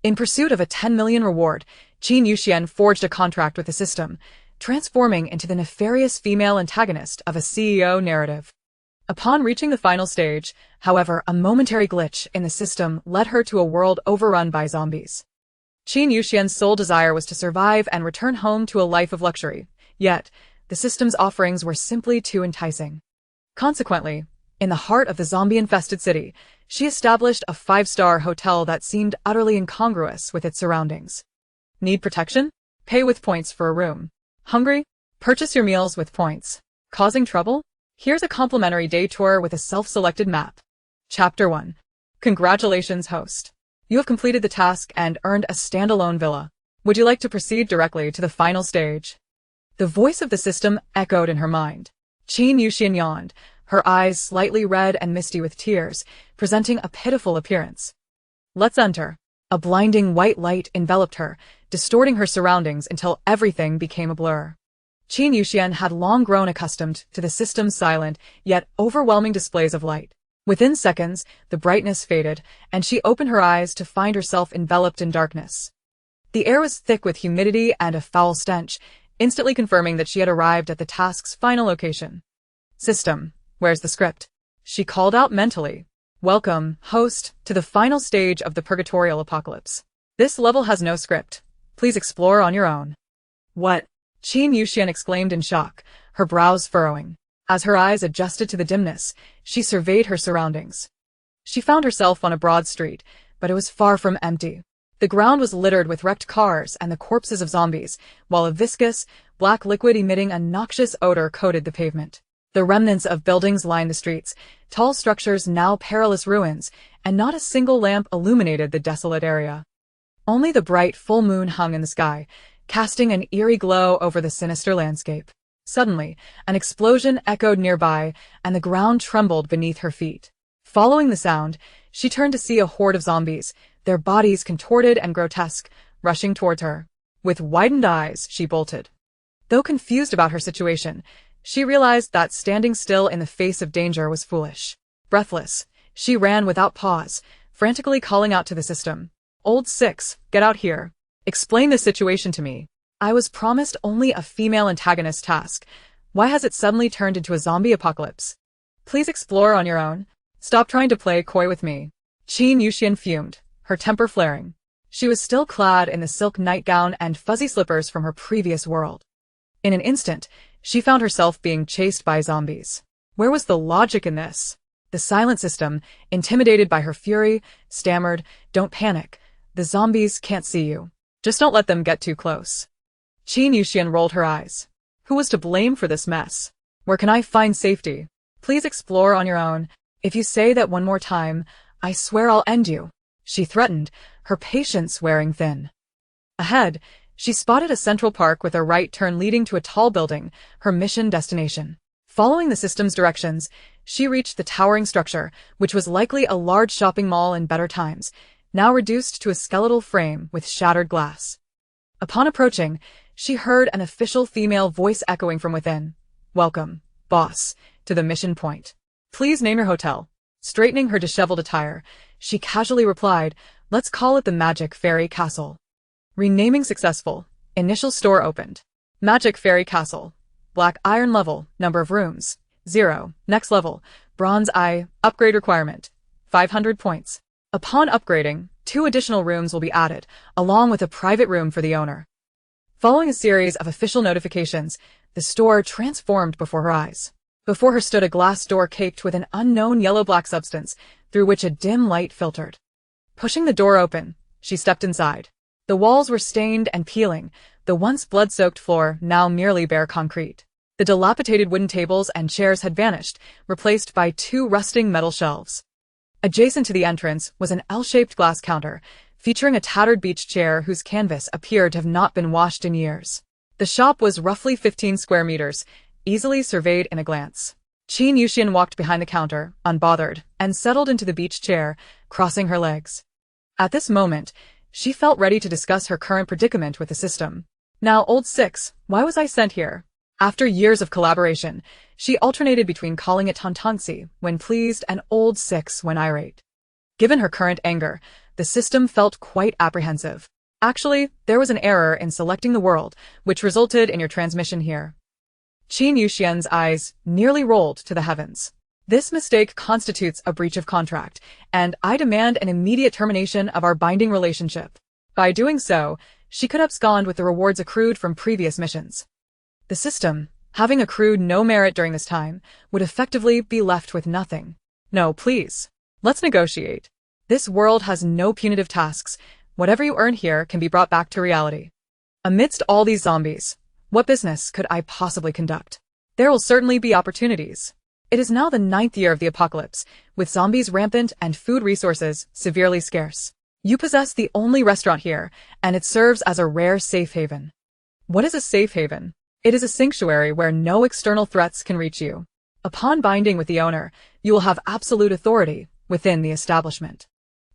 In pursuit of a 10 million reward, Qin Yuxian forged a contract with the system, transforming into the nefarious female antagonist of a CEO narrative. Upon reaching the final stage, however, a momentary glitch in the system led her to a world overrun by zombies. Qin Yuxian's sole desire was to survive and return home to a life of luxury, yet the system's offerings were simply too enticing. Consequently, in the heart of the zombie-infested city, she established a 5-star hotel that seemed utterly incongruous with its surroundings. Need protection? Pay with points for a room. Hungry? Purchase your meals with points. Causing trouble? Here's a complimentary day tour with a self-selected map. Chapter 1. Congratulations, host. You have completed the task and earned a standalone villa. Would you like to proceed directly to the final stage? The voice of the system echoed in her mind. Qin Yuxian yawned, her eyes slightly red and misty with tears, presenting a pitiful appearance. Let's enter. A blinding white light enveloped her, distorting her surroundings until everything became a blur. Qin Yuxian had long grown accustomed to the system's silent, yet overwhelming displays of light. Within seconds, the brightness faded, and she opened her eyes to find herself enveloped in darkness. The air was thick with humidity and a foul stench, instantly confirming that she had arrived at the task's final location. System, where's the script? She called out mentally. Welcome, host, to the final stage of the purgatorial apocalypse. This level has no script. Please explore on your own. What? Qin Yuxian exclaimed in shock, her brows furrowing. As her eyes adjusted to the dimness, she surveyed her surroundings. She found herself on a broad street, but it was far from empty. The ground was littered with wrecked cars and the corpses of zombies, while a viscous, black liquid emitting a noxious odor coated the pavement. The remnants of buildings lined the streets, tall structures now perilous ruins, and not a single lamp illuminated the desolate area. Only the bright full moon hung in the sky, casting an eerie glow over the sinister landscape. Suddenly, an explosion echoed nearby, and the ground trembled beneath her feet. Following the sound, she turned to see a horde of zombies, their bodies contorted and grotesque, rushing towards her. With widened eyes, she bolted. Though confused about her situation, she realized that standing still in the face of danger was foolish. Breathless, she ran without pause, frantically calling out to the system. Old Six, get out here. Explain the situation to me. I was promised only a female antagonist task. Why has it suddenly turned into a zombie apocalypse? Please explore on your own. Stop trying to play coy with me. Qin Yuxian fumed, her temper flaring. She was still clad in the silk nightgown and fuzzy slippers from her previous world. In an instant, she found herself being chased by zombies. Where was the logic in this? The silent system, intimidated by her fury, stammered, "Don't panic. The zombies can't see you. Just don't let them get too close." Qin Yuxian rolled her eyes. Who was to blame for this mess? Where can I find safety? Please explore on your own. If you say that one more time, I swear I'll end you, she threatened, her patience wearing thin. Ahead, she spotted a central park with a right turn leading to a tall building, her mission destination. Following the system's directions, she reached the towering structure, which was likely a large shopping mall in better times, now reduced to a skeletal frame with shattered glass. Upon approaching, she heard an official female voice echoing from within. Welcome, boss, to the mission point. Please name your hotel. Straightening her disheveled attire, she casually replied, let's call it the Magic Fairy Castle. Renaming successful. Initial store opened. Magic Fairy Castle. Black iron level, number of rooms, 0. Next level, bronze eye, upgrade requirement, 500 points. Upon upgrading, 2 additional rooms will be added, along with a private room for the owner. Following a series of official notifications, the store transformed before her eyes. Before her stood a glass door caked with an unknown yellow-black substance, through which a dim light filtered. Pushing the door open, she stepped inside. The walls were stained and peeling, the once blood-soaked floor now merely bare concrete. The dilapidated wooden tables and chairs had vanished, replaced by 2 rusting metal shelves. Adjacent to the entrance was an L-shaped glass counter, featuring a tattered beach chair whose canvas appeared to have not been washed in years. The shop was roughly 15 square meters, easily surveyed in a glance. Qin Yuxian walked behind the counter, unbothered, and settled into the beach chair, crossing her legs. At this moment, she felt ready to discuss her current predicament with the system. Now, Old Six, why was I sent here? After years of collaboration, she alternated between calling it Tantanxi when pleased and Old Six when irate. Given her current anger, the system felt quite apprehensive. Actually, there was an error in selecting the world, which resulted in your transmission here. Qin Yuxian's eyes nearly rolled to the heavens. This mistake constitutes a breach of contract, and I demand an immediate termination of our binding relationship. By doing so, she could abscond with the rewards accrued from previous missions. The system, having accrued no merit during this time, would effectively be left with nothing. No, please. Let's negotiate. This world has no punitive tasks. Whatever you earn here can be brought back to reality. Amidst all these zombies, what business could I possibly conduct? There will certainly be opportunities. It is now the 9th year of the apocalypse, with zombies rampant and food resources severely scarce. You possess the only restaurant here, and it serves as a rare safe haven. What is a safe haven? It is a sanctuary where no external threats can reach you. Upon binding with the owner, you will have absolute authority within the establishment.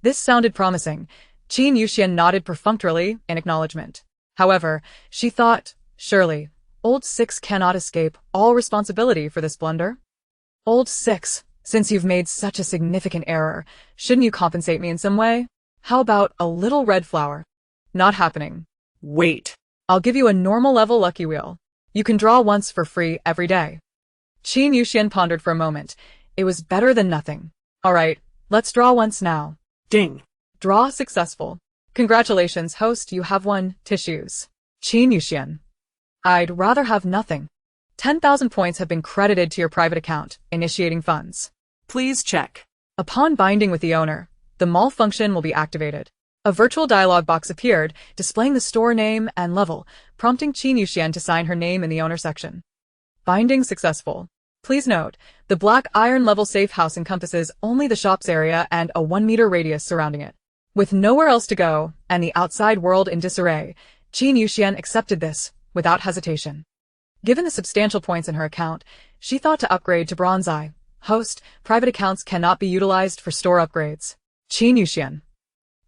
This sounded promising. Qin Yuxian nodded perfunctorily in acknowledgement. However, she thought, surely, Old Six cannot escape all responsibility for this blunder? Old Six, since you've made such a significant error, shouldn't you compensate me in some way? How about a little red flower? Not happening. Wait. I'll give you a normal level lucky wheel. You can draw once for free every day. Qin Yuxian pondered for a moment. It was better than nothing. All right, let's draw once now. Ding. Draw successful. Congratulations, host, you have won tissues. Qin Yuxian. I'd rather have nothing. 10,000 points have been credited to your private account, initiating funds. Please check. Upon binding with the owner, the mall function will be activated. A virtual dialog box appeared, displaying the store name and level, prompting Qin Yuxian to sign her name in the owner section. Binding successful. Please note, the black iron level safe house encompasses only the shop's area and a 1-meter radius surrounding it. With nowhere else to go, and the outside world in disarray, Qin Yuxian accepted this, without hesitation. Given the substantial points in her account, she thought to upgrade to Bronze Eye. Host, private accounts cannot be utilized for store upgrades. Qin Yuxian.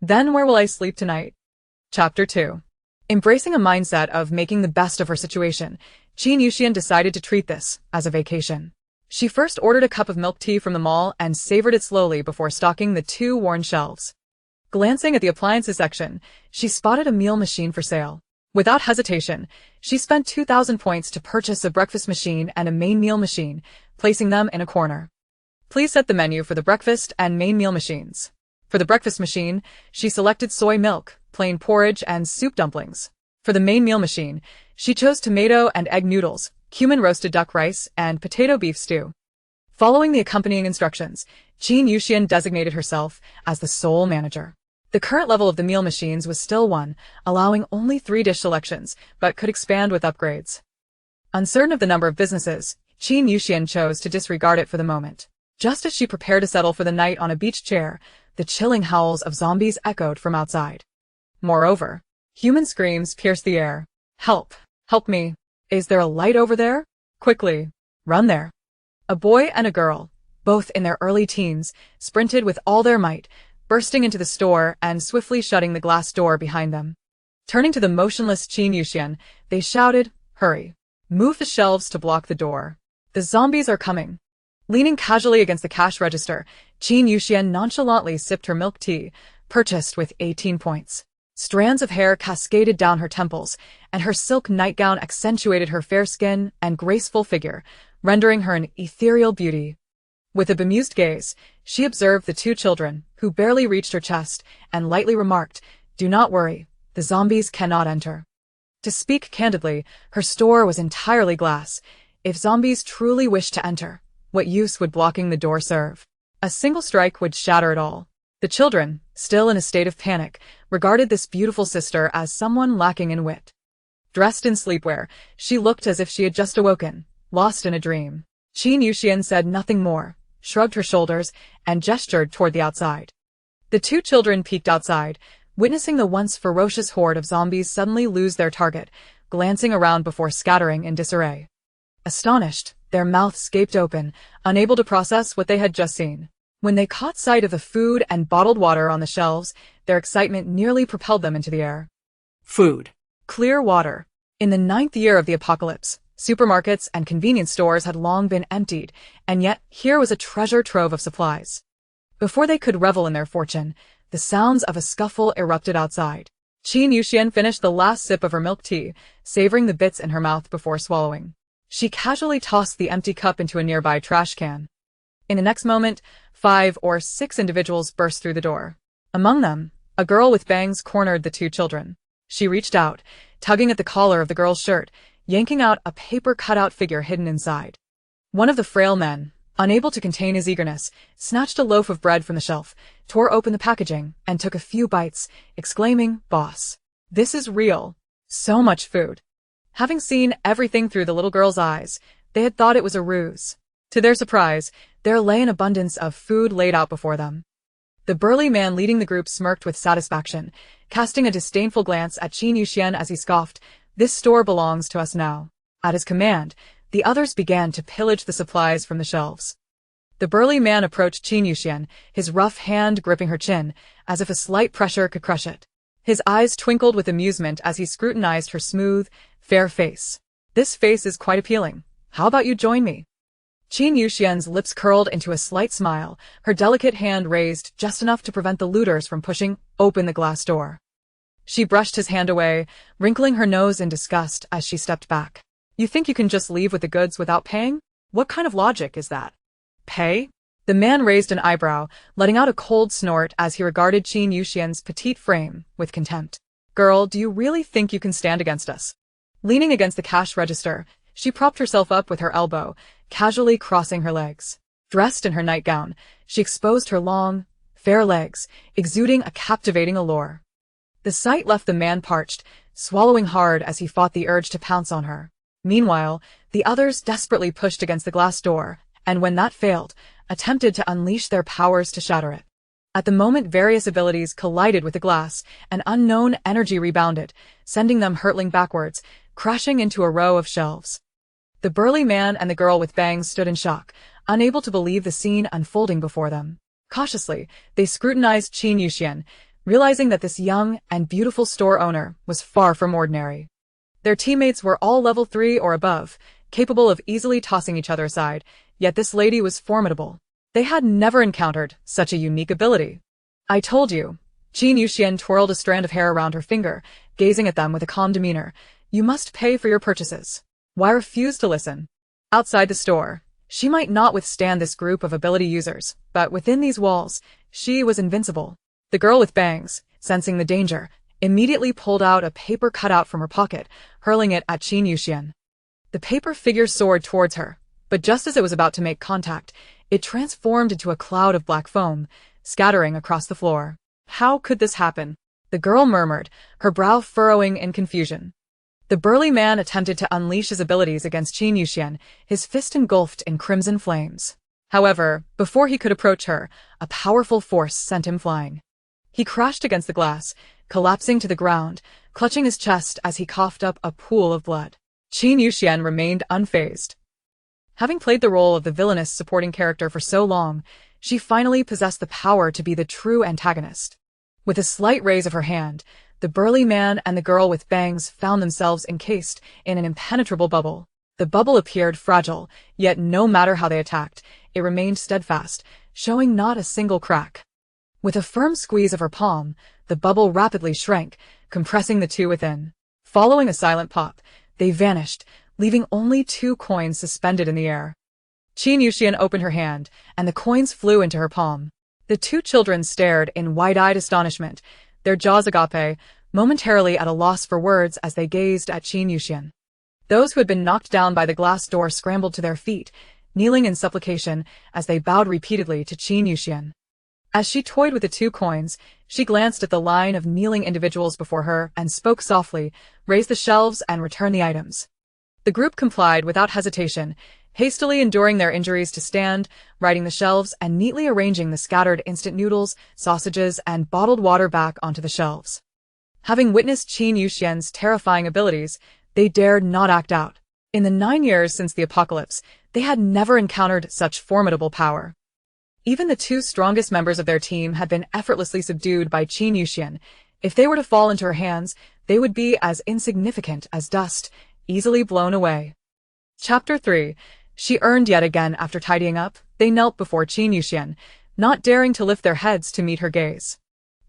Then where will I sleep tonight? Chapter 2. Embracing a mindset of making the best of her situation, Qin Yuxian decided to treat this as a vacation. She first ordered a cup of milk tea from the mall and savored it slowly before stocking the 2 worn shelves. Glancing at the appliances section, she spotted a meal machine for sale. Without hesitation, she spent 2,000 points to purchase a breakfast machine and a main meal machine, placing them in a corner. Please set the menu for the breakfast and main meal machines. For the breakfast machine, she selected soy milk, plain porridge, and soup dumplings. For the main meal machine, she chose tomato and egg noodles, cumin roasted duck rice, and potato beef stew. Following the accompanying instructions, Qin Yuxian designated herself as the sole manager. The current level of the meal machines was still 1, allowing only 3 dish selections, but could expand with upgrades. Uncertain of the number of businesses, Qin Yuxian chose to disregard it for the moment. Just as she prepared to settle for the night on a beach chair, the chilling howls of zombies echoed from outside. Moreover, human screams pierced the air. Help! Help me! Is there a light over there? Quickly! Run there! A boy and a girl, both in their early teens, sprinted with all their might, bursting into the store and swiftly shutting the glass door behind them. Turning to the motionless Qin Yuxian, they shouted, "Hurry! Move the shelves to block the door. The zombies are coming." Leaning casually against the cash register, Qin Yuxian nonchalantly sipped her milk tea, purchased with 18 points. Strands of hair cascaded down her temples, and her silk nightgown accentuated her fair skin and graceful figure, rendering her an ethereal beauty. With a bemused gaze, she observed the 2 children, who barely reached her chest, and lightly remarked, "Do not worry, the zombies cannot enter." To speak candidly, her store was entirely glass. If zombies truly wished to enter, what use would blocking the door serve? A single strike would shatter it all. The children, still in a state of panic, regarded this beautiful sister as someone lacking in wit. Dressed in sleepwear, she looked as if she had just awoken, lost in a dream. Qin Yuxian said nothing more, shrugged her shoulders, and gestured toward the outside. The 2 children peeked outside, witnessing the once ferocious horde of zombies suddenly lose their target, glancing around before scattering in disarray. Astonished, their mouths gaped open, unable to process what they had just seen. When they caught sight of the food and bottled water on the shelves, their excitement nearly propelled them into the air. Food. Clear water. In the 9th year of the apocalypse, supermarkets and convenience stores had long been emptied, and yet here was a treasure trove of supplies. Before they could revel in their fortune, The sounds of a scuffle erupted outside. Qin Yuxian finished the last sip of her milk tea, savoring the bits in her mouth before swallowing. She casually tossed the empty cup into a nearby trash can. In the next moment, 5 or 6 individuals burst through the door. Among them, a girl with bangs cornered the 2 children. She reached out, tugging at the collar of the girl's shirt, yanking out a paper cutout figure hidden inside. One of the frail men, unable to contain his eagerness, snatched a loaf of bread from the shelf, tore open the packaging, and took a few bites, exclaiming, "Boss, this is real. So much food." Having seen everything through the little girl's eyes, they had thought it was a ruse. To their surprise, there lay an abundance of food laid out before them. The burly man leading the group smirked with satisfaction, casting a disdainful glance at Qin Yuxian as he scoffed, "This store belongs to us now." At his command, the others began to pillage the supplies from the shelves. The burly man approached Qin Yuxian, his rough hand gripping her chin, as if a slight pressure could crush it. His eyes twinkled with amusement as he scrutinized her smooth, fair face. "This face is quite appealing. How about you join me?" Qin Yuxian's lips curled into a slight smile, her delicate hand raised just enough to prevent the looters from pushing open the glass door. She brushed his hand away, wrinkling her nose in disgust as she stepped back. "You think you can just leave with the goods without paying? What kind of logic is that?" "Pay?" The man raised an eyebrow, letting out a cold snort as he regarded Qin Yuxian's petite frame with contempt. "Girl, do you really think you can stand against us?" Leaning against the cash register, she propped herself up with her elbow, casually crossing her legs. Dressed in her nightgown, she exposed her long, fair legs, exuding a captivating allure. The sight left the man parched, swallowing hard as he fought the urge to pounce on her. Meanwhile, the others desperately pushed against the glass door, and when that failed, attempted to unleash their powers to shatter it. At the moment various abilities collided with the glass, an unknown energy rebounded, sending them hurtling backwards, crashing into a row of shelves. The burly man and the girl with bangs stood in shock, unable to believe the scene unfolding before them. Cautiously, they scrutinized Qin Yuxian, realizing that this young and beautiful store owner was far from ordinary. Their teammates were all level 3 or above, capable of easily tossing each other aside, yet this lady was formidable. They had never encountered such a unique ability. "I told you." Qin Yuxian twirled a strand of hair around her finger, gazing at them with a calm demeanor. "You must pay for your purchases." Why refuse to listen? Outside the store, she might not withstand this group of ability users, but within these walls, she was invincible. The girl with bangs, sensing the danger, immediately pulled out a paper cutout from her pocket, hurling it at Qin Yuxian. The paper figure soared towards her, but just as it was about to make contact, it transformed into a cloud of black foam, scattering across the floor. "How could this happen?" the girl murmured, her brow furrowing in confusion. The burly man attempted to unleash his abilities against Qin Yuxian, his fist engulfed in crimson flames. However, before he could approach her, a powerful force sent him flying. He crashed against the glass, collapsing to the ground, clutching his chest as he coughed up a pool of blood. Qin Yuxian remained unfazed. Having played the role of the villainous supporting character for so long, she finally possessed the power to be the true antagonist. With a slight raise of her hand, the burly man and the girl with bangs found themselves encased in an impenetrable bubble. The bubble appeared fragile, yet no matter how they attacked, it remained steadfast, showing not a single crack. With a firm squeeze of her palm, the bubble rapidly shrank, compressing the two within. Following a silent pop, they vanished, leaving only 2 coins suspended in the air. Qin Yuxian opened her hand, and the coins flew into her palm. The 2 children stared in wide-eyed astonishment, their jaws agape, momentarily at a loss for words as they gazed at Qin Yuxian. Those who had been knocked down by the glass door scrambled to their feet, kneeling in supplication as they bowed repeatedly to Qin Yuxian. As she toyed with the 2 coins, she glanced at the line of kneeling individuals before her and spoke softly, "Raise the shelves and return the items." The group complied without hesitation, hastily enduring their injuries to stand, righting the shelves and neatly arranging the scattered instant noodles, sausages, and bottled water back onto the shelves. Having witnessed Qin Yuxian's terrifying abilities, they dared not act out. In the 9 years since the apocalypse, they had never encountered such formidable power. Even the 2 strongest members of their team had been effortlessly subdued by Qin Yuxian. If they were to fall into her hands, they would be as insignificant as dust, easily blown away. Chapter 3. She earned yet again after tidying up, they knelt before Qin Yuxian, not daring to lift their heads to meet her gaze.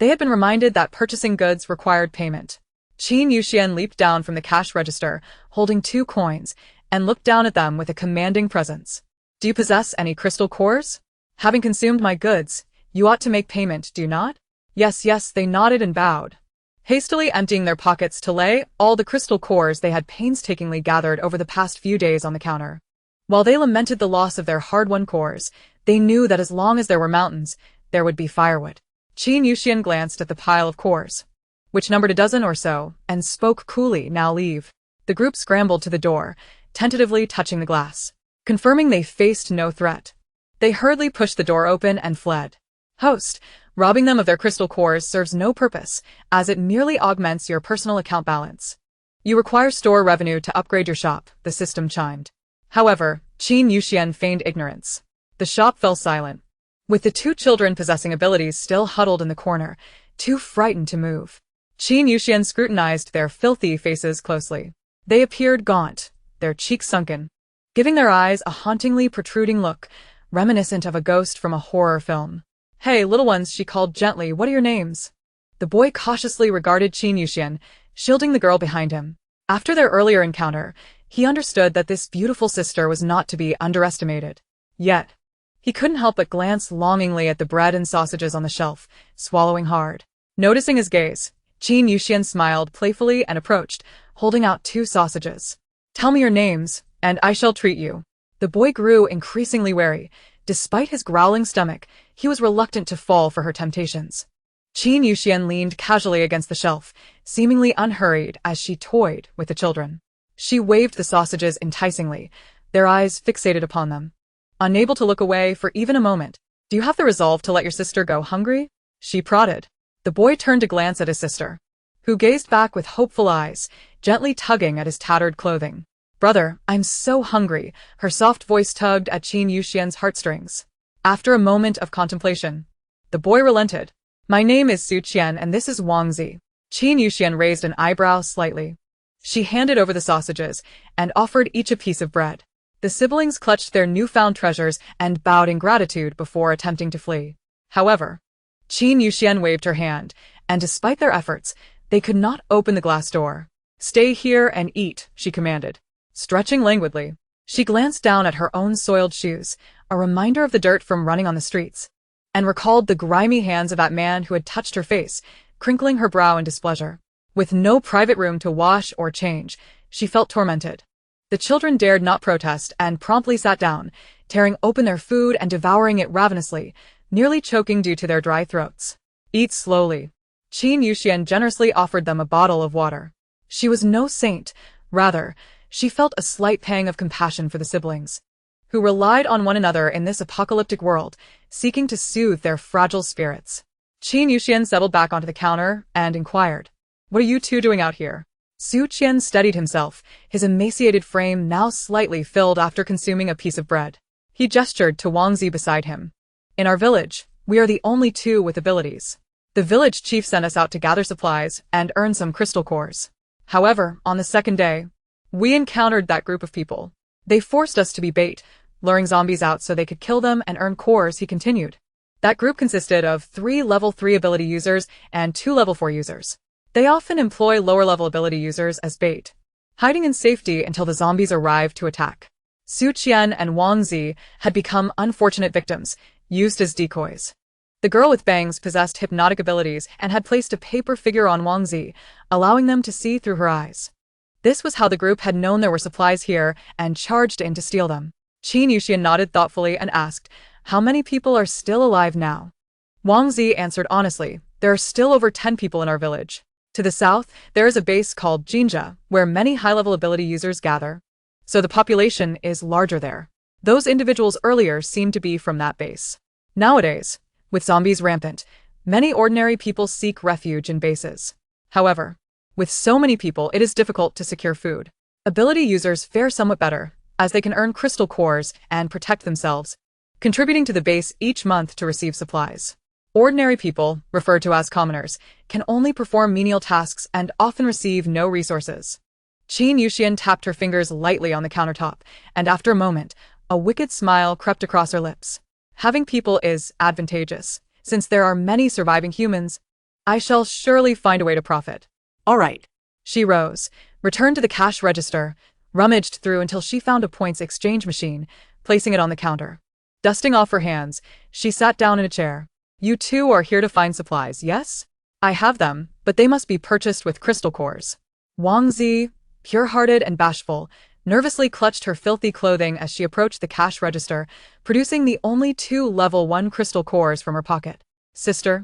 They had been reminded that purchasing goods required payment. Qin Yuxian leaped down from the cash register, holding 2 coins, and looked down at them with a commanding presence. Do you possess any crystal cores? Having consumed my goods, you ought to make payment, do you not? Yes, yes, they nodded and bowed, hastily emptying their pockets to lay all the crystal cores they had painstakingly gathered over the past few days on the counter. While they lamented the loss of their hard-won cores, they knew that as long as there were mountains, there would be firewood. Qin Yuxian glanced at the pile of cores, which numbered a dozen or so, and spoke coolly, now leave. The group scrambled to the door, tentatively touching the glass, confirming they faced no threat. They hurriedly pushed the door open and fled. Host, robbing them of their crystal cores serves no purpose, as it merely augments your personal account balance. You require store revenue to upgrade your shop, the system chimed. However, Qin Yuxian feigned ignorance. The shop fell silent, with the 2 children possessing abilities still huddled in the corner, too frightened to move. Qin Yuxian scrutinized their filthy faces closely. They appeared gaunt, their cheeks sunken, giving their eyes a hauntingly protruding look, reminiscent of a ghost from a horror film. Hey, little ones, she called gently, what are your names? The boy cautiously regarded Qin Yuxian, shielding the girl behind him. After their earlier encounter, he understood that this beautiful sister was not to be underestimated. Yet, he couldn't help but glance longingly at the bread and sausages on the shelf, swallowing hard. Noticing his gaze, Qin Yuxian smiled playfully and approached, holding out 2 sausages. Tell me your names, and I shall treat you. The boy grew increasingly wary. Despite his growling stomach, he was reluctant to fall for her temptations. Qin Yuxian leaned casually against the shelf, seemingly unhurried as she toyed with the children. She waved the sausages enticingly, their eyes fixated upon them. Unable to look away for even a moment. Do you have the resolve to let your sister go hungry? She prodded. The boy turned to glance at his sister, who gazed back with hopeful eyes, gently tugging at his tattered clothing. Brother, I'm so hungry, her soft voice tugged at Qin Yuxian's heartstrings. After a moment of contemplation, the boy relented. My name is Su Qian and this is Wang Zi. Qin Yuxian raised an eyebrow slightly. She handed over the sausages and offered each a piece of bread. The siblings clutched their newfound treasures and bowed in gratitude before attempting to flee. However, Qin Yuxian waved her hand, and despite their efforts, they could not open the glass door. Stay here and eat, she commanded. Stretching languidly, she glanced down at her own soiled shoes, a reminder of the dirt from running on the streets, and recalled the grimy hands of that man who had touched her face, crinkling her brow in displeasure. With no private room to wash or change, she felt tormented. The children dared not protest and promptly sat down, tearing open their food and devouring it ravenously, nearly choking due to their dry throats. Eat slowly. Qin Yuxian generously offered them a bottle of water. She was no saint, rather, she felt a slight pang of compassion for the siblings, who relied on one another in this apocalyptic world, seeking to soothe their fragile spirits. Qin Yuxian settled back onto the counter and inquired, What are you 2 doing out here? Su Qian steadied himself, his emaciated frame now slightly filled after consuming a piece of bread. He gestured to Wang Zi beside him. In our village, we are the only 2 with abilities. The village chief sent us out to gather supplies and earn some crystal cores. However, on the 2nd day, we encountered that group of people. They forced us to be bait, luring zombies out so they could kill them and earn cores, he continued. That group consisted of 3 level 3 ability users and 2 level 4 users. They often employ lower level ability users as bait, hiding in safety until the zombies arrived to attack. Su Qian and Wang Zi had become unfortunate victims, used as decoys. The girl with bangs possessed hypnotic abilities and had placed a paper figure on Wang Zi, allowing them to see through her eyes. This was how the group had known there were supplies here and charged in to steal them. Qin Yuxian nodded thoughtfully and asked, How many people are still alive now? Wang Zi answered honestly, There are still over 10 people in our village. To the south, there is a base called Jinja, where many high-level ability users gather. So the population is larger there. Those individuals earlier seemed to be from that base. Nowadays, with zombies rampant, many ordinary people seek refuge in bases. However, with so many people, it is difficult to secure food. Ability users fare somewhat better, as they can earn crystal cores and protect themselves, contributing to the base each month to receive supplies. Ordinary people, referred to as commoners, can only perform menial tasks and often receive no resources. Qin Yuxian tapped her fingers lightly on the countertop, and after a moment, a wicked smile crept across her lips. Having people is advantageous, since there are many surviving humans. I shall surely find a way to profit. All right. She rose, returned to the cash register, rummaged through until she found a points exchange machine, placing it on the counter. Dusting off her hands, she sat down in a chair. You two are here to find supplies, yes? I have them, but they must be purchased with crystal cores. Wang Zi, pure-hearted and bashful, nervously clutched her filthy clothing as she approached the cash register, producing the only 2 level 1 crystal cores from her pocket. Sister,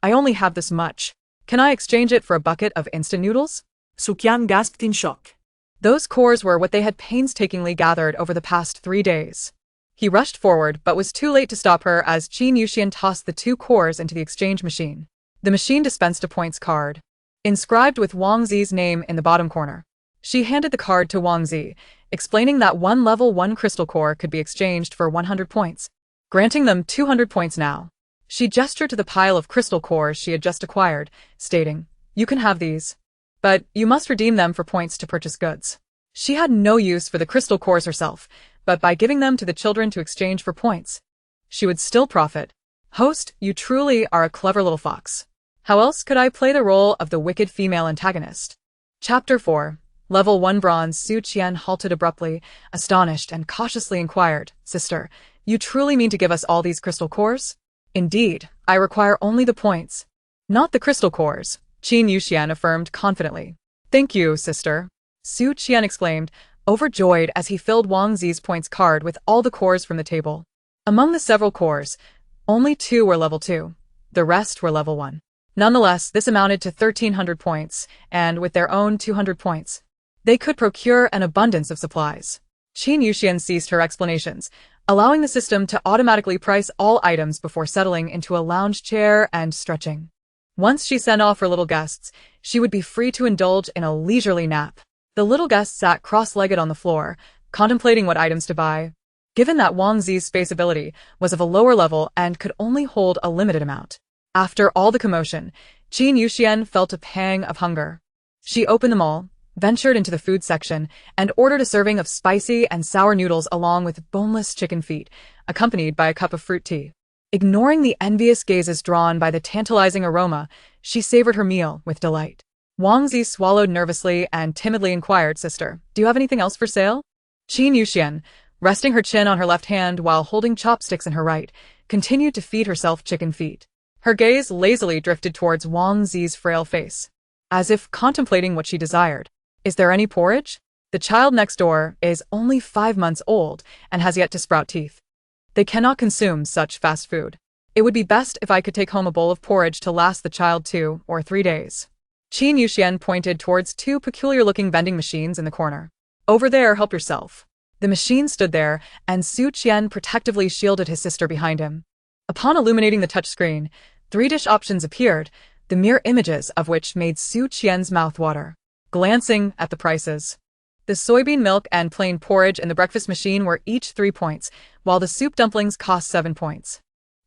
I only have this much. Can I exchange it for a bucket of instant noodles? Sukyan gasped in shock. Those cores were what they had painstakingly gathered over the past 3 days. He rushed forward but was too late to stop her as Qin Yuxian tossed the 2 cores into the exchange machine. The machine dispensed a points card, inscribed with Wang Zi's name in the bottom corner. She handed the card to Wang Zi, explaining that 1 level 1 crystal core could be exchanged for 100 points, granting them 200 points now. She gestured to the pile of crystal cores she had just acquired, stating, "You can have these. But you must redeem them for points to purchase goods." She had no use for the crystal cores herself, but by giving them to the children to exchange for points, she would still profit. Host, you truly are a clever little fox. How else could I play the role of the wicked female antagonist? Chapter 4. Level 1 Bronze. Su Qian halted abruptly, astonished, and cautiously inquired, "Sister, you truly mean to give us all these crystal cores?" "Indeed, I require only the points, not the crystal cores," Qin Yuxian affirmed confidently. "Thank you, sister," Su Qian exclaimed, overjoyed as he filled Wang Zi's points card with all the cores from the table. Among the several cores, only 2 were level 2. The rest were level 1. Nonetheless, this amounted to 1,300 points, and with their own 200 points, they could procure an abundance of supplies. Qin Yuxian ceased her explanations, allowing the system to automatically price all items before settling into a lounge chair and stretching. Once she sent off her little guests, she would be free to indulge in a leisurely nap. The little guests sat cross-legged on the floor, contemplating what items to buy. Given that Wang Zi's space ability was of a lower level and could only hold a limited amount. After all the commotion, Qin Yuxian felt a pang of hunger. She opened them all, ventured into the food section, and ordered a serving of spicy and sour noodles along with boneless chicken feet, accompanied by a cup of fruit tea. Ignoring the envious gazes drawn by the tantalizing aroma, she savored her meal with delight. Wang Zi swallowed nervously and timidly inquired, "Sister, do you have anything else for sale?" Qin Yuxian, resting her chin on her left hand while holding chopsticks in her right, continued to feed herself chicken feet. Her gaze lazily drifted towards Wang Zi's frail face, as if contemplating what she desired. "Is there any porridge? The child next door is only 5 months old and has yet to sprout teeth. They cannot consume such fast food. It would be best if I could take home a bowl of porridge to last the child 2 or 3 days. Qin Yuxian pointed towards 2 peculiar-looking vending machines in the corner. "Over there, help yourself." The machine stood there, and Su Qian protectively shielded his sister behind him. Upon illuminating the touchscreen, 3 dish options appeared, the mere images of which made Su Qian's mouth water. Glancing at the prices, the soybean milk and plain porridge in the breakfast machine were each 3 points, while the soup dumplings cost 7 points.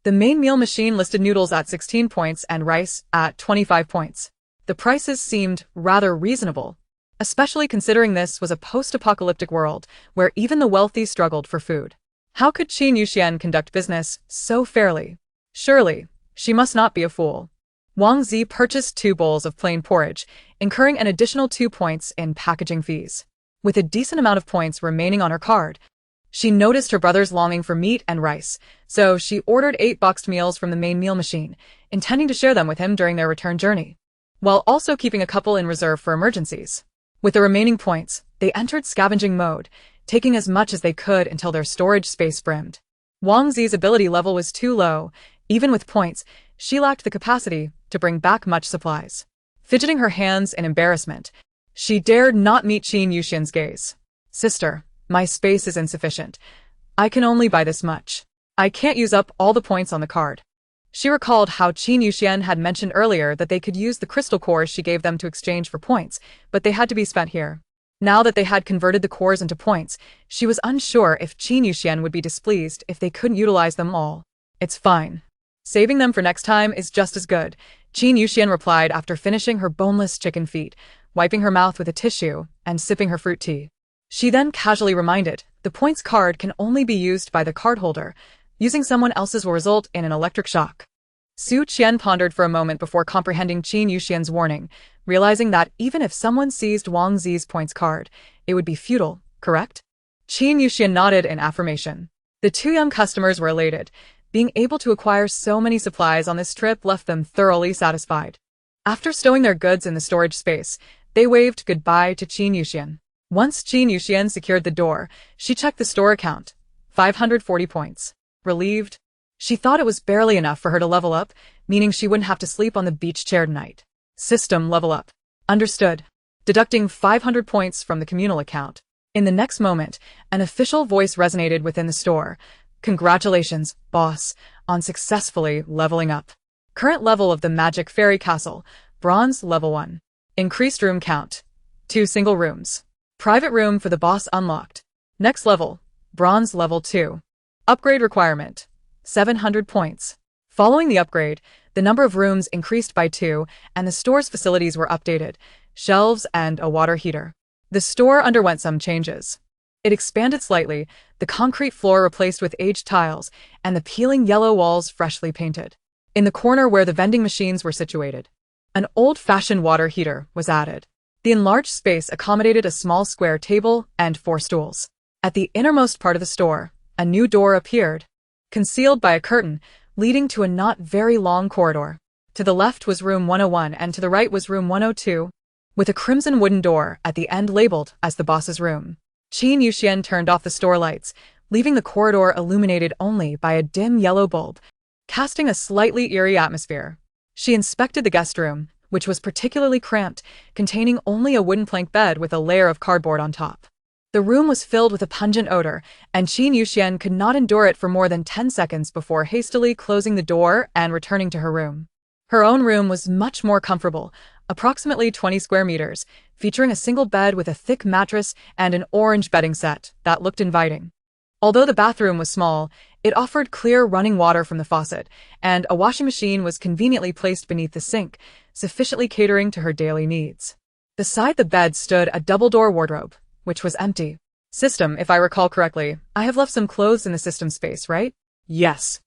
The main meal machine listed noodles at 16 points and rice at 25 points. The prices seemed rather reasonable, especially considering this was a post-apocalyptic world where even the wealthy struggled for food. How could Qin Yuxian conduct business so fairly? Surely, she must not be a fool. Wang Zi purchased 2 bowls of plain porridge, incurring an additional 2 points in packaging fees. With a decent amount of points remaining on her card, she noticed her brother's longing for meat and rice, so she ordered 8 boxed meals from the main meal machine, intending to share them with him during their return journey, while also keeping a couple in reserve for emergencies. With the remaining points, they entered scavenging mode, taking as much as they could until their storage space brimmed. Wang Zi's ability level was too low. Even with points, she lacked the capacity to bring back much supplies. Fidgeting her hands in embarrassment, she dared not meet Qin Yuxian's gaze. "Sister, my space is insufficient. I can only buy this much. I can't use up all the points on the card." She recalled how Qin Yuxian had mentioned earlier that they could use the crystal cores she gave them to exchange for points, but they had to be spent here. Now that they had converted the cores into points, she was unsure if Qin Yuxian would be displeased if they couldn't utilize them all. "It's fine. Saving them for next time is just as good," Qin Yuxian replied after finishing her boneless chicken feet, wiping her mouth with a tissue and sipping her fruit tea. She then casually reminded, "The points card can only be used by the cardholder. Using someone else's will result in an electric shock." Su Qian pondered for a moment before comprehending Qin Yuxian's warning, realizing that even if someone seized Wang Zi's points card, it would be futile, correct? Qin Yuxian nodded in affirmation. The two young customers were elated. Being able to acquire so many supplies on this trip left them thoroughly satisfied. After stowing their goods in the storage space, they waved goodbye to Qin Yuxian. Once Qin Yuxian secured the door, she checked the store account. 540 points. Relieved. She thought it was barely enough for her to level up, meaning she wouldn't have to sleep on the beach chair tonight. System level up. Understood. Deducting 500 points from the communal account. In the next moment, an official voice resonated within the store. Congratulations, boss, on successfully leveling up. Current level of the Magic Fairy Castle, Bronze level 1. Increased room count. 2 single rooms. Private room for the boss unlocked. Next level, Bronze level 2. Upgrade requirement. 700 points. Following the upgrade, the number of rooms increased by 2, and the store's facilities were updated, shelves and a water heater. The store underwent some changes. It expanded slightly, the concrete floor replaced with aged tiles, and the peeling yellow walls freshly painted. In the corner where the vending machines were situated, an old-fashioned water heater was added. The enlarged space accommodated a small square table and 4 stools. At the innermost part of the store, a new door appeared, concealed by a curtain, leading to a not very long corridor. To the left was room 101 and to the right was room 102, with a crimson wooden door at the end labeled as the boss's room. Qin Yuxian turned off the store lights, leaving the corridor illuminated only by a dim yellow bulb, casting a slightly eerie atmosphere. She inspected the guest room, which was particularly cramped, containing only a wooden plank bed with a layer of cardboard on top. The room was filled with a pungent odor, and Qin Yuxian could not endure it for more than 10 seconds before hastily closing the door and returning to her room. Her own room was much more comfortable, approximately 20 square meters, featuring a single bed with a thick mattress and an orange bedding set that looked inviting. Although the bathroom was small, it offered clear running water from the faucet, and a washing machine was conveniently placed beneath the sink, sufficiently catering to her daily needs. Beside the bed stood a double-door wardrobe, which was empty. System, if I recall correctly, I have left some clothes in the system space, right? Yes.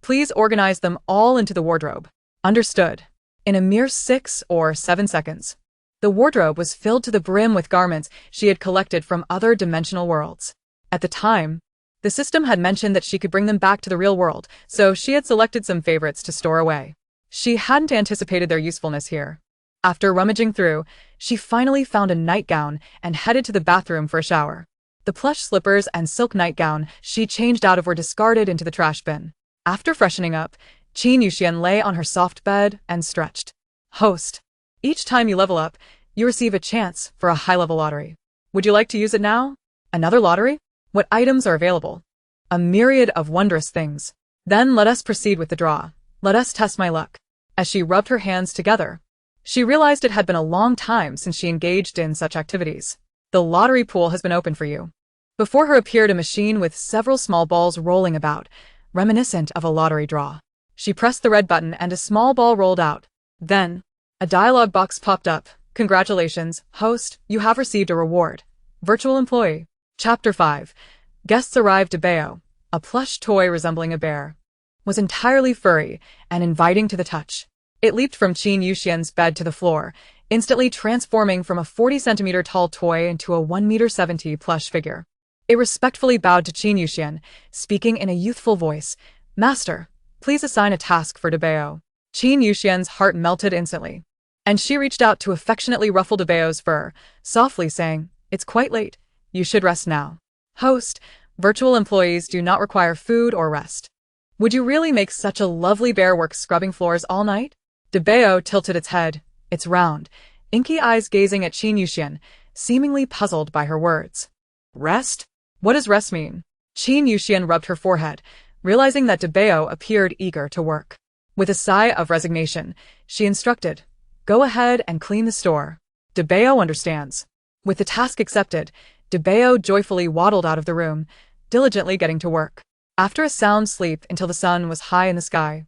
Please organize them all into the wardrobe. Understood. In a mere 6 or 7 seconds, the wardrobe was filled to the brim with garments she had collected from other dimensional worlds. At the time, the system had mentioned that she could bring them back to the real world, so she had selected some favorites to store away. She hadn't anticipated their usefulness here. After rummaging through, she finally found a nightgown and headed to the bathroom for a shower. The plush slippers and silk nightgown she changed out of were discarded into the trash bin. After freshening up, Qin Yuxian lay on her soft bed and stretched. Host. Each time you level up, you receive a chance for a high-level lottery. Would you like to use it now? Another lottery? What items are available? A myriad of wondrous things. Then let us proceed with the draw. Let us test my luck. As she rubbed her hands together, she realized it had been a long time since she engaged in such activities. The lottery pool has been opened for you. Before her appeared a machine with several small balls rolling about, reminiscent of a lottery draw. She pressed the red button and a small ball rolled out. Then, a dialog box popped up. Congratulations, host, you have received a reward. Virtual employee. Chapter 5. Guests arrived. Debeo, a plush toy resembling a bear, was entirely furry and inviting to the touch. It leaped from Qin Yuxian's bed to the floor, instantly transforming from a 40-centimeter tall toy into a 1.70 meter plush figure. It respectfully bowed to Qin Yuxian, speaking in a youthful voice. Master, please assign a task for Debeo. Qin Yuxian's heart melted instantly, and she reached out to affectionately ruffle Debeo's fur, softly saying, It's quite late. You should rest now. Host, virtual employees do not require food or rest. Would you really make such a lovely bear work scrubbing floors all night? Debeo tilted its head, its round, inky eyes gazing at Qin Yuxian, seemingly puzzled by her words. Rest? What does rest mean? Qin Yuxian rubbed her forehead, realizing that Debeo appeared eager to work. With a sigh of resignation, she instructed, Go ahead and clean the store. Debeo understands. With the task accepted, Debeo joyfully waddled out of the room, diligently getting to work. After a sound sleep until the sun was high in the sky,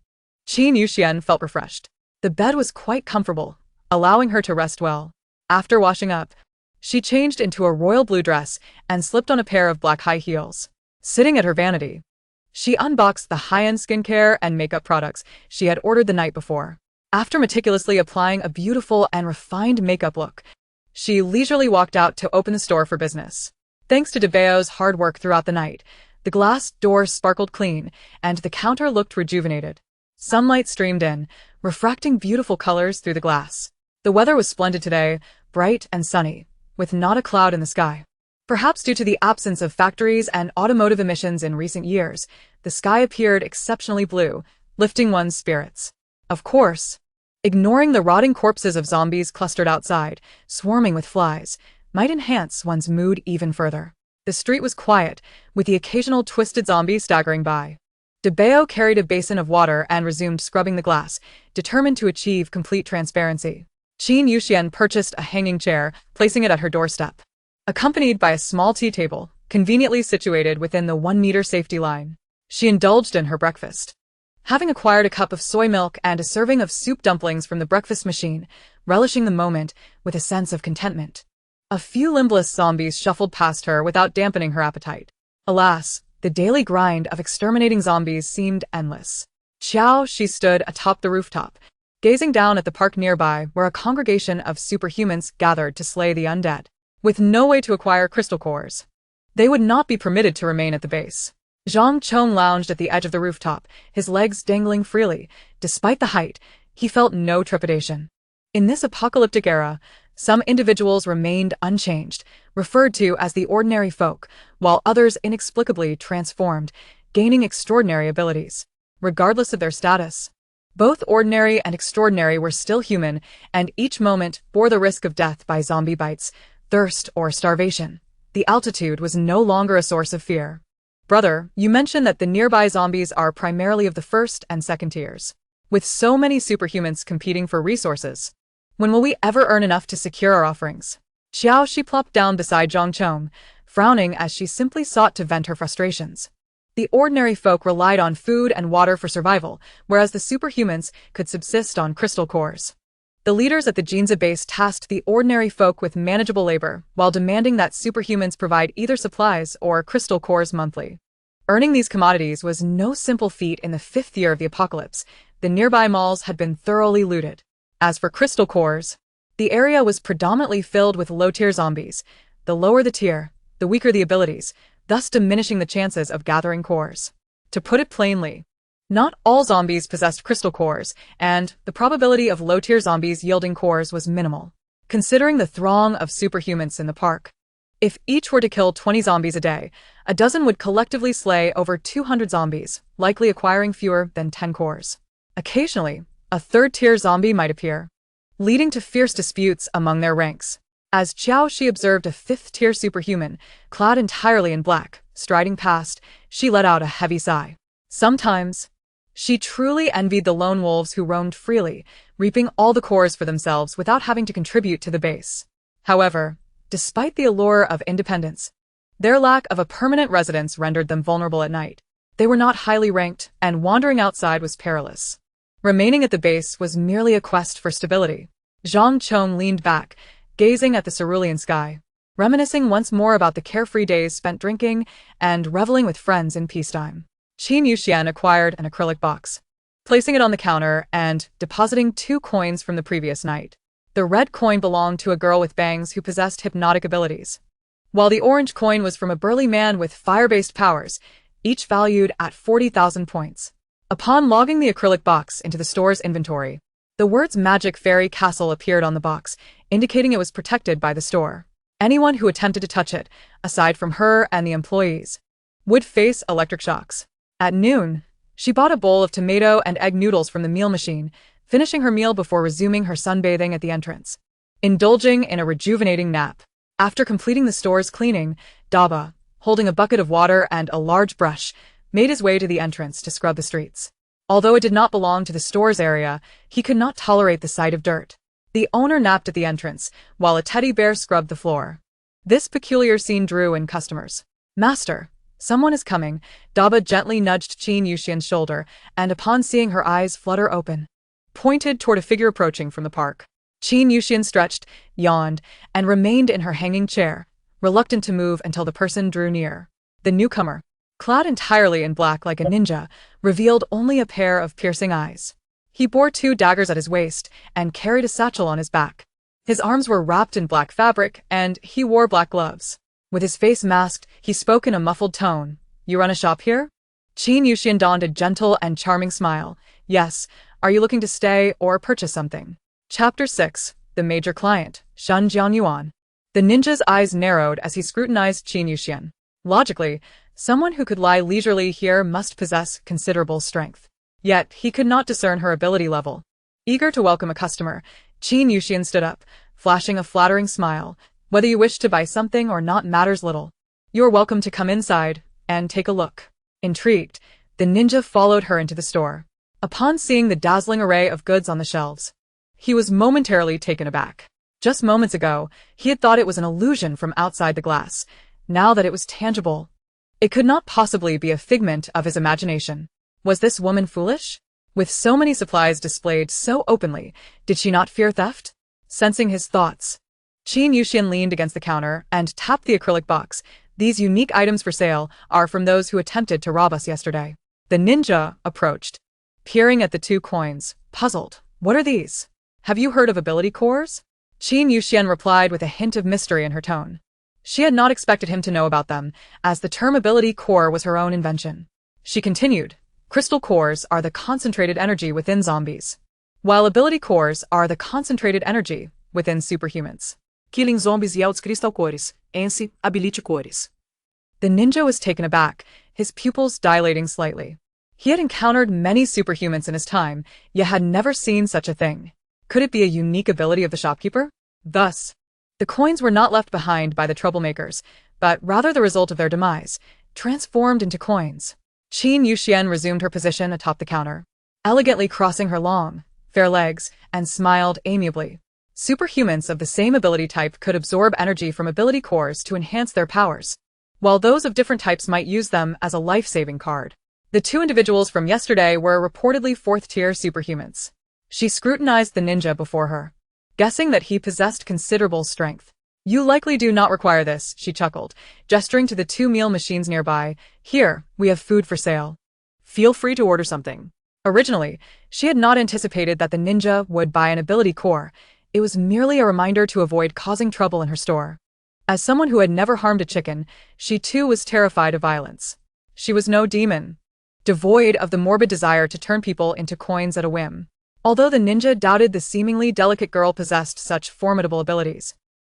Qin Yuxian felt refreshed. The bed was quite comfortable, allowing her to rest well. After washing up, she changed into a royal blue dress and slipped on a pair of black high heels. Sitting at her vanity, She unboxed the high-end skincare and makeup products she had ordered the night before. After meticulously applying a beautiful and refined makeup look, she leisurely walked out to open the store for business. Thanks to DeBeo's hard work throughout the night, the glass doors sparkled clean, and the counter looked rejuvenated. Sunlight streamed in, refracting beautiful colors through the glass. The weather was splendid today, bright and sunny, with not a cloud in the sky. Perhaps due to the absence of factories and automotive emissions in recent years, the sky appeared exceptionally blue, lifting one's spirits. Of course, ignoring the rotting corpses of zombies clustered outside, swarming with flies, might enhance one's mood even further. The street was quiet, with the occasional twisted zombie staggering by. DeBeo carried a basin of water and resumed scrubbing the glass, determined to achieve complete transparency. Qin Yuxian purchased a hanging chair, placing it at her doorstep, accompanied by a small tea table, conveniently situated within the 1-meter safety line. She indulged in her breakfast. Having acquired a cup of soy milk and a serving of soup dumplings from the breakfast machine, relishing the moment with a sense of contentment. A few limbless zombies shuffled past her without dampening her appetite. Alas, the daily grind of exterminating zombies seemed endless. She stood atop the rooftop, gazing down at the park nearby where a congregation of superhumans gathered to slay the undead. With no way to acquire crystal cores, they would not be permitted to remain at the base. Zhang Chong lounged at the edge of the rooftop, his legs dangling freely. Despite the height, he felt no trepidation. In this apocalyptic era, some individuals remained unchanged, referred to as the ordinary folk, while others inexplicably transformed, gaining extraordinary abilities. Regardless of their status, both ordinary and extraordinary were still human, and each moment bore the risk of death by zombie bites, thirst, or starvation. The altitude was no longer a source of fear. Brother, you mentioned that the nearby zombies are primarily of the first and second tiers. With so many superhumans competing for resources, when will we ever earn enough to secure our offerings? She plopped down beside Zhang Chong, frowning as she simply sought to vent her frustrations. The ordinary folk relied on food and water for survival, whereas the superhumans could subsist on crystal cores. The leaders at the Jinza base tasked the ordinary folk with manageable labor, while demanding that superhumans provide either supplies or crystal cores monthly. Earning these commodities was no simple feat in the 5th year of the apocalypse. The nearby malls had been thoroughly looted. As for crystal cores, the area was predominantly filled with low-tier zombies. The lower the tier, the weaker the abilities, thus diminishing the chances of gathering cores. To put it plainly, not all zombies possessed crystal cores, and the probability of low-tier zombies yielding cores was minimal. Considering the throng of superhumans in the park, if each were to kill 20 zombies a day, a dozen would collectively slay over 200 zombies, likely acquiring fewer than 10 cores. Occasionally, a third-tier zombie might appear, leading to fierce disputes among their ranks. As she observed a 5th-tier superhuman, clad entirely in black, striding past, she let out a heavy sigh. Sometimes, she truly envied the lone wolves who roamed freely, reaping all the cores for themselves without having to contribute to the base. However, despite the allure of independence, their lack of a permanent residence rendered them vulnerable at night. They were not highly ranked, and wandering outside was perilous. Remaining at the base was merely a quest for stability. Zhang Chong leaned back, gazing at the cerulean sky, reminiscing once more about the carefree days spent drinking and reveling with friends in peacetime. Qin Yuxian acquired an acrylic box, placing it on the counter and depositing 2 coins from the previous night. The red coin belonged to a girl with bangs who possessed hypnotic abilities, while the orange coin was from a burly man with fire-based powers, each valued at 40,000 points. Upon logging the acrylic box into the store's inventory, the words Magic Fairy Castle appeared on the box, indicating it was protected by the store. Anyone who attempted to touch it, aside from her and the employees, would face electric shocks. At noon, she bought a bowl of tomato and egg noodles from the meal machine, finishing her meal before resuming her sunbathing at the entrance, indulging in a rejuvenating nap. After completing the store's cleaning, Daba, holding a bucket of water and a large brush, made his way to the entrance to scrub the streets. Although it did not belong to the store's area, he could not tolerate the sight of dirt. The owner napped at the entrance, while a teddy bear scrubbed the floor. This peculiar scene drew in customers. "Master, someone is coming." Daba gently nudged Qin Yuxian's shoulder, and upon seeing her eyes flutter open, pointed toward a figure approaching from the park. Qin Yuxian stretched, yawned, and remained in her hanging chair, reluctant to move until the person drew near. The newcomer, clad entirely in black like a ninja, revealed only a pair of piercing eyes. He bore 2 daggers at his waist and carried a satchel on his back. His arms were wrapped in black fabric, and he wore black gloves. With his face masked, he spoke in a muffled tone. "You run a shop here?" Qin Yuxian donned a gentle and charming smile. "Yes. Are you looking to stay or purchase something?" Chapter 6. The Major Client, Shun Jianyuan. The ninja's eyes narrowed as he scrutinized Qin Yuxian. Logically, someone who could lie leisurely here must possess considerable strength. Yet, he could not discern her ability level. Eager to welcome a customer, Qin Yuxian stood up, flashing a flattering smile. "Whether you wish to buy something or not matters little. You are welcome to come inside and take a look." Intrigued, the ninja followed her into the store. Upon seeing the dazzling array of goods on the shelves, he was momentarily taken aback. Just moments ago, he had thought it was an illusion from outside the glass. Now that it was tangible, it could not possibly be a figment of his imagination. Was this woman foolish? With so many supplies displayed so openly, did she not fear theft? Sensing his thoughts, Qin Yuxian leaned against the counter and tapped the acrylic box. "These unique items for sale are from those who attempted to rob us yesterday." The ninja approached, peering at the 2 coins, puzzled. "What are these? Have you heard of ability cores?" Qin Yuxian replied with a hint of mystery in her tone. She had not expected him to know about them, as the term ability core was her own invention. She continued, "Crystal cores are the concentrated energy within zombies, while ability cores are the concentrated energy within superhumans." Killing zombies yields crystal cores, hence ability cores. The ninja was taken aback, his pupils dilating slightly. He had encountered many superhumans in his time, yet had never seen such a thing. Could it be a unique ability of the shopkeeper? Thus, the coins were not left behind by the troublemakers, but rather the result of their demise, transformed into coins. Qin Yuxian resumed her position atop the counter, elegantly crossing her long, fair legs, and smiled amiably. Superhumans of the same ability type could absorb energy from ability cores to enhance their powers, while those of different types might use them as a life-saving card. The 2 individuals from yesterday were reportedly 4th-tier superhumans. She scrutinized the ninja before her, guessing that he possessed considerable strength. "You likely do not require this," she chuckled, gesturing to the 2 meal machines nearby. "Here, we have food for sale. Feel free to order something." Originally, she had not anticipated that the ninja would buy an ability core. It was merely a reminder to avoid causing trouble in her store. As someone who had never harmed a chicken, she too was terrified of violence. She was no demon, devoid of the morbid desire to turn people into coins at a whim. Although the ninja doubted the seemingly delicate girl possessed such formidable abilities,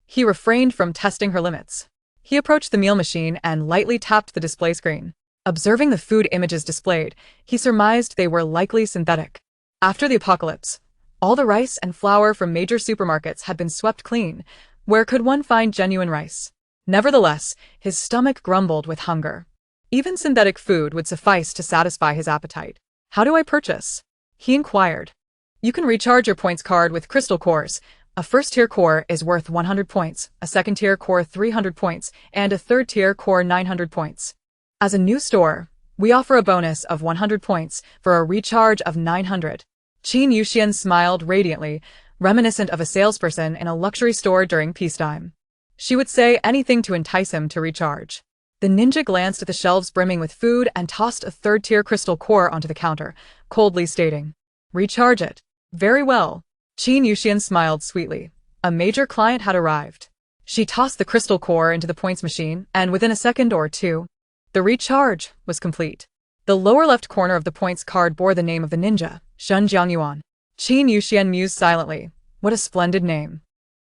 he refrained from testing her limits. He approached the meal machine and lightly tapped the display screen. Observing the food images displayed, he surmised they were likely synthetic. After the apocalypse, all the rice and flour from major supermarkets had been swept clean. Where could one find genuine rice? Nevertheless, his stomach grumbled with hunger. Even synthetic food would suffice to satisfy his appetite. "How do I purchase?" he inquired. "You can recharge your points card with crystal cores. A 1st-tier core is worth 100 points, a 2nd-tier core 300 points, and a 3rd-tier core 900 points. As a new store, we offer a bonus of 100 points for a recharge of 900. Qin Yuxian smiled radiantly, reminiscent of a salesperson in a luxury store during peacetime. She would say anything to entice him to recharge. The ninja glanced at the shelves brimming with food and tossed a 3rd-tier crystal core onto the counter, coldly stating, "Recharge it." "Very well." Qin Yuxian smiled sweetly. A major client had arrived. She tossed the crystal core into the points machine, and within a second or two, the recharge was complete. The lower left corner of the points card bore the name of the ninja, Shun Jianyuan. Qin Yuxian mused silently. What a splendid name.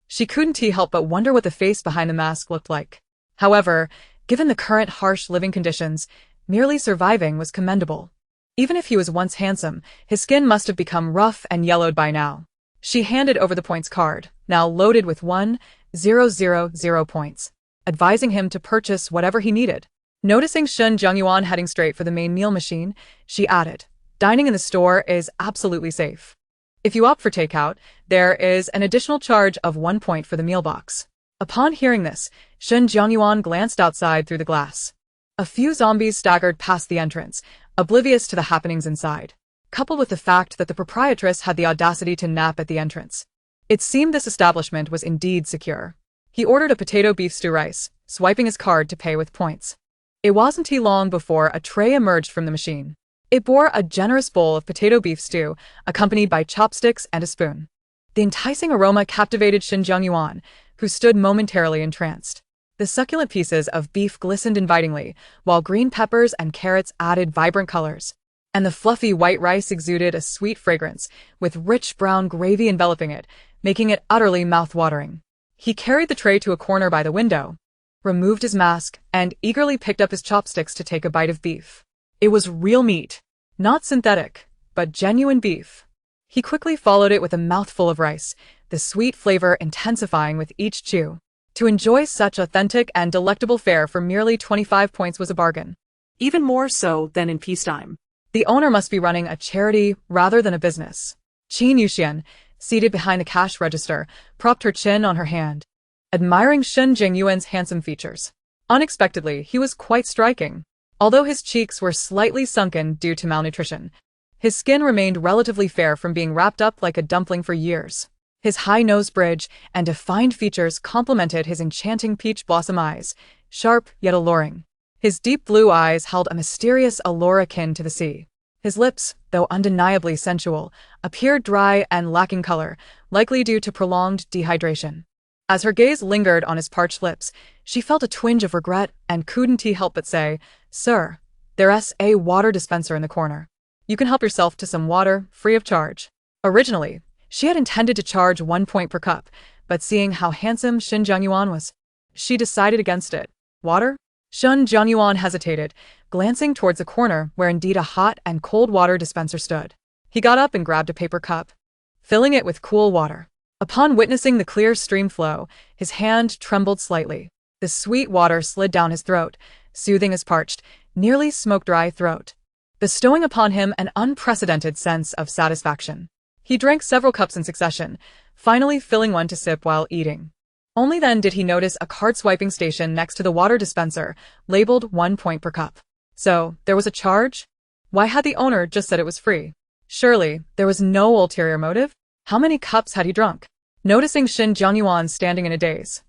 She couldn't help but wonder what the face behind the mask looked like. However, given the current harsh living conditions, merely surviving was commendable. Even if he was once handsome, his skin must have become rough and yellowed by now. She handed over the points card, now loaded with 1,000 points, advising him to purchase whatever he needed. Noticing Shun Jianyuan heading straight for the main meal machine, she added, "Dining in the store is absolutely safe. If you opt for takeout, there is an additional charge of 1 point for the meal box." Upon hearing this, Shun Jianyuan glanced outside through the glass. A few zombies staggered past the entrance, oblivious to the happenings inside, coupled with the fact that the proprietress had the audacity to nap at the entrance. It seemed this establishment was indeed secure. He ordered a potato beef stew rice, swiping his card to pay with points. It wasn't too long before a tray emerged from the machine. It bore a generous bowl of potato beef stew, accompanied by chopsticks and a spoon. The enticing aroma captivated Shin Jungyuan, who stood momentarily entranced. The succulent pieces of beef glistened invitingly, while green peppers and carrots added vibrant colors. And the fluffy white rice exuded a sweet fragrance, with rich brown gravy enveloping it, making it utterly mouth-watering. He carried the tray to a corner by the window, removed his mask, and eagerly picked up his chopsticks to take a bite of beef. It was real meat. Not synthetic, but genuine beef. He quickly followed it with a mouthful of rice, the sweet flavor intensifying with each chew. To enjoy such authentic and delectable fare for merely 25 points was a bargain. Even more so than in peacetime. The owner must be running a charity rather than a business. Qin Yuxian, seated behind the cash register, propped her chin on her hand, admiring Shen Jingyuan's handsome features. Unexpectedly, he was quite striking. Although his cheeks were slightly sunken due to malnutrition, his skin remained relatively fair from being wrapped up like a dumpling for years. His high nose bridge and defined features complemented his enchanting peach blossom eyes, sharp yet alluring. His deep blue eyes held a mysterious allure akin to the sea. His lips, though undeniably sensual, appeared dry and lacking color, likely due to prolonged dehydration. As her gaze lingered on his parched lips, she felt a twinge of regret and couldn't help but say, "Sir, there's a water dispenser in the corner. You can help yourself to some water, free of charge." Originally, she had intended to charge 1 point per cup, but seeing how handsome Shin Jungyuan was, she decided against it. Water? Shin Jungyuan hesitated, glancing towards a corner where indeed a hot and cold water dispenser stood. He got up and grabbed a paper cup, filling it with cool water. Upon witnessing the clear stream flow, his hand trembled slightly. The sweet water slid down his throat, soothing his parched, nearly smoke-dry throat, bestowing upon him an unprecedented sense of satisfaction. He drank several cups in succession, finally filling one to sip while eating. Only then did he notice a card-swiping station next to the water dispenser, labeled 1 point per cup. So, there was a charge? Why had the owner just said it was free? Surely, there was no ulterior motive? How many cups had he drunk? Noticing Shin Jungyuan standing in a daze,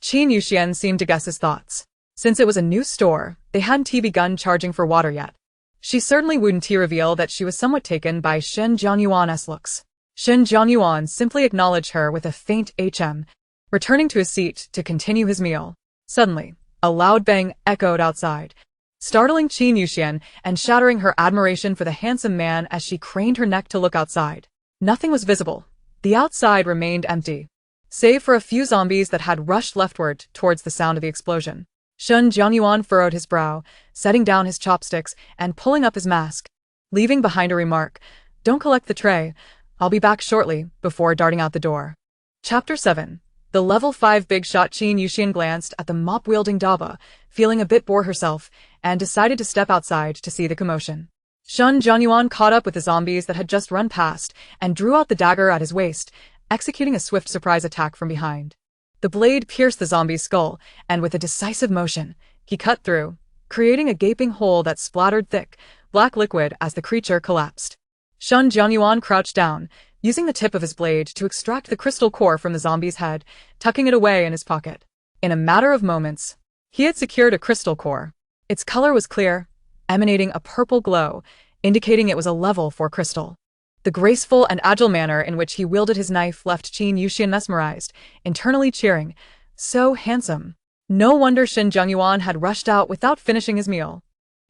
Qin Yuxian seemed to guess his thoughts. Since it was a new store, they hadn't begun charging for water yet. She certainly wouldn't reveal that she was somewhat taken by Shin Jungyuan's looks. Shin Jungyuan simply acknowledged her with a faint HM, returning to his seat to continue his meal. Suddenly, a loud bang echoed outside, startling Qin Yuxian and shattering her admiration for the handsome man as she craned her neck to look outside. Nothing was visible. The outside remained empty, save for a few zombies that had rushed leftward towards the sound of the explosion. Shin Jungyuan furrowed his brow, setting down his chopsticks and pulling up his mask, leaving behind a remark, "Don't collect the tray. I'll be back shortly," before darting out the door. Chapter 7. The level 5 big shot. Qin Yuxian glanced at the mop-wielding Dava, feeling a bit bored herself, and decided to step outside to see the commotion. Shin Jungyuan caught up with the zombies that had just run past and drew out the dagger at his waist, executing a swift surprise attack from behind. The blade pierced the zombie's skull, and with a decisive motion, he cut through, creating a gaping hole that splattered thick, black liquid as the creature collapsed. Shin Jungyuan crouched down, using the tip of his blade to extract the crystal core from the zombie's head, tucking it away in his pocket. In a matter of moments, he had secured a crystal core. Its color was clear, emanating a purple glow, indicating it was a level 4 crystal. The graceful and agile manner in which he wielded his knife left Qin Yuxian mesmerized, internally cheering, "So handsome." No wonder Shin Jungyuan had rushed out without finishing his meal.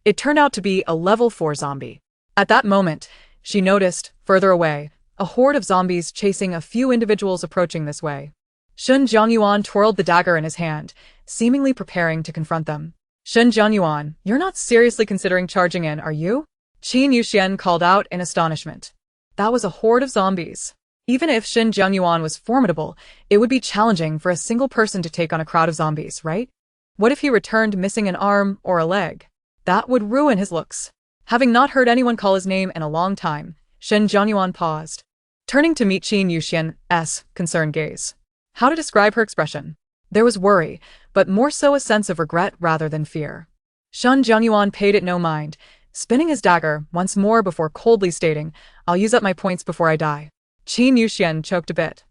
It turned out to be a level 4 zombie. At that moment, she noticed, further away, a horde of zombies chasing a few individuals approaching this way. Shin Jungyuan twirled the dagger in his hand, seemingly preparing to confront them. "Shin Jungyuan, you're not seriously considering charging in, are you?" Qin Yuxian called out in astonishment. That was a horde of zombies. Even if Shin Jungyuan was formidable, it would be challenging for a single person to take on a crowd of zombies, right? What if he returned missing an arm or a leg? That would ruin his looks. Having not heard anyone call his name in a long time, Shin Jungyuan paused, turning to meet Qin Yuxian's concerned gaze. How to describe her expression? There was worry, but more so a sense of regret rather than fear. Shin Jungyuan paid it no mind, spinning his dagger once more before coldly stating, "I'll use up my points before I die." Qin Yuxian choked a bit,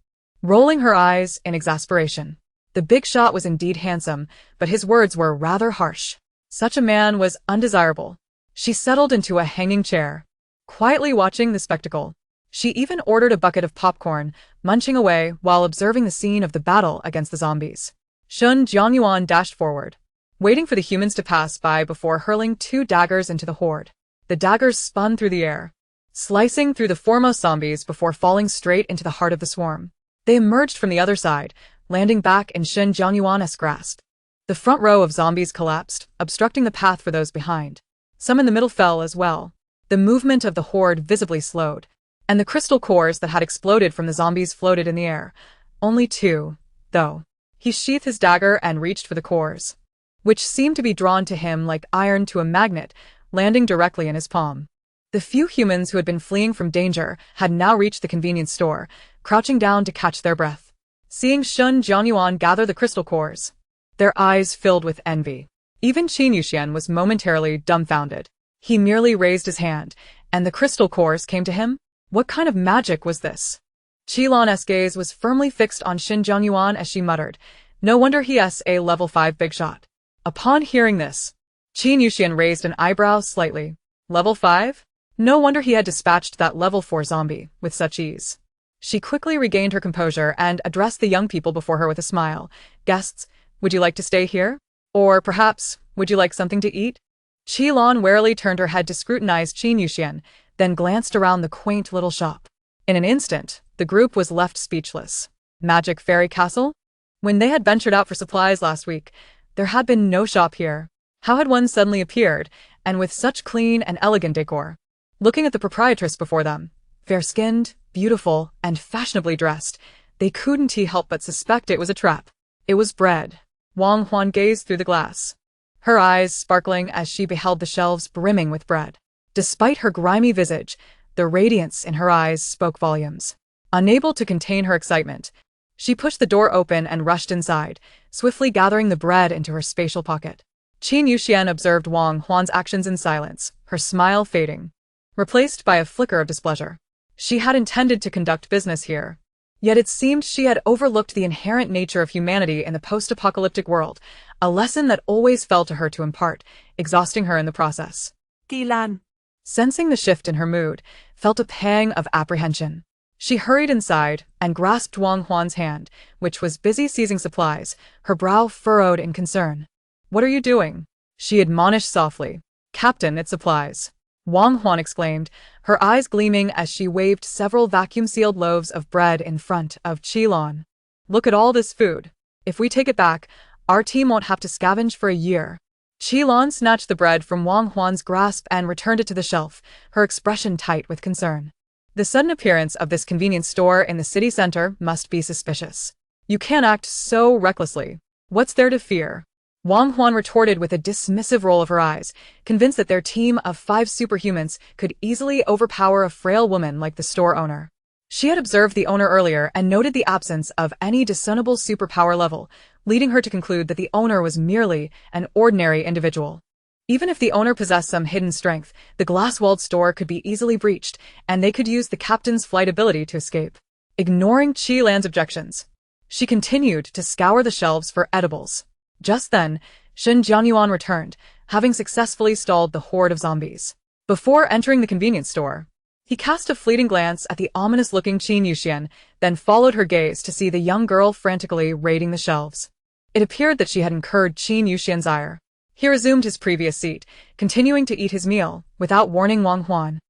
rolling her eyes in exasperation. The big shot was indeed handsome, but his words were rather harsh. Such a man was undesirable. She settled into a hanging chair, quietly watching the spectacle. She even ordered a bucket of popcorn, munching away while observing the scene of the battle against the zombies. Shun Jiangyuan dashed forward, waiting for the humans to pass by before hurling 2 daggers into the horde. The daggers spun through the air, slicing through the foremost zombies before falling straight into the heart of the swarm. They emerged from the other side, landing back in Shun Jiangyuan's grasp. The front row of zombies collapsed, obstructing the path for those behind. Some in the middle fell as well. The movement of the horde visibly slowed, and the crystal cores that had exploded from the zombies floated in the air. Only 2, though. He sheathed his dagger and reached for the cores, which seemed to be drawn to him like iron to a magnet, landing directly in his palm. The few humans who had been fleeing from danger had now reached the convenience store, crouching down to catch their breath. Seeing Shun Jiangyuan gather the crystal cores, their eyes filled with envy. Even Qin Yuxian was momentarily dumbfounded. He merely raised his hand, and the crystal cores came to him? What kind of magic was this? Qilan's gaze was firmly fixed on Shun Jiangyuan as she muttered, "No wonder he's a level 5 big shot." Upon hearing this, Qin Yuxian raised an eyebrow slightly. Level 5? No wonder he had dispatched that level 4 zombie with such ease. She quickly regained her composure and addressed the young people before her with a smile. "Guests, would you like to stay here? Or perhaps, would you like something to eat?" Qilan warily turned her head to scrutinize Qin Yuxian, then glanced around the quaint little shop. In an instant, the group was left speechless. Magic Fairy Castle? When they had ventured out for supplies last week, there had been no shop here. How had one suddenly appeared, and with such clean and elegant decor? Looking at the proprietress before them, fair-skinned, beautiful, and fashionably dressed, they couldn't help but suspect it was a trap. It was bread. Wang Huan gazed through the glass, her eyes sparkling as she beheld the shelves brimming with bread. Despite her grimy visage, the radiance in her eyes spoke volumes. Unable to contain her excitement, she pushed the door open and rushed inside, swiftly gathering the bread into her spatial pocket. Qin Yuxian observed Wang Huan's actions in silence, her smile fading, replaced by a flicker of displeasure. She had intended to conduct business here, yet it seemed she had overlooked the inherent nature of humanity in the post-apocalyptic world, a lesson that always fell to her to impart, exhausting her in the process. Tilan. Sensing the shift in her mood, felt a pang of apprehension. She hurried inside and grasped Wang Huan's hand, which was busy seizing supplies, her brow furrowed in concern. "What are you doing?" she admonished softly. "Captain, it's supplies," Wang Huan exclaimed, her eyes gleaming as she waved several vacuum-sealed loaves of bread in front of Qilan. "Look at all this food. If we take it back, our team won't have to scavenge for a year." Qilan snatched the bread from Wang Huan's grasp and returned it to the shelf, her expression tight with concern. The sudden appearance of this convenience store in the city center must be suspicious. "You can't act so recklessly. What's there to fear?" Wang Huan retorted with a dismissive roll of her eyes, convinced that their team of 5 superhumans could easily overpower a frail woman like the store owner. She had observed the owner earlier and noted the absence of any discernible superpower level, leading her to conclude that the owner was merely an ordinary individual. Even if the owner possessed some hidden strength, the glass-walled store could be easily breached, and they could use the captain's flight ability to escape. Ignoring Qilan's objections, she continued to scour the shelves for edibles. Just then, Shun Jiangyuan returned, having successfully stalled the horde of zombies. Before entering the convenience store, he cast a fleeting glance at the ominous-looking Qin Yuxian, then followed her gaze to see the young girl frantically raiding the shelves. It appeared that she had incurred Qin Yuxian's ire. He resumed his previous seat, continuing to eat his meal, without warning Wang Huan.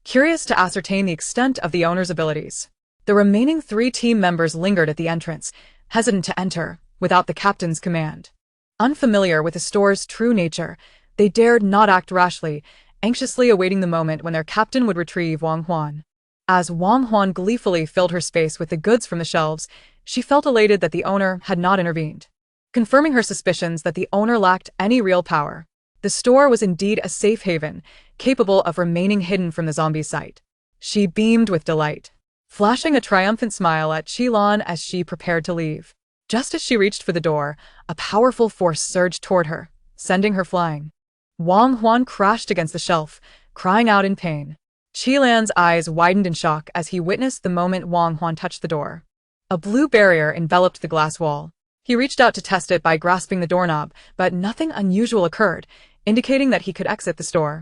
Curious to ascertain the extent of the owner's abilities, the remaining 3 team members lingered at the entrance, hesitant to enter, without the captain's command. Unfamiliar with the store's true nature, they dared not act rashly, anxiously awaiting the moment when their captain would retrieve Wang Huan. As Wang Huan gleefully filled her space with the goods from the shelves, she felt elated that the owner had not intervened, confirming her suspicions that the owner lacked any real power. The store was indeed a safe haven, capable of remaining hidden from the zombie sight. She beamed with delight, flashing a triumphant smile at Qilan as she prepared to leave. Just as she reached for the door, a powerful force surged toward her, sending her flying. Wang Huan crashed against the shelf, crying out in pain. Qilan's eyes widened in shock as he witnessed the moment Wang Huan touched the door. A blue barrier enveloped the glass wall. He reached out to test it by grasping the doorknob, but nothing unusual occurred. indicating that he could exit the store.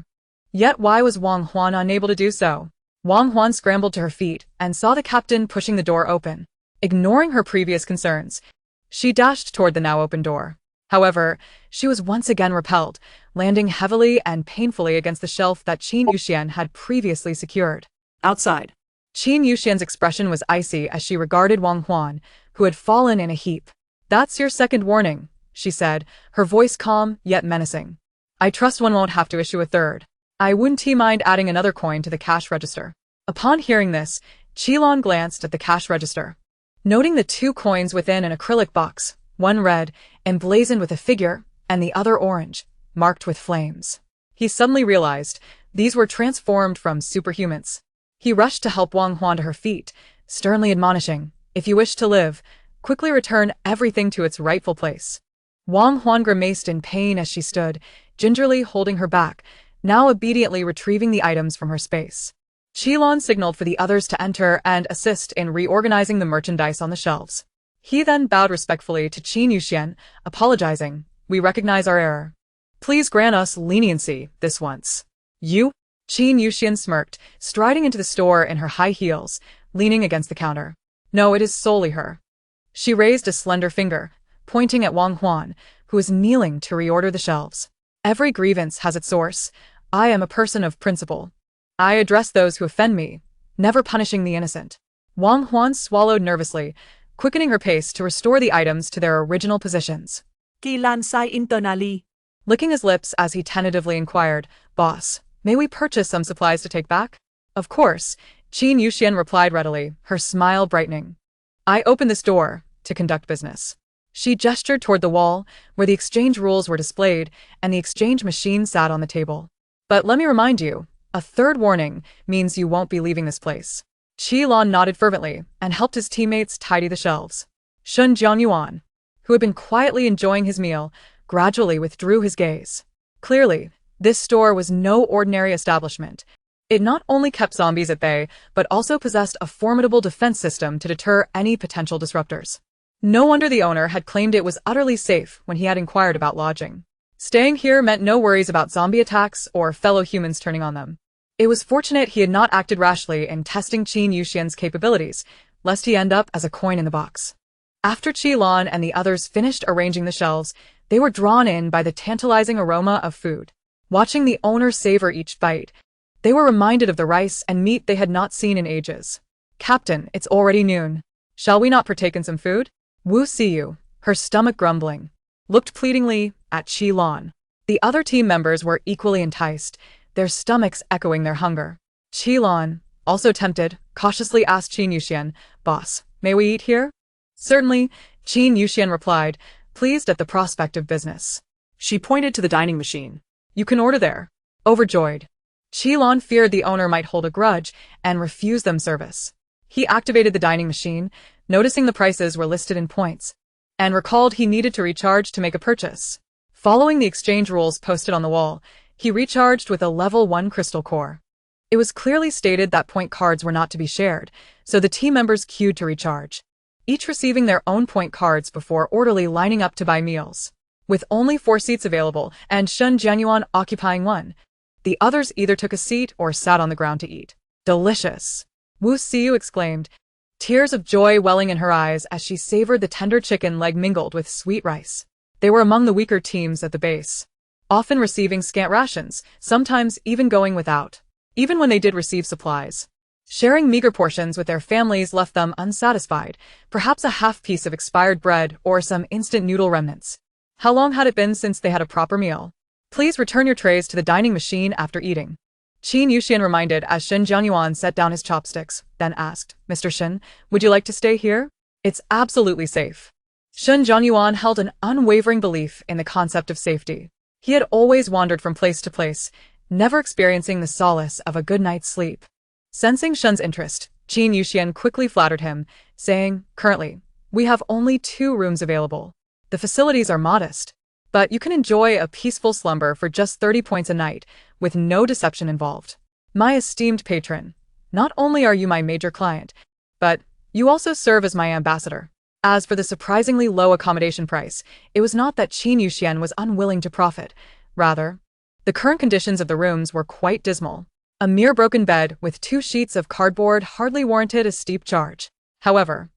Yet why was Wang Huan unable to do so? Wang Huan scrambled to her feet and saw the captain pushing the door open. Ignoring her previous concerns, she dashed toward the now open door. However, she was once again repelled, landing heavily and painfully against the shelf that Qin Yuxian had previously secured. Outside. Qin Yuxian's expression was icy as she regarded Wang Huan, who had fallen in a heap. "That's your second warning," she said, her voice calm yet menacing. "I trust one won't have to issue a third. I wouldn't mind adding another coin to the cash register." Upon hearing this, Qilon glanced at the cash register. Noting the 2 coins within an acrylic box, one red, emblazoned with a figure, and the other orange, marked with flames. He suddenly realized these were transformed from superhumans. He rushed to help Wang Huan to her feet, sternly admonishing, "If you wish to live, quickly return everything to its rightful place." Wang Huan grimaced in pain as she stood, gingerly holding her back, now obediently retrieving the items from her space. Qilon signaled for the others to enter and assist in reorganizing the merchandise on the shelves. He then bowed respectfully to Qin Yuxian, apologizing, "We recognize our error. Please grant us leniency this once." "You?" Qin Yuxian smirked, striding into the store in her high heels, leaning against the counter. "No, it is solely her." She raised a slender finger, pointing at Wang Huan, who was kneeling to reorder the shelves. "Every grievance has its source. I am a person of principle. I address those who offend me, never punishing the innocent." Wang Huan swallowed nervously, quickening her pace to restore the items to their original positions. Kailan sai internally. Licking his lips as he tentatively inquired, "Boss, may we purchase some supplies to take back?" "Of course," Qin Yuxian replied readily, her smile brightening. "I opened this door to conduct business." She gestured toward the wall, where the exchange rules were displayed and the exchange machine sat on the table. "But let me remind you, a third warning means you won't be leaving this place." Qilon nodded fervently and helped his teammates tidy the shelves. Shun Jianyuan, who had been quietly enjoying his meal, gradually withdrew his gaze. Clearly, this store was no ordinary establishment. It not only kept zombies at bay, but also possessed a formidable defense system to deter any potential disruptors. No wonder the owner had claimed it was utterly safe when he had inquired about lodging. Staying here meant no worries about zombie attacks or fellow humans turning on them. It was fortunate he had not acted rashly in testing Qin Yuxian's capabilities, lest he end up as a coin in the box. After Qilon and the others finished arranging the shelves, they were drawn in by the tantalizing aroma of food. Watching the owner savor each bite, they were reminded of the rice and meat they had not seen in ages. "Captain, it's already noon. Shall we not partake in some food?" Wu Siyu, her stomach grumbling, looked pleadingly at Qilon. The other team members were equally enticed, their stomachs echoing their hunger. Qilon, also tempted, cautiously asked Qin Yuxian, "Boss, may we eat here?" "Certainly," Qin Yuxian replied, pleased at the prospect of business. She pointed to the dining machine. "You can order there." Overjoyed, Qilon feared the owner might hold a grudge and refuse them service. He activated the dining machine, noticing the prices were listed in points, and recalled he needed to recharge to make a purchase. Following the exchange rules posted on the wall, he recharged with a level 1 crystal core. It was clearly stated that point cards were not to be shared, so the team members queued to recharge, each receiving their own point cards before orderly lining up to buy meals. With only 4 seats available and Shun Jianyuan occupying one, the others either took a seat or sat on the ground to eat. "Delicious!" Wu Siyu exclaimed, tears of joy welling in her eyes as she savored the tender chicken leg mingled with sweet rice. They were among the weaker teams at the base, often receiving scant rations, sometimes even going without. Even when they did receive supplies, sharing meager portions with their families left them unsatisfied, perhaps a half piece of expired bread or some instant noodle remnants. How long had it been since they had a proper meal? "Please return your trays to the dining machine after eating," Qin Yuxian reminded as Shen Jianyuan set down his chopsticks, then asked, "Mr. Shen, would you like to stay here? It's absolutely safe." Shen Jianyuan held an unwavering belief in the concept of safety. He had always wandered from place to place, never experiencing the solace of a good night's sleep. Sensing Shen's interest, Qin Yuxian quickly flattered him, saying, "Currently, we have only 2 rooms available. The facilities are modest, but you can enjoy a peaceful slumber for just 30 points a night, with no deception involved. My esteemed patron, not only are you my major client, but you also serve as my ambassador." As for the surprisingly low accommodation price, it was not that Qin Yuxian was unwilling to profit. Rather, The current conditions of the rooms were quite dismal. A mere broken bed with 2 sheets of cardboard hardly warranted a steep charge. However,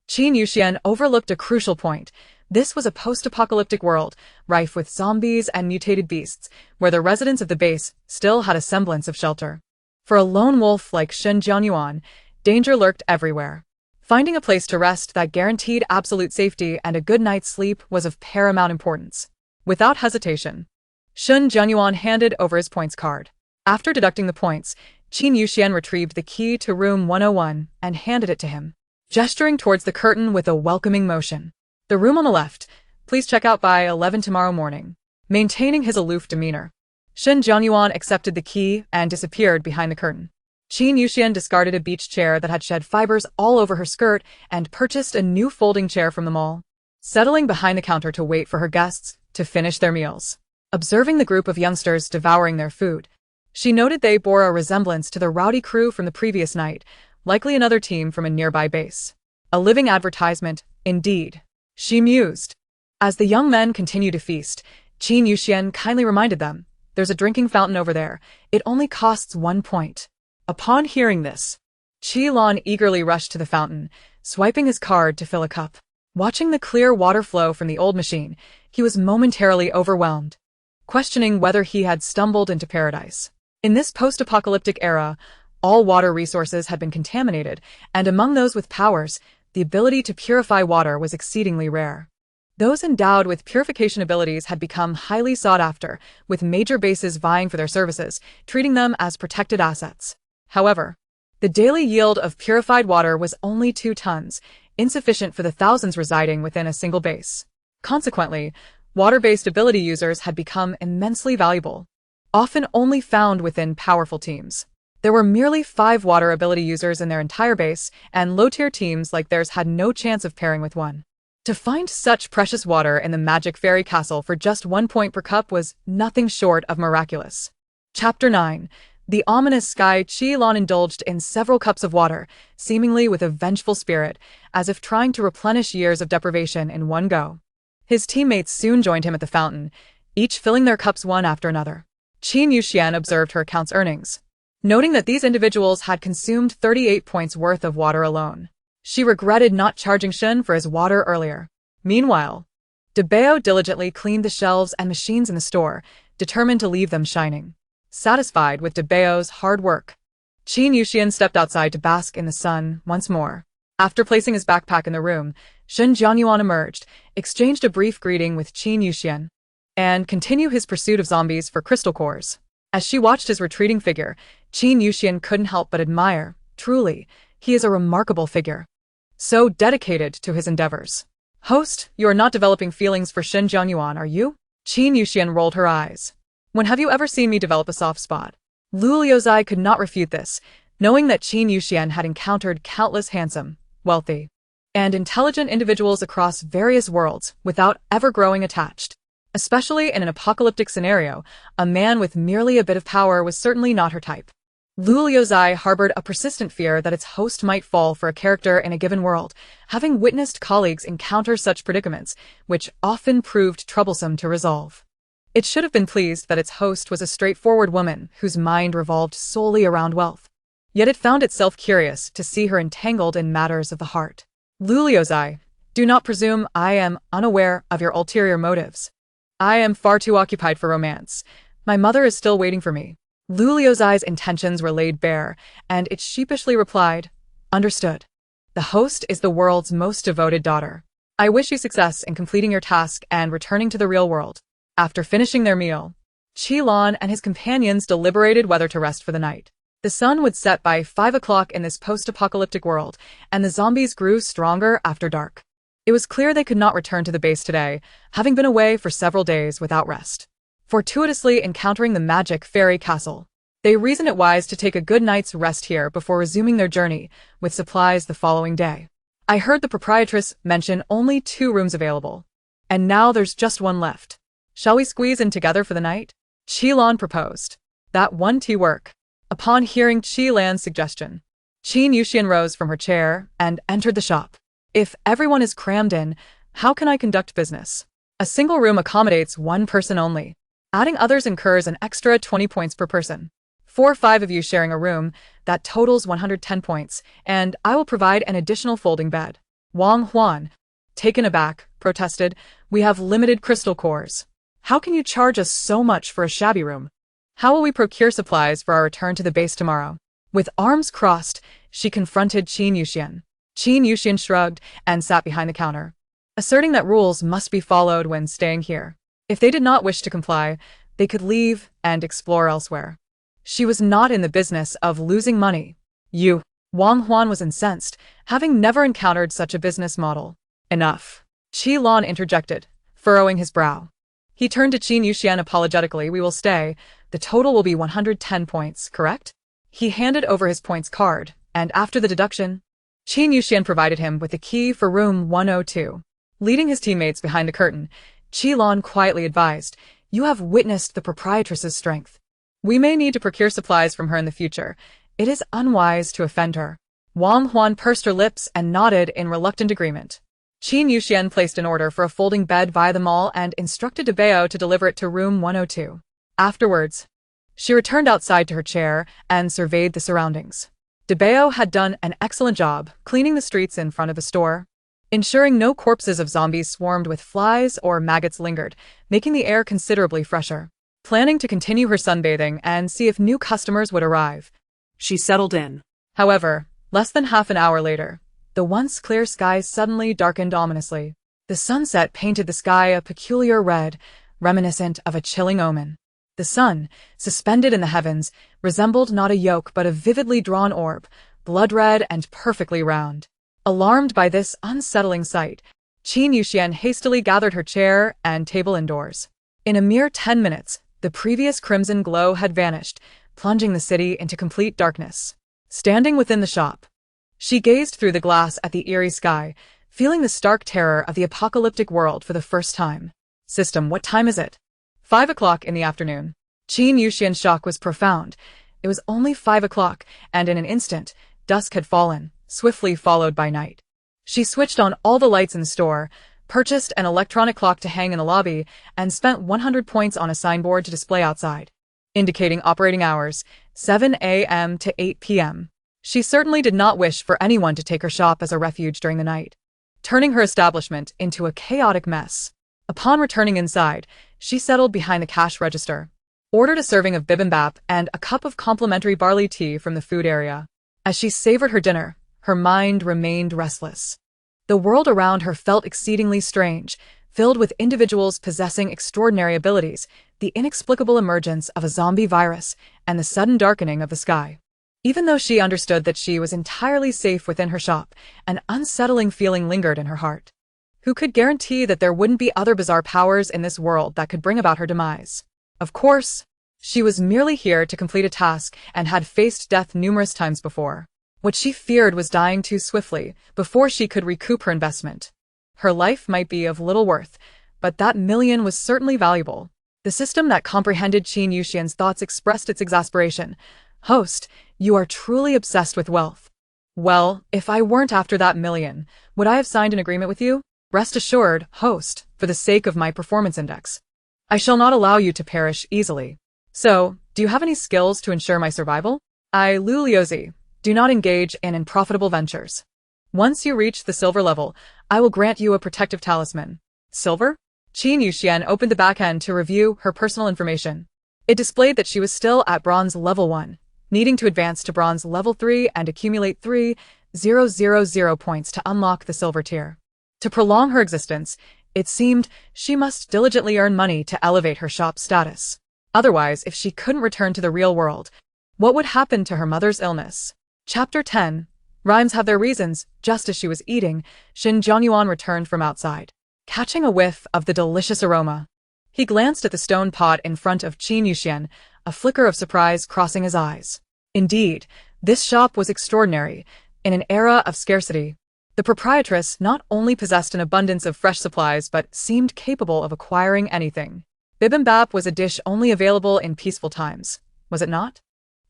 Qin Yuxian overlooked a crucial point. This was a post-apocalyptic world, rife with zombies and mutated beasts, where the residents of the base still had a semblance of shelter. For a lone wolf like Shen Jianyuan, danger lurked everywhere. Finding a place to rest that guaranteed absolute safety and a good night's sleep was of paramount importance. Without hesitation, Shen Jianyuan handed over his points card. After deducting the points, Qin Yuxian retrieved the key to room 101 and handed it to him, gesturing towards the curtain with a welcoming motion. The room on the left, please check out by 11 tomorrow morning. Maintaining his aloof demeanor, Shen Jianyuan accepted the key and disappeared behind the curtain. Qin Yuxian discarded a beach chair that had shed fibers all over her skirt and purchased a new folding chair from the mall, settling behind the counter to wait for her guests to finish their meals. Observing the group of youngsters devouring their food, she noted they bore a resemblance to the rowdy crew from the previous night, likely another team from a nearby base. A living advertisement, indeed, she mused. As the young men continued to feast, Qin Yuxian kindly reminded them, there's a drinking fountain over there. It only costs 1 point. Upon hearing this, Qi Lan eagerly rushed to the fountain, swiping his card to fill a cup. Watching the clear water flow from the old machine, he was momentarily overwhelmed, questioning whether he had stumbled into paradise. In this post-apocalyptic era, all water resources had been contaminated, and among those with powers, the ability to purify water was exceedingly rare. Those endowed with purification abilities had become highly sought after, with major bases vying for their services, treating them as protected assets. However, the daily yield of purified water was only 2 tons, insufficient for the thousands residing within a single base. Consequently, water-based ability users had become immensely valuable, often only found within powerful teams. There were merely 5 water ability users in their entire base, and low-tier teams like theirs had no chance of pairing with one. To find such precious water in the magic fairy castle for just 1 point per cup was nothing short of miraculous. Chapter 9. The ominous sky. Qi Lan indulged in several cups of water, seemingly with a vengeful spirit, as if trying to replenish years of deprivation in one go. His teammates soon joined him at the fountain, each filling their cups one after another. Qin Yuxian observed her account's earnings, noting that these individuals had consumed 38 points worth of water alone. She regretted not charging Shen for his water earlier. Meanwhile, Debao diligently cleaned the shelves and machines in the store, determined to leave them shining. Satisfied with Debao's hard work, Qin Yuxian stepped outside to bask in the sun once more. After placing his backpack in the room, Shen Jianyuan emerged, exchanged a brief greeting with Qin Yuxian, and continued his pursuit of zombies for crystal cores. As she watched his retreating figure, Qin Yuxian couldn't help but admire. Truly, he is a remarkable figure, so dedicated to his endeavors. Host, you are not developing feelings for Shen Jianyuan, are you? Qin Yuxian rolled her eyes. When have you ever seen me develop a soft spot? Lu Liuzai could not refute this, knowing that Qin Yuxian had encountered countless handsome, wealthy, and intelligent individuals across various worlds without ever growing attached. Especially in an apocalyptic scenario, a man with merely a bit of power was certainly not her type. Lu Liuzai harbored a persistent fear that its host might fall for a character in a given world, having witnessed colleagues encounter such predicaments, which often proved troublesome to resolve. It should have been pleased that its host was a straightforward woman whose mind revolved solely around wealth. Yet it found itself curious to see her entangled in matters of the heart. Lu Liuzai, do not presume I am unaware of your ulterior motives. I am far too occupied for romance. My mother is still waiting for me. Lu Liuzai's intentions were laid bare, and it sheepishly replied, understood. The host is the world's most devoted daughter. I wish you success in completing your task and returning to the real world. After finishing their meal, Qi Lan and his companions deliberated whether to rest for the night. The sun would set by 5 o'clock in this post-apocalyptic world, and the zombies grew stronger after dark. It was clear they could not return to the base today, having been away for several days without rest. Fortuitously encountering the magic fairy castle, they reasoned it wise to take a good night's rest here before resuming their journey, with supplies the following day. I heard the proprietress mention only 2 rooms available, and now there's just 1 left. Shall we squeeze in together for the night? Qi Lan proposed. That won't work. Upon hearing Qi Lan's suggestion, Qin Yuxian rose from her chair and entered the shop. If everyone is crammed in, how can I conduct business? A single room accommodates 1 person only. Adding others incurs an extra 20 points per person. 4 or 5 of you sharing a room, that totals 110 points, and I will provide an additional folding bed. Wang Huan, taken aback, protested, we have limited crystal cores. How can you charge us so much for a shabby room? How will we procure supplies for our return to the base tomorrow? With arms crossed, she confronted Qin Yuxian. Qin Yuxian shrugged and sat behind the counter, asserting that rules must be followed when staying here. If they did not wish to comply, they could leave and explore elsewhere. She was not in the business of losing money. You. Wang Huan was incensed, having never encountered such a business model. Enough. Qi Lan interjected, furrowing his brow. He turned to Qin Yuxian apologetically. We will stay. The total will be 110 points, correct? He handed over his points card, and after the deduction, Qin Yuxian provided him with the key for room 102. Leading his teammates behind the curtain, Qi Lan quietly advised, you have witnessed the proprietress's strength. We may need to procure supplies from her in the future. It is unwise to offend her. Wang Huan pursed her lips and nodded in reluctant agreement. Qin Yuxian placed an order for a folding bed via the mall and instructed Debao to deliver it to room 102. Afterwards, she returned outside to her chair and surveyed the surroundings. Debao had done an excellent job cleaning the streets in front of the store, ensuring no corpses of zombies swarmed with flies or maggots lingered, making the air considerably fresher. Planning to continue her sunbathing and see if new customers would arrive, She settled in. However, less than half an hour later, the once clear skies suddenly darkened ominously. The sunset painted the sky a peculiar red, reminiscent of a chilling omen. The sun, suspended in the heavens, resembled not a yolk but a vividly drawn orb, blood-red and perfectly round. Alarmed by this unsettling sight, Qin Yuxian hastily gathered her chair and table indoors. In a mere 10 minutes, the previous crimson glow had vanished, plunging the city into complete darkness. Standing within the shop, she gazed through the glass at the eerie sky, feeling the stark terror of the apocalyptic world for the first time. System, what time is it? 5 o'clock in the afternoon. Qin Yuxian's shock was profound. It was only 5 o'clock, and in an instant, dusk had fallen, swiftly followed by night. She switched on all the lights in the store, purchased an electronic clock to hang in the lobby, and spent 100 points on a signboard to display outside, indicating operating hours, 7 a.m. to 8 p.m. She certainly did not wish for anyone to take her shop as a refuge during the night, turning her establishment into a chaotic mess. Upon returning inside, she settled behind the cash register, ordered a serving of bibimbap and a cup of complimentary barley tea from the food area. As she savored her dinner, her mind remained restless. The world around her felt exceedingly strange, filled with individuals possessing extraordinary abilities, the inexplicable emergence of a zombie virus, and the sudden darkening of the sky. Even though she understood that she was entirely safe within her shop, an unsettling feeling lingered in her heart. Who could guarantee that there wouldn't be other bizarre powers in this world that could bring about her demise? Of course, she was merely here to complete a task and had faced death numerous times before. What she feared was dying too swiftly before she could recoup her investment. Her life might be of little worth, but that million was certainly valuable. The system that comprehended Qin Yuxian's thoughts expressed its exasperation. Host, you are truly obsessed with wealth. Well, if I weren't after that million, would I have signed an agreement with you? Rest assured, host, for the sake of my performance index, I shall not allow you to perish easily. So, do you have any skills to ensure my survival? Luliozi, do not engage in unprofitable ventures. Once you reach the silver level, I will grant you a protective talisman. Silver? Qin Yuxian opened the back end to review her personal information. It displayed that she was still at bronze level 1, needing to advance to bronze level 3 and accumulate 3,000 points to unlock the silver tier. To prolong her existence, it seemed she must diligently earn money to elevate her shop's status. Otherwise, if she couldn't return to the real world, what would happen to her mother's illness? Chapter 10. Rhymes have their reasons. Just as she was eating, Shin Jianyuan returned from outside, catching a whiff of the delicious aroma. He glanced at the stone pot in front of Qin Yuxian, a flicker of surprise crossing his eyes. Indeed, this shop was extraordinary. In an era of scarcity, the proprietress not only possessed an abundance of fresh supplies but seemed capable of acquiring anything. Bibimbap was a dish only available in peaceful times, was it not?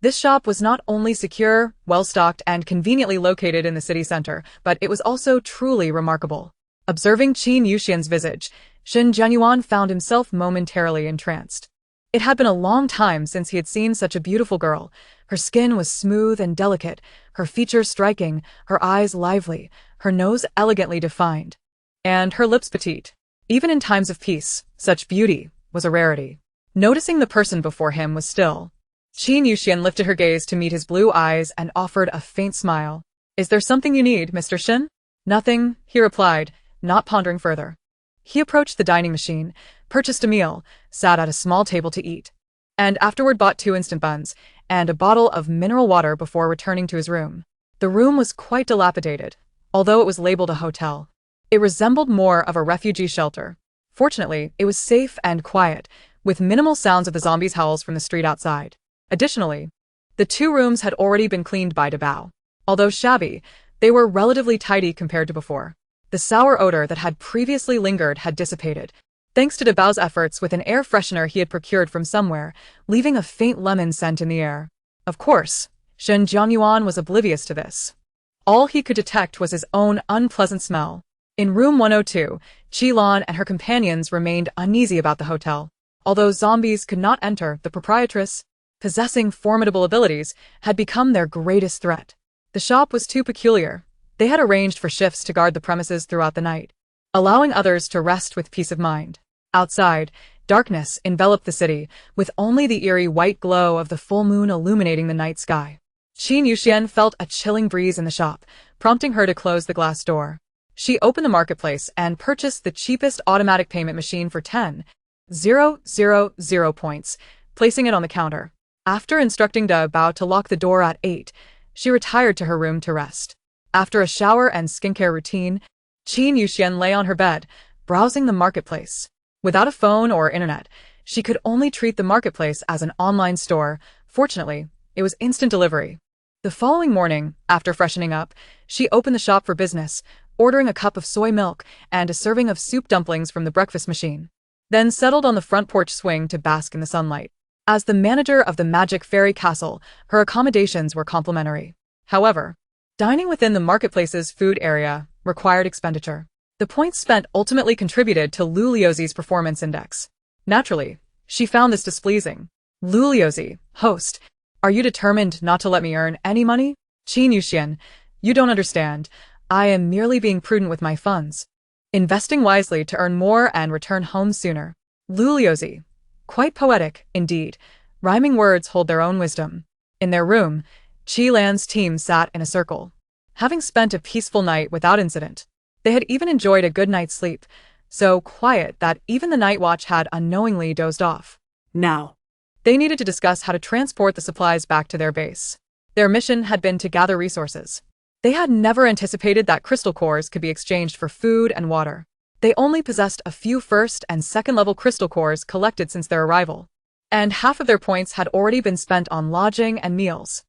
This shop was not only secure, well-stocked, and conveniently located in the city center, but it was also truly remarkable. Observing Qin Yuxian's visage, Shin Jianyuan found himself momentarily entranced. It had been a long time since he had seen such a beautiful girl. Her skin was smooth and delicate, her features striking, her eyes lively, her nose elegantly defined, and her lips petite. Even in times of peace, such beauty was a rarity. Noticing the person before him was still. Qin Yuxian lifted her gaze to meet his blue eyes and offered a faint smile. "Is there something you need, Mr. Shin?" "Nothing," he replied, not pondering further. He approached the dining machine, purchased a meal, sat at a small table to eat, and afterward bought 2 instant buns and a bottle of mineral water before returning to his room. The room was quite dilapidated. Although it was labeled a hotel, it resembled more of a refugee shelter. Fortunately, it was safe and quiet, with minimal sounds of the zombies' howls from the street outside. Additionally, the 2 rooms had already been cleaned by Dabao. Although shabby, they were relatively tidy compared to before. The sour odor that had previously lingered had dissipated, thanks to Dabao's efforts with an air freshener he had procured from somewhere, leaving a faint lemon scent in the air. Of course, Shen Jianyuan was oblivious to this. All he could detect was his own unpleasant smell. In room 102, Qilan and her companions remained uneasy about the hotel. Although zombies could not enter, the proprietress, possessing formidable abilities, had become their greatest threat. The shop was too peculiar. They had arranged for shifts to guard the premises throughout the night, allowing others to rest with peace of mind. Outside, darkness enveloped the city, with only the eerie white glow of the full moon illuminating the night sky. Qin Yuxian felt a chilling breeze in the shop, prompting her to close the glass door. She opened the marketplace and purchased the cheapest automatic payment machine for 10,000 points, placing it on the counter. After instructing Dabao to lock the door at 8, she retired to her room to rest. After a shower and skincare routine, Qin Yuxian lay on her bed, browsing the marketplace. Without a phone or internet, she could only treat the marketplace as an online store. Fortunately, it was instant delivery. The following morning, after freshening up, she opened the shop for business, ordering a cup of soy milk and a serving of soup dumplings from the breakfast machine. Then settled on the front porch swing to bask in the sunlight. As the manager of the Magic Fairy Castle, her accommodations were complimentary. However, dining within the marketplace's food area required expenditure. The points spent ultimately contributed to Luliozi's performance index. Naturally, she found this displeasing. "Luliozi, host, are you determined not to let me earn any money?" "Qin Yuxian, you don't understand. I am merely being prudent with my funds, investing wisely to earn more and return home sooner." Luliozi. Quite poetic, indeed. Rhyming words hold their own wisdom. In their room, Qilan's team sat in a circle. Having spent a peaceful night without incident, they had even enjoyed a good night's sleep, so quiet that even the night watch had unknowingly dozed off. Now, they needed to discuss how to transport the supplies back to their base. Their mission had been to gather resources. They had never anticipated that crystal cores could be exchanged for food and water. They only possessed a few first and second level crystal cores collected since their arrival, and half of their points had already been spent on lodging and meals.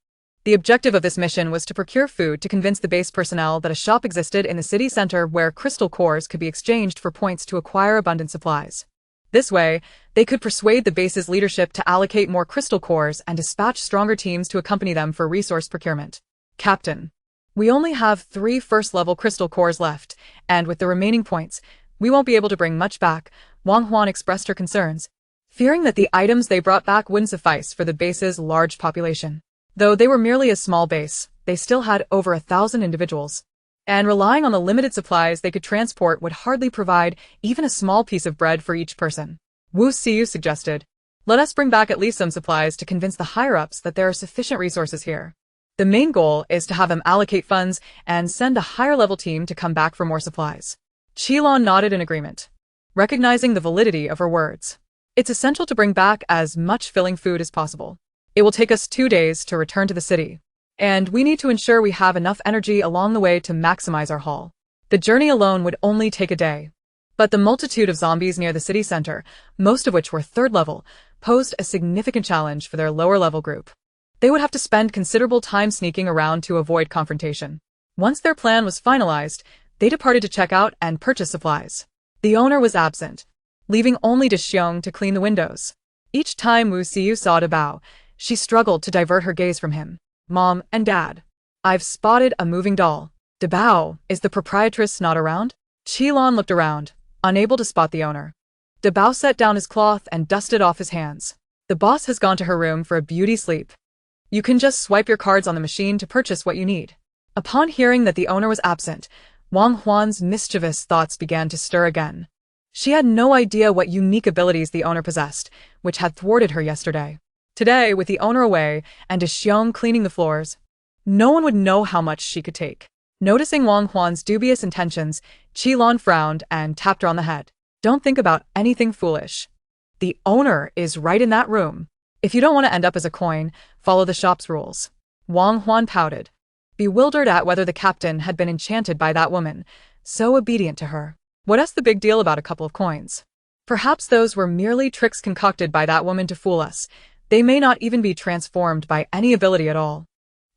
The objective of this mission was to procure food to convince the base personnel that a shop existed in the city center where crystal cores could be exchanged for points to acquire abundant supplies. This way, they could persuade the base's leadership to allocate more crystal cores and dispatch stronger teams to accompany them for resource procurement. "Captain, we only have 3 first-level crystal cores left, and with the remaining points, we won't be able to bring much back," Wang Huan expressed her concerns, fearing that the items they brought back wouldn't suffice for the base's large population. Though they were merely a small base, they still had over 1,000 individuals, and relying on the limited supplies they could transport would hardly provide even a small piece of bread for each person. Wu Xiu suggested, "Let us bring back at least some supplies to convince the higher-ups that there are sufficient resources here. The main goal is to have them allocate funds and send a higher-level team to come back for more supplies." Qilan nodded in agreement, recognizing the validity of her words. "It's essential to bring back as much filling food as possible. It will take us 2 days to return to the city, and we need to ensure we have enough energy along the way to maximize our haul. The journey alone would only take a day." But the multitude of zombies near the city center, most of which were 3rd level, posed a significant challenge for their lower-level group. They would have to spend considerable time sneaking around to avoid confrontation. Once their plan was finalized, they departed to check out and purchase supplies. The owner was absent, leaving only Xiong to clean the windows. Each time Wu Xiu saw Dabao, she struggled to divert her gaze from him. "Mom and Dad, I've spotted a moving doll." "Dabao, is the proprietress not around?" Qilan looked around, unable to spot the owner. Dabao set down his cloth and dusted off his hands. The boss has gone to her room for a beauty sleep. You can just swipe your cards on the machine to purchase what you need. Upon hearing that the owner was absent, Wang Huan's mischievous thoughts began to stir again. She had no idea what unique abilities the owner possessed, which had thwarted her yesterday. Today, with the owner away and a Xiong cleaning the floors, no one would know how much she could take. Noticing Wang Huan's dubious intentions, Qilon frowned and tapped her on the head. Don't think about anything foolish. The owner is right in that room. If you don't want to end up as a coin, follow the shop's rules. Wang Huan pouted, bewildered at whether the captain had been enchanted by that woman, so obedient to her. What's the big deal about a couple of coins? Perhaps those were merely tricks concocted by that woman to fool us. They may not even be transformed by any ability at all.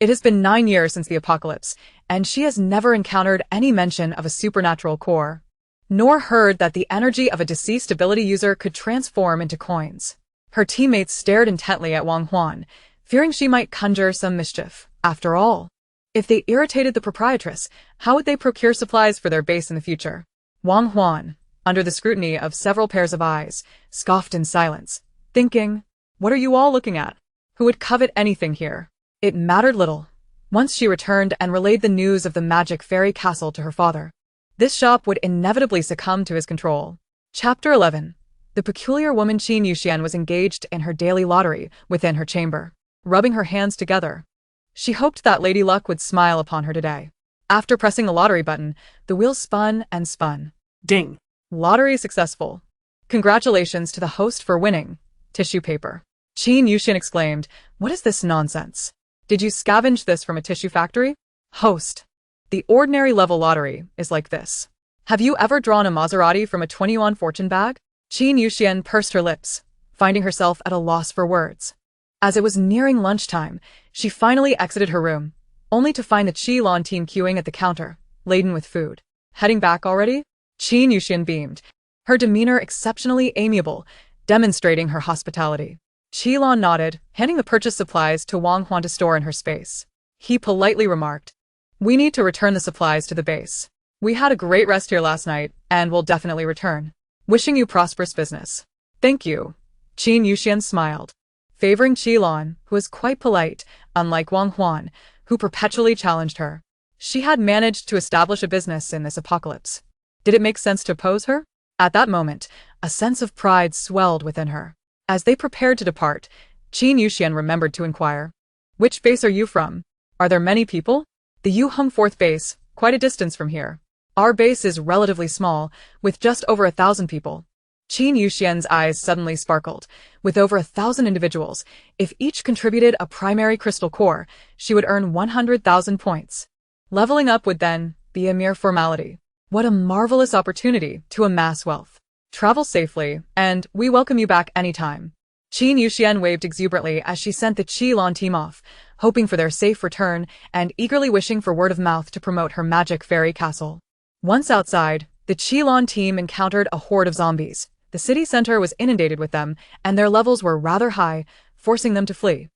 It has been 9 years since the apocalypse, and she has never encountered any mention of a supernatural core, nor heard that the energy of a deceased ability user could transform into coins. Her teammates stared intently at Wang Huan, fearing she might conjure some mischief. After all, if they irritated the proprietress, how would they procure supplies for their base in the future? Wang Huan, under the scrutiny of several pairs of eyes, scoffed in silence, thinking, what are you all looking at? Who would covet anything here? It mattered little. Once she returned and relayed the news of the magic fairy castle to her father, this shop would inevitably succumb to his control. Chapter 11. The peculiar woman Qin Yuxian was engaged in her daily lottery within her chamber, rubbing her hands together. She hoped that Lady Luck would smile upon her today. After pressing the lottery button, the wheel spun and spun. Ding. Lottery successful. Congratulations to the host for winning. Tissue paper. Qin Yuxian exclaimed, what is this nonsense? Did you scavenge this from a tissue factory? Host. The ordinary level lottery is like this. Have you ever drawn a Maserati from a 20-yuan fortune bag? Qin Yuxian pursed her lips, finding herself at a loss for words. As it was nearing lunchtime, she finally exited her room, only to find the Qilon team queuing at the counter, laden with food. Heading back already? Qin Yuxian beamed, her demeanor exceptionally amiable, demonstrating her hospitality. Qilon nodded, handing the purchase supplies to Wang Huan to store in her space. He politely remarked, we need to return the supplies to the base. We had a great rest here last night, and will definitely return. Wishing you prosperous business. Thank you. Qin Yuxian smiled, favoring Qilon, who was quite polite, unlike Wang Huan, who perpetually challenged her. She had managed to establish a business in this apocalypse. Did it make sense to oppose her? At that moment, a sense of pride swelled within her. As they prepared to depart, Qin Yuxian remembered to inquire, which base are you from? Are there many people? The Yuheng 4th base, quite a distance from here. Our base is relatively small, with just over 1,000 people. Qin Yuxian's eyes suddenly sparkled. With over 1,000 individuals, if each contributed a primary crystal core, she would earn 100,000 points. Leveling up would then be a mere formality. What a marvelous opportunity to amass wealth. Travel safely, and we welcome you back anytime. Qin Yuxian waved exuberantly as she sent the Qilon team off, hoping for their safe return and eagerly wishing for word of mouth to promote her magic fairy castle. Once outside, the Qilon team encountered a horde of zombies. The city center was inundated with them, and their levels were rather high, forcing them to flee.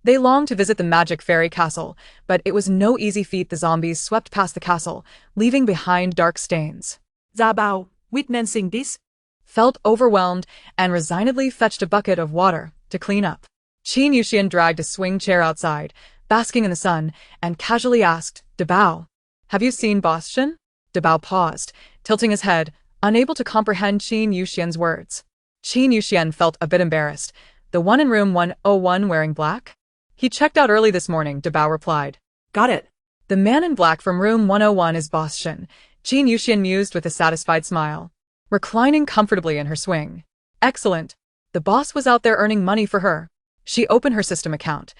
They longed to visit the magic fairy castle, but it was no easy feat. The zombies swept past the castle, leaving behind dark stains. Zabao, witnessing this, felt overwhelmed and resignedly fetched a bucket of water to clean up. Qin Yuxian dragged a swing chair outside, basking in the sun, and casually asked, Dabao, have you seen Boss Shen? Dabao paused, tilting his head, unable to comprehend Qin Yuxian's words. Qin Yuxian felt a bit embarrassed. The one in room 101 wearing black? He checked out early this morning, Dabao replied. Got it. The man in black from room 101 is Boss Shen, Qin Yuxian mused with a satisfied smile, reclining comfortably in her swing. Excellent. The boss was out there earning money for her. She opened her system account.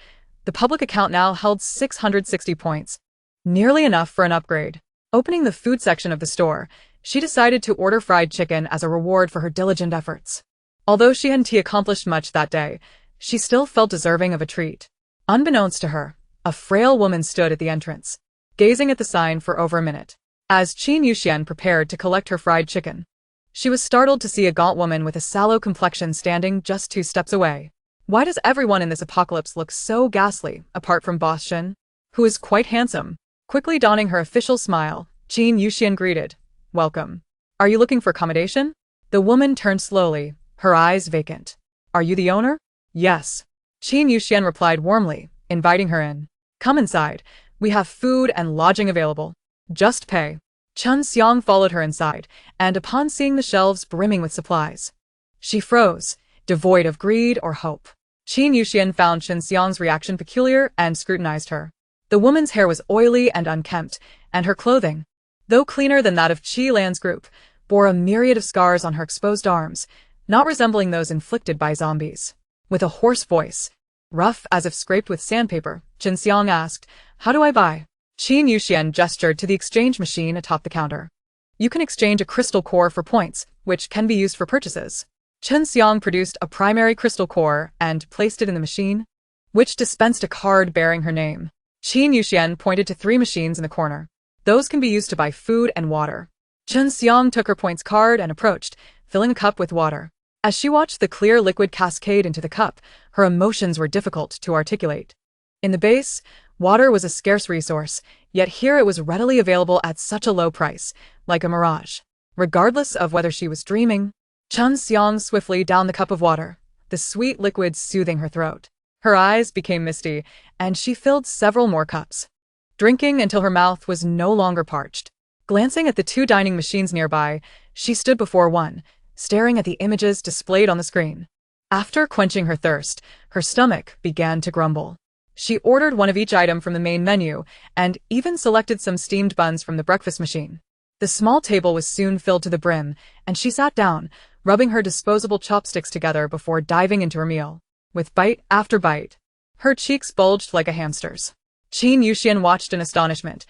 The public account now held 660 points, nearly enough for an upgrade. Opening the food section of the store, she decided to order fried chicken as a reward for her diligent efforts. Although she hadn't accomplished much that day, she still felt deserving of a treat. Unbeknownst to her, a frail woman stood at the entrance, gazing at the sign for over a minute. As Qin Yuxian prepared to collect her fried chicken, she was startled to see a gaunt woman with a sallow complexion standing just 2 steps away. Why does everyone in this apocalypse look so ghastly, apart from Boss Shen, who is quite handsome? Quickly donning her official smile, Qin Yuxian greeted, Welcome. Are you looking for accommodation? The woman turned slowly, her eyes vacant. Are you the owner? Yes. Qin Yuxian replied warmly, inviting her in. Come inside. We have food and lodging available. Just pay. Chen Xiang followed her inside, and upon seeing the shelves brimming with supplies, she froze, devoid of greed or hope. Qin Yuxian found Chen Xiang's reaction peculiar and scrutinized her. The woman's hair was oily and unkempt, and her clothing, though cleaner than that of Qi Lan's group, bore a myriad of scars on her exposed arms, not resembling those inflicted by zombies. With a hoarse voice, rough as if scraped with sandpaper, Chen Xiang asked, "How do I buy?" Qin Yuxian gestured to the exchange machine atop the counter. "You can exchange a crystal core for points, which can be used for purchases." Chen Xiang produced a primary crystal core and placed it in the machine, which dispensed a card bearing her name. Qin Yuxian pointed to 3 machines in the corner. "Those can be used to buy food and water." Chen Xiang took her points card and approached, filling a cup with water. As she watched the clear liquid cascade into the cup, her emotions were difficult to articulate. In the base, water was a scarce resource, yet here it was readily available at such a low price, like a mirage. Regardless of whether she was dreaming, Chen Xiang swiftly downed the cup of water, the sweet liquid soothing her throat. Her eyes became misty, and she filled several more cups, drinking until her mouth was no longer parched. Glancing at the 2 dining machines nearby, she stood before one, staring at the images displayed on the screen. After quenching her thirst, her stomach began to grumble. She ordered one of each item from the main menu, and even selected some steamed buns from the breakfast machine. The small table was soon filled to the brim, and she sat down, rubbing her disposable chopsticks together before diving into her meal. With bite after bite, her cheeks bulged like a hamster's. Qin Yuxian watched in astonishment.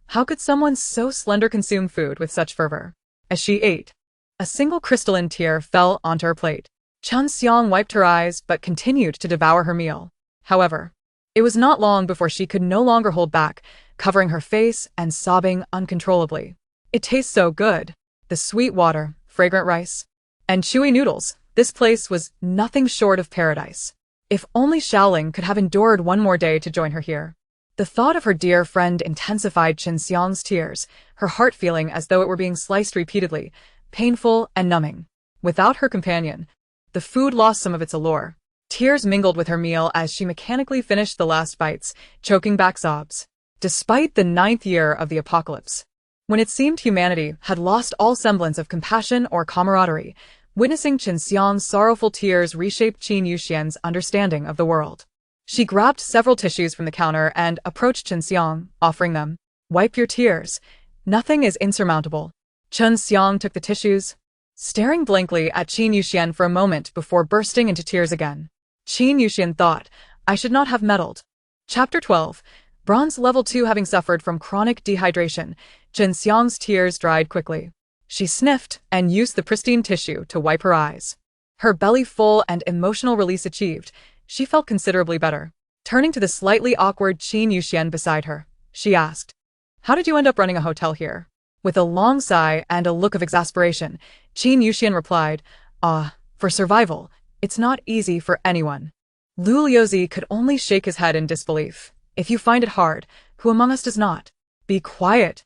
How could someone so slender consume food with such fervor? As she ate, a single crystalline tear fell onto her plate. Chen Xiang wiped her eyes but continued to devour her meal. However, it was not long before she could no longer hold back, covering her face and sobbing uncontrollably. It tastes so good. The sweet water, fragrant rice, and chewy noodles. This place was nothing short of paradise. If only Xiaoling could have endured one more day to join her here. The thought of her dear friend intensified Chen Xiang's tears, her heart feeling as though it were being sliced repeatedly, painful and numbing. Without her companion, the food lost some of its allure. Tears mingled with her meal as she mechanically finished the last bites, choking back sobs. Despite the 9th year of the apocalypse, when it seemed humanity had lost all semblance of compassion or camaraderie, witnessing Chen Xiang's sorrowful tears reshaped Qin Yuxian's understanding of the world. She grabbed several tissues from the counter and approached Chen Xiang, offering them. "Wipe your tears. Nothing is insurmountable." Chen Xiang took the tissues, staring blankly at Qin Yuxian for a moment before bursting into tears again. Qin Yuxian thought, "I should not have meddled." Chapter 12. Bronze Level 2. Having suffered from chronic dehydration, Chen Xiang's tears dried quickly. She sniffed and used the pristine tissue to wipe her eyes. Her belly full and emotional release achieved, she felt considerably better. Turning to the slightly awkward Qin Yuxian beside her, she asked, "How did you end up running a hotel here?" With a long sigh and a look of exasperation, Qin Yuxian replied, For survival, it's not easy for anyone." Lu Liuzi could only shake his head in disbelief. "If you find it hard, who among us does not?" "Be quiet.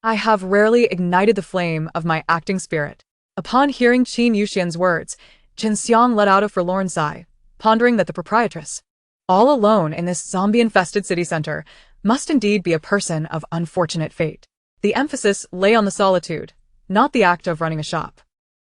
I have rarely ignited the flame of my acting spirit." Upon hearing Qin Yuxian's words, Chen Xiang let out a forlorn sigh, pondering that the proprietress, all alone in this zombie-infested city center, must indeed be a person of unfortunate fate. The emphasis lay on the solitude, not the act of running a shop.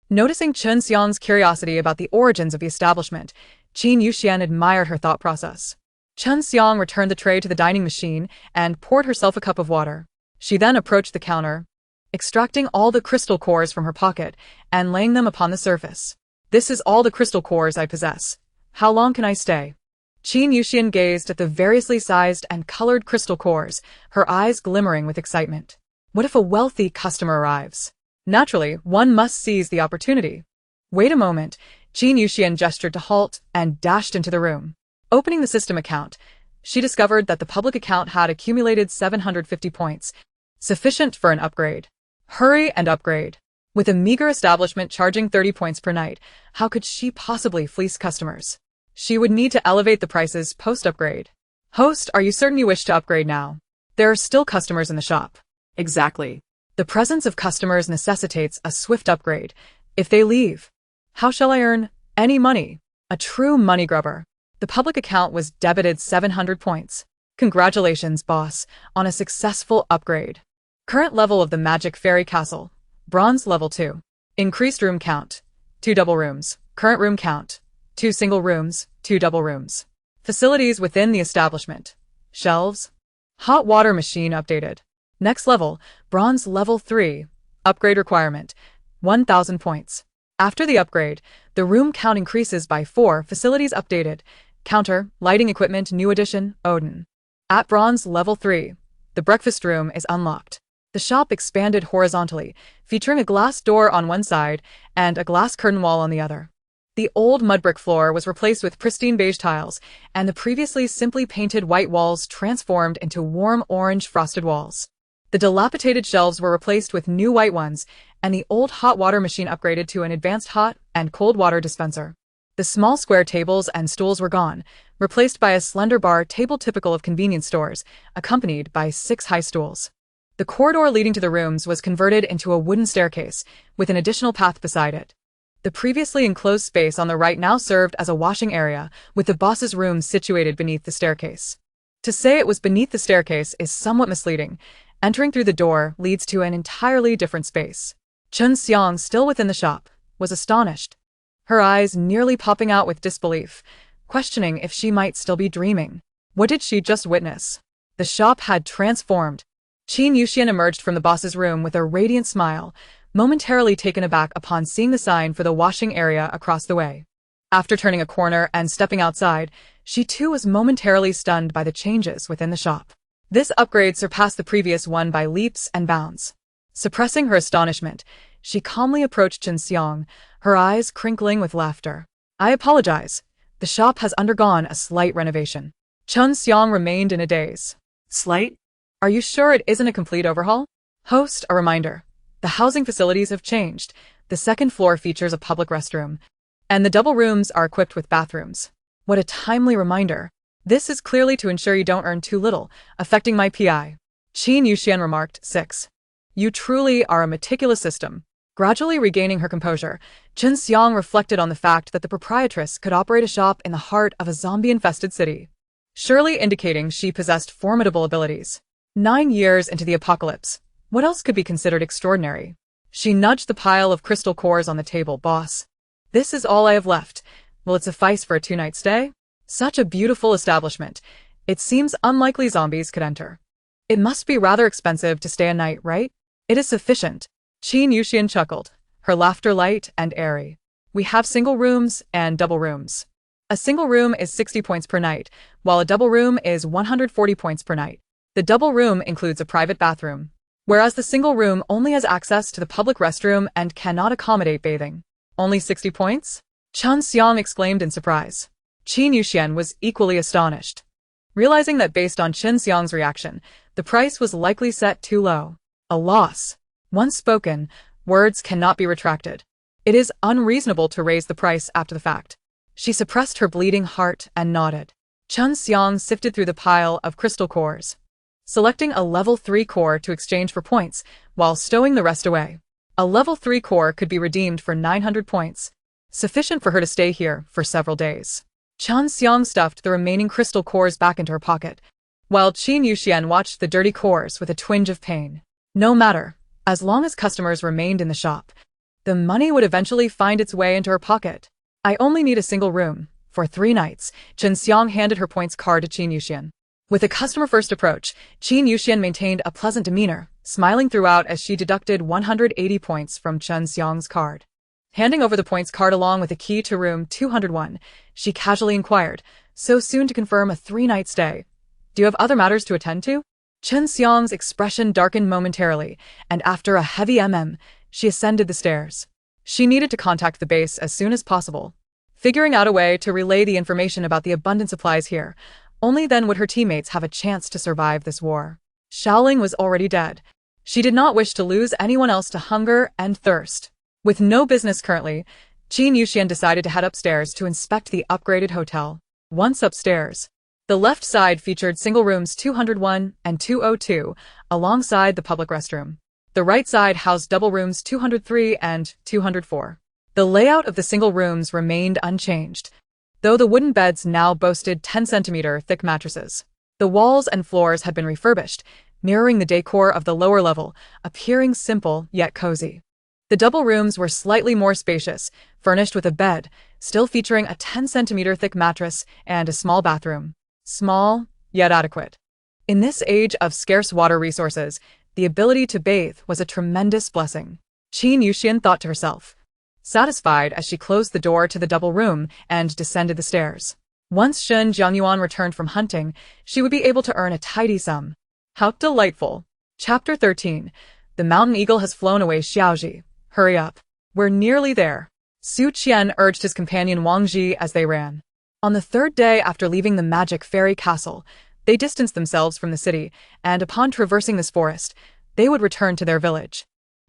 Noticing Chen Xiang's curiosity about the origins of the establishment, Qin Yuxian admired her thought process. Chen Xiang returned the tray to the dining machine and poured herself a cup of water. She then approached the counter, extracting all the crystal cores from her pocket and laying them upon the surface. "This is all the crystal cores I possess. How long can I stay?" Qin Yuxian gazed at the variously sized and colored crystal cores, her eyes glimmering with excitement. What if a wealthy customer arrives? Naturally, one must seize the opportunity. "Wait a moment." Qin Yuxian gestured to halt and dashed into the room. Opening the system account, she discovered that the public account had accumulated 750 points, sufficient for an upgrade. Hurry and upgrade. With a meager establishment charging 30 points per night, how could she possibly fleece customers? She would need to elevate the prices post-upgrade. "Host, are you certain you wish to upgrade now? There are still customers in the shop." Exactly. "The presence of customers necessitates a swift upgrade. If they leave, how shall I earn any money?" A true money grubber. The public account was debited 700 points. Congratulations, boss, on a successful upgrade. Current level of the Magic Fairy Castle. Bronze level 2. Increased room count. 2 double rooms. Current room count. 2 single rooms, 2 double rooms. Facilities within the establishment. Shelves. Hot water machine updated. Next level, Bronze level 3. Upgrade requirement. 1,000 points. After the upgrade, the room count increases by 4. Facilities updated. Counter, lighting equipment, new addition, Odin. At Bronze level 3, the breakfast room is unlocked. The shop expanded horizontally, featuring a glass door on one side and a glass curtain wall on the other. The old mud brick floor was replaced with pristine beige tiles, and the previously simply painted white walls transformed into warm orange frosted walls. The dilapidated shelves were replaced with new white ones, and the old hot water machine upgraded to an advanced hot and cold water dispenser. The small square tables and stools were gone, replaced by a slender bar table typical of convenience stores, accompanied by 6 high stools. The corridor leading to the rooms was converted into a wooden staircase, with an additional path beside it. The previously enclosed space on the right now served as a washing area, with the boss's room situated beneath the staircase. To say it was beneath the staircase is somewhat misleading. Entering through the door leads to an entirely different space. Chun Xiang, still within the shop, was astonished, her eyes nearly popping out with disbelief, questioning if she might still be dreaming. What did she just witness? The shop had transformed. Qin Yuxian emerged from the boss's room with a radiant smile, momentarily taken aback upon seeing the sign for the washing area across the way. After turning a corner and stepping outside, she too was momentarily stunned by the changes within the shop. This upgrade surpassed the previous one by leaps and bounds. Suppressing her astonishment, she calmly approached Chun Xiang, her eyes crinkling with laughter. I apologize. The shop has undergone a slight renovation. Chun Xiang remained in a daze. Slight? Are you sure it isn't a complete overhaul? Host, a reminder. The housing facilities have changed. The second floor features a public restroom, and the double rooms are equipped with bathrooms. What a timely reminder. This is clearly to ensure you don't earn too little, affecting my PI. Qin Yuxian remarked. 6. You truly are a meticulous system. Gradually regaining her composure, Chun Xiang reflected on the fact that the proprietress could operate a shop in the heart of a zombie-infested city, surely indicating she possessed formidable abilities. 9 years into the apocalypse, what else could be considered extraordinary? She nudged the pile of crystal cores on the table. Boss, this is all I have left. Will it suffice for a 2-night stay? Such a beautiful establishment. It seems unlikely zombies could enter. It must be rather expensive to stay a night, right? It is sufficient. Qin Yuxian chuckled, her laughter light and airy. We have single rooms and double rooms. A single room is 60 points per night, while a double room is 140 points per night. The double room includes a private bathroom, whereas the single room only has access to the public restroom and cannot accommodate bathing. Only 60 points? Chun Xiang exclaimed in surprise. Qin Yuxian was equally astonished, realizing that based on Chun Xiang's reaction, the price was likely set too low. A loss. Once spoken, words cannot be retracted. It is unreasonable to raise the price after the fact. She suppressed her bleeding heart and nodded. Chun Xiang sifted through the pile of crystal cores, selecting a level 3 core to exchange for points, while stowing the rest away. A level 3 core could be redeemed for 900 points, sufficient for her to stay here for several days. Chun Xiang stuffed the remaining crystal cores back into her pocket, while Qin Yuxian watched the dirty cores with a twinge of pain. No matter, as long as customers remained in the shop, the money would eventually find its way into her pocket. I only need a single room, for 3 nights, Chun Xiang handed her points card to Qin Yuxian. With a customer-first approach, Qin Yuxian maintained a pleasant demeanor, smiling throughout as she deducted 180 points from Chun Xiang's card. Handing over the points card along with a key to room 201, she casually inquired, so soon to confirm a 3-night stay. Do you have other matters to attend to? Chun Xiang's expression darkened momentarily, and after a heavy she ascended the stairs. She needed to contact the base as soon as possible, figuring out a way to relay the information about the abundant supplies here. Only then would her teammates have a chance to survive this war. Shaoling was already dead. She did not wish to lose anyone else to hunger and thirst. With no business currently, Qin Yuxian decided to head upstairs to inspect the upgraded hotel. Once upstairs, the left side featured single rooms 201 and 202, alongside the public restroom. The right side housed double rooms 203 and 204. The layout of the single rooms remained unchanged. though the wooden beds now boasted 10-centimeter thick mattresses. The walls and floors had been refurbished, mirroring the decor of the lower level, appearing simple yet cozy. The double rooms were slightly more spacious, furnished with a bed, still featuring a 10-centimeter thick mattress and a small bathroom. Small, yet adequate. In this age of scarce water resources, the ability to bathe was a tremendous blessing. Qin Yuxian thought to herself, satisfied as she closed the door to the double room and descended the stairs. Once Shun Jiangyuan returned from hunting, she would be able to earn a tidy sum. How delightful. Chapter 13. The mountain eagle has flown away. Xiaoji, hurry up. We're nearly there. Su Qian urged his companion Wang Ji as they ran. On the third day after leaving the magic fairy castle, they distanced themselves from the city, and upon traversing this forest, they would return to their village.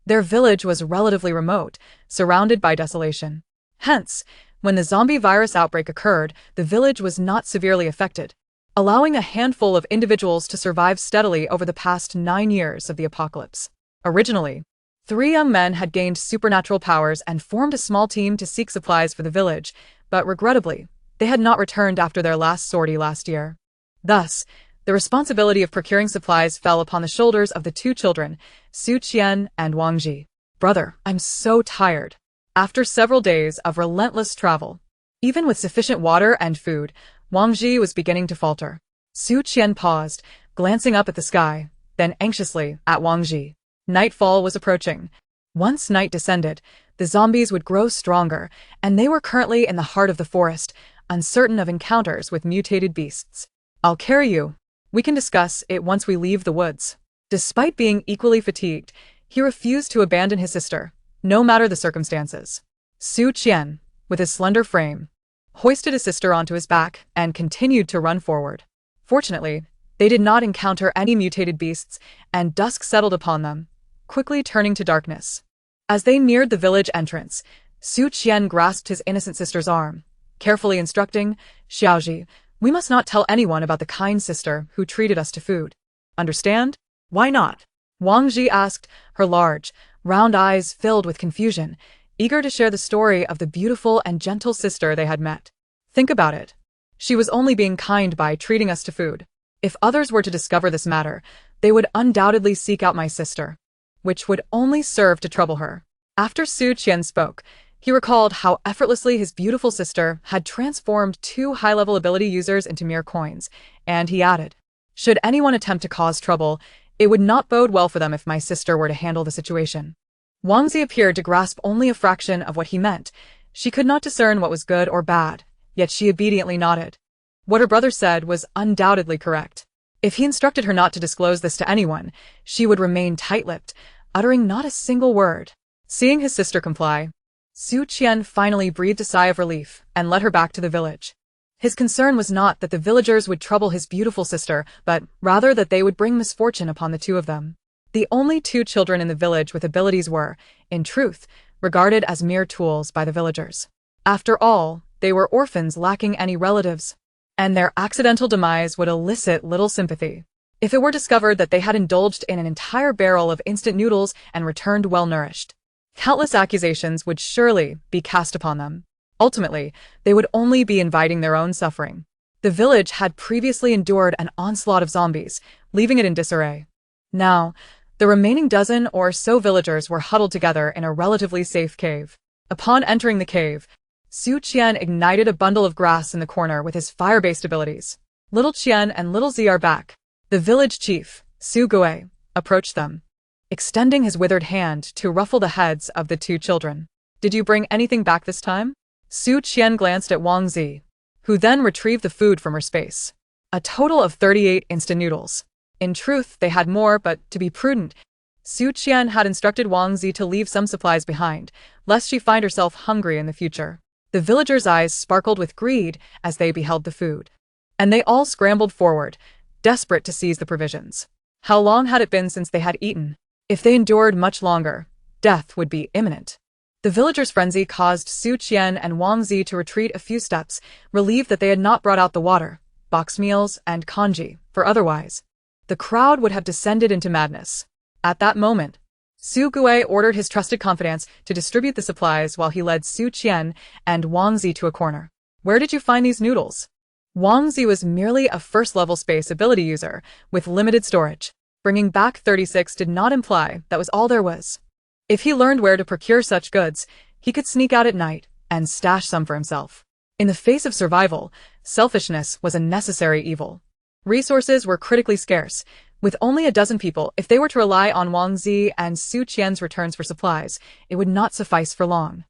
Their village was relatively remote, surrounded by desolation. Hence, when the zombie virus outbreak occurred, the village was not severely affected, allowing a handful of individuals to survive steadily over the past 9 years of the apocalypse. Originally, 3 young men had gained supernatural powers and formed a small team to seek supplies for the village, but regrettably, they had not returned after their last sortie last year. Thus, the responsibility of procuring supplies fell upon the shoulders of the 2 children, Su Qian and Wang Ji. Brother, I'm so tired. After several days of relentless travel, even with sufficient water and food, Wang Ji was beginning to falter. Su Qian paused, glancing up at the sky, then anxiously at Wang Ji. Nightfall was approaching. Once night descended, the zombies would grow stronger, and they were currently in the heart of the forest, uncertain of encounters with mutated beasts. I'll carry you. We can discuss it once we leave the woods. Despite being equally fatigued, he refused to abandon his sister, no matter the circumstances. Su Qian, with his slender frame, hoisted his sister onto his back and continued to run forward. Fortunately, they did not encounter any mutated beasts, and dusk settled upon them, quickly turning to darkness. As they neared the village entrance, Su Qian grasped his innocent sister's arm, carefully instructing, Xiaoji, we must not tell anyone about the kind sister who treated us to food. Understand? Why not? Wang Ji asked, her large, round eyes filled with confusion, eager to share the story of the beautiful and gentle sister they had met. Think about it. She was only being kind by treating us to food. If others were to discover this matter, they would undoubtedly seek out my sister, which would only serve to trouble her. After Su Qian spoke, he recalled how effortlessly his beautiful sister had transformed 2 high-level ability users into mere coins, and he added, should anyone attempt to cause trouble, it would not bode well for them if my sister were to handle the situation. Wang Zi appeared to grasp only a fraction of what he meant. She could not discern what was good or bad, yet she obediently nodded. What her brother said was undoubtedly correct. If he instructed her not to disclose this to anyone, she would remain tight-lipped, uttering not a single word. Seeing his sister comply, Su Qian finally breathed a sigh of relief and led her back to the village. His concern was not that the villagers would trouble his beautiful sister, but rather that they would bring misfortune upon the 2 of them. The only 2 children in the village with abilities were, in truth, regarded as mere tools by the villagers. After all, they were orphans lacking any relatives, and their accidental demise would elicit little sympathy. If it were discovered that they had indulged in an entire barrel of instant noodles and returned well-nourished, countless accusations would surely be cast upon them. Ultimately, they would only be inviting their own suffering. The village had previously endured an onslaught of zombies, leaving it in disarray. Now, the remaining dozen or so villagers were huddled together in a relatively safe cave. Upon entering the cave, Su Qian ignited a bundle of grass in the corner with his fire-based abilities. Little Qian and Little Zi are back. The village chief, Su Gui, approached them, extending his withered hand to ruffle the heads of the 2 children. Did you bring anything back this time? Su Qian glanced at Wang Zi, who then retrieved the food from her space. A total of 38 instant noodles. In truth, they had more, but to be prudent, Su Qian had instructed Wang Zi to leave some supplies behind, lest she find herself hungry in the future. The villagers' eyes sparkled with greed as they beheld the food, and they all scrambled forward, desperate to seize the provisions. How long had it been since they had eaten? If they endured much longer, death would be imminent. The villagers' frenzy caused Su Qian and Wang Zi to retreat a few steps, relieved that they had not brought out the water, box meals, and congee, for otherwise, the crowd would have descended into madness. At that moment, Su Gui ordered his trusted confidants to distribute the supplies while he led Su Qian and Wang Zi to a corner. Where did you find these noodles? Wang Zi was merely a first-level space ability user with limited storage. Bringing back 36 did not imply that was all there was. If he learned where to procure such goods, he could sneak out at night and stash some for himself. In the face of survival, selfishness was a necessary evil. Resources were critically scarce. With only a dozen people, if they were to rely on Wang Zi and Su Qian's returns for supplies, it would not suffice for long.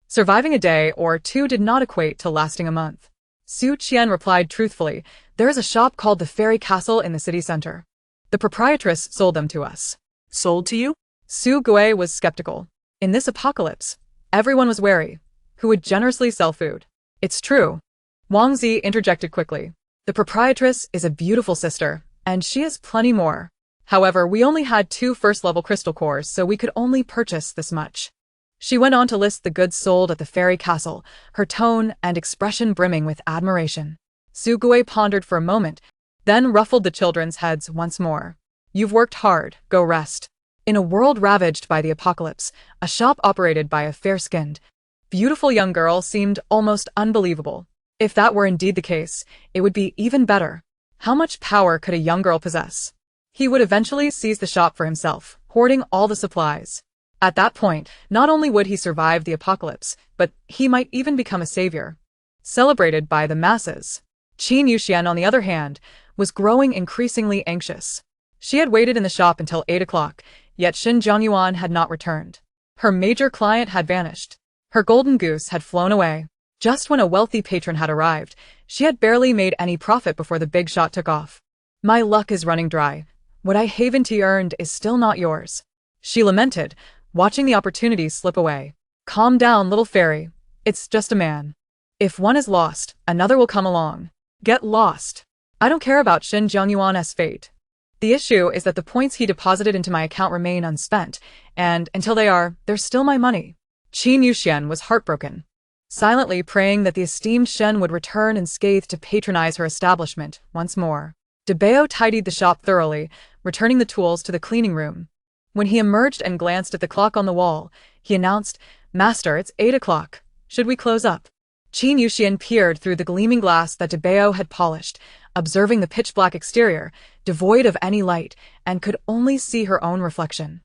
Surviving a day or two did not equate to lasting a month. Su Qian replied truthfully, "There is a shop called the Fairy Castle in the city center. The proprietress sold them to us." Sold to you? Su Gui was skeptical. In this apocalypse, everyone was wary. Who would generously sell food? It's true. Wang Zi interjected quickly. The proprietress is a beautiful sister, and she has plenty more. However, we only had 2 first-level crystal cores, so we could only purchase this much. She went on to list the goods sold at the Fairy Castle, her tone and expression brimming with admiration. Su Gui pondered for a moment, then ruffled the children's heads once more. You've worked hard, go rest. In a world ravaged by the apocalypse, a shop operated by a fair-skinned, beautiful young girl seemed almost unbelievable. If that were indeed the case, it would be even better. How much power could a young girl possess? He would eventually seize the shop for himself, hoarding all the supplies. At that point, not only would he survive the apocalypse, but he might even become a savior, celebrated by the masses. Qin Yuxian, on the other hand, was growing increasingly anxious. She had waited in the shop until 8 o'clock, yet Xin Zhongyuan had not returned. Her major client had vanished. Her golden goose had flown away. Just when a wealthy patron had arrived, she had barely made any profit before the big shot took off. My luck is running dry. What I haven't earned is still not yours. She lamented, watching the opportunity slip away. Calm down, little fairy. It's just a man. If one is lost, another will come along. Get lost. I don't care about Xin Zhongyuan's fate. The issue is that the points he deposited into my account remain unspent, and until they are, they're still my money. Qin Yuxian was heartbroken, silently praying that the esteemed Shen would return unscathed to patronize her establishment once more. De Bao tidied the shop thoroughly, returning the tools to the cleaning room. When he emerged and glanced at the clock on the wall, he announced, "Master, it's 8 o'clock. Should we close up?" Qin Yuxian peered through the gleaming glass that De Bao had polished, observing the pitch-black exterior, devoid of any light, and could only see her own reflection.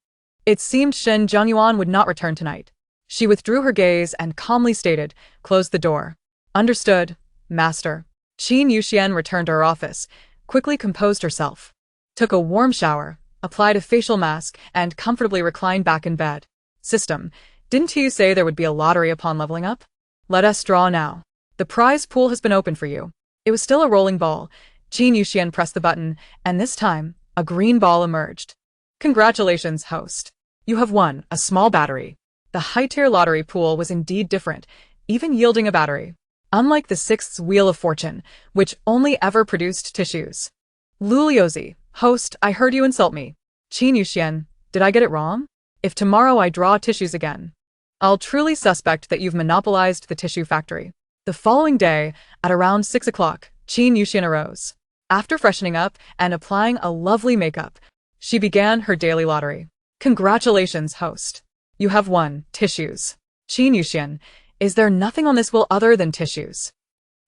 It seemed Xin Zhongyuan would not return tonight. She withdrew her gaze and calmly stated, "Close the door." "Understood, master." Qin Yuxian returned to her office, quickly composed herself, took a warm shower, applied a facial mask, and comfortably reclined back in bed. System, didn't you say there would be a lottery upon leveling up? Let us draw now. The prize pool has been opened for you. It was still a rolling ball. Qin Yuxian pressed the button, and this time, a green ball emerged. Congratulations, host. You have won a small battery. The high-tier lottery pool was indeed different, even yielding a battery. Unlike the 6th Wheel of Fortune, which only ever produced tissues. Luliozi, host, I heard you insult me. Qin Yuxian, did I get it wrong? If tomorrow I draw tissues again, I'll truly suspect that you've monopolized the tissue factory. The following day, at around 6 o'clock, Qin Yuxian arose. After freshening up and applying a lovely makeup, she began her daily lottery. Congratulations, host. You have won tissues. Qin Yuxian, is there nothing on this wheel other than tissues?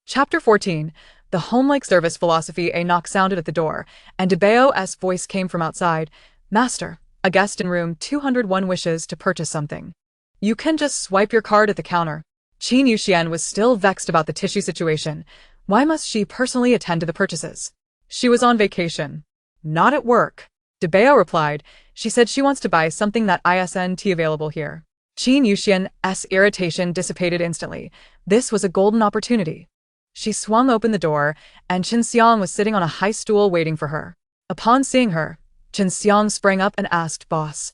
Chapter 14. The home-like service philosophy. A knock sounded at the door, and De Bao's voice came from outside. Master, a guest in room 201 wishes to purchase something. You can just swipe your card at the counter. Qin Yuxian was still vexed about the tissue situation. Why must she personally attend to the purchases? She was on vacation. Not at work. De Bao replied. She said she wants to buy something that isn't available here. Qin Yuxian's irritation dissipated instantly. This was a golden opportunity. She swung open the door, and Chen Xiang was sitting on a high stool waiting for her. Upon seeing her, Chen Xiang sprang up and asked, "Boss,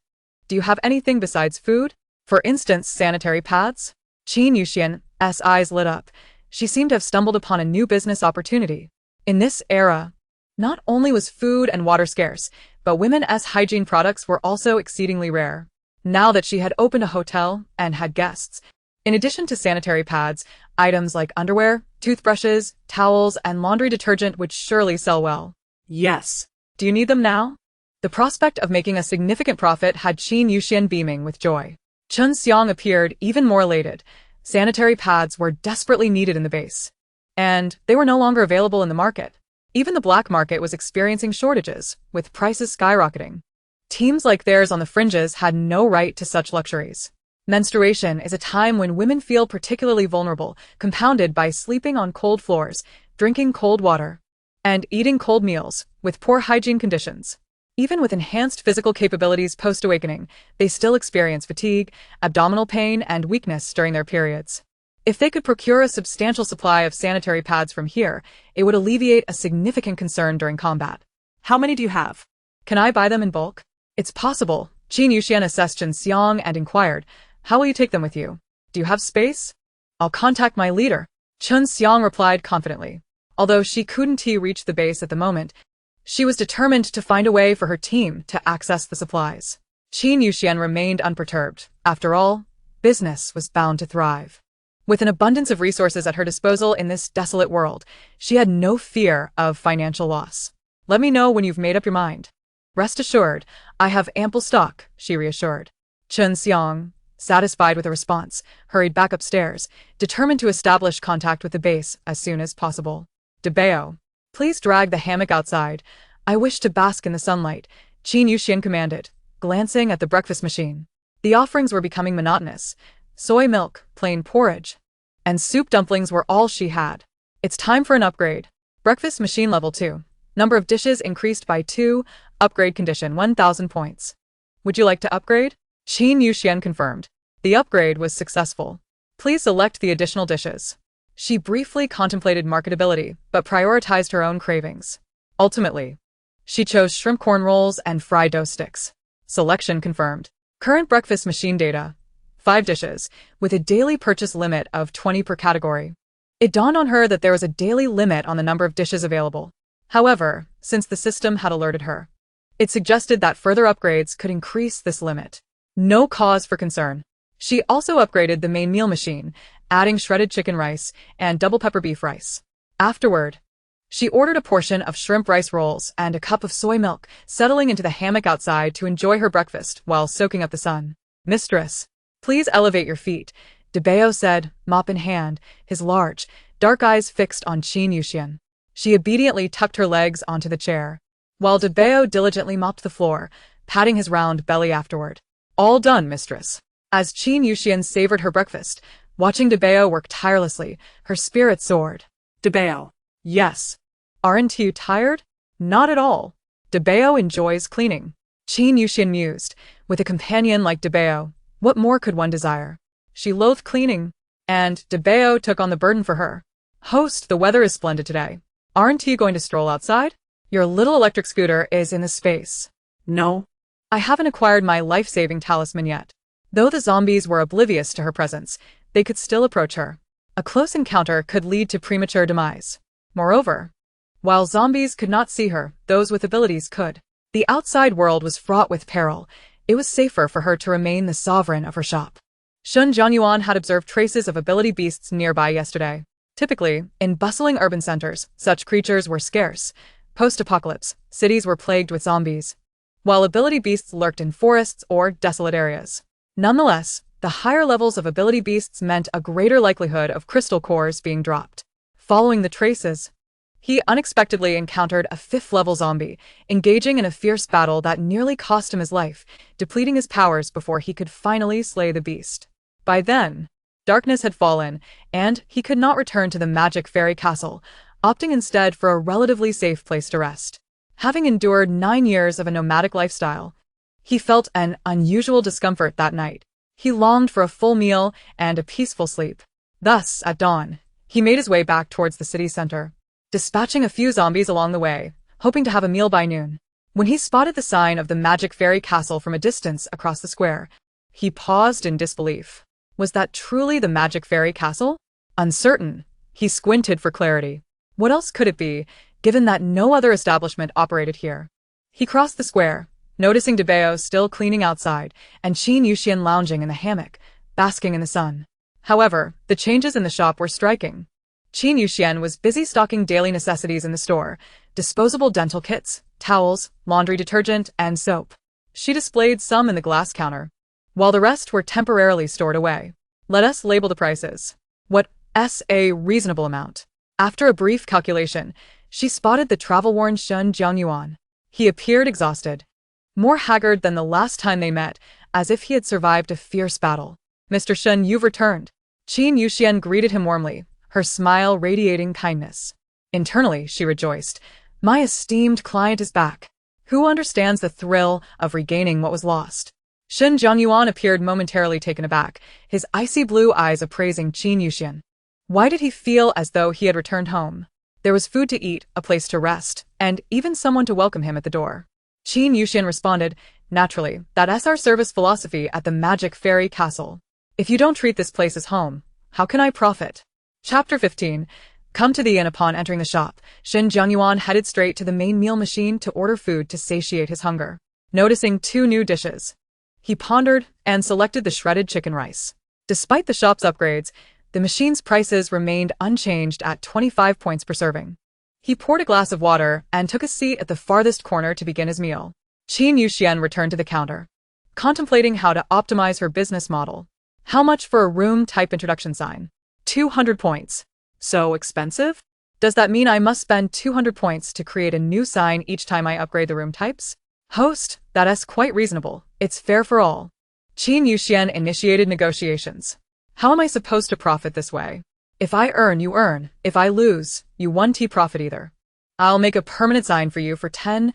do you have anything besides food? For instance, sanitary pads?" Qin Yuxian's eyes lit up. She seemed to have stumbled upon a new business opportunity. In this era, not only was food and water scarce, but women's hygiene products were also exceedingly rare. Now that she had opened a hotel and had guests, in addition to sanitary pads, items like underwear, toothbrushes, towels, and laundry detergent would surely sell well. Yes. Do you need them now? The prospect of making a significant profit had Qin Yuxian beaming with joy. Chen Xiang appeared even more elated. Sanitary pads were desperately needed in the base. and they were no longer available in the market. Even the black market was experiencing shortages, with prices skyrocketing. Teams like theirs on the fringes had no right to such luxuries. Menstruation is a time when women feel particularly vulnerable, compounded by sleeping on cold floors, drinking cold water, and eating cold meals, with poor hygiene conditions. Even with enhanced physical capabilities post-awakening, they still experience fatigue, abdominal pain, and weakness during their periods. If they could procure a substantial supply of sanitary pads from here, it would alleviate a significant concern during combat. How many do you have? Can I buy them in bulk? It's possible. Qin Yuxian assessed Chen Xiang and inquired, how will you take them with you? Do you have space? I'll contact my leader. Chen Xiang replied confidently. Although she couldn't reach the base at the moment, she was determined to find a way for her team to access the supplies. Qin Yuxian remained unperturbed. After all, business was bound to thrive. With an abundance of resources at her disposal in this desolate world, she had no fear of financial loss. Let me know when you've made up your mind. Rest assured, I have ample stock, she reassured. Chen Xiang, satisfied with the response, hurried back upstairs, determined to establish contact with the base as soon as possible. Debao, please drag the hammock outside. I wish to bask in the sunlight, Qin Yuxian commanded, glancing at the breakfast machine. The offerings were becoming monotonous. Soy milk, plain porridge, and soup dumplings were all she had. It's time for an upgrade. Breakfast machine level 2. Number of dishes increased by 2. Upgrade condition 1,000 points. Would you like to upgrade? Qin Yuxian confirmed. The upgrade was successful. Please select the additional dishes. She briefly contemplated marketability, but prioritized her own cravings. Ultimately, she chose shrimp corn rolls and fried dough sticks. Selection confirmed. Current breakfast machine data. 5 dishes, with a daily purchase limit of 20 per category. It dawned on her that there was a daily limit on the number of dishes available. However, since the system had alerted her, it suggested that further upgrades could increase this limit. No cause for concern. She also upgraded the main meal machine, adding shredded chicken rice and double pepper beef rice. Afterward, she ordered a portion of shrimp rice rolls and a cup of soy milk, settling into the hammock outside to enjoy her breakfast while soaking up the sun. Mistress, please elevate your feet, Debao said, mop in hand, his large, dark eyes fixed on Qin Yuxian. She obediently tucked her legs onto the chair, while Debao diligently mopped the floor, patting his round belly afterward. All done, mistress. As Qin Yuxian savored her breakfast, watching Debao work tirelessly, her spirit soared. Debao. Yes. Aren't you tired? Not at all. Debao enjoys cleaning. Qin Yuxian mused. With a companion like Debao, what more could one desire? She loathed cleaning, and Debao took on the burden for her. Host, the weather is splendid today. Aren't you going to stroll outside? Your little electric scooter is in the space. No. I haven't acquired my life-saving talisman yet. Though the zombies were oblivious to her presence, they could still approach her. A close encounter could lead to premature demise. Moreover, while zombies could not see her, those with abilities could. The outside world was fraught with peril. It was safer for her to remain the sovereign of her shop. Shun Jianyuan had observed traces of ability beasts nearby yesterday. Typically, in bustling urban centers, such creatures were scarce. Post-apocalypse, cities were plagued with zombies, while ability beasts lurked in forests or desolate areas. Nonetheless, the higher levels of ability beasts meant a greater likelihood of crystal cores being dropped. Following the traces, he unexpectedly encountered a 5th-level zombie, engaging in a fierce battle that nearly cost him his life, depleting his powers before he could finally slay the beast. By then, darkness had fallen, and he could not return to the magic fairy castle, opting instead for a relatively safe place to rest. Having endured 9 years of a nomadic lifestyle, he felt an unusual discomfort that night. He longed for a full meal and a peaceful sleep. Thus, at dawn, he made his way back towards the city center, dispatching a few zombies along the way, hoping to have a meal by noon. When he spotted the sign of the magic fairy castle from a distance across the square, he paused in disbelief. Was that truly the magic fairy castle? Uncertain, he squinted for clarity. What else could it be, given that no other establishment operated here? He crossed the square, noticing Debao still cleaning outside, and Qin Yuxian lounging in the hammock, basking in the sun. However, the changes in the shop were striking. Qin Yuxian was busy stocking daily necessities in the store: disposable dental kits, towels, laundry detergent, and soap. She displayed some in the glass counter, while the rest were temporarily stored away. Let us label the prices. What's a reasonable amount? After a brief calculation, she spotted the travel-worn Shen Jiangyuan. He appeared exhausted, more haggard than the last time they met, as if he had survived a fierce battle. "Mr. Shen, you've returned." Qin Yuxian greeted him warmly, her smile radiating kindness. Internally, she rejoiced. My esteemed client is back. Who understands the thrill of regaining what was lost? Shen Jiangyuan appeared momentarily taken aback, his icy blue eyes appraising Qin Yuxian. Why did he feel as though he had returned home? There was food to eat, a place to rest, and even someone to welcome him at the door. Qin Yuxian responded, naturally, that's our service philosophy at the Magic Fairy Castle. If you don't treat this place as home, how can I profit? Chapter 15. Come to the inn. Upon entering the shop, Shen Jiangyuan headed straight to the main meal machine to order food to satiate his hunger. Noticing 2 new dishes, he pondered and selected the shredded chicken rice. Despite the shop's upgrades, the machine's prices remained unchanged at 25 points per serving. He poured a glass of water and took a seat at the farthest corner to begin his meal. Qin Yuxian returned to the counter, contemplating how to optimize her business model. How much for a room type introduction sign? 200 points. So expensive? Does that mean I must spend 200 points to create a new sign each time I upgrade the room types? Host, that's quite reasonable. It's fair for all. Qin Yuxian initiated negotiations. How am I supposed to profit this way? If I earn, you earn. If I lose, you 1T profit either. I'll make a permanent sign for you for 10,000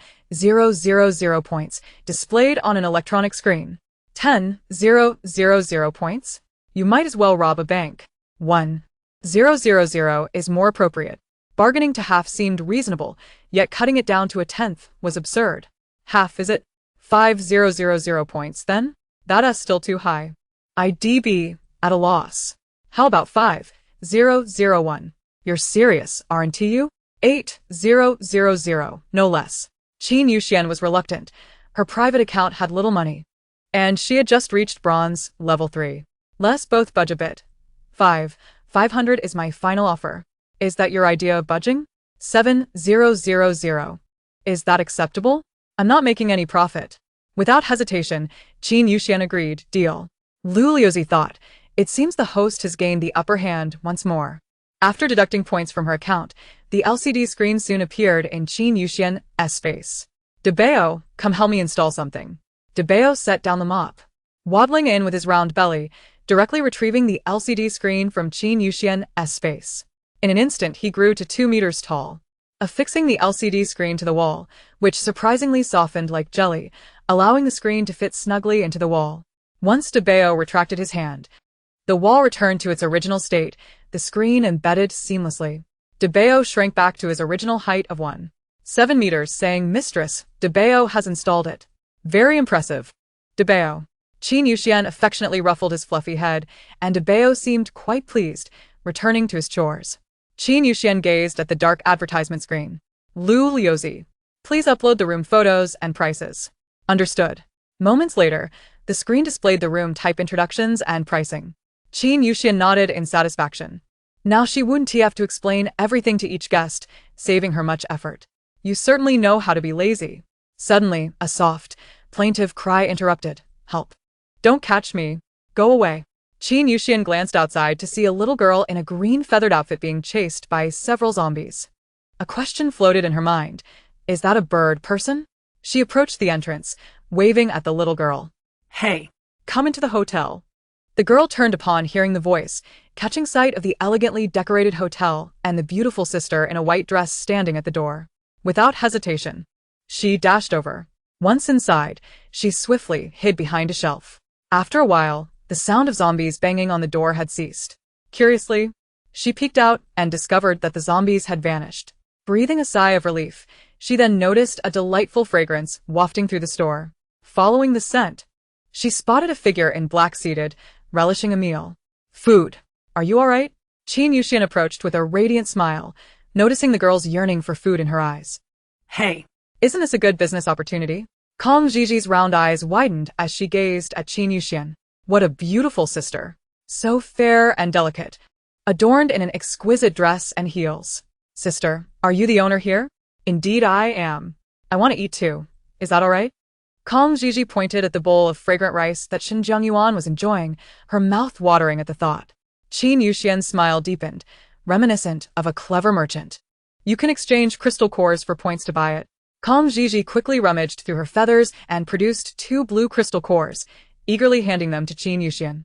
points, displayed on an electronic screen. 10,000 points? You might as well rob a bank. 1,000 is more appropriate. Bargaining to half seemed reasonable, yet cutting it down to a tenth was absurd. Half, is it? 5,000 points, then? That's still too high. I'd be at a loss. How about 5,001? You're serious, aren't you? 8,000, no less. Qin Yuxian was reluctant. Her private account had little money, and she had just reached bronze, level 3. Let's both budge a bit. 500 is my final offer. Is that your idea of budging? 7,000. Is that acceptable? I'm not making any profit. Without hesitation, Qin Yuxian agreed, deal. Lu Liuzi thought, it seems the host has gained the upper hand once more. After deducting points from her account, the LCD screen soon appeared in Qin Yuxian's face. Debao, come help me install something. Debao set down the mop, waddling in with his round belly, directly retrieving the LCD screen from Qin Yuxian's face. In an instant he grew to 2 meters tall, affixing the LCD screen to the wall, which surprisingly softened like jelly, allowing the screen to fit snugly into the wall. Once Debao retracted his hand, the wall returned to its original state, the screen embedded seamlessly. Debao shrank back to his original height of 1.7 meters, saying, Mistress, Debao has installed it. Very impressive. Debao. Qin Yuxian affectionately ruffled his fluffy head, and Debao seemed quite pleased, returning to his chores. Qin Yuxian gazed at the dark advertisement screen. Lu Liuzi. Please upload the room photos and prices. Understood. Moments later, the screen displayed the room type introductions and pricing. Qin Yuxian nodded in satisfaction. Now she wouldn't have to explain everything to each guest, saving her much effort. You certainly know how to be lazy. Suddenly, a soft, plaintive cry interrupted. Help. Don't catch me. Go away. Qin Yuxian glanced outside to see a little girl in a green feathered outfit being chased by several zombies. A question floated in her mind. Is that a bird person? She approached the entrance, waving at the little girl. Hey, come into the hotel. The girl turned upon hearing the voice, catching sight of the elegantly decorated hotel and the beautiful sister in a white dress standing at the door. Without hesitation, she dashed over. Once inside, she swiftly hid behind a shelf. After a while, the sound of zombies banging on the door had ceased. Curiously, she peeked out and discovered that the zombies had vanished. Breathing a sigh of relief, she then noticed a delightful fragrance wafting through the store. Following the scent, she spotted a figure in black seated, relishing a meal. Food. Are you all right? Qin Yuxian approached with a radiant smile, noticing the girl's yearning for food in her eyes. Hey, isn't this a good business opportunity? Kong Gigi's round eyes widened as she gazed at Qin Yuxian. What a beautiful sister. So fair and delicate, adorned in an exquisite dress and heels. Sister, are you the owner here? Indeed I am. I want to eat too. Is that all right? Kong Gigi pointed at the bowl of fragrant rice that Shen Jiangyuan was enjoying, her mouth watering at the thought. Qin Yuxian's smile deepened, reminiscent of a clever merchant. You can exchange crystal cores for points to buy it. Calm Gigi quickly rummaged through her feathers and produced 2 blue crystal cores, eagerly handing them to Qin Yuxian.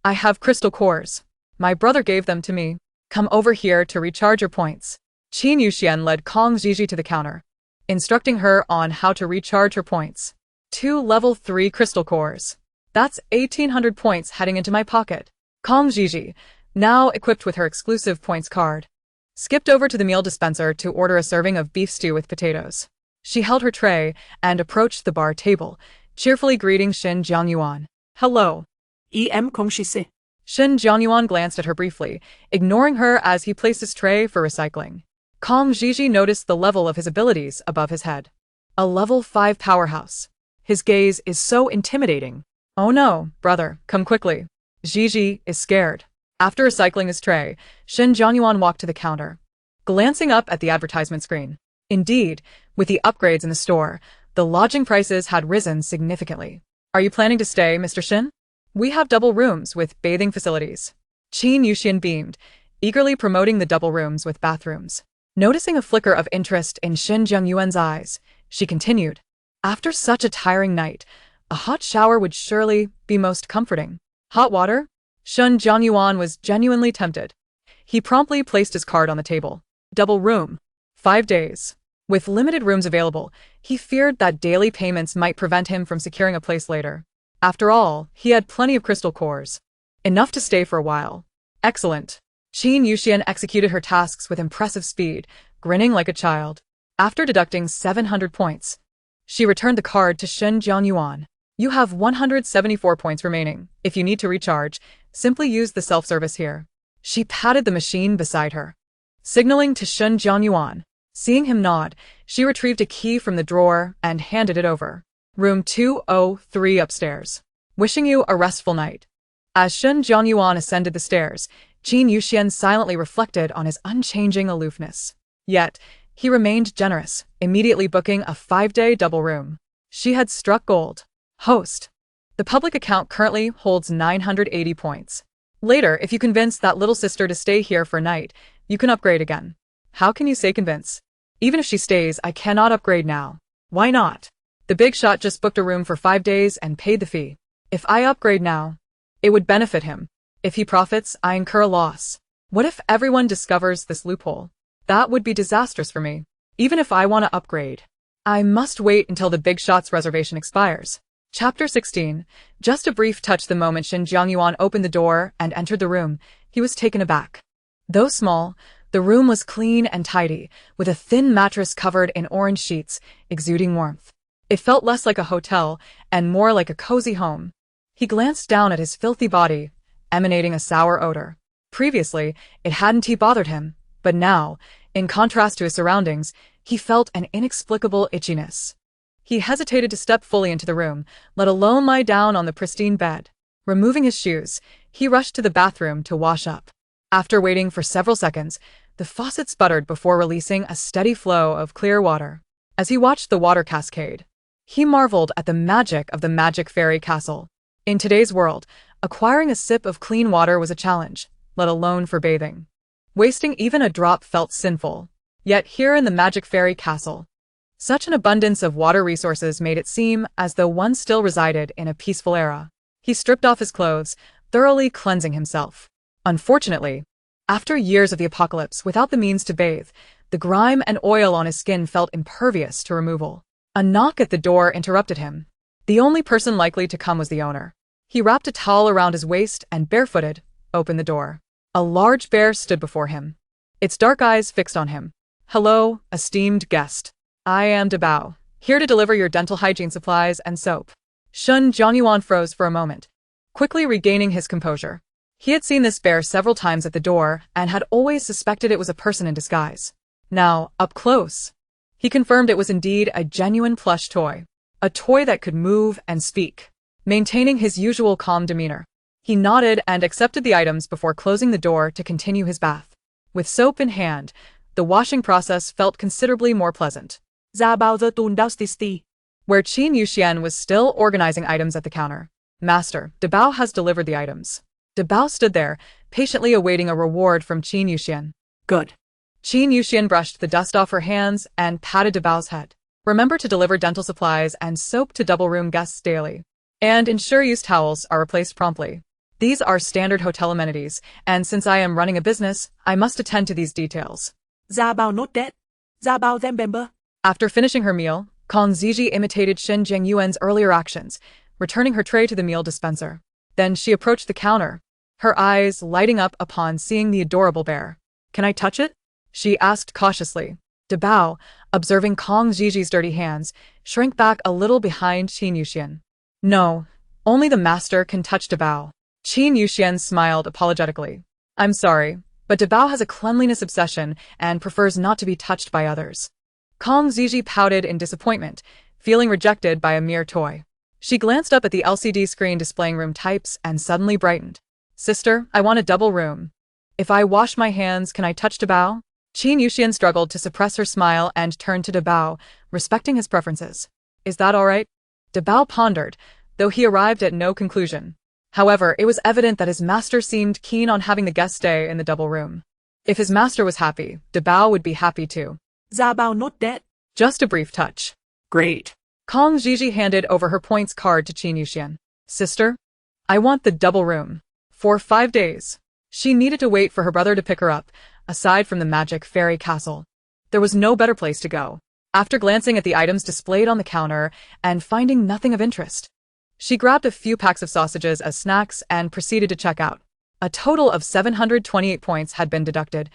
I have crystal cores. My brother gave them to me. Come over here to recharge your points. Qin Yuxian led Calm Gigi to the counter, instructing her on how to recharge her points. 2 level 3 crystal cores. That's 1,800 points heading into my pocket. Calm Gigi, now equipped with her exclusive points card, skipped over to the meal dispenser to order a serving of beef stew with potatoes. She held her tray and approached the bar table, cheerfully greeting Shin Jiangyuan. Hello. Kong Shise. Shin Jiangyuan glanced at her briefly, ignoring her as he placed his tray for recycling. Calm Gigi noticed the level of his abilities above his head. A level 5 powerhouse. His gaze is so intimidating. Oh no, brother, come quickly. Gigi is scared. After recycling his tray, Shin Jiangyuan walked to the counter, glancing up at the advertisement screen. Indeed, with the upgrades in the store, the lodging prices had risen significantly. Are you planning to stay, Mr. Shin? We have double rooms with bathing facilities. Qin Yuxian beamed, eagerly promoting the double rooms with bathrooms. Noticing a flicker of interest in Shin Jiangyuan's eyes, she continued, after such a tiring night, a hot shower would surely be most comforting. Hot water? Shin Jiangyuan was genuinely tempted. He promptly placed his card on the table. Double room. 5 days. With limited rooms available, he feared that daily payments might prevent him from securing a place later. After all, he had plenty of crystal cores. Enough to stay for a while. Excellent. Qin Yuxian executed her tasks with impressive speed, grinning like a child. After deducting 700 points, she returned the card to Shin Jiangyuan. You have 174 points remaining. If you need to recharge, simply use the self-service here. She patted the machine beside her, signaling to Shin Jiangyuan. Seeing him nod, she retrieved a key from the drawer and handed it over. Room 203 upstairs. Wishing you a restful night. As Shin Jiangyuan ascended the stairs, Qin Yuxian silently reflected on his unchanging aloofness. Yet, he remained generous, immediately booking a 5-day double room. She had struck gold. Host. The public account currently holds 980 points. Later, if you convince that little sister to stay here for a night, you can upgrade again. How can you say convince? Even if she stays, I cannot upgrade now. Why not? The big shot just booked a room for 5 days and paid the fee. If I upgrade now, it would benefit him. If he profits, I incur a loss. What if everyone discovers this loophole? That would be disastrous for me. Even if I want to upgrade, I must wait until the big shot's reservation expires. Chapter 16. Just a brief touch. The moment Shin Jiangyuan opened the door and entered the room, he was taken aback. Though small, the room was clean and tidy, with a thin mattress covered in orange sheets, exuding warmth. It felt less like a hotel and more like a cozy home. He glanced down at his filthy body, emanating a sour odor. Previously, it hadn't bothered him, but now, in contrast to his surroundings, he felt an inexplicable itchiness. He hesitated to step fully into the room, let alone lie down on the pristine bed. Removing his shoes, he rushed to the bathroom to wash up. After waiting for several seconds, the faucet sputtered before releasing a steady flow of clear water. As he watched the water cascade, he marveled at the magic of the Magic Fairy Castle. In today's world, acquiring a sip of clean water was a challenge, let alone for bathing. Wasting even a drop felt sinful. Yet here in the Magic Fairy Castle, such an abundance of water resources made it seem as though one still resided in a peaceful era. He stripped off his clothes, thoroughly cleansing himself. Unfortunately, after years of the apocalypse without the means to bathe, the grime and oil on his skin felt impervious to removal. A knock at the door interrupted him. The only person likely to come was the owner. He wrapped a towel around his waist and, barefooted, opened the door. A large bear stood before him, its dark eyes fixed on him. Hello, esteemed guest. I am Dabao, here to deliver your dental hygiene supplies and soap. Shin Jiangyuan froze for a moment, quickly regaining his composure. He had seen this bear several times at the door and had always suspected it was a person in disguise. Now, up close, he confirmed it was indeed a genuine plush toy. A toy that could move and speak. Maintaining his usual calm demeanor, he nodded and accepted the items before closing the door to continue his bath. With soap in hand, the washing process felt considerably more pleasant. Where Qin Yuxian was still organizing items at the counter. Master, Dabao has delivered the items. Dabao stood there, patiently awaiting a reward from Qin Yuxian. Good. Qin Yuxian brushed the dust off her hands and patted Dabao's head. Remember to deliver dental supplies and soap to double room guests daily. And ensure used towels are replaced promptly. These are standard hotel amenities, and since I am running a business, I must attend to these details. Zabao note that. Zabao them member. After finishing her meal, Kong Ziji imitated Shen Jingyuan's earlier actions, returning her tray to the meal dispenser. Then she approached the counter, her eyes lighting up upon seeing the adorable bear. Can I touch it? She asked cautiously. Dabao, observing Kong Ziji's dirty hands, shrank back a little behind Qin Yuxian. No, only the master can touch Dabao. Qin Yuxian smiled apologetically. I'm sorry, but Dabao has a cleanliness obsession and prefers not to be touched by others. Kong Ziji pouted in disappointment, feeling rejected by a mere toy. She glanced up at the LCD screen displaying room types and suddenly brightened. Sister, I want a double room. If I wash my hands, can I touch Dabao? Qin Yuxian struggled to suppress her smile and turned to Dabao, respecting his preferences. Is that all right? Dabao pondered, though he arrived at no conclusion. However, it was evident that his master seemed keen on having the guest stay in the double room. If his master was happy, Dabao would be happy too. Zabao note that. Just a brief touch. Great. Kong Ziji handed over her points card to Qin Yuxian. Sister, I want the double room. For 5 days. She needed to wait for her brother to pick her up, aside from the magic fairy castle. There was no better place to go. After glancing at the items displayed on the counter and finding nothing of interest, she grabbed a few packs of sausages as snacks and proceeded to check out. A total of 728 points had been deducted,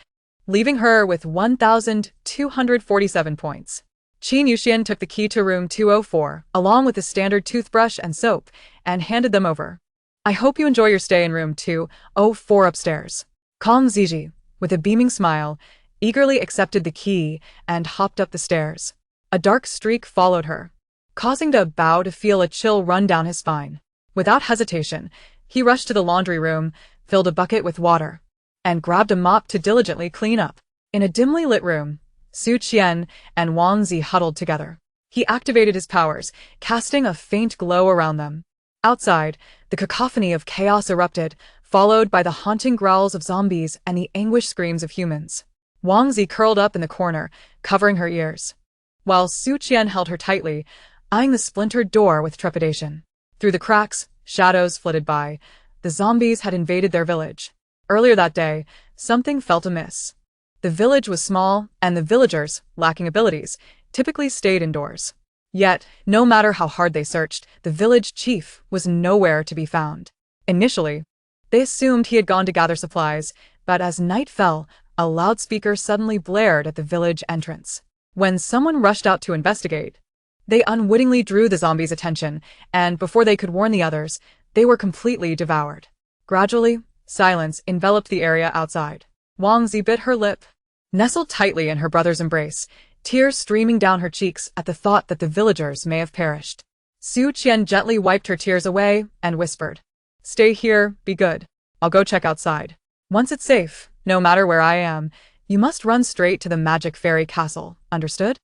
leaving her with 1,247 points. Qin Yuxian took the key to room 204, along with the standard toothbrush and soap, and handed them over. I hope you enjoy your stay in room 204 upstairs. Kong Ziji, with a beaming smile, eagerly accepted the key and hopped up the stairs. A dark streak followed her, causing Dabao to feel a chill run down his spine. Without hesitation, he rushed to the laundry room, filled a bucket with water, and grabbed a mop to diligently clean up. In a dimly lit room, Su Qian and Wang Zi huddled together. He activated his powers, casting a faint glow around them. Outside, the cacophony of chaos erupted, followed by the haunting growls of zombies and the anguished screams of humans. Wang Zi curled up in the corner, covering her ears, while Su Qian held her tightly, eyeing the splintered door with trepidation. Through the cracks, shadows flitted by. The zombies had invaded their village. Earlier that day, something felt amiss. The village was small, and the villagers, lacking abilities, typically stayed indoors. Yet, no matter how hard they searched, the village chief was nowhere to be found. Initially, they assumed he had gone to gather supplies, but as night fell, a loudspeaker suddenly blared at the village entrance. When someone rushed out to investigate, they unwittingly drew the zombies' attention, and before they could warn the others, they were completely devoured. Gradually, silence enveloped the area outside. Wang Zi bit her lip, nestled tightly in her brother's embrace, tears streaming down her cheeks at the thought that the villagers may have perished. Su Qian gently wiped her tears away and whispered, "Stay here, be good. I'll go check outside. Once it's safe, no matter where I am, you must run straight to the magic fairy castle, understood?"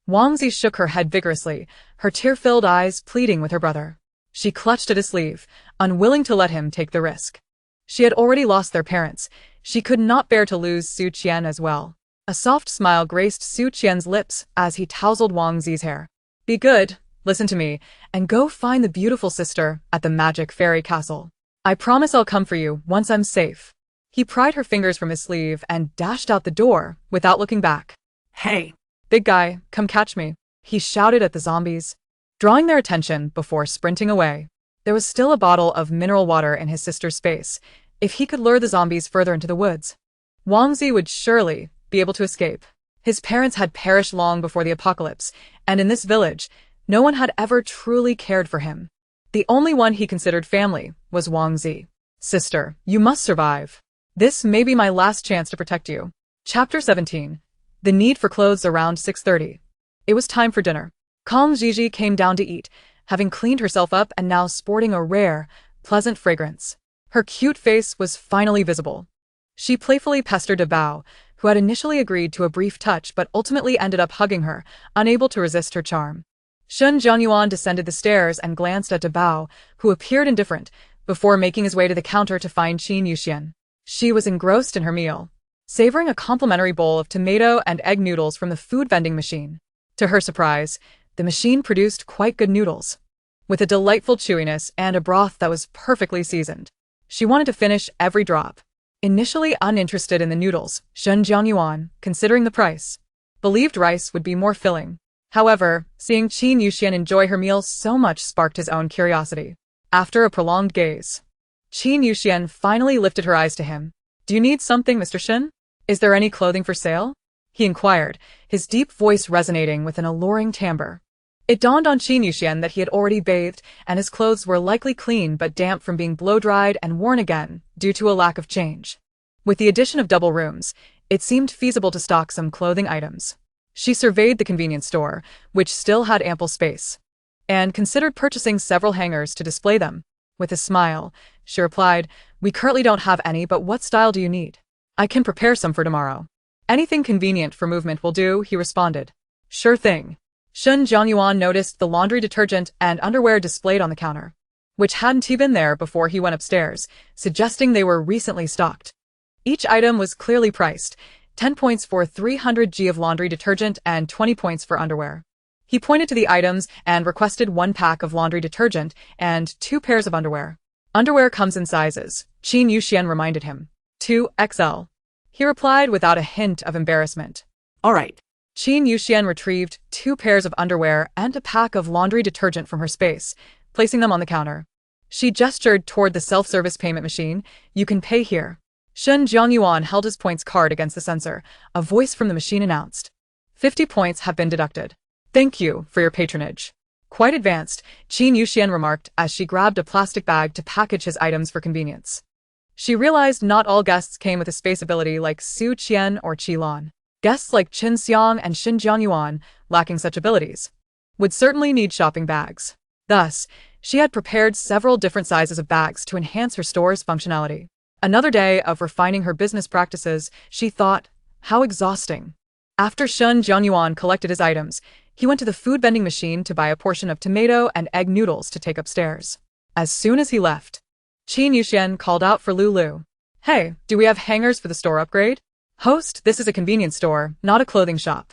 Wang Zi shook her head vigorously, her tear-filled eyes pleading with her brother. She clutched at his sleeve, unwilling to let him take the risk. She had already lost their parents. She could not bear to lose Su Qian as well. A soft smile graced Su Qian's lips as he tousled Wang Zi's hair. "Be good, listen to me, and go find the beautiful sister at the magic fairy castle. I promise I'll come for you once I'm safe." He pried her fingers from his sleeve and dashed out the door without looking back. Hey, "Big guy, come catch me," he shouted at the zombies, drawing their attention before sprinting away. There was still a bottle of mineral water in his sister's space. If he could lure the zombies further into the woods, Wang Zi would surely be able to escape. His parents had perished long before the apocalypse, and in this village, no one had ever truly cared for him. The only one he considered family was Wang Zi. "Sister, you must survive. This may be my last chance to protect you." Chapter 17. The need for clothes around 6:30. It was time for dinner. Kong Ziji came down to eat, having cleaned herself up and now sporting a rare, pleasant fragrance. Her cute face was finally visible. She playfully pestered Dabao, who had initially agreed to a brief touch but ultimately ended up hugging her, unable to resist her charm. Shen Jianyuan descended the stairs and glanced at Dabao, who appeared indifferent, before making his way to the counter to find Qin Yuxian. She was engrossed in her meal, savoring a complimentary bowl of tomato and egg noodles from the food vending machine. To her surprise, the machine produced quite good noodles, with a delightful chewiness and a broth that was perfectly seasoned. She wanted to finish every drop. Initially uninterested in the noodles, Shen Jianyuan, considering the price, believed rice would be more filling. However, seeing Qin Yuxian enjoy her meal so much sparked his own curiosity. After a prolonged gaze, Qin Yuxian finally lifted her eyes to him. "Do you need something, Mr. Shen? Is there any clothing for sale?" he inquired, his deep voice resonating with an alluring timbre. It dawned on Qin Yuxian that he had already bathed, and his clothes were likely clean but damp from being blow-dried and worn again due to a lack of change. With the addition of double rooms, it seemed feasible to stock some clothing items. She surveyed the convenience store, which still had ample space, and considered purchasing several hangers to display them. With a smile, she replied, "We currently don't have any, but what style do you need? I can prepare some for tomorrow." "Anything convenient for movement will do," he responded. "Sure thing." Shen Jianyuan noticed the laundry detergent and underwear displayed on the counter, which hadn't been there before he went upstairs, suggesting they were recently stocked. Each item was clearly priced, 10 points for 300 g of laundry detergent and 20 points for underwear. He pointed to the items and requested 1 pack of laundry detergent and 2 pairs of underwear. "Underwear comes in sizes," Qin Yuxian reminded him. 2XL. He replied without a hint of embarrassment. All right. Qin Yuxian retrieved 2 pairs of underwear and a pack of laundry detergent from her space, placing them on the counter. She gestured toward the self-service payment machine. "You can pay here." Shen Jianyuan held his points card against the sensor. A voice from the machine announced, 50 points have been deducted. "Thank you for your patronage." Quite advanced, Qin Yuxian remarked as she grabbed a plastic bag to package his items for convenience. She realized not all guests came with a space ability like Su Qian or Qi Lan. Guests like Qin Xiang and Xin Jianyuan, lacking such abilities, would certainly need shopping bags. Thus, she had prepared several different sizes of bags to enhance her store's functionality. Another day of refining her business practices, she thought, how exhausting. After Shen Jianyuan collected his items, he went to the food vending machine to buy a portion of tomato and egg noodles to take upstairs. As soon as he left, Qin Yuxian called out for Lulu. "Hey, do we have hangers for the store upgrade?" "Host, this is a convenience store, not a clothing shop.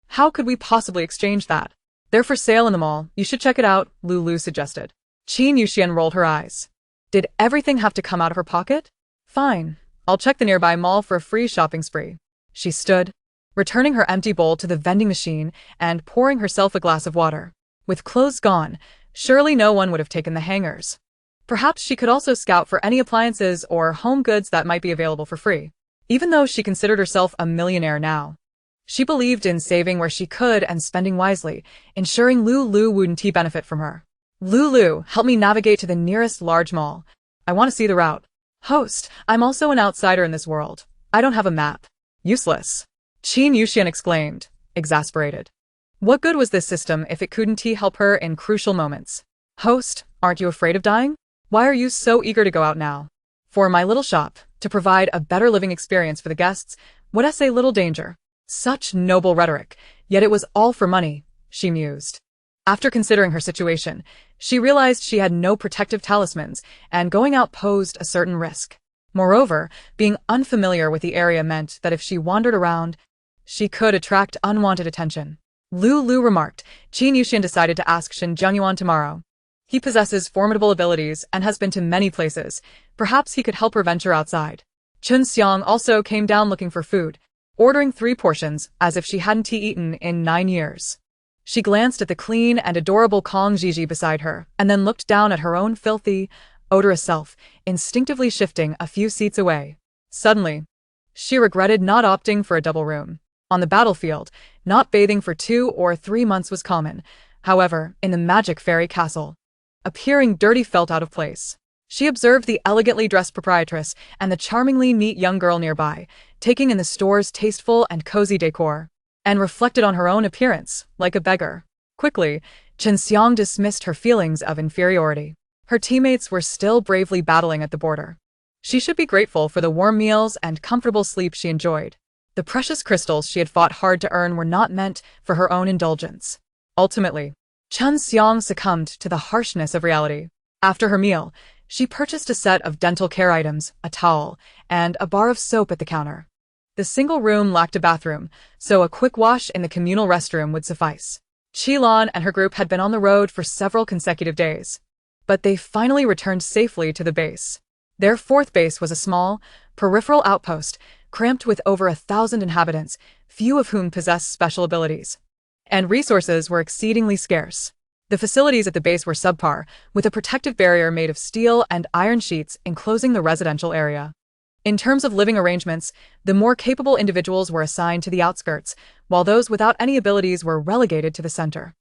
How could we possibly exchange that?" "They're for sale in the mall, you should check it out," Lulu suggested. Qin Yuxian rolled her eyes. Did everything have to come out of her pocket? "Fine, I'll check the nearby mall for a free shopping spree." She stood, returning her empty bowl to the vending machine and pouring herself a glass of water. With clothes gone, surely no one would have taken the hangers. Perhaps she could also scout for any appliances or home goods that might be available for free. Even though she considered herself a millionaire now, she believed in saving where she could and spending wisely, ensuring Lulu wouldn't benefit from her. "Lulu, help me navigate to the nearest large mall. I want to see the route." "Host, I'm also an outsider in this world. I don't have a map." "Useless," Qin Yuxian exclaimed, exasperated. What good was this system if it couldn't help her in crucial moments? "Host, aren't you afraid of dying? Why are you so eager to go out now?" "For my little shop, to provide a better living experience for the guests, would I say little danger?" Such noble rhetoric, yet it was all for money, she mused. After considering her situation, she realized she had no protective talismans, and going out posed a certain risk. Moreover, being unfamiliar with the area meant that if she wandered around, she could attract unwanted attention. Lulu remarked. Qin Yuxian decided to ask Shen Jianyuan tomorrow. He possesses formidable abilities and has been to many places. Perhaps he could help her venture outside. Chun Xiang also came down looking for food, ordering 3 portions as if she hadn't eaten in 9 years. She glanced at the clean and adorable Kong Gigi beside her, and then looked down at her own filthy, odorous self, instinctively shifting a few seats away. Suddenly, she regretted not opting for a double room. On the battlefield, not bathing for 2 or 3 months was common. However, in the magic fairy castle, appearing dirty felt out of place. She observed the elegantly dressed proprietress and the charmingly neat young girl nearby, taking in the store's tasteful and cozy decor, and reflected on her own appearance, like a beggar. Quickly, Chen Xiang dismissed her feelings of inferiority. Her teammates were still bravely battling at the border. She should be grateful for the warm meals and comfortable sleep she enjoyed. The precious crystals she had fought hard to earn were not meant for her own indulgence. Ultimately, Chen Xiang succumbed to the harshness of reality. After her meal, she purchased a set of dental care items, a towel, and a bar of soap at the counter. The single room lacked a bathroom, so a quick wash in the communal restroom would suffice. Qilin and her group had been on the road for several consecutive days, but they finally returned safely to the base. Their fourth base was a small, peripheral outpost, cramped with over 1,000 inhabitants, few of whom possessed special abilities. And resources were exceedingly scarce. The facilities at the base were subpar, with a protective barrier made of steel and iron sheets enclosing the residential area. In terms of living arrangements, the more capable individuals were assigned to the outskirts, while those without any abilities were relegated to the center.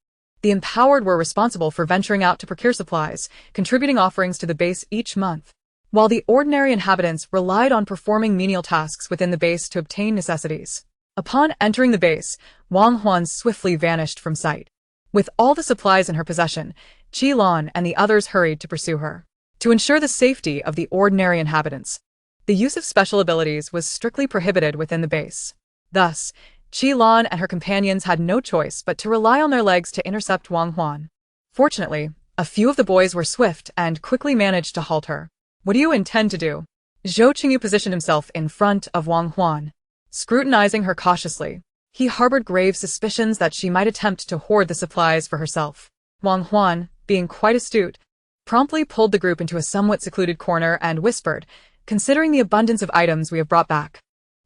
The empowered were responsible for venturing out to procure supplies, contributing offerings to the base each month, while the ordinary inhabitants relied on performing menial tasks within the base to obtain necessities. Upon entering the base, Wang Huan swiftly vanished from sight. With all the supplies in her possession, Qilin and the others hurried to pursue her. To ensure the safety of the ordinary inhabitants, the use of special abilities was strictly prohibited within the base. Thus, Qilin and her companions had no choice but to rely on their legs to intercept Wang Huan. Fortunately, a few of the boys were swift and quickly managed to halt her. "What do you intend to do?" Zhou Qingyu positioned himself in front of Wang Huan, scrutinizing her cautiously. He harbored grave suspicions that she might attempt to hoard the supplies for herself. Wang Huan, being quite astute, promptly pulled the group into a somewhat secluded corner and whispered, "Considering the abundance of items we have brought back,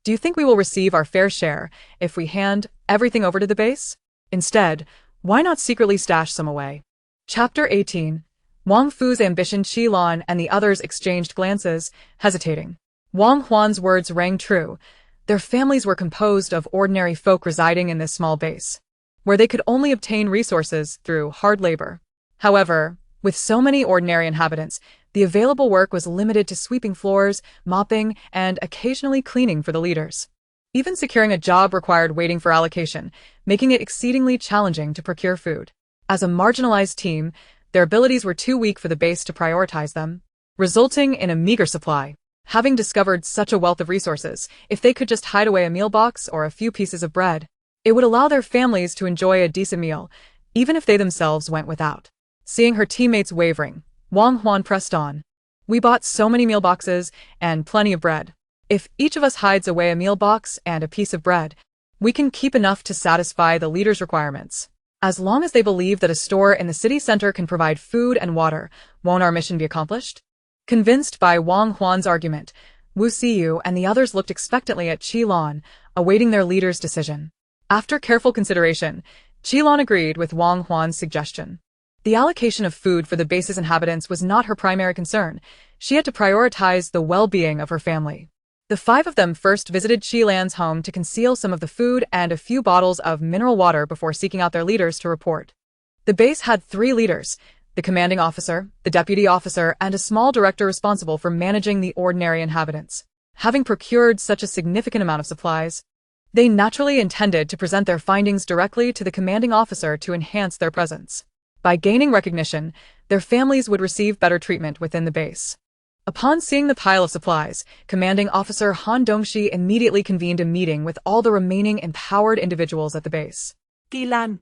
do you think we will receive our fair share if we hand everything over to the base? Instead, why not secretly stash some away?" Chapter 18. Wang Fu's ambition. Qilin and the others exchanged glances, hesitating. Wang Huan's words rang true. Their families were composed of ordinary folk residing in this small base, where they could only obtain resources through hard labor. However, with so many ordinary inhabitants, the available work was limited to sweeping floors, mopping, and occasionally cleaning for the leaders. Even securing a job required waiting for allocation, making it exceedingly challenging to procure food. As a marginalized team, their abilities were too weak for the base to prioritize them, resulting in a meager supply. Having discovered such a wealth of resources, if they could just hide away a meal box or a few pieces of bread, it would allow their families to enjoy a decent meal, even if they themselves went without. Seeing her teammates wavering, Wang Huan pressed on. "We bought so many meal boxes and plenty of bread. If each of us hides away a meal box and a piece of bread, we can keep enough to satisfy the leader's requirements. As long as they believe that a store in the city center can provide food and water, won't our mission be accomplished?" Convinced by Wang Huan's argument, Wu Xiyu and the others looked expectantly at Qilin, awaiting their leader's decision. After careful consideration, Qilin agreed with Wang Huan's suggestion. The allocation of food for the base's inhabitants was not her primary concern. She had to prioritize the well-being of her family. The five of them first visited Qilin's home to conceal some of the food and a few bottles of mineral water before seeking out their leaders to report. The base had 3 leaders: the commanding officer, the deputy officer, and a small director responsible for managing the ordinary inhabitants. Having procured such a significant amount of supplies, they naturally intended to present their findings directly to the commanding officer to enhance their presence. By gaining recognition, their families would receive better treatment within the base. Upon seeing the pile of supplies, Commanding Officer Han Dongxi immediately convened a meeting with all the remaining empowered individuals at the base. Qilin,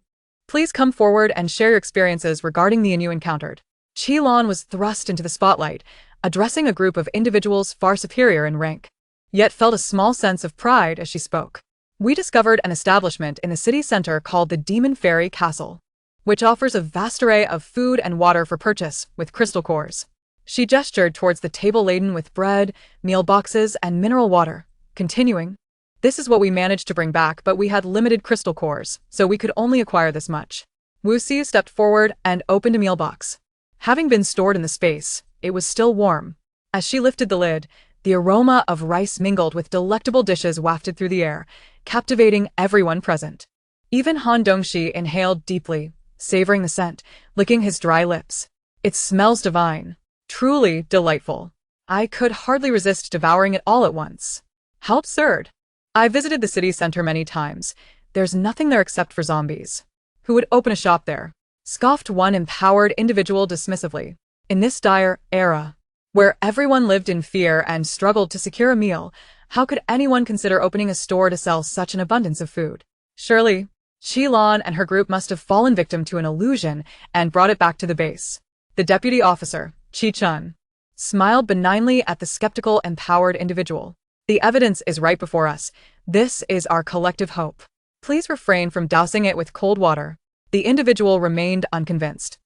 "Please come forward and share your experiences regarding the you encountered." Qilin was thrust into the spotlight, addressing a group of individuals far superior in rank, yet felt a small sense of pride as she spoke. "We discovered an establishment in the city center called the Demon Fairy Castle, which offers a vast array of food and water for purchase with crystal cores." She gestured towards the table laden with bread, meal boxes, and mineral water, continuing, "This is what we managed to bring back, but we had limited crystal cores, so we could only acquire this much." Wu Xiu stepped forward and opened a meal box. Having been stored in the space, it was still warm. As she lifted the lid, the aroma of rice mingled with delectable dishes wafted through the air, captivating everyone present. Even Han Dongxi inhaled deeply, savoring the scent, licking his dry lips. "It smells divine. Truly delightful. I could hardly resist devouring it all at once. How absurd. I visited the city center many times. There's nothing there except for zombies. Who would open a shop there?" Scoffed one empowered individual dismissively. "In this dire era, where everyone lived in fear and struggled to secure a meal, how could anyone consider opening a store to sell such an abundance of food?" Surely, Qilin and her group must have fallen victim to an illusion and brought it back to the base. The deputy officer, Qi Chun, smiled benignly at the skeptical, empowered individual. "The evidence is right before us. This is our collective hope. Please refrain from dousing it with cold water. The individual remained unconvinced,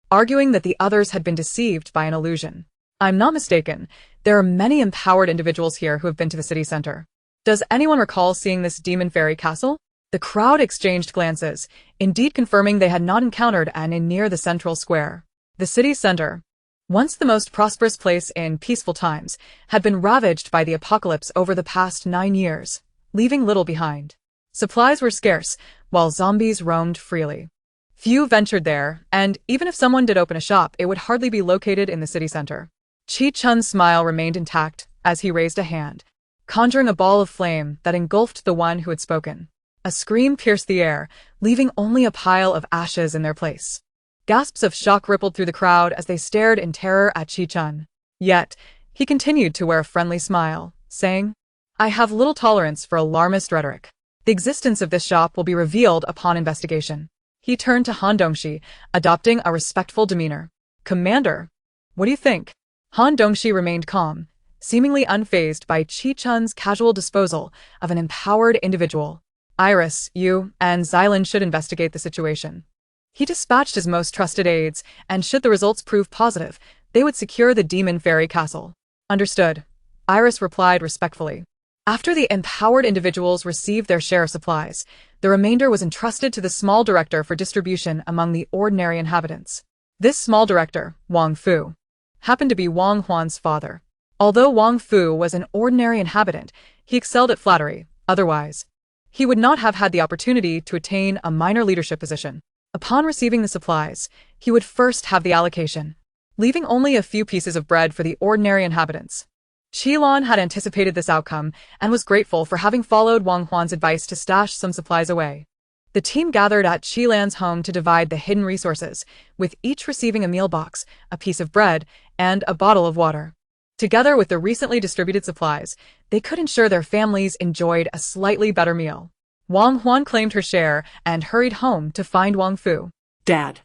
arguing that the others had been deceived by an illusion. I'm not mistaken. There are many empowered individuals here who have been to the city center. Does anyone recall seeing this demon fairy castle? The crowd exchanged glances, indeed confirming they had not encountered any near the central square. The city center, once the most prosperous place in peaceful times, had been ravaged by the apocalypse over the past 9 years, leaving little behind. Supplies were scarce, while zombies roamed freely. Few ventured there, and even if someone did open a shop, it would hardly be located in the city center. Chi-Chun's smile remained intact as he raised a hand, conjuring a ball of flame that engulfed the one who had spoken. A scream pierced the air, leaving only a pile of ashes in their place. Gasps of shock rippled through the crowd as they stared in terror at Chi-Chun. Yet, he continued to wear a friendly smile, saying, "I have little tolerance for alarmist rhetoric. The existence of this shop will be revealed upon investigation." He turned to Han Dongxi, adopting a respectful demeanor. "Commander, what do you think?" Han Dongxi remained calm, seemingly unfazed by Chi-Chun's casual disposal of an empowered individual. "Iris, you, and Xylan should investigate the situation." He dispatched his most trusted aides, and should the results prove positive, they would secure the Demon Fairy Castle. "Understood," Iris replied respectfully. After the empowered individuals received their share of supplies, the remainder was entrusted to the small director for distribution among the ordinary inhabitants. This small director, Wang Fu, happened to be Wang Huan's father. Although Wang Fu was an ordinary inhabitant, he excelled at flattery. Otherwise, he would not have had the opportunity to attain a minor leadership position. Upon receiving the supplies, he would first have the allocation, leaving only a few pieces of bread for the ordinary inhabitants. Qilan had anticipated this outcome and was grateful for having followed Wang Huan's advice to stash some supplies away. The team gathered at Qilan's home to divide the hidden resources, with each receiving a meal box, a piece of bread, and a bottle of water. Together with the recently distributed supplies, they could ensure their families enjoyed a slightly better meal. Wang Huan claimed her share and hurried home to find Wang Fu. "Dad,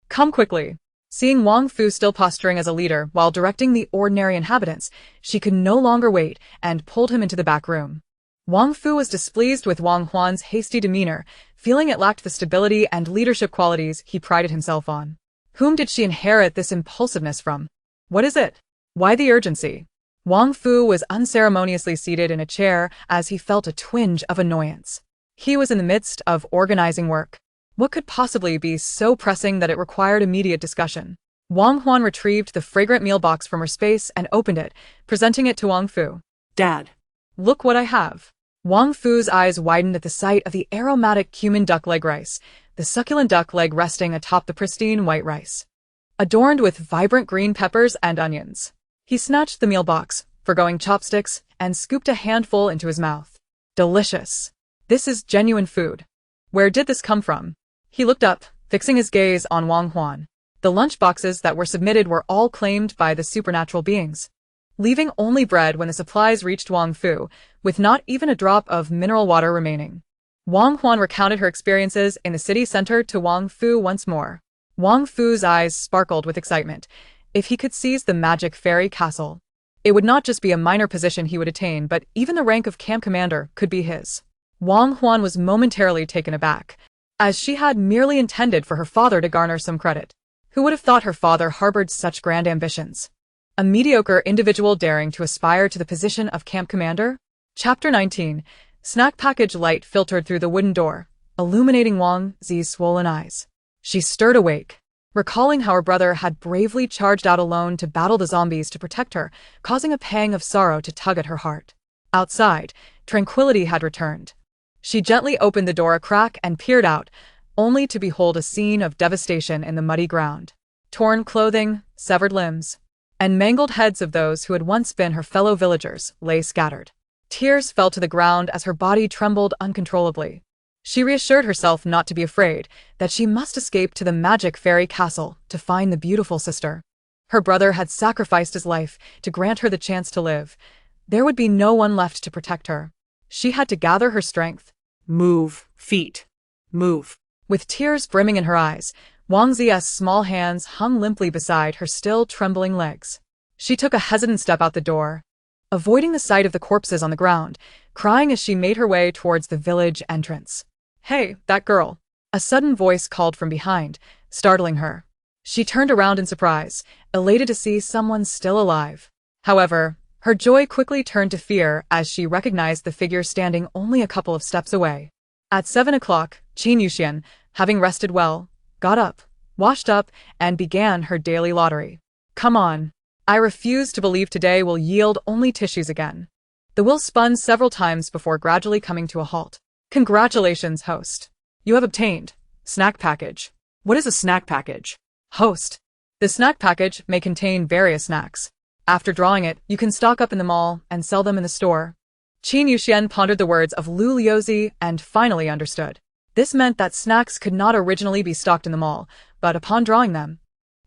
"Come quickly." Seeing Wang Fu still posturing as a leader while directing the ordinary inhabitants, she could no longer wait and pulled him into the back room. Wang Fu was displeased with Wang Huan's hasty demeanor, feeling it lacked the stability and leadership qualities he prided himself on. Whom did she inherit this impulsiveness from? What is it? Why the urgency? Wang Fu was unceremoniously seated in a chair as he felt a twinge of annoyance. He was in the midst of organizing work. What could possibly be so pressing that it required immediate discussion? Wang Huan retrieved the fragrant meal box from her space and opened it, presenting it to Wang Fu. Dad, "Look what I have." Wang Fu's eyes widened at the sight of the aromatic cumin duck leg rice, the succulent duck leg resting atop the pristine white rice, adorned with vibrant green peppers and onions. He snatched the meal box, forgoing chopsticks, and scooped a handful into his mouth. Delicious. This is genuine food. Where did this come from? He looked up, fixing his gaze on Wang Huan. The lunch boxes that were submitted were all claimed by the supernatural beings, leaving only bread when the supplies reached Wang Fu, with not even a drop of mineral water remaining. Wang Huan recounted her experiences in the city center to Wang Fu once more. Wang Fu's eyes sparkled with excitement. If he could seize the magic fairy castle, it would not just be a minor position he would attain, but even the rank of camp commander could be his. Wang Huan was momentarily taken aback, as she had merely intended for her father to garner some credit. Who would have thought her father harbored such grand ambitions? A mediocre individual daring to aspire to the position of camp commander? Chapter 19. Snack package light filtered through the wooden door, illuminating Wang Zi's swollen eyes. She stirred awake, recalling how her brother had bravely charged out alone to battle the zombies to protect her, causing a pang of sorrow to tug at her heart. Outside, tranquility had returned. She gently opened the door a crack and peered out, only to behold a scene of devastation in the muddy ground. Torn clothing, severed limbs, and mangled heads of those who had once been her fellow villagers lay scattered. Tears fell to the ground as her body trembled uncontrollably. She reassured herself not to be afraid, that she must escape to the magic fairy castle to find the beautiful sister. Her brother had sacrificed his life to grant her the chance to live. There would be no one left to protect her. She had to gather her strength. Move, feet. Move. With tears brimming in her eyes, Wang Zi's small hands hung limply beside her still trembling legs. She took a hesitant step out the door, avoiding the sight of the corpses on the ground, crying as she made her way towards the village entrance. "Hey, that girl!" A sudden voice called from behind, startling her. She turned around in surprise, elated to see someone still alive. However, her joy quickly turned to fear as she recognized the figure standing only a couple of steps away. At 7 o'clock, Qin Yuxian, having rested well, got up, washed up, and began her daily lottery. "Come on. I refuse to believe today will yield only tissues again." The wheel spun several times before gradually coming to a halt. "Congratulations, host. You have obtained snack package." What is a snack package? Host. The snack package may contain various snacks. After drawing it, you can stock up in the mall and sell them in the store. Qin Yuxian pondered the words of Lu Liuzi and finally understood. This meant that snacks could not originally be stocked in the mall, but upon drawing them,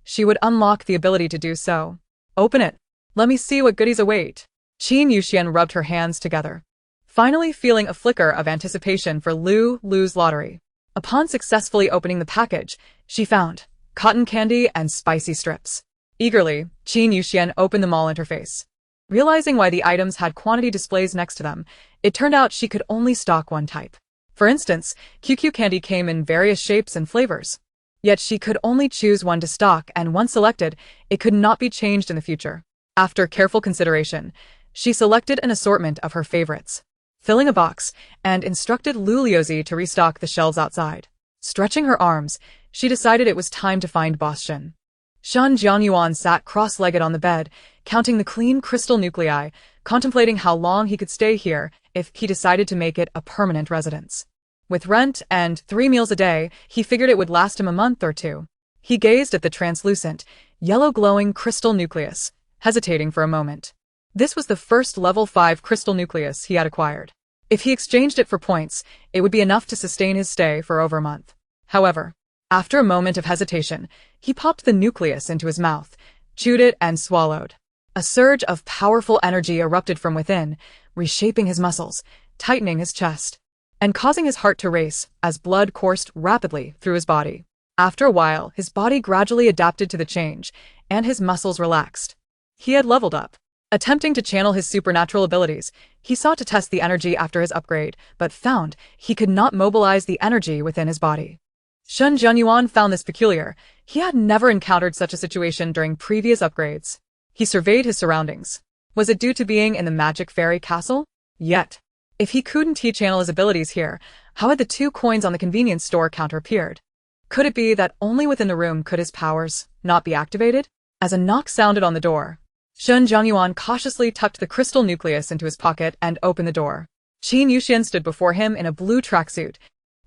she would unlock the ability to do so. "Open it. Let me see what goodies await." Qin Yuxian rubbed her hands together, finally feeling a flicker of anticipation for Lu's lottery. Upon successfully opening the package, she found cotton candy and spicy strips. Eagerly, Qin Yuxian opened the mall interface. Realizing why the items had quantity displays next to them, it turned out she could only stock one type. For instance, QQ candy came in various shapes and flavors. Yet she could only choose one to stock, and once selected, it could not be changed in the future. After careful consideration, she selected an assortment of her favorites, filling a box, and instructed Lu Liuzi to restock the shelves outside. Stretching her arms, she decided it was time to find Boss Shen. Shen Jianyuan sat cross-legged on the bed, counting the clean crystal nuclei, contemplating how long he could stay here if he decided to make it a permanent residence. With rent and 3 meals a day, he figured it would last him a month or two. He gazed at the translucent, yellow-glowing crystal nucleus, hesitating for a moment. This was the first level 5 crystal nucleus he had acquired. If he exchanged it for points, it would be enough to sustain his stay for over a month. However, after a moment of hesitation, he popped the nucleus into his mouth, chewed it, and swallowed. A surge of powerful energy erupted from within, reshaping his muscles, tightening his chest, and causing his heart to race as blood coursed rapidly through his body. After a while, his body gradually adapted to the change, and his muscles relaxed. He had leveled up. Attempting to channel his supernatural abilities, he sought to test the energy after his upgrade, but found he could not mobilize the energy within his body. Shen Jianyuan found this peculiar. He had never encountered such a situation during previous upgrades. He surveyed his surroundings. Was it due to being in the magic fairy castle? Yet, if he couldn't channel his abilities here, how had the 2 coins on the convenience store counter appeared? Could it be that only within the room could his powers not be activated? As a knock sounded on the door, Shen Jianyuan cautiously tucked the crystal nucleus into his pocket and opened the door. Qin Yuxian stood before him in a blue tracksuit,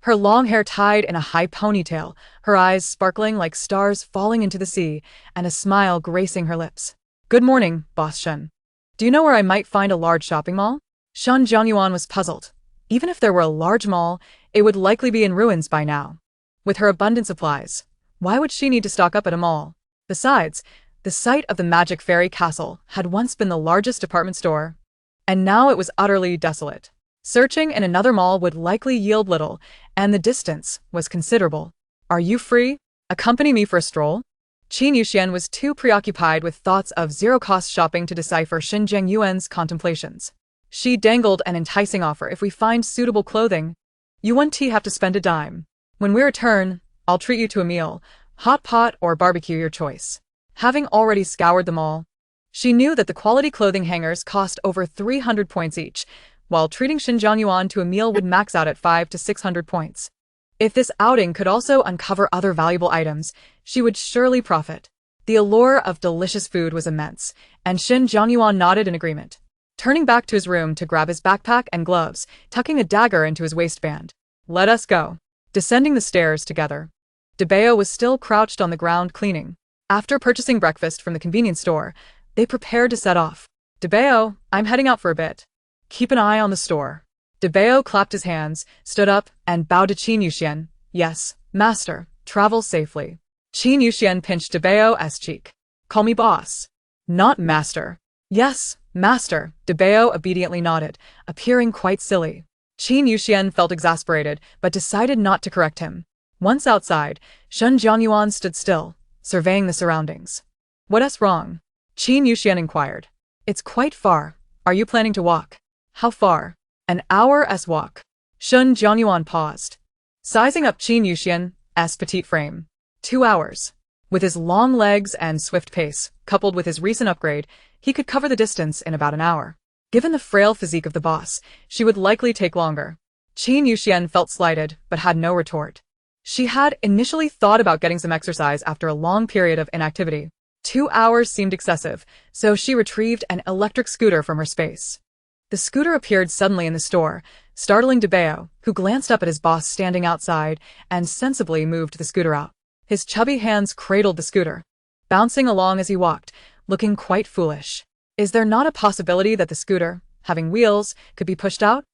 her long hair tied in a high ponytail, her eyes sparkling like stars falling into the sea, and a smile gracing her lips. "Good morning, Boss Shen. Do you know where I might find a large shopping mall?" Shen Jianyuan was puzzled. Even if there were a large mall, it would likely be in ruins by now. With her abundant supplies, why would she need to stock up at a mall? Besides, the site of the Magic Fairy Castle had once been the largest department store, and now it was utterly desolate. Searching in another mall would likely yield little, and the distance was considerable. "Are you free? Accompany me for a stroll?" Qin Yuxian was too preoccupied with thoughts of zero-cost shopping to decipher Shen Jianyuan's contemplations. She dangled an enticing offer: "If we find suitable clothing, you won't have to spend a dime. When we return, I'll treat you to a meal, hot pot or barbecue, your choice." Having already scoured the mall, she knew that the quality clothing hangers cost over 300 points each, while treating Shen Jianyuan to a meal would max out at 500 to 600 points. If this outing could also uncover other valuable items, she would surely profit. The allure of delicious food was immense, and Shen Jianyuan nodded in agreement, turning back to his room to grab his backpack and gloves, tucking a dagger into his waistband. "Let us go." Descending the stairs together, Debeo was still crouched on the ground cleaning. After purchasing breakfast from the convenience store, they prepared to set off. "Debeo, I'm heading out for a bit. Keep an eye on the store." Debeo clapped his hands, stood up, and bowed to Qin Yuxian. "Yes, master, travel safely." Qin Yuxian pinched Debeo's cheek. "Call me boss, not master." "Yes, master," Debeo obediently nodded, appearing quite silly. Qin Yuxian felt exasperated, but decided not to correct him. Once outside, Shen Jianyuan stood still, surveying the surroundings. "What's wrong?" Qin Yuxian inquired. "It's quite far. Are you planning to walk? How far? An hour's walk. Shun Jianyuan paused, sizing up Qin Yuxian's petite frame. 2 hours. With his long legs and swift pace, coupled with his recent upgrade, he could cover the distance in about an hour. Given the frail physique of the boss, she would likely take longer. Qin Yuxian felt slighted, but had no retort. She had initially thought about getting some exercise after a long period of inactivity. 2 hours seemed excessive, so she retrieved an electric scooter from her space. The scooter appeared suddenly in the store, startling DeBeo, who glanced up at his boss standing outside and sensibly moved the scooter out. His chubby hands cradled the scooter, bouncing along as he walked, looking quite foolish. Is there not a possibility that the scooter, having wheels, could be pushed out?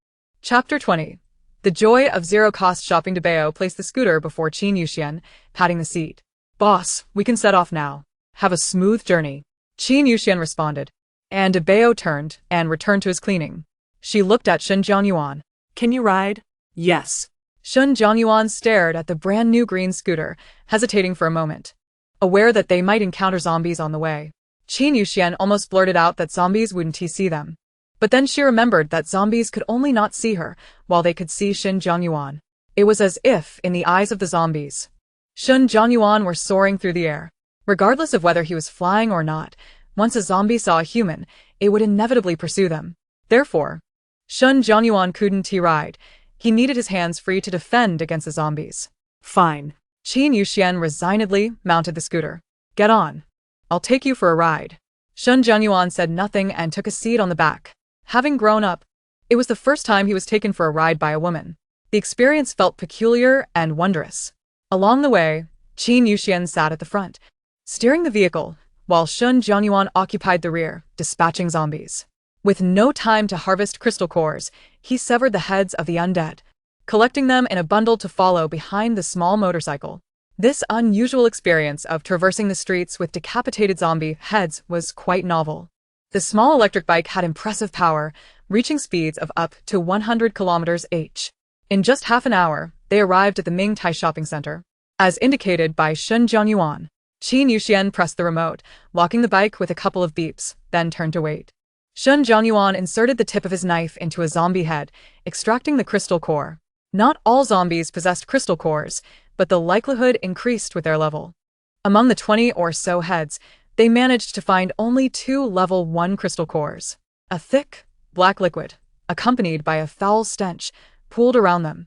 Chapter 20. The joy of zero-cost shopping. DeBeo placed the scooter before Qin Yuxian, patting the seat. Boss, we can set off now. Have a smooth journey. Qin Yuxian responded, and DeBeo turned and returned to his cleaning. She looked at Shun Jianyuan. Can you ride? Yes. Shun Jianyuan stared at the brand-new green scooter, hesitating for a moment, aware that they might encounter zombies on the way. Qin Yuxian almost blurted out that zombies wouldn't see them. But then she remembered that zombies could only not see her, while they could see Shun Jianyuan. It was as if, in the eyes of the zombies, Shun Jianyuan were soaring through the air. Regardless of whether he was flying or not, once a zombie saw a human, it would inevitably pursue them. Therefore, Shun Jianyuan couldn't ride. He needed his hands free to defend against the zombies. Fine. Qin Yuxian resignedly mounted the scooter. Get on. I'll take you for a ride. Shun Jianyuan said nothing and took a seat on the back. Having grown up, it was the first time he was taken for a ride by a woman. The experience felt peculiar and wondrous. Along the way, Qin Yuxian sat at the front, steering the vehicle, while Shun Jianyuan occupied the rear, dispatching zombies. With no time to harvest crystal cores, he severed the heads of the undead, collecting them in a bundle to follow behind the small motorcycle. This unusual experience of traversing the streets with decapitated zombie heads was quite novel. The small electric bike had impressive power, reaching speeds of up to 100 km/h. In just half an hour, they arrived at the Ming Tai shopping center. As indicated by Shun Jianyuan, Qin Yuxian pressed the remote, locking the bike with a couple of beeps, then turned to wait. Shun Jianyuan inserted the tip of his knife into a zombie head, extracting the crystal core. Not all zombies possessed crystal cores, but the likelihood increased with their level. Among the 20 or so heads, they managed to find only 2 level 1 crystal cores. A thick, black liquid, accompanied by a foul stench, pooled around them,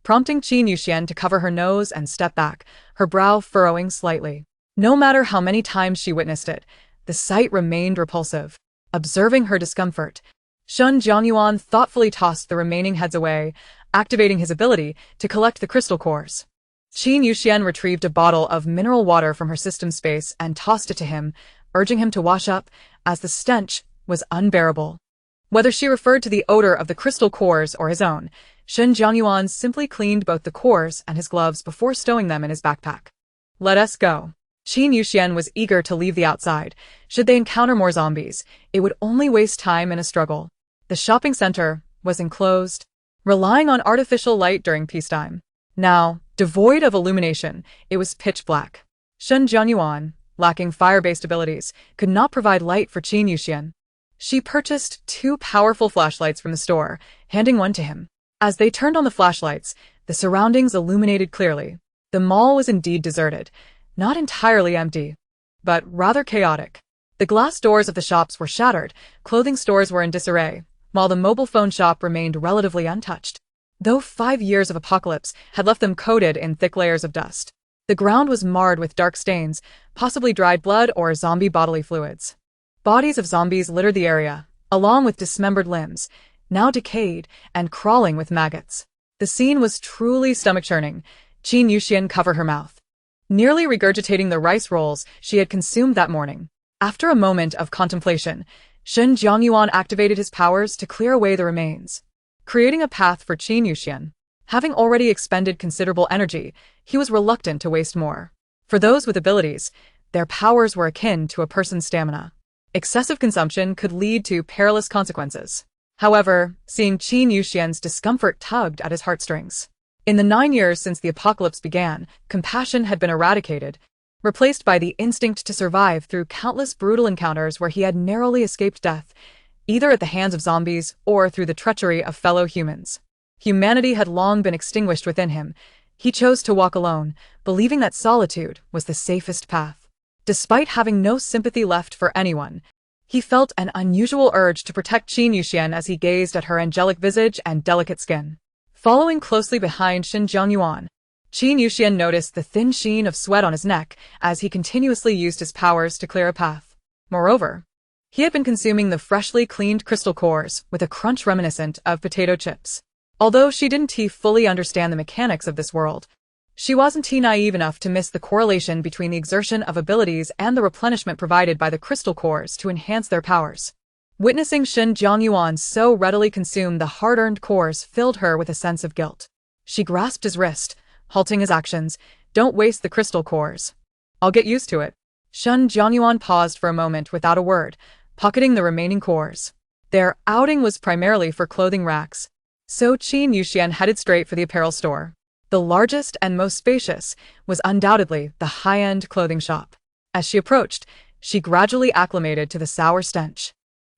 prompting Qin Yuxian to cover her nose and step back, her brow furrowing slightly. No matter how many times she witnessed it, the sight remained repulsive. Observing her discomfort, Shun Jianyuan thoughtfully tossed the remaining heads away, activating his ability to collect the crystal cores. Qin Yuxian retrieved a bottle of mineral water from her system space and tossed it to him, urging him to wash up, as the stench was unbearable. Whether she referred to the odor of the crystal cores or his own, Shun Jianyuan simply cleaned both the cores and his gloves before stowing them in his backpack. Let us go. Qin Yuxian was eager to leave the outside. Should they encounter more zombies, it would only waste time in a struggle. The shopping center was enclosed, relying on artificial light during peacetime. Now, devoid of illumination, it was pitch black. Shun Jianyuan, lacking fire-based abilities, could not provide light for Qin Yuxian. She purchased 2 powerful flashlights from the store, handing one to him. As they turned on the flashlights, the surroundings illuminated clearly. The mall was indeed deserted. Not entirely empty, but rather chaotic. The glass doors of the shops were shattered, clothing stores were in disarray, while the mobile phone shop remained relatively untouched. Though 5 years of apocalypse had left them coated in thick layers of dust, the ground was marred with dark stains, possibly dried blood or zombie bodily fluids. Bodies of zombies littered the area, along with dismembered limbs, now decayed and crawling with maggots. The scene was truly stomach-churning. Qin Yuxian covered her mouth, nearly regurgitating the rice rolls she had consumed that morning. After a moment of contemplation, Shun Jianyuan activated his powers to clear away the remains, creating a path for Qin Yuxian. Having already expended considerable energy, he was reluctant to waste more. For those with abilities, their powers were akin to a person's stamina. Excessive consumption could lead to perilous consequences. However, seeing Qin Yuxian's discomfort tugged at his heartstrings. In the 9 years since the apocalypse began, compassion had been eradicated, replaced by the instinct to survive through countless brutal encounters where he had narrowly escaped death. either at the hands of zombies or through the treachery of fellow humans. Humanity had long been extinguished within him. He chose to walk alone, believing that solitude was the safest path. Despite having no sympathy left for anyone, he felt an unusual urge to protect Qin Yuxian as he gazed at her angelic visage and delicate skin. Following closely behind Shen Jianyuan, Qin Yuxian noticed the thin sheen of sweat on his neck as he continuously used his powers to clear a path. Moreover, he had been consuming the freshly cleaned crystal cores with a crunch reminiscent of potato chips. Although she didn't fully understand the mechanics of this world, she wasn't naive enough to miss the correlation between the exertion of abilities and the replenishment provided by the crystal cores to enhance their powers. Witnessing Shen Jianyuan so readily consume the hard-earned cores filled her with a sense of guilt. She grasped his wrist, halting his actions. "Don't waste the crystal cores. I'll get used to it." Shen Jianyuan paused for a moment without a word, pocketing the remaining cores. Their outing was primarily for clothing racks, so Qin Yuxian headed straight for the apparel store. The largest and most spacious was undoubtedly the high-end clothing shop. As she approached, she gradually acclimated to the sour stench.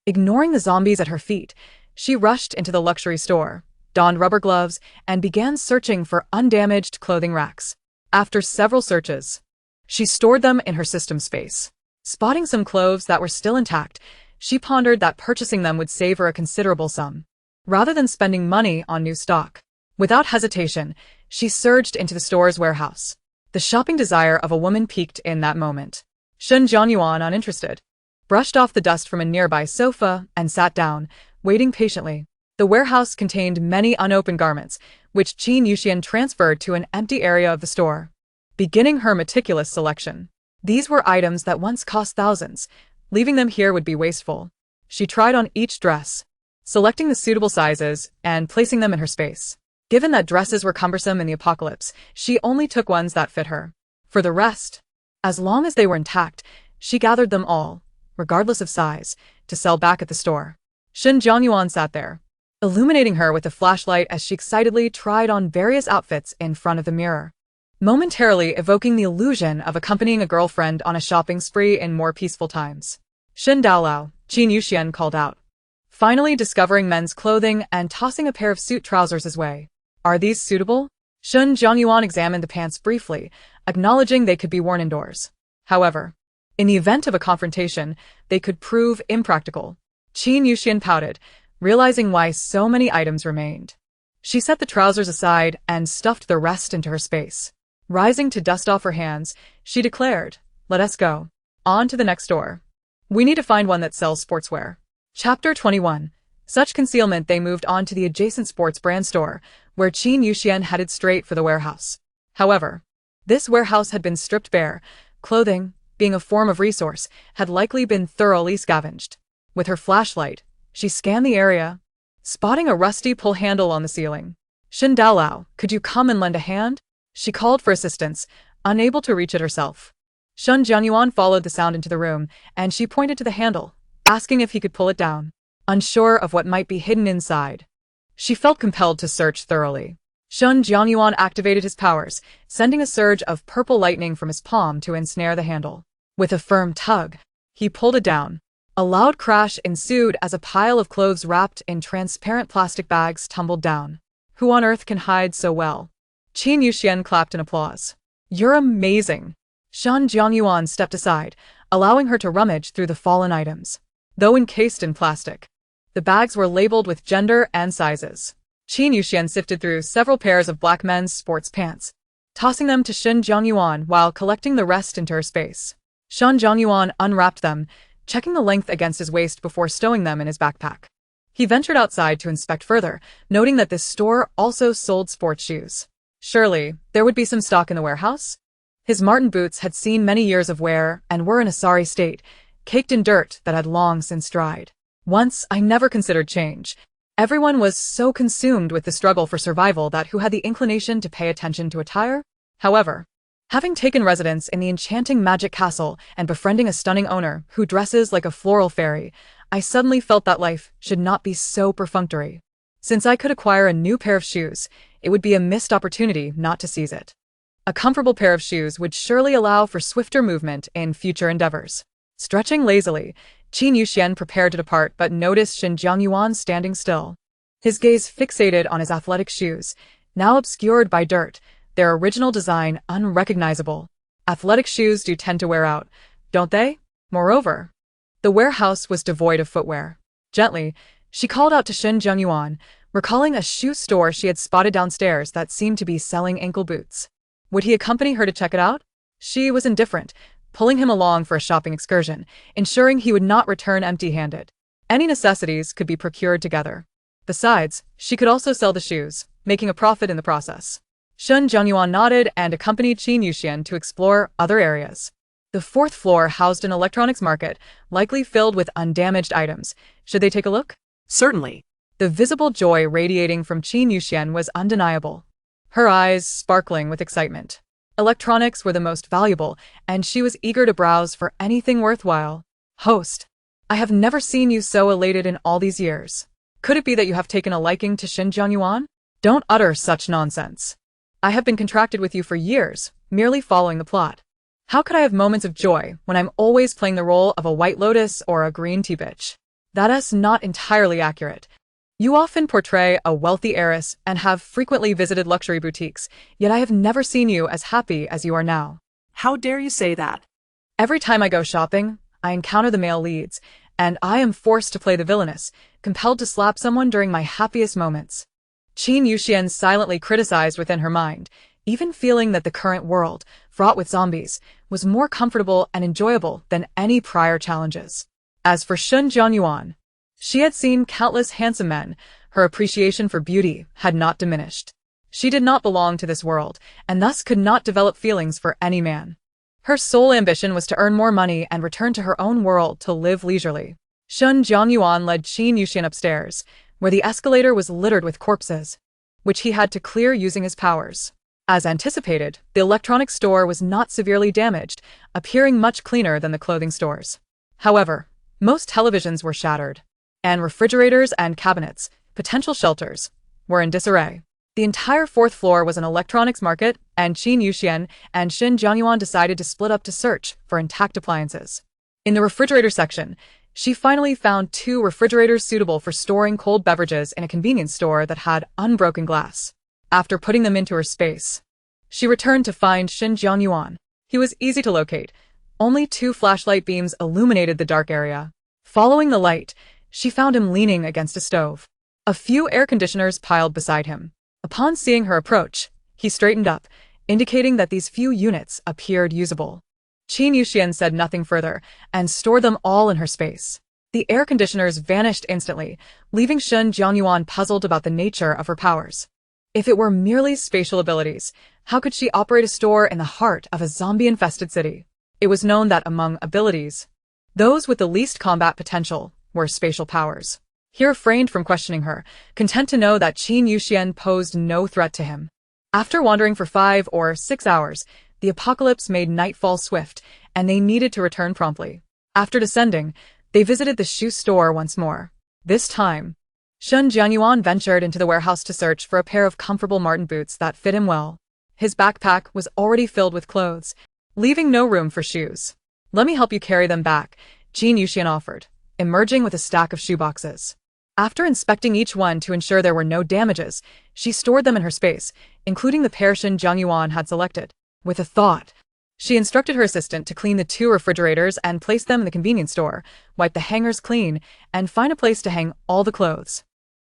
Ignoring the zombies at her feet, she rushed into the luxury store, donned rubber gloves, and began searching for undamaged clothing racks. After several searches, she stored them in her system space. Spotting some clothes that were still intact, she pondered that purchasing them would save her a considerable sum, rather than spending money on new stock. Without hesitation, she surged into the store's warehouse. The shopping desire of a woman peaked in that moment. Shen Jianyuan, uninterested, brushed off the dust from a nearby sofa and sat down, waiting patiently. The warehouse contained many unopened garments, which Qin Yuxian transferred to an empty area of the store, beginning her meticulous selection. These were items that once cost thousands. Leaving them here would be wasteful. She tried on each dress, selecting the suitable sizes and placing them in her space. Given that dresses were cumbersome in the apocalypse, she only took ones that fit her. For the rest, as long as they were intact, she gathered them all, regardless of size, to sell back at the store. Shen Jianyuan sat there, illuminating her with a flashlight as she excitedly tried on various outfits in front of the mirror, momentarily evoking the illusion of accompanying a girlfriend on a shopping spree in more peaceful times. "Shen Daolao," Qin Yuxian called out, finally discovering men's clothing and tossing a pair of suit trousers his way. "Are these suitable?" Shen Jianyuan examined the pants briefly, acknowledging they could be worn indoors. However, in the event of a confrontation, they could prove impractical. Qin Yuxian pouted, realizing why so many items remained. She set the trousers aside and stuffed the rest into her space. Rising to dust off her hands, she declared, "Let us go. On to the next door. We need to find one that sells sportswear." Chapter 21. Such concealment, they moved on to the adjacent sports brand store, where Qin Yuxian headed straight for the warehouse. However, this warehouse had been stripped bare. Clothing, being a form of resource, had likely been thoroughly scavenged. With her flashlight, she scanned the area, spotting a rusty pull handle on the ceiling. "Shen Daolao, could you come and lend a hand?" She called for assistance, unable to reach it herself. Shen Jianyuan followed the sound into the room, and she pointed to the handle, asking if he could pull it down. Unsure of what might be hidden inside, she felt compelled to search thoroughly. Shen Jianyuan activated his powers, sending a surge of purple lightning from his palm to ensnare the handle. With a firm tug, he pulled it down. A loud crash ensued as a pile of clothes wrapped in transparent plastic bags tumbled down. "Who on earth can hide so well?" Qin Yuxian clapped in applause. "You're amazing." Shen Jianyuan stepped aside, allowing her to rummage through the fallen items. Though encased in plastic, the bags were labeled with gender and sizes. Qin Yuxian sifted through several pairs of black men's sports pants, tossing them to Shen Jianyuan while collecting the rest into her space. Shen Jianyuan unwrapped them, checking the length against his waist before stowing them in his backpack. He ventured outside to inspect further, noting that this store also sold sports shoes. Surely, there would be some stock in the warehouse? His Martin boots had seen many years of wear and were in a sorry state, caked in dirt that had long since dried. Once, I never considered change. Everyone was so consumed with the struggle for survival that who had the inclination to pay attention to attire? However, having taken residence in the enchanting magic castle and befriending a stunning owner who dresses like a floral fairy, I suddenly felt that life should not be so perfunctory. Since I could acquire a new pair of shoes, it would be a missed opportunity not to seize it. A comfortable pair of shoes would surely allow for swifter movement in future endeavors. Stretching lazily, Qin Yuxian prepared to depart but noticed Shen Jiangyuan standing still. His gaze fixated on his athletic shoes, now obscured by dirt, their original design unrecognizable. Athletic shoes do tend to wear out, don't they? Moreover, the warehouse was devoid of footwear. Gently, she called out to Shen Jiangyuan, recalling a shoe store she had spotted downstairs that seemed to be selling ankle boots. Would he accompany her to check it out? She was indifferent, pulling him along for a shopping excursion, ensuring he would not return empty-handed. Any necessities could be procured together. Besides, she could also sell the shoes, making a profit in the process. Shen Jiangyuan nodded and accompanied Qin Yuxian to explore other areas. The fourth floor housed an electronics market, likely filled with undamaged items. Should they take a look? Certainly. The visible joy radiating from Qin Yuxian was undeniable, her eyes sparkling with excitement. Electronics were the most valuable, and she was eager to browse for anything worthwhile. Host, I have never seen you so elated in all these years. Could it be that you have taken a liking to Shen Jiangyuan? Don't utter such nonsense. I have been contracted with you for years, merely following the plot. How could I have moments of joy when I'm always playing the role of a white lotus or a green tea bitch? That is not entirely accurate. You often portray a wealthy heiress and have frequently visited luxury boutiques, yet I have never seen you as happy as you are now. How dare you say that? Every time I go shopping, I encounter the male leads, and I am forced to play the villainess, compelled to slap someone during my happiest moments. Qin Yuxian silently criticized within her mind, even feeling that the current world, fraught with zombies, was more comfortable and enjoyable than any prior challenges. As for Shen Jiangyuan, she had seen countless handsome men. Her appreciation for beauty had not diminished. She did not belong to this world, and thus could not develop feelings for any man. Her sole ambition was to earn more money and return to her own world to live leisurely. Shen Jiangyuan led Qin Yuxian upstairs, where the escalator was littered with corpses, which he had to clear using his powers. As anticipated, the electronics store was not severely damaged, appearing much cleaner than the clothing stores. However, most televisions were shattered, and refrigerators and cabinets, potential shelters, were in disarray. The entire fourth floor was an electronics market, and Qin Yuxian and Shen Jiangyuan decided to split up to search for intact appliances. In the refrigerator section, she finally found 2 refrigerators suitable for storing cold beverages in a convenience store that had unbroken glass. After putting them into her space, she returned to find Shen Jiangyuan. He was easy to locate. Only 2 flashlight beams illuminated the dark area. Following the light, she found him leaning against a stove. A few air conditioners piled beside him. Upon seeing her approach, he straightened up, indicating that these few units appeared usable. Qin Yuxian said nothing further, and stored them all in her space. The air conditioners vanished instantly, leaving Shen Jiangyuan puzzled about the nature of her powers. If it were merely spatial abilities, how could she operate a store in the heart of a zombie-infested city? It was known that among abilities, those with the least combat potential were spatial powers. He refrained from questioning her, content to know that Qin Yuxian posed no threat to him. After wandering for 5 or 6 hours, the apocalypse made nightfall swift, and they needed to return promptly. After descending, they visited the shoe store once more. This time, Shen Jiangyuan ventured into the warehouse to search for a pair of comfortable marten boots that fit him well. His backpack was already filled with clothes, leaving no room for shoes. Let me help you carry them back, Qin Yuxian offered, emerging with a stack of shoeboxes. After inspecting each one to ensure there were no damages, she stored them in her space, including the pair Shen Jiangyuan had selected. With a thought, she instructed her assistant to clean the 2 refrigerators and place them in the convenience store, wipe the hangers clean, and find a place to hang all the clothes.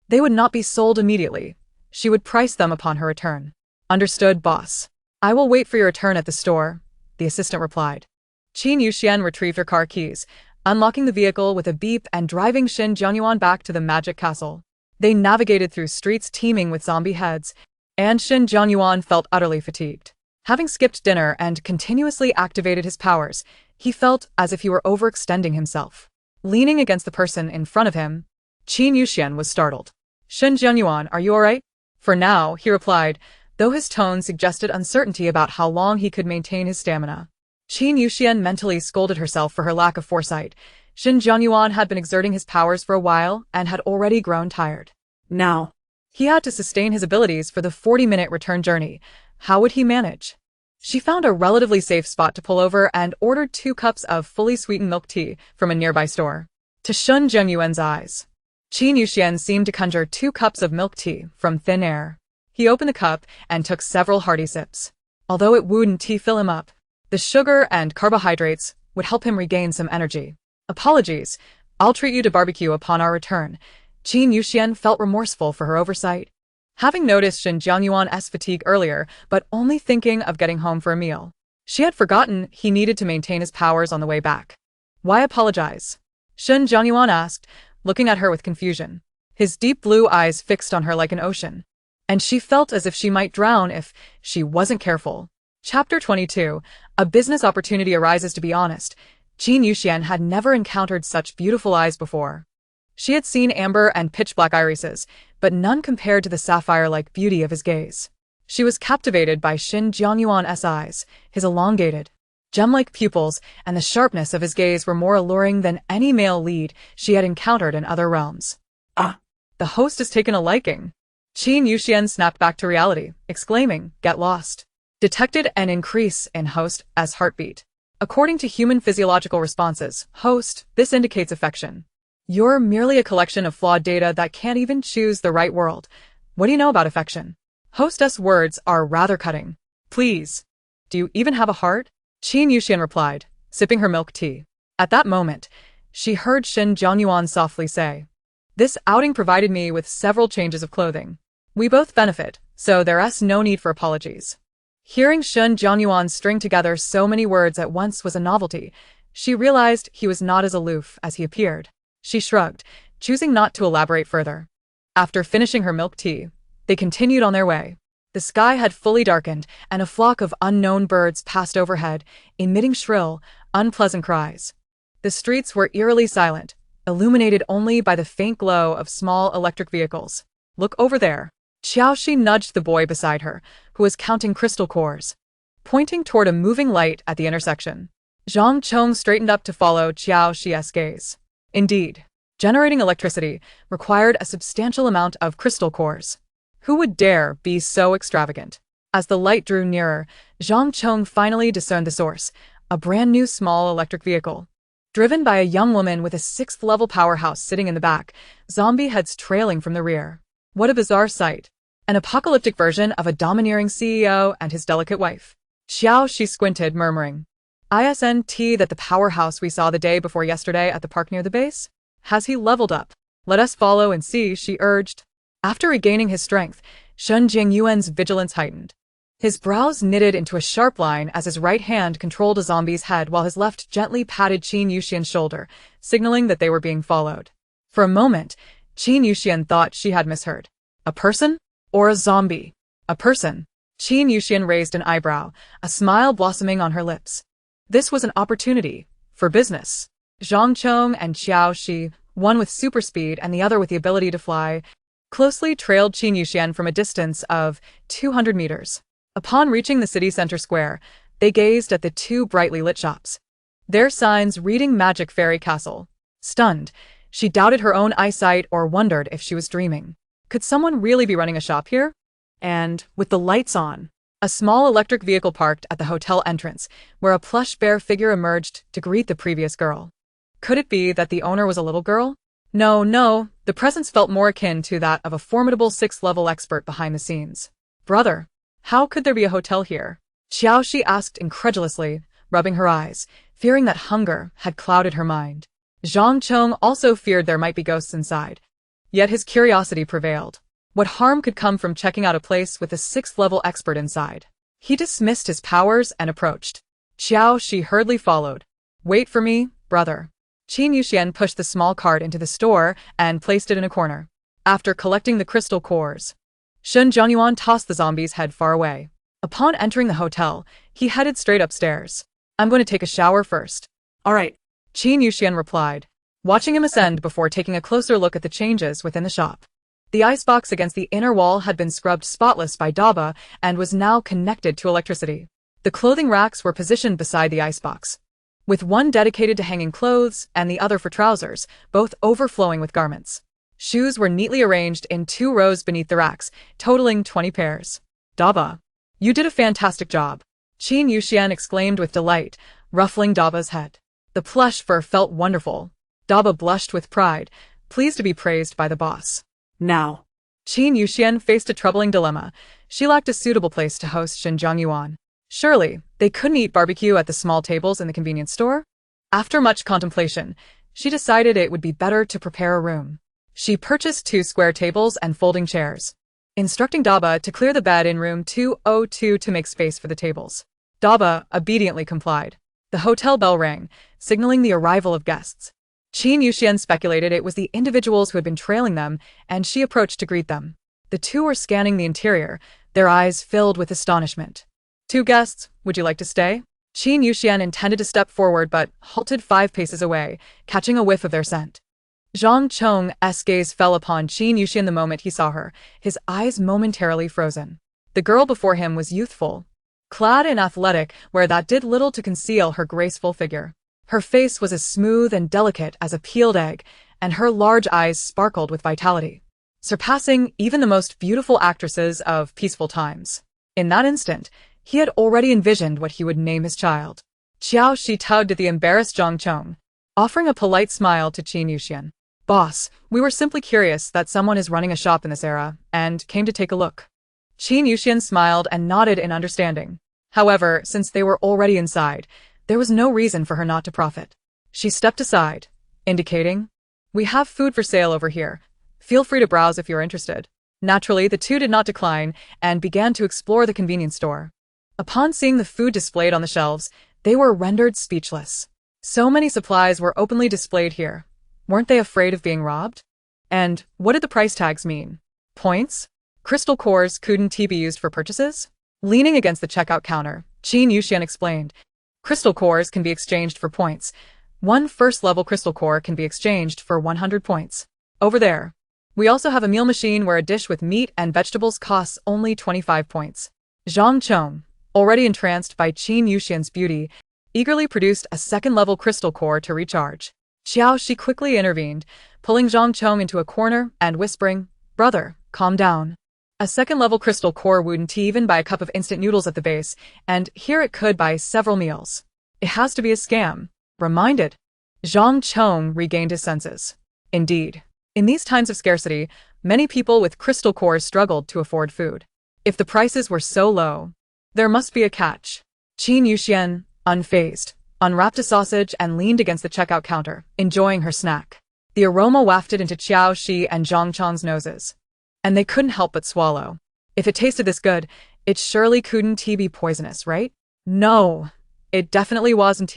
They would not be sold immediately. She would price them upon her return. Understood, boss. I will wait for your return at the store, the assistant replied. Qin Yuxian retrieved her car keys, unlocking the vehicle with a beep and driving Shen Jiangyuan back to the magic castle. They navigated through streets teeming with zombie heads, and Shen Jiangyuan felt utterly fatigued. Having skipped dinner and continuously activated his powers, he felt as if he were overextending himself. Leaning against the person in front of him, Qin Yuxian was startled. Shen Jiangyuan, are you alright? For now, he replied, though his tone suggested uncertainty about how long he could maintain his stamina. Qin Yuxian mentally scolded herself for her lack of foresight. Shen Jiangyuan had been exerting his powers for a while and had already grown tired. Now, he had to sustain his abilities for the 40-minute return journey. How would he manage? She found a relatively safe spot to pull over and ordered 2 cups of fully sweetened milk tea from a nearby store. To Shun Zhengyuan's eyes, Qin Yuxian seemed to conjure 2 cups of milk tea from thin air. He opened the cup and took several hearty sips. Although it wouldn't fill him up, the sugar and carbohydrates would help him regain some energy. Apologies, I'll treat you to barbecue upon our return. Qin Yuxian felt remorseful for her oversight. Having noticed Shen Jiangyuan's fatigue earlier, but only thinking of getting home for a meal, she had forgotten he needed to maintain his powers on the way back. Why apologize? Shen Jiangyuan asked, looking at her with confusion. His deep blue eyes fixed on her like an ocean, and she felt as if she might drown if she wasn't careful. Chapter 22. A business opportunity arises. To be honest, Qin Yuxian had never encountered such beautiful eyes before. She had seen amber and pitch-black irises, but none compared to the sapphire-like beauty of his gaze. She was captivated by Shen Jiangyuan's eyes. His elongated, gem-like pupils and the sharpness of his gaze were more alluring than any male lead she had encountered in other realms. Ah! The host has taken a liking. Qin Yuxian snapped back to reality, exclaiming, "Get lost." Detected an increase in host's heartbeat. According to human physiological responses, host, this indicates affection. You're merely a collection of flawed data that can't even choose the right world. What do you know about affection? Hostess' words are rather cutting. Please. Do you even have a heart? Qin Yuxian replied, sipping her milk tea. At that moment, she heard Shen Jiangyuan softly say, "This outing provided me with several changes of clothing. We both benefit, so there's no need for apologies." Hearing Shen Jiangyuan string together so many words at once was a novelty. She realized he was not as aloof as he appeared. She shrugged, choosing not to elaborate further. After finishing her milk tea, they continued on their way. The sky had fully darkened, and a flock of unknown birds passed overhead, emitting shrill, unpleasant cries. The streets were eerily silent, illuminated only by the faint glow of small electric vehicles. Look over there. Xiaoxi nudged the boy beside her, who was counting crystal cores, pointing toward a moving light at the intersection. Zhang Chong straightened up to follow Xiaoxi's gaze. Indeed, generating electricity required a substantial amount of crystal cores. Who would dare be so extravagant? As the light drew nearer, Zhang Chong finally discerned the source, a brand new small electric vehicle. Driven by a young woman with a 6th-level powerhouse sitting in the back, zombie heads trailing from the rear. What a bizarre sight. An apocalyptic version of a domineering CEO and his delicate wife. Xiaoxi squinted, murmuring, "Isn't that the powerhouse we saw the day before yesterday at the park near the base? Has he leveled up? Let us follow and see," she urged. After regaining his strength, Shen Jingyuan's vigilance heightened. His brows knitted into a sharp line as his right hand controlled a zombie's head while his left gently patted Qin Yuxian's shoulder, signaling that they were being followed. For a moment, Qin Yuxian thought she had misheard. A person? Or a zombie? A person. Qin Yuxian raised an eyebrow, a smile blossoming on her lips. This was an opportunity for business. Zhang Chong and Xiaoxi, one with super speed and the other with the ability to fly, closely trailed Qin Yuxian from a distance of 200 meters. Upon reaching the city center square, they gazed at the 2 brightly lit shops, their signs reading Magic Fairy Castle. Stunned, she doubted her own eyesight or wondered if she was dreaming. Could someone really be running a shop here? And, with the lights on, a small electric vehicle parked at the hotel entrance, where a plush bear figure emerged to greet the previous girl. Could it be that the owner was a little girl? No, the presence felt more akin to that of a formidable 6th-level expert behind the scenes. Brother, how could there be a hotel here? Xiaoxi asked incredulously, rubbing her eyes, fearing that hunger had clouded her mind. Zhang Chong also feared there might be ghosts inside. Yet his curiosity prevailed. What harm could come from checking out a place with a 6th-level expert inside? He dismissed his powers and approached. Xiaoxi hurriedly followed. Wait for me, brother. Qin Yuxian pushed the small cart into the store and placed it in a corner. After collecting the crystal cores, Shen Jiangyuan tossed the zombie's head far away. Upon entering the hotel, he headed straight upstairs. I'm going to take a shower first. All right, Qin Yuxian replied, watching him ascend before taking a closer look at the changes within the shop. The icebox against the inner wall had been scrubbed spotless by Daba and was now connected to electricity. The clothing racks were positioned beside the icebox, with one dedicated to hanging clothes and the other for trousers, both overflowing with garments. Shoes were neatly arranged in 2 rows beneath the racks, totaling 20 pairs. Daba, you did a fantastic job, Qin Yuxian exclaimed with delight, ruffling Daba's head. The plush fur felt wonderful. Daba blushed with pride, pleased to be praised by the boss. Now. Qin Yuxian faced a troubling dilemma. She lacked a suitable place to host Xinjiang Yuan. Surely, they couldn't eat barbecue at the small tables in the convenience store? After much contemplation, she decided it would be better to prepare a room. She purchased 2 square tables and folding chairs, instructing Daba to clear the bed in room 202 to make space for the tables. Daba obediently complied. The hotel bell rang, signaling the arrival of guests. Qin Yuxian speculated it was the individuals who had been trailing them, and she approached to greet them. The two were scanning the interior, their eyes filled with astonishment. 2 guests, would you like to stay? Qin Yuxian intended to step forward but halted 5 paces away, catching a whiff of their scent. Zhang Cheng's gaze fell upon Qin Yuxian the moment he saw her, his eyes momentarily frozen. The girl before him was youthful, clad in athletic wear that did little to conceal her graceful figure. Her face was as smooth and delicate as a peeled egg, and her large eyes sparkled with vitality, surpassing even the most beautiful actresses of peaceful times. In that instant, he had already envisioned what he would name his child. Qiao Shi tugged at the embarrassed Zhang Cheng, offering a polite smile to Qin Yuxian. Boss, we were simply curious that someone is running a shop in this era, and came to take a look. Qin Yuxian smiled and nodded in understanding. However, since they were already inside, there was no reason for her not to profit. She stepped aside, indicating, "We have food for sale over here. Feel free to browse if you're interested." Naturally, the two did not decline and began to explore the convenience store. Upon seeing the food displayed on the shelves, they were rendered speechless. So many supplies were openly displayed here. Weren't they afraid of being robbed? And what did the price tags mean? Points? Crystal cores couldn't be used for purchases? Leaning against the checkout counter, Qin Yuxian explained, "Crystal cores can be exchanged for points. 1 first-level crystal core can be exchanged for 100 points. Over there. We also have a meal machine where a dish with meat and vegetables costs only 25 points." Zhang Cheng, already entranced by Qin Yuxian's beauty, eagerly produced a 2nd-level crystal core to recharge. Qiao Shi quickly intervened, pulling Zhang Cheng into a corner and whispering, "Brother, calm down. A 2nd-level crystal core wouldn't even buy a cup of instant noodles at the base, and here it could buy several meals. It has to be a scam." Reminded, Zhang Cheng regained his senses. Indeed, in these times of scarcity, many people with crystal cores struggled to afford food. If the prices were so low, there must be a catch. Qin Yuxian, unfazed, unwrapped a sausage and leaned against the checkout counter, enjoying her snack. The aroma wafted into Qiao Shi and Zhang Cheng's noses, and they couldn't help but swallow. If it tasted this good, it surely couldn't be poisonous, right? No, it definitely wasn't.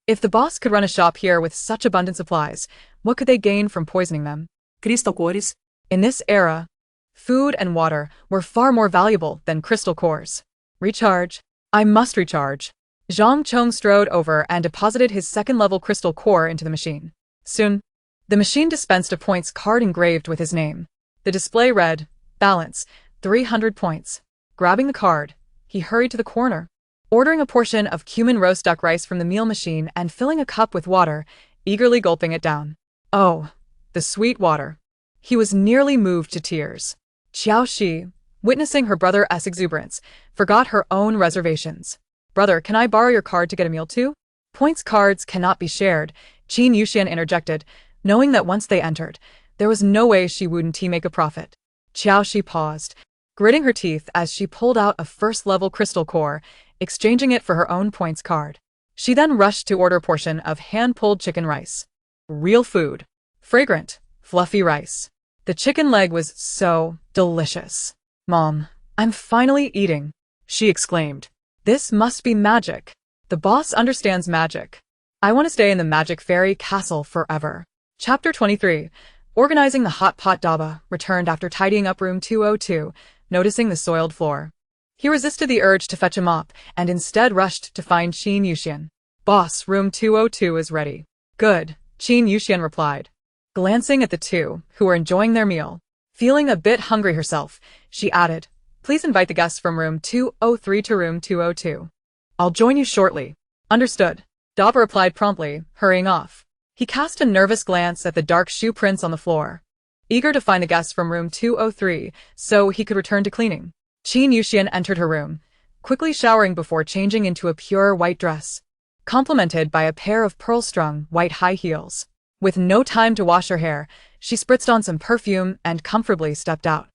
If the boss could run a shop here with such abundant supplies, what could they gain from poisoning them? Crystal cores. In this era, food and water were far more valuable than crystal cores. Recharge. I must recharge. Zhang Cheng strode over and deposited his 2nd-level crystal core into the machine. Soon, the machine dispensed a points card engraved with his name. The display read, "Balance, 300 points." Grabbing the card, he hurried to the corner, ordering a portion of cumin roast duck rice from the meal machine and filling a cup with water, eagerly gulping it down. Oh, the sweet water. He was nearly moved to tears. Qiao Shi, witnessing her brother's exuberance, forgot her own reservations. "Brother, can I borrow your card to get a meal too?" Points cards cannot be shared, Qin Yuxian interjected, knowing that once they entered, there was no way she wouldn't make a profit. Qiao Shi paused, gritting her teeth as she pulled out a 1st-level crystal core, exchanging it for her own points card. She then rushed to order a portion of hand-pulled chicken rice. Real food. Fragrant, fluffy rice. The chicken leg was so delicious. "Mom, I'm finally eating," she exclaimed. "This must be magic. The boss understands magic. I want to stay in the Magic Fairy Castle forever." Chapter 23. Organizing the hot pot. Daba returned after tidying up room 202, noticing the soiled floor. He resisted the urge to fetch a mop and instead rushed to find Qin Yuxian. "Boss, room 202 is ready." "Good," Qin Yuxian replied, glancing at the two, who were enjoying their meal. Feeling a bit hungry herself, she added, "Please invite the guests from room 203 to room 202. I'll join you shortly." "Understood," Daba replied promptly, hurrying off. He cast a nervous glance at the dark shoe prints on the floor, eager to find the guests from room 203 so he could return to cleaning. Qin Yuxian entered her room, quickly showering before changing into a pure white dress, complemented by a pair of pearl-strung white high heels. With no time to wash her hair, she spritzed on some perfume and comfortably stepped out.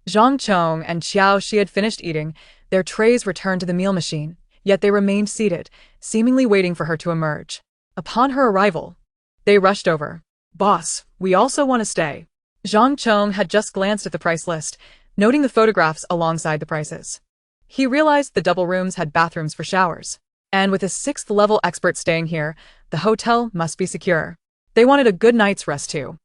Zhang Chong and Xiao Shi had finished eating, their trays returned to the meal machine, yet they remained seated, seemingly waiting for her to emerge. Upon her arrival, they rushed over. Boss, we also want to stay. Zhang Chong had just glanced at the price list, noting the photographs alongside the prices. He realized the double rooms had bathrooms for showers, and with a 6th-level expert staying here, the hotel must be secure. They wanted a good night's rest too.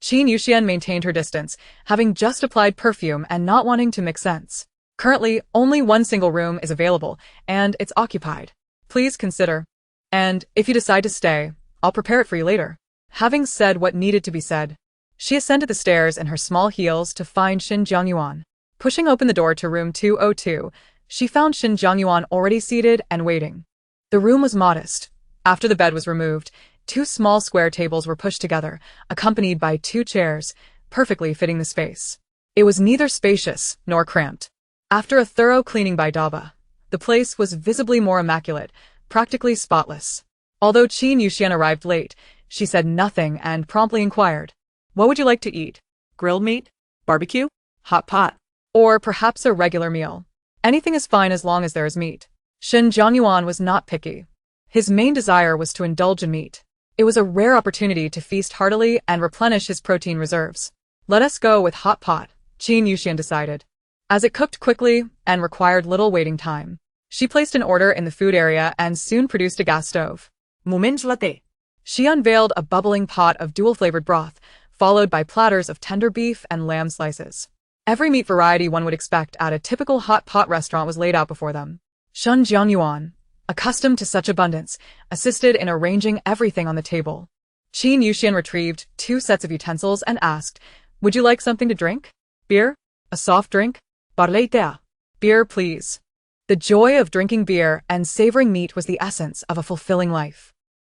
Qin Yuxian maintained her distance, having just applied perfume and not wanting to make sense. Currently, only one single room is available, and it's occupied. Please consider. And if you decide to stay, I'll prepare it for you later. Having said what needed to be said, she ascended the stairs in her small heels to find Shin Jiangyuan. Pushing open the door to room 202, she found Shin Jiangyuan already seated and waiting. The room was modest. After the bed was removed, 2 small square tables were pushed together, accompanied by 2 chairs, perfectly fitting the space. It was neither spacious nor cramped. After a thorough cleaning by Daba, the place was visibly more immaculate, practically spotless. Although Qin Yuxian arrived late, she said nothing and promptly inquired, "What would you like to eat? Grilled meat? Barbecue? Hot pot? Or perhaps a regular meal? Anything is fine as long as there is meat." Shin Jiangyuan was not picky. His main desire was to indulge in meat. It was a rare opportunity to feast heartily and replenish his protein reserves. "Let us go with hot pot," Qin Yuxian decided. As it cooked quickly and required little waiting time, she placed an order in the food area and soon produced a gas stove. Moment latte. She unveiled a bubbling pot of dual-flavored broth, followed by platters of tender beef and lamb slices. Every meat variety one would expect at a typical hot pot restaurant was laid out before them. Shin Jiangyuan, accustomed to such abundance, assisted in arranging everything on the table. Qin Yuxian retrieved 2 sets of utensils and asked, "Would you like something to drink? Beer? A soft drink? Barleita. Beer, please." The joy of drinking beer and savoring meat was the essence of a fulfilling life.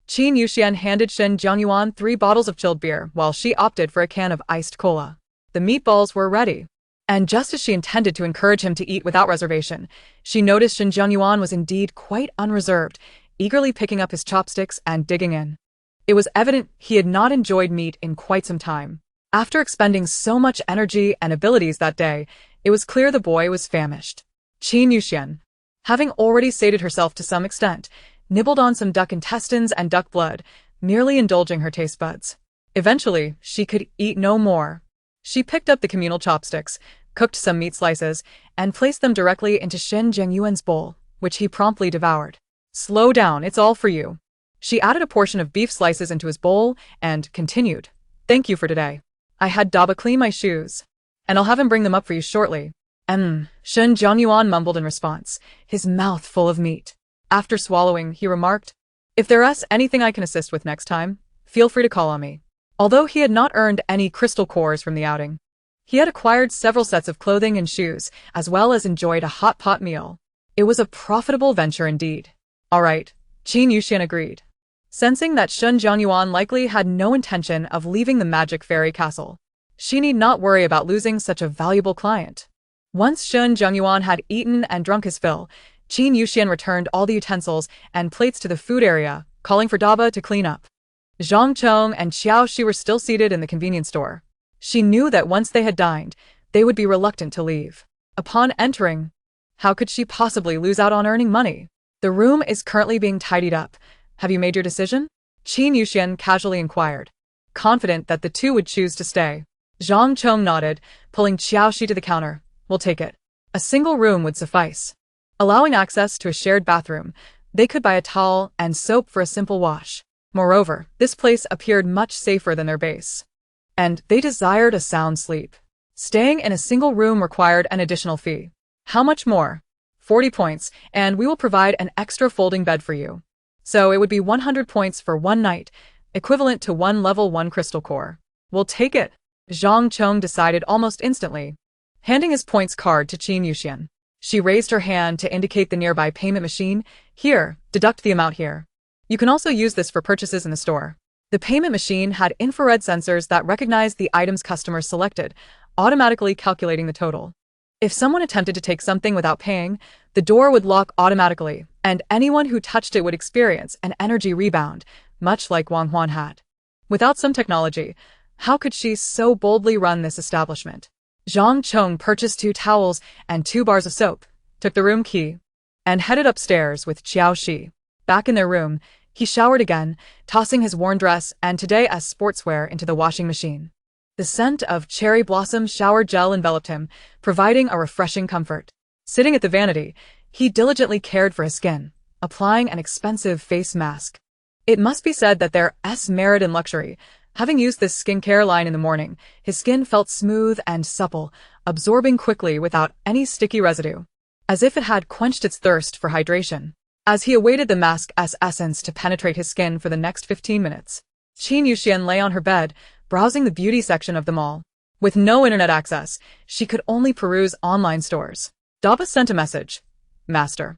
Qin Yuxian handed Shin Jiangyuan 3 bottles of chilled beer while she opted for a can of iced cola. The meatballs were ready. And just as she intended to encourage him to eat without reservation, she noticed Shin Jiangyuan was indeed quite unreserved, eagerly picking up his chopsticks and digging in. It was evident he had not enjoyed meat in quite some time. After expending so much energy and abilities that day, it was clear the boy was famished. Qin Yuxian, having already sated herself to some extent, nibbled on some duck intestines and duck blood, merely indulging her taste buds. Eventually, she could eat no more. She picked up the communal chopsticks, cooked some meat slices, and placed them directly into Shin Jiangyuan's bowl, which he promptly devoured. "Slow down, it's all for you." She added a portion of beef slices into his bowl and continued, "Thank you for today. I had Daba clean my shoes, and I'll have him bring them up for you shortly." Shin Jiangyuan mumbled in response, his mouth full of meat. After swallowing, he remarked, "If there's anything I can assist with next time, feel free to call on me." Although he had not earned any crystal cores from the outing, he had acquired several sets of clothing and shoes, as well as enjoyed a hot pot meal. It was a profitable venture indeed. "All right," Qin Yuxian agreed, sensing that Shin Jiangyuan likely had no intention of leaving the magic fairy castle. She need not worry about losing such a valuable client. Once Shin Jiangyuan had eaten and drunk his fill, Qin Yuxian returned all the utensils and plates to the food area, calling for Daba to clean up. Zhang Chong and Xiao Shi were still seated in the convenience store. She knew that once they had dined, they would be reluctant to leave. Upon entering, how could she possibly lose out on earning money? "The room is currently being tidied up. Have you made your decision?" Qin Yuxian casually inquired, confident that the two would choose to stay. Zhang Chong nodded, pulling Xiao Shi to the counter. "We'll take it. A single room would suffice." Allowing access to a shared bathroom, they could buy a towel and soap for a simple wash. Moreover, this place appeared much safer than their base. And they desired a sound sleep. Staying in a single room required an additional fee. "How much more?" 40 points, and we will provide an extra folding bed for you. So it would be 100 points for one night, equivalent to 1 level 1 crystal core. "We'll take it," Zhang Chong decided almost instantly, handing his points card to Qin Yuxian. She raised her hand to indicate the nearby payment machine. "Here, deduct the amount here. You can also use this for purchases in the store." The payment machine had infrared sensors that recognized the items customers selected, automatically calculating the total. If someone attempted to take something without paying, the door would lock automatically, and anyone who touched it would experience an energy rebound, much like Wang Huan had. Without some technology, how could she so boldly run this establishment? Zhang Chong purchased 2 towels and 2 bars of soap, took the room key, and headed upstairs with Qiao Shi. Back in their room, he showered again, tossing his worn dress and today as sportswear into the washing machine. The scent of cherry blossom shower gel enveloped him, providing a refreshing comfort. Sitting at the vanity, he diligently cared for his skin, applying an expensive face mask. It must be said that there's merit in luxury. Having used this skincare line in the morning, his skin felt smooth and supple, absorbing quickly without any sticky residue, as if it had quenched its thirst for hydration. As he awaited the mask's essence to penetrate his skin for the next 15 minutes, Qin Yuxian lay on her bed, browsing the beauty section of the mall. With no internet access, she could only peruse online stores. Daba sent a message. Master.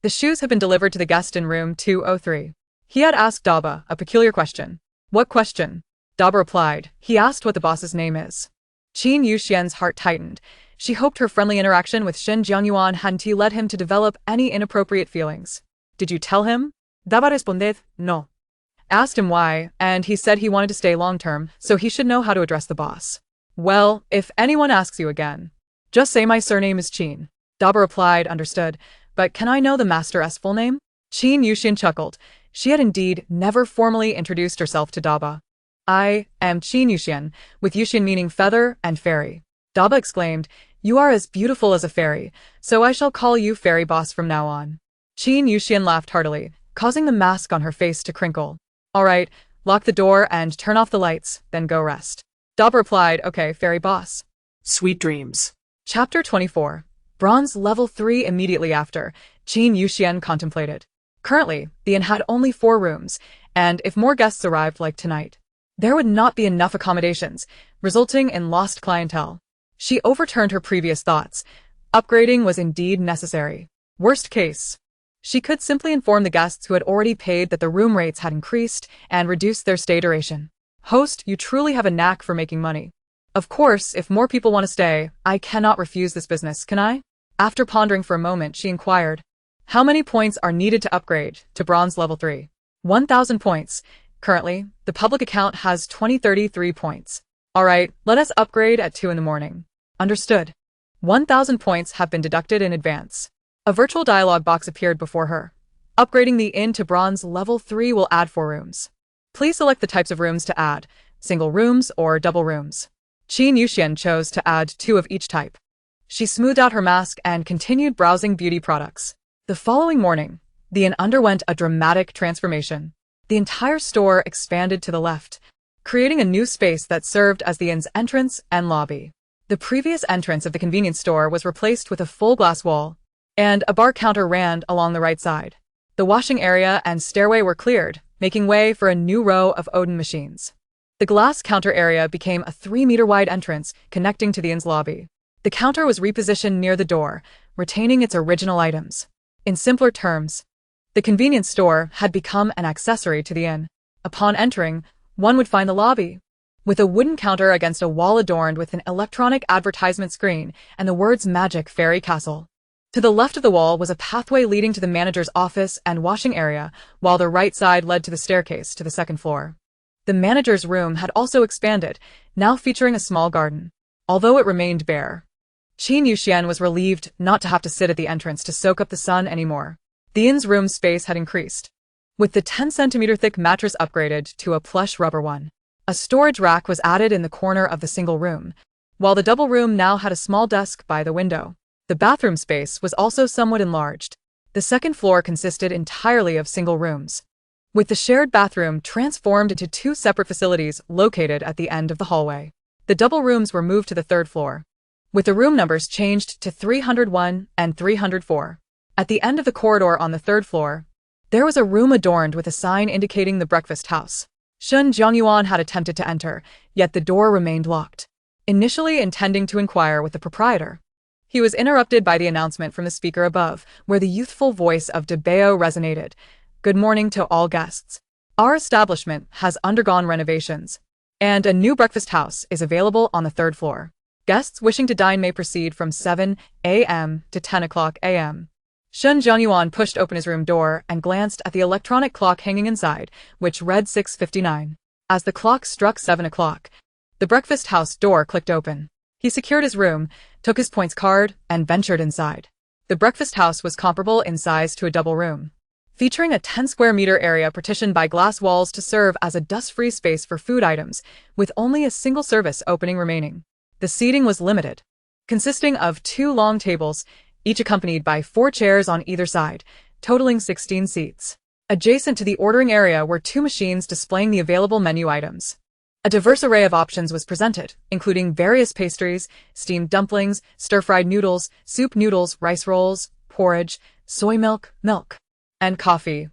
The shoes have been delivered to the guest in room 203. He had asked Daba a peculiar question. What question? Daba replied. He asked what the boss's name is. Qin Yuxian's heart tightened. She hoped her friendly interaction with Shen Jiangyuan hadn't led him to develop any inappropriate feelings. Did you tell him? Daba responded, no. Asked him why, and he said he wanted to stay long-term, so he should know how to address the boss. Well, if anyone asks you again, just say my surname is Qin. Daba replied, understood, but can I know the master's full name? Qin Yuxian chuckled. She had indeed never formally introduced herself to Daba. I am Qin Yuxian, with Yuxian meaning feather and fairy. Daba exclaimed, you are as beautiful as a fairy, so I shall call you fairy boss from now on. Qin Yuxian laughed heartily, causing the mask on her face to crinkle. All right, lock the door and turn off the lights, then go rest. Daba replied, okay, fairy boss. Sweet dreams. Chapter 24. Bronze level 3. Immediately after, Qin Yuxian contemplated. Currently, the inn had only 4 rooms, and if more guests arrived like tonight, there would not be enough accommodations, resulting in lost clientele. She overturned her previous thoughts. Upgrading was indeed necessary. Worst case, she could simply inform the guests who had already paid that the room rates had increased and reduced their stay duration. Host, you truly have a knack for making money. Of course, if more people want to stay, I cannot refuse this business, can I? After pondering for a moment, she inquired, how many points are needed to upgrade to bronze level 3? 1,000 points. Currently, the public account has 2033 points. Alright, let us upgrade at 2 in the morning. Understood. 1,000 points have been deducted in advance. A virtual dialogue box appeared before her. Upgrading the inn to bronze level 3 will add 4 rooms. Please select the types of rooms to add, single rooms or double rooms. Qin Yuxian chose to add 2 of each type. She smoothed out her mask and continued browsing beauty products. The following morning, the inn underwent a dramatic transformation. The entire store expanded to the left, creating a new space that served as the inn's entrance and lobby. The previous entrance of the convenience store was replaced with a full glass wall, and a bar counter ran along the right side. The washing area and stairway were cleared, making way for a new row of Odin machines. The glass counter area became a 3-meter-wide entrance connecting to the inn's lobby. The counter was repositioned near the door, retaining its original items. In simpler terms, the convenience store had become an accessory to the inn. Upon entering, one would find the lobby, with a wooden counter against a wall adorned with an electronic advertisement screen and the words Magic Fairy Castle. To the left of the wall was a pathway leading to the manager's office and washing area, while the right side led to the staircase to the 2nd floor. The manager's room had also expanded, now featuring a small garden. Although it remained bare, Qin Yuxian was relieved not to have to sit at the entrance to soak up the sun anymore. The inn's room space had increased, with the 10-centimeter thick mattress upgraded to a plush rubber one. A storage rack was added in the corner of the single room, while the double room now had a small desk by the window. The bathroom space was also somewhat enlarged. The 2nd floor consisted entirely of single rooms, with the shared bathroom transformed into 2 separate facilities located at the end of the hallway. The double rooms were moved to the 3rd floor, with the room numbers changed to 301 and 304. At the end of the corridor on the 3rd floor, there was a room adorned with a sign indicating the breakfast house. Shen Jiangyuan had attempted to enter, yet the door remained locked. Initially intending to inquire with the proprietor, he was interrupted by the announcement from the speaker above, where the youthful voice of De Bao resonated. Good morning to all guests. Our establishment has undergone renovations, and a new breakfast house is available on the 3rd floor. Guests wishing to dine may proceed from 7 a.m. to 10 o'clock a.m. Shen Jiangyuan pushed open his room door and glanced at the electronic clock hanging inside, which read 6:59. As the clock struck 7 o'clock, the breakfast house door clicked open. He secured his room, took his points card, and ventured inside. The breakfast house was comparable in size to a double room, featuring a 10-square-meter area partitioned by glass walls to serve as a dust-free space for food items, with only a single service opening remaining. The seating was limited, consisting of 2 long tables, each accompanied by 4 chairs on either side, totaling 16 seats. Adjacent to the ordering area were 2 machines displaying the available menu items. A diverse array of options was presented, including various pastries, steamed dumplings, stir-fried noodles, soup noodles, rice rolls, porridge, soy milk, and coffee,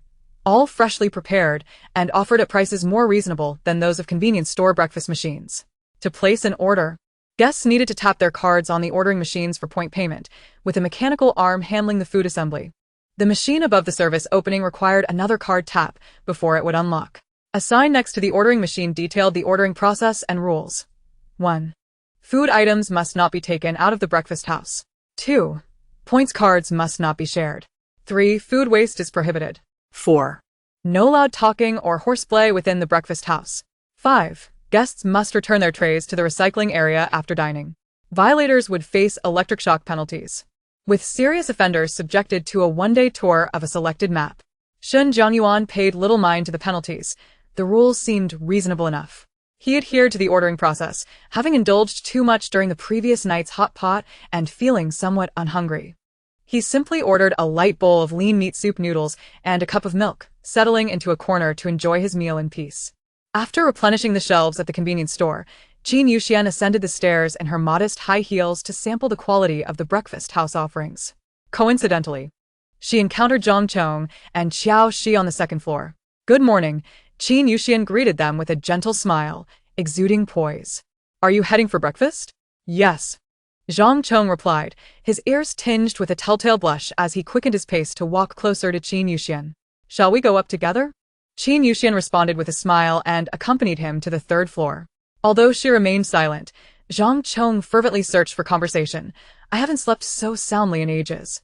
all freshly prepared and offered at prices more reasonable than those of convenience store breakfast machines. To place an order, guests needed to tap their cards on the ordering machines for point payment, with a mechanical arm handling the food assembly. The machine above the service opening required another card tap before it would unlock. A sign next to the ordering machine detailed the ordering process and rules. 1. Food items must not be taken out of the breakfast house. 2. Points cards must not be shared. 3. Food waste is prohibited. 4. No loud talking or horseplay within the breakfast house. 5. Guests must return their trays to the recycling area after dining. Violators would face electric shock penalties, with serious offenders subjected to a one-day tour of a selected map. Shun Jianyuan paid little mind to the penalties. The rules seemed reasonable enough. He adhered to the ordering process, having indulged too much during the previous night's hot pot and feeling somewhat unhungry. He simply ordered a light bowl of lean meat soup noodles and a cup of milk, settling into a corner to enjoy his meal in peace. After replenishing the shelves at the convenience store, Qin Yuxian ascended the stairs in her modest high heels to sample the quality of the breakfast house offerings. Coincidentally, she encountered Zhang Chong and Xiao Shi on the second floor. "Good morning," Qin Yuxian greeted them with a gentle smile, exuding poise. "Are you heading for breakfast?" "Yes," Zhang Chong replied, his ears tinged with a telltale blush as he quickened his pace to walk closer to Qin Yuxian. "Shall we go up together?" Qin Yuxian responded with a smile and accompanied him to the 3rd floor. Although she remained silent, Zhang Chong fervently searched for conversation. "I haven't slept so soundly in ages.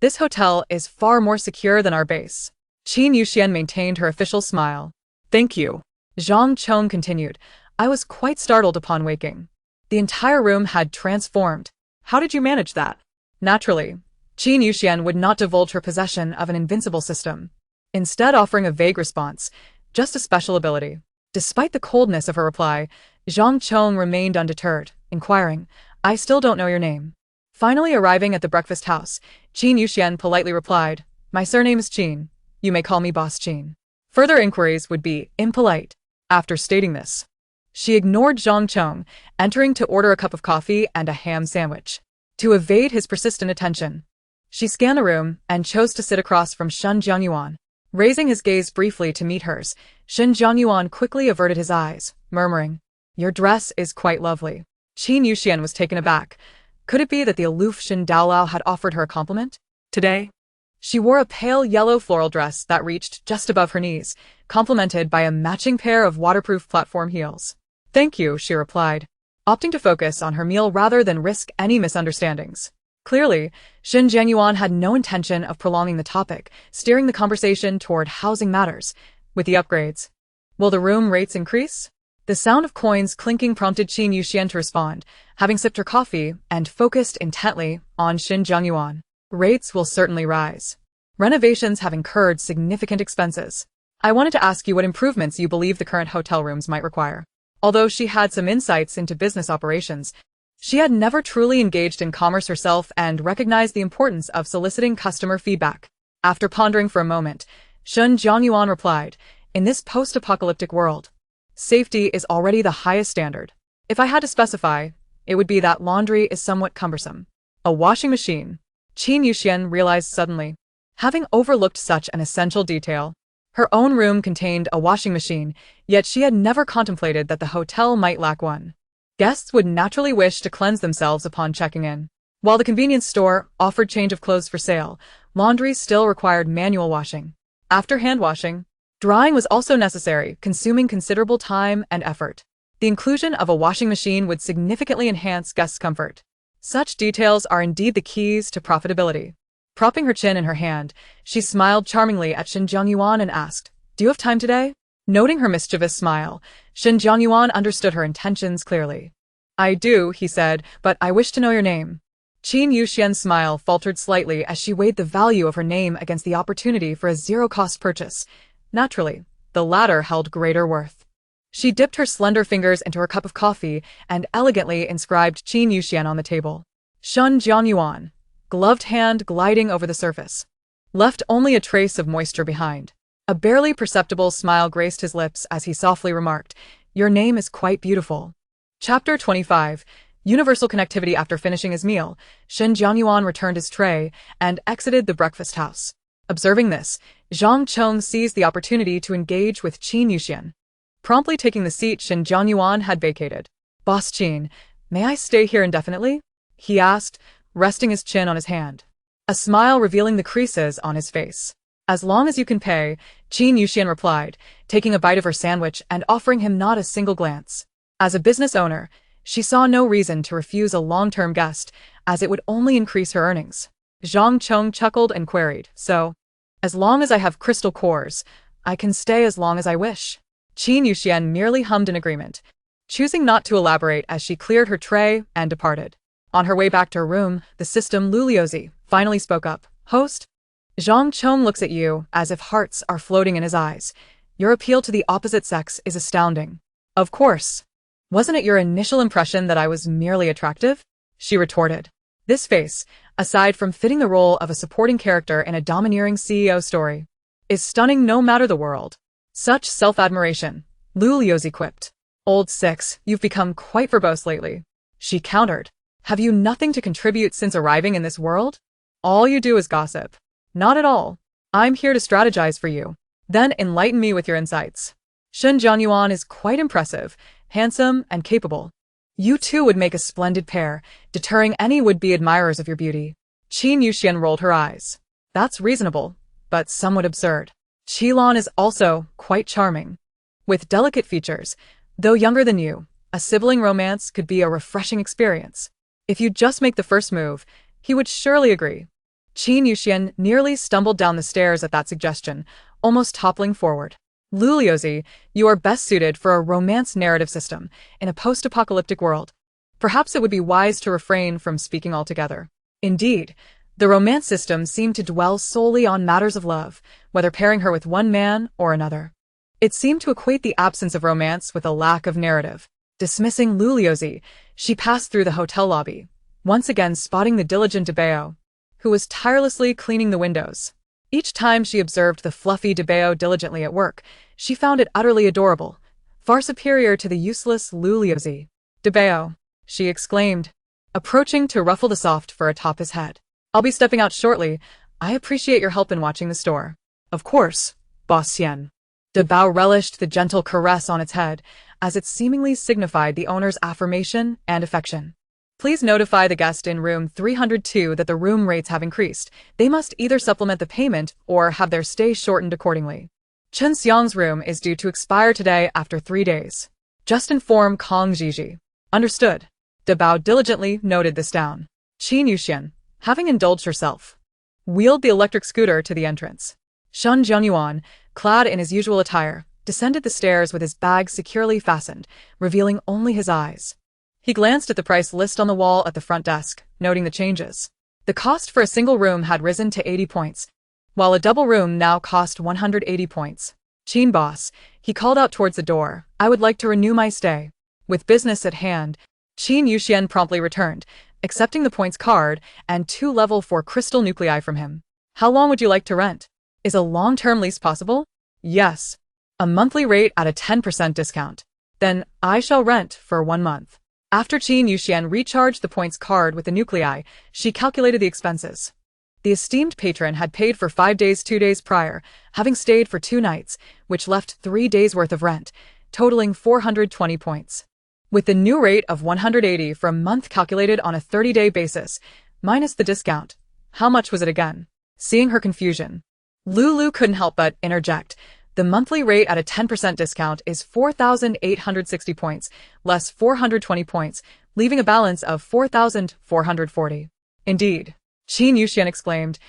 This hotel is far more secure than our base." Qin Yuxian maintained her official smile. "Thank you," Zhang Chong continued. "I was quite startled upon waking. The entire room had transformed. How did you manage that?" Naturally, Qin Yuxian would not divulge her possession of an invincible system, instead offering a vague response, just a special ability. Despite the coldness of her reply, Zhang Chong remained undeterred, inquiring, "I still don't know your name." Finally arriving at the breakfast house, Qin Yuxian politely replied, "My surname is Qin. You may call me Boss Qin." Further inquiries would be impolite. After stating this, she ignored Zhang Chong, entering to order a cup of coffee and a ham sandwich. To evade his persistent attention, she scanned the room and chose to sit across from Shun Jianyuan. Raising his gaze briefly to meet hers, Shun Jianyuan quickly averted his eyes, murmuring, "Your dress is quite lovely." Qin Yuxian was taken aback. Could it be that the aloof Shin Daolao had offered her a compliment? Today, she wore a pale yellow floral dress that reached just above her knees, complemented by a matching pair of waterproof platform heels. "Thank you," she replied, opting to focus on her meal rather than risk any misunderstandings. Clearly, Shin Jianyuan had no intention of prolonging the topic, steering the conversation toward housing matters. With the upgrades, will the room rates increase? The sound of coins clinking prompted Qin Yuxian to respond, having sipped her coffee and focused intently on Shin Jianyuan. "Rates will certainly rise. Renovations have incurred significant expenses. I wanted to ask you what improvements you believe the current hotel rooms might require." Although she had some insights into business operations, she had never truly engaged in commerce herself and recognized the importance of soliciting customer feedback. After pondering for a moment, Shun Jianyuan replied, "In this post-apocalyptic world, safety is already the highest standard. If I had to specify, it would be that laundry is somewhat cumbersome." A washing machine, Qin Yuxian realized suddenly, having overlooked such an essential detail. Her own room contained a washing machine, yet she had never contemplated that the hotel might lack one. Guests would naturally wish to cleanse themselves upon checking in. While the convenience store offered change of clothes for sale, laundry still required manual washing. After hand washing, drying was also necessary, consuming considerable time and effort. The inclusion of a washing machine would significantly enhance guests' comfort. Such details are indeed the keys to profitability. Propping her chin in her hand, she smiled charmingly at Shin Jianyuan and asked, "Do you have time today?" Noting her mischievous smile, Shen Jianyuan understood her intentions clearly. I do, he said, but I wish to know your name. Qin Yuxian's smile faltered slightly as she weighed the value of her name against the opportunity for a zero-cost purchase. Naturally, the latter held greater worth. She dipped her slender fingers into her cup of coffee and elegantly inscribed Qin Yuxian on the table. Shen Jianyuan, gloved hand gliding over the surface. Left only a trace of moisture behind. A barely perceptible smile graced his lips as he softly remarked, Your name is quite beautiful. Chapter 25. Universal connectivity. After finishing his meal, Shen Jianyuan returned his tray and exited the breakfast house. Observing this, Zhang Chong seized the opportunity to engage with Qin Yuxian. Promptly taking the seat Shen Jianyuan had vacated. Boss Qin, may I stay here indefinitely? He asked, resting his chin on his hand. A smile revealing the creases on his face. As long as you can pay, Qin Yuxian replied, taking a bite of her sandwich and offering him not a single glance. As a business owner, she saw no reason to refuse a long-term guest, as it would only increase her earnings. Zhang Chong chuckled and queried, So, as long as I have crystal cores, I can stay as long as I wish. Qin Yuxian merely hummed in agreement, choosing not to elaborate as she cleared her tray and departed. On her way back to her room, the system Luliozi finally spoke up. Host? Zhang Chong looks at you as if hearts are floating in his eyes. Your appeal to the opposite sex is astounding. Of course. Wasn't it your initial impression that I was merely attractive? She retorted. This face, aside from fitting the role of a supporting character in a domineering CEO story, is stunning no matter the world. Such self-admiration, Luliozi quipped. Old Six, you've become quite verbose lately. She countered. Have you nothing to contribute since arriving in this world? All you do is gossip. Not at all. I'm here to strategize for you. Then enlighten me with your insights. Shen Jianyuan is quite impressive, handsome, and capable. You two would make a splendid pair, deterring any would-be admirers of your beauty. Qin Yuxian rolled her eyes. That's reasonable, but somewhat absurd. Qilan is also quite charming. With delicate features, though younger than you, a sibling romance could be a refreshing experience. If you just make the first move, he would surely agree. Qin Yuxian nearly stumbled down the stairs at that suggestion, almost toppling forward. Luliozi, you are best suited for a romance narrative system in a post-apocalyptic world. Perhaps it would be wise to refrain from speaking altogether. Indeed, the romance system seemed to dwell solely on matters of love, whether pairing her with one man or another. It seemed to equate the absence of romance with a lack of narrative. Dismissing Luliozi, she passed through the hotel lobby, once again spotting the diligent Debao, who was tirelessly cleaning the windows. Each time she observed the fluffy Debao diligently at work, she found it utterly adorable, far superior to the useless Luliozi. Debao, she exclaimed, approaching to ruffle the soft fur atop his head. I'll be stepping out shortly. I appreciate your help in watching the store. Of course, Boss Xian. Debao relished the gentle caress on its head, as it seemingly signified the owner's affirmation and affection. Please notify the guest in room 302 that the room rates have increased. They must either supplement the payment or have their stay shortened accordingly. Chen Xiang's room is due to expire today after 3 days. Just inform Kong Jiji. Understood. Debao diligently noted this down. Qin Yuxian, having indulged herself, wheeled the electric scooter to the entrance. Shen Jianyuan, clad in his usual attire, descended the stairs with his bag securely fastened, revealing only his eyes. He glanced at the price list on the wall at the front desk, noting the changes. The cost for a single room had risen to 80 points, while a double room now cost 180 points. Qin boss, he called out towards the door, I would like to renew my stay. With business at hand, Qin Yuxian promptly returned, accepting the points card and 2 level 4 crystal nuclei from him. How long would you like to rent? Is a long-term lease possible? Yes. A monthly rate at a 10% discount. Then I shall rent for 1 month. After Qin Yuxian recharged the points card with the nuclei, she calculated the expenses. The esteemed patron had paid for 5 days 2 days prior, having stayed for 2 nights, which left 3 days' worth of rent, totaling 420 points. With the new rate of 180 for a month calculated on a 30-day basis, minus the discount, how much was it again? Seeing her confusion, Lulu couldn't help but interject. The monthly rate at a 10% discount is 4,860 points, less 420 points, leaving a balance of 4,440. Indeed, Qin Yuxian exclaimed,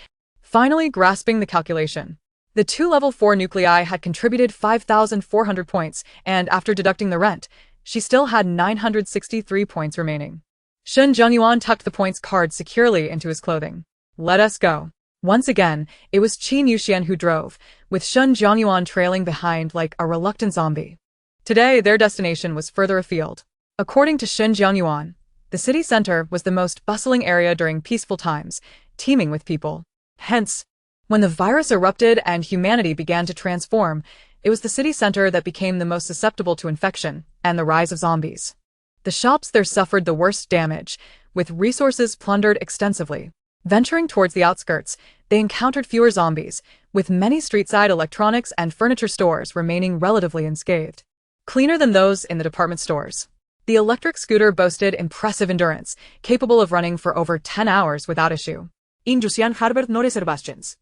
finally grasping the calculation. The two level 4 nuclei had contributed 5,400 points, and after deducting the rent, she still had 963 points remaining. Shun Zhengyuan tucked the points card securely into his clothing. Let us go. Once again, it was Qin Yuxian who drove, with Shun Zhengyuan trailing behind like a reluctant zombie. Today, their destination was further afield. According to Shun Zhengyuan, the city center was the most bustling area during peaceful times, teeming with people. Hence, when the virus erupted and humanity began to transform, it was the city center that became the most susceptible to infection and the rise of zombies. The shops there suffered the worst damage, with resources plundered extensively. Venturing towards the outskirts, they encountered fewer zombies, with many street-side electronics and furniture stores remaining relatively unscathed. Cleaner than those in the department stores. The electric scooter boasted impressive endurance, capable of running for over 10 hours without issue. Industrian Harbert no reservations.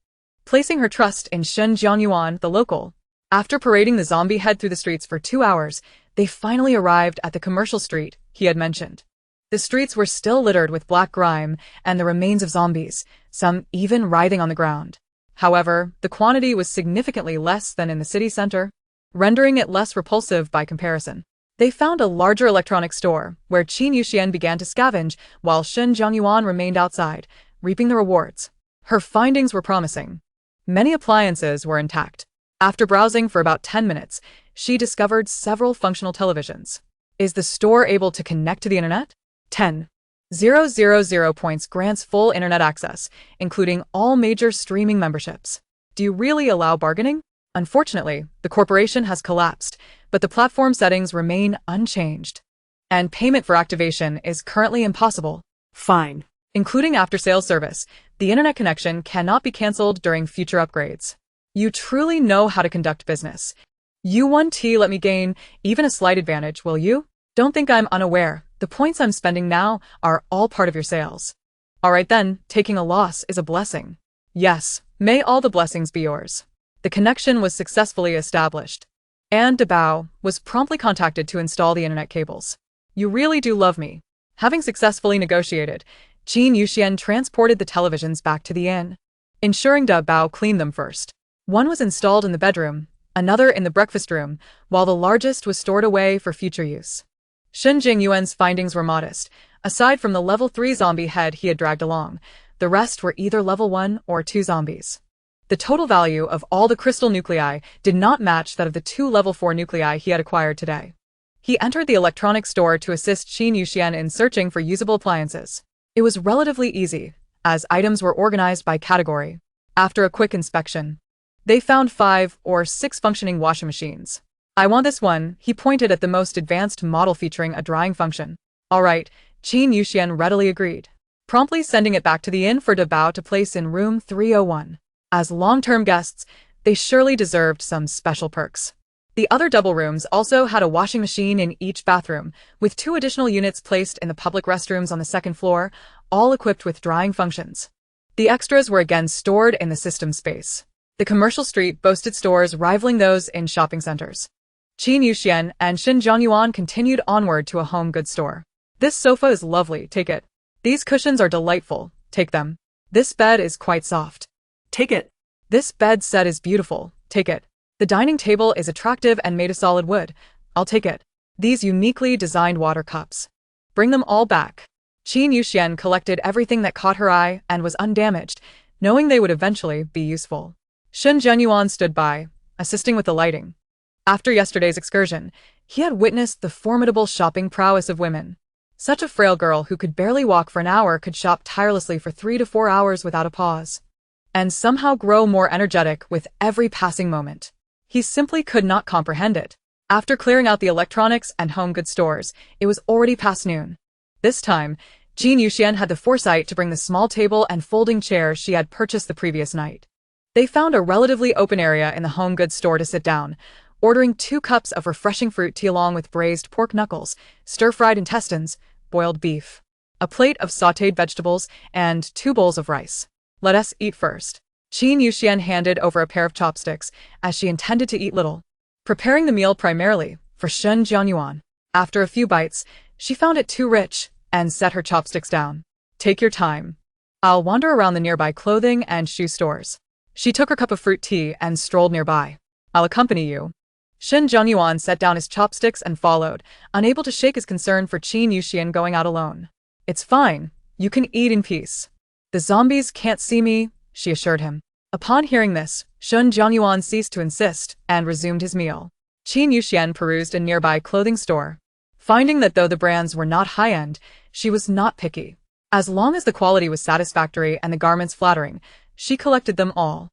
Placing her trust in Shun Zhengyuan, the local. After parading the zombie head through the streets for 2 hours, they finally arrived at the commercial street he had mentioned. The streets were still littered with black grime and the remains of zombies, some even writhing on the ground. However, the quantity was significantly less than in the city center, rendering it less repulsive by comparison. They found a larger electronics store, where Qin Yuxian began to scavenge, while Shun Zhengyuan remained outside, reaping the rewards. Her findings were promising. Many appliances were intact. After browsing for about 10 minutes, she discovered several functional televisions. Is the store able to connect to the internet? 10,000 points grants full internet access, including all major streaming memberships. Do you really allow bargaining? Unfortunately, the corporation has collapsed, but the platform settings remain unchanged. And payment for activation is currently impossible. Fine. Including after-sales service, the internet connection cannot be cancelled during future upgrades. You truly know how to conduct business. You let me gain even a slight advantage, will you? Don't think I'm unaware. The points I'm spending now are all part of your sales. Alright then, taking a loss is a blessing. Yes, may all the blessings be yours. The connection was successfully established. And Dabao was promptly contacted to install the internet cables. You really do love me. Having successfully negotiated, Qin Yuxian transported the televisions back to the inn, ensuring Dabao cleaned them first. One was installed in the bedroom, another in the breakfast room, while the largest was stored away for future use. Shun Jingyuan's findings were modest. Aside from the level 3 zombie head he had dragged along, the rest were either level 1 or 2 zombies. The total value of all the crystal nuclei did not match that of the 2 level 4 nuclei he had acquired today. He entered the electronics store to assist Qin Yuxian in searching for usable appliances. It was relatively easy, as items were organized by category. After a quick inspection, they found 5 or 6 functioning washing machines. I want this one, he pointed at the most advanced model featuring a drying function. Alright, Qin Yuxian readily agreed, promptly sending it back to the inn for Dabao to place in room 301. As long-term guests, they surely deserved some special perks. The other double rooms also had a washing machine in each bathroom, with 2 additional units placed in the public restrooms on the second floor, all equipped with drying functions. The extras were again stored in the system space. The commercial street boasted stores rivaling those in shopping centers. Qin Yuxian and Shun Zhengyuan continued onward to a home goods store. This sofa is lovely, take it. These cushions are delightful, take them. This bed is quite soft. Take it. This bed set is beautiful, take it. The dining table is attractive and made of solid wood. I'll take it. These uniquely designed water cups. Bring them all back. Qin Yuxian collected everything that caught her eye and was undamaged, knowing they would eventually be useful. Shun Zhengyuan stood by, assisting with the lighting. After yesterday's excursion, he had witnessed the formidable shopping prowess of women. Such a frail girl who could barely walk for an hour could shop tirelessly for 3 to 4 hours without a pause, and somehow grow more energetic with every passing moment. He simply could not comprehend it. After clearing out the electronics and home goods stores, it was already past noon. This time, Qin Yuxian had the foresight to bring the small table and folding chair she had purchased the previous night. They found a relatively open area in the home goods store to sit down, ordering 2 cups of refreshing fruit tea along with braised pork knuckles, stir-fried intestines, boiled beef, a plate of sautéed vegetables, and 2 bowls of rice. Let us eat first. Qin Yuxian handed over a pair of chopsticks, as she intended to eat little, preparing the meal primarily for Shun Zhengyuan. After a few bites, she found it too rich, and set her chopsticks down. Take your time. I'll wander around the nearby clothing and shoe stores. She took her cup of fruit tea and strolled nearby. I'll accompany you. Shen Zhengyuan set down his chopsticks and followed, unable to shake his concern for Qin Yuxian going out alone. It's fine. You can eat in peace. The zombies can't see me, she assured him. Upon hearing this, Shen Zhengyuan ceased to insist and resumed his meal. Qin Yuxian perused a nearby clothing store. Finding that though the brands were not high-end, she was not picky. As long as the quality was satisfactory and the garments flattering, she collected them all.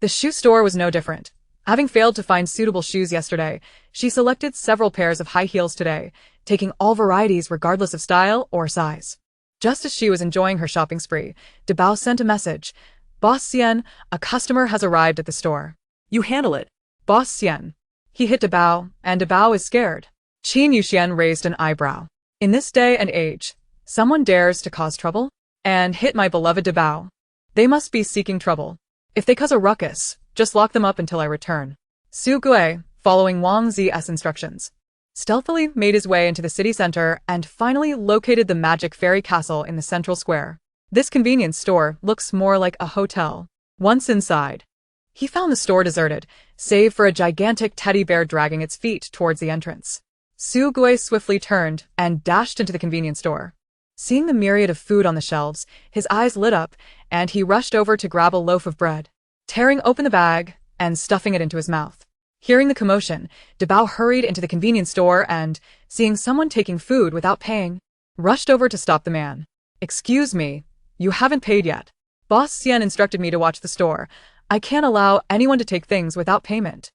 The shoe store was no different. Having failed to find suitable shoes yesterday, she selected several pairs of high heels today, taking all varieties regardless of style or size. Just as she was enjoying her shopping spree, Debao sent a message. Boss Xian, a customer has arrived at the store. You handle it. Boss Xian. He hit Debao, and Debao is scared. Qin Yuxian raised an eyebrow. In this day and age, someone dares to cause trouble? And hit my beloved Debao. They must be seeking trouble. If they cause a ruckus, just lock them up until I return. Su Gui, following Wang Zi's instructions, stealthily made his way into the city center and finally located the magic fairy castle in the central square. This convenience store looks more like a hotel. Once inside, he found the store deserted, save for a gigantic teddy bear dragging its feet towards the entrance. Su Gui swiftly turned and dashed into the convenience store. Seeing the myriad of food on the shelves, his eyes lit up, and he rushed over to grab a loaf of bread, tearing open the bag and stuffing it into his mouth. Hearing the commotion, Debao hurried into the convenience store and, seeing someone taking food without paying, rushed over to stop the man. Excuse me, you haven't paid yet. Boss Xian instructed me to watch the store. I can't allow anyone to take things without payment.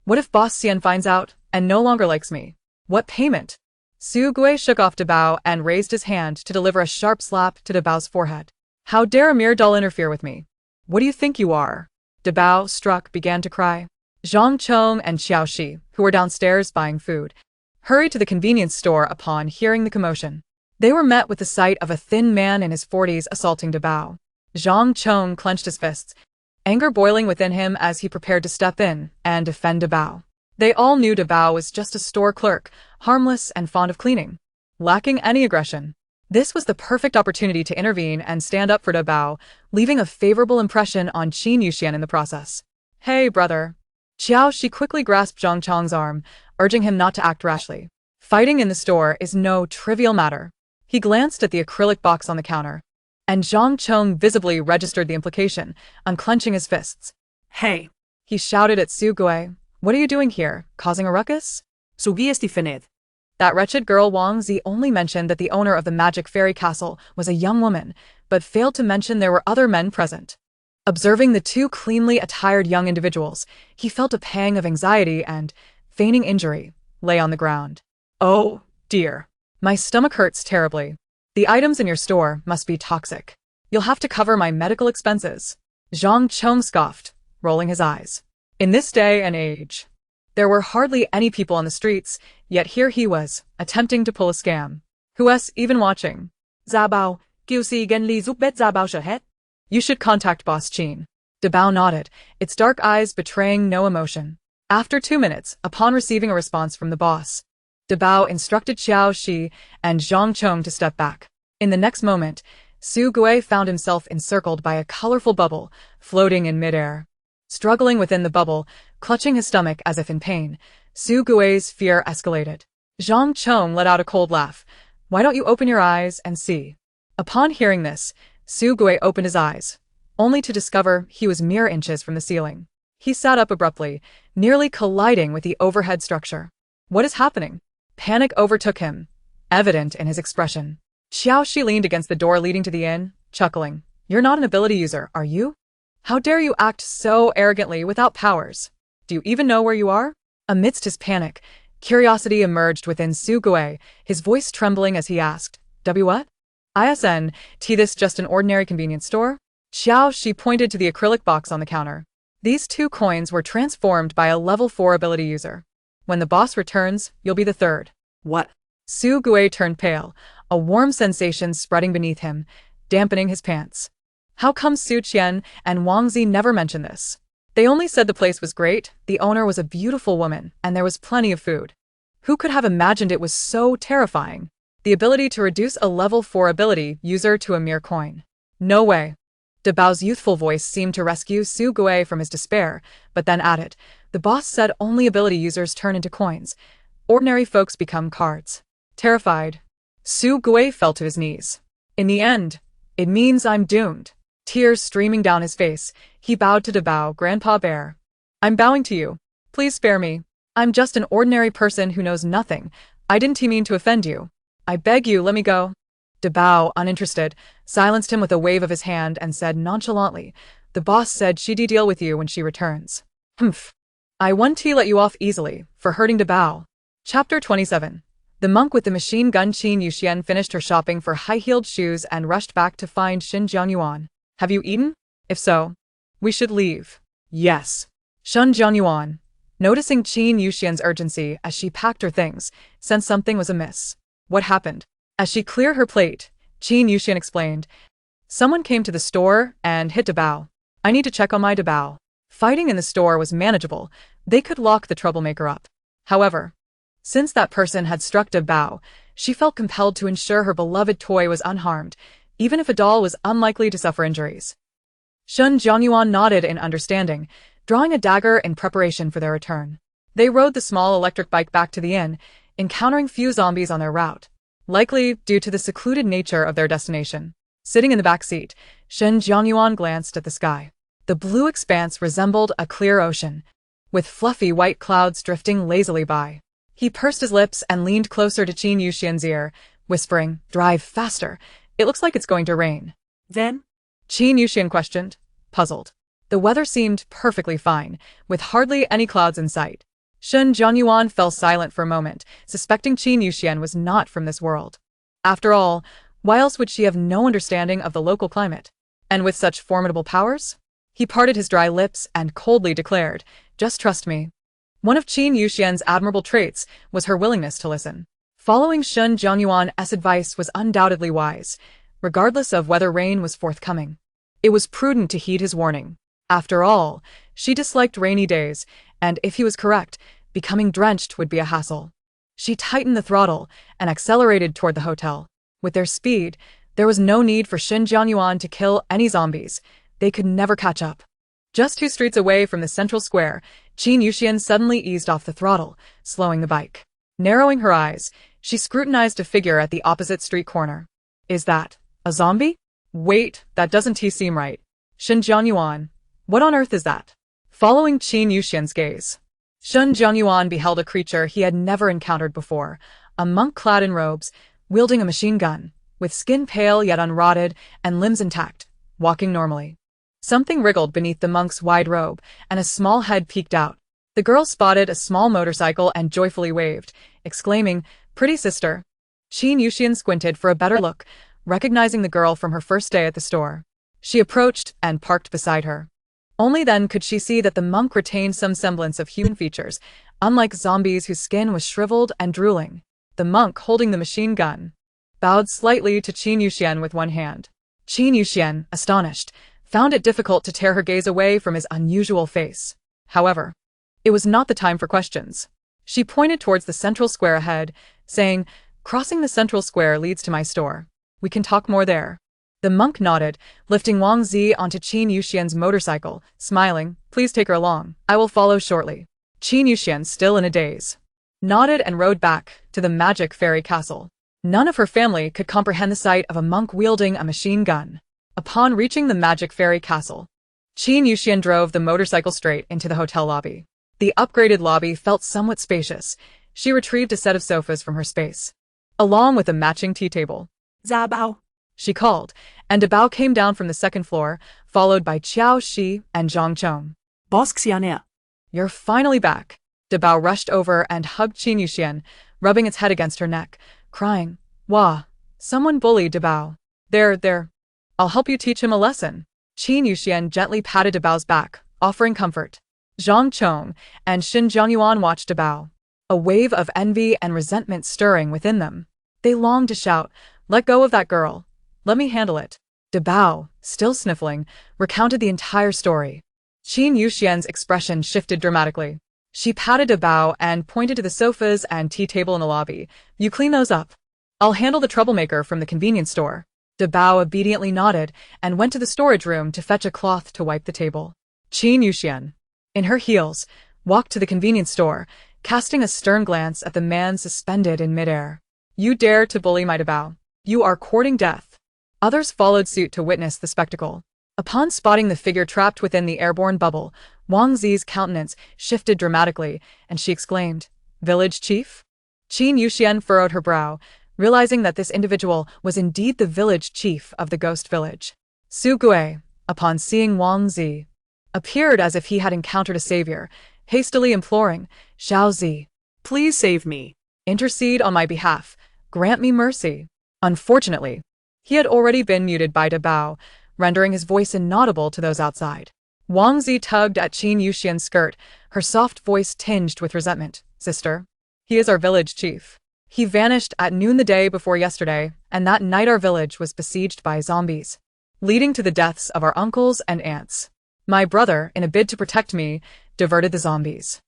What if Boss Xian finds out and no longer likes me? What payment? Su Gui shook off Debao and raised his hand to deliver a sharp slap to Debao's forehead. How dare a mere doll interfere with me? What do you think you are? Debao, struck, began to cry. Zhang Chong and Xiao Shi, who were downstairs buying food, hurried to the convenience store upon hearing the commotion. They were met with the sight of a thin man in his 40s assaulting Debao. Zhang Chong clenched his fists, anger boiling within him as he prepared to step in and defend Debao. They all knew Debao was just a store clerk, harmless and fond of cleaning, lacking any aggression. This was the perfect opportunity to intervene and stand up for Debao, leaving a favorable impression on Qin Yuxian in the process. Hey, brother. Xiao Shi quickly grasped Zhang Chong's arm, urging him not to act rashly. Fighting in the store is no trivial matter. He glanced at the acrylic box on the counter, and Zhang Chong visibly registered the implication, unclenching his fists. Hey. He shouted at Su Gui. What are you doing here, causing a ruckus? Subí este fined. That wretched girl Wang Zi only mentioned that the owner of the magic fairy castle was a young woman, but failed to mention there were other men present. Observing the two cleanly attired young individuals, he felt a pang of anxiety and, feigning injury, lay on the ground. Oh, dear. My stomach hurts terribly. The items in your store must be toxic. You'll have to cover my medical expenses. Zhang Chong scoffed, rolling his eyes. In this day and age, there were hardly any people on the streets, yet here he was, attempting to pull a scam. Who's even watching? Zabao, kêu si gen li giúp bet Zabao sợ hết. You should contact Boss Qin. Debao nodded, its dark eyes betraying no emotion. After 2 minutes, upon receiving a response from the boss, Debao instructed Xiao Shi and Zhang Chong to step back. In the next moment, Su Gui found himself encircled by a colorful bubble, floating in midair. Struggling within the bubble, clutching his stomach as if in pain, Su Gui's fear escalated. Zhang Chong let out a cold laugh. Why don't you open your eyes and see? Upon hearing this, Su Gui opened his eyes, only to discover he was mere inches from the ceiling. He sat up abruptly, nearly colliding with the overhead structure. What is happening? Panic overtook him, evident in his expression. Xiao Shi leaned against the door leading to the inn, chuckling. You're not an ability user, are you? How dare you act so arrogantly without powers? Do you even know where you are? Amidst his panic, curiosity emerged within Su Gui, his voice trembling as he asked, what? ISN, this just an ordinary convenience store? Xiao Shi pointed to the acrylic box on the counter. These 2 coins were transformed by a level 4 ability user. When the boss returns, you'll be the 3rd. What? Su Gui turned pale, a warm sensation spreading beneath him, dampening his pants. How come Su Qian and Wang Zi never mentioned this? They only said the place was great, the owner was a beautiful woman, and there was plenty of food. Who could have imagined it was so terrifying? The ability to reduce a level 4 ability user to a mere coin. No way. De Bao's youthful voice seemed to rescue Su Gui from his despair, but then added, "The boss said only ability users turn into coins. Ordinary folks become cards." Terrified, Su Gui fell to his knees. "In the end, it means I'm doomed." Tears streaming down his face, he bowed to De Bao, "Grandpa Bear. I'm bowing to you. Please spare me. I'm just an ordinary person who knows nothing. I didn't mean to offend you. I beg you, let me go." De Bao, uninterested, silenced him with a wave of his hand and said nonchalantly, "The boss said she'd deal with you when she returns." "Humph. I won't let you off easily, for hurting De Bao." Chapter 27. The monk with the machine gun. Qin Yuxian finished her shopping for high-heeled shoes and rushed back to find Shen Jianyuan. "Have you eaten? If so, we should leave." "Yes." Shen Jianyuan, noticing Qin Yuxian's urgency as she packed her things, sensed something was amiss. "What happened?" As she cleared her plate, Qin Yuxian explained, "Someone came to the store and hit De Bao. I need to check on my De Bao." Fighting in the store was manageable. They could lock the troublemaker up. However, since that person had struck De Bao, she felt compelled to ensure her beloved toy was unharmed, even if a doll was unlikely to suffer injuries. Shen Jianyuan nodded in understanding, drawing a dagger in preparation for their return. They rode the small electric bike back to the inn, encountering few zombies on their route, likely due to the secluded nature of their destination. Sitting in the back seat, Shen Jianyuan glanced at the sky. The blue expanse resembled a clear ocean, with fluffy white clouds drifting lazily by. He pursed his lips and leaned closer to Qin Yuxian's ear, whispering, "Drive faster. It looks like it's going to rain." Then? Qin Yuxian questioned, puzzled. The weather seemed perfectly fine, with hardly any clouds in sight. Shen Jianyuan fell silent for a moment, suspecting Qin Yuxian was not from this world. After all, why else would she have no understanding of the local climate? And with such formidable powers? He parted his dry lips and coldly declared, "Just trust me." One of Qin Yuxian's admirable traits was her willingness to listen. Following Shen Jianyuan's advice was undoubtedly wise, regardless of whether rain was forthcoming. It was prudent to heed his warning. After all, she disliked rainy days, and if he was correct, becoming drenched would be a hassle. She tightened the throttle and accelerated toward the hotel. With their speed, there was no need for Shen Jianyuan to kill any zombies. They could never catch up. Just 2 streets away from the central square, Qin Yuxian suddenly eased off the throttle, slowing the bike. Narrowing her eyes, she scrutinized a figure at the opposite street corner. "Is that a zombie? Wait, that doesn't seem right. Shen Jianyuan, what on earth is that?" Following Qin Yuxian's gaze, Shen Jianyuan beheld a creature he had never encountered before, a monk clad in robes, wielding a machine gun, with skin pale yet unrotted and limbs intact, walking normally. Something wriggled beneath the monk's wide robe, and a small head peeked out. The girl spotted a small motorcycle and joyfully waved, exclaiming, "Pretty sister." Qin Yuxian squinted for a better look, recognizing the girl from her first day at the store. She approached and parked beside her. Only then could she see that the monk retained some semblance of human features, unlike zombies whose skin was shriveled and drooling. The monk, holding the machine gun, bowed slightly to Qin Yuxian with one hand. Qin Yuxian, astonished, found it difficult to tear her gaze away from his unusual face. However, it was not the time for questions. She pointed towards the central square ahead, saying, "Crossing the central square leads to my store. We can talk more there." The monk nodded, lifting Wang Zi onto Qin Yuxian's motorcycle, smiling, "Please take her along. I will follow shortly." Qin Yuxian, still in a daze, nodded and rode back to the magic fairy castle. None of her family could comprehend the sight of a monk wielding a machine gun. Upon reaching the magic fairy castle, Qin Yuxian drove the motorcycle straight into the hotel lobby. The upgraded lobby felt somewhat spacious. She retrieved a set of sofas from her space, along with a matching tea table. "Zabao," she called, and De Bao came down from the second floor, followed by Qiao Shi and Zhang Chong. "Boss Xian'e." "You're finally back." De Bao rushed over and hugged Qin Yuxian, rubbing its head against her neck, crying, "Wah, someone bullied De Bao. There. I'll help you teach him a lesson." Qin Yuxian gently patted De Bao's back, offering comfort. Zhang Chong and Shen Jianyuan watched De Bao, a wave of envy and resentment stirring within them. They longed to shout, "Let go of that girl. Let me handle it." De Bao, still sniffling, recounted the entire story. Qin Yuxian's expression shifted dramatically. She patted De Bao and pointed to the sofas and tea table in the lobby. "You clean those up. I'll handle the troublemaker from the convenience store." De Bao obediently nodded and went to the storage room to fetch a cloth to wipe the table. Qin Yuxian, in her heels, walked to the convenience store, casting a stern glance at the man suspended in midair. You dare to bully my De Bao. You are courting death. Others followed suit to witness the spectacle. Upon spotting the figure trapped within the airborne bubble, Wang Zi's countenance shifted dramatically, and she exclaimed, "Village chief?" Qin Yuxian furrowed her brow, realizing that this individual was indeed the village chief of the ghost village. Su Gui, upon seeing Wang Zi, appeared as if he had encountered a savior, hastily imploring, "Xiao Zi, Please save me. intercede on my behalf, grant me mercy." Unfortunately, he had already been muted by De Bao, rendering his voice inaudible to those outside. Wang Zi tugged at Qin Yuxian's skirt, her soft voice tinged with resentment. "Sister, he is our village chief. He vanished at noon the day before yesterday, and that night our village was besieged by zombies, leading to the deaths of our uncles and aunts. My brother, in a bid to protect me, diverted the zombies."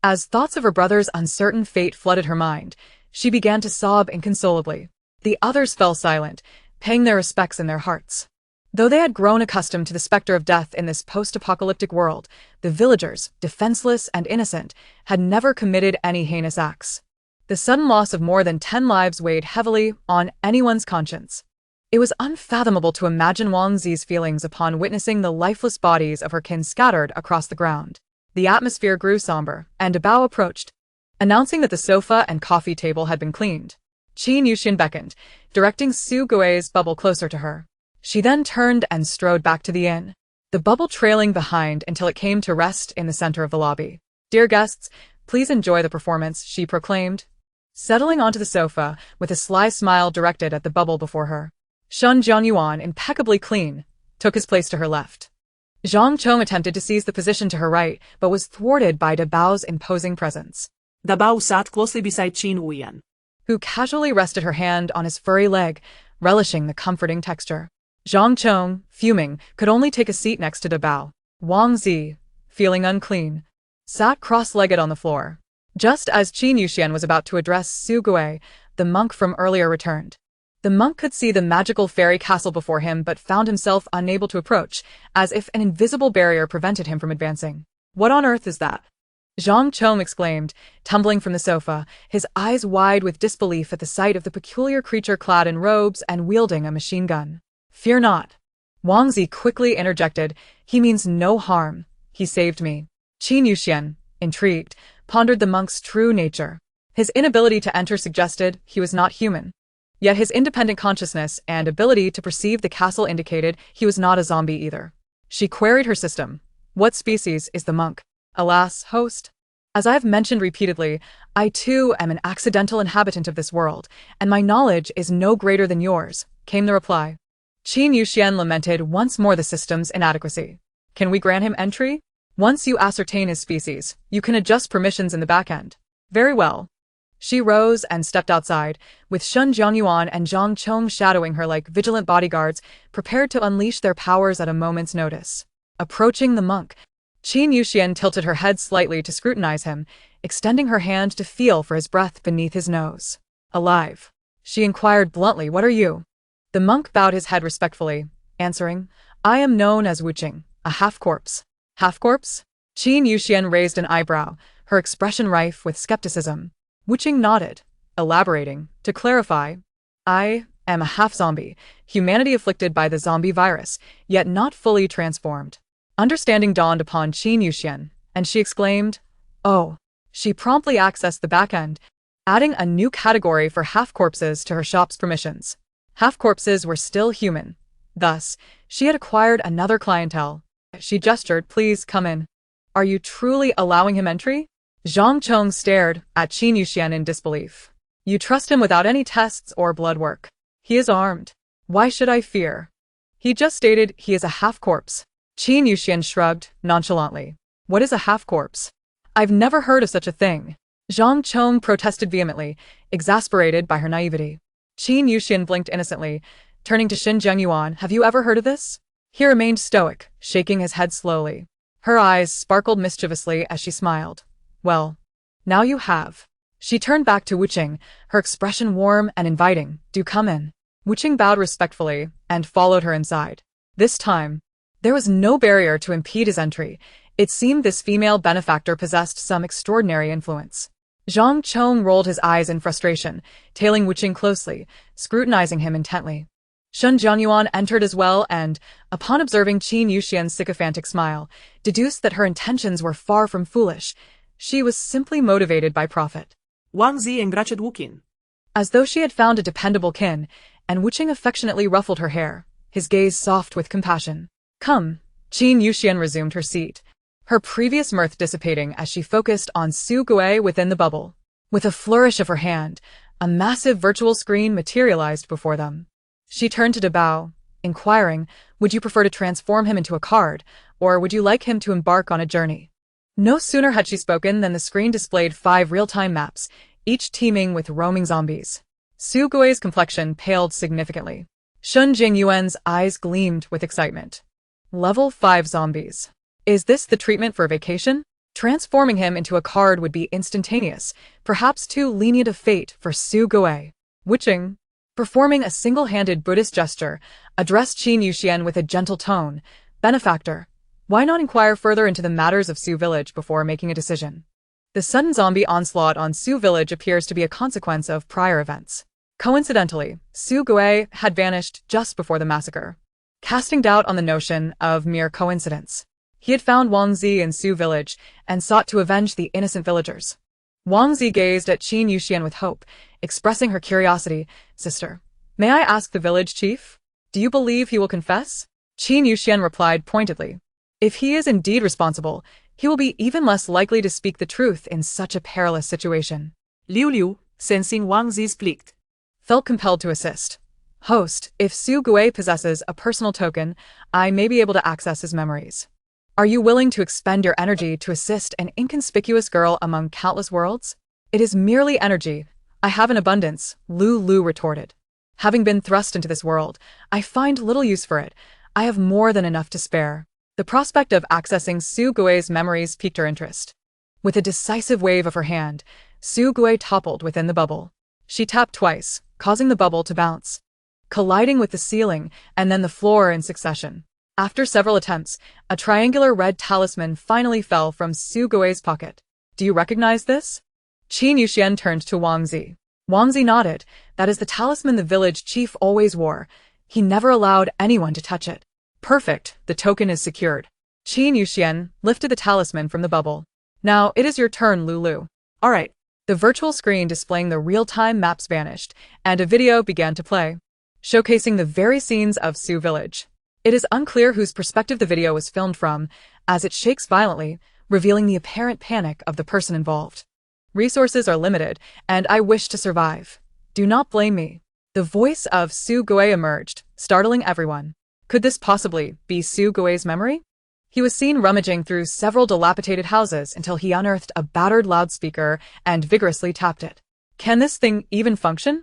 As thoughts of her brother's uncertain fate flooded her mind, she began to sob inconsolably. The others fell silent, paying their respects in their hearts. Though they had grown accustomed to the specter of death in this post-apocalyptic world, the villagers, defenseless and innocent, had never committed any heinous acts. The sudden loss of more than 10 lives weighed heavily on anyone's conscience. It was unfathomable to imagine Wang Zi's feelings upon witnessing the lifeless bodies of her kin scattered across the ground. The atmosphere grew somber, and De Bao approached, announcing that the sofa and coffee table had been cleaned. Qin Yuxian beckoned, directing Su Gui's bubble closer to her. She then turned and strode back to the inn, the bubble trailing behind until it came to rest in the center of the lobby. "Dear guests, please enjoy the performance," she proclaimed, settling onto the sofa with a sly smile directed at the bubble before her. Shun Jianyuan, impeccably clean, took his place to her left. Zhang Chong attempted to seize the position to her right, but was thwarted by De Bao's imposing presence. De Bao sat closely beside Qin Yuxian, who casually rested her hand on his furry leg, relishing the comforting texture. Zhang Chong, fuming, could only take a seat next to De Bao. Wang Zi, feeling unclean, sat cross-legged on the floor. Just as Qin Yuxian was about to address Su Gui, the monk from earlier returned. The monk could see the magical fairy castle before him but found himself unable to approach, as if an invisible barrier prevented him from advancing. "What on earth is that?" Zhang Chong exclaimed, tumbling from the sofa, his eyes wide with disbelief at the sight of the peculiar creature clad in robes and wielding a machine gun. "Fear not." Wang Zi quickly interjected, "He means no harm. He saved me." Qin Yuxian, intrigued, pondered the monk's true nature. His inability to enter suggested he was not human. Yet his independent consciousness and ability to perceive the castle indicated he was not a zombie either. She queried her system. "What species is the monk?" "Alas, host. As I have mentioned repeatedly, I too am an accidental inhabitant of this world, and my knowledge is no greater than yours," came the reply. Qin Yuxian lamented once more the system's inadequacy. "Can we grant him entry? Once you ascertain his species, you can adjust permissions in the back end." "Very well." She rose and stepped outside, with Shun Jianyuan and Zhang Chong shadowing her like vigilant bodyguards, prepared to unleash their powers at a moment's notice. Approaching the monk, Qin Yuxian tilted her head slightly to scrutinize him, extending her hand to feel for his breath beneath his nose. "Alive?" she inquired bluntly. "What are you?" The monk bowed his head respectfully, answering, "I am known as Wuqing, a half-corpse." "Half-corpse?" Qin Yuxian raised an eyebrow, her expression rife with skepticism. Wuqing nodded, elaborating, to clarify, "I am a half-zombie, humanity afflicted by the zombie virus, yet not fully transformed." Understanding dawned upon Qin Yuxian, and she exclaimed, "Oh." She promptly accessed the back end, adding a new category for half-corpses to her shop's permissions. Half-corpses were still human. Thus, she had acquired another clientele. She gestured, "Please come in." "Are you truly allowing him entry?" Zhang Chong stared at Qin Yuxian in disbelief. "You trust him without any tests or blood work. He is armed. Why should I fear? He just stated he is a half-corpse." Qin Yuxian shrugged nonchalantly. "What is a half-corpse? I've never heard of such a thing." Zhang Chong protested vehemently, exasperated by her naivety. Qin Yuxian blinked innocently, turning to Shin Jianyuan. "Have you ever heard of this?" He remained stoic, shaking his head slowly. Her eyes sparkled mischievously as she smiled. "Well, now you have." She turned back to Wuqing, her expression warm and inviting. "Do come in." Wuching bowed respectfully and followed her inside. This time, there was no barrier to impede his entry. It seemed this female benefactor possessed some extraordinary influence. Zhang Chong rolled his eyes in frustration, tailing Wuching closely, scrutinizing him intently. Shun Jianyuan entered as well and, upon observing Qin Yuxian's sycophantic smile, deduced that her intentions were far from foolish. She was simply motivated by profit. Wang Zi engrached Wuqin. As though she had found a dependable kin, and Wuching affectionately ruffled her hair, his gaze soft with compassion. Come. Qin Yuxian resumed her seat, her previous mirth dissipating as she focused on Su Gui within the bubble. With a flourish of her hand, a massive virtual screen materialized before them. She turned to Dabao, inquiring, would you prefer to transform him into a card, or would you like him to embark on a journey? No sooner had she spoken than the screen displayed 5 real-time maps, each teeming with roaming zombies. Su Gui's complexion paled significantly. Shun Jingyuan's eyes gleamed with excitement. Level 5 zombies. Is this the treatment for vacation? Transforming him into a card would be instantaneous, perhaps too lenient a fate for Su Gui. Wuching, performing a single-handed Buddhist gesture, addressed Qin Yuxian with a gentle tone. Benefactor, why not inquire further into the matters of Su Village before making a decision? The sudden zombie onslaught on Su Village appears to be a consequence of prior events. Coincidentally, Su Gui had vanished just before the massacre, casting doubt on the notion of mere coincidence. He had found Wang Zi in Su Village and sought to avenge the innocent villagers. Wang Zi gazed at Qin Yuxian with hope, expressing her curiosity. Sister, may I ask the village chief? Do you believe he will confess? Qin Yuxian replied pointedly. If he is indeed responsible, he will be even less likely to speak the truth in such a perilous situation. Liu Liu, sensing Wang Zi's plicht, felt compelled to assist. Host, if Su Gui possesses a personal token, I may be able to access his memories. Are you willing to expend your energy to assist an inconspicuous girl among countless worlds? It is merely energy. I have an abundance, Lu Lu retorted. Having been thrust into this world, I find little use for it. I have more than enough to spare. The prospect of accessing Su Gui's memories piqued her interest. With a decisive wave of her hand, Su Gui toppled within the bubble. She tapped twice, causing the bubble to bounce, colliding with the ceiling and then the floor in succession. After several attempts, a triangular red talisman finally fell from Su Gui's pocket. Do you recognize this? Qin Yuxian turned to Wang Zi. Wang Zi nodded. That is the talisman the village chief always wore. He never allowed anyone to touch it. Perfect, the token is secured. Qin Yuxian lifted the talisman from the bubble. Now it is your turn, Lulu. All right. The virtual screen displaying the real-time maps vanished, and a video began to play, showcasing the very scenes of Su Village. It is unclear whose perspective the video was filmed from, as it shakes violently, revealing the apparent panic of the person involved. Resources are limited, and I wish to survive. Do not blame me. The voice of Su Gui emerged, startling everyone. Could this possibly be Su Gui's memory? He was seen rummaging through several dilapidated houses until he unearthed a battered loudspeaker and vigorously tapped it. Can this thing even function?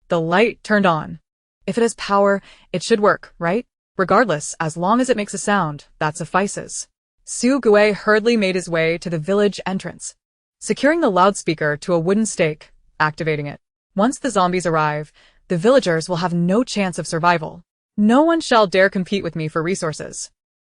The light turned on. If it has power, it should work, right? Regardless, as long as it makes a sound, that suffices. Su Gui hurriedly made his way to the village entrance, securing the loudspeaker to a wooden stake, activating it. Once the zombies arrive, the villagers will have no chance of survival. No one shall dare compete with me for resources.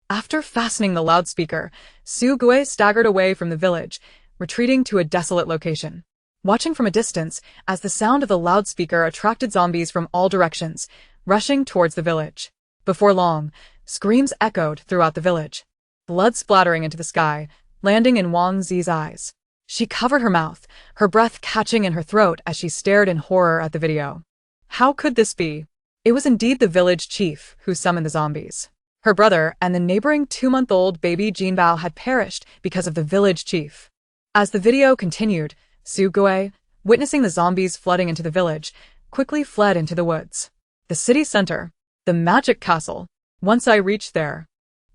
After fastening the loudspeaker, Su Gui staggered away from the village, retreating to a desolate location. Watching from a distance, as the sound of the loudspeaker attracted zombies from all directions, rushing towards the village. Before long, screams echoed throughout the village, blood splattering into the sky, landing in Wang Zi's eyes. She covered her mouth, her breath catching in her throat as she stared in horror at the video. How could this be? It was indeed the village chief who summoned the zombies. Her brother and the neighboring 2-month-old baby Jinbao had perished because of the village chief. As the video continued, Su Gui, witnessing the zombies flooding into the village, quickly fled into the woods. The city center, the magic castle. Once I reach there,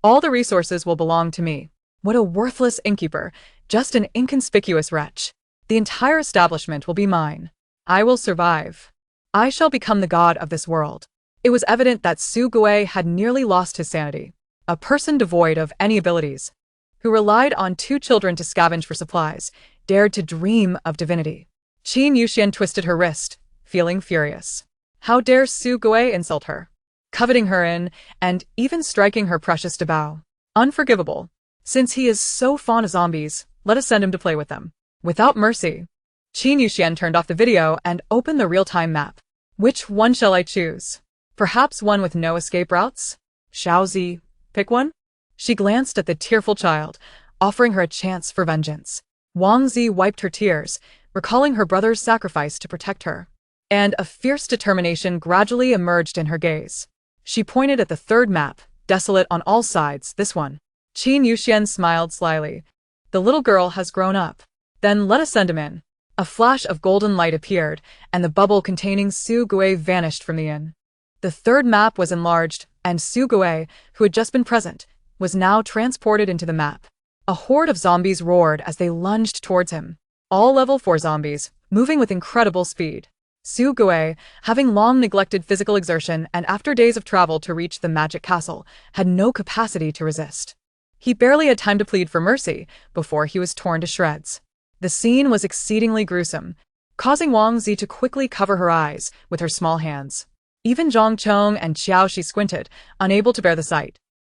all the resources will belong to me. What a worthless innkeeper, just an inconspicuous wretch. The entire establishment will be mine. I will survive. I shall become the god of this world. It was evident that Su Gui had nearly lost his sanity. A person devoid of any abilities, who relied on 2 children to scavenge for supplies, dared to dream of divinity. Qin Yuxian twisted her wrist, feeling furious. How dare Su Gui insult her? Coveting her in, and even striking her precious Dabao. Unforgivable. Since he is so fond of zombies, let us send him to play with them. Without mercy. Qin Yuxian turned off the video and opened the real-time map. Which one shall I choose? Perhaps one with no escape routes? Xiaozi, pick one? She glanced at the tearful child, offering her a chance for vengeance. Wang Zi wiped her tears, recalling her brother's sacrifice to protect her. And a fierce determination gradually emerged in her gaze. She pointed at the third map, desolate on all sides, this one. Qin Yuxian smiled slyly. The little girl has grown up. Then let us send him in. A flash of golden light appeared, and the bubble containing Su Gui vanished from the inn. The third map was enlarged, and Su Gui, who had just been present, was now transported into the map. A horde of zombies roared as they lunged towards him. All level 4 zombies, moving with incredible speed. Su Gui, having long neglected physical exertion and after days of travel to reach the magic castle, had no capacity to resist. He barely had time to plead for mercy before he was torn to shreds. The scene was exceedingly gruesome, causing Wang Zi to quickly cover her eyes with her small hands. Even Zhang Chong and Qiao Shi squinted, unable to bear the sight.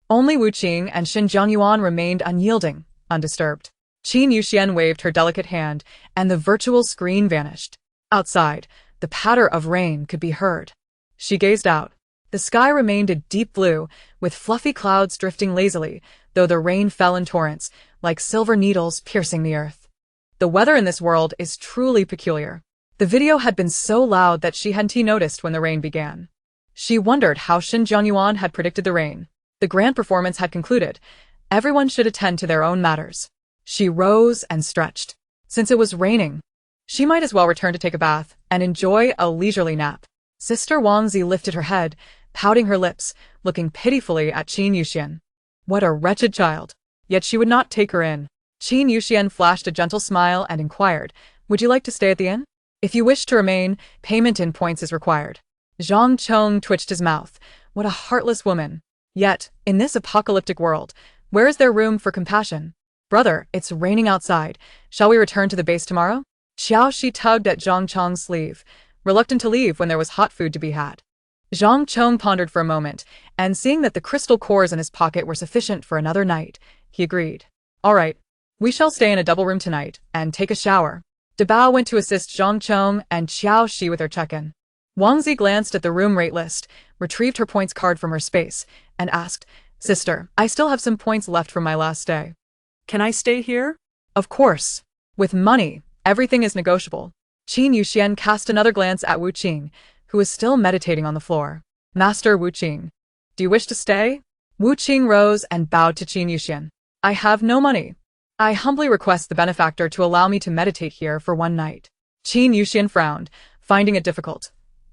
Only Wu Qing and Xin Jianyuan remained unyielding, undisturbed. Qin Yuxian waved her delicate hand, and the virtual screen vanished. Outside, the patter of rain could be heard. She gazed out. The sky remained a deep blue, with fluffy clouds drifting lazily, though the rain fell in torrents, like silver needles piercing the earth. The weather in this world is truly peculiar. The video had been so loud that she hadn't noticed when the rain began. She wondered how Xin Jianyuan had predicted the rain. The grand performance had concluded. Everyone should attend to their own matters. She rose and stretched. Since it was raining, she might as well return to take a bath and enjoy a leisurely nap. Sister Wang Zi lifted her head, pouting her lips, looking pitifully at Qin Yuxian. What a wretched child. Yet she would not take her in. Qin Yuxian flashed a gentle smile and inquired, "Would you like to stay at the inn? If you wish to remain, payment in points is required." Zhang Chong twitched his mouth. What a heartless woman. Yet, in this apocalyptic world, where is there room for compassion? "Brother, it's raining outside. Shall we return to the base tomorrow?" Xiao Shi tugged at Zhang Chong's sleeve, reluctant to leave when there was hot food to be had. Zhang Chong pondered for a moment, and seeing that the crystal cores in his pocket were sufficient for another night, he agreed. "All right. We shall stay in a double room tonight and take a shower." Dabao went to assist Zhang Chong and Qiao Shi with their check-in. Wang Zi glanced at the room rate list, retrieved her points card from her space, and asked, "Sister, I still have some points left from my last stay. Can I stay here? Of course. With money, everything is negotiable." Qin Yuxian cast another glance at Wu Qing, who was still meditating on the floor. "Master Wu Qing, do you wish to stay?" Wu Qing rose and bowed to Qin Yuxian. "I have no money. I humbly request the benefactor to allow me to meditate here for one night." Qin Yuxian frowned, finding it difficult.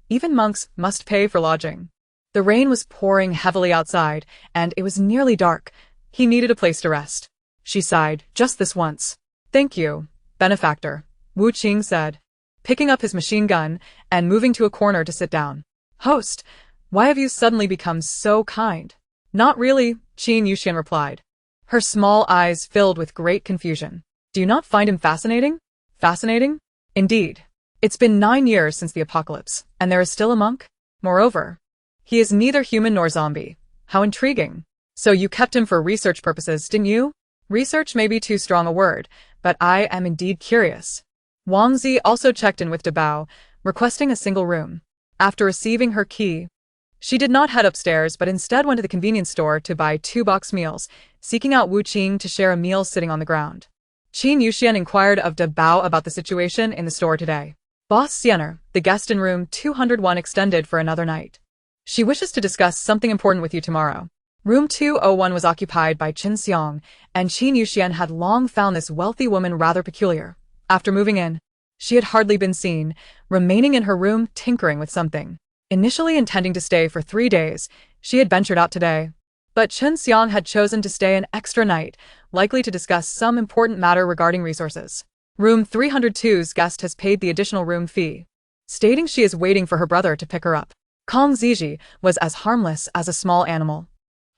Even monks must pay for lodging. The rain was pouring heavily outside, and it was nearly dark. He needed a place to rest. She sighed, "Just this once." "Thank you, benefactor," Wu Qing said, picking up his machine gun and moving to a corner to sit down. "Host, why have you suddenly become so kind?" "Not really," Qin Yuxian replied. Her small eyes filled with great confusion. "Do you not find him fascinating?" "Fascinating? Indeed. It's been 9 years since the apocalypse, and there is still a monk? Moreover, he is neither human nor zombie. How intriguing. So you kept him for research purposes, didn't you?" "Research may be too strong a word, but I am indeed curious." Wang Zi also checked in with Dabao, requesting a single room. After receiving her key, she did not head upstairs but instead went to the convenience store to buy 2 box meals, seeking out Wu Qing to share a meal sitting on the ground. Qin Yuxian inquired of Dabao about the situation in the store today. "Boss Siener, the guest in room 201 extended for another night. She wishes to discuss something important with you tomorrow." Room 201 was occupied by Qin Xiang, and Qin Yuxian had long found this wealthy woman rather peculiar. After moving in, she had hardly been seen, remaining in her room tinkering with something. Initially intending to stay for 3 days, she had ventured out today. But Qin Xiang had chosen to stay an extra night, likely to discuss some important matter regarding resources. Room 302's guest has paid the additional room fee, stating she is waiting for her brother to pick her up. Kong Ziji was as harmless as a small animal.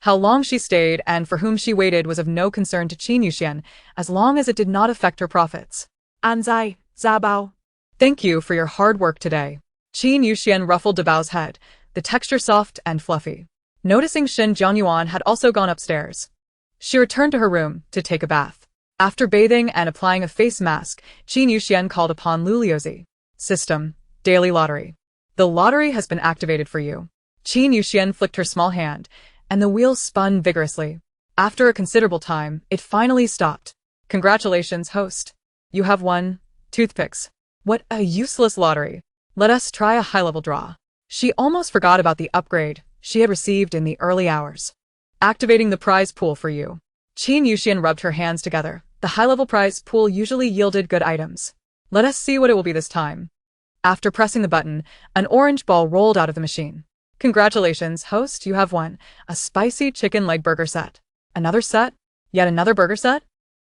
How long she stayed and for whom she waited was of no concern to Qin Yuxian, as long as it did not affect her profits. Anzai, Zabao. "Thank you for your hard work today." Qin Yuxian ruffled Dabao's head, the texture soft and fluffy. Noticing Shin Jianyuan had also gone upstairs, she returned to her room to take a bath. After bathing and applying a face mask, Qin Yuxian called upon Lu Liuzi. System, daily lottery. The lottery has been activated for you. Qin Yuxian flicked her small hand, and the wheel spun vigorously. After a considerable time, it finally stopped. Congratulations, host. You have won toothpicks. What a useless lottery. Let us try a high-level draw. She almost forgot about the upgrade she had received in the early hours. Activating the prize pool for you. Qin Yuxian rubbed her hands together. The high-level prize pool usually yielded good items. Let us see what it will be this time. After pressing the button, an orange ball rolled out of the machine. Congratulations, host, you have won a spicy chicken leg burger set. Another set? Yet another burger set?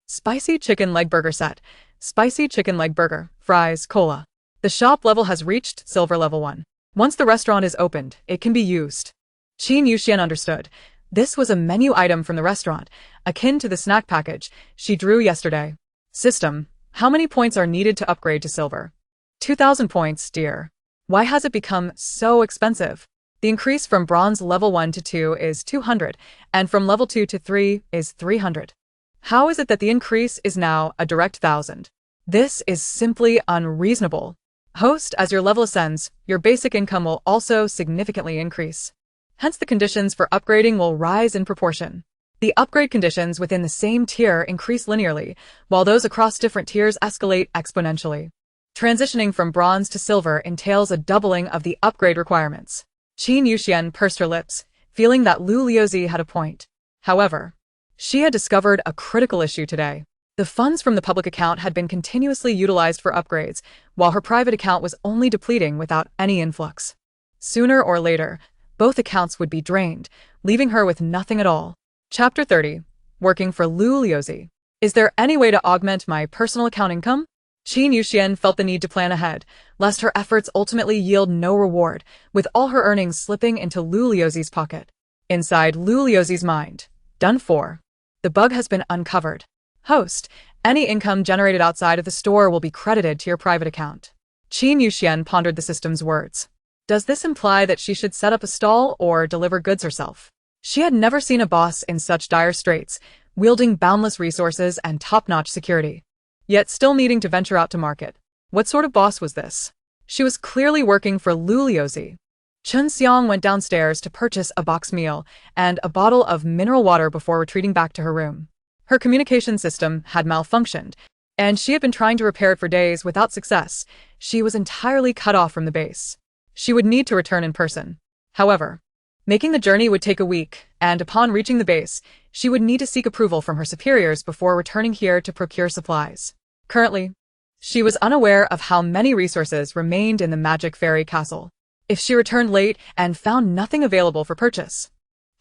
Spicy chicken leg burger set. Spicy chicken leg burger, fries, cola. The shop level has reached silver level 1. Once the restaurant is opened, it can be used. Qin Yuxian understood. This was a menu item from the restaurant, akin to the snack package she drew yesterday. System, how many points are needed to upgrade to silver? 2,000 points, dear. Why has it become so expensive? The increase from bronze level 1 to 2 is 200, and from level 2 to 3 is 300. How is it that the increase is now a direct 1,000? This is simply unreasonable. Host, as your level ascends, your basic income will also significantly increase. Hence the conditions for upgrading will rise in proportion. The upgrade conditions within the same tier increase linearly, while those across different tiers escalate exponentially. Transitioning from bronze to silver entails a doubling of the upgrade requirements. Qin Yuxian pursed her lips, feeling that Lu Liuzi had a point. However, she had discovered a critical issue today. The funds from the public account had been continuously utilized for upgrades, while her private account was only depleting without any influx. Sooner or later, both accounts would be drained, leaving her with nothing at all. Chapter 30. Working for Lu Liuzi. Is there any way to augment my personal account income? Qin Yuxian felt the need to plan ahead, lest her efforts ultimately yield no reward, with all her earnings slipping into Lu Liuzi's pocket. Inside Lu Liuzi's mind. Done for. The bug has been uncovered. Host, any income generated outside of the store will be credited to your private account. Qin Yuxian pondered the system's words. Does this imply that she should set up a stall or deliver goods herself? She had never seen a boss in such dire straits, wielding boundless resources and top-notch security, yet still needing to venture out to market. What sort of boss was this? She was clearly working for Lu Liuzi. Chun Xiang went downstairs to purchase a box meal and a bottle of mineral water before retreating back to her room. Her communication system had malfunctioned, and she had been trying to repair it for days without success. She was entirely cut off from the base. She would need to return in person. However, making the journey would take a week, and upon reaching the base, she would need to seek approval from her superiors before returning here to procure supplies. Currently, she was unaware of how many resources remained in the Magic Fairy Castle. If she returned late and found nothing available for purchase,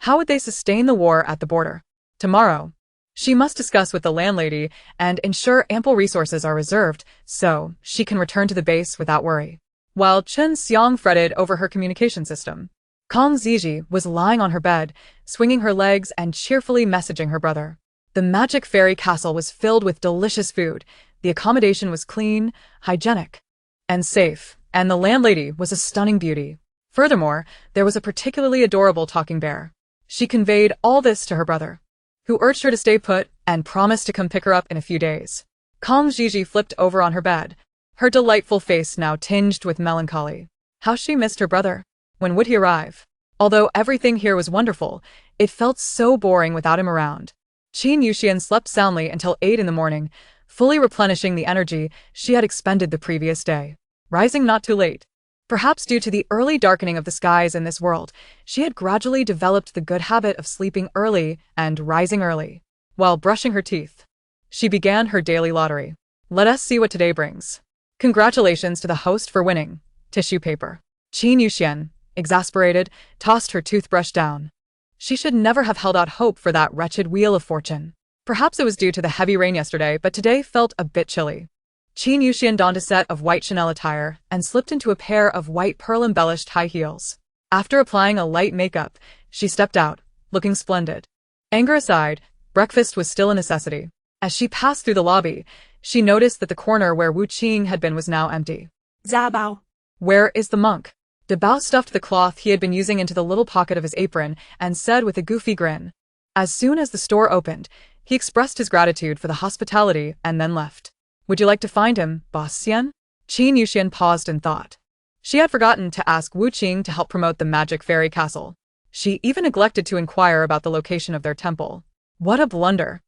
how would they sustain the war at the border? Tomorrow, she must discuss with the landlady and ensure ample resources are reserved so she can return to the base without worry. While Chun Xiang fretted over her communication system, Kong Ziji was lying on her bed, swinging her legs and cheerfully messaging her brother. The Magic Fairy Castle was filled with delicious food, the accommodation was clean, hygienic, and safe, and the landlady was a stunning beauty. Furthermore, there was a particularly adorable talking bear. She conveyed all this to her brother, who urged her to stay put and promised to come pick her up in a few days. Kong Ziji flipped over on her bed, her delightful face now tinged with melancholy. How she missed her brother. When would he arrive? Although everything here was wonderful, it felt so boring without him around. Qin Yuxian slept soundly until 8 in the morning, fully replenishing the energy she had expended the previous day. Rising not too late. Perhaps due to the early darkening of the skies in this world, she had gradually developed the good habit of sleeping early and rising early. While brushing her teeth, she began her daily lottery. Let us see what today brings. Congratulations to the host for winning. Tissue paper. Qin Yuxian, exasperated, tossed her toothbrush down. She should never have held out hope for that wretched wheel of fortune. Perhaps it was due to the heavy rain yesterday, but today felt a bit chilly. Qin Yuxian donned a set of white Chanel attire and slipped into a pair of white pearl-embellished high heels. After applying a light makeup, she stepped out, looking splendid. Anger aside, breakfast was still a necessity. As she passed through the lobby, she noticed that the corner where Wu Qing had been was now empty. Zabao. Where is the monk? Debao stuffed the cloth he had been using into the little pocket of his apron and said with a goofy grin. As soon as the store opened, he expressed his gratitude for the hospitality and then left. Would you like to find him, Boss Xian? Qin Yuxian paused in thought. She had forgotten to ask Wu Qing to help promote the Magic Fairy Castle. She even neglected to inquire about the location of their temple. What a blunder.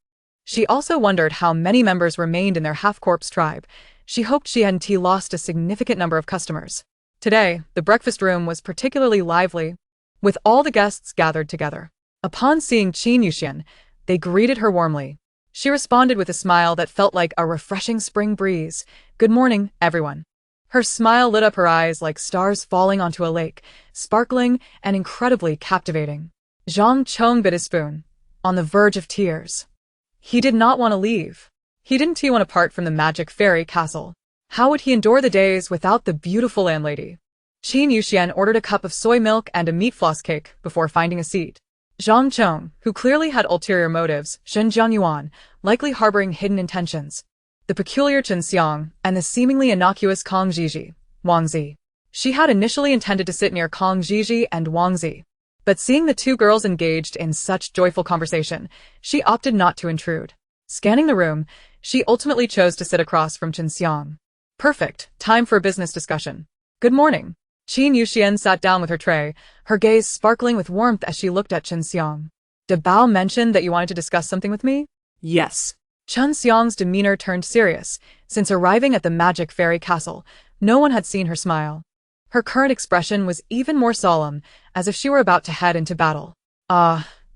She also wondered how many members remained in their half-corpse tribe. She hoped she hadn't lost a significant number of customers. Today, the breakfast room was particularly lively, with all the guests gathered together. Upon seeing Qin Yuxian, they greeted her warmly. She responded with a smile that felt like a refreshing spring breeze. Good morning, everyone. Her smile lit up her eyes like stars falling onto a lake, sparkling and incredibly captivating. Zhang Chong bit his spoon, on the verge of tears. He did not want to leave. He didn't want to part from the Magic Fairy Castle. How would he endure the days without the beautiful landlady? Qin Yuxian ordered a cup of soy milk and a meat floss cake before finding a seat. Zhang Chong, who clearly had ulterior motives, Shen Jianyuan, likely harboring hidden intentions. The peculiar Chen Xiang, and the seemingly innocuous Kong Zhizhi, Wang Zi. She had initially intended to sit near Kong Zhizhi and Wang Zi. But seeing the two girls engaged in such joyful conversation, she opted not to intrude. Scanning the room, she ultimately chose to sit across from Chen Xiang. Perfect, time for a business discussion. Good morning. Qin Yuxian sat down with her tray, her gaze sparkling with warmth as she looked at Chen Xiang. Debao mentioned that you wanted to discuss something with me? Yes. Chen Xiang's demeanor turned serious. Since arriving at the Magic Fairy Castle, no one had seen her smile. Her current expression was even more solemn, as if she were about to head into battle.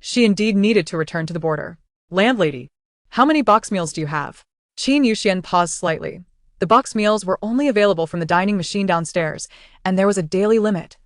She indeed needed to return to the border. Landlady, how many box meals do you have? Qin Yuxian paused slightly. The box meals were only available from the dining machine downstairs, and there was a daily limit.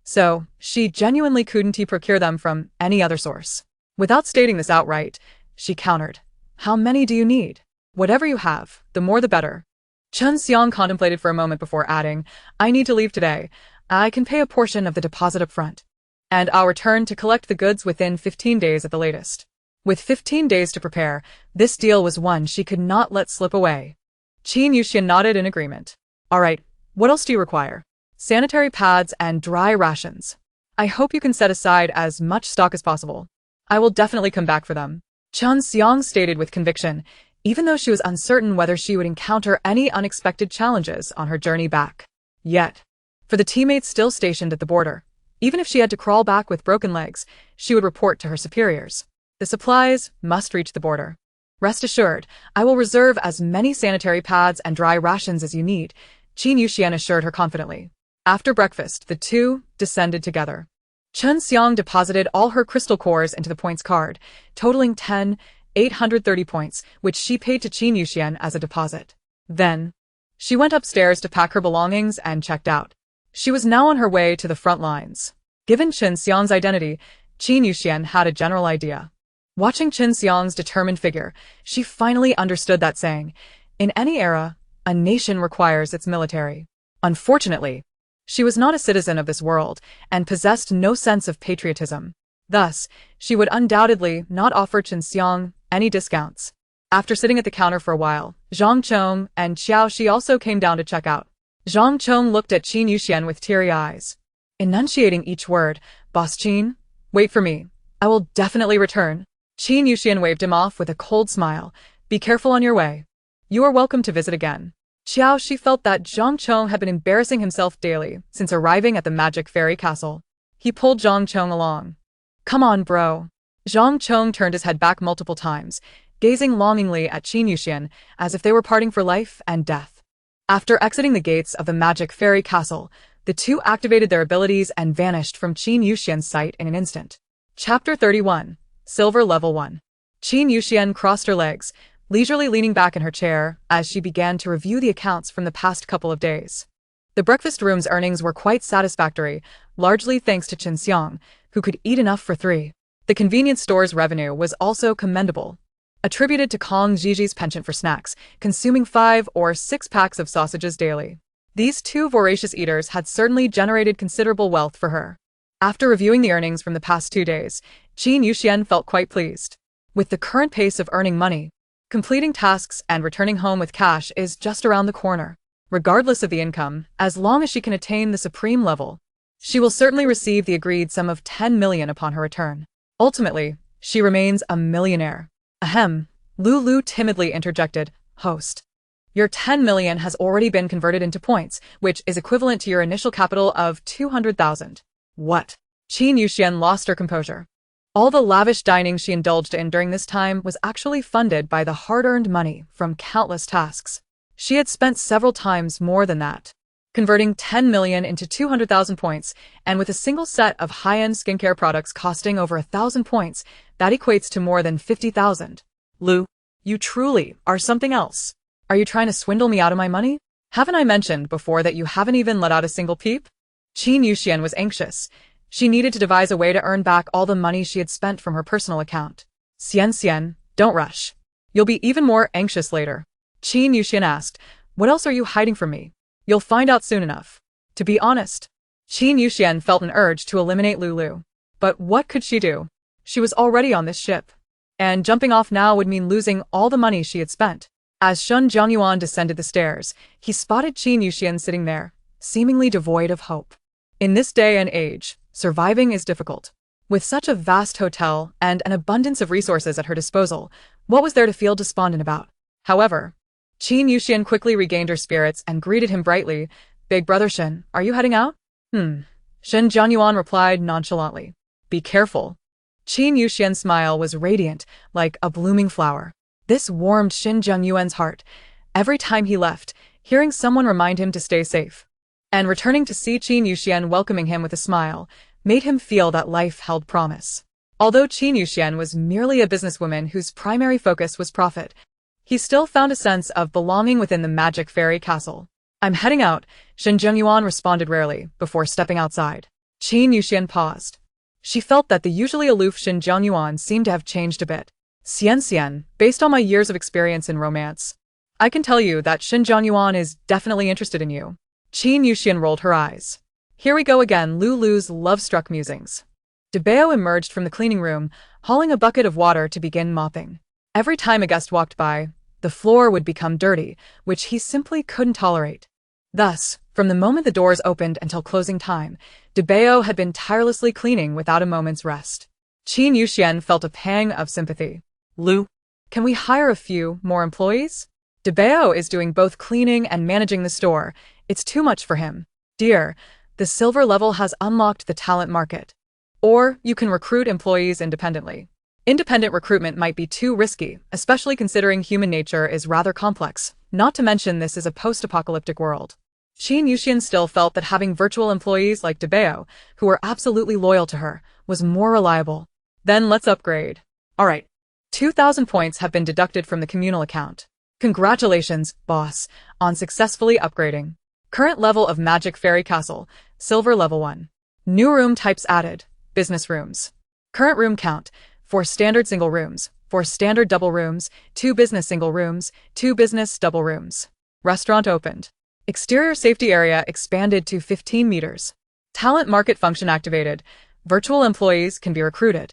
So, she genuinely couldn't procure them from any other source. Without stating this outright, she countered. How many do you need? Whatever you have, the more the better. Chen Xiang contemplated for a moment before adding, I need to leave today. I can pay a portion of the deposit up front. And I'll return to collect the goods within 15 days at the latest. With 15 days to prepare, this deal was one she could not let slip away. Qin Yuxian nodded in agreement. All right, what else do you require? Sanitary pads and dry rations. I hope you can set aside as much stock as possible. I will definitely come back for them. Chen Xiang stated with conviction, even though she was uncertain whether she would encounter any unexpected challenges on her journey back. Yet, for the teammates still stationed at the border, even if she had to crawl back with broken legs, she would report to her superiors. The supplies must reach the border. Rest assured, I will reserve as many sanitary pads and dry rations as you need, Qin Yuxian assured her confidently. After breakfast, the two descended together. Chen Xiang deposited all her crystal cores into the points card, totaling 10,830 points, which she paid to Qin Yuxian as a deposit. Then, she went upstairs to pack her belongings and checked out. She was now on her way to the front lines. Given Chen Xiang's identity, Qin Yuxian had a general idea. Watching Chen Xiang's determined figure, she finally understood that saying, in any era, a nation requires its military. Unfortunately, she was not a citizen of this world and possessed no sense of patriotism. Thus, she would undoubtedly not offer Chen Xiang any discounts. After sitting at the counter for a while, Zhang Chong and Xiao Shi also came down to check out. Zhang Chong looked at Qin Yuxian with teary eyes, enunciating each word. Boss Qin, wait for me. I will definitely return. Qin Yuxian waved him off with a cold smile. Be careful on your way. You are welcome to visit again. Xiao Shi felt that Zhang Chong had been embarrassing himself daily since arriving at the Magic Fairy Castle. He pulled Zhang Chong along. Come on, bro. Zhang Chong turned his head back multiple times, gazing longingly at Qin Yuxian as if they were parting for life and death. After exiting the gates of the Magic Fairy Castle, the two activated their abilities and vanished from Qin Yuxian's sight in an instant. Chapter 31. Silver Level 1. Qin Yuxian crossed her legs, leisurely leaning back in her chair as she began to review the accounts from the past couple of days. The breakfast room's earnings were quite satisfactory, largely thanks to Chen Xiang, who could eat enough for 3. The convenience store's revenue was also commendable, attributed to Kong Zhizhi's penchant for snacks, consuming 5 or 6 packs of sausages daily. These two voracious eaters had certainly generated considerable wealth for her. After reviewing the earnings from the past 2 days, Qin Yuxian felt quite pleased. With the current pace of earning money, completing tasks and returning home with cash is just around the corner. regardless of the income, as long as she can attain the supreme level. She will certainly receive the agreed sum of 10 million upon her return. Ultimately, she remains a millionaire. Ahem, Lulu timidly interjected, host. Your 10 million has already been converted into points, which is equivalent to your initial capital of 200,000. What? Qin Yuxian lost her composure. All the lavish dining she indulged in during this time was actually funded by the hard-earned money from countless tasks. She had spent several times more than that. Converting 10 million into 200,000 points, and with a single set of high-end skincare products costing over 1,000 points, that equates to more than 50,000. Lu, you truly are something else. Are you trying to swindle me out of my money? Haven't I mentioned before that you haven't even let out a single peep? Qin Yuxian was anxious. She needed to devise a way to earn back all the money she had spent from her personal account. Xian, don't rush. You'll be even more anxious later. Qin Yuxian asked, what else are you hiding from me? You'll find out soon enough. To be honest, Qin Yuxian felt an urge to eliminate Lulu. But what could she do? She was already on this ship. And jumping off now would mean losing all the money she had spent. As Shun Zhongyuan descended the stairs, he spotted Qin Yuxian sitting there, seemingly devoid of hope. In this day and age, surviving is difficult. With such a vast hotel and an abundance of resources at her disposal, what was there to feel despondent about? However, Qin Yuxian quickly regained her spirits and greeted him brightly. Big brother Shen, are you heading out? Shen Zhongyuan replied nonchalantly. Be careful. Qin Yuxian's smile was radiant, like a blooming flower. This warmed Shen Zhongyuan's heart. Every time he left, hearing someone remind him to stay safe. And returning to see Qin Yuxian welcoming him with a smile, made him feel that life held promise. Although Qin Yuxian was merely a businesswoman whose primary focus was profit, he still found a sense of belonging within the magic fairy castle. I'm heading out, Shen Zhongyuan responded rarely, before stepping outside. Qin Yuxian paused. She felt that the usually aloof Shen Zhongyuan seemed to have changed a bit. Xian, based on my years of experience in romance, I can tell you that Shen Zhongyuan is definitely interested in you. Qin Yuxian rolled her eyes. Here we go again, Lulu's love-struck musings. Debao emerged from the cleaning room, hauling a bucket of water to begin mopping. Every time a guest walked by, the floor would become dirty, which he simply couldn't tolerate. Thus, from the moment the doors opened until closing time, Debao had been tirelessly cleaning without a moment's rest. Qin Yuxian felt a pang of sympathy. Lu, can we hire a few more employees? Debao is doing both cleaning and managing the store. It's too much for him. Dear, the silver level has unlocked the talent market. Or you can recruit employees independently. Independent recruitment might be too risky, especially considering human nature is rather complex, not to mention this is a post-apocalyptic world. Qin Yuxian still felt that having virtual employees like Debao, who were absolutely loyal to her, was more reliable. Then let's upgrade. Alright. 2,000 points have been deducted from the communal account. Congratulations, boss, on successfully upgrading. Current level of Magic Fairy Castle, Silver Level 1. New room types added, business rooms. Current room count, 4 standard single rooms, 4 standard double rooms, 2 business single rooms, 2 business double rooms. Restaurant opened. Exterior safety area expanded to 15 meters. Talent market function activated. Virtual employees can be recruited.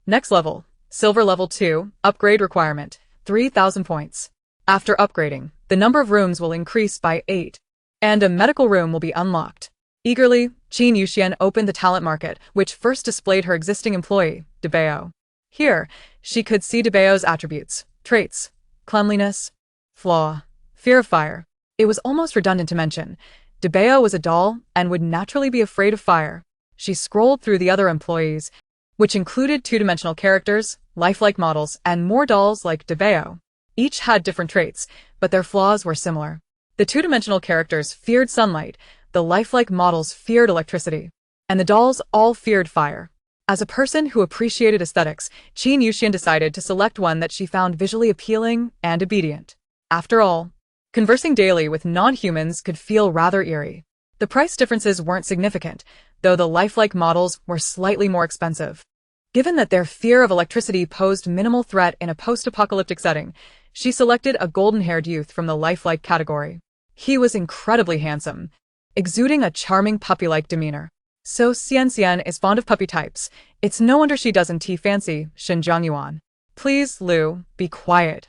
Next level, Silver Level 2, upgrade requirement, 3,000 points. After upgrading, the number of rooms will increase by 8. And a medical room will be unlocked. Eagerly, Qin Yuxian opened the talent market, which first displayed her existing employee, Debao. Here, she could see Debao's attributes, traits, cleanliness, flaw, fear of fire. It was almost redundant to mention. Debao was a doll and would naturally be afraid of fire. She scrolled through the other employees, which included two-dimensional characters, lifelike models, and more dolls like Debao. Each had different traits, but their flaws were similar. The two-dimensional characters feared sunlight, the lifelike models feared electricity, and the dolls all feared fire. As a person who appreciated aesthetics, Qin Yuxian decided to select one that she found visually appealing and obedient. After all, conversing daily with non-humans could feel rather eerie. The price differences weren't significant, though the lifelike models were slightly more expensive. Given that their fear of electricity posed minimal threat in a post-apocalyptic setting, she selected a golden-haired youth from the lifelike category. He was incredibly handsome, exuding a charming puppy-like demeanor. So Xian is fond of puppy types. It's no wonder she doesn't fancy Shen Zhongyuan. Please, Lu, be quiet.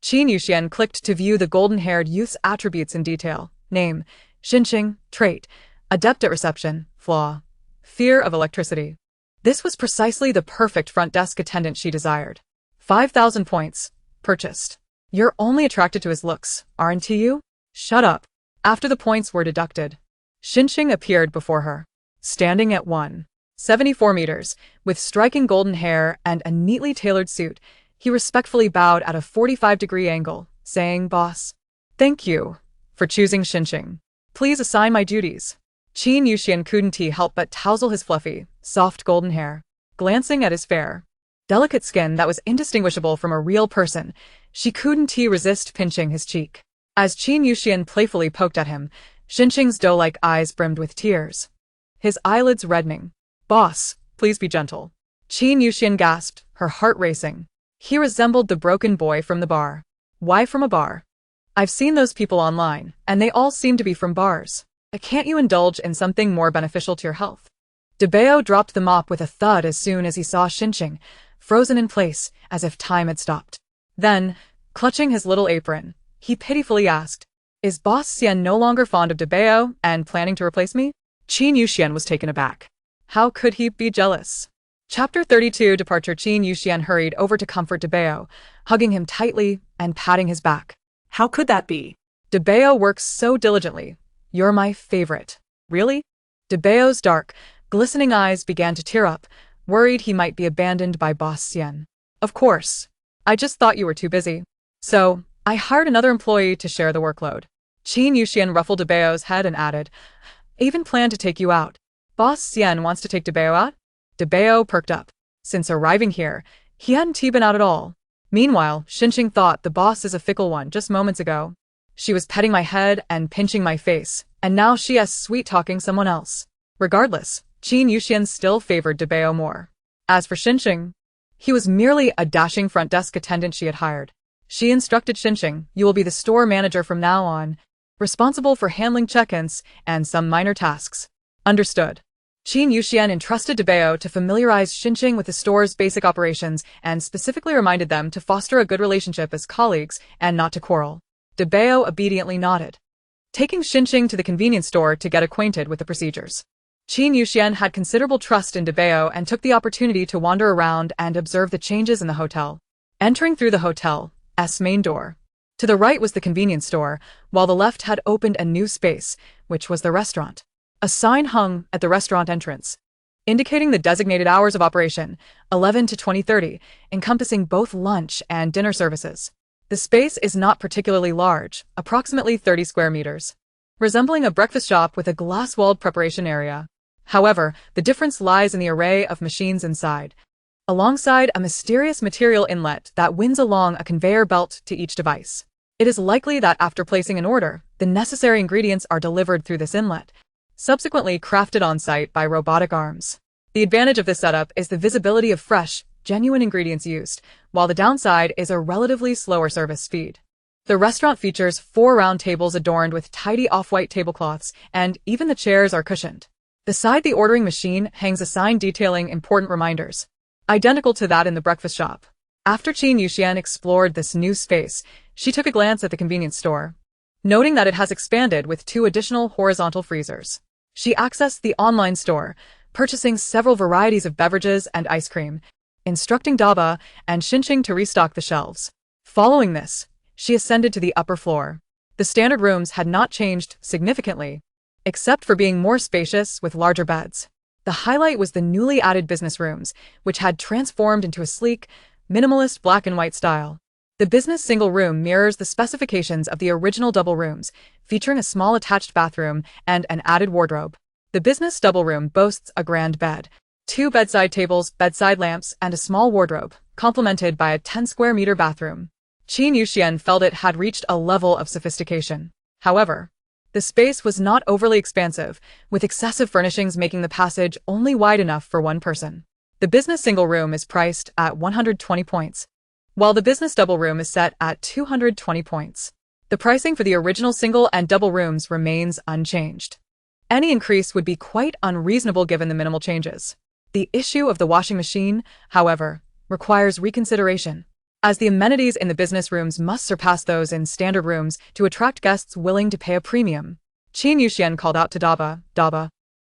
Qin Yuxian clicked to view the golden-haired youth's attributes in detail. Name: Xinqing. Trait: adept at reception. Flaw: fear of electricity. This was precisely the perfect front desk attendant she desired. 5,000 points. Purchased. You're only attracted to his looks, aren't you? Shut up. After the points were deducted, Xinqing appeared before her, standing at 174 meters, with striking golden hair and a neatly tailored suit. He respectfully bowed at a 45-degree angle, saying, "Boss, thank you for choosing Xinqing. Please assign my duties." Qin Yuxian couldn't help but tousle his fluffy, soft golden hair, glancing at his fair, delicate skin that was indistinguishable from a real person. She couldn't resist pinching his cheek. As Qin Yuxian playfully poked at him, Xinqing's doe-like eyes brimmed with tears, his eyelids reddening. "Boss, please be gentle." Qin Yuxian gasped, her heart racing. He resembled the broken boy from the bar. Why from a bar? I've seen those people online, and they all seem to be from bars. Can't you indulge in something more beneficial to your health? DeBeo dropped the mop with a thud as soon as he saw Xinqing, frozen in place, as if time had stopped. Then, clutching his little apron, he pitifully asked, "Is Boss Xian no longer fond of DeBeo and planning to replace me?" Qin Yuxian was taken aback. How could he be jealous? Chapter 32 Departure. Qin Yuxian hurried over to comfort DeBeo, hugging him tightly and patting his back. How could that be? DeBeo works so diligently. You're my favorite. Really? DeBeo's dark, glistening eyes began to tear up, worried he might be abandoned by Boss Xian. Of course. I just thought you were too busy. So, I hired another employee to share the workload. Qin Yuxian ruffled DeBeo's head and added, "I even plan to take you out." Boss Xian wants to take DeBeo out? DeBeo perked up. Since arriving here, he hadn't been out at all. Meanwhile, Xinqing thought the boss is a fickle one just moments ago. She was petting my head and pinching my face, and now she is sweet-talking someone else. Regardless, Qin Yuxian still favored DeBeo more. As for Xinqing, he was merely a dashing front desk attendant she had hired. She instructed Xinqing, "You will be the store manager from now on, responsible for handling check-ins and some minor tasks." Understood. Qin Yuxian entrusted DeBeo to familiarize Xinqing with the store's basic operations and specifically reminded them to foster a good relationship as colleagues and not to quarrel. DeBeo obediently nodded, taking Xinqing to the convenience store to get acquainted with the procedures. Qin Yuxian had considerable trust in DeBeo and took the opportunity to wander around and observe the changes in the hotel. Entering through the hotel's main door, to the right was the convenience store, while the left had opened a new space, which was the restaurant. A sign hung at the restaurant entrance, indicating the designated hours of operation, 11 to 20:30, encompassing both lunch and dinner services. The space is not particularly large, approximately 30 square meters, resembling a breakfast shop with a glass-walled preparation area. However, the difference lies in the array of machines inside, alongside a mysterious material inlet that winds along a conveyor belt to each device. It is likely that after placing an order, the necessary ingredients are delivered through this inlet, subsequently crafted on-site by robotic arms. The advantage of this setup is the visibility of fresh, genuine ingredients used, while the downside is a relatively slower service speed. The restaurant features 4 round tables adorned with tidy off-white tablecloths, and even the chairs are cushioned. Beside the ordering machine hangs a sign detailing important reminders, identical to that in the breakfast shop. After Qin Yuxian explored this new space, she took a glance at the convenience store, noting that it has expanded with 2 additional horizontal freezers. She accessed the online store, purchasing several varieties of beverages and ice cream, instructing Daba and Xinqing to restock the shelves. Following this, she ascended to the upper floor. The standard rooms had not changed significantly, except for being more spacious with larger beds. The highlight was the newly added business rooms, which had transformed into a sleek, minimalist black and white style. The business single room mirrors the specifications of the original double rooms, featuring a small attached bathroom and an added wardrobe. The business double room boasts a grand bed, 2 bedside tables, bedside lamps, and a small wardrobe, complemented by a 10-square-meter bathroom. Qin Yuxian felt it had reached a level of sophistication. However, the space was not overly expansive, with excessive furnishings making the passage only wide enough for one person. The business single room is priced at 120 points, while the business double room is set at 220 points. The pricing for the original single and double rooms remains unchanged. Any increase would be quite unreasonable given the minimal changes. The issue of the washing machine, however, requires reconsideration. as the amenities in the business rooms must surpass those in standard rooms to attract guests willing to pay a premium. Qin Yuxian called out to Daba, Daba,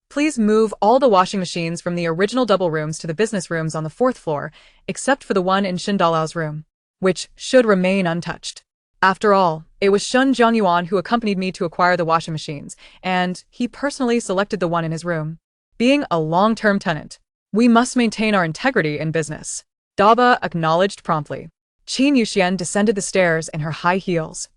please move all the washing machines from the original double rooms to the business rooms on the 4th floor, except for the one in Shen Dalao's room, which should remain untouched. After all, it was Shun Zhangyuan who accompanied me to acquire the washing machines, and he personally selected the one in his room. Being a long-term tenant, we must maintain our integrity in business. Daba acknowledged promptly. Qin Yuxian descended the stairs in her high heels,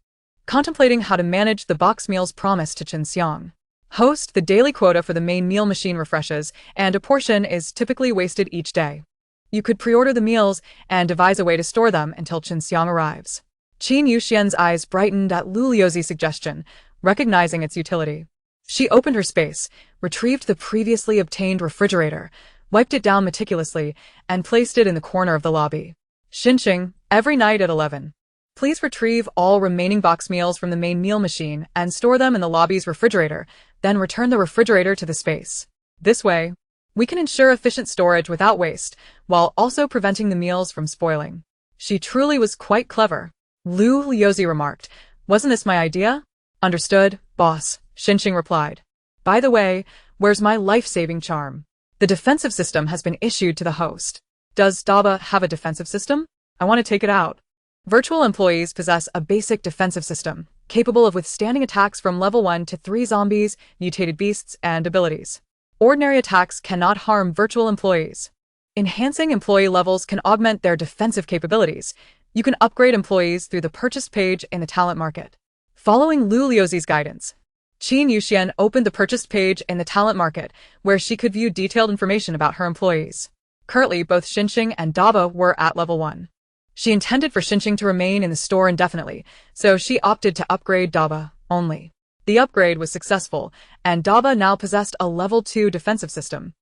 contemplating how to manage the box meals promised to Chen Xiang. Host, the daily quota for the main meal machine refreshes, and a portion is typically wasted each day. You could pre-order the meals and devise a way to store them until Chen Xiang arrives. Qin Yuxian's eyes brightened at Lu Liuzi's suggestion, recognizing its utility. She opened her space, retrieved the previously obtained refrigerator, wiped it down meticulously, and placed it in the corner of the lobby. Xinqing, every night at 11. Please retrieve all remaining box meals from the main meal machine and store them in the lobby's refrigerator, then return the refrigerator to the space. This way, we can ensure efficient storage without waste, while also preventing the meals from spoiling. She truly was quite clever. Lu Liuzi remarked. Wasn't this my idea? Understood, boss, Xinqing replied. By the way, where's my life-saving charm? The defensive system has been issued to the host. Does Daba have a defensive system? I want to take it out. Virtual employees possess a basic defensive system, capable of withstanding attacks from level 1 to 3 zombies, mutated beasts, and abilities. Ordinary attacks cannot harm virtual employees. Enhancing employee levels can augment their defensive capabilities. You can upgrade employees through the purchased page in the talent market. Following Lu Liuzi's guidance, Qin Yuxian opened the purchased page in the talent market, where she could view detailed information about her employees. Currently, both Xinqing and Daba were at level 1. She intended for Xinqing to remain in the store indefinitely, so she opted to upgrade Daba only. The upgrade was successful, and Daba now possessed a level 2 defensive system,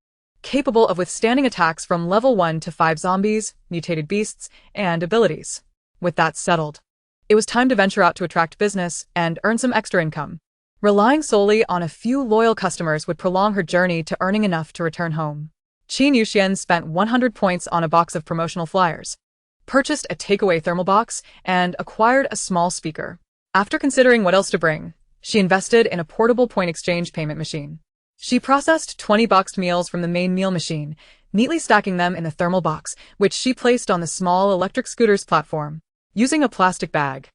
capable of withstanding attacks from level 1 to 5 zombies, mutated beasts, and abilities. With that settled, it was time to venture out to attract business and earn some extra income. Relying solely on a few loyal customers would prolong her journey to earning enough to return home. Qin Yuxian spent 100 points on a box of promotional flyers, purchased a takeaway thermal box, and acquired a small speaker. After considering what else to bring, she invested in a portable point exchange payment machine. She processed 20 boxed meals from the main meal machine, neatly stacking them in the thermal box, which she placed on the small electric scooter's platform. Using a plastic bag,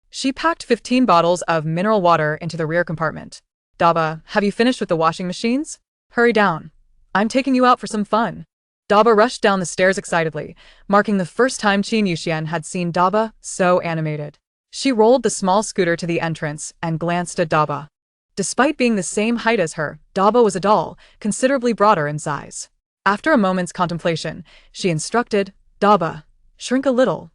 she packed 15 bottles of mineral water into the rear compartment. Daba, have you finished with the washing machines? Hurry down. I'm taking you out for some fun. Daba rushed down the stairs excitedly, marking the first time Qin Yuxian had seen Daba so animated. She rolled the small scooter to the entrance and glanced at Daba. Despite being the same height as her, Daba was a doll, considerably broader in size. After a moment's contemplation, she instructed, Daba, shrink a little.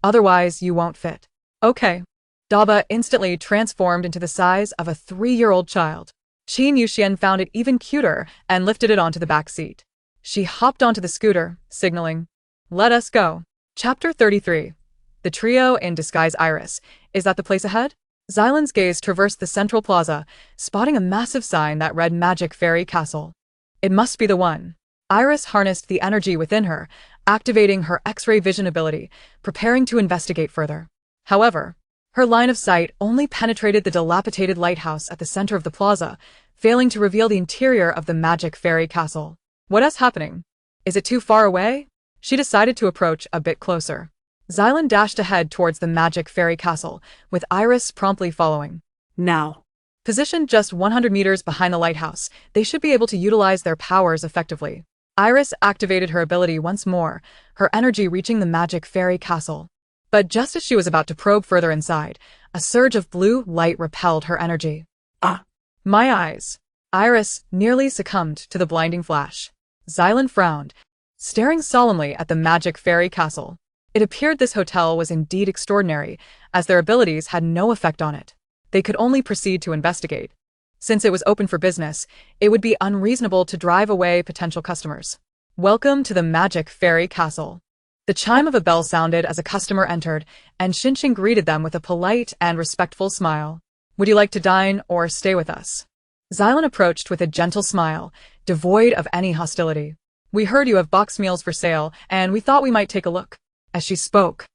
Otherwise, you won't fit. Okay. Daba instantly transformed into the size of a 3-year-old child. Qin Yuxian found it even cuter and lifted it onto the back seat. She hopped onto the scooter, signaling, let us go. Chapter 33. The trio in disguise. Iris, is that the place ahead? Xylan's gaze traversed the central plaza, spotting a massive sign that read Magic Fairy Castle. It must be the one. Iris harnessed the energy within her, activating her X-ray vision ability, preparing to investigate further. However, her line of sight only penetrated the dilapidated lighthouse at the center of the plaza, failing to reveal the interior of the Magic Fairy Castle. What is happening? Is it too far away? She decided to approach a bit closer. Xylan dashed ahead towards the Magic Fairy Castle, with Iris promptly following. Now. Positioned just 100 meters behind the lighthouse, they should be able to utilize their powers effectively. Iris activated her ability once more, her energy reaching the Magic Fairy Castle. But just as she was about to probe further inside, a surge of blue light repelled her energy. Ah! My eyes! Iris nearly succumbed to the blinding flash. Xylan frowned, staring solemnly at the Magic Fairy Castle. It appeared this hotel was indeed extraordinary, as their abilities had no effect on it. They could only proceed to investigate. Since it was open for business, it would be unreasonable to drive away potential customers. Welcome to the Magic Fairy Castle. The chime of a bell sounded as a customer entered, and Xinqing greeted them with a polite and respectful smile. Would you like to dine or stay with us? Xylan approached with a gentle smile, devoid of any hostility. We heard you have box meals for sale, and we thought we might take a look. As she spoke,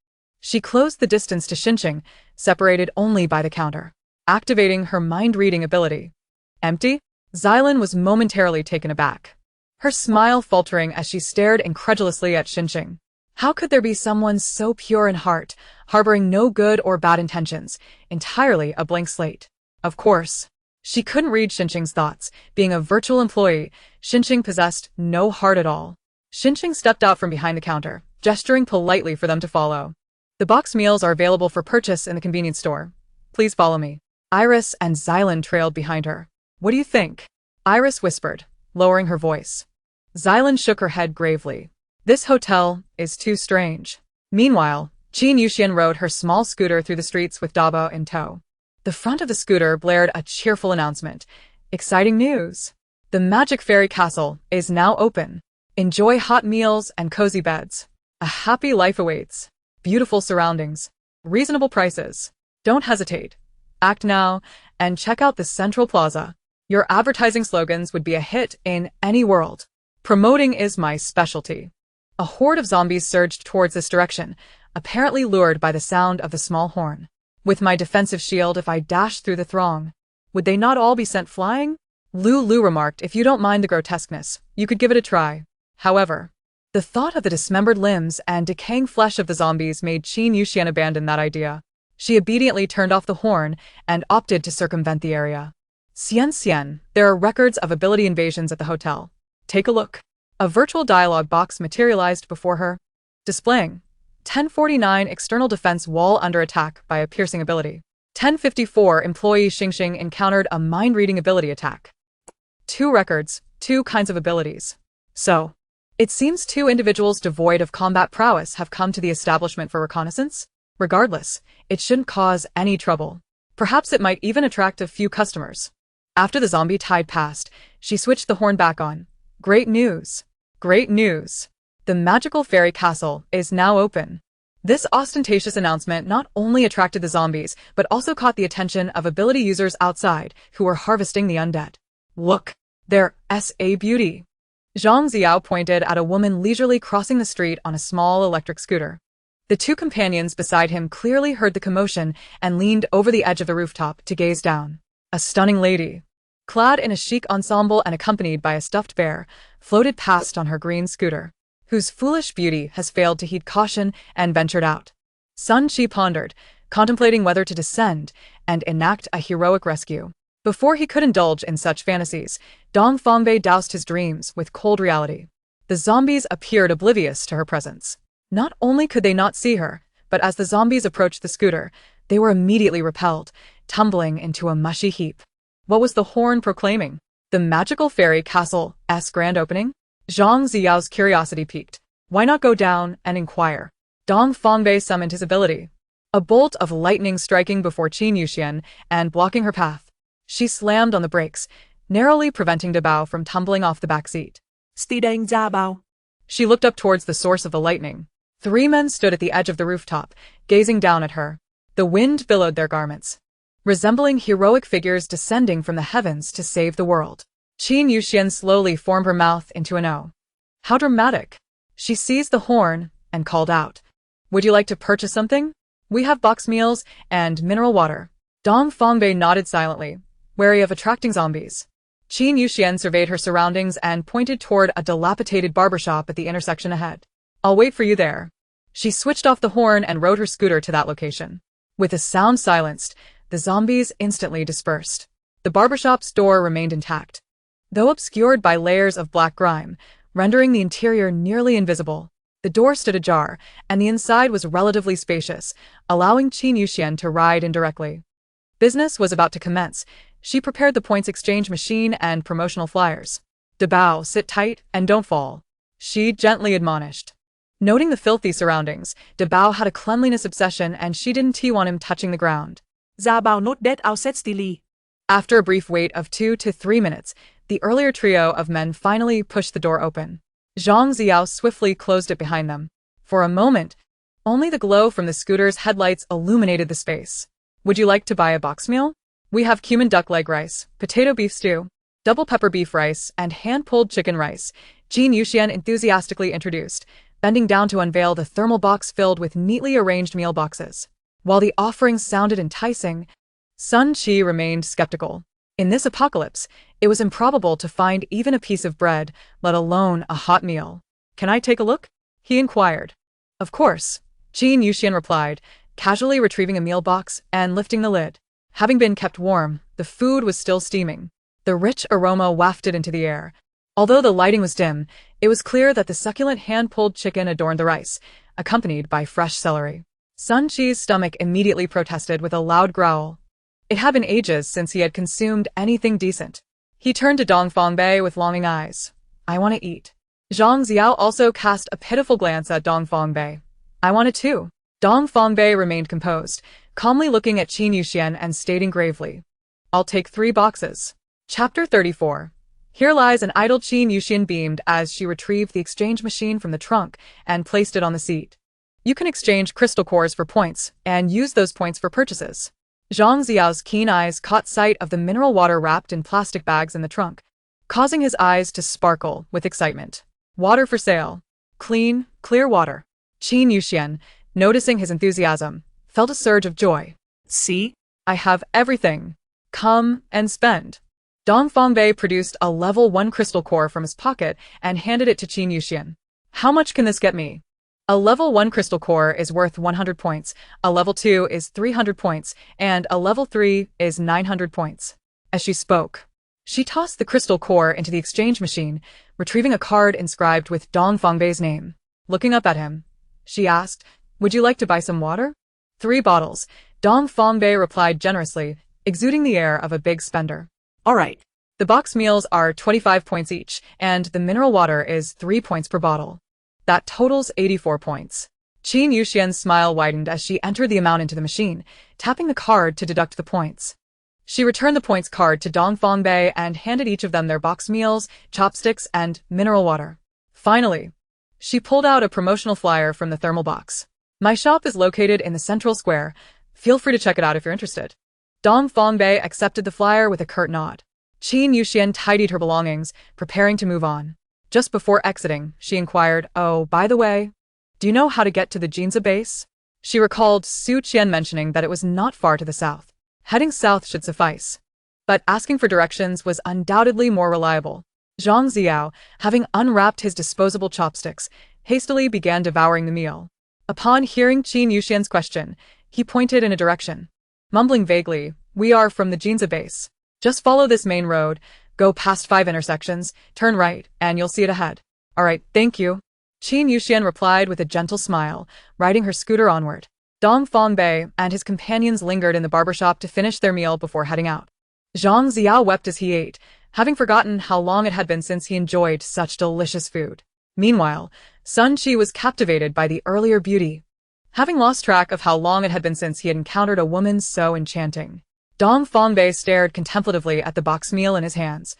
She closed the distance to Xinqing, separated only by the counter, activating her mind-reading ability. Empty? Xylan was momentarily taken aback, her smile faltering as she stared incredulously at Xinqing. How could there be someone so pure in heart, harboring no good or bad intentions, entirely a blank slate? Of course. She couldn't read Xinqing's thoughts. Being a virtual employee, Xinqing possessed no heart at all. Xinqing stepped out from behind the counter, gesturing politely for them to follow. The box meals are available for purchase in the convenience store. Please follow me. Iris and Xylan trailed behind her. What do you think? Iris whispered, lowering her voice. Xylan shook her head gravely. This hotel is too strange. Meanwhile, Qin Yuxian rode her small scooter through the streets with Dabo in tow. The front of the scooter blared a cheerful announcement. Exciting news! The Magic Fairy Castle is now open. Enjoy hot meals and cozy beds. A happy life awaits. Beautiful surroundings. Reasonable prices. Don't hesitate. Act now and check out the Central Plaza. Your advertising slogans would be a hit in any world. Promoting is my specialty. A horde of zombies surged towards this direction, apparently lured by the sound of the small horn. With my defensive shield, if I dashed through the throng, would they not all be sent flying? Lu remarked, if you don't mind the grotesqueness, you could give it a try. However, the thought of the dismembered limbs and decaying flesh of the zombies made Qin Yuxian abandon that idea. She obediently turned off the horn and opted to circumvent the area. Xian, there are records of ability invasions at the hotel. Take a look. A virtual dialogue box materialized before her, displaying 1049 external defense wall under attack by a piercing ability. 1054 employee Xinqing encountered a mind-reading ability attack. 2 records, 2 kinds of abilities. So, it seems 2 individuals devoid of combat prowess have come to the establishment for reconnaissance. Regardless, it shouldn't cause any trouble. Perhaps it might even attract a few customers. After the zombie tide passed, she switched the horn back on. Great news! Great news! The magical fairy castle is now open. This ostentatious announcement not only attracted the zombies, but also caught the attention of ability users outside who were harvesting the undead. Look, there's a beauty. Zhang Xiao pointed at a woman leisurely crossing the street on a small electric scooter. The 2 companions beside him clearly heard the commotion and leaned over the edge of the rooftop to gaze down. A stunning lady, clad in a chic ensemble and accompanied by a stuffed bear, floated past on her green scooter, whose foolish beauty has failed to heed caution and ventured out. Sun Qi pondered, contemplating whether to descend and enact a heroic rescue. Before he could indulge in such fantasies, Dong Fongbei doused his dreams with cold reality. The zombies appeared oblivious to her presence. Not only could they not see her, but as the zombies approached the scooter, they were immediately repelled, tumbling into a mushy heap. What was the horn proclaiming? The magical fairy castle's grand opening? Zhang Xiao's curiosity piqued. Why not go down and inquire? Dong Fongbei summoned his ability, a bolt of lightning striking before Qin Yuxian and blocking her path. She slammed on the brakes, narrowly preventing Dabao from tumbling off the back seat. Stidang Zabao. She looked up towards the source of the lightning. 3 men stood at the edge of the rooftop, gazing down at her. The wind billowed their garments, resembling heroic figures descending from the heavens to save the world. Qin Yuxian slowly formed her mouth into an O. How dramatic! She seized the horn and called out. Would you like to purchase something? We have box meals and mineral water. Dong Fongbei nodded silently, wary of attracting zombies. Qin Yuxian surveyed her surroundings and pointed toward a dilapidated barbershop at the intersection ahead. I'll wait for you there. She switched off the horn and rode her scooter to that location. With the sound silenced, the zombies instantly dispersed. The barbershop's door remained intact, though obscured by layers of black grime, rendering the interior nearly invisible. The door stood ajar, and the inside was relatively spacious, allowing Qin Yuxian to ride in directly. Business was about to commence. She prepared the points exchange machine and promotional flyers. Dabao, sit tight and don't fall, she gently admonished. Noting the filthy surroundings, Dabao had a cleanliness obsession and she didn't want him touching the ground. Zabao not dead outset stili. After a brief wait of 2 to 3 minutes, the earlier trio of men finally pushed the door open. Zhang Xiao swiftly closed it behind them. For a moment, only the glow from the scooter's headlights illuminated the space. Would you like to buy a box meal? We have cumin duck leg rice, potato beef stew, double pepper beef rice, and hand-pulled chicken rice, Qin Yuxian enthusiastically introduced, bending down to unveil the thermal box filled with neatly arranged meal boxes. While the offerings sounded enticing, Sun Chi remained skeptical. In this apocalypse, it was improbable to find even a piece of bread, let alone a hot meal. "Can I take a look?" he inquired. "Of course," Qin Yuxian replied, casually retrieving a meal box and lifting the lid. Having been kept warm, the food was still steaming. The rich aroma wafted into the air. Although the lighting was dim, it was clear that the succulent hand-pulled chicken adorned the rice, accompanied by fresh celery. Sun Chi's stomach immediately protested with a loud growl. It had been ages since he had consumed anything decent. He turned to Dong Fongbei with longing eyes. "I want to eat." Zhang Xiao also cast a pitiful glance at Dong Fongbei. "I want it too." Dong Fongbei remained composed, calmly looking at Qin Yuxian and stating gravely, "I'll take 3 boxes." Chapter 34. Here lies an idle. Qin Yuxian beamed as she retrieved the exchange machine from the trunk and placed it on the seat. "You can exchange crystal cores for points and use those points for purchases." Zhang Xiao's keen eyes caught sight of the mineral water wrapped in plastic bags in the trunk, causing his eyes to sparkle with excitement. "Water for sale. Clean, clear water." Qin Yuxian, noticing his enthusiasm, felt a surge of joy. See? "I have everything. Come and spend." Dong Fongbei produced a level 1 crystal core from his pocket and handed it to Qin Yuxian. "How much can this get me?" "A level 1 crystal core is worth 100 points, a level 2 is 300 points, and a level 3 is 900 points. As she spoke, she tossed the crystal core into the exchange machine, retrieving a card inscribed with Dong Fongbei's name. Looking up at him, she asked, "Would you like to buy some water?" 3 bottles, Dong Fongbei replied generously, exuding the air of a big spender. All right. The box meals are 25 points each, and the mineral water is 3 points per bottle. That totals 84 points. Qin Yuxian's smile widened as she entered the amount into the machine, tapping the card to deduct the points. She returned the points card to Dong Fongbei and handed each of them their box meals, chopsticks, and mineral water. Finally, she pulled out a promotional flyer from the thermal box. "My shop is located in the central square. Feel free to check it out if you're interested." Dong Fongbei accepted the flyer with a curt nod. Qin Yuxian tidied her belongings, preparing to move on. Just before exiting, she inquired, "Oh, by the way, do you know how to get to the Jinza base?" She recalled Su Qian mentioning that it was not far to the south. Heading south should suffice. But asking for directions was undoubtedly more reliable. Zhang Xiao, having unwrapped his disposable chopsticks, hastily began devouring the meal. Upon hearing Qin Yuxian's question, he pointed in a direction. Mumbling vaguely, "We are from the Jinza base. Just follow this main road, go past 5 intersections, turn right, and you'll see it ahead." "All right, thank you." Qin Yuxian replied with a gentle smile, riding her scooter onward. Dong Fongbei and his companions lingered in the barbershop to finish their meal before heading out. Zhang Xiao wept as he ate, having forgotten how long it had been since he enjoyed such delicious food. Meanwhile, Sun Chi was captivated by the earlier beauty. Having lost track of how long it had been since he had encountered a woman so enchanting, Dong Fongbei stared contemplatively at the box meal in his hands,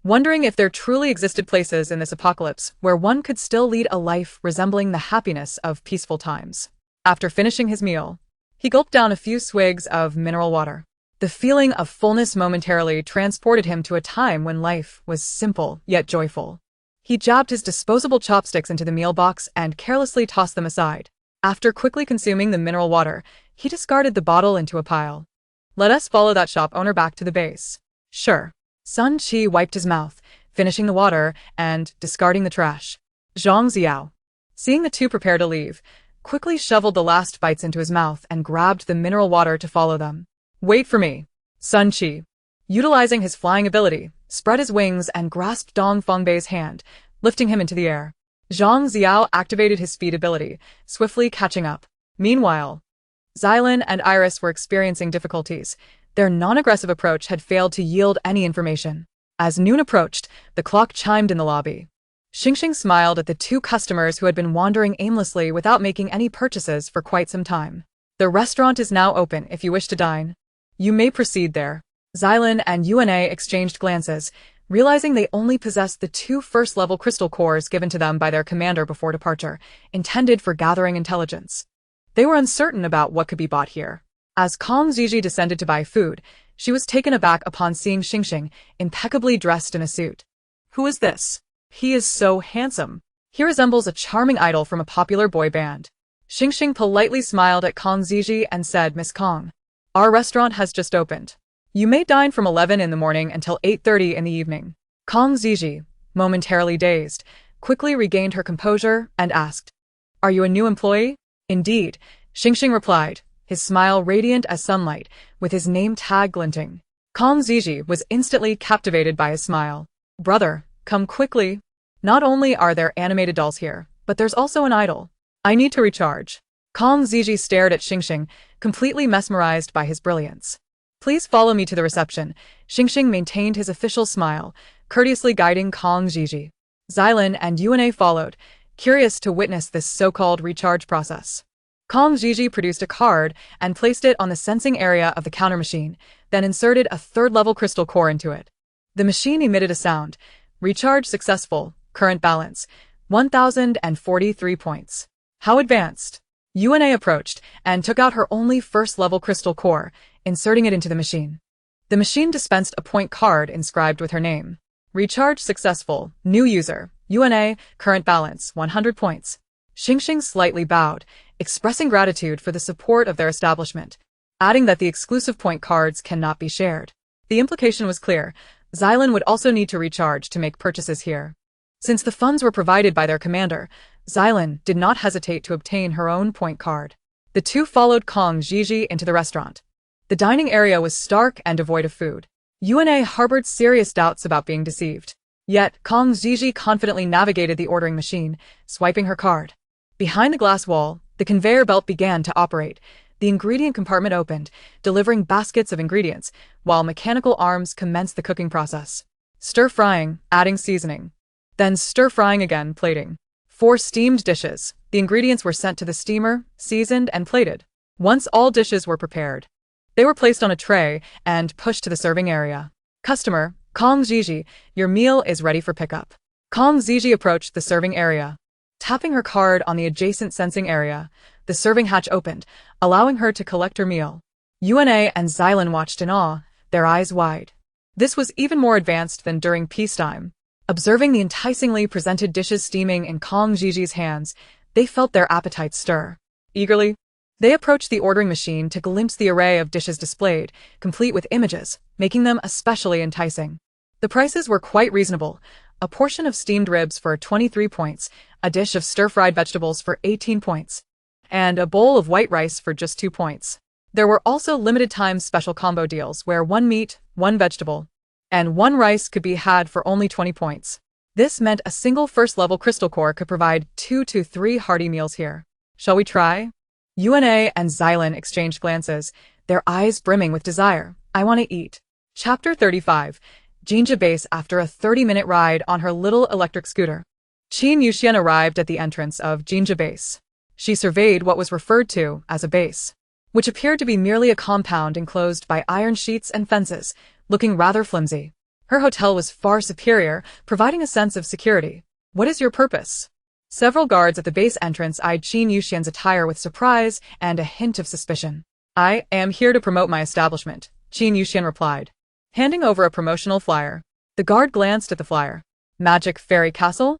wondering if there truly existed places in this apocalypse where one could still lead a life resembling the happiness of peaceful times. After finishing his meal, he gulped down a few swigs of mineral water. The feeling of fullness momentarily transported him to a time when life was simple yet joyful. He jabbed his disposable chopsticks into the meal box and carelessly tossed them aside. After quickly consuming the mineral water, he discarded the bottle into a pile. "Let us follow that shop owner back to the base." "Sure." Sun Chi wiped his mouth, finishing the water and discarding the trash. Zhang Xiao, seeing the two prepare to leave, quickly shoveled the last bites into his mouth and grabbed the mineral water to follow them. "Wait for me." Sun Chi, utilizing his flying ability, spread his wings and grasped Dong Fongbei's hand, lifting him into the air. Zhang Xiao activated his speed ability, swiftly catching up. Meanwhile, Xylin and Iris were experiencing difficulties. Their non-aggressive approach had failed to yield any information. As noon approached, the clock chimed in the lobby. Xingxing smiled at the 2 customers who had been wandering aimlessly without making any purchases for quite some time. "The restaurant is now open if you wish to dine. You may proceed there." Xylin and UNA exchanged glances, realizing they only possessed the 2 first-level crystal cores given to them by their commander before departure, intended for gathering intelligence. They were uncertain about what could be bought here. As Kong Ziji descended to buy food, she was taken aback upon seeing Xingxing, impeccably dressed in a suit. "Who is this? He is so handsome." He resembles a charming idol from a popular boy band. Xingxing politely smiled at Kong Ziji and said, Miss Kong, our restaurant has just opened. You may dine from 11 in the morning until 8:30 in the evening. Kong Ziji, momentarily dazed, quickly regained her composure and asked, Are you a new employee? Indeed, Xingxing replied, his smile radiant as sunlight, with his name tag glinting. Kong Ziji was instantly captivated by his smile. Brother, come quickly. Not only are there animated dolls here, but there's also an idol. I need to recharge. Kong Ziji stared at Xingxing, completely mesmerized by his brilliance. Please follow me to the reception. Xingxing maintained his official smile, courteously guiding Kong Ziji. Xylan and Yuna followed, curious to witness this so-called recharge process. Kong Ziji produced a card and placed it on the sensing area of the counter machine, then inserted a third-level crystal core into it. The machine emitted a sound. Recharge successful. Current balance, 1,043 points. How advanced? Yuna approached and took out her only first-level crystal core, inserting it into the machine. The machine dispensed a point card inscribed with her name. Recharge successful. New user. Yuna, current balance, 100 points. Xingxing slightly bowed, expressing gratitude for the support of their establishment, adding that the exclusive point cards cannot be shared. The implication was clear. Xylan would also need to recharge to make purchases here. Since the funds were provided by their commander, Xylan did not hesitate to obtain her own point card. The two followed Kong Ziji into the restaurant. The dining area was stark and devoid of food. Yuna harbored serious doubts about being deceived. Yet, Kong Ziji confidently navigated the ordering machine, swiping her card. Behind the glass wall, the conveyor belt began to operate. The ingredient compartment opened, delivering baskets of ingredients, while mechanical arms commenced the cooking process. Stir-frying, adding seasoning. Then stir-frying again, plating. 4 steamed dishes. The ingredients were sent to the steamer, seasoned and plated. Once all dishes were prepared, they were placed on a tray and pushed to the serving area. Customer, Kong Ziji, your meal is ready for pickup. Kong Ziji approached the serving area. Tapping her card on the adjacent sensing area, the serving hatch opened, allowing her to collect her meal. Yuna and Xylan watched in awe, their eyes wide. This was even more advanced than during peacetime. Observing the enticingly presented dishes steaming in Kong Ziji's hands, they felt their appetites stir. Eagerly, they approached the ordering machine to glimpse the array of dishes displayed, complete with images, making them especially enticing. The prices were quite reasonable. A portion of steamed ribs for 23 points, a dish of stir-fried vegetables for 18 points, and a bowl of white rice for just 2 points. There were also limited-time special combo deals where 1 meat, 1 vegetable, and 1 rice could be had for only 20 points. This meant a single first-level crystal core could provide 2 to 3 hearty meals here. Shall we try? Yuna and Xylan exchanged glances, their eyes brimming with desire. I want to eat. Chapter 35. Jinja Base. After a 30-minute ride on her little electric scooter, Qin Yuxian arrived at the entrance of Jinja Base. She surveyed what was referred to as a base, which appeared to be merely a compound enclosed by iron sheets and fences, looking rather flimsy. Her hotel was far superior, providing a sense of security. What is your purpose? Several guards at the base entrance eyed Qin Yuxian's attire with surprise and a hint of suspicion. I am here to promote my establishment, Qin Yuxian replied, handing over a promotional flyer. The guard glanced at the flyer. Magic Fairy Castle?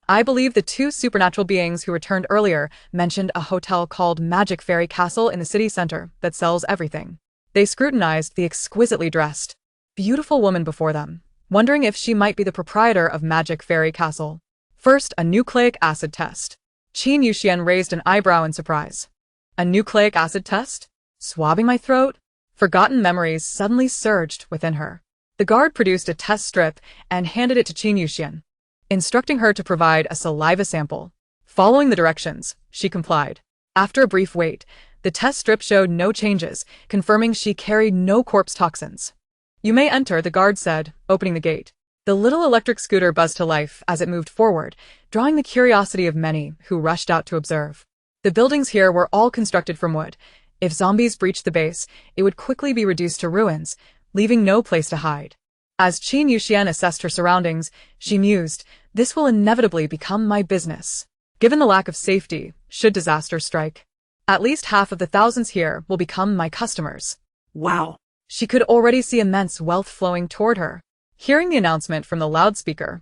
I believe the 2 supernatural beings who returned earlier mentioned a hotel called Magic Fairy Castle in the city center that sells everything. They scrutinized the exquisitely dressed, beautiful woman before them, wondering if she might be the proprietor of Magic Fairy Castle. First, a nucleic acid test. Qin Yuxian raised an eyebrow in surprise. A nucleic acid test? Swabbing my throat? Forgotten memories suddenly surged within her. The guard produced a test strip and handed it to Qin Yuxian, instructing her to provide a saliva sample. Following the directions, she complied. After a brief wait, the test strip showed no changes, confirming she carried no corpse toxins. You may enter, the guard said, opening the gate. The little electric scooter buzzed to life as it moved forward, drawing the curiosity of many who rushed out to observe. The buildings here were all constructed from wood. If zombies breached the base, it would quickly be reduced to ruins, leaving no place to hide. As Qin Yuxian assessed her surroundings, she mused, this will inevitably become my business. Given the lack of safety, should disaster strike, at least half of the thousands here will become my customers. Wow. She could already see immense wealth flowing toward her. Hearing the announcement from the loudspeaker,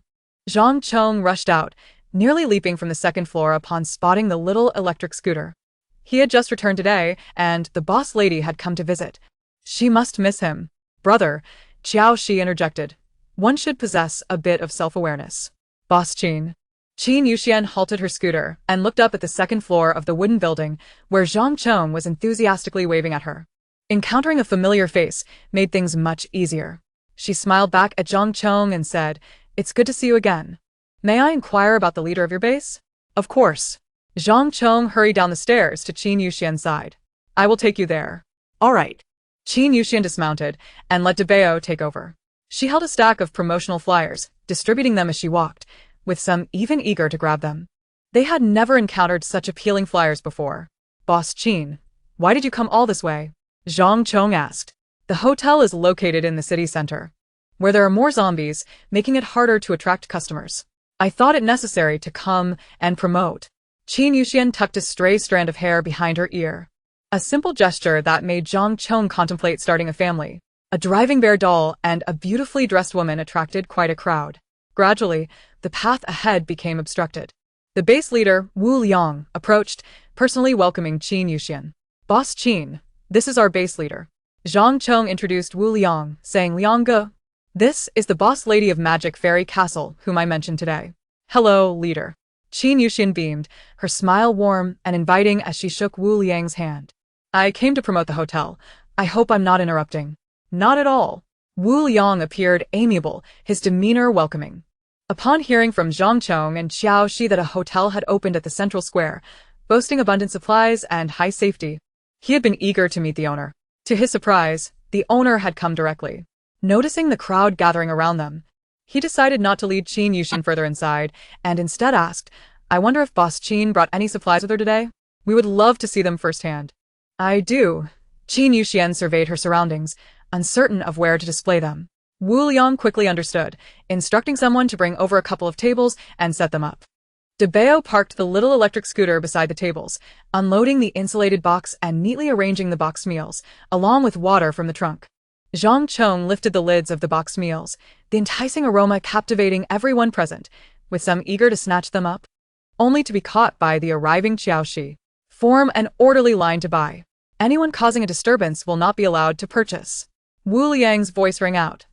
Zhang Chong rushed out, nearly leaping from the second floor upon spotting the little electric scooter. He had just returned today, and the boss lady had come to visit. She must miss him. Brother, Xiao Shi interjected. One should possess a bit of self-awareness. Boss Qin. Qin Yuxian halted her scooter and looked up at the second floor of the wooden building where Zhang Chong was enthusiastically waving at her. Encountering a familiar face made things much easier. She smiled back at Zhang Chong and said, "It's good to see you again. May I inquire about the leader of your base?" "Of course." Zhang Chong hurried down the stairs to Qin Yuxian's side. "I will take you there." All right. Qin Yuxian dismounted and let Debao take over. She held a stack of promotional flyers, distributing them as she walked, with some even eager to grab them. They had never encountered such appealing flyers before. "Boss Qin, why did you come all this way?" Zhang Chong asked. "The hotel is located in the city center, where there are more zombies, making it harder to attract customers. I thought it necessary to come and promote." Qin Yuxian tucked a stray strand of hair behind her ear. A simple gesture that made Zhang Chong contemplate starting a family. A driving bear doll and a beautifully dressed woman attracted quite a crowd. Gradually, the path ahead became obstructed. The base leader, Wu Liang, approached, personally welcoming Qin Yuxian. "Boss Qin, this is our base leader." Zhang Chong introduced Wu Liang, saying, "Liang Ge. This is the boss lady of Magic Fairy Castle, whom I mentioned today." "Hello, leader." Qin Yuxian beamed, her smile warm and inviting as she shook Wu Liang's hand. "I came to promote the hotel. I hope I'm not interrupting." "Not at all." Wu Liang appeared amiable, his demeanor welcoming. Upon hearing from Zhang Chong and Xiao Shi that a hotel had opened at the central square, boasting abundant supplies and high safety, he had been eager to meet the owner. To his surprise, the owner had come directly. Noticing the crowd gathering around them, he decided not to lead Qin Yuxian further inside and instead asked, "I wonder if Boss Qin brought any supplies with her today? We would love to see them firsthand." "I do." Qin Yuxian surveyed her surroundings, uncertain of where to display them. Wu Liang quickly understood, instructing someone to bring over a couple of tables and set them up. Debao parked the little electric scooter beside the tables, unloading the insulated box and neatly arranging the boxed meals, along with water from the trunk. Zhang Chong lifted the lids of the boxed meals, the enticing aroma captivating everyone present, with some eager to snatch them up, only to be caught by the arriving Xiao Shi. "Form an orderly line to buy. Anyone causing a disturbance will not be allowed to purchase." Wu Liang's voice rang out,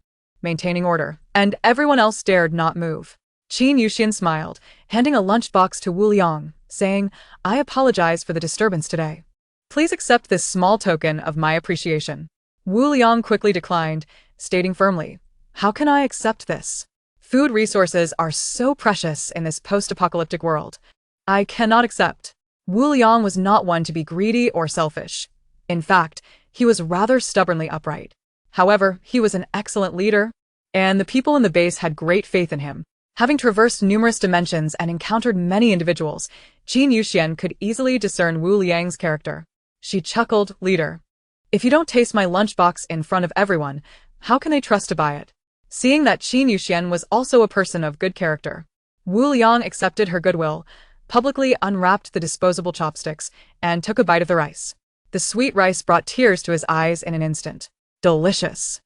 maintaining order, and everyone else dared not move. Qin Yuxian smiled, handing a lunchbox to Wu Liang, saying, "I apologize for the disturbance today. Please accept this small token of my appreciation." Wu Liang quickly declined, stating firmly, "How can I accept this? Food resources are so precious in this post-apocalyptic world. I cannot accept." Wu Liang was not one to be greedy or selfish. In fact, he was rather stubbornly upright. However, he was an excellent leader, and the people in the base had great faith in him. Having traversed numerous dimensions and encountered many individuals, Qin Yuxian could easily discern Wu Liang's character. She chuckled, "Leader, if you don't taste my lunchbox in front of everyone, how can they trust to buy it?" Seeing that Qin Yuxian was also a person of good character, Wu Liang accepted her goodwill, publicly unwrapped the disposable chopsticks, and took a bite of the rice. The sweet rice brought tears to his eyes in an instant. Delicious.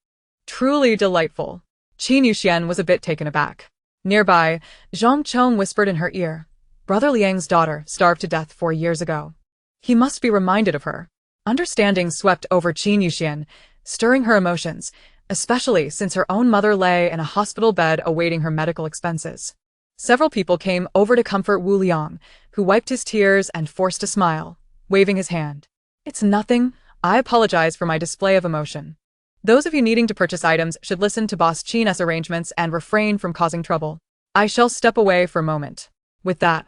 Truly delightful. Qin Yuxian was a bit taken aback. Nearby, Zhang Chong whispered in her ear, "Brother Liang's daughter starved to death 4 years ago. He must be reminded of her." Understanding swept over Qin Yuxian, stirring her emotions, especially since her own mother lay in a hospital bed awaiting her medical expenses. Several people came over to comfort Wu Liang, who wiped his tears and forced a smile, waving his hand. "It's nothing. I apologize for my display of emotion. Those of you needing to purchase items should listen to Boss Qin's arrangements and refrain from causing trouble. I shall step away for a moment." With that,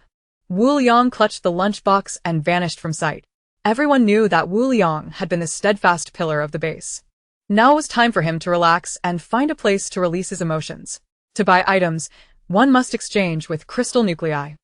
Wu Liang clutched the lunchbox and vanished from sight. Everyone knew that Wu Liang had been the steadfast pillar of the base. Now it was time for him to relax and find a place to release his emotions. To buy items, one must exchange with crystal nuclei.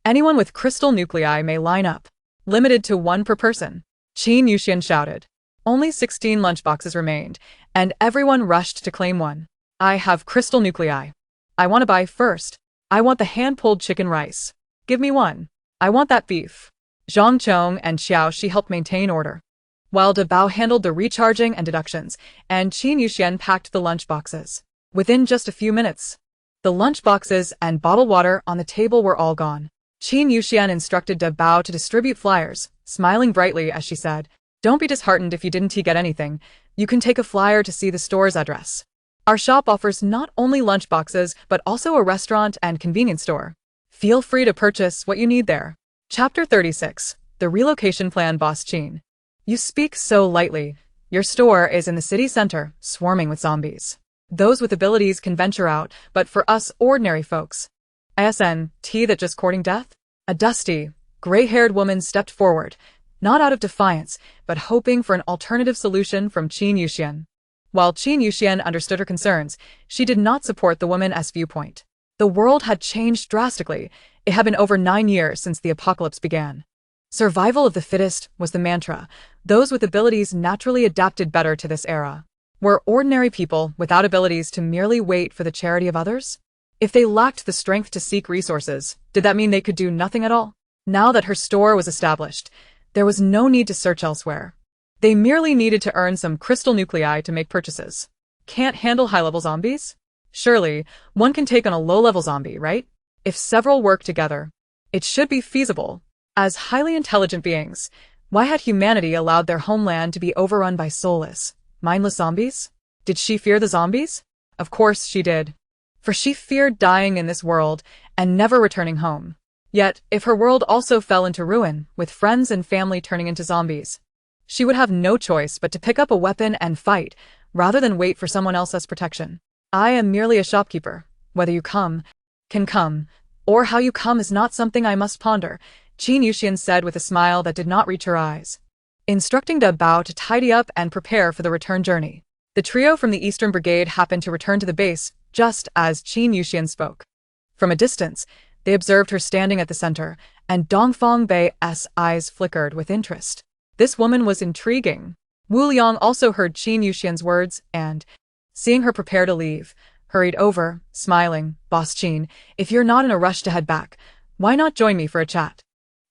Anyone with crystal nuclei may line up. Limited to 1 per person. Qin Yuxian shouted. Only 16 lunchboxes remained, and everyone rushed to claim one. "I have crystal nuclei. I want to buy first. I want the hand-pulled chicken rice. Give me one. I want that beef." Zhang Chong and Xiao Shi helped maintain order, while De Bao handled the recharging and deductions, and Qin Yuxian packed the lunchboxes. Within just a few minutes, The lunchboxes and bottled water on the table were all gone. Qin Yuxian instructed De Bao to distribute flyers, smiling brightly as she said, "Don't be disheartened if you didn't get anything. You can take a flyer to see the store's address. Our shop offers not only lunchboxes but also a restaurant and convenience store. Feel free to purchase what you need there." Chapter 36. The Relocation Plan. Boss Qin. You speak so lightly. Your store is in the city center, swarming with zombies. Those with abilities can venture out, but for us ordinary folks. Tea that just courting death? A dusty, gray-haired woman stepped forward, not out of defiance, but hoping for an alternative solution from Qin Yuxian. While Qin Yuxian understood her concerns, she did not support the woman's viewpoint. The world had changed drastically. It had been over 9 years since the apocalypse began. Survival of the fittest was the mantra. Those with abilities naturally adapted better to this era. Were ordinary people without abilities to merely wait for the charity of others? If they lacked the strength to seek resources, did that mean they could do nothing at all? Now that her store was established, there was no need to search elsewhere. They merely needed to earn some crystal nuclei to make purchases. Can't handle high-level zombies? Surely, one can take on a low-level zombie, right? If several work together, it should be feasible. As highly intelligent beings, why had humanity allowed their homeland to be overrun by soulless, mindless zombies? Did she fear the zombies? Of course she did. For she feared dying in this world and never returning home. Yet, if her world also fell into ruin, with friends and family turning into zombies, she would have no choice but to pick up a weapon and fight, rather than wait for someone else's protection. I am merely a shopkeeper. Whether you can come, or how you come is not something I must ponder, Qin Yuxian said with a smile that did not reach her eyes, instructing De Bao to tidy up and prepare for the return journey. The trio from the Eastern Brigade happened to return to the base, just as Qin Yuxian spoke. From a distance, they observed her standing at the center, and Dongfang Bei's eyes flickered with interest. This woman was intriguing. Wu Liang also heard Qin Yuxian's words and, seeing her prepare to leave, hurried over, smiling. "Boss Qin, if you're not in a rush to head back, why not join me for a chat?"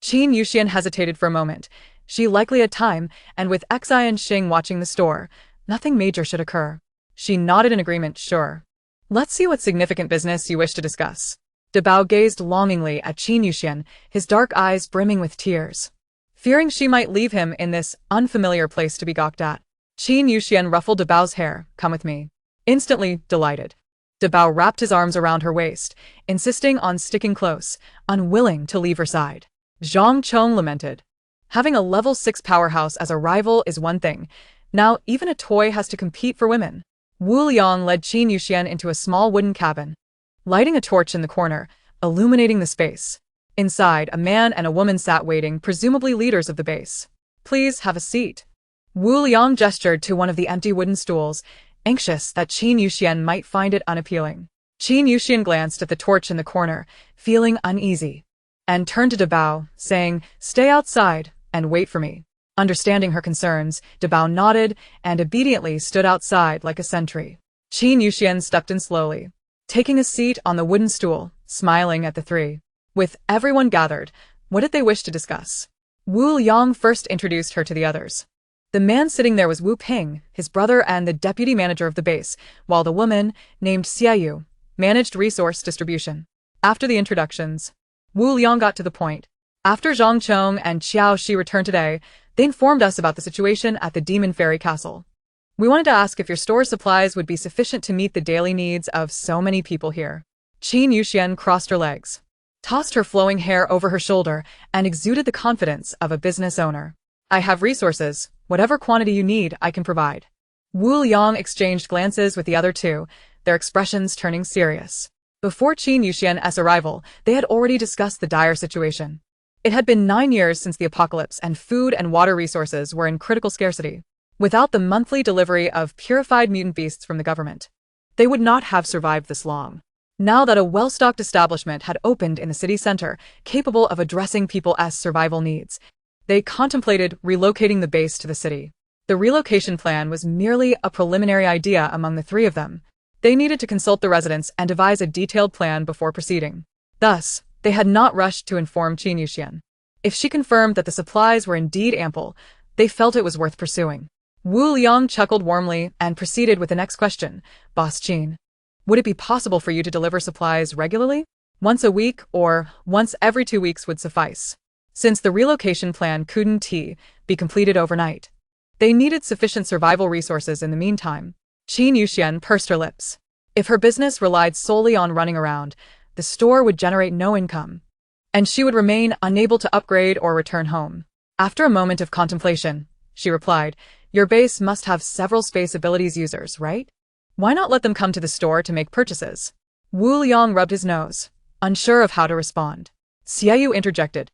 Qin Yuxian hesitated for a moment. She likely had time, and with Xi and Xing watching the store, nothing major should occur. She nodded in agreement, sure. "Let's see what significant business you wish to discuss." De Bao gazed longingly at Qin Yuxian, his dark eyes brimming with tears. Fearing she might leave him in this unfamiliar place to be gawked at, Qin Yuxian ruffled De Bao's hair. "Come with me." Instantly delighted, De Bao wrapped his arms around her waist, insisting on sticking close, unwilling to leave her side. Zhang Chong lamented. Having a level 6 powerhouse as a rival is one thing. Now even a toy has to compete for women. Wu Liang led Qin Yuxian into a small wooden cabin, lighting a torch in the corner, illuminating the space. Inside, a man and a woman sat waiting, presumably leaders of the base. "Please have a seat." Wu Liang gestured to one of the empty wooden stools, anxious that Qin Yuxian might find it unappealing. Qin Yuxian glanced at the torch in the corner, feeling uneasy, and turned to De Bao, saying, "Stay outside and wait for me." Understanding her concerns, De Bao nodded and obediently stood outside like a sentry. Qin Yuxian stepped in slowly, taking a seat on the wooden stool, smiling at the three. With everyone gathered, what did they wish to discuss? Wu Liang first introduced her to the others. The man sitting there was Wu Ping, his brother and the deputy manager of the base, while the woman, named Xiaoyu, managed resource distribution. After the introductions, Wu Liang got to the point. "After Zhang Chong and Xiao Shi returned today, they informed us about the situation at the Demon Fairy Castle. We wanted to ask if your store supplies would be sufficient to meet the daily needs of so many people here." Qin Yuxian crossed her legs, tossed her flowing hair over her shoulder, and exuded the confidence of a business owner. "I have resources. Whatever quantity you need, I can provide." Wu Liang exchanged glances with the other two, their expressions turning serious. Before Qin Yuxian's arrival, they had already discussed the dire situation. It had been 9 years since the apocalypse, and food and water resources were in critical scarcity. Without the monthly delivery of purified mutant beasts from the government, they would not have survived this long. Now that a well-stocked establishment had opened in the city center, capable of addressing people's survival needs, they contemplated relocating the base to the city. The relocation plan was merely a preliminary idea among the three of them. They needed to consult the residents and devise a detailed plan before proceeding. Thus, they had not rushed to inform Qin Yuxian. If she confirmed that the supplies were indeed ample, they felt it was worth pursuing. Wu Liang chuckled warmly and proceeded with the next question. "Boss Qin, Would it be possible for you to deliver supplies regularly? Once a week or once every 2 weeks would suffice, since the relocation plan couldn't be completed overnight. They needed sufficient survival resources in the meantime. Qin Yuxian pursed her lips. If her business relied solely on running around, the store would generate no income, and she would remain unable to upgrade or return home. After a moment of contemplation, she replied, "Your base must have several space abilities users, right? Why not let them come to the store to make purchases?" Wu Liang rubbed his nose, unsure of how to respond. Xiaoyu interjected.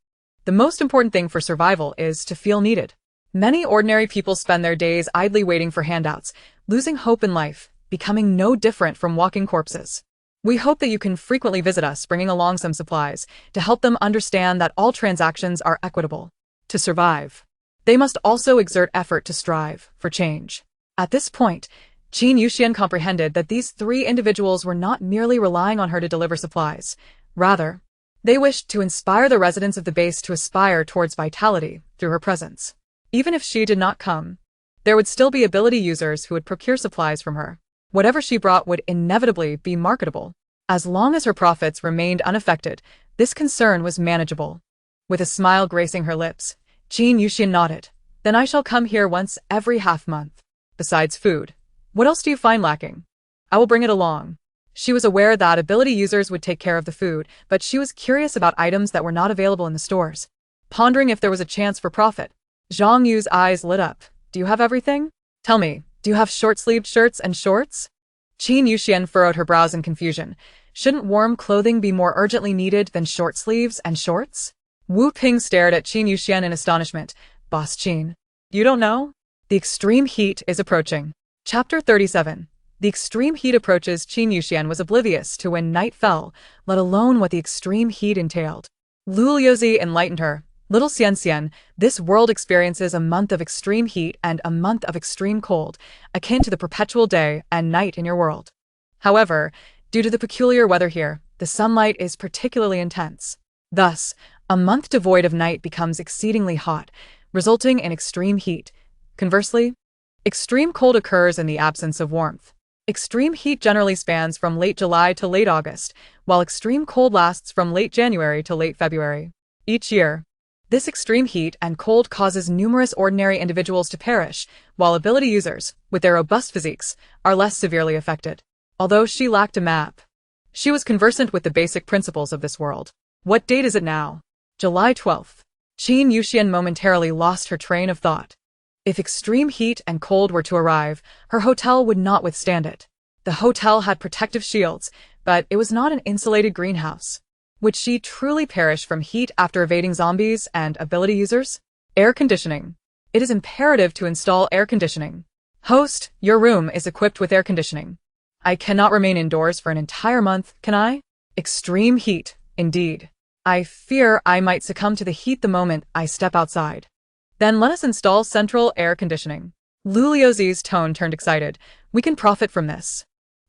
"The most important thing for survival is to feel needed. Many ordinary people spend their days idly waiting for handouts, losing hope in life, becoming no different from walking corpses. We hope that you can frequently visit us bringing along some supplies to help them understand that all transactions are equitable. To survive, they must also exert effort to strive for change." At this point, Qin Yuxian comprehended that these three individuals were not merely relying on her to deliver supplies. Rather, they wished to inspire the residents of the base to aspire towards vitality through her presence. Even if she did not come, there would still be ability users who would procure supplies from her. Whatever she brought would inevitably be marketable. As long as her profits remained unaffected, this concern was manageable. With a smile gracing her lips, Qin Yuxian nodded. "Then I shall come here once every half-month. Besides food, what else do you find lacking? I will bring it along." She was aware that ability users would take care of the food, but she was curious about items that were not available in the stores. Pondering if there was a chance for profit, Zhang Yu's eyes lit up. "Do you have everything? Tell me, do you have short-sleeved shirts and shorts?" Qin Yuxian furrowed her brows in confusion. Shouldn't warm clothing be more urgently needed than short sleeves and shorts? Wu Ping stared at Qin Yuxian in astonishment. "Boss Qin, you don't know? The extreme heat is approaching." Chapter 37. The extreme heat approaches. Qin Yuxian was oblivious to when night fell, let alone what the extreme heat entailed. Lu Liuzi enlightened her. "Little Xian, this world experiences a month of extreme heat and a month of extreme cold, akin to the perpetual day and night in your world. However, due to the peculiar weather here, the sunlight is particularly intense. Thus, a month devoid of night becomes exceedingly hot, resulting in extreme heat. Conversely, extreme cold occurs in the absence of warmth. Extreme heat generally spans from late July to late August, while extreme cold lasts from late January to late February. Each year, this extreme heat and cold causes numerous ordinary individuals to perish, while ability users, with their robust physiques, are less severely affected." Although she lacked a map, she was conversant with the basic principles of this world. What date is it now? July 12th. Qin Yuxian momentarily lost her train of thought. If extreme heat and cold were to arrive, her hotel would not withstand it. The hotel had protective shields, but it was not an insulated greenhouse. Would she truly perish from heat after evading zombies and ability users? Air conditioning. It is imperative to install air conditioning. Host, your room is equipped with air conditioning. I cannot remain indoors for an entire month, can I? Extreme heat, indeed. I fear I might succumb to the heat the moment I step outside. Then let us install central air conditioning. Lu Liuzi's tone turned excited. We can profit from this.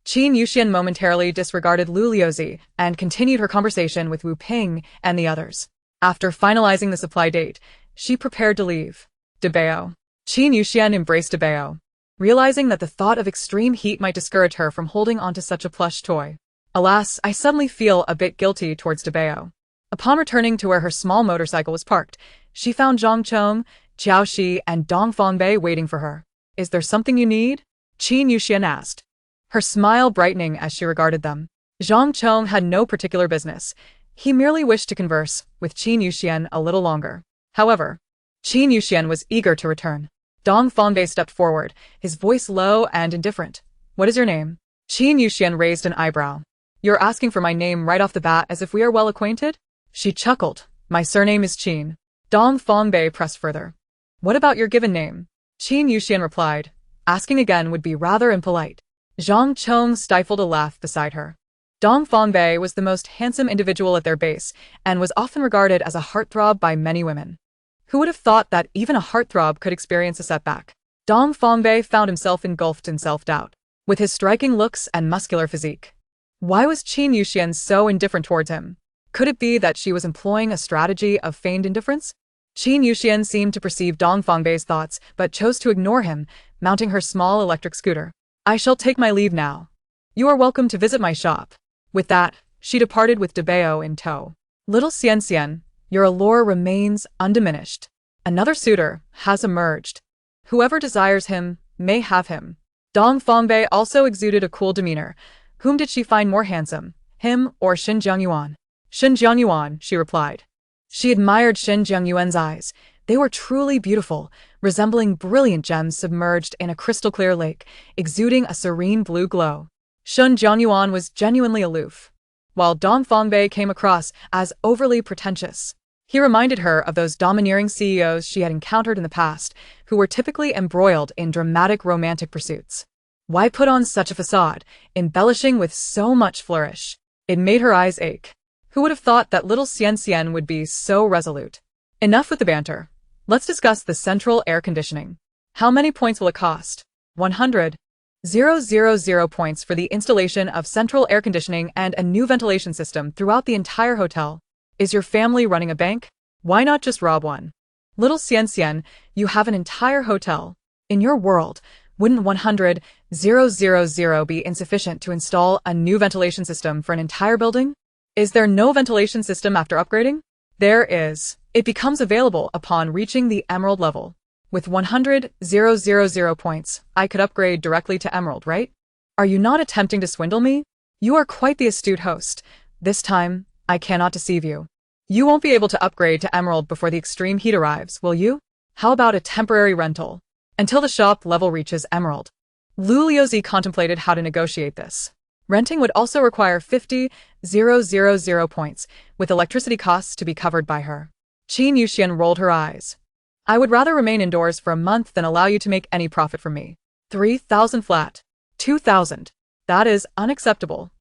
Qin Yuxian momentarily disregarded Lu Liuzi and continued her conversation with Wu Ping and the others. After finalizing the supply date, she prepared to leave. Debao. Qin Yuxian embraced Debao, realizing that the thought of extreme heat might discourage her from holding onto such a plush toy. Alas, I suddenly feel a bit guilty towards Debao. Upon returning to where her small motorcycle was parked, she found Zhang Chong, Qiao Shi, and Dong Fongbei waiting for her. "Is there something you need?" Qin Yuxian asked, her smile brightening as she regarded them. Zhang Chong had no particular business. He merely wished to converse with Qin Yuxian a little longer. However, Qin Yuxian was eager to return. Dong Fongbei stepped forward, his voice low and indifferent. "What is your name?" Qin Yuxian raised an eyebrow. "You're asking for my name right off the bat as if we are well acquainted?" She chuckled. "My surname is Qin." Dong Fongbei pressed further. "What about your given name?" Qin Yuxian replied. Asking again would be rather impolite. Zhang Chong stifled a laugh beside her. Dong Fongbei was the most handsome individual at their base and was often regarded as a heartthrob by many women. Who would have thought that even a heartthrob could experience a setback? Dong Fongbei found himself engulfed in self-doubt. With his striking looks and muscular physique, why was Qin Yuxian so indifferent towards him? Could it be that she was employing a strategy of feigned indifference? Qin Yuxian seemed to perceive Dong Fongbei's thoughts, but chose to ignore him, mounting her small electric scooter. "I shall take my leave now. You are welcome to visit my shop. With that, she departed with Debeo in tow. Little Xian Xian, your allure remains undiminished. Another suitor has emerged. Whoever desires him may have him. Dong Fongbei also exuded a cool demeanor. Whom did she find more handsome, him or Xin Jiangyuan? Xin Jiangyuan, she replied. She admired Xin Jiangyuan's eyes. They were truly beautiful, resembling brilliant gems submerged in a crystal-clear lake, exuding a serene blue glow. Xin Jiangyuan was genuinely aloof, while Dong Fongbei came across as overly pretentious. He reminded her of those domineering CEOs she had encountered in the past, who were typically embroiled in dramatic romantic pursuits. Why put on such a facade, embellishing with so much flourish? It made her eyes ache. Who would have thought that little Xian Xian would be so resolute? Enough with the banter. Let's discuss the central air conditioning. How many points will it cost? 100,000 points for the installation of central air conditioning and a new ventilation system throughout the entire hotel. Is your family running a bank? Why not just rob one? Little Xian Xian, you have an entire hotel. In your world, wouldn't 100,000 be insufficient to install a new ventilation system for an entire building? Is there no ventilation system after upgrading? There is. It becomes available upon reaching the Emerald level. With 100,000 points, I could upgrade directly to Emerald, right? Are you not attempting to swindle me? You are quite the astute host. This time, I cannot deceive you. You won't be able to upgrade to Emerald before the extreme heat arrives, will you? How about a temporary rental? Until the shop level reaches Emerald. Lu Liuzi contemplated how to negotiate this. Renting would also require 50,000 points, with electricity costs to be covered by her. Qin Yuxian rolled her eyes. I would rather remain indoors for a month than allow you to make any profit from me. 3,000 flat. 2,000. That is unacceptable.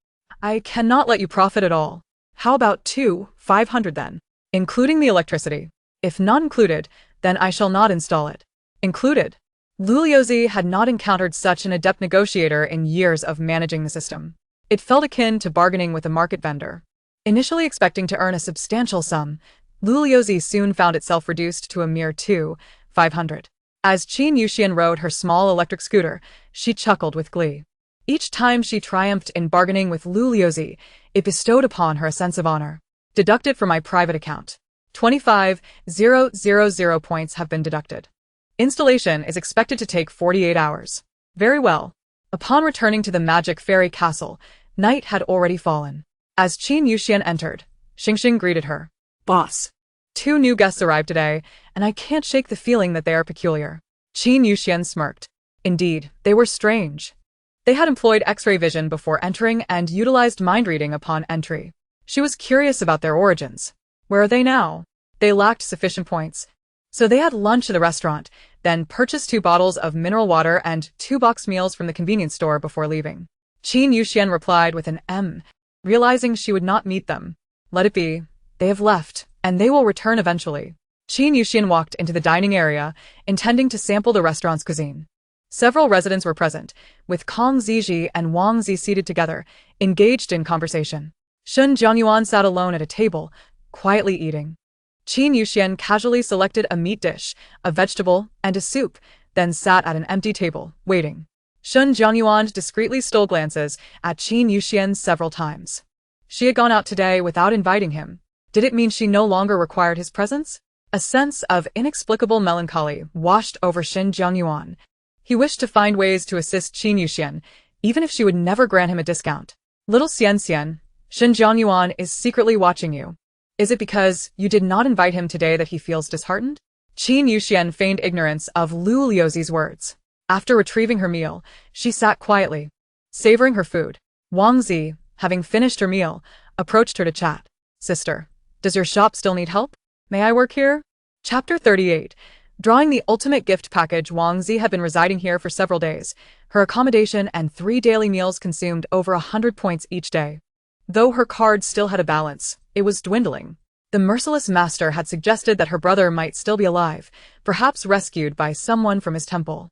I cannot let you profit at all. How about 500 then? Including the electricity. If not included, then I shall not install it. Included. Lu Liuzi had not encountered such an adept negotiator in years of managing the system. It felt akin to bargaining with a market vendor. Initially expecting to earn a substantial sum, Lu Liuzi soon found itself reduced to a mere 500. As Qin Yuxian rode her small electric scooter, she chuckled with glee. Each time she triumphed in bargaining with Lu Liuzi, it bestowed upon her a sense of honor. Deducted from my private account. 25,000 points have been deducted. Installation is expected to take 48 hours. Very well. Upon returning to the magic fairy castle, night had already fallen. As Qin Yuxian entered, Xingxing greeted her. Boss. 2 new guests arrived today, and I can't shake the feeling that they are peculiar. Qin Yuxian smirked. Indeed, they were strange. They had employed X-ray vision before entering and utilized mind reading upon entry. She was curious about their origins. Where are they now? They lacked sufficient points. So they had lunch at the restaurant, then purchased 2 bottles of mineral water and 2 box meals from the convenience store before leaving. Qin Yuxian replied with an M, realizing she would not meet them. Let it be. They have left, and they will return eventually. Qin Yuxian walked into the dining area, intending to sample the restaurant's cuisine. Several residents were present, with Kong Ziji and Wang Zi seated together, engaged in conversation. Shun Jiangyuan sat alone at a table, quietly eating. Qin Yuxian casually selected a meat dish, a vegetable, and a soup, then sat at an empty table, waiting. Shun Jiangyuan discreetly stole glances at Qin Yuxian several times. She had gone out today without inviting him. Did it mean she no longer required his presence? A sense of inexplicable melancholy washed over Xin Jiangyuan. He wished to find ways to assist Qin Yuxian, even if she would never grant him a discount. Little Xian Xian, Xin Jiangyuan is secretly watching you. Is it because you did not invite him today that he feels disheartened? Qin Yuxian feigned ignorance of Lu Liuzi's words. After retrieving her meal, she sat quietly, savoring her food. Wang Zi, having finished her meal, approached her to chat. Sister, does your shop still need help? May I work here? Chapter 38. Drawing the ultimate gift package. Wang Zi had been residing here for several days. Her accommodation and 3 daily meals consumed over 100 points each day. Though her card still had a balance, it was dwindling. The merciless master had suggested that her brother might still be alive, perhaps rescued by someone from his temple.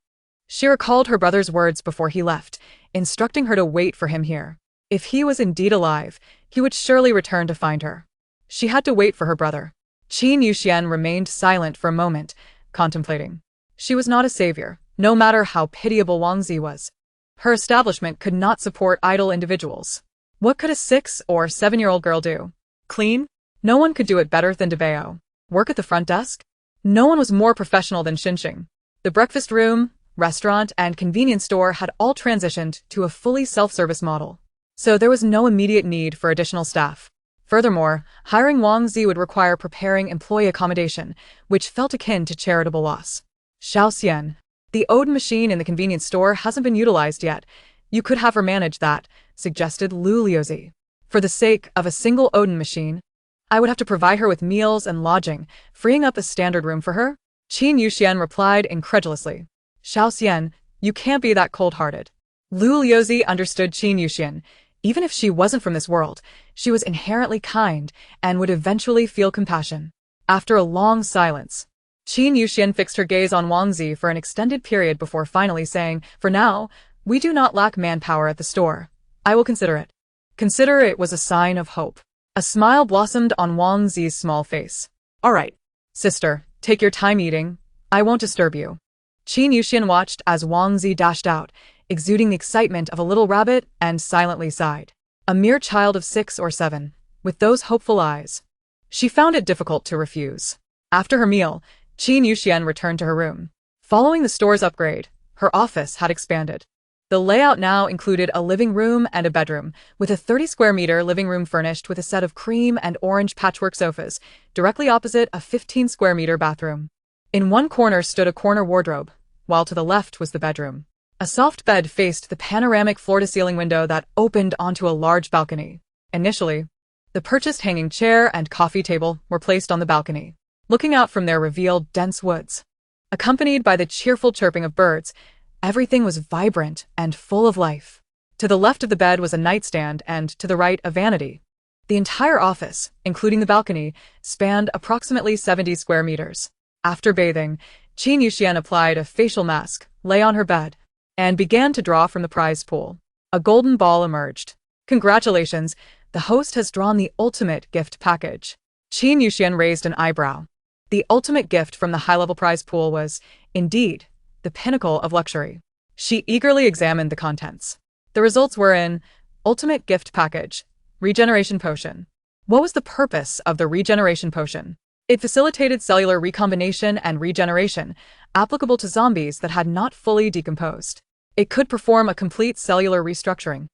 She recalled her brother's words before he left, instructing her to wait for him here. If he was indeed alive, he would surely return to find her. She had to wait for her brother. Qin Yuxian remained silent for a moment, contemplating. She was not a savior, no matter how pitiable Wang Zi was. Her establishment could not support idle individuals. What could a 6 or 7-year-old girl do? Clean? No one could do it better than DeBeo. Work at the front desk? No one was more professional than Xinxing. The breakfast room, restaurant, and convenience store had all transitioned to a fully self-service model. So there was no immediate need for additional staff. Furthermore, hiring Wang Zi would require preparing employee accommodation, which felt akin to charitable loss. Xiao Xian. The Odin machine in the convenience store hasn't been utilized yet. You could have her manage that, suggested Lu Liuzi. For the sake of a single Odin machine, I would have to provide her with meals and lodging, freeing up a standard room for her? Qin Yuxian replied incredulously. Xiao Xian, you can't be that cold-hearted. Lu Liuzi understood Qin Yuxian. Even if she wasn't from this world, she was inherently kind and would eventually feel compassion. After a long silence, Qin Yuxian fixed her gaze on Wang Zi for an extended period before finally saying, "For now, we do not lack manpower at the store. I will consider it." Consider it was a sign of hope. A smile blossomed on Wang Zi's small face. "All right, sister, take your time eating. I won't disturb you." Qin Yuxian watched as Wang Zi dashed out, exuding the excitement of a little rabbit, and silently sighed. A mere child of 6 or 7, with those hopeful eyes. She found it difficult to refuse. After her meal, Qin Yuxian returned to her room. Following the store's upgrade, her office had expanded. The layout now included a living room and a bedroom, with a 30-square-meter living room furnished with a set of cream and orange patchwork sofas, directly opposite a 15-square-meter bathroom. In one corner stood a corner wardrobe, while to the left was the bedroom. A soft bed faced the panoramic floor-to-ceiling window that opened onto a large balcony. Initially, the purchased hanging chair and coffee table were placed on the balcony, looking out from their revealed dense woods. Accompanied by the cheerful chirping of birds, everything was vibrant and full of life. To the left of the bed was a nightstand and to the right a vanity. The entire office, including the balcony, spanned approximately 70 square meters. After bathing, Qin Yuxian applied a facial mask, lay on her bed, and began to draw from the prize pool. A golden ball emerged. "Congratulations, the host has drawn the ultimate gift package." Qin Yuxian raised an eyebrow. The ultimate gift from the high-level prize pool was, indeed, the pinnacle of luxury. She eagerly examined the contents. The results were in Ultimate Gift Package, Regeneration Potion. What was the purpose of the Regeneration Potion? It facilitated cellular recombination and regeneration, applicable to zombies that had not fully decomposed. It could perform a complete cellular restructuring,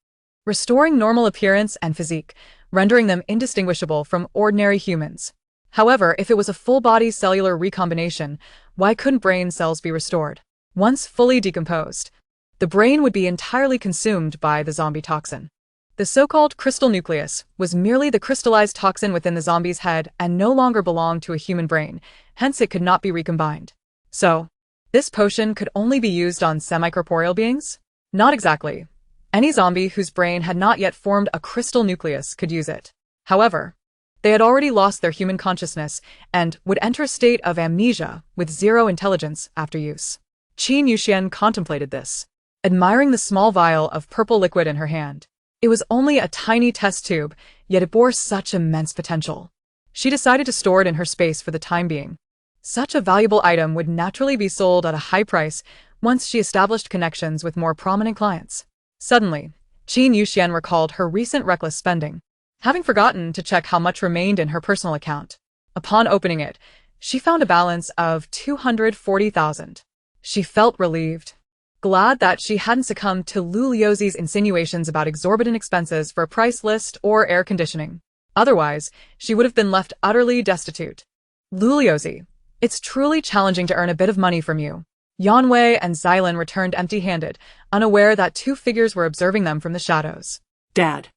restoring normal appearance and physique, rendering them indistinguishable from ordinary humans. However, if it was a full-body cellular recombination, why couldn't brain cells be restored? Once fully decomposed, the brain would be entirely consumed by the zombie toxin. The so-called crystal nucleus was merely the crystallized toxin within the zombie's head and no longer belonged to a human brain, hence it could not be recombined. So, this potion could only be used on semi-corporeal beings? Not exactly. Any zombie whose brain had not yet formed a crystal nucleus could use it. However, they had already lost their human consciousness and would enter a state of amnesia with zero intelligence after use. Qin Yuxian contemplated this, admiring the small vial of purple liquid in her hand. It was only a tiny test tube, yet it bore such immense potential. She decided to store it in her space for the time being. Such a valuable item would naturally be sold at a high price once she established connections with more prominent clients. Suddenly, Qin Yuxian recalled her recent reckless spending, having forgotten to check how much remained in her personal account. Upon opening it, she found a balance of 240,000. She felt relieved, glad that she hadn't succumbed to Lu Liuzi's insinuations about exorbitant expenses for a price list or air conditioning. Otherwise, she would have been left utterly destitute. Lu Liuzi, it's truly challenging to earn a bit of money from you. Yanwei and Xylin returned empty-handed, unaware that two figures were observing them from the shadows. Dad.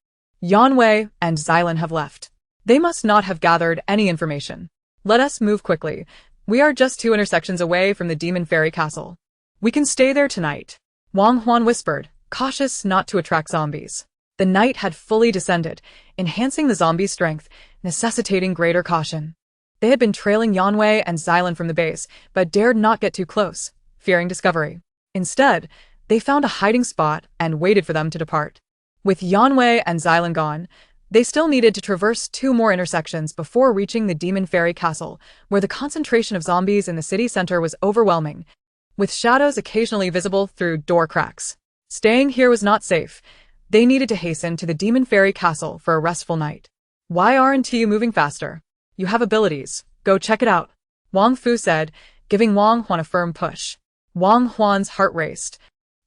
Yanwei and Xylin have left. They must not have gathered any information. Let us move quickly. We are just 2 intersections away from the Demon Fairy Castle. We can stay there tonight. Wang Huan whispered, cautious not to attract zombies. The night had fully descended, enhancing the zombie's strength, necessitating greater caution. They had been trailing Yanwei and Xylin from the base, but dared not get too close, fearing discovery. Instead, they found a hiding spot and waited for them to depart. With Yanwei and Xylin gone, they still needed to traverse 2 more intersections before reaching the Demon Fairy Castle, where the concentration of zombies in the city center was overwhelming, with shadows occasionally visible through door cracks. Staying here was not safe. They needed to hasten to the Demon Fairy Castle for a restful night. Why aren't you moving faster? You have abilities. Go check it out, Wang Fu said, giving Wang Huan a firm push. Wang Huan's heart raced.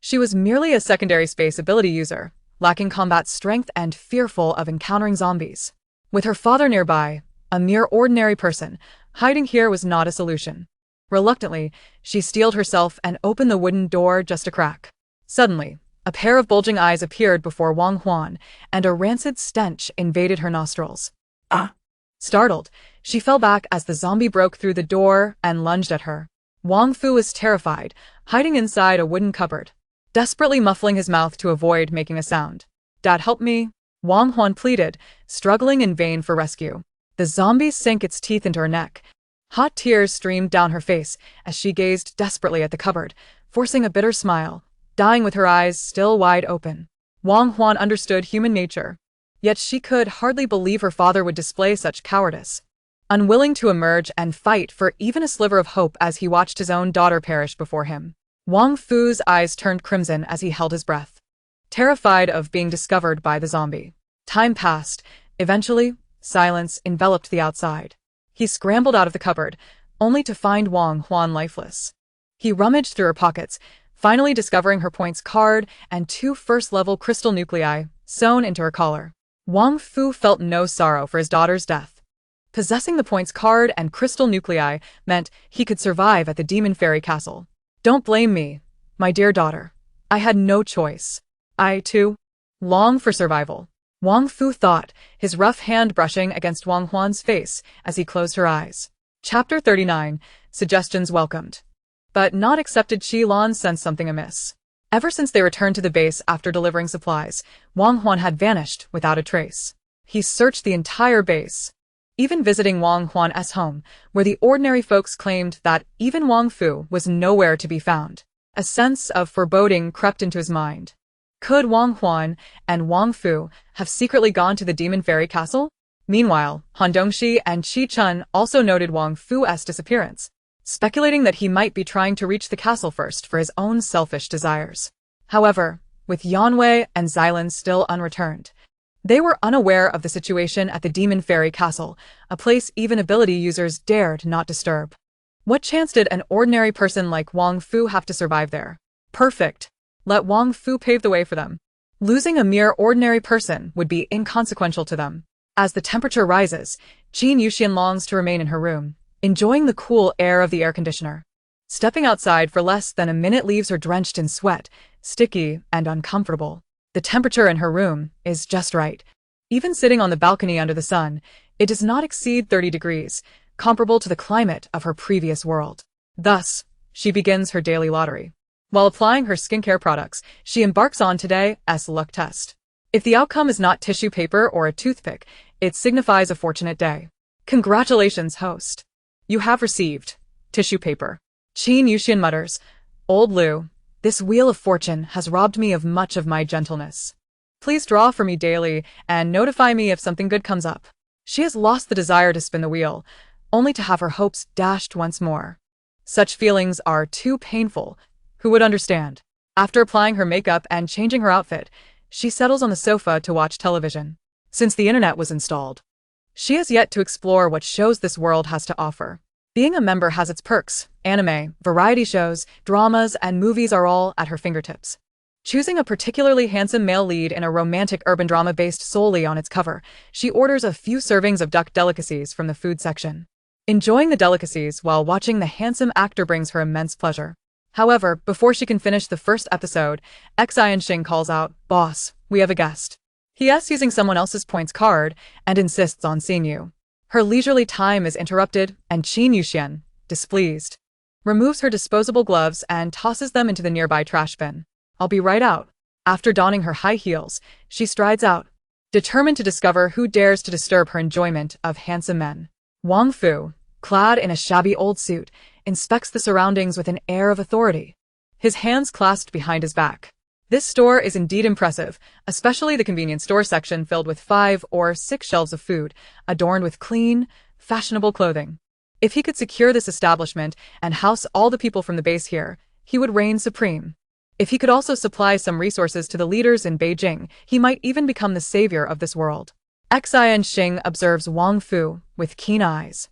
She was merely a secondary space ability user, lacking combat strength and fearful of encountering zombies. With her father nearby, a mere ordinary person, hiding here was not a solution. Reluctantly, she steeled herself and opened the wooden door just a crack. Suddenly, a pair of bulging eyes appeared before Wang Huan, and a rancid stench invaded her nostrils. Ah! Startled, she fell back as the zombie broke through the door and lunged at her. Wang Fu was terrified, hiding inside a wooden cupboard, desperately muffling his mouth to avoid making a sound. "Dad, help me," Wang Huan pleaded, struggling in vain for rescue. The zombie sank its teeth into her neck. Hot tears streamed down her face as she gazed desperately at the cupboard, forcing a bitter smile, dying with her eyes still wide open. Wang Huan understood human nature, yet she could hardly believe her father would display such cowardice. Unwilling to emerge and fight for even a sliver of hope as he watched his own daughter perish before him, Wang Fu's eyes turned crimson as he held his breath, terrified of being discovered by the zombie. Time passed. Eventually, silence enveloped the outside. He scrambled out of the cupboard, only to find Wang Huan lifeless. He rummaged through her pockets, finally discovering her points card and 2 first-level crystal nuclei sewn into her collar. Wang Fu felt no sorrow for his daughter's death. Possessing the points card and crystal nuclei meant he could survive at the Demon Fairy Castle. "Don't blame me, my dear daughter. I had no choice. I, too, long for survival," Wang Fu thought, his rough hand brushing against Wang Huan's face as he closed her eyes. Chapter 39. Suggestions welcomed, but not accepted. Lan sensed something amiss. Ever since they returned to the base after delivering supplies, Wang Huan had vanished without a trace. He searched the entire base, even visiting Wang Huan's home, where the ordinary folks claimed that even Wang Fu was nowhere to be found. A sense of foreboding crept into his mind. Could Wang Huan and Wang Fu have secretly gone to the Demon Fairy Castle? Meanwhile, Han Dongxi and Qi Chun also noted Wang Fu's disappearance, speculating that he might be trying to reach the castle first for his own selfish desires. However, with Yanwei and Xylan still unreturned, they were unaware of the situation at the Demon Fairy Castle, a place even ability users dared not disturb. What chance did an ordinary person like Wang Fu have to survive there? Perfect. Let Wang Fu pave the way for them. Losing a mere ordinary person would be inconsequential to them. As the temperature rises, Qin Yuxian longs to remain in her room, enjoying the cool air of the air conditioner. Stepping outside for less than a minute leaves her drenched in sweat, sticky and uncomfortable. The temperature in her room is just right. Even sitting on the balcony under the sun, it does not exceed 30 degrees, comparable to the climate of her previous world. Thus, she begins her daily lottery. While applying her skincare products, she embarks on today's luck test. If the outcome is not tissue paper or a toothpick, it signifies a fortunate day. Congratulations, host. You have received tissue paper. Qin Yuxian mutters, "Old Lu, this wheel of fortune has robbed me of much of my gentleness. Please draw for me daily and notify me if something good comes up." She has lost the desire to spin the wheel, only to have her hopes dashed once more. Such feelings are too painful. Who would understand? After applying her makeup and changing her outfit, she settles on the sofa to watch television. Since the internet was installed, she has yet to explore what shows this world has to offer. Being a member has its perks. Anime, variety shows, dramas, and movies are all at her fingertips. Choosing a particularly handsome male lead in a romantic urban drama based solely on its cover, she orders a few servings of duck delicacies from the food section. Enjoying the delicacies while watching the handsome actor brings her immense pleasure. However, before she can finish the first episode, Xian Xing calls out, "Boss, we have a guest." He asks using someone else's points card and insists on seeing you. Her leisurely time is interrupted, and Qin Yuxian, displeased, removes her disposable gloves and tosses them into the nearby trash bin. "I'll be right out." After donning her high heels, she strides out, determined to discover who dares to disturb her enjoyment of handsome men. Wang Fu, clad in a shabby old suit, inspects the surroundings with an air of authority, his hands clasped behind his back. This store is indeed impressive, especially the convenience store section filled with 5 or 6 shelves of food, adorned with clean, fashionable clothing. If he could secure this establishment and house all the people from the base here, he would reign supreme. If he could also supply some resources to the leaders in Beijing, he might even become the savior of this world. Xian Xing observes Wang Fu with keen eyes.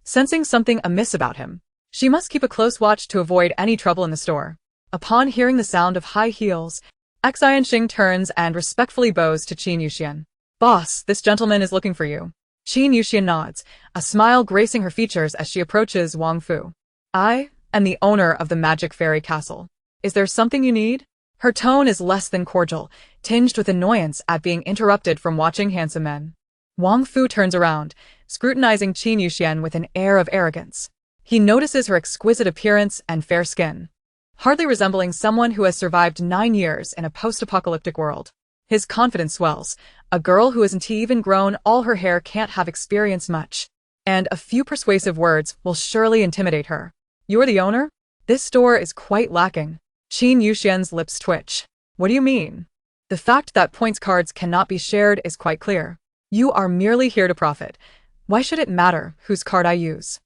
Sensing something amiss about him, she must keep a close watch to avoid any trouble in the store. Upon hearing the sound of high heels, Xian Xing turns and respectfully bows to Qin Yuxian. Boss, this gentleman is looking for you. Qin Yuxian nods, a smile gracing her features as she approaches Wang Fu. I am the owner of the Magic Fairy Castle. Is there something you need? Her tone is less than cordial, tinged with annoyance at being interrupted from watching handsome men. Wang Fu turns around, scrutinizing Qin Yuxian with an air of arrogance. He notices her exquisite appearance and fair skin, hardly resembling someone who has survived 9 years in a post-apocalyptic world. His confidence swells. A girl who isn't even grown all her hair can't have experienced much, and a few persuasive words will surely intimidate her. You're the owner? This store is quite lacking. Qin Yuxian's lips twitch. What do you mean? The fact that points cards cannot be shared is quite clear. You are merely here to profit. Why should it matter whose card I use?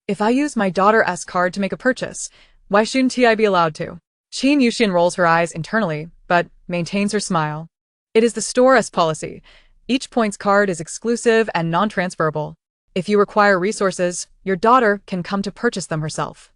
If I use my daughter's card to make a purchase, why shouldn't I be allowed to? Qin Yuxian rolls her eyes internally, but maintains her smile. It is the store's policy. Each points card is exclusive and non-transferable. If you require resources, your daughter can come to purchase them herself.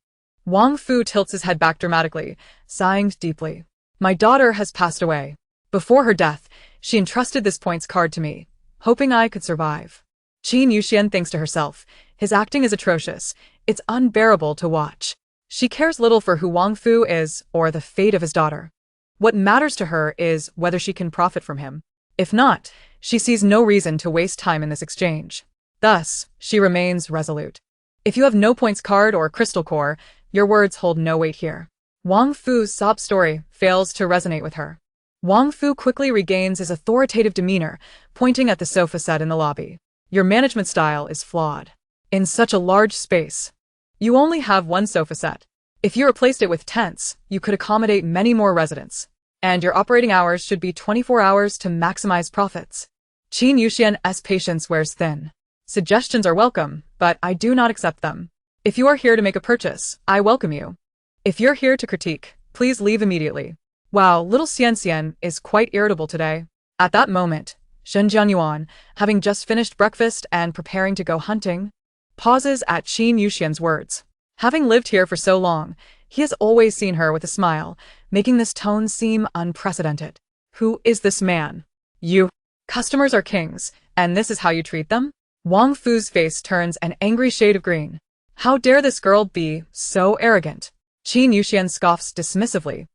Wang Fu tilts his head back dramatically, sighing deeply. My daughter has passed away. Before her death, she entrusted this points card to me, hoping I could survive. Qin Yuxian thinks to herself, his acting is atrocious. It's unbearable to watch. She cares little for who Wang Fu is or the fate of his daughter. What matters to her is whether she can profit from him. If not, she sees no reason to waste time in this exchange. Thus, she remains resolute. If you have no points card or crystal core, your words hold no weight here. Wang Fu's sob story fails to resonate with her. Wang Fu quickly regains his authoritative demeanor, pointing at the sofa set in the lobby. Your management style is flawed. In such a large space, you only have one sofa set. If you replaced it with tents, you could accommodate many more residents. And your operating hours should be 24 hours to maximize profits. Qin Yuxian's patience wears thin. Suggestions are welcome, but I do not accept them. If you are here to make a purchase, I welcome you. If you're here to critique, please leave immediately. Wow, little Xian is quite irritable today. At that moment, Shen Jianyuan, having just finished breakfast and preparing to go hunting, pauses at Qin Yuxian's words. Having lived here for so long, he has always seen her with a smile, making this tone seem unprecedented. Who is this man? You. Customers are kings, and this is how you treat them? Wang Fu's face turns an angry shade of green. How dare this girl be so arrogant? Qin Yuxian scoffs dismissively.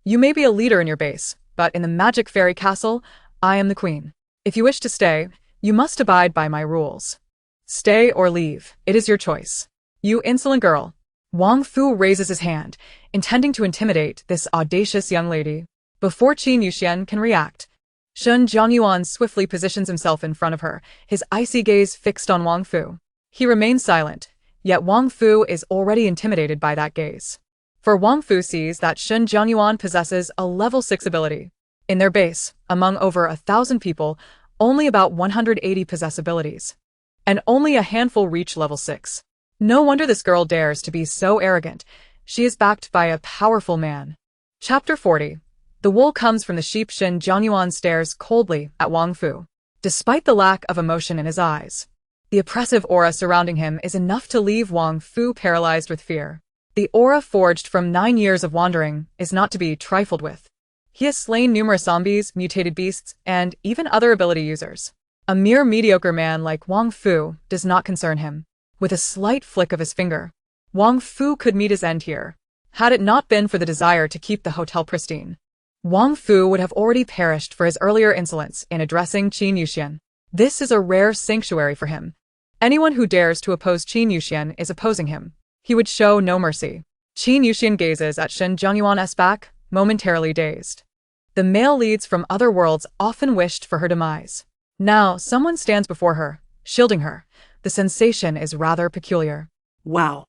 You may be a leader in your base, but in the Magic Fairy Castle, I am the queen. If you wish to stay, you must abide by my rules. Stay or leave, it is your choice. You insolent girl. Wang Fu raises his hand, intending to intimidate this audacious young lady. Before Qin Yuxian can react, Shen Jianyuan swiftly positions himself in front of her, his icy gaze fixed on Wang Fu. He remains silent, yet Wang Fu is already intimidated by that gaze. For Wang Fu sees that Shen Jianyuan possesses a level 6 ability. In their base, among over 1,000 people, only about 180 possess abilities. And only a handful reach level 6. No wonder this girl dares to be so arrogant. She is backed by a powerful man. Chapter 40. The wool comes from the sheep. Shen Jianyuan stares coldly at Wang Fu. Despite the lack of emotion in his eyes, the oppressive aura surrounding him is enough to leave Wang Fu paralyzed with fear. The aura forged from 9 years of wandering is not to be trifled with. He has slain numerous zombies, mutated beasts, and even other ability users. A mere mediocre man like Wang Fu does not concern him. With a slight flick of his finger, Wang Fu could meet his end here. Had it not been for the desire to keep the hotel pristine, Wang Fu would have already perished for his earlier insolence in addressing Qin Yuxian. This is a rare sanctuary for him. Anyone who dares to oppose Qin Yuxian is opposing him. He would show no mercy. Qin Yuxian gazes at Shen Jianyuan's back, momentarily dazed. The male leads from other worlds often wished for her demise. Now, someone stands before her, shielding her. The sensation is rather peculiar. Wow.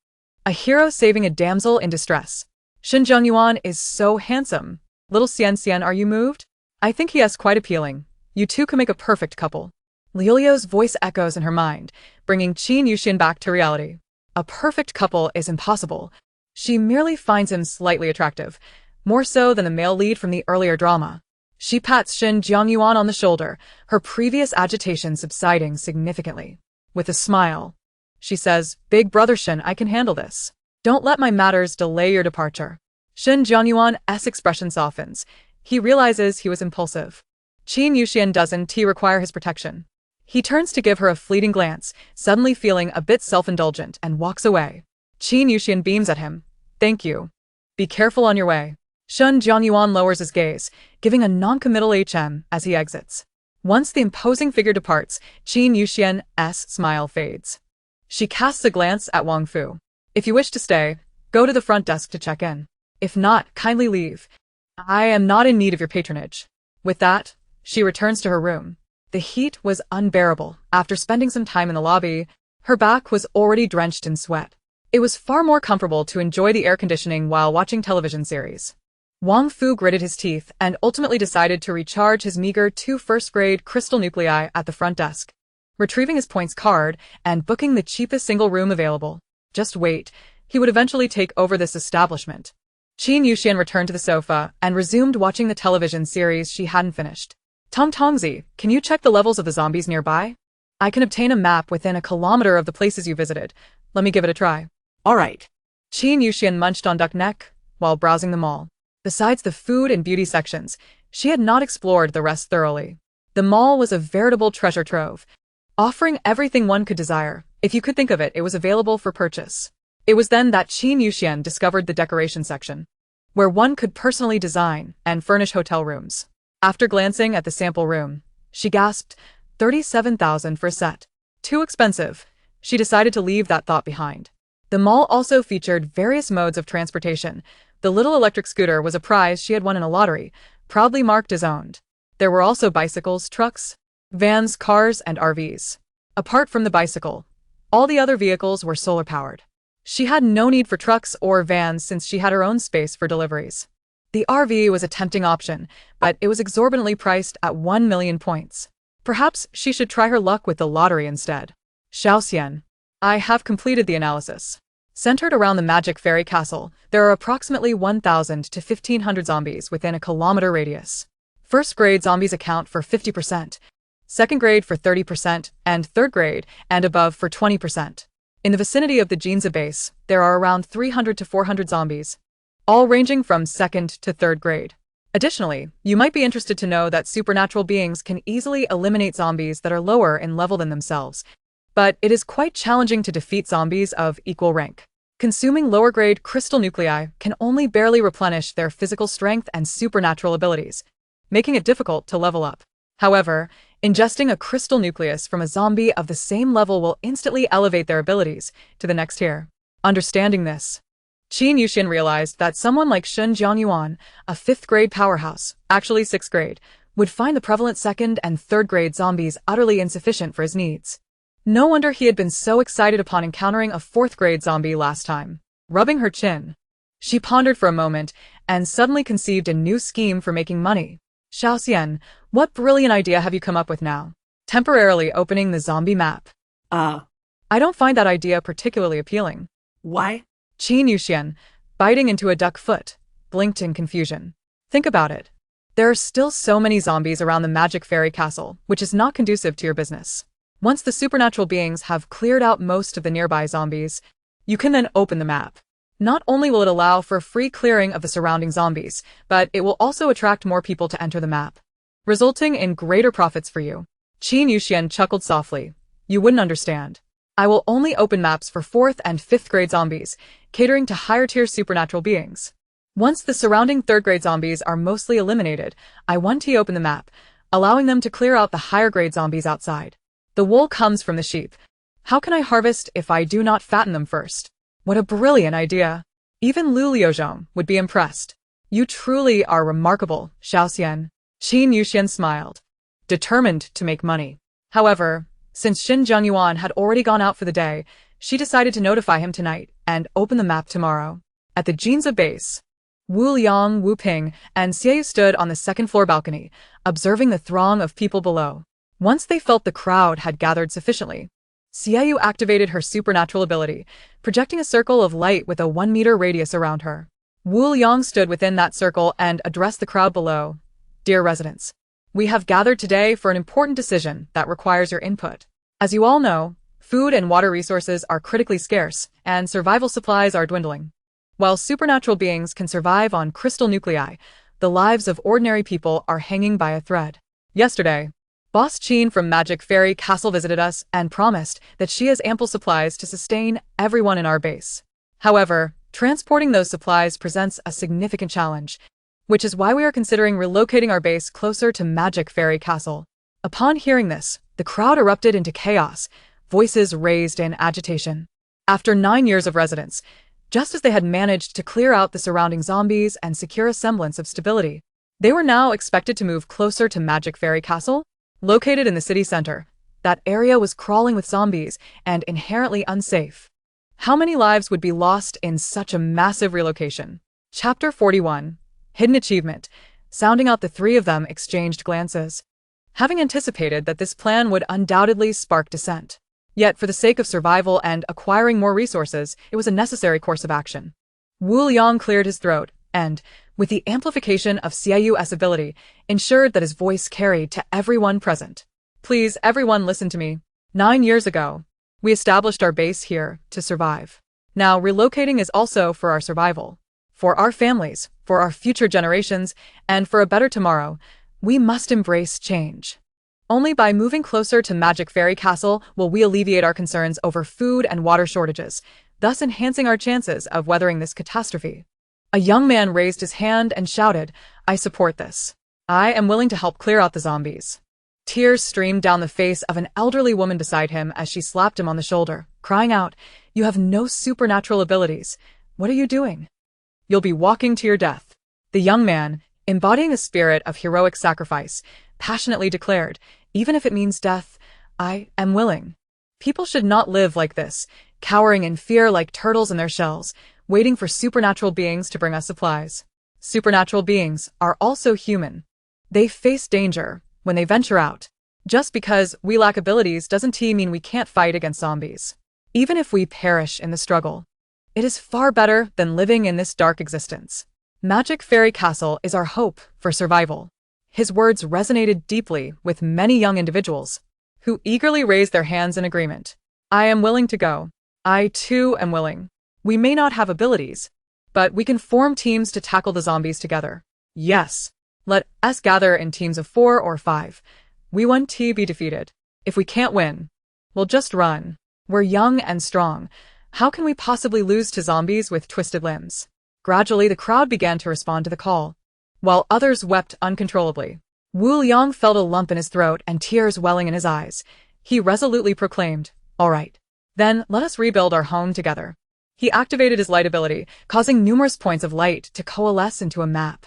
A hero saving a damsel in distress. Shen Jianyuan is so handsome. Little Xian, are you moved? I think he is quite appealing. You two can make a perfect couple. Liulio's voice echoes in her mind, bringing Qin Yuxian back to reality. A perfect couple is impossible. She merely finds him slightly attractive. more so than the male lead from the earlier drama. She pats Shin Jiangyuan on the shoulder, her previous agitation subsiding significantly. With a smile, she says, "Big brother Shin, I can handle this. Don't let my matters delay your departure." Shin Jiangyuan's expression softens. He realizes he was impulsive. Qin Yuxian doesn't require his protection. He turns to give her a fleeting glance, suddenly feeling a bit self-indulgent, and walks away. Qin Yuxian beams at him. "Thank you. Be careful on your way." Shin Jiangyuan lowers his gaze, giving a non-committal HM as he exits. Once the imposing figure departs, Qin Yuxian's smile fades. She casts a glance at Wang Fu. "If you wish to stay, go to the front desk to check in. If not, kindly leave. I am not in need of your patronage." With that, she returns to her room. The heat was unbearable. After spending some time in the lobby, her back was already drenched in sweat. It was far more comfortable to enjoy the air conditioning while watching television series. Wang Fu gritted his teeth and ultimately decided to recharge his meager 2 first-grade crystal nuclei at the front desk, retrieving his points card and booking the cheapest single room available. Just wait, he would eventually take over this establishment. Qin Yuxian returned to the sofa and resumed watching the television series she hadn't finished. "Tong Tongzi, can you check the levels of the zombies nearby? I can obtain a map within a kilometer of the places you visited. Let me give it a try." All right. Qin Yuxian munched on duck neck while browsing the mall. Besides the food and beauty sections, she had not explored the rest thoroughly. The mall was a veritable treasure trove, offering everything one could desire. If you could think of it, it was available for purchase. It was then that Qin Yuxian discovered the decoration section, where one could personally design and furnish hotel rooms. After glancing at the sample room, she gasped, 37,000 for a set. Too expensive. She decided to leave that thought behind. The mall also featured various modes of transportation. The little electric scooter was a prize she had won in a lottery, proudly marked as owned. There were also bicycles, trucks, vans, cars, and RVs. Apart from the bicycle, all the other vehicles were solar-powered. She had no need for trucks or vans since she had her own space for deliveries. The RV was a tempting option, but it was exorbitantly priced at 1 million points. Perhaps she should try her luck with the lottery instead. Xiaoxian. I have completed the analysis. Centered around the Magic Fairy Castle, there are approximately 1,000 to 1,500 zombies within a kilometer radius. First-grade zombies account for 50%, second grade for 30%, and third grade and above for 20%. In the vicinity of the Jinza base, there are around 300 to 400 zombies, all ranging from second to third grade. Additionally, you might be interested to know that supernatural beings can easily eliminate zombies that are lower in level than themselves, but it is quite challenging to defeat zombies of equal rank. Consuming lower-grade crystal nuclei can only barely replenish their physical strength and supernatural abilities, making it difficult to level up. However, ingesting a crystal nucleus from a zombie of the same level will instantly elevate their abilities to the next tier. Understanding this, Qin Yuxian realized that someone like Shin Jiangyuan, a 5th-grade powerhouse, actually 6th grade, would find the prevalent 2nd and 3rd-grade zombies utterly insufficient for his needs. No wonder he had been so excited upon encountering a 4th-grade zombie last time. Rubbing her chin, she pondered for a moment and suddenly conceived a new scheme for making money. Xiaoxian, what brilliant idea have you come up with now? Temporarily opening the zombie map. I don't find that idea particularly appealing. Why? Qin Yuxian, biting into a duck foot, blinked in confusion. Think about it. There are still so many zombies around the Magic Fairy Castle, which is not conducive to your business. Once the supernatural beings have cleared out most of the nearby zombies, you can then open the map. Not only will it allow for free clearing of the surrounding zombies, but it will also attract more people to enter the map, resulting in greater profits for you. Qin Yuxian chuckled softly. You wouldn't understand. I will only open maps for 4th and 5th grade zombies, catering to higher tier supernatural beings. Once the surrounding 3rd grade zombies are mostly eliminated, I want to open the map, allowing them to clear out the higher grade zombies outside. The wool comes from the sheep. How can I harvest if I do not fatten them first? What a brilliant idea. Even Lu Liuzhong would be impressed. You truly are remarkable, Xiaoxian. Qin Yuxian smiled, determined to make money. However, since Shin Jiangyuan had already gone out for the day, she decided to notify him tonight and open the map tomorrow. At the Jinza base, Wu Liang, Wu Ping, and Xiaoyu stood on the 2nd floor balcony, observing the throng of people below. Once they felt the crowd had gathered sufficiently, Xiaoyu activated her supernatural ability, projecting a circle of light with a 1-meter radius around her. Wu Liang stood within that circle and addressed the crowd below. Dear residents, we have gathered today for an important decision that requires your input. As you all know, food and water resources are critically scarce, and survival supplies are dwindling. While supernatural beings can survive on crystal nuclei, the lives of ordinary people are hanging by a thread. Yesterday, Boss Qin from Magic Fairy Castle visited us and promised that she has ample supplies to sustain everyone in our base. However, transporting those supplies presents a significant challenge, which is why we are considering relocating our base closer to Magic Fairy Castle. Upon hearing this, the crowd erupted into chaos, voices raised in agitation. After 9 years of residence, just as they had managed to clear out the surrounding zombies and secure a semblance of stability, they were now expected to move closer to Magic Fairy Castle. Located in the city center, that area was crawling with zombies and inherently unsafe. How many lives would be lost in such a massive relocation? Chapter 41. Hidden Achievement. Sounding out, the three of them exchanged glances, having anticipated that this plan would undoubtedly spark dissent. Yet, for the sake of survival and acquiring more resources, it was a necessary course of action. Wu Liang cleared his throat and, with the amplification of Xiao's ability, ensured that his voice carried to everyone present. Please, everyone, listen to me. 9 years ago, we established our base here to survive. Now, relocating is also for our survival. For our families, for our future generations, and for a better tomorrow, we must embrace change. Only by moving closer to Magic Fairy Castle will we alleviate our concerns over food and water shortages, thus enhancing our chances of weathering this catastrophe. A young man raised his hand and shouted, I support this. I am willing to help clear out the zombies. Tears streamed down the face of an elderly woman beside him as she slapped him on the shoulder, crying out, You have no supernatural abilities. What are you doing? You'll be walking to your death. The young man, embodying a spirit of heroic sacrifice, passionately declared, Even if it means death, I am willing. People should not live like this, cowering in fear like turtles in their shells, waiting for supernatural beings to bring us supplies. Supernatural beings are also human. They face danger when they venture out. Just because we lack abilities doesn't mean we can't fight against zombies. Even if we perish in the struggle, it is far better than living in this dark existence. Magic Fairy Castle is our hope for survival. His words resonated deeply with many young individuals, who eagerly raised their hands in agreement. I am willing to go. I too am willing. We may not have abilities, but we can form teams to tackle the zombies together. Yes. Let us gather in teams of 4 or 5. We won't be defeated. If we can't win, we'll just run. We're young and strong. How can we possibly lose to zombies with twisted limbs? Gradually, the crowd began to respond to the call, while others wept uncontrollably. Wu Liang felt a lump in his throat and tears welling in his eyes. He resolutely proclaimed, All right. Then let us rebuild our home together. He activated his light ability, causing numerous points of light to coalesce into a map.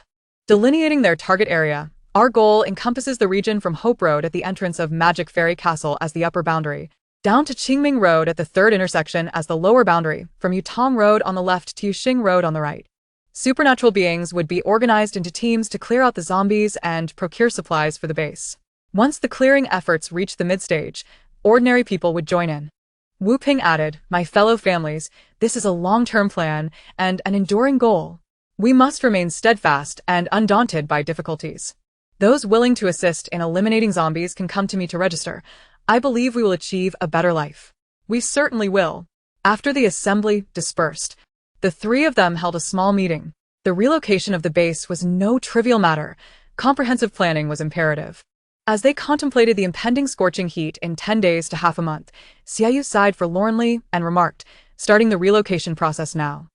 Delineating their target area, our goal encompasses the region from Hope Road at the entrance of Magic Fairy Castle as the upper boundary, down to Qingming Road at the third intersection as the lower boundary, from Yutong Road on the left to Yuxing Road on the right. Supernatural beings would be organized into teams to clear out the zombies and procure supplies for the base. Once the clearing efforts reached the mid-stage, ordinary people would join in. Wu Ping added, My fellow families, this is a long-term plan and an enduring goal. We must remain steadfast and undaunted by difficulties. Those willing to assist in eliminating zombies can come to me to register. I believe we will achieve a better life. We certainly will. After the assembly dispersed, the three of them held a small meeting. The relocation of the base was no trivial matter. Comprehensive planning was imperative. As they contemplated the impending scorching heat in 10 days to half a month, Xiaoyu sighed forlornly and remarked, starting the relocation process now.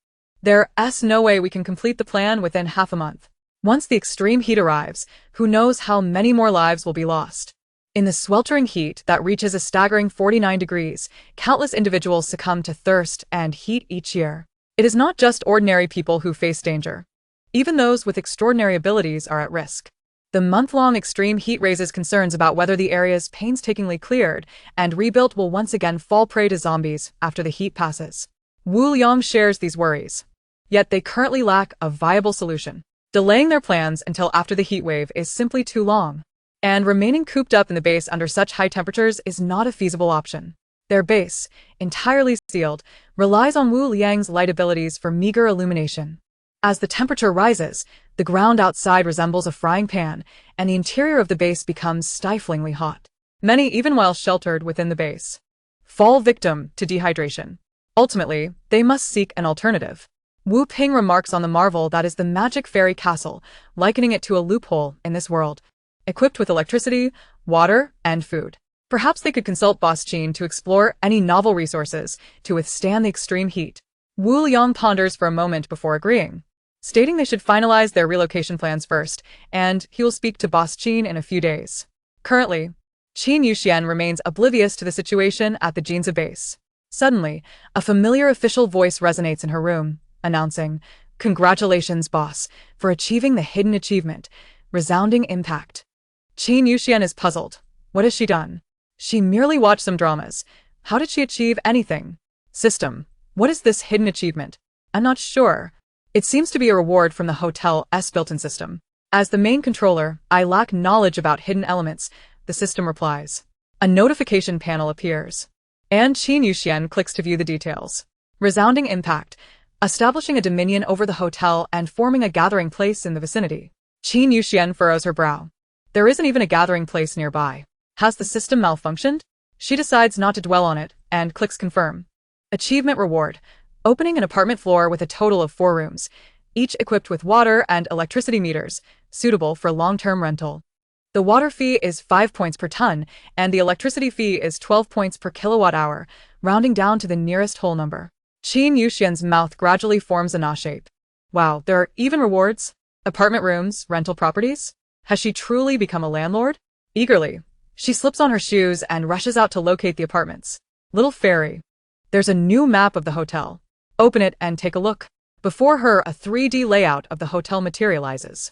There's no way we can complete the plan within half a month. Once the extreme heat arrives, who knows how many more lives will be lost. In the sweltering heat that reaches a staggering 49 degrees, countless individuals succumb to thirst and heat each year. It is not just ordinary people who face danger. Even those with extraordinary abilities are at risk. The month-long extreme heat raises concerns about whether the areas painstakingly cleared and rebuilt will once again fall prey to zombies after the heat passes. Wu Liang shares these worries. Yet they currently lack a viable solution. Delaying their plans until after the heat wave is simply too long. And remaining cooped up in the base under such high temperatures is not a feasible option. Their base, entirely sealed, relies on Wu Liang's light abilities for meager illumination. As the temperature rises, the ground outside resembles a frying pan, and the interior of the base becomes stiflingly hot. Many, even while sheltered within the base, fall victim to dehydration. Ultimately, they must seek an alternative. Wu Ping remarks on the marvel that is the magic fairy castle, likening it to a loophole in this world, equipped with electricity, water, and food. Perhaps they could consult Boss Qin to explore any novel resources to withstand the extreme heat. Wu Liang ponders for a moment before agreeing, stating they should finalize their relocation plans first, and he will speak to Boss Qin in a few days. Currently, Qin Yuxian remains oblivious to the situation at the Jinza base. Suddenly, a familiar official voice resonates in her room, announcing, "Congratulations, boss, for achieving the hidden achievement. Resounding impact." Qin Yuxian is puzzled. What has she done? She merely watched some dramas. How did she achieve anything? System. What is this hidden achievement? I'm not sure. It seems to be a reward from the hotel's built-in system. As the main controller, I lack knowledge about hidden elements, the system replies. A notification panel appears, and Qin Yuxian clicks to view the details. Resounding impact. Establishing a dominion over the hotel and forming a gathering place in the vicinity. Qin Yuxian furrows her brow. There isn't even a gathering place nearby. Has the system malfunctioned? She decides not to dwell on it, and clicks confirm. Achievement reward. Opening an apartment floor with a total of 4 rooms, each equipped with water and electricity meters, suitable for long-term rental. The water fee is 5 points per ton, and the electricity fee is 12 points per kilowatt-hour, rounding down to the nearest whole number. Qin Yuxian's mouth gradually forms a na shape. Wow, there are even rewards? Apartment rooms, rental properties? Has she truly become a landlord? Eagerly, she slips on her shoes and rushes out to locate the apartments. Little fairy. There's a new map of the hotel. Open it and take a look. Before her, a 3D layout of the hotel materializes.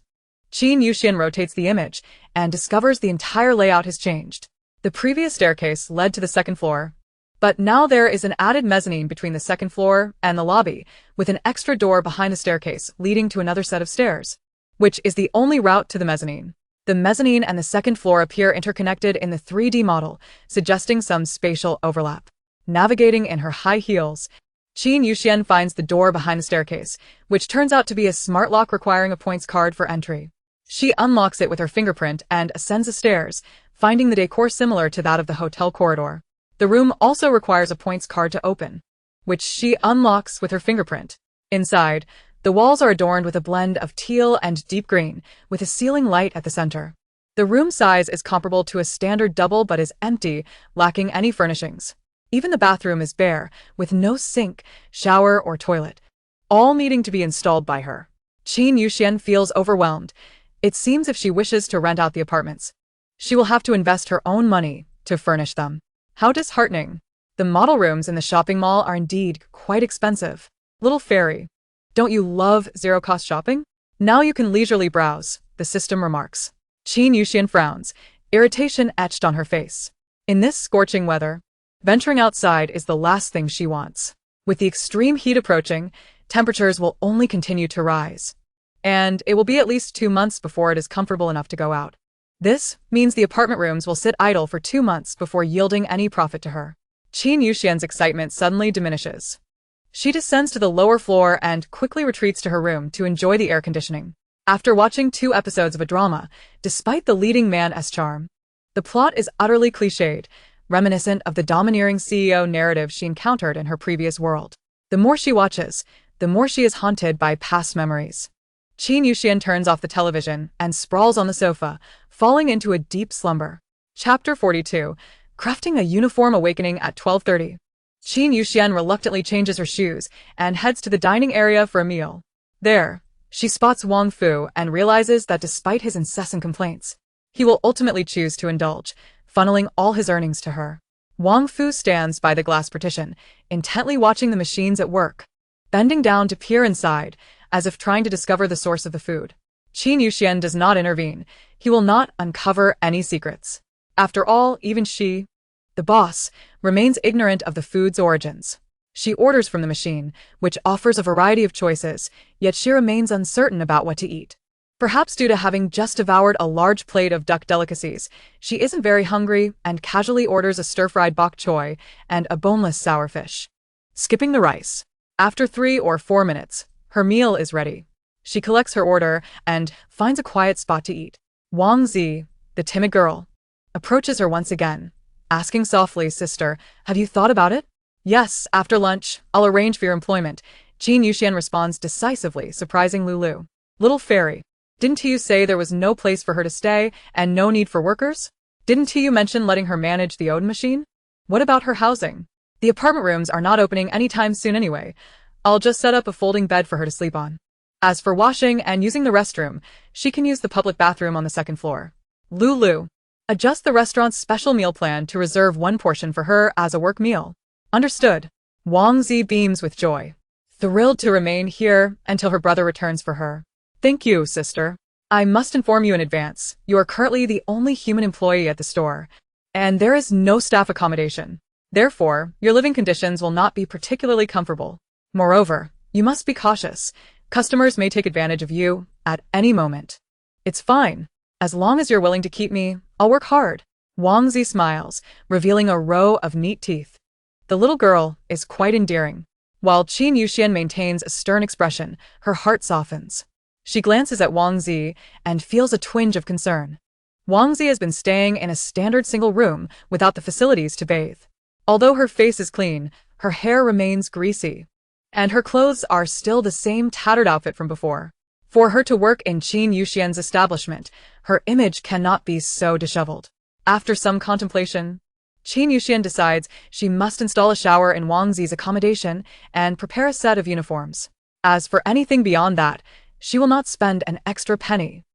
Qin Yuxian rotates the image and discovers the entire layout has changed. The previous staircase led to the second floor, but now there is an added mezzanine between the second floor and the lobby, with an extra door behind the staircase leading to another set of stairs, which is the only route to the mezzanine. The mezzanine and the second floor appear interconnected in the 3D model, suggesting some spatial overlap. Navigating in her high heels, Qin Yuxian finds the door behind the staircase, which turns out to be a smart lock requiring a points card for entry. She unlocks it with her fingerprint and ascends the stairs, finding the decor similar to that of the hotel corridor. The room also requires a points card to open, which she unlocks with her fingerprint. Inside, the walls are adorned with a blend of teal and deep green, with a ceiling light at the center. The room size is comparable to a standard double but is empty, lacking any furnishings. Even the bathroom is bare, with no sink, shower, or toilet, all needing to be installed by her. Qin Yuxian feels overwhelmed. It seems if she wishes to rent out the apartments, she will have to invest her own money to furnish them. How disheartening. The model rooms in the shopping mall are indeed quite expensive. Little fairy. Don't you love zero-cost shopping? Now you can leisurely browse, the system remarks. Qin Yuxian frowns, irritation etched on her face. In this scorching weather, venturing outside is the last thing she wants. With the extreme heat approaching, temperatures will only continue to rise, and it will be at least 2 months before it is comfortable enough to go out. This means the apartment rooms will sit idle for 2 months before yielding any profit to her. Qin Yuxian's excitement suddenly diminishes. She descends to the lower floor and quickly retreats to her room to enjoy the air conditioning. After watching 2 episodes of a drama, despite the leading man's charm, the plot is utterly cliched, reminiscent of the domineering CEO narrative she encountered in her previous world. The more she watches, the more she is haunted by past memories. Qin Yuxian turns off the television and sprawls on the sofa, falling into a deep slumber. Chapter 42. Crafting a Uniform Awakening at 12:30. Qin Yuxian reluctantly changes her shoes and heads to the dining area for a meal. There, she spots Wang Fu and realizes that despite his incessant complaints, he will ultimately choose to indulge, funneling all his earnings to her. Wang Fu stands by the glass partition, intently watching the machines at work, bending down to peer inside, as if trying to discover the source of the food. Qin Yuxian does not intervene. He will not uncover any secrets. After all, even she, the boss, remains ignorant of the food's origins. She orders from the machine, which offers a variety of choices, yet she remains uncertain about what to eat. Perhaps due to having just devoured a large plate of duck delicacies, she isn't very hungry and casually orders a stir-fried bok choy and a boneless sour fish, skipping the rice. After 3 or 4 minutes, her meal is ready. She collects her order and finds a quiet spot to eat. Wang Zi, the timid girl, approaches her once again, asking softly, "Sister, have you thought about it?" "Yes, after lunch, I'll arrange for your employment." Qin Yuxian responds decisively, surprising Lulu. "Little fairy, didn't you say there was no place for her to stay and no need for workers? Didn't you mention letting her manage the Odin machine? What about her housing? The apartment rooms are not opening anytime soon anyway. I'll just set up a folding bed for her to sleep on. As for washing and using the restroom, she can use the public bathroom on the second floor. Lulu, adjust the restaurant's special meal plan to reserve one portion for her as a work meal." "Understood." Wang Zi beams with joy, thrilled to remain here until her brother returns for her. "Thank you, sister. I must inform you in advance, you are currently the only human employee at the store, and there is no staff accommodation. Therefore, your living conditions will not be particularly comfortable. Moreover, you must be cautious. Customers may take advantage of you at any moment." "It's fine. As long as you're willing to keep me, I'll work hard." Wang Zi smiles, revealing a row of neat teeth. The little girl is quite endearing. While Qin Yuxian maintains a stern expression, her heart softens. She glances at Wang Zi and feels a twinge of concern. Wang Zi has been staying in a standard single room without the facilities to bathe. Although her face is clean, her hair remains greasy, and her clothes are still the same tattered outfit from before. For her to work in Qin Yuxian's establishment, her image cannot be so disheveled. After some contemplation, Qin Yuxian decides she must install a shower in Wang Zi's accommodation and prepare a set of uniforms. As for anything beyond that, she will not spend an extra penny.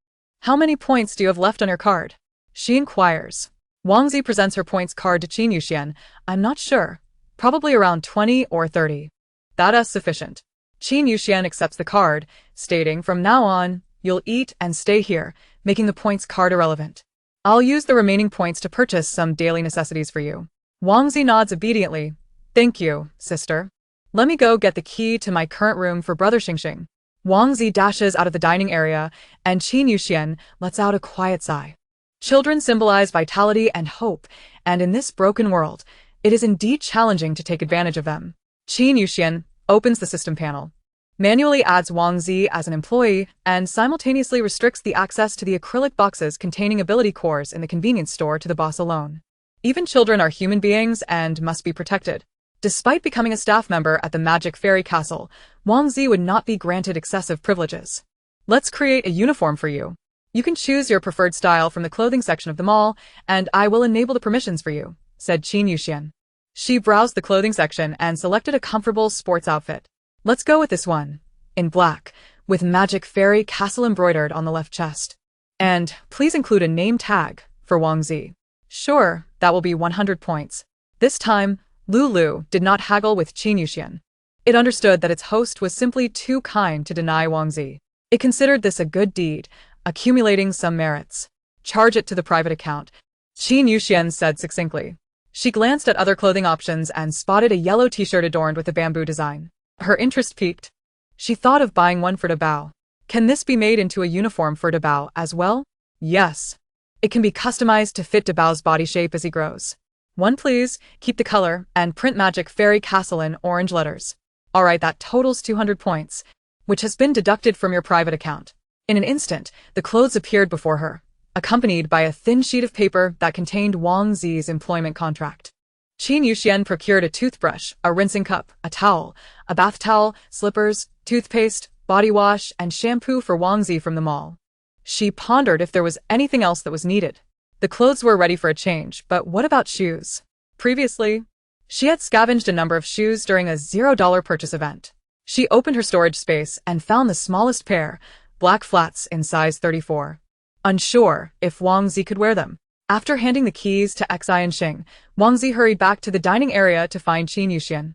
"How many points do you have left on your card?" she inquires. Wang Zi presents her points card to Qin Yuxian. "I'm not sure. Probably around 20 or 30. That's sufficient." Qin Yuxian accepts the card, stating, "From now on, you'll eat and stay here," making the points card irrelevant. "I'll use the remaining points to purchase some daily necessities for you." Wang Zi nods obediently. "Thank you, sister. Let me go get the key to my current room for Brother Xingxing." Wang Zi dashes out of the dining area, and Qin Yuxian lets out a quiet sigh. Children symbolize vitality and hope, and in this broken world, it is indeed challenging to take advantage of them. Qin Yuxian opens the system panel, manually adds Wang Zi as an employee, and simultaneously restricts the access to the acrylic boxes containing ability cores in the convenience store to the boss alone. Even children are human beings and must be protected. Despite becoming a staff member at the Magic Fairy Castle, Wang Zi would not be granted excessive privileges. "Let's create a uniform for you. You can choose your preferred style from the clothing section of the mall, and I will enable the permissions for you," said Qin Yuxian. She browsed the clothing section and selected a comfortable sports outfit. "Let's go with this one, in black, with Magic Fairy Castle embroidered on the left chest. And please include a name tag for Wang Zi." "Sure, that will be 100 points." This time, Lulu did not haggle with Qin Yuxian. It understood that its host was simply too kind to deny Wang Zi. It considered this a good deed, accumulating some merits. "Charge it to the private account," Qin Yuxian said succinctly. She glanced at other clothing options and spotted a yellow t-shirt adorned with a bamboo design. Her interest piqued. She thought of buying one for Dabao. "Can this be made into a uniform for Dabao as well?" "Yes. It can be customized to fit Dabao's body shape as he grows." "One please, keep the color, and print Magic Fairy Castle in orange letters." "Alright, that totals 200 points, which has been deducted from your private account." In an instant, the clothes appeared before her, accompanied by a thin sheet of paper that contained Wang Zi's employment contract. Qin Yuxian procured a toothbrush, a rinsing cup, a towel, a bath towel, slippers, toothpaste, body wash, and shampoo for Wang Zi from the mall. She pondered if there was anything else that was needed. The clothes were ready for a change, but what about shoes? Previously, she had scavenged a number of shoes during a $0 purchase event. She opened her storage space and found the smallest pair, black flats in size 34. Unsure if Wang Zi could wear them. After handing the keys to Xi and Xing, Wang Zi hurried back to the dining area to find Qin Yuxian.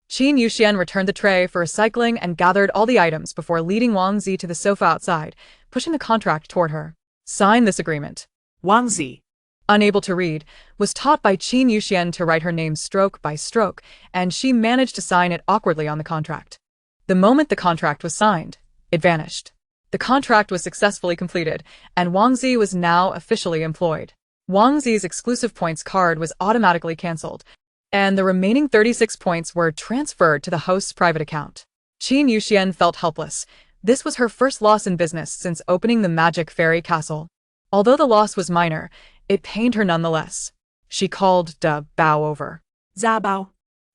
Qin Yuxian returned the tray for recycling and gathered all the items before leading Wang Zi to the sofa outside, pushing the contract toward her. "Sign this agreement." Wang Zi, unable to read, was taught by Qin Yuxian to write her name stroke by stroke, and she managed to sign it awkwardly on the contract. The moment the contract was signed, it vanished. The contract was successfully completed, and Wang Zi was now officially employed. Wang Zi's exclusive points card was automatically cancelled, and the remaining 36 points were transferred to the host's private account. Qin Yuxian felt helpless, This was her first loss in business since opening the Magic Fairy Castle. Although the loss was minor, it pained her nonetheless. She called De Bao over. Zabao.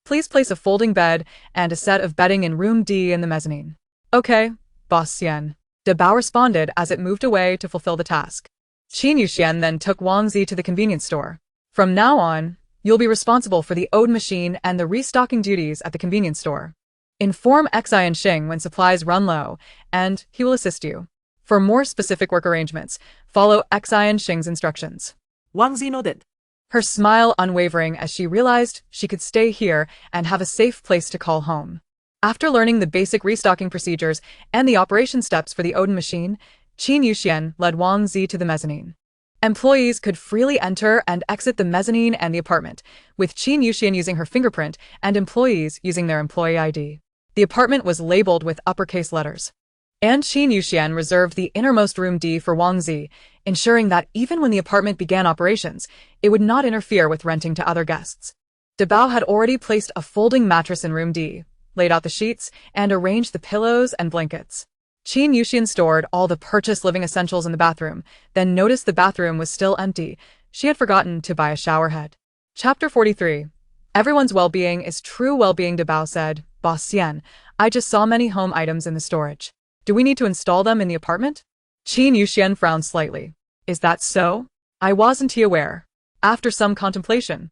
Please place a folding bed and a set of bedding in room D in the mezzanine. Okay, Boss Xian. De Bao responded as it moved away to fulfill the task. Qin Yuxian then took Wang Zi to the convenience store. From now on, you'll be responsible for the ode machine and the restocking duties at the convenience store. Inform Xian Xing when supplies run low, and he will assist you. For more specific work arrangements, follow Xian Xing's instructions. Wang Zi nodded. Her smile unwavering as she realized she could stay here and have a safe place to call home. After learning the basic restocking procedures and the operation steps for the Odin machine, Qin Yuxian led Wang Zi to the mezzanine. Employees could freely enter and exit the mezzanine and the apartment, with Qin Yuxian using her fingerprint and employees using their employee ID. The apartment was labeled with uppercase letters. And Qin Yuxian reserved the innermost room D for Wang Zi, ensuring that even when the apartment began operations, it would not interfere with renting to other guests. De Bao had already placed a folding mattress in room D, laid out the sheets, and arranged the pillows and blankets. Qin Yuxian stored all the purchased living essentials in the bathroom, then noticed the bathroom was still empty. She had forgotten to buy a shower head. Chapter 43. Everyone's well-being is true well-being, De Bao said. Boss Xian, I just saw many home items in the storage. Do we need to install them in the apartment? Qin Yuxian frowned slightly. Is that so? I wasn't aware. After some contemplation,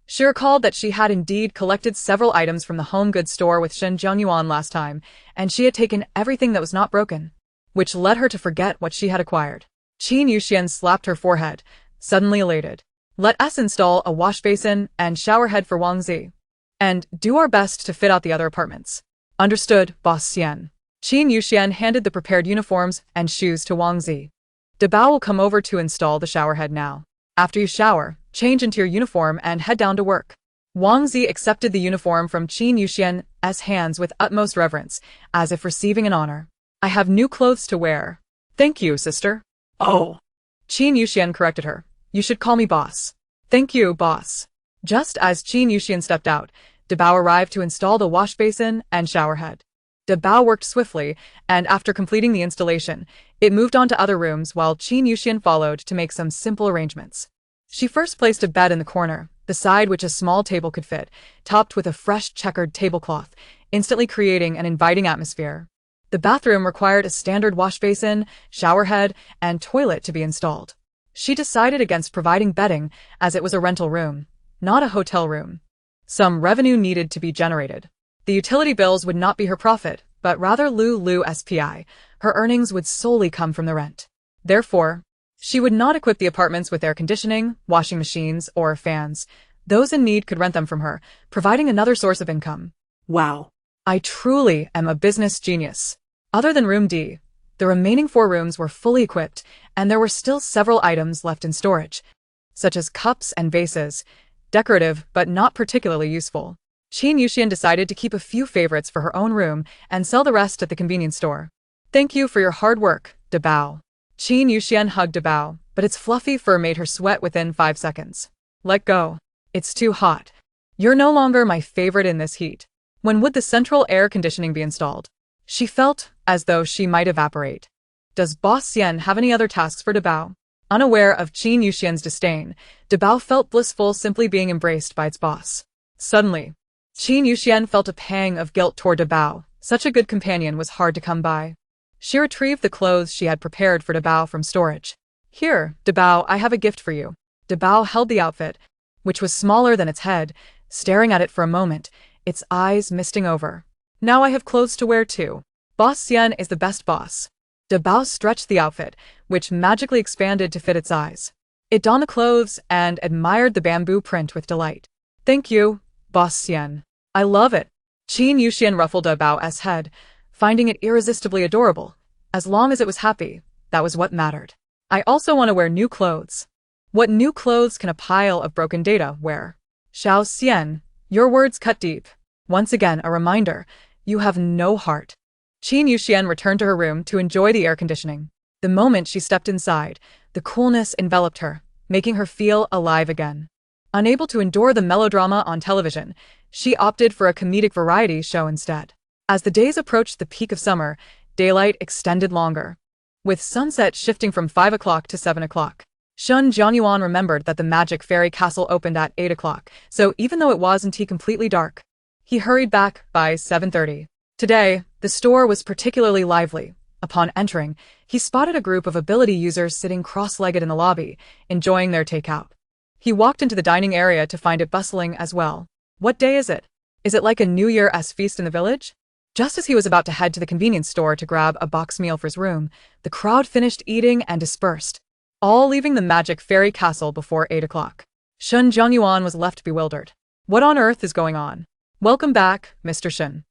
she recalled that she had indeed collected several items from the home goods store with Shenzhen Yuan last time, and she had taken everything that was not broken, which led her to forget what she had acquired. Qin Yuxian slapped her forehead, suddenly elated. Let us install a wash basin and shower head for Wang Zi, and do our best to fit out the other apartments. Understood, Boss Xian. Qin Yuxian handed the prepared uniforms and shoes to Wang Zi. De Bao will come over to install the shower head now. After you shower, change into your uniform and head down to work. Wang Zi accepted the uniform from Qin Yuxian's hands with utmost reverence, as if receiving an honor. I have new clothes to wear. Thank you, sister. Oh. Qin Yuxian corrected her. You should call me boss. Thank you, boss. Just as Qin Yuxian stepped out, De Bao arrived to install the wash basin and shower head. De Bao worked swiftly, and after completing the installation, it moved on to other rooms while Qin Yuxian followed to make some simple arrangements. She first placed a bed in the corner, beside which a small table could fit, topped with a fresh checkered tablecloth, instantly creating an inviting atmosphere. The bathroom required a standard wash basin, shower head, and toilet to be installed. She decided against providing bedding as it was a rental room, not a hotel room. Some revenue needed to be generated. The utility bills would not be her profit, but rather Lu SPI. Her earnings would solely come from the rent. Therefore, she would not equip the apartments with air conditioning, washing machines, or fans. Those in need could rent them from her, providing another source of income. Wow. I truly am a business genius. Other than room D, the remaining 4 rooms were fully equipped, and there were still several items left in storage, such as cups and vases, decorative but not particularly useful. Qin Yuxian decided to keep a few favorites for her own room and sell the rest at the convenience store. Thank you for your hard work, De Bao. Qin Yuxian hugged De Bao, but its fluffy fur made her sweat within 5 seconds. Let go. It's too hot. You're no longer my favorite in this heat. When would the central air conditioning be installed? She felt as though she might evaporate. Does Boss Xian have any other tasks for De Bao? Unaware of Qin Yuxian's disdain, De Bao felt blissful simply being embraced by its boss. Suddenly, Qin Yuxian felt a pang of guilt toward De Bao. Such a good companion was hard to come by. She retrieved the clothes she had prepared for De Bao from storage. Here, De Bao, I have a gift for you. De Bao held the outfit, which was smaller than its head, staring at it for a moment, its eyes misting over. Now I have clothes to wear too. Boss Xian is the best boss. De Bao stretched the outfit, which magically expanded to fit its eyes. It donned the clothes and admired the bamboo print with delight. Thank you, Boss Xian. I love it. Qin Yuxian ruffled De Bao's head, finding it irresistibly adorable. As long as it was happy, that was what mattered. I also want to wear new clothes. What new clothes can a pile of broken data wear? Xiao Xian, your words cut deep. Once again, a reminder, you have no heart. Qin Yuxian returned to her room to enjoy the air conditioning. The moment she stepped inside, the coolness enveloped her, making her feel alive again. Unable to endure the melodrama on television, she opted for a comedic variety show instead. As the days approached the peak of summer, Daylight extended longer, with sunset shifting from 5 o'clock to 7 o'clock. Shun Jianyuan remembered that the magic fairy castle opened at 8 o'clock, so even though it wasn't completely dark, he hurried back by 7:30. Today, the store was particularly lively. Upon entering, he spotted a group of ability users sitting cross-legged in the lobby, enjoying their takeout. He walked into the dining area to find it bustling as well. What day is it? Is it like a New Year's feast in the village? Just as he was about to head to the convenience store to grab a box meal for his room, the crowd finished eating and dispersed, all leaving the magic fairy castle before 8 o'clock. Shun Jianyuan was left bewildered. What on earth is going on? Welcome back, Mr. Shun.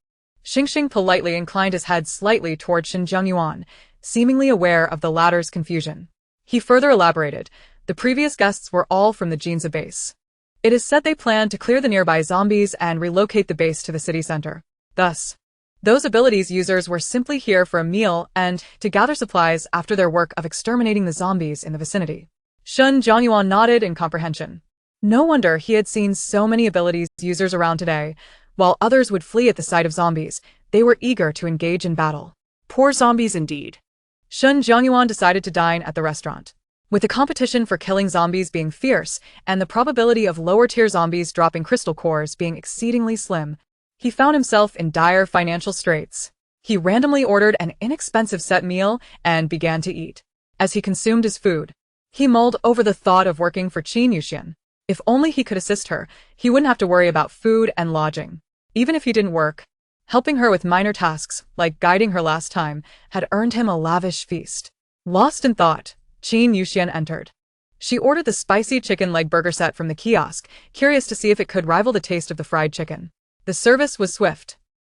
Xingxing politely inclined his head slightly toward Shun Jianyuan, seemingly aware of the latter's confusion. He further elaborated, the previous guests were all from the Jinza base. It is said they planned to clear the nearby zombies and relocate the base to the city center. Thus, those abilities users were simply here for a meal and to gather supplies after their work of exterminating the zombies in the vicinity. Shun Jianyuan nodded in comprehension. No wonder he had seen so many abilities users around today. While others would flee at the sight of zombies, they were eager to engage in battle. Poor zombies indeed. Shun Jianyuan decided to dine at the restaurant. With the competition for killing zombies being fierce and the probability of lower-tier zombies dropping crystal cores being exceedingly slim, he found himself in dire financial straits. He randomly ordered an inexpensive set meal and began to eat. As he consumed his food, he mulled over the thought of working for Qin Yuxian. If only he could assist her, he wouldn't have to worry about food and lodging. Even if he didn't work, helping her with minor tasks, like guiding her last time, had earned him a lavish feast. Lost in thought, Qin Yuxian entered. She ordered the spicy chicken leg burger set from the kiosk, curious to see if it could rival the taste of the fried chicken. The service was swift,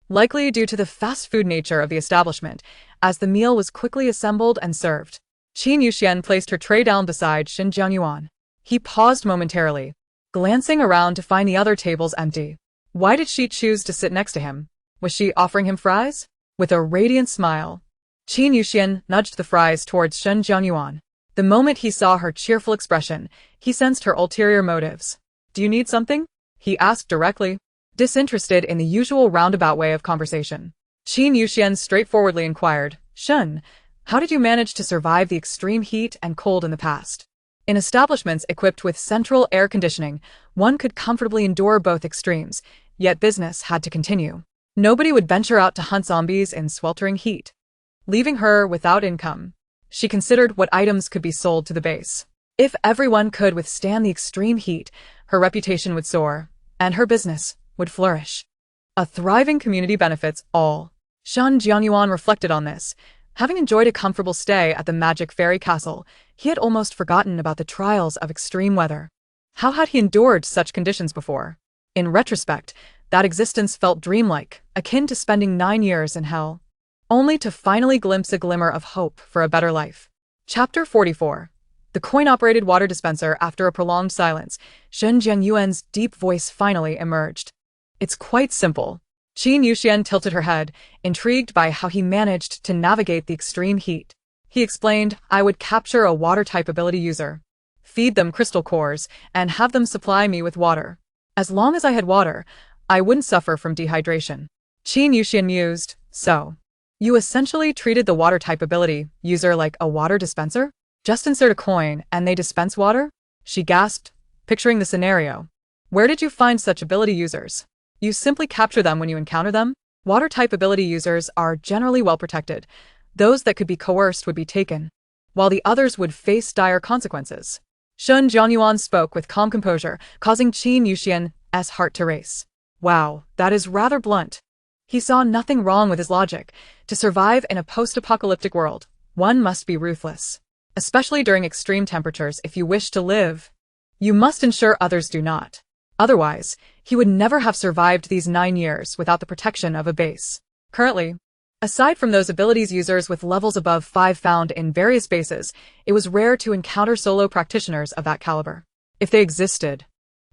likely due to the fast food nature of the establishment, as the meal was quickly assembled and served. Qin Yuxian placed her tray down beside Shun Jianyuan. He paused momentarily, glancing around to find the other tables empty. Why did she choose to sit next to him? Was she offering him fries? With a radiant smile, Qin Yuxian nudged the fries towards Shun Jianyuan. The moment he saw her cheerful expression, he sensed her ulterior motives. Do you need something? He asked directly, disinterested in the usual roundabout way of conversation. Qin Yuxian straightforwardly inquired, Shun, how did you manage to survive the extreme heat and cold in the past? In establishments equipped with central air conditioning, one could comfortably endure both extremes, yet business had to continue. Nobody would venture out to hunt zombies in sweltering heat, leaving her without income. She considered what items could be sold to the base. If everyone could withstand the extreme heat, her reputation would soar, and her business would flourish. A thriving community benefits all. Shun Jianyuan reflected on this. Having enjoyed a comfortable stay at the magic fairy castle, he had almost forgotten about the trials of extreme weather. How had he endured such conditions before? In retrospect, that existence felt dreamlike, akin to spending 9 years in hell, only to finally glimpse a glimmer of hope for a better life. Chapter 44. The coin-operated water dispenser. After a prolonged silence, Shun Jianyuan's deep voice finally emerged. It's quite simple. Qin Yuxian tilted her head, intrigued by how he managed to navigate the extreme heat. He explained, I would capture a water-type ability user, feed them crystal cores, and have them supply me with water. As long as I had water, I wouldn't suffer from dehydration. Qin Yuxian mused, so, you essentially treated the water-type ability user like a water dispenser? Just insert a coin and they dispense water? She gasped, picturing the scenario. Where did you find such ability users? You simply capture them when you encounter them? Water-type ability users are generally well protected. Those that could be coerced would be taken, while the others would face dire consequences. Shun Jianyuan spoke with calm composure, causing Qin Yuxian's heart to race. Wow, that is rather blunt. He saw nothing wrong with his logic. To survive in a post-apocalyptic world, one must be ruthless. Especially during extreme temperatures. If you wish to live, you must ensure others do not. Otherwise, he would never have survived these 9 years without the protection of a base. Currently, aside from those abilities users with levels above 5 found in various bases, it was rare to encounter solo practitioners of that caliber. If they existed,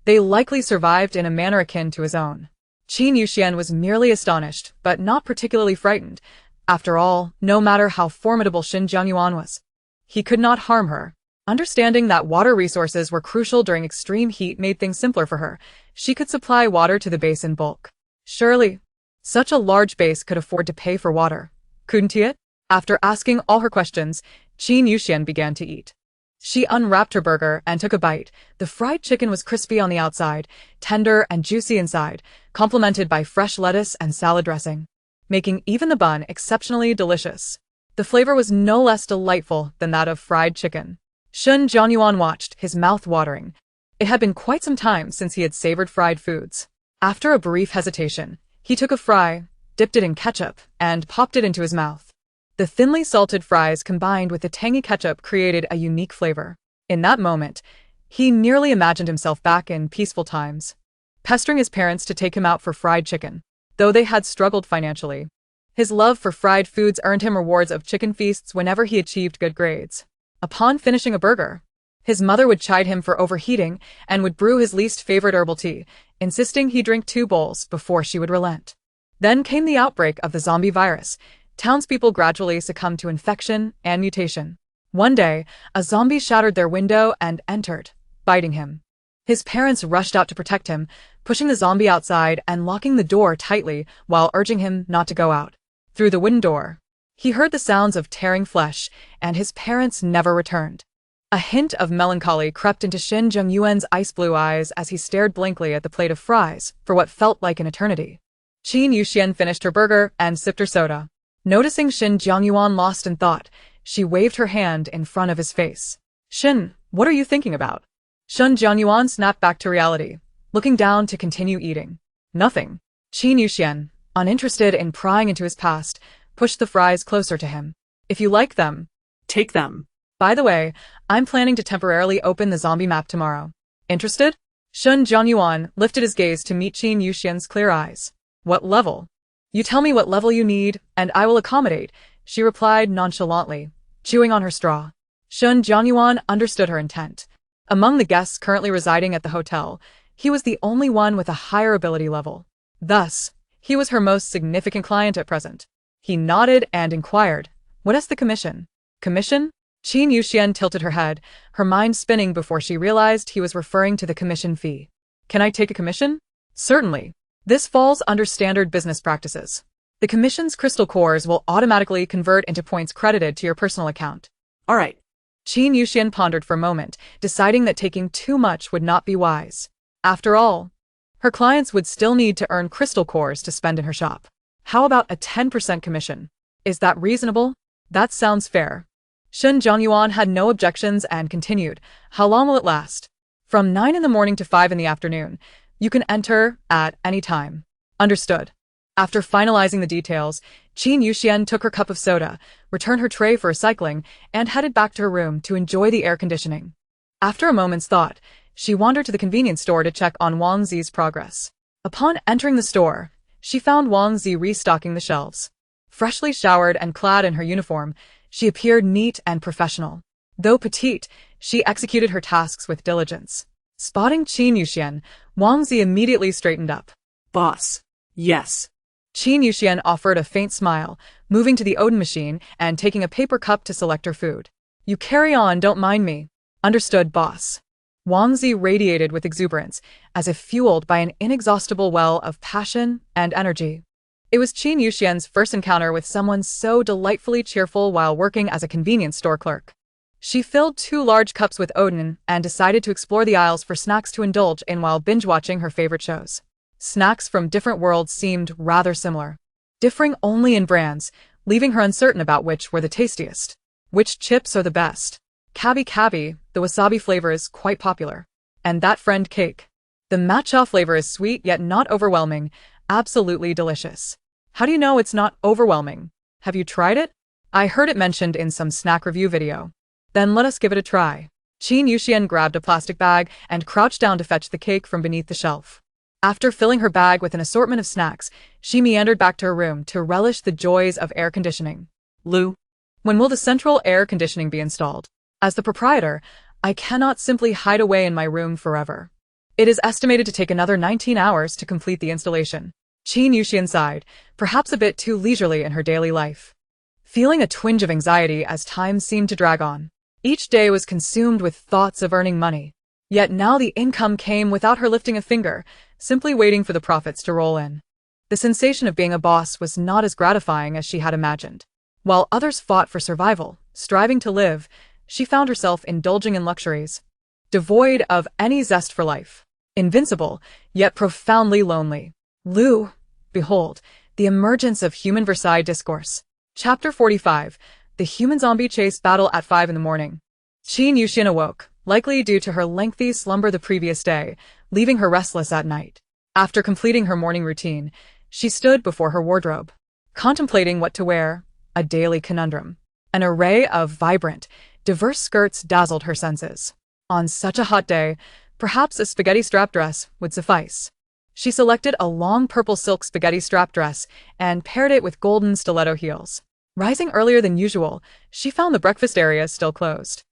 they likely survived in a manner akin to his own. Qin Yuxian was merely astonished, but not particularly frightened. After all, no matter how formidable Shun Jianyuan was, he could not harm her. Understanding that water resources were crucial during extreme heat made things simpler for her. She could supply water to the base in bulk. Surely, such a large base could afford to pay for water, couldn't it? After asking all her questions, Qin Yuxian began to eat. She unwrapped her burger and took a bite. The fried chicken was crispy on the outside, tender and juicy inside, complemented by fresh lettuce and salad dressing, making even the bun exceptionally delicious. The flavor was no less delightful than that of fried chicken. Shun Jianyuan watched, his mouth watering. It had been quite some time since he had savored fried foods. After a brief hesitation, he took a fry, dipped it in ketchup, and popped it into his mouth. The thinly salted fries combined with the tangy ketchup created a unique flavor. In that moment, he nearly imagined himself back in peaceful times, pestering his parents to take him out for fried chicken, though they had struggled financially. His love for fried foods earned him rewards of chicken feasts whenever he achieved good grades. Upon finishing a burger, his mother would chide him for overheating and would brew his least favorite herbal tea, insisting he drink 2 bowls before she would relent. Then came the outbreak of the zombie virus. Townspeople gradually succumbed to infection and mutation. One day, a zombie shattered their window and entered, biting him. His parents rushed out to protect him, pushing the zombie outside and locking the door tightly while urging him not to go out. Through the wooden door, he heard the sounds of tearing flesh, and his parents never returned. A hint of melancholy crept into Shin Zhengyuan's ice-blue eyes as he stared blankly at the plate of fries for what felt like an eternity. Qin Yuxian finished her burger and sipped her soda. Noticing Shin Jianyuan lost in thought, she waved her hand in front of his face. Shin, what are you thinking about? Shin Jianyuan snapped back to reality, looking down to continue eating. Nothing. Qin Yuxian, uninterested in prying into his past, pushed the fries closer to him. If you like them, Take them. by the way, I'm planning to temporarily open the zombie map tomorrow. Interested? Shun Jianyuan lifted his gaze to meet Qin Yuxian's clear eyes. What level? You tell me what level you need, and I will accommodate, she replied nonchalantly, chewing on her straw. Shun Jianyuan understood her intent. Among the guests currently residing at the hotel, he was the only one with a higher ability level. Thus, he was her most significant client at present. He nodded and inquired, what is the commission? Commission? Qin Yuxian tilted her head, her mind spinning before she realized he was referring to the commission fee. Can I take a commission? Certainly. This falls under standard business practices. The commission's crystal cores will automatically convert into points credited to your personal account. All right. Qin Yuxian pondered for a moment, deciding that taking too much would not be wise. After all, her clients would still need to earn crystal cores to spend in her shop. How about a 10% commission? Is that reasonable? That sounds fair. Shun Jianyuan had no objections and continued, how long will it last? From 9 in the morning to 5 in the afternoon. You can enter at any time. Understood. After finalizing the details, Qin Yuxian took her cup of soda, returned her tray for recycling, and headed back to her room to enjoy the air conditioning. After a moment's thought, she wandered to the convenience store to check on Wang Zi's progress. Upon entering the store, she found Wang Zi restocking the shelves. Freshly showered and clad in her uniform, she appeared neat and professional. Though petite, she executed her tasks with diligence. Spotting Qin Yuxian, Wang Zi immediately straightened up. Boss. Yes. Qin Yuxian offered a faint smile, moving to the Odin machine and taking a paper cup to select her food. You carry on, don't mind me. Understood, boss. Wang Zi radiated with exuberance, as if fueled by an inexhaustible well of passion and energy. It was Qin Yuxian's first encounter with someone so delightfully cheerful while working as a convenience store clerk. She filled 2 large cups with Odin and decided to explore the aisles for snacks to indulge in while binge-watching her favorite shows. Snacks from different worlds seemed rather similar, differing only in brands, leaving her uncertain about which were the tastiest. Which chips are the best? Kabi Kabi, the wasabi flavor is quite popular. And that friend cake. The matcha flavor is sweet yet not overwhelming, absolutely delicious. How do you know it's not overwhelming? Have you tried it? I heard it mentioned in some snack review video. Then let us give it a try. Qin Yuxian grabbed a plastic bag and crouched down to fetch the cake from beneath the shelf. After filling her bag with an assortment of snacks, she meandered back to her room to relish the joys of air conditioning. Lou. When will the central air conditioning be installed? As the proprietor, I cannot simply hide away in my room forever. It is estimated to take another 19 hours to complete the installation. Qin Yuxian sighed, perhaps a bit too leisurely in her daily life. Feeling a twinge of anxiety as time seemed to drag on. Each day was consumed with thoughts of earning money. Yet now the income came without her lifting a finger, simply waiting for the profits to roll in. The sensation of being a boss was not as gratifying as she had imagined. While others fought for survival, striving to live, she found herself indulging in luxuries, devoid of any zest for life. Invincible, yet profoundly lonely. Lu, behold, the emergence of human Versailles discourse. Chapter 45, the human-zombie chase battle at 5 in the morning. Qin Yuxian awoke, likely due to her lengthy slumber the previous day, leaving her restless at night. After completing her morning routine, she stood before her wardrobe, contemplating what to wear, a daily conundrum. An array of vibrant, diverse skirts dazzled her senses. On such a hot day, perhaps a spaghetti strap dress would suffice. She selected a long purple silk spaghetti strap dress and paired it with golden stiletto heels. Rising earlier than usual, she found the breakfast area still closed.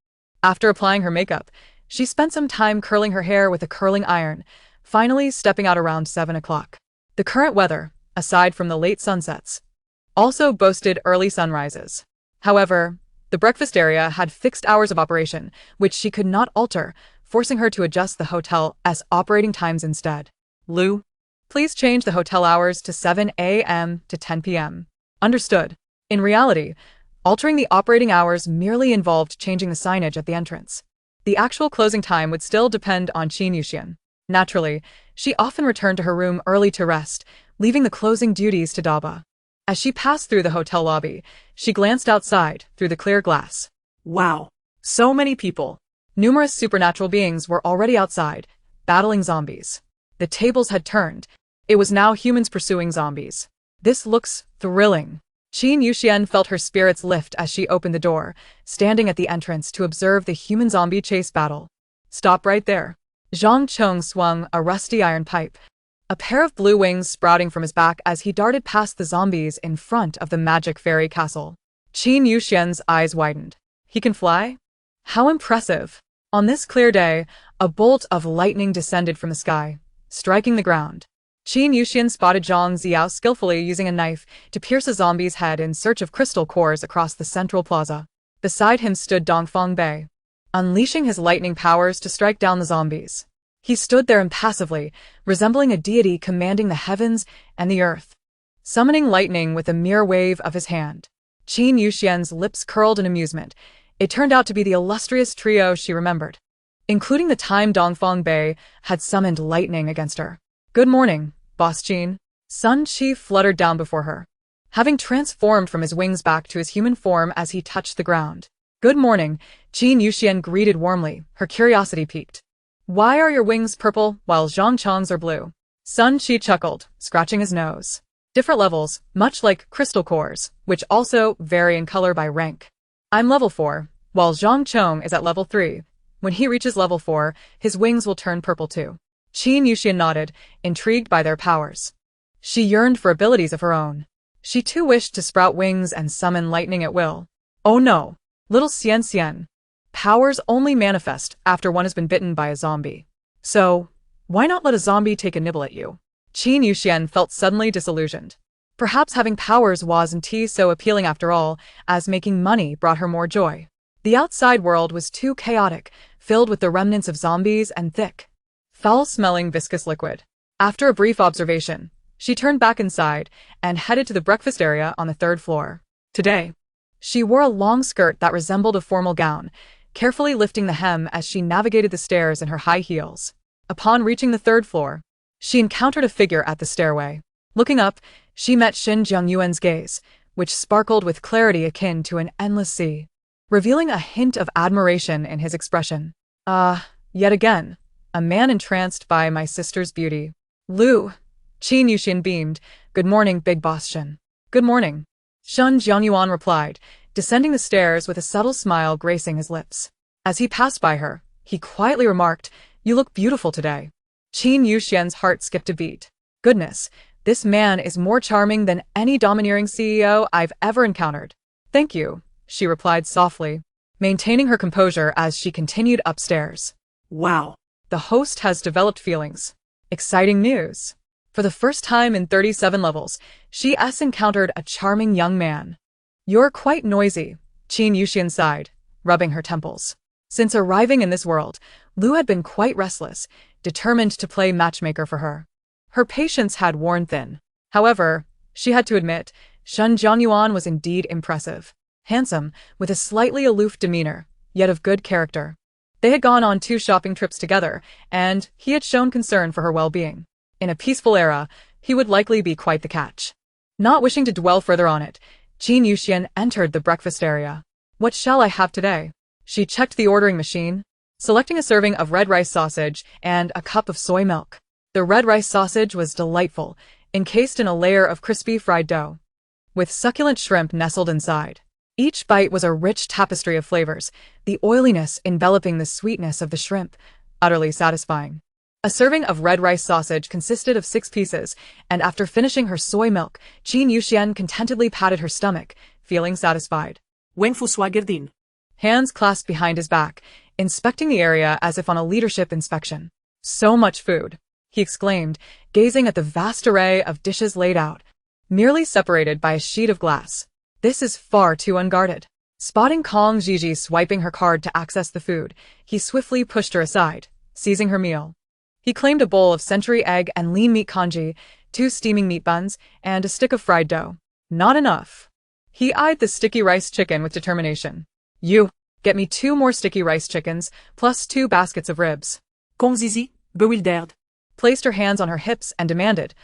After applying her makeup, she spent some time curling her hair with a curling iron, finally stepping out around 7 o'clock. The current weather, aside from the late sunsets, also boasted early sunrises. However, the breakfast area had fixed hours of operation, which she could not alter, forcing her to adjust the hotel's operating times instead. Lu, please change the hotel hours to 7 a.m. to 10 p.m. Understood. In reality, altering the operating hours merely involved changing the signage at the entrance. The actual closing time would still depend on Qin Yuxian. Naturally, she often returned to her room early to rest, leaving the closing duties to Daba. As she passed through the hotel lobby, she glanced outside through the clear glass. Wow. So many people. Numerous supernatural beings were already outside, battling zombies. The tables had turned. It was now humans pursuing zombies. This looks thrilling. Qin Yuxian felt her spirits lift as she opened the door, standing at the entrance to observe the human-zombie chase battle. Stop right there. Zhang Chong swung a rusty iron pipe, a pair of blue wings sprouting from his back as he darted past the zombies in front of the magic fairy castle. Qin Yuxian's eyes widened. He can fly? How impressive! On this clear day, a bolt of lightning descended from the sky, striking the ground. Qin Yuxian spotted Zhang Xiao skillfully using a knife to pierce a zombie's head in search of crystal cores across the central plaza. Beside him stood Dongfang Bei, unleashing his lightning powers to strike down the zombies. He stood there impassively, resembling a deity commanding the heavens and the earth, summoning lightning with a mere wave of his hand. Qin Yuxian's lips curled in amusement. It turned out to be the illustrious trio she remembered, including the time Dongfang Bei had summoned lightning against her. Good morning, Boss Qin. Sun Qi fluttered down before her, having transformed from his wings back to his human form as he touched the ground. Good morning, Qin Yuxian greeted warmly, her curiosity piqued. Why are your wings purple while Zhang Chong's are blue? Sun Qi chuckled, scratching his nose. Different levels, much like crystal cores, which also vary in color by rank. I'm level 4, while Zhang Chong is at level 3. When he reaches level 4, his wings will turn purple too. Qin Yuxian nodded, intrigued by their powers. She yearned for abilities of her own. She too wished to sprout wings and summon lightning at will. Oh no! Little Xian. Powers only manifest after one has been bitten by a zombie. So, why not let a zombie take a nibble at you? Qin Yuxian felt suddenly disillusioned. Perhaps having powers wasn't so appealing after all, as making money brought her more joy. The outside world was too chaotic, filled with the remnants of zombies and thick, foul-smelling viscous liquid. After a brief observation, she turned back inside and headed to the breakfast area on the 3rd floor. Today, she wore a long skirt that resembled a formal gown, carefully lifting the hem as she navigated the stairs in her high heels. Upon reaching the 3rd floor, she encountered a figure at the stairway. Looking up, she met Shin Jiangyuan's gaze, which sparkled with clarity akin to an endless sea, revealing a hint of admiration in his expression. Yet again, a man entranced by my sister's beauty. Lu, Qin Yuxian beamed. Good morning, Big Boss Shin. Good morning. Shin Jiangyuan replied, descending the stairs with a subtle smile gracing his lips. As he passed by her, he quietly remarked, You look beautiful today. Qin Yuxian's heart skipped a beat. Goodness, this man is more charming than any domineering CEO I've ever encountered. Thank you, she replied softly, maintaining her composure as she continued upstairs. Wow. The host has developed feelings. Exciting news. For the first time in 37 levels, she encountered a charming young man. You're quite noisy, Qin Yuxian sighed, rubbing her temples. Since arriving in this world, Lu had been quite restless, determined to play matchmaker for her. Her patience had worn thin. However, she had to admit, Shen Zhongyuan was indeed impressive. Handsome, with a slightly aloof demeanor, yet of good character. They had gone on 2 shopping trips together, and he had shown concern for her well-being. In a peaceful era, he would likely be quite the catch. Not wishing to dwell further on it, Qin Yuxian entered the breakfast area. What shall I have today? She checked the ordering machine, selecting a serving of red rice sausage and a cup of soy milk. The red rice sausage was delightful, encased in a layer of crispy fried dough, with succulent shrimp nestled inside. Each bite was a rich tapestry of flavors, the oiliness enveloping the sweetness of the shrimp, utterly satisfying. A serving of red rice sausage consisted of 6 pieces, and after finishing her soy milk, Qin Yuxian contentedly patted her stomach, feeling satisfied. Wen fu swagerdin. Hands clasped behind his back, inspecting the area as if on a leadership inspection. So much food, he exclaimed, gazing at the vast array of dishes laid out, merely separated by a sheet of glass. This is far too unguarded. Spotting Kong Gigi swiping her card to access the food, he swiftly pushed her aside, seizing her meal. He claimed a bowl of century egg and lean meat congee, 2 steaming meat buns, and a stick of fried dough. Not enough. He eyed the sticky rice chicken with determination. You, get me 2 more sticky rice chickens, plus 2 baskets of ribs. Kong Zizi, bewildered, placed her hands on her hips and demanded,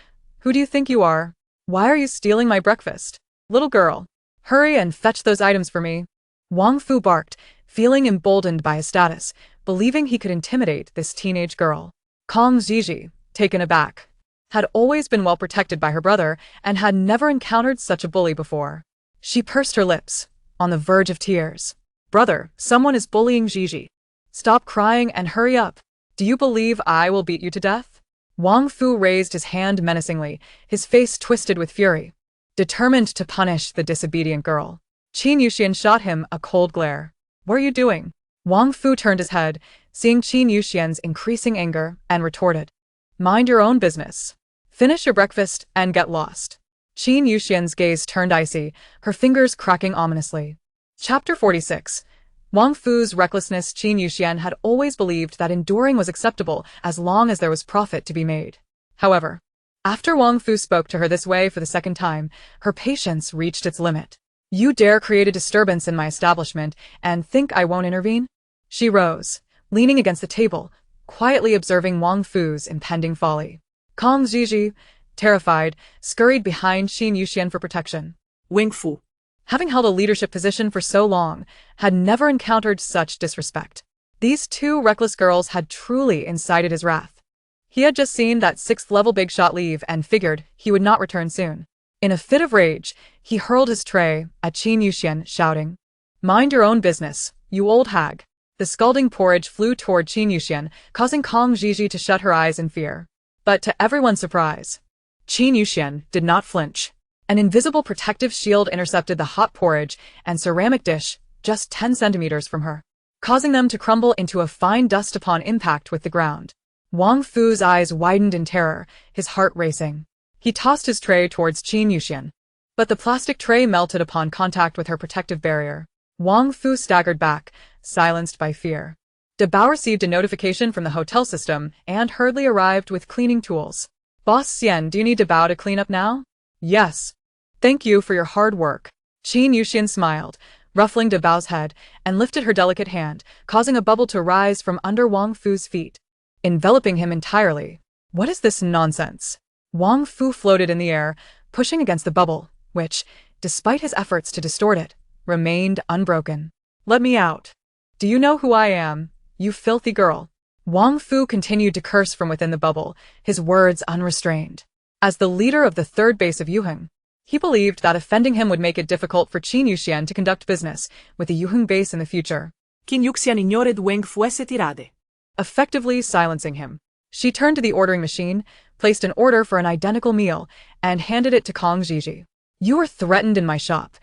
Who do you think you are? Why are you stealing my breakfast? Little girl, hurry and fetch those items for me. Wang Fu barked, feeling emboldened by his status, believing he could intimidate this teenage girl. Kong Gigi, taken aback, had always been well protected by her brother and had never encountered such a bully before. She pursed her lips, on the verge of tears. Brother, someone is bullying Gigi. Stop crying and hurry up. Do you believe I will beat you to death? Wang Fu raised his hand menacingly, his face twisted with fury, determined to punish the disobedient girl. Qin Yuxian shot him a cold glare. What are you doing? Wang Fu turned his head, seeing Qin Yuxian's increasing anger, and retorted. Mind your own business. Finish your breakfast and get lost. Qin Yuxian's gaze turned icy, her fingers cracking ominously. Chapter 46. Wang Fu's recklessness. Qin Yuxian had always believed that enduring was acceptable as long as there was profit to be made. However, after Wang Fu spoke to her this way for the second time, her patience reached its limit. You dare create a disturbance in my establishment and think I won't intervene? She rose, leaning against the table, quietly observing Wang Fu's impending folly. Kong Gigi, terrified, scurried behind Qin Yuxian for protection. Wang Fu, having held a leadership position for so long, had never encountered such disrespect. These 2 reckless girls had truly incited his wrath. He had just seen that 6th-level big shot leave and figured he would not return soon. In a fit of rage, he hurled his tray at Qin Yuxian, shouting, Mind your own business, you old hag. The scalding porridge flew toward Qin Yuxian, causing Kong Gigi to shut her eyes in fear. But to everyone's surprise, Qin Yuxian did not flinch. An invisible protective shield intercepted the hot porridge and ceramic dish just 10 centimeters from her, causing them to crumble into a fine dust upon impact with the ground. Wang Fu's eyes widened in terror, his heart racing. He tossed his tray towards Qin Yuxian, but the plastic tray melted upon contact with her protective barrier. Wang Fu staggered back, silenced by fear. De Bao received a notification from the hotel system and hurriedly arrived with cleaning tools. Boss Xian, do you need De Bao to clean up now? Yes. Thank you for your hard work. Qin Yuxian smiled, ruffling De Bao's head, and lifted her delicate hand, causing a bubble to rise from under Wang Fu's feet, enveloping him entirely. What is this nonsense? Wang Fu floated in the air, pushing against the bubble, which, despite his efforts to distort it, remained unbroken. Let me out. Do you know who I am, you filthy girl? Wang Fu continued to curse from within the bubble, his words unrestrained. As the leader of the 3rd base of Yuheng, he believed that offending him would make it difficult for Qin Yuxian to conduct business with the Yuheng base in the future. Qin Yuxian ignored Wang Fu's tirade, effectively silencing him. She turned to the ordering machine, placed an order for an identical meal, and handed it to Kong Gigi. You were threatened in my shop.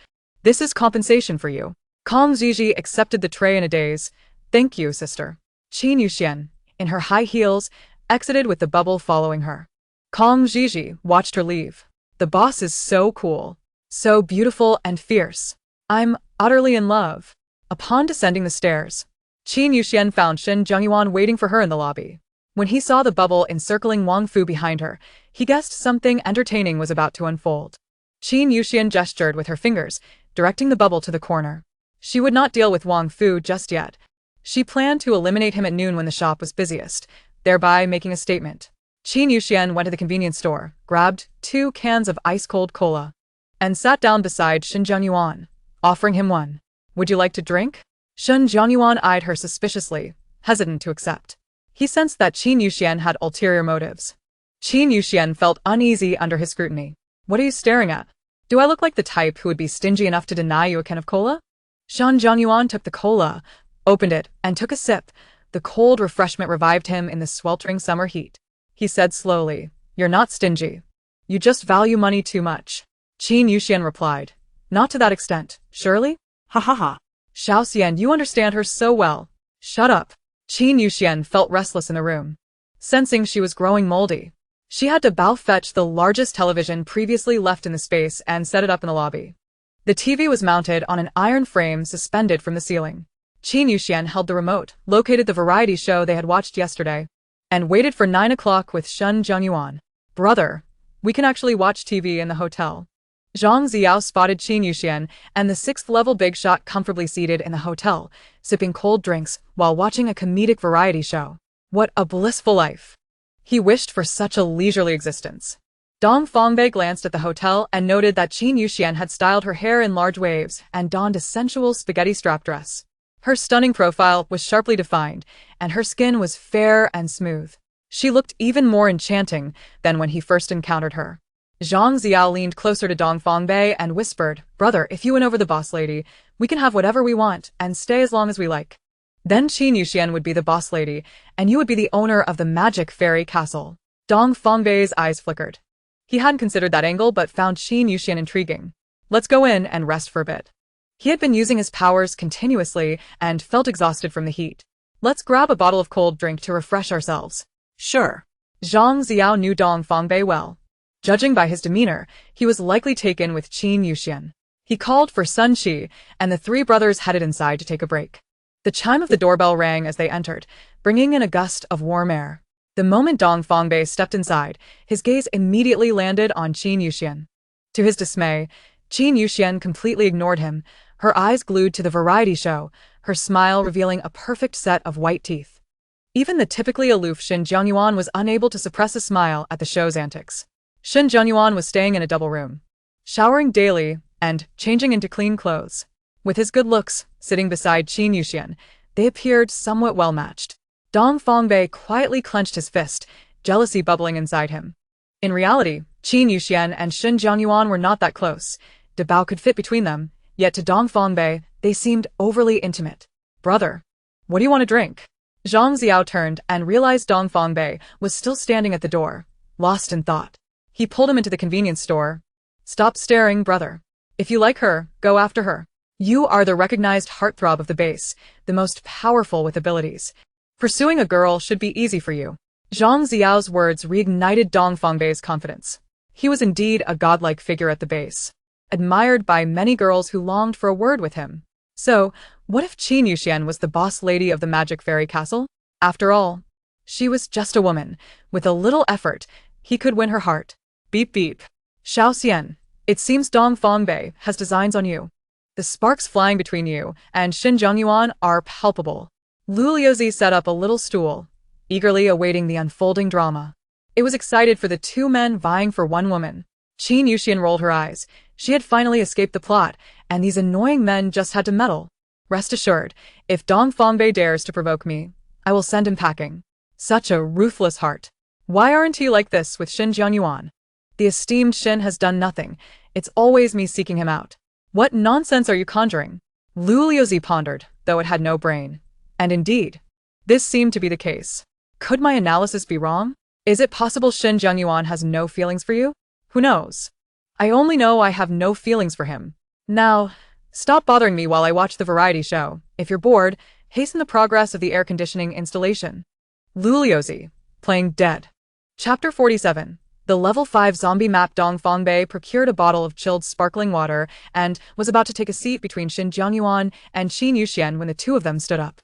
This is compensation for you. Kong Gigi accepted the tray in a daze. Thank you, sister. Qin Yuxian, in her high heels, exited with the bubble following her. Kong Gigi watched her leave. The boss is so cool, so beautiful and fierce. I'm utterly in love. Upon descending the stairs, Qin Yuxian found Shen Zhongyuan waiting for her in the lobby. When he saw the bubble encircling Wang Fu behind her, he guessed something entertaining was about to unfold. Qin Yuxian gestured with her fingers, directing the bubble to the corner. She would not deal with Wang Fu just yet. She planned to eliminate him at noon when the shop was busiest, thereby making a statement. Qin Yuxian went to the convenience store, grabbed 2 cans of ice-cold cola, and sat down beside Shen Jianyuan, offering him one. Would you like to drink? Shen Jianyuan eyed her suspiciously, hesitant to accept. He sensed that Qin Yuxian had ulterior motives. Qin Yuxian felt uneasy under his scrutiny. What are you staring at? Do I look like the type who would be stingy enough to deny you a can of cola? Shen Jianyuan took the cola, opened it, and took a sip. The cold refreshment revived him in the sweltering summer heat. He said slowly, "You're not stingy. You just value money too much." Qin Yuxian replied, "Not to that extent, surely?" Ha ha ha. Xiao Xian, you understand her so well. Shut up. Qin Yuxian felt restless in the room. Sensing she was growing moldy, she had to fetch the largest television previously left in the space and set it up in the lobby. The TV was mounted on an iron frame suspended from the ceiling. Qin Yuxian held the remote, located the variety show they had watched yesterday, and waited for 9 o'clock with Shen Jianyuan. Brother, we can actually watch TV in the hotel. Zhang Ziao spotted Qin Yuxian and the 6th-level big shot comfortably seated in the hotel, sipping cold drinks while watching a comedic variety show. What a blissful life. He wished for such a leisurely existence. Dong Fongbei glanced at the hotel and noted that Qin Yuxian had styled her hair in large waves and donned a sensual spaghetti strap dress. Her stunning profile was sharply defined, and her skin was fair and smooth. She looked even more enchanting than when he first encountered her. Zhang Ziao leaned closer to Dong Fongbei and whispered, "Brother, if you win over the boss lady, we can have whatever we want and stay as long as we like. Then Qin Yuxian would be the boss lady, and you would be the owner of the magic fairy castle." Dong Fongbei's eyes flickered. He hadn't considered that angle but found Qin Yuxian intriguing. "Let's go in and rest for a bit." He had been using his powers continuously and felt exhausted from the heat. "Let's grab a bottle of cold drink to refresh ourselves." Sure. Zhang Ziao knew Dong Fongbei well. Judging by his demeanor, he was likely taken with Qin Yuxian. He called for Sun Qi, and the 3 brothers headed inside to take a break. The chime of the doorbell rang as they entered, bringing in a gust of warm air. The moment Dong Fongbei stepped inside, his gaze immediately landed on Qin Yuxian. To his dismay, Qin Yuxian completely ignored him, her eyes glued to the variety show, her smile revealing a perfect set of white teeth. Even the typically aloof Shen Jianyuan was unable to suppress a smile at the show's antics. Shen Jianyuan was staying in a double room, showering daily and changing into clean clothes. With his good looks, sitting beside Qin Yuxian, they appeared somewhat well-matched. Dong Fongbei quietly clenched his fist, jealousy bubbling inside him. In reality, Qin Yuxian and Shen Jianyuan were not that close. Debao could fit between them, yet to Dong Fongbei, they seemed overly intimate. "Brother, what do you want to drink?" Zhang Ziao turned and realized Dong Fongbei was still standing at the door, lost in thought. He pulled him into the convenience store. "Stop staring, brother. If you like her, go after her. You are the recognized heartthrob of the base, the most powerful with abilities. Pursuing a girl should be easy for you." Zhang Ziao's words reignited Dong Fongbei's confidence. He was indeed a godlike figure at the base, admired by many girls who longed for a word with him. So, what if Qin Yuxian was the boss lady of the magic fairy castle? After all, she was just a woman. With a little effort, he could win her heart. Beep beep. Xiao Xian, it seems Dong Fongbei has designs on you. The sparks flying between you and Shen Jianyuan are palpable. Lu Liuzi set up a little stool, eagerly awaiting the unfolding drama. It was excited for the 2 men vying for one woman. Qin Yuxian rolled her eyes. She had finally escaped the plot, and these annoying men just had to meddle. Rest assured, if Dong Fongbei dares to provoke me, I will send him packing. Such a ruthless heart. Why aren't he like this with Shen Jianyuan? The esteemed Shen has done nothing. It's always me seeking him out. What nonsense are you conjuring? Lu Liuzi pondered, though it had no brain. And indeed, this seemed to be the case. Could my analysis be wrong? Is it possible Shen Jianyuan has no feelings for you? Who knows? I only know I have no feelings for him. Now, stop bothering me while I watch the variety show. If you're bored, hasten the progress of the air conditioning installation. Lu Liuzi, playing dead. Chapter 47. The level 5 zombie map. Dong Fongbei procured a bottle of chilled sparkling water and was about to take a seat between Shen Jianyuan and Qin Yuxian when the 2 of them stood up.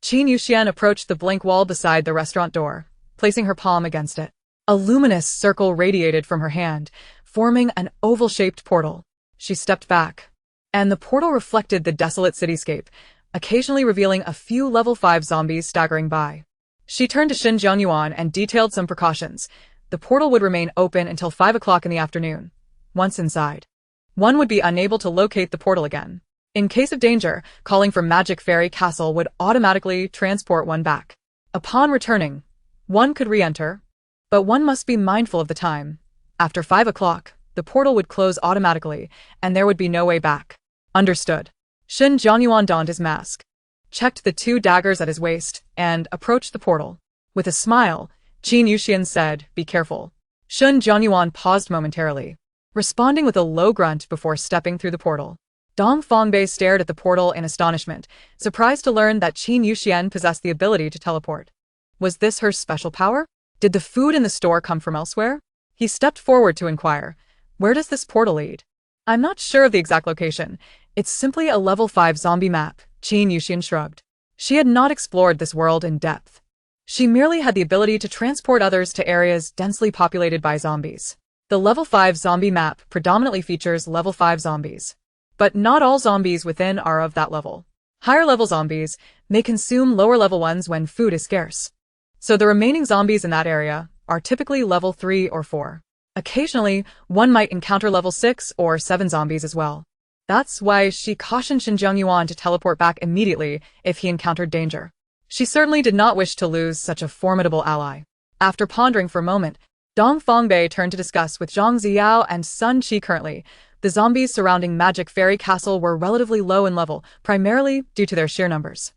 Qin Yuxian approached the blank wall beside the restaurant door, placing her palm against it. A luminous circle radiated from her hand, forming an oval-shaped portal. She stepped back, and the portal reflected the desolate cityscape, occasionally revealing a few level 5 zombies staggering by. She turned to Shin Jianyuan and detailed some precautions. The portal would remain open until 5 o'clock in the afternoon. Once inside, one would be unable to locate the portal again. In case of danger, calling for Magic Fairy Castle would automatically transport one back. Upon returning, one could re-enter, but one must be mindful of the time. After 5 o'clock, the portal would close automatically, and there would be no way back. Understood. Shin Jianyuan donned his mask, checked the 2 daggers at his waist, and approached the portal. With a smile, Qin Yuxian said, "Be careful." Shin Jianyuan paused momentarily, responding with a low grunt before stepping through the portal. Dong Fongbei stared at the portal in astonishment, surprised to learn that Qin Yuxian possessed the ability to teleport. Was this her special power? Did the food in the store come from elsewhere? He stepped forward to inquire, "Where does this portal lead?" "I'm not sure of the exact location. It's simply a level 5 zombie map," Qin Yuxian shrugged. She had not explored this world in depth. She merely had the ability to transport others to areas densely populated by zombies. The level 5 zombie map predominantly features level 5 zombies. But not all zombies within are of that level. Higher-level zombies may consume lower-level ones when food is scarce. So the remaining zombies in that area are typically level 3 or 4. Occasionally, one might encounter level 6 or 7 zombies as well. That's why she cautioned Shin Jianyuan to teleport back immediately if he encountered danger. She certainly did not wish to lose such a formidable ally. After pondering for a moment, Dong Fongbei turned to discuss with Zhang Ziyao and Sun Qi. Currently, the zombies surrounding Magic Fairy Castle were relatively low in level, primarily due to their sheer numbers.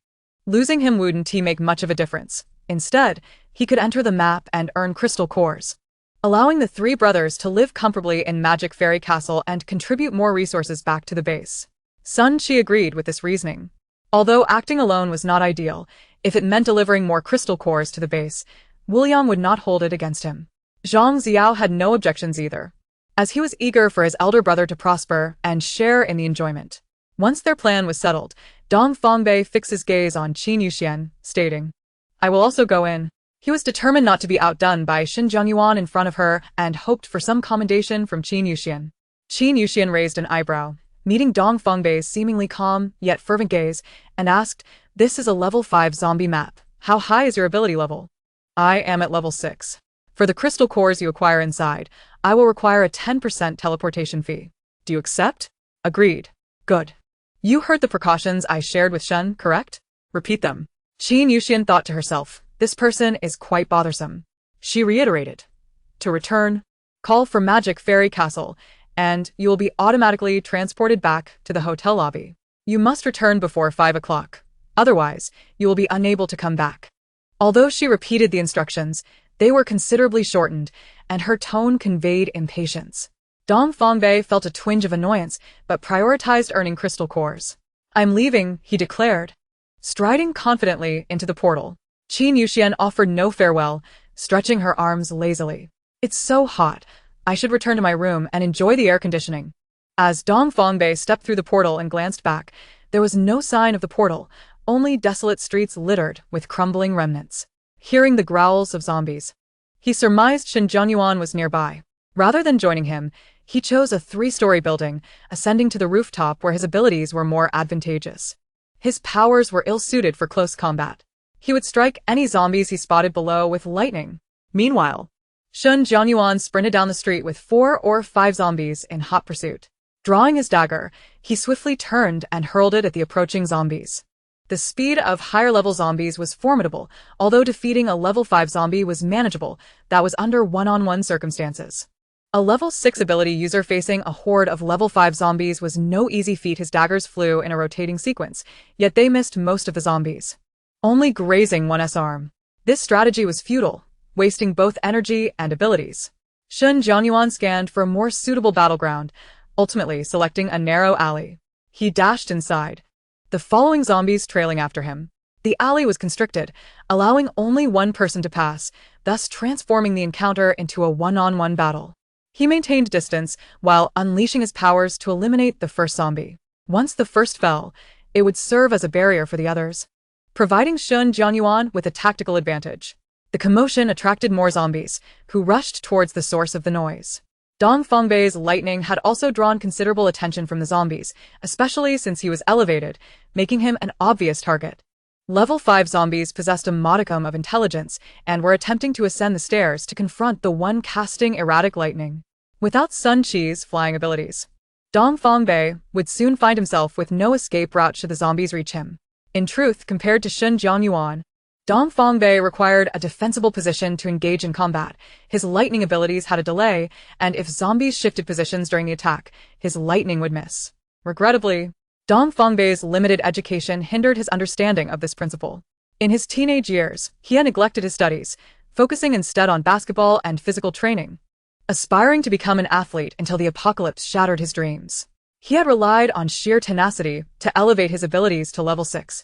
Losing him wouldn't make much of a difference. Instead, he could enter the map and earn crystal cores, allowing the 3 brothers to live comfortably in Magic Fairy Castle and contribute more resources back to the base. Sun Qi agreed with this reasoning. Although acting alone was not ideal, if it meant delivering more crystal cores to the base, Wuliang would not hold it against him. Zhang Ziyao had no objections either, as he was eager for his elder brother to prosper and share in the enjoyment. Once their plan was settled, Dong Fongbei fixed his gaze on Qin Yuxian, stating, "I will also go in." He was determined not to be outdone by Shin Jianyuan in front of her and hoped for some commendation from Qin Yuxian. Qin Yuxian raised an eyebrow, meeting Dong Fongbei's seemingly calm yet fervent gaze, and asked, "This is a level 5 zombie map. How high is your ability level?" "I am at level 6. For the crystal cores you acquire inside, I will require a 10% teleportation fee. Do you accept?" "Agreed." "Good. You heard the precautions I shared with Shen, correct?" "Repeat them." Qin Yuxian thought to herself, "This person is quite bothersome." She reiterated, "To return, call for Magic Fairy Castle, and you will be automatically transported back to the hotel lobby. You must return before 5 o'clock. Otherwise, you will be unable to come back." Although she repeated the instructions, they were considerably shortened, and her tone conveyed impatience. Dong Fongbei felt a twinge of annoyance, but prioritized earning crystal cores. "I'm leaving," he declared. Striding confidently into the portal, Qin Yuxian offered no farewell, stretching her arms lazily. "It's so hot. I should return to my room and enjoy the air conditioning." As Dong Fongbei stepped through the portal and glanced back, there was no sign of the portal, only desolate streets littered with crumbling remnants. Hearing the growls of zombies, he surmised Shin Jianyuan was nearby. Rather than joining him, he chose a 3-story building, ascending to the rooftop where his abilities were more advantageous. His powers were ill-suited for close combat. He would strike any zombies he spotted below with lightning. Meanwhile, Shin Jianyuan sprinted down the street with 4 or 5 zombies in hot pursuit. Drawing his dagger, he swiftly turned and hurled it at the approaching zombies. The speed of higher-level zombies was formidable, although defeating a level 5 zombie was manageable. That was under one-on-one circumstances. A level 6 ability user facing a horde of level 5 zombies was no easy feat. His daggers flew in a rotating sequence, yet they missed most of the zombies, only grazing one's arm. This strategy was futile, wasting both energy and abilities. Shin Jianyuan scanned for a more suitable battleground, ultimately selecting a narrow alley. He dashed inside, the following zombies trailing after him. The alley was constricted, allowing only one person to pass, thus transforming the encounter into a one-on-one battle. He maintained distance while unleashing his powers to eliminate the first zombie. Once the first fell, it would serve as a barrier for the others, providing Shin Jianyuan with a tactical advantage. The commotion attracted more zombies, who rushed towards the source of the noise. Dong Fongbei's lightning had also drawn considerable attention from the zombies, especially since he was elevated, making him an obvious target. Level 5 zombies possessed a modicum of intelligence and were attempting to ascend the stairs to confront the one casting erratic lightning. Without Sun Qi's flying abilities, Dong Fongbei would soon find himself with no escape route should the zombies reach him. In truth, compared to Shun Jianyuan, Dong Fongbei required a defensible position to engage in combat. His lightning abilities had a delay, and if zombies shifted positions during the attack, his lightning would miss. Regrettably, Dong Fongbei's limited education hindered his understanding of this principle. In his teenage years, he had neglected his studies, focusing instead on basketball and physical training, aspiring to become an athlete until the apocalypse shattered his dreams. He had relied on sheer tenacity to elevate his abilities to level 6.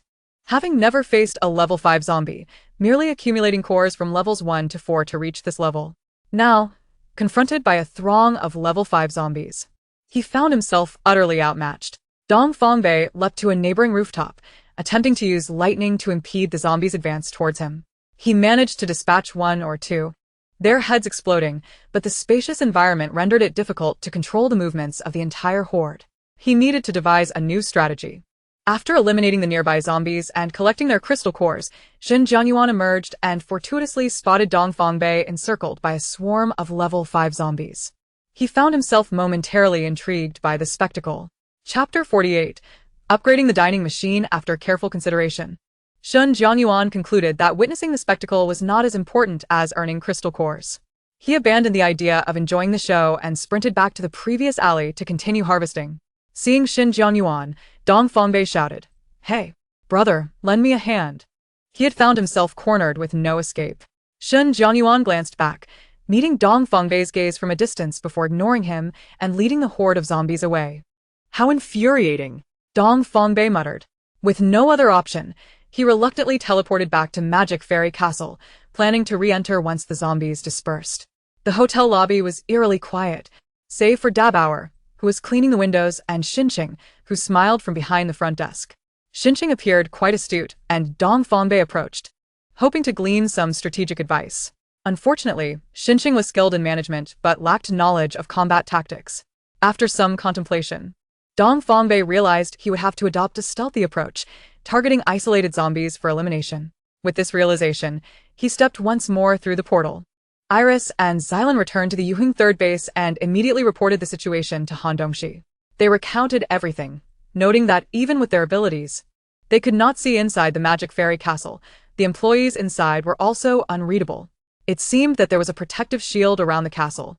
Having never faced a level 5 zombie, merely accumulating cores from levels 1 to 4 to reach this level. Now, confronted by a throng of level 5 zombies, he found himself utterly outmatched. Dong Fongbei leapt to a neighboring rooftop, attempting to use lightning to impede the zombies' advance towards him. He managed to dispatch one or two, their heads exploding, but the spacious environment rendered it difficult to control the movements of the entire horde. He needed to devise a new strategy. After eliminating the nearby zombies and collecting their crystal cores, Shin Jianyuan emerged and fortuitously spotted Dong Fongbei encircled by a swarm of level 5 zombies. He found himself momentarily intrigued by the spectacle. Chapter 48. Upgrading the dining machine after careful consideration. Shun Jianyuan concluded that witnessing the spectacle was not as important as earning crystal cores. He abandoned the idea of enjoying the show and sprinted back to the previous alley to continue harvesting. Seeing Shin Jianyuan, Dong Fongbei shouted, "Hey, brother, lend me a hand." He had found himself cornered with no escape. Shin Jianyuan glanced back, meeting Dong Fongbei's gaze from a distance before ignoring him and leading the horde of zombies away. "How infuriating," Dong Fongbei muttered. With no other option, he reluctantly teleported back to Magic Fairy Castle, planning to re-enter once the zombies dispersed. The hotel lobby was eerily quiet, save for Dabauer, who was cleaning the windows, and Xinqing, who smiled from behind the front desk. Xinqing appeared quite astute, and Dong Fongbei approached, hoping to glean some strategic advice. Unfortunately, Xinqing was skilled in management but lacked knowledge of combat tactics. After some contemplation, Dong Fongbei realized he would have to adopt a stealthy approach, targeting isolated zombies for elimination. With this realization, he stepped once more through the portal. Iris and Xylan returned to the Yuheng third base and immediately reported the situation to Han Dongxi. They recounted everything, noting that even with their abilities, they could not see inside the Magic Fairy Castle. The employees inside were also unreadable. It seemed that there was a protective shield around the castle,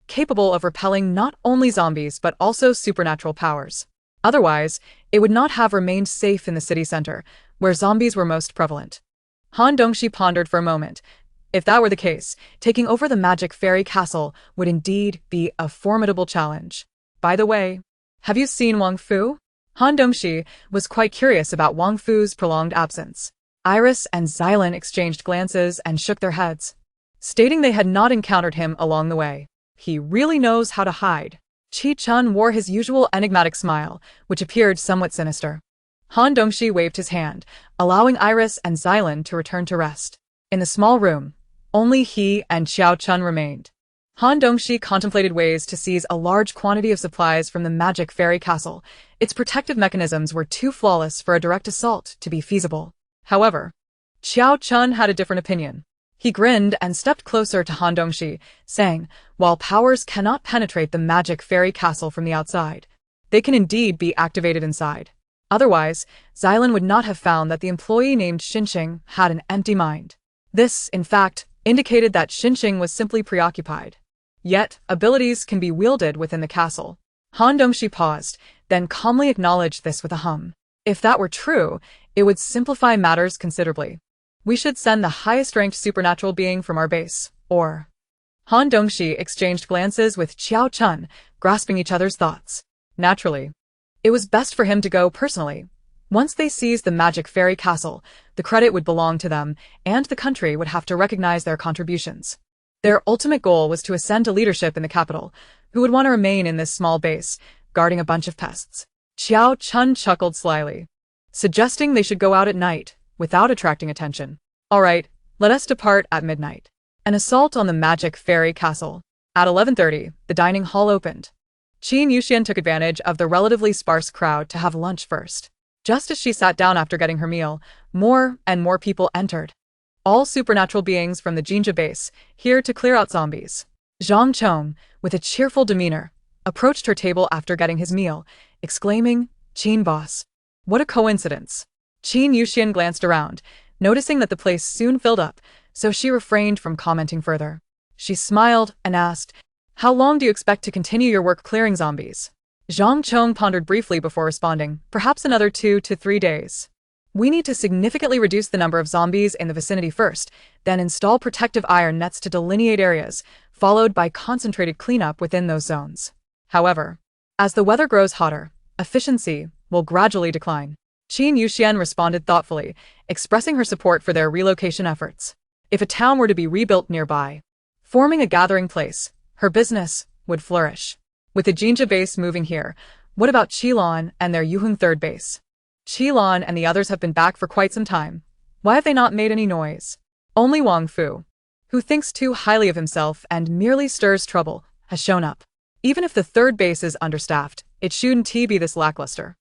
capable of repelling not only zombies but also supernatural powers. Otherwise, it would not have remained safe in the city center, where zombies were most prevalent. Han Dongxi pondered for a moment. If that were the case, taking over the Magic Fairy Castle would indeed be a formidable challenge. By the way, have you seen Wang Fu? Han Dongxi was quite curious about Wang Fu's prolonged absence. Iris and Xylan exchanged glances and shook their heads, stating they had not encountered him along the way. He really knows how to hide. Qi Chun wore his usual enigmatic smile, which appeared somewhat sinister. Han Dongxi waved his hand, allowing Iris and Xylan to return to rest. In the small room, only he and Xiao Chun remained. Han Dongxi contemplated ways to seize a large quantity of supplies from the Magic Fairy Castle. Its protective mechanisms were too flawless for a direct assault to be feasible. However, Xiao Chun had a different opinion. He grinned and stepped closer to Han Dongxi, saying, "While powers cannot penetrate the Magic Fairy Castle from the outside, they can indeed be activated inside." Otherwise, Xylan would not have found that the employee named Xinqing had an empty mind. This, in fact, indicated that Xinqing was simply preoccupied. Yet, abilities can be wielded within the castle. Han Dongxi paused, then calmly acknowledged this with a hum. If that were true, it would simplify matters considerably. We should send the highest-ranked supernatural being from our base, or... Han Dongxi exchanged glances with Xiao Chun, grasping each other's thoughts. Naturally, it was best for him to go personally. Once they seized the Magic Fairy Castle, the credit would belong to them, and the country would have to recognize their contributions. Their ultimate goal was to ascend to leadership in the capital, who would want to remain in this small base, guarding a bunch of pests. Xiao Chun chuckled slyly, suggesting they should go out at night, without attracting attention. "All right, let us depart at midnight." An assault on the Magic Fairy Castle. At 11:30, the dining hall opened. Qin Yuxian took advantage of the relatively sparse crowd to have lunch first. Just as she sat down after getting her meal, more and more people entered. All supernatural beings from the Jinja base, here to clear out zombies. Zhang Chong, with a cheerful demeanor, approached her table after getting his meal, exclaiming, "Qin boss. What a coincidence." Qin Yuxian glanced around, noticing that the place soon filled up, so she refrained from commenting further. She smiled and asked, "How long do you expect to continue your work clearing zombies?" Zhang Chong pondered briefly before responding, "Perhaps another 2 to 3 days. We need to significantly reduce the number of zombies in the vicinity first, then install protective iron nets to delineate areas, followed by concentrated cleanup within those zones. However, as the weather grows hotter, efficiency will gradually decline." Qin Yuxian responded thoughtfully, expressing her support for their relocation efforts. If a town were to be rebuilt nearby, forming a gathering place, her business would flourish. With the Jinja base moving here, what about Qilon and their Yuheng third base? Qilon and the others have been back for quite some time. Why have they not made any noise? Only Wang Fu, who thinks too highly of himself and merely stirs trouble, has shown up. Even if the third base is understaffed, it shouldn't be this lackluster.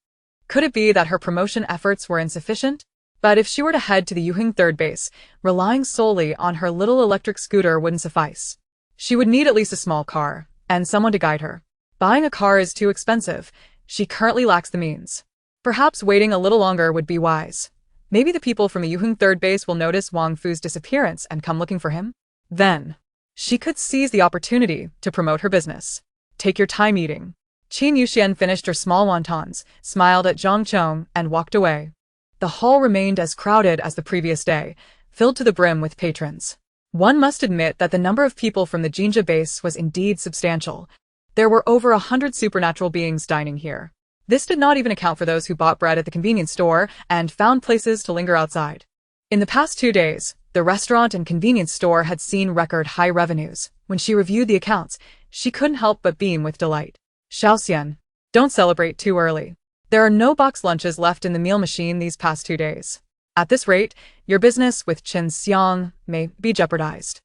Could it be that her promotion efforts were insufficient? But if she were to head to the Yuheng third base, relying solely on her little electric scooter wouldn't suffice. She would need at least a small car, and someone to guide her. Buying a car is too expensive. She currently lacks the means. Perhaps waiting a little longer would be wise. Maybe the people from the Yuheng third base will notice Wang Fu's disappearance and come looking for him. Then, she could seize the opportunity to promote her business. Take your time eating. Qin Yuxian finished her small wontons, smiled at Zhang Chong, and walked away. The hall remained as crowded as the previous day, filled to the brim with patrons. One must admit that the number of people from the Jinja base was indeed substantial. There were over 100 supernatural beings dining here. This did not even account for those who bought bread at the convenience store and found places to linger outside. In the past 2 days, the restaurant and convenience store had seen record high revenues. When she reviewed the accounts, she couldn't help but beam with delight. Xiaoxian, don't celebrate too early. There are no box lunches left in the meal machine these past 2 days. At this rate, your business with Qin Xiang may be jeopardized.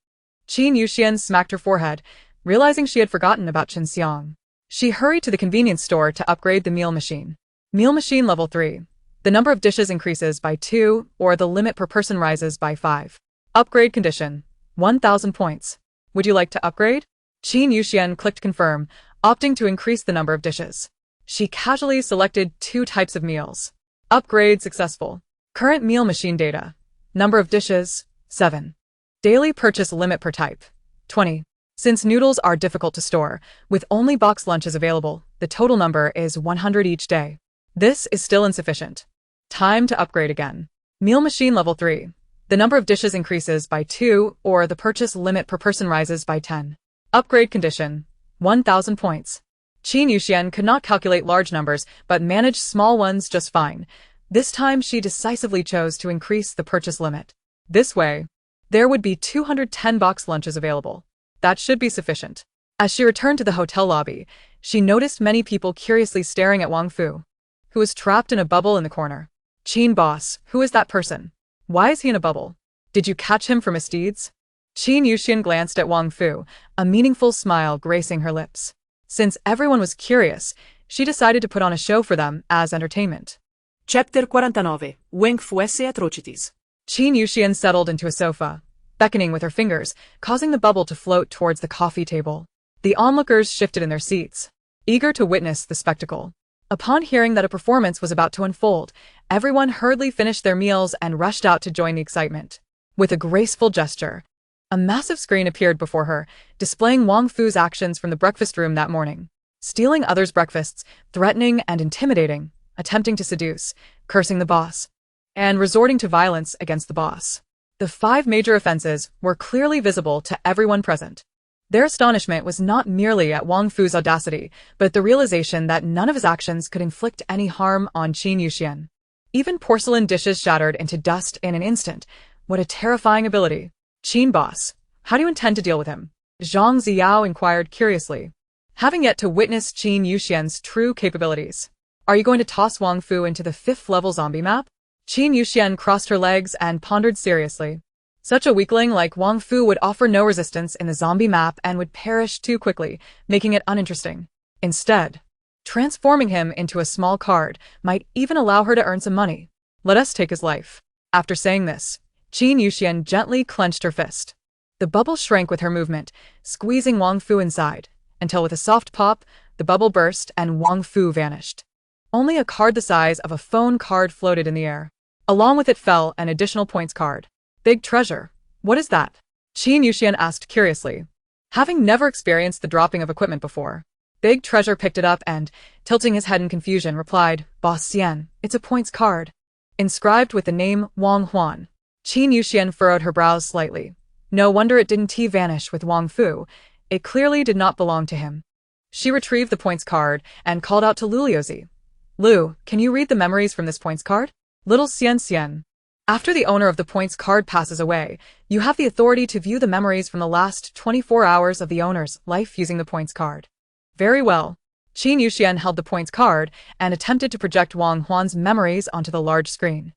Qin Yuxian smacked her forehead, realizing she had forgotten about Qin Xiang. She hurried to the convenience store to upgrade the meal machine. Meal machine level 3. The number of dishes increases by 2, or the limit per person rises by 5. Upgrade condition: 1,000 points. Would you like to upgrade? Qin Yuxian clicked confirm, opting to increase the number of dishes. She casually selected 2 types of meals. Upgrade successful. Current meal machine data. Number of dishes, 7. Daily purchase limit per type, 20. Since noodles are difficult to store, with only box lunches available, the total number is 100 each day. This is still insufficient. Time to upgrade again. Meal machine level 3. The number of dishes increases by 2, or the purchase limit per person rises by 10. Upgrade condition: 1,000 points. Qin Yuxian could not calculate large numbers, but managed small ones just fine. This time she decisively chose to increase the purchase limit. This way, there would be 210 box lunches available. That should be sufficient. As she returned to the hotel lobby, she noticed many people curiously staring at Wang Fu, who was trapped in a bubble in the corner. Qin boss, who is that person? Why is he in a bubble? Did you catch him for misdeeds? Qin Yuxian glanced at Wang Fu, a meaningful smile gracing her lips. Since everyone was curious, she decided to put on a show for them as entertainment. Chapter 49. Wang Fu esse atrocities. Qin Yuxian settled into a sofa, beckoning with her fingers, causing the bubble to float towards the coffee table. The onlookers shifted in their seats, eager to witness the spectacle. Upon hearing that a performance was about to unfold, everyone hurriedly finished their meals and rushed out to join the excitement. With a graceful gesture, a massive screen appeared before her, displaying Wang Fu's actions from the breakfast room that morning. Stealing others' breakfasts, threatening and intimidating, attempting to seduce, cursing the boss, and resorting to violence against the boss. The 5 major offenses were clearly visible to everyone present. Their astonishment was not merely at Wang Fu's audacity, but at the realization that none of his actions could inflict any harm on Qin Yuxian. Even porcelain dishes shattered into dust in an instant. What a terrifying ability. Qin boss, how do you intend to deal with him? Zhang Ziao inquired curiously, having yet to witness Qin Yuxian's true capabilities. Are you going to toss Wang Fu into the 5th level zombie map? Qin Yuxian crossed her legs and pondered seriously. Such a weakling like Wang Fu would offer no resistance in the zombie map and would perish too quickly, making it uninteresting. Instead, transforming him into a small card might even allow her to earn some money. Let us take his life. After saying this, Qin Yuxian gently clenched her fist. The bubble shrank with her movement, squeezing Wang Fu inside, until with a soft pop, the bubble burst and Wang Fu vanished. Only a card the size of a phone card floated in the air. Along with it fell an additional points card. Big treasure. What is that? Qin Yuxian asked curiously, having never experienced the dropping of equipment before. Big Treasure picked it up and, tilting his head in confusion, replied, Boss Xian, it's a points card. Inscribed with the name Wang Huan. Qin Yuxian furrowed her brows slightly. No wonder it didn't vanish with Wang Fu. It clearly did not belong to him. She retrieved the points card and called out to Lu Liuzi. Lu, can you read the memories from this points card? Little Xian. After the owner of the points card passes away, you have the authority to view the memories from the last 24 hours of the owner's life using the points card. Very well. Qin Yuxian held the points card and attempted to project Wang Huan's memories onto the large screen.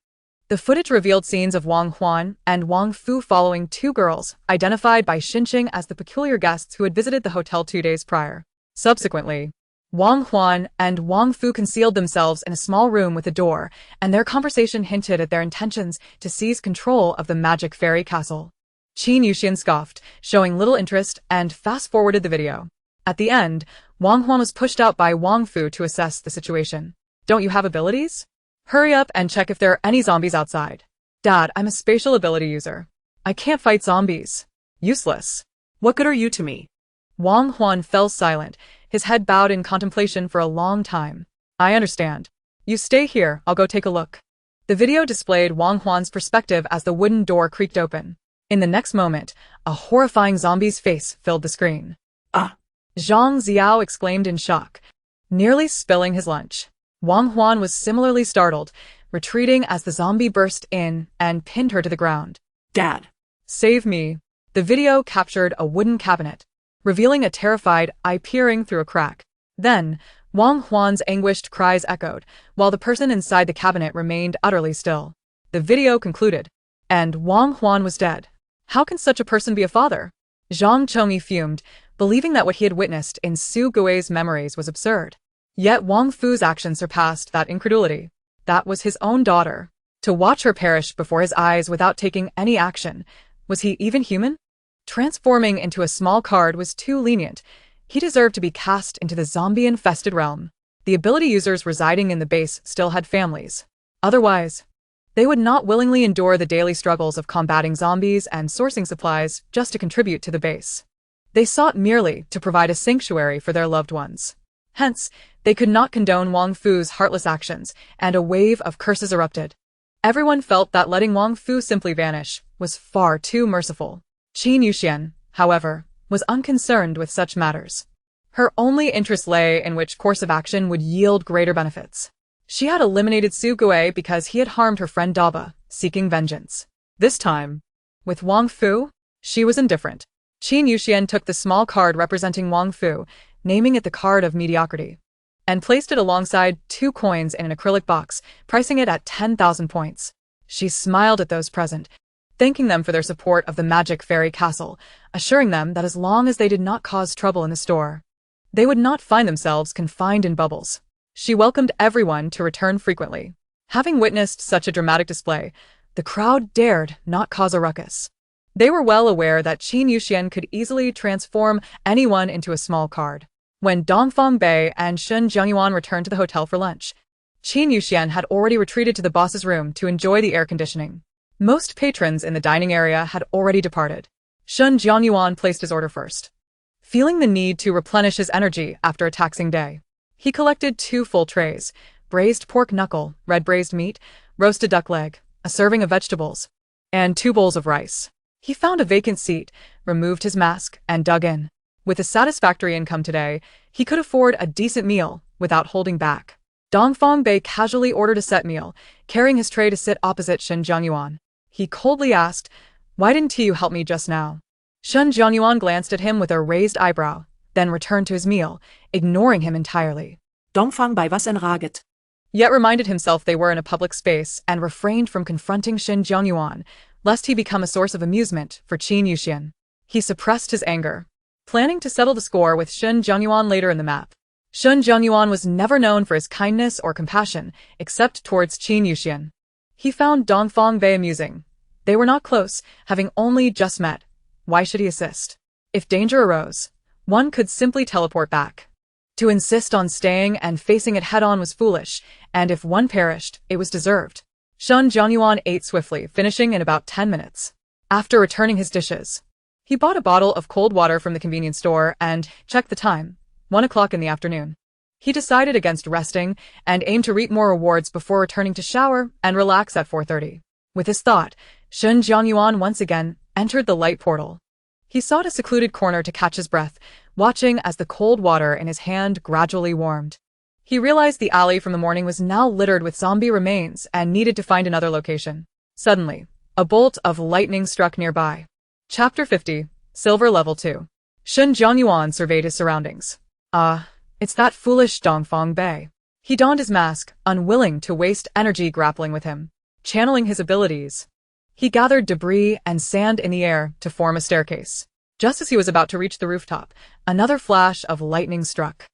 The footage revealed scenes of Wang Huan and Wang Fu following two girls, identified by Xinqing as the peculiar guests who had visited the hotel 2 days prior. Subsequently, Wang Huan and Wang Fu concealed themselves in a small room with a door, and their conversation hinted at their intentions to seize control of the magic fairy castle. Qin Yuxian scoffed, showing little interest, and fast-forwarded the video. At the end, Wang Huan was pushed out by Wang Fu to assess the situation. Don't you have abilities? Hurry up and check if there are any zombies outside. Dad, I'm a spatial ability user. I can't fight zombies. Useless. What good are you to me? Wang Huan fell silent, his head bowed in contemplation for a long time. I understand. You stay here, I'll go take a look. The video displayed Wang Huan's perspective as the wooden door creaked open. In the next moment, a horrifying zombie's face filled the screen. Ah! Zhang Xiao exclaimed in shock, nearly spilling his lunch. Wang Huan was similarly startled, retreating as the zombie burst in and pinned her to the ground. Dad! Save me. The video captured a wooden cabinet, revealing a terrified eye peering through a crack. Then, Wang Huan's anguished cries echoed, while the person inside the cabinet remained utterly still. The video concluded. And Wang Huan was dead. How can such a person be a father? Zhang Chongyi fumed, believing that what he had witnessed in Su Gui's memories was absurd. Yet Wang Fu's action surpassed that incredulity. That was his own daughter. To watch her perish before his eyes without taking any action, was he even human? Transforming into a small card was too lenient. He deserved to be cast into the zombie-infested realm. The ability users residing in the base still had families. Otherwise, they would not willingly endure the daily struggles of combating zombies and sourcing supplies just to contribute to the base. They sought merely to provide a sanctuary for their loved ones. Hence, they could not condone Wang Fu's heartless actions, and a wave of curses erupted. Everyone felt that letting Wang Fu simply vanish was far too merciful. Qin Yuxian, however, was unconcerned with such matters. Her only interest lay in which course of action would yield greater benefits. She had eliminated Su Gui because he had harmed her friend Daba, seeking vengeance. This time, with Wang Fu, she was indifferent. Qin Yuxian took the small card representing Wang Fu, naming it the Card of Mediocrity, and placed it alongside 2 coins in an acrylic box, pricing it at 10,000 points. She smiled at those present, thanking them for their support of the Magic Fairy Castle, assuring them that as long as they did not cause trouble in the store, they would not find themselves confined in bubbles. She welcomed everyone to return frequently. Having witnessed such a dramatic display, the crowd dared not cause a ruckus. They were well aware that Qin Yuxian could easily transform anyone into a small card. When Dongfang Bei and Shun Jiangyuan returned to the hotel for lunch, Qin Yuxian had already retreated to the boss's room to enjoy the air conditioning. Most patrons in the dining area had already departed. Shun Jiangyuan placed his order first. Feeling the need to replenish his energy after a taxing day, he collected 2 full trays, braised pork knuckle, red braised meat, roasted duck leg, a serving of vegetables, and 2 bowls of rice. He found a vacant seat, removed his mask, and dug in. With a satisfactory income today, he could afford a decent meal without holding back. Dongfang Bei casually ordered a set meal, carrying his tray to sit opposite Shun Jiangyuan. He coldly asked, "Why didn't you help me just now?" Shun Jiangyuan glanced at him with a raised eyebrow, then returned to his meal, ignoring him entirely. Dongfang Bei was enraget. Yet reminded himself they were in a public space and refrained from confronting Shun Jiangyuan, lest he become a source of amusement for Qin Yuxian. He suppressed his anger, planning to settle the score with Shun Zhongyuan later in the map. Shun Zhongyuan was never known for his kindness or compassion, except towards Qin Yuxian. He found Dongfang Bei amusing. They were not close, having only just met. Why should he assist? If danger arose, one could simply teleport back. To insist on staying and facing it head-on was foolish, and if one perished, it was deserved. Shun Zhongyuan ate swiftly, finishing in about 10 minutes. After returning his dishes, he bought a bottle of cold water from the convenience store and checked the time, 1 o'clock in the afternoon. He decided against resting and aimed to reap more rewards before returning to shower and relax at 4:30. With his thought, Shun Zhongyuan once again entered the light portal. He sought a secluded corner to catch his breath, watching as the cold water in his hand gradually warmed. He realized the alley from the morning was now littered with zombie remains and needed to find another location. Suddenly, a bolt of lightning struck nearby. Chapter 50, Silver Level 2. Shun Zhongyuan surveyed his surroundings. It's that foolish Dongfang Bei. He donned his mask, unwilling to waste energy grappling with him. Channeling his abilities, he gathered debris and sand in the air to form a staircase. Just as he was about to reach the rooftop, another flash of lightning struck.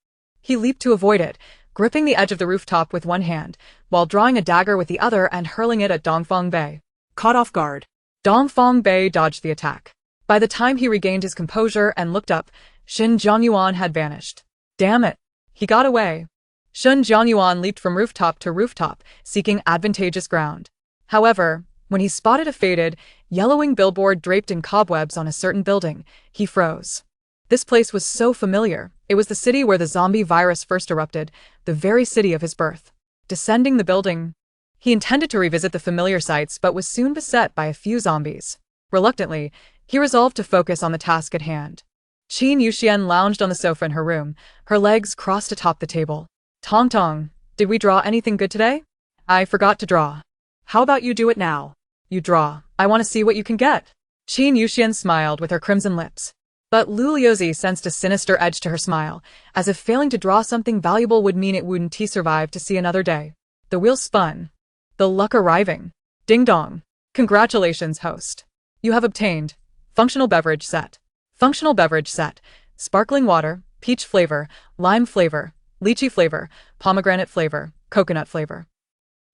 He leaped to avoid it, gripping the edge of the rooftop with one hand, while drawing a dagger with the other and hurling it at Dongfang Bei. Caught off guard. Dongfang Bei dodged the attack. By the time he regained his composure and looked up, Shun Zhongyuan had vanished. Damn it! He got away. Shun Zhongyuan leaped from rooftop to rooftop, seeking advantageous ground. However, when he spotted a faded, yellowing billboard draped in cobwebs on a certain building, he froze. This place was so familiar. It was the city where the zombie virus first erupted, the very city of his birth. Descending the building, he intended to revisit the familiar sights but was soon beset by a few zombies. Reluctantly, he resolved to focus on the task at hand. Qin Yuxian lounged on the sofa in her room, her legs crossed atop the table. Tong Tong, did we draw anything good today? I forgot to draw. How about you do it now? You draw. I want to see what you can get. Qin Yuxian smiled with her crimson lips. But Lu Liuzi sensed a sinister edge to her smile, as if failing to draw something valuable would mean it wouldn't survive to see another day. The wheel spun. The luck arriving. Ding dong. Congratulations, host. You have obtained functional beverage set. Functional beverage set. Sparkling water, peach flavor, lime flavor, lychee flavor, pomegranate flavor, coconut flavor.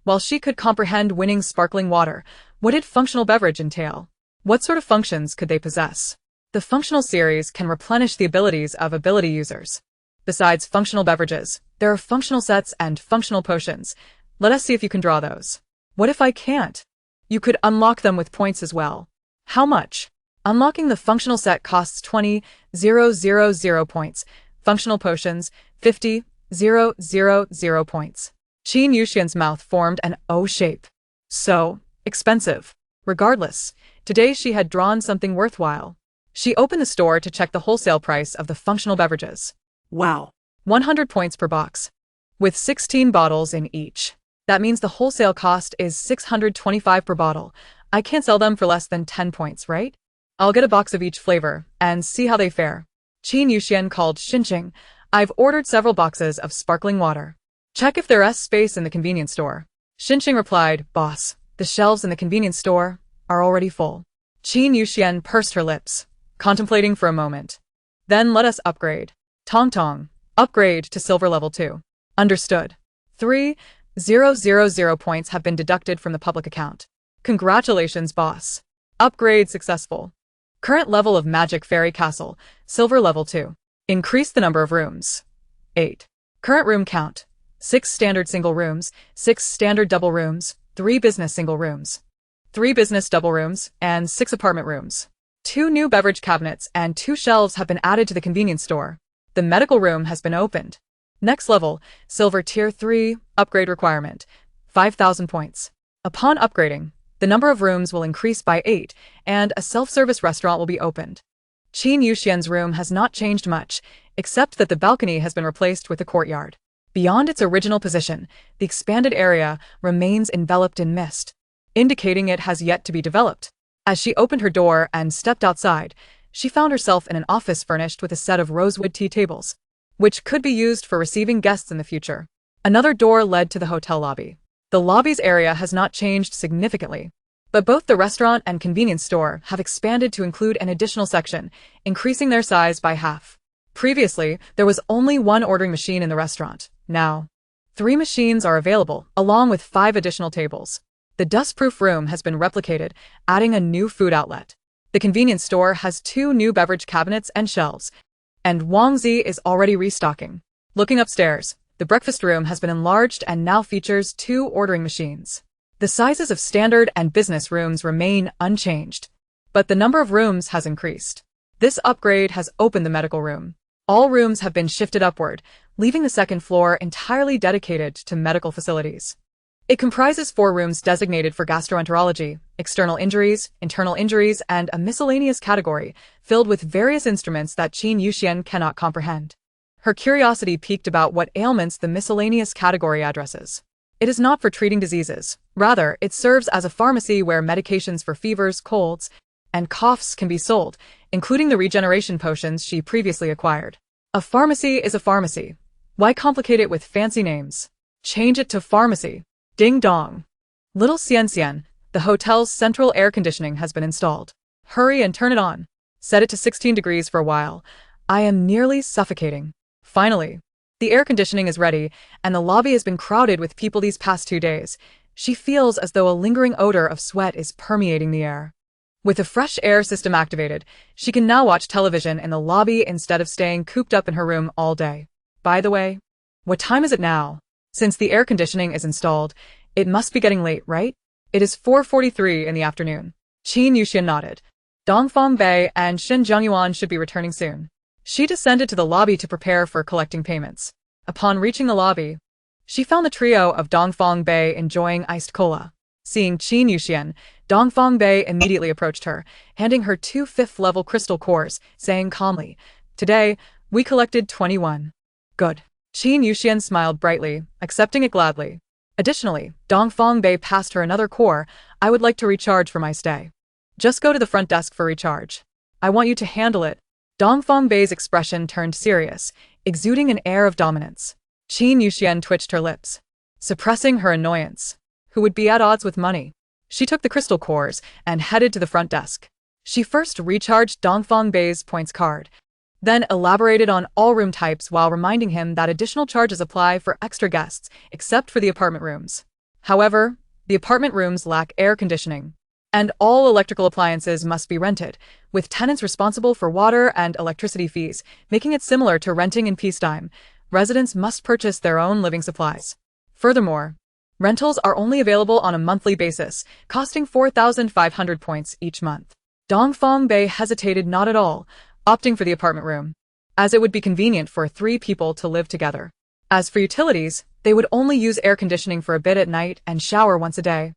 While she could comprehend winning sparkling water, what did functional beverage entail? What sort of functions could they possess? The functional series can replenish the abilities of ability users. Besides functional beverages, there are functional sets and functional potions. Let us see if you can draw those. What if I can't? You could unlock them with points as well. How much? Unlocking the functional set costs 20,000 points. Functional potions, 50,000 points. Qin Yuxian's mouth formed an O shape. So expensive. Regardless, today she had drawn something worthwhile. She opened the store to check the wholesale price of the functional beverages. Wow. 100 points per box. With 16 bottles in each. That means the wholesale cost is 625 per bottle. I can't sell them for less than 10 points, right? I'll get a box of each flavor and see how they fare. Qin Yuxian called Xinqing. I've ordered several boxes of sparkling water. Check if there's space in the convenience store. Xinqing replied, Boss, the shelves in the convenience store are already full. Qin Yuxian pursed her lips, contemplating for a moment. Then let us upgrade. Tong Tong, upgrade to silver level 2. Understood. 3,000 points have been deducted from the public account. Congratulations, boss. Upgrade successful. Current level of Magic Fairy Castle, silver level 2. Increase the number of rooms. 8. Current room count. 6 standard single rooms, 6 standard double rooms, 3 business single rooms, 3 business double rooms, and 6 apartment rooms. 2 new beverage cabinets and 2 shelves have been added to the convenience store. The medical room has been opened. Next level, Silver Tier 3, upgrade requirement, 5,000 points. Upon upgrading, the number of rooms will increase by 8, and a self-service restaurant will be opened. Qin Yuxian's room has not changed much, except that the balcony has been replaced with a courtyard. Beyond its original position, the expanded area remains enveloped in mist, indicating it has yet to be developed. As she opened her door and stepped outside, she found herself in an office furnished with a set of rosewood tea tables, which could be used for receiving guests in the future. Another door led to the hotel lobby. The lobby's area has not changed significantly, But both the restaurant and convenience store have expanded to include an additional section, increasing their size by half. Previously, there was only one ordering machine in the restaurant. Now, 3 machines are available, along with 5 additional tables. The dust-proof room has been replicated, adding a new food outlet. The convenience store has 2 new beverage cabinets and shelves, and Wangzi is already restocking. Looking upstairs, the breakfast room has been enlarged and now features 2 ordering machines. The sizes of standard and business rooms remain unchanged, but the number of rooms has increased. This upgrade has opened the medical room. All rooms have been shifted upward, leaving the second floor entirely dedicated to medical facilities. It comprises 4 rooms designated for gastroenterology, external injuries, internal injuries, and a miscellaneous category filled with various instruments that Qin Yuxian cannot comprehend. Her curiosity piqued about what ailments the miscellaneous category addresses. It is not for treating diseases. Rather, it serves as a pharmacy where medications for fevers, colds, and coughs can be sold, including the regeneration potions she previously acquired. A pharmacy is a pharmacy. Why complicate it with fancy names? Change it to pharmacy. Ding dong. Little Xian, the hotel's central air conditioning has been installed. Hurry and turn it on. Set it to 16 degrees for a while. I am nearly suffocating. Finally, the air conditioning is ready, and the lobby has been crowded with people these past 2 days. She feels as though a lingering odor of sweat is permeating the air. With the fresh air system activated, she can now watch television in the lobby instead of staying cooped up in her room all day. By the way, what time is it now? Since the air conditioning is installed, it must be getting late, right? It is 4:43 in the afternoon. Qin Yuxian nodded. Dongfang Bei and Shen Zhongyuan should be returning soon. She descended to the lobby to prepare for collecting payments. Upon reaching the lobby, she found the trio of Dongfang Bei enjoying iced cola. Seeing Qin Yuxian, Dongfang Bei immediately approached her, handing her 2 5th-level crystal cores, saying calmly, "Today, we collected 21. Good." Qin Yuxian smiled brightly, accepting it gladly. Additionally, Dongfang Bei passed her another core. "I would like to recharge for my stay. Just go to the front desk for recharge. I want you to handle it." Dongfang Bei's expression turned serious, exuding an air of dominance. Qin Yuxian twitched her lips, suppressing her annoyance. Who would be at odds with money? She took the crystal cores and headed to the front desk. She first recharged Dongfang Bei's points card, then elaborated on all room types while reminding him that additional charges apply for extra guests, except for the apartment rooms. However, the apartment rooms lack air conditioning, and all electrical appliances must be rented, with tenants responsible for water and electricity fees, making it similar to renting in peacetime. Residents must purchase their own living supplies. Furthermore, rentals are only available on a monthly basis, costing 4,500 points each month. Dongfang Bei hesitated not at all, opting for the apartment room, as it would be convenient for 3 people to live together. As for utilities, they would only use air conditioning for a bit at night and shower once a day,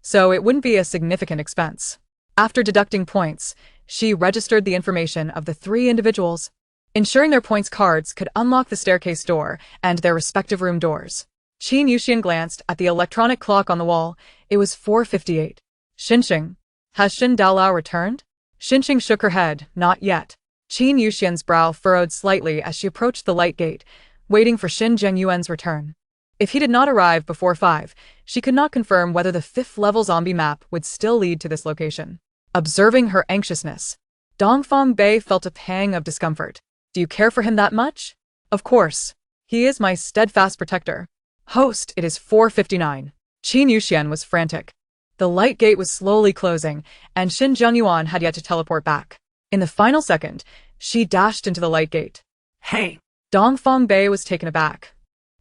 so it wouldn't be a significant expense. After deducting points, she registered the information of the 3 individuals, ensuring their points cards could unlock the staircase door and their respective room doors. Qin Yuxian glanced at the electronic clock on the wall. It was 4:58. Xinqing. Has Xin Daolao returned? Xinqing shook her head. Not yet. Qin Yuxian's brow furrowed slightly as she approached the light gate, waiting for Xin Zhengyuan's return. If he did not arrive before 5, she could not confirm whether the 5th-level zombie map would still lead to this location. Observing her anxiousness, Dongfang Bei felt a pang of discomfort. Do you care for him that much? Of course. He is my steadfast protector. Host, it is 4:59. Qin Yuxian was frantic. The light gate was slowly closing, and Xin Zhengyuan had yet to teleport back. In the final second, she dashed into the light gate. Hey! Dongfang Bei was taken aback,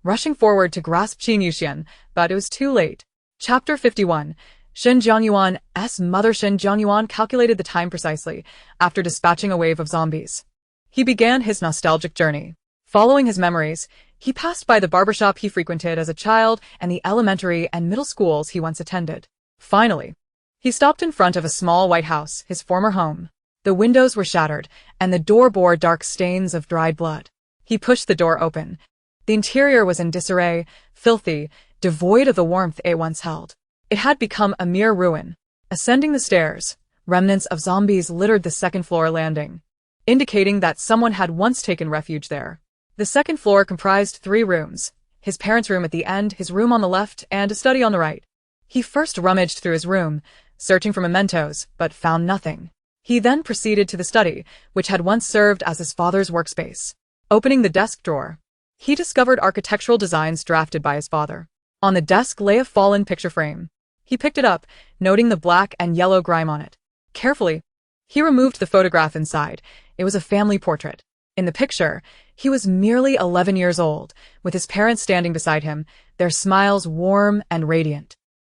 rushing forward to grasp Qin Yuxian, but it was too late. Chapter 51. Xin Zhengyuan's mother. Xin Zhengyuan calculated the time precisely after dispatching a wave of zombies. He began his nostalgic journey. Following his memories, he passed by the barbershop he frequented as a child and the elementary and middle schools he once attended. Finally, he stopped in front of a small white house, his former home. The windows were shattered, and the door bore dark stains of dried blood. He pushed the door open. The interior was in disarray, filthy, devoid of the warmth it once held. It had become a mere ruin. Ascending the stairs, remnants of zombies littered the second-floor landing, indicating that someone had once taken refuge there. The second floor comprised 3 rooms, his parents' room at the end, his room on the left, and a study on the right. He first rummaged through his room, searching for mementos, but found nothing. He then proceeded to the study, which had once served as his father's workspace. Opening the desk drawer, he discovered architectural designs drafted by his father. On the desk lay a fallen picture frame. He picked it up, noting the black and yellow grime on it. Carefully, he removed the photograph inside. It was a family portrait. In the picture, he was merely 11 years old, with his parents standing beside him, their smiles warm and radiant.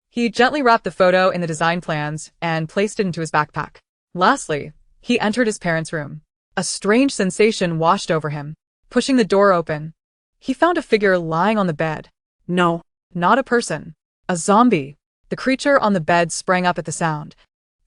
He gently wrapped the photo in the design plans and placed it into his backpack. Lastly, he entered his parents' room. A strange sensation washed over him. Pushing the door open, he found a figure lying on the bed. No. Not a person. A zombie. The creature on the bed sprang up at the sound,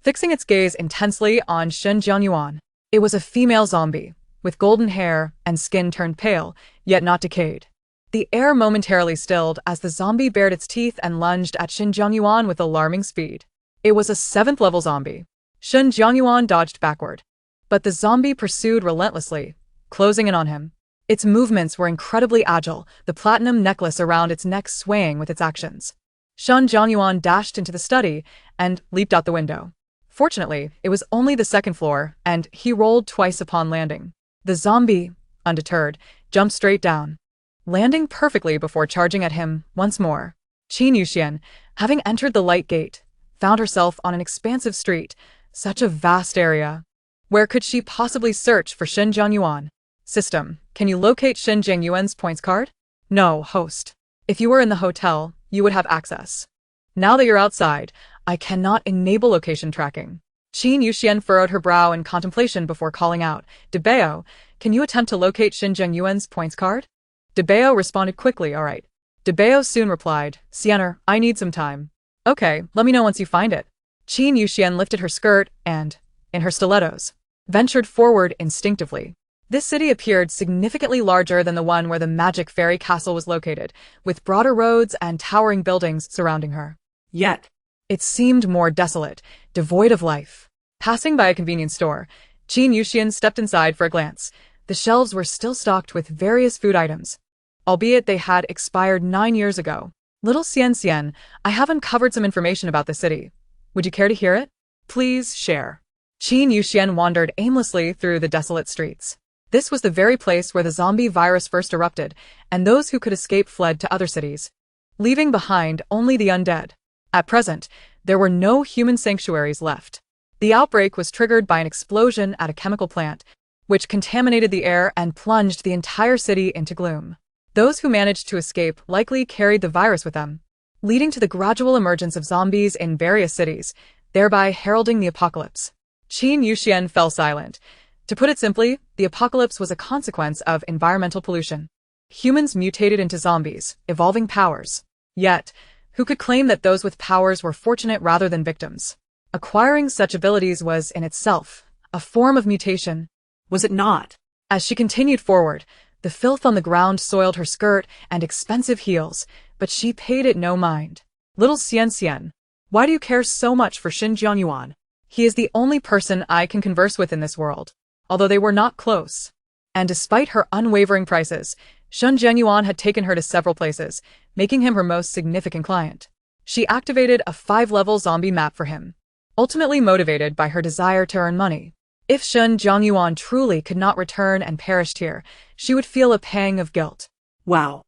fixing its gaze intensely on Shen Jianyuan. It was a female zombie, with golden hair and skin turned pale, yet not decayed. The air momentarily stilled as the zombie bared its teeth and lunged at Shen Jianyuan with alarming speed. It was a 7th-level zombie. Shen Jianyuan dodged backward, but the zombie pursued relentlessly, closing in on him. Its movements were incredibly agile, the platinum necklace around its neck swaying with its actions. Shen Jianyuan dashed into the study and leaped out the window. Fortunately, it was only the 2nd floor, and he rolled twice upon landing. The zombie, undeterred, jumped straight down, landing perfectly before charging at him once more. Qin Yuxian, having entered the light gate, found herself on an expansive street, such a vast area. Where could she possibly search for Shen Jianyuan? System, can you locate Shen Jianyuan's points card? No, host. If you were in the hotel, you would have access. Now that you're outside, I cannot enable location tracking. Qin Yuxian furrowed her brow in contemplation before calling out, Debao, can you attempt to locate Shen Jianyuan's points card? Debao responded quickly, alright. Debao soon replied, Sienner, I need some time. Okay, let me know once you find it. Qin Yuxian lifted her skirt and, in her stilettos, ventured forward instinctively. This city appeared significantly larger than the one where the magic fairy castle was located, with broader roads and towering buildings surrounding her. Yet, it seemed more desolate, devoid of life. Passing by a convenience store, Qin Yuxian stepped inside for a glance. The shelves were still stocked with various food items, albeit they had expired 9 years ago. Little Xian, I have uncovered some information about the city. Would you care to hear it? Please share. Qin Yuxian wandered aimlessly through the desolate streets. This was the very place where the zombie virus first erupted, and those who could escape fled to other cities, leaving behind only the undead. At present, there were no human sanctuaries left. The outbreak was triggered by an explosion at a chemical plant, which contaminated the air and plunged the entire city into gloom. Those who managed to escape likely carried the virus with them, leading to the gradual emergence of zombies in various cities, thereby heralding the apocalypse. Qin Yuxian fell silent. To put it simply, the apocalypse was a consequence of environmental pollution. Humans mutated into zombies, evolving powers. Yet, who could claim that those with powers were fortunate rather than victims? Acquiring such abilities was, in itself, a form of mutation. Was it not? As she continued forward, the filth on the ground soiled her skirt and expensive heels, but she paid it no mind. Little Xian, why do you care so much for Shen Jianyuan? He is the only person I can converse with in this world. Although they were not close. And despite her unwavering prices, Shen Jianyuan had taken her to several places, making him her most significant client. She activated a 5-level zombie map for him, ultimately motivated by her desire to earn money. If Shen Jianyuan truly could not return and perished here, she would feel a pang of guilt. Wow.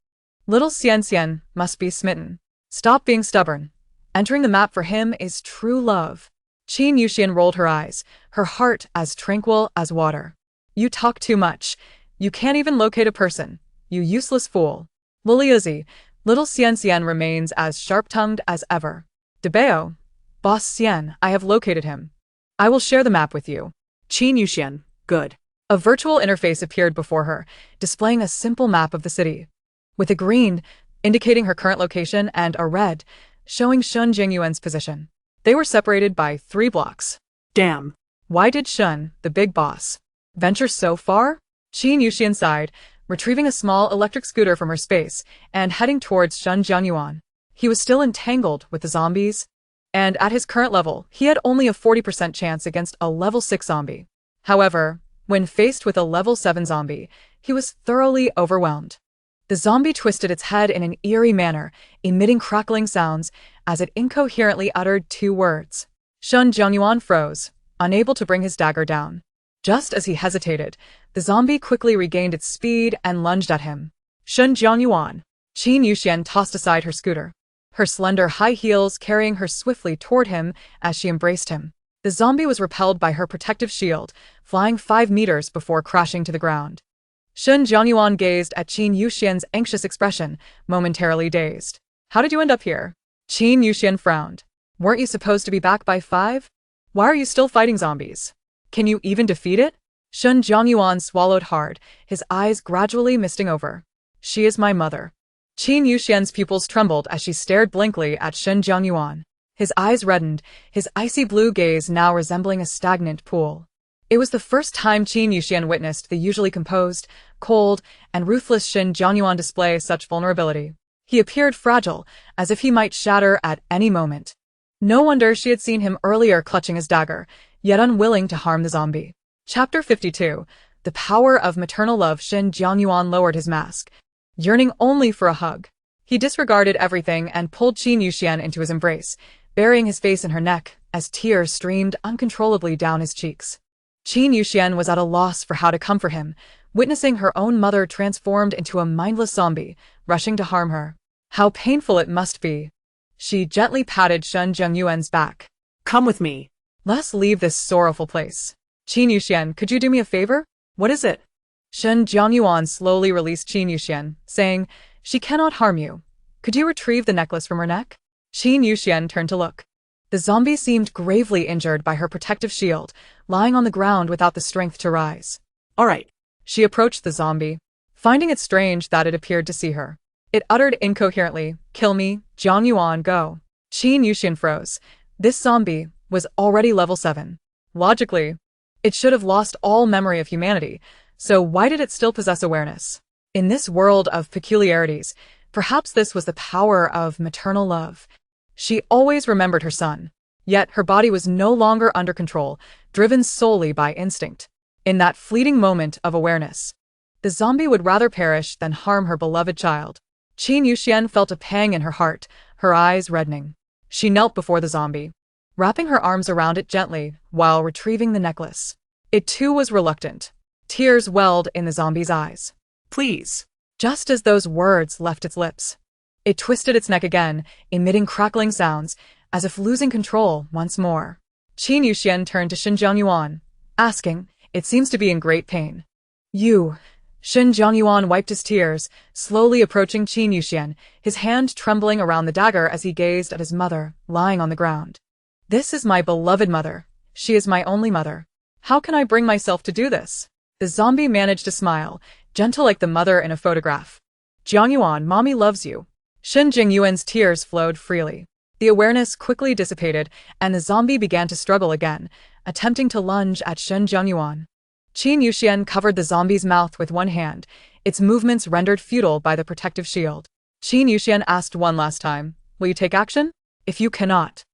Little Xian must be smitten. Stop being stubborn. Entering the map for him is true love. Qin Yuxian rolled her eyes, her heart as tranquil as water. You talk too much. You can't even locate a person. You useless fool. Liliuzi, little Xian remains as sharp-tongued as ever. Debao, Boss Xian, I have located him. I will share the map with you. Qin Yuxian, good. A virtual interface appeared before her, displaying a simple map of the city, with a green indicating her current location and a red showing Shen Jianyuan's position. They were separated by 3 blocks. Damn. Why did Shen, the big boss, venture so far? Qin Yuxian sighed, retrieving a small electric scooter from her space and heading towards Shen Jianyuan. He was still entangled with the zombies, and at his current level, he had only a 40% chance against a level 6 zombie. However, when faced with a level 7 zombie, he was thoroughly overwhelmed. The zombie twisted its head in an eerie manner, emitting crackling sounds as it incoherently uttered 2 words. Shun Jiangyuan froze, unable to bring his dagger down. Just as he hesitated, the zombie quickly regained its speed and lunged at him. Shun Jiangyuan. Qin Yuxian tossed aside her scooter, her slender high heels carrying her swiftly toward him as she embraced him. The zombie was repelled by her protective shield, flying 5 meters before crashing to the ground. Shun Jiangyuan gazed at Qin Yuxian's anxious expression, momentarily dazed. How did you end up here? Qin Yuxian frowned. Weren't you supposed to be back by 5? Why are you still fighting zombies? Can you even defeat it? Shun Jiangyuan swallowed hard, his eyes gradually misting over. She is my mother. Qin Yuxian's pupils trembled as she stared blankly at Shun Jiangyuan. His eyes reddened, his icy blue gaze now resembling a stagnant pool. It was the first time Qin Yuxian witnessed the usually composed, cold, and ruthless Shun Jiangyuan display such vulnerability. He appeared fragile, as if he might shatter at any moment. No wonder she had seen him earlier clutching his dagger, yet unwilling to harm the zombie. Chapter 52. The Power of Maternal Love. Shun Jiangyuan lowered his mask, yearning only for a hug. He disregarded everything and pulled Qin Yuxian into his embrace, burying his face in her neck as tears streamed uncontrollably down his cheeks. Qin Yuxian was at a loss for how to comfort him, witnessing her own mother transformed into a mindless zombie, rushing to harm her. How painful it must be. She gently patted Shun Jiangyuan's back. Come with me. Let's leave this sorrowful place. Qin Yuxian, could you do me a favor? What is it? Shun Jiangyuan slowly released Qin Yuxian, saying, She cannot harm you. Could you retrieve the necklace from her neck? Qin Yuxian turned to look. The zombie seemed gravely injured by her protective shield, lying on the ground without the strength to rise. All right. She approached the zombie, finding it strange that it appeared to see her. It uttered incoherently, Kill me, Jiangyuan, go. Qin Yuxian froze. This zombie was already level 7. Logically, it should have lost all memory of humanity, so why did it still possess awareness? In this world of peculiarities, perhaps this was the power of maternal love. She always remembered her son, yet her body was no longer under control, driven solely by instinct. In that fleeting moment of awareness, the zombie would rather perish than harm her beloved child. Qin Yuxian felt a pang in her heart, her eyes reddening. She knelt before the zombie, wrapping her arms around it gently while retrieving the necklace. It too was reluctant. Tears welled in the zombie's eyes. Please. Just as those words left its lips, it twisted its neck again, emitting crackling sounds, as if losing control once more. Qin Yuxian turned to Shun Jiangyuan, asking, It seems to be in great pain. You. Shun Jiangyuan wiped his tears, slowly approaching Qin Yuxian, his hand trembling around the dagger as he gazed at his mother, lying on the ground. This is my beloved mother. She is my only mother. How can I bring myself to do this? The zombie managed to smile, gentle like the mother in a photograph. Jiangyuan, mommy loves you. Shun Jingyuan's tears flowed freely. The awareness quickly dissipated, and the zombie began to struggle again, attempting to lunge at Shun Jiangyuan. Qin Yuxian covered the zombie's mouth with one hand, its movements rendered futile by the protective shield. Qin Yuxian asked one last time, Will you take action? If you cannot,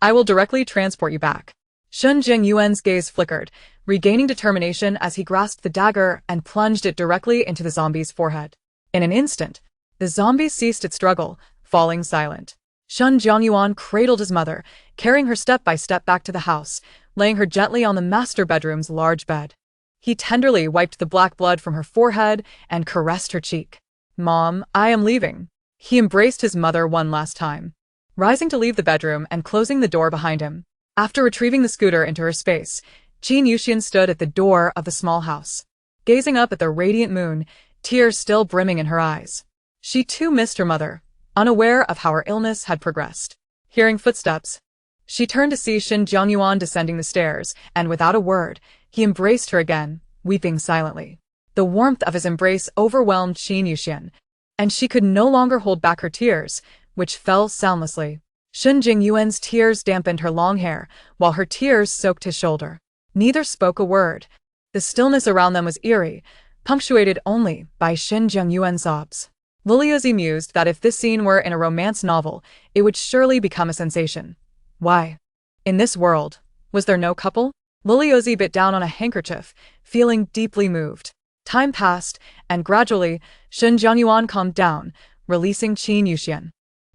I will directly transport you back. Shun Jingyuan's gaze flickered, regaining determination as he grasped the dagger and plunged it directly into the zombie's forehead. In an instant, the zombie ceased its struggle, falling silent. Shun Jiangyuan cradled his mother, carrying her step by step back to the house, laying her gently on the master bedroom's large bed. He tenderly wiped the black blood from her forehead and caressed her cheek. Mom, I am leaving. He embraced his mother one last time, rising to leave the bedroom and closing the door behind him. After retrieving the scooter into her space, Qin Yuxian stood at the door of the small house, gazing up at the radiant moon, tears still brimming in her eyes. She too missed her mother, unaware of how her illness had progressed. Hearing footsteps, she turned to see Shun Jiangyuan descending the stairs, and without a word, he embraced her again, weeping silently. The warmth of his embrace overwhelmed Qin Yuxian, and she could no longer hold back her tears, which fell soundlessly. Shun Jingyuan's tears dampened her long hair, while her tears soaked his shoulder. Neither spoke a word. The stillness around them was eerie, punctuated only by Shun Jingyuan's sobs. Liliozi mused that if this scene were in a romance novel, it would surely become a sensation. Why? In this world, was there no couple? Liliozi bit down on a handkerchief, feeling deeply moved. Time passed, and gradually, Shun Jiangyuan calmed down, releasing Qin Yuxian.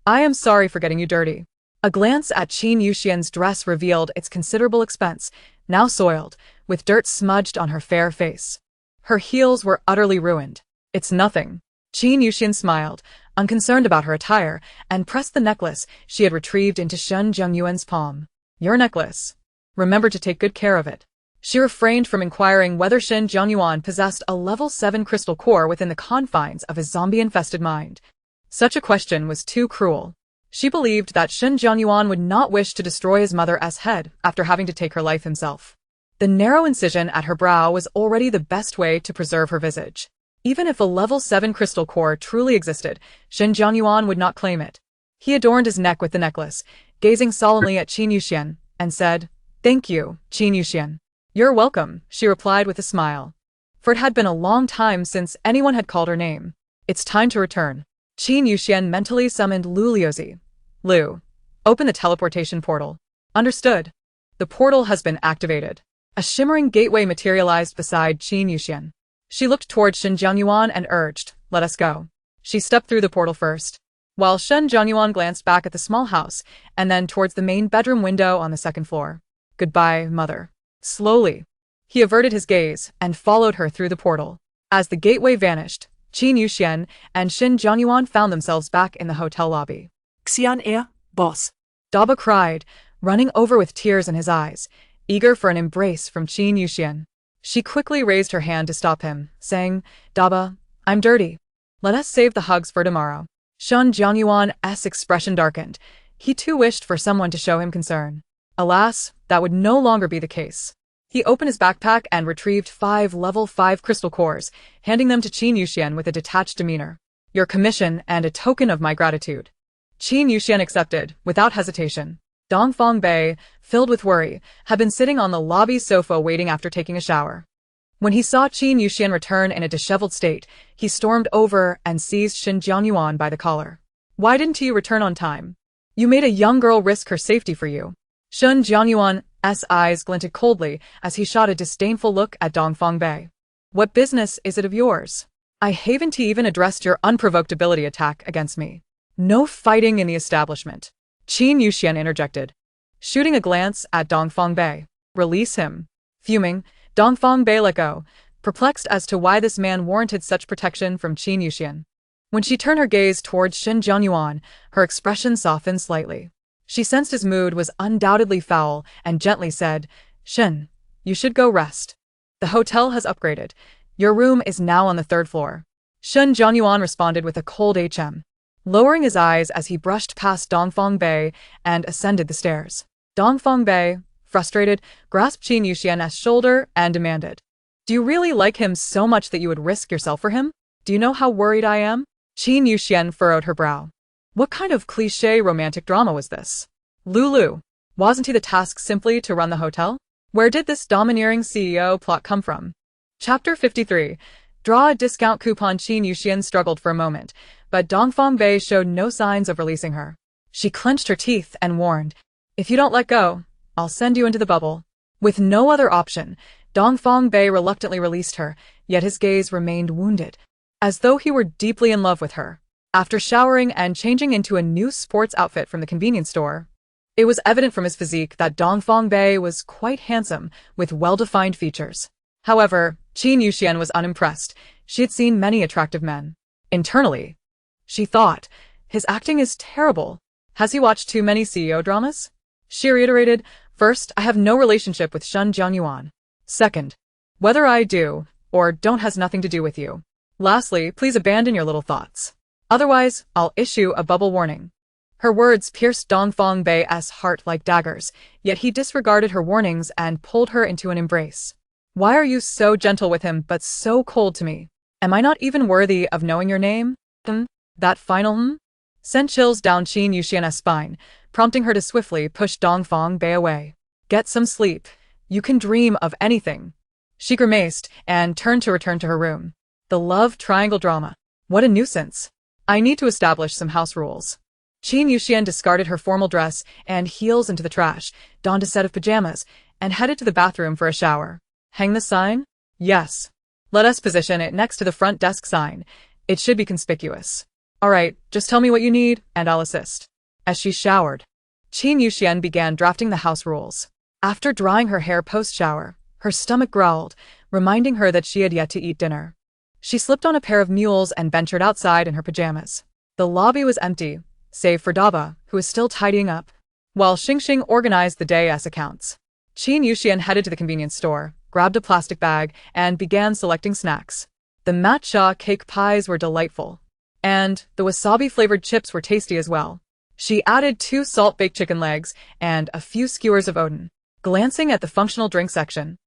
I am sorry for getting you dirty. A glance at Qin Yuxian's dress revealed its considerable expense, now soiled, with dirt smudged on her fair face. Her heels were utterly ruined. It's nothing. Qin Yuxian smiled, unconcerned about her attire, and pressed the necklace she had retrieved into Shen Zhengyuan's palm. Your necklace. Remember to take good care of it. She refrained from inquiring whether Shen Zhengyuan possessed a level 7 crystal core within the confines of his zombie-infested mind. Such a question was too cruel. She believed that Shen Zhengyuan would not wish to destroy his mother as head after having to take her life himself. The narrow incision at her brow was already the best way to preserve her visage. Even if a level 7 crystal core truly existed, Shen Zhengyuan would not claim it. He adorned his neck with the necklace, gazing solemnly at Qin Yuxian, and said, "Thank you, Qin Yuxian." "You're welcome," she replied with a smile. For it had been a long time since anyone had called her name. "It's time to return." Qin Yuxian mentally summoned Lu Liuzi. "Lu, open the teleportation portal." "Understood." The portal has been activated. A shimmering gateway materialized beside Qin Yuxian. She looked toward Shen Zhengyuan and urged, "Let us go." She stepped through the portal first, while Shen Zhengyuan glanced back at the small house and then towards the main bedroom window on the second floor. "Goodbye, mother." Slowly, he averted his gaze and followed her through the portal. As the gateway vanished, Qin Yuxian and Shen Zhengyuan found themselves back in the hotel lobby. Xian Air, boss. Daba cried, running over with tears in his eyes, eager for an embrace from Qin Yuxian. She quickly raised her hand to stop him, saying, "Daba, I'm dirty. Let us save the hugs for tomorrow." Shen Zhengyuan's expression darkened. He too wished for someone to show him concern. Alas, that would no longer be the case. He opened his backpack and retrieved 5 level 5 crystal cores, handing them to Qin Yuxian with a detached demeanor. "Your commission and a token of my gratitude." Qin Yuxian accepted, without hesitation. Dongfang Bei, filled with worry, had been sitting on the lobby sofa waiting after taking a shower. When he saw Qin Yuxian return in a disheveled state, he stormed over and seized Shen Zhengyuan by the collar. "Why didn't you return on time? You made a young girl risk her safety for you." Shen Zhengyuan's eyes glinted coldly as he shot a disdainful look at Dongfang Bei. "What business is it of yours? I haven't even addressed your unprovoked ability attack against me." "No fighting in the establishment," Qin Yuxian interjected, shooting a glance at Dongfang Bei. "Release him." Fuming, Dongfang Bei let go, perplexed as to why this man warranted such protection from Qin Yuxian. When she turned her gaze towards Shen Zhengyuan, her expression softened slightly. She sensed his mood was undoubtedly foul and gently said, "Shen, you should go rest. The hotel has upgraded. Your room is now on the 3rd floor." Shen Zhengyuan responded with a cold lowering his eyes as he brushed past Dongfang Bei and ascended the stairs. Dongfang Bei, frustrated, grasped Qin Yuxian's shoulder and demanded, "Do you really like him so much that you would risk yourself for him? Do you know how worried I am?" Qin Yuxian furrowed her brow. What kind of cliché romantic drama was this? Lulu, wasn't he the task simply to run the hotel? Where did this domineering CEO plot come from? Chapter 53. Draw a discount coupon. Qin Yuxian struggled for a moment, but Dongfang Bei showed no signs of releasing her. She clenched her teeth and warned, "If you don't let go, I'll send you into the bubble." With no other option, Dongfang Bei reluctantly released her, yet his gaze remained wounded, as though he were deeply in love with her. After showering and changing into a new sports outfit from the convenience store, it was evident from his physique that Dongfang Bei was quite handsome, with well-defined features. However, Qin Yuxian was unimpressed. She had seen many attractive men. Internally, she thought, his acting is terrible. Has he watched too many CEO dramas? She reiterated, "First, I have no relationship with Shen Zhengyuan. Second, whether I do or don't has nothing to do with you. Lastly, please abandon your little thoughts. Otherwise, I'll issue a bubble warning." Her words pierced Dongfang Bei's heart like daggers, yet he disregarded her warnings and pulled her into an embrace. "Why are you so gentle with him but so cold to me? Am I not even worthy of knowing your name?" That final sent chills down Qin Yuxian's spine, prompting her to swiftly push Dongfang Bei away. "Get some sleep. You can dream of anything." She grimaced and turned to return to her room. The love triangle drama. What a nuisance. I need to establish some house rules. Qin Yuxian discarded her formal dress and heels into the trash, donned a set of pajamas, and headed to the bathroom for a shower. Hang the sign? Yes. Let us position it next to the front desk sign. It should be conspicuous. All right, just tell me what you need, and I'll assist. As she showered, Qin Yuxian began drafting the house rules. After drying her hair post-shower, her stomach growled, reminding her that she had yet to eat dinner. She slipped on a pair of mules and ventured outside in her pajamas. The lobby was empty, save for Daba, who was still tidying up, while Xingxing organized the day's accounts. Qin Yuxian headed to the convenience store, grabbed a plastic bag, and began selecting snacks. The matcha cake pies were delightful, and the wasabi-flavored chips were tasty as well. She added 2 salt-baked chicken legs and a few skewers of Odin. Glancing at the functional drink section,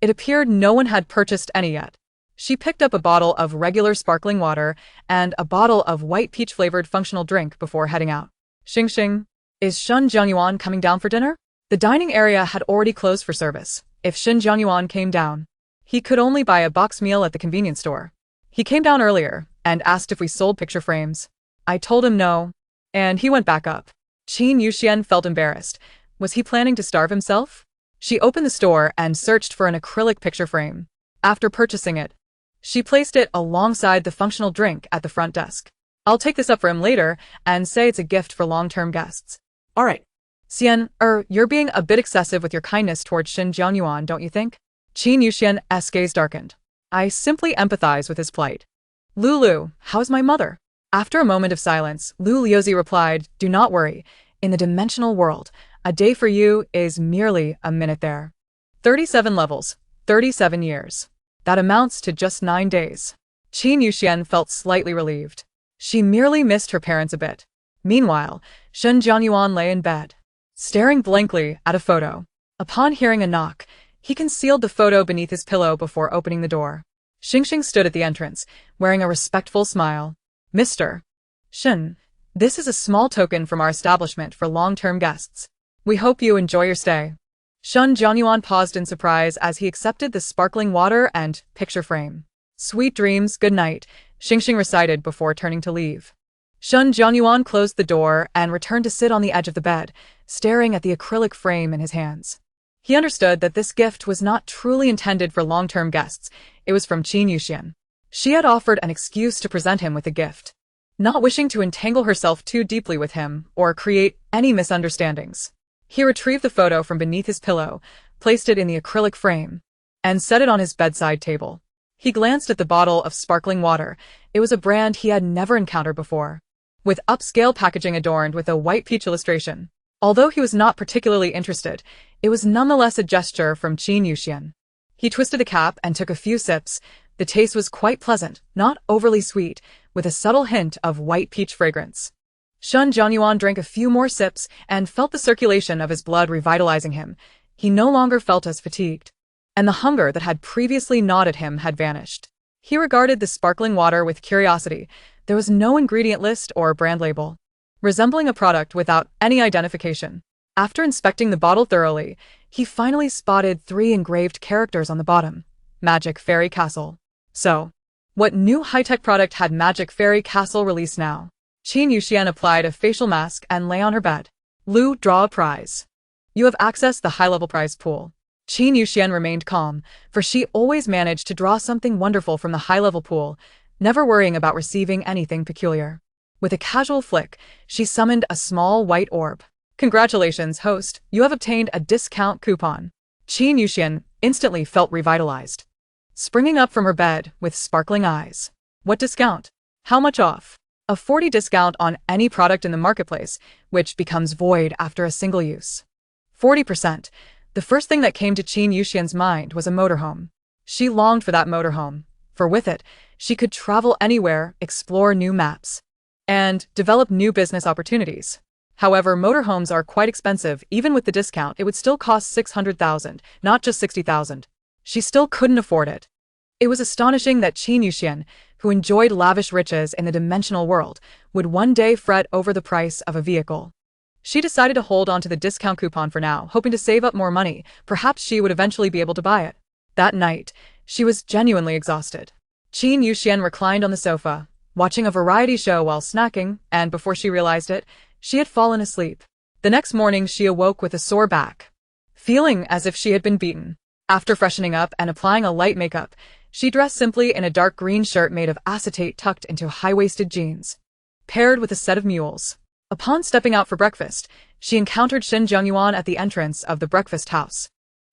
it appeared no one had purchased any yet. She picked up a bottle of regular sparkling water and a bottle of white peach-flavored functional drink before heading out. Xingxing, is Shen Jiangyuan coming down for dinner? The dining area had already closed for service. If Shen Jiangyuan came down, he could only buy a box meal at the convenience store. He came down earlier and asked if we sold picture frames. I told him no, and he went back up. Qin Yuxian felt embarrassed. Was he planning to starve himself? She opened the store and searched for an acrylic picture frame. After purchasing it, she placed it alongside the functional drink at the front desk. I'll take this up for him later and say it's a gift for long-term guests. All right. Xian, you're being a bit excessive with your kindness towards Shen Jiangyuan, don't you think? Qin Yuxian's gaze darkened. I simply empathize with his plight. Lulu, how's my mother? After a moment of silence, Lu Liuzi replied, do not worry. In the dimensional world, a day for you is merely a minute there. 37 levels, 37 years. That amounts to just 9 days. Qin Yuxian felt slightly relieved. She merely missed her parents a bit. Meanwhile, Shen Jiangyuan lay in bed, staring blankly at a photo. Upon hearing a knock, he concealed the photo beneath his pillow before opening the door. Xingxing stood at the entrance, wearing a respectful smile. Mr. Shen, this is a small token from our establishment for long-term guests. We hope you enjoy your stay. Shen Jiangyuan paused in surprise as he accepted the sparkling water and picture frame. Sweet dreams, good night, Xingxing recited before turning to leave. Shen Jiangyuan closed the door and returned to sit on the edge of the bed, staring at the acrylic frame in his hands. He understood that this gift was not truly intended for long-term guests. It was from Qin Yuxian. She had offered an excuse to present him with a gift, not wishing to entangle herself too deeply with him or create any misunderstandings. He retrieved the photo from beneath his pillow, placed it in the acrylic frame, and set it on his bedside table. He glanced at the bottle of sparkling water. It was a brand he had never encountered before, with upscale packaging adorned with a white peach illustration. Although he was not particularly interested, it was nonetheless a gesture from Qin Yuxian. He twisted the cap and took a few sips. The taste was quite pleasant, not overly sweet, with a subtle hint of white peach fragrance. Shen Jiangyuan drank a few more sips and felt the circulation of his blood revitalizing him. He no longer felt as fatigued, and the hunger that had previously gnawed at him had vanished. He regarded the sparkling water with curiosity. There was no ingredient list or brand label, resembling a product without any identification. After inspecting the bottle thoroughly, he finally spotted 3 engraved characters on the bottom. Magic Fairy Castle. So, what new high-tech product had Magic Fairy Castle released now? Qin Yuxian applied a facial mask and lay on her bed. Lu, draw a prize. You have accessed the high-level prize pool. Qin Yuxian remained calm, for she always managed to draw something wonderful from the high-level pool, never worrying about receiving anything peculiar. With a casual flick, she summoned a small white orb. Congratulations, host, you have obtained a discount coupon. Qin Yuxian instantly felt revitalized, springing up from her bed with sparkling eyes. What discount? How much off? A 40% discount on any product in the marketplace, which becomes void after a single use. 40%. The first thing that came to Qin Yuxian's mind was a motorhome. She longed for that motorhome, for with it, she could travel anywhere, explore new maps, and develop new business opportunities. However, motorhomes are quite expensive. Even with the discount, it would still cost 600,000, not just 60,000. She still couldn't afford it. It was astonishing that Qin Yuxian, who enjoyed lavish riches in the dimensional world, would one day fret over the price of a vehicle. She decided to hold on to the discount coupon for now, hoping to save up more money. Perhaps she would eventually be able to buy it. That night, she was genuinely exhausted. Qin Yuxian reclined on the sofa, watching a variety show while snacking, and before she realized it, she had fallen asleep. The next morning she awoke with a sore back, feeling as if she had been beaten. After freshening up and applying a light makeup, she dressed simply in a dark green shirt made of acetate tucked into high-waisted jeans, paired with a set of mules. Upon stepping out for breakfast, she encountered Shin Jungyuan at the entrance of the breakfast house.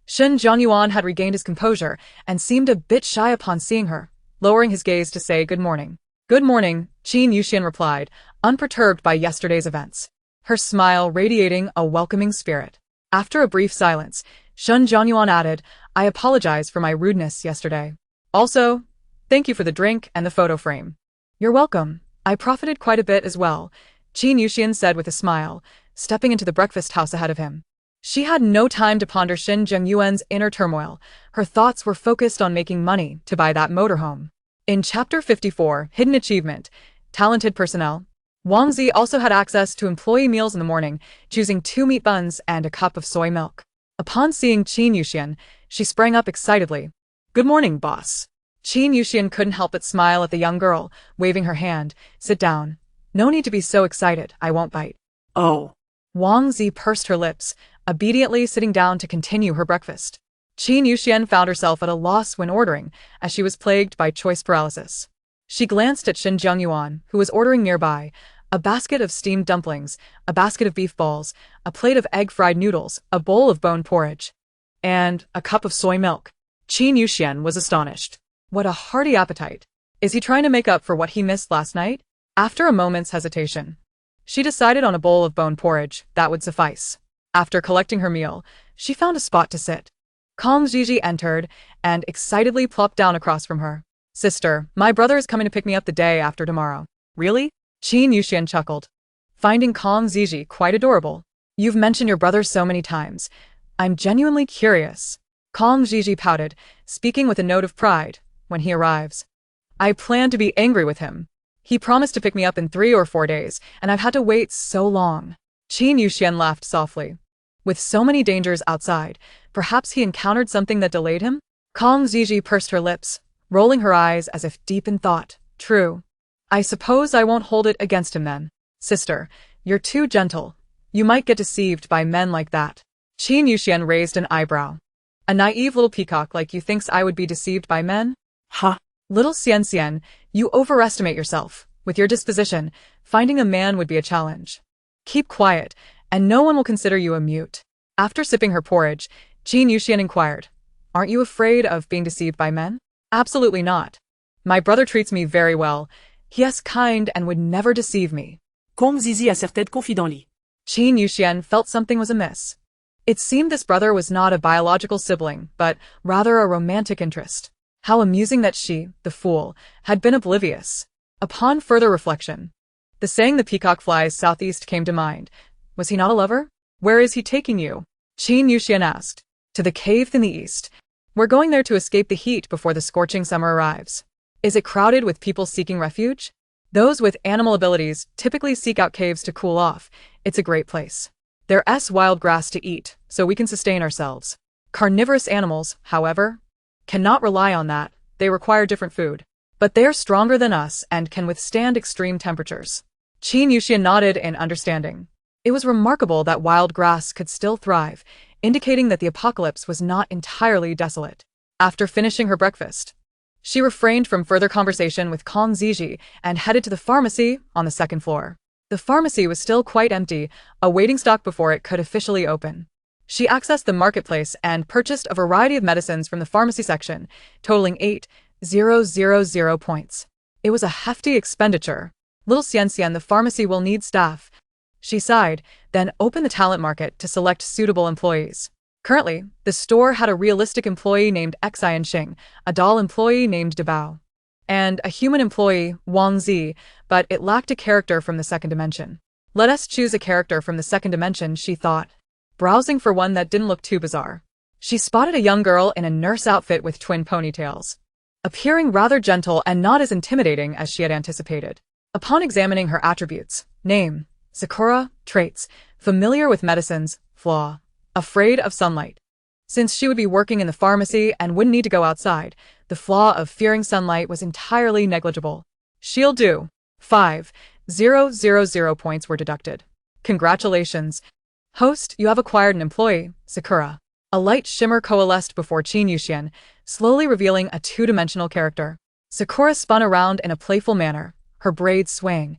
Shin Jungyuan had regained his composure and seemed a bit shy upon seeing her, lowering his gaze to say good morning. Good morning, Qin Yuxian replied, unperturbed by yesterday's events, her smile radiating a welcoming spirit. After a brief silence, Shin Jungyuan added, I apologize for my rudeness yesterday. Also, thank you for the drink and the photo frame. You're welcome. I profited quite a bit as well, Qin Yuxian said with a smile, stepping into the breakfast house ahead of him. She had no time to ponder Shin Jungyuan's inner turmoil. Her thoughts were focused on making money to buy that motorhome. In Chapter 54, Hidden Achievement, Talented Personnel, Wang Zi also had access to employee meals in the morning, choosing 2 meat buns and a cup of soy milk. Upon seeing Qin Yuxian, she sprang up excitedly. Good morning, boss. Qin Yuxian couldn't help but smile at the young girl, waving her hand. Sit down. No need to be so excited, I won't bite. Oh. Wang Zi pursed her lips, obediently sitting down to continue her breakfast. Qin Yuxian found herself at a loss when ordering, as she was plagued by choice paralysis. She glanced at Shin Jungyuan, who was ordering nearby, a basket of steamed dumplings, a basket of beef balls, a plate of egg-fried noodles, a bowl of bone porridge, and a cup of soy milk. Qin Yuxian was astonished. What a hearty appetite. Is he trying to make up for what he missed last night? After a moment's hesitation, she decided on a bowl of bone porridge that would suffice. After collecting her meal, she found a spot to sit. Kong Zhizhi entered and excitedly plopped down across from her. Sister, my brother is coming to pick me up the day after tomorrow. Really? Qin Yuxian chuckled, finding Kong Zhizhi quite adorable. You've mentioned your brother so many times. I'm genuinely curious. Kong Zhizhi pouted, speaking with a note of pride, when he arrives. I plan to be angry with him. He promised to pick me up in 3 or 4 days, and I've had to wait so long. Qin Yuxian laughed softly. With so many dangers outside, perhaps he encountered something that delayed him? Kong Zhizhi pursed her lips, rolling her eyes as if deep in thought. True. I suppose I won't hold it against him then. Sister, you're too gentle. You might get deceived by men like that. Qin Yuxian raised an eyebrow. A naive little peacock like you thinks I would be deceived by men? Huh? Little Xian, you overestimate yourself. With your disposition, finding a man would be a challenge. Keep quiet, and no one will consider you a mute. After sipping her porridge, Qin Yuxian inquired, Aren't you afraid of being deceived by men? Absolutely not. My brother treats me very well. He is kind and would never deceive me. Kong Zhizhi asserted confidently. Qin Yuxian felt something was amiss. It seemed this brother was not a biological sibling, but rather a romantic interest. How amusing that she, the fool, had been oblivious. Upon further reflection, the saying the peacock flies southeast came to mind. Was he not a lover? Where is he taking you? Qin Yuxian asked. To the cave in the east. We're going there to escape the heat before the scorching summer arrives. Is it crowded with people seeking refuge? Those with animal abilities typically seek out caves to cool off. It's a great place. There's wild grass to eat, so we can sustain ourselves. Carnivorous animals, however, cannot rely on that. They require different food. But they're stronger than us and can withstand extreme temperatures. Qin Yuxian nodded in understanding. It was remarkable that wild grass could still thrive, indicating that the apocalypse was not entirely desolate. After finishing her breakfast, she refrained from further conversation with Kong Zhizhi and headed to the pharmacy on the 2nd floor. The pharmacy was still quite empty, awaiting stock before it could officially open. She accessed the marketplace and purchased a variety of medicines from the pharmacy section, totaling 8,000 points. It was a hefty expenditure. Little Xian, the pharmacy will need staff. She sighed, then opened the talent market to select suitable employees. Currently, the store had a realistic employee named Xian Xing, a doll employee named Dabao, and a human employee, Wang Zi, but it lacked a character from the 2nd dimension. Let us choose a character from the 2nd dimension, she thought, browsing for one that didn't look too bizarre. She spotted a young girl in a nurse outfit with twin ponytails, appearing rather gentle and not as intimidating as she had anticipated. Upon examining her attributes, name, Sakura, traits, familiar with medicines, flaw, afraid of sunlight. Since she would be working in the pharmacy and wouldn't need to go outside, the flaw of fearing sunlight was entirely negligible. She'll do. 5,000 points were deducted. Congratulations. Host, you have acquired an employee, Sakura. A light shimmer coalesced before Qin Yuxian, slowly revealing a 2-dimensional character. Sakura spun around in a playful manner, her braids swaying.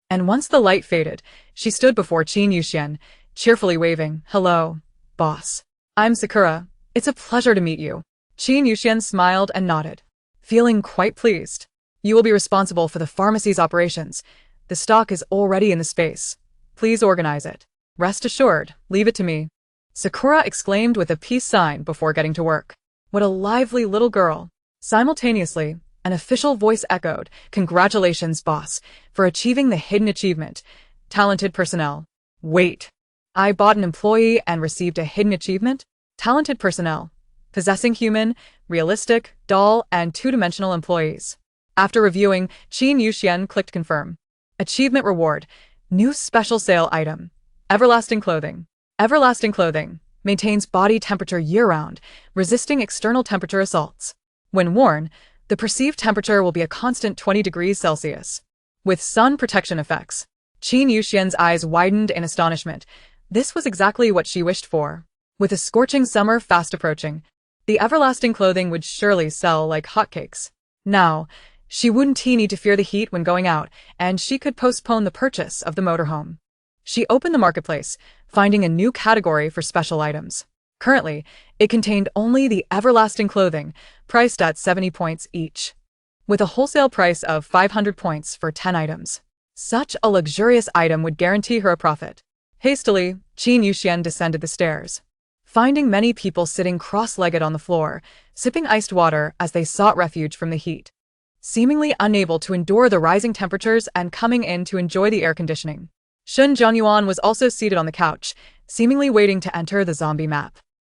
And once the light faded, she stood before Qin Yuxian, cheerfully waving, "Hello, boss. I'm Sakura. It's a pleasure to meet you." Qin Yuxian smiled and nodded, feeling quite pleased. "You will be responsible for the pharmacy's operations. The stock is already in the space. Please organize it. Rest assured, leave it to me." Sakura exclaimed with a peace sign before getting to work. What a lively little girl. Simultaneously, an official voice echoed, "Congratulations, boss, for achieving the hidden achievement. Talented personnel." Wait. I bought an employee and received a hidden achievement? Talented personnel. Possessing human, realistic, doll, and two-dimensional employees. After reviewing, Qin Yuxian clicked confirm. Achievement reward. New special sale item. Everlasting clothing. Everlasting clothing. Maintains body temperature year-round, resisting external temperature assaults. When worn, the perceived temperature will be a constant 20 degrees Celsius. With sun protection effects. Qin Yuxian's eyes widened in astonishment. This was exactly what she wished for. With a scorching summer fast approaching, the everlasting clothing would surely sell like hotcakes. Now, she wouldn't need to fear the heat when going out, and she could postpone the purchase of the motorhome. She opened the marketplace, finding a new category for special items. Currently, it contained only the everlasting clothing, priced at 70 points each, with a wholesale price of 500 points for 10 items. Such a luxurious item would guarantee her a profit. Hastily, Qin Yuxian descended the stairs, finding many people sitting cross-legged on the floor, sipping iced water as they sought refuge from the heat, seemingly unable to endure the rising temperatures and coming in to enjoy the air conditioning. Shen Zhongyuan was also seated on the couch, seemingly waiting to enter the zombie map.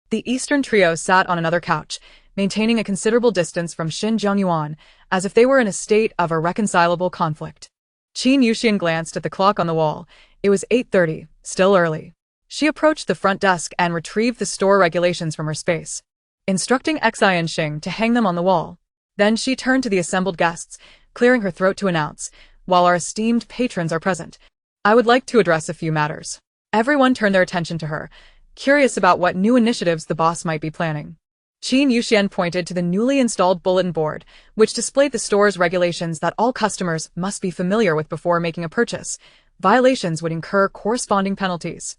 The Eastern trio sat on another couch, maintaining a considerable distance from Shen Zhongyuan, as if they were in a state of irreconcilable conflict. Qin Yuxian glanced at the clock on the wall. It was 8:30, still early. She approached the front desk and retrieved the store regulations from her space, instructing Xi and Xing to hang them on the wall. Then she turned to the assembled guests, clearing her throat to announce, "While our esteemed patrons are present, I would like to address a few matters." Everyone turned their attention to her, curious about what new initiatives the boss might be planning. Qin Yuxian pointed to the newly installed bulletin board, which displayed the store's regulations that all customers must be familiar with before making a purchase. Violations would incur corresponding penalties.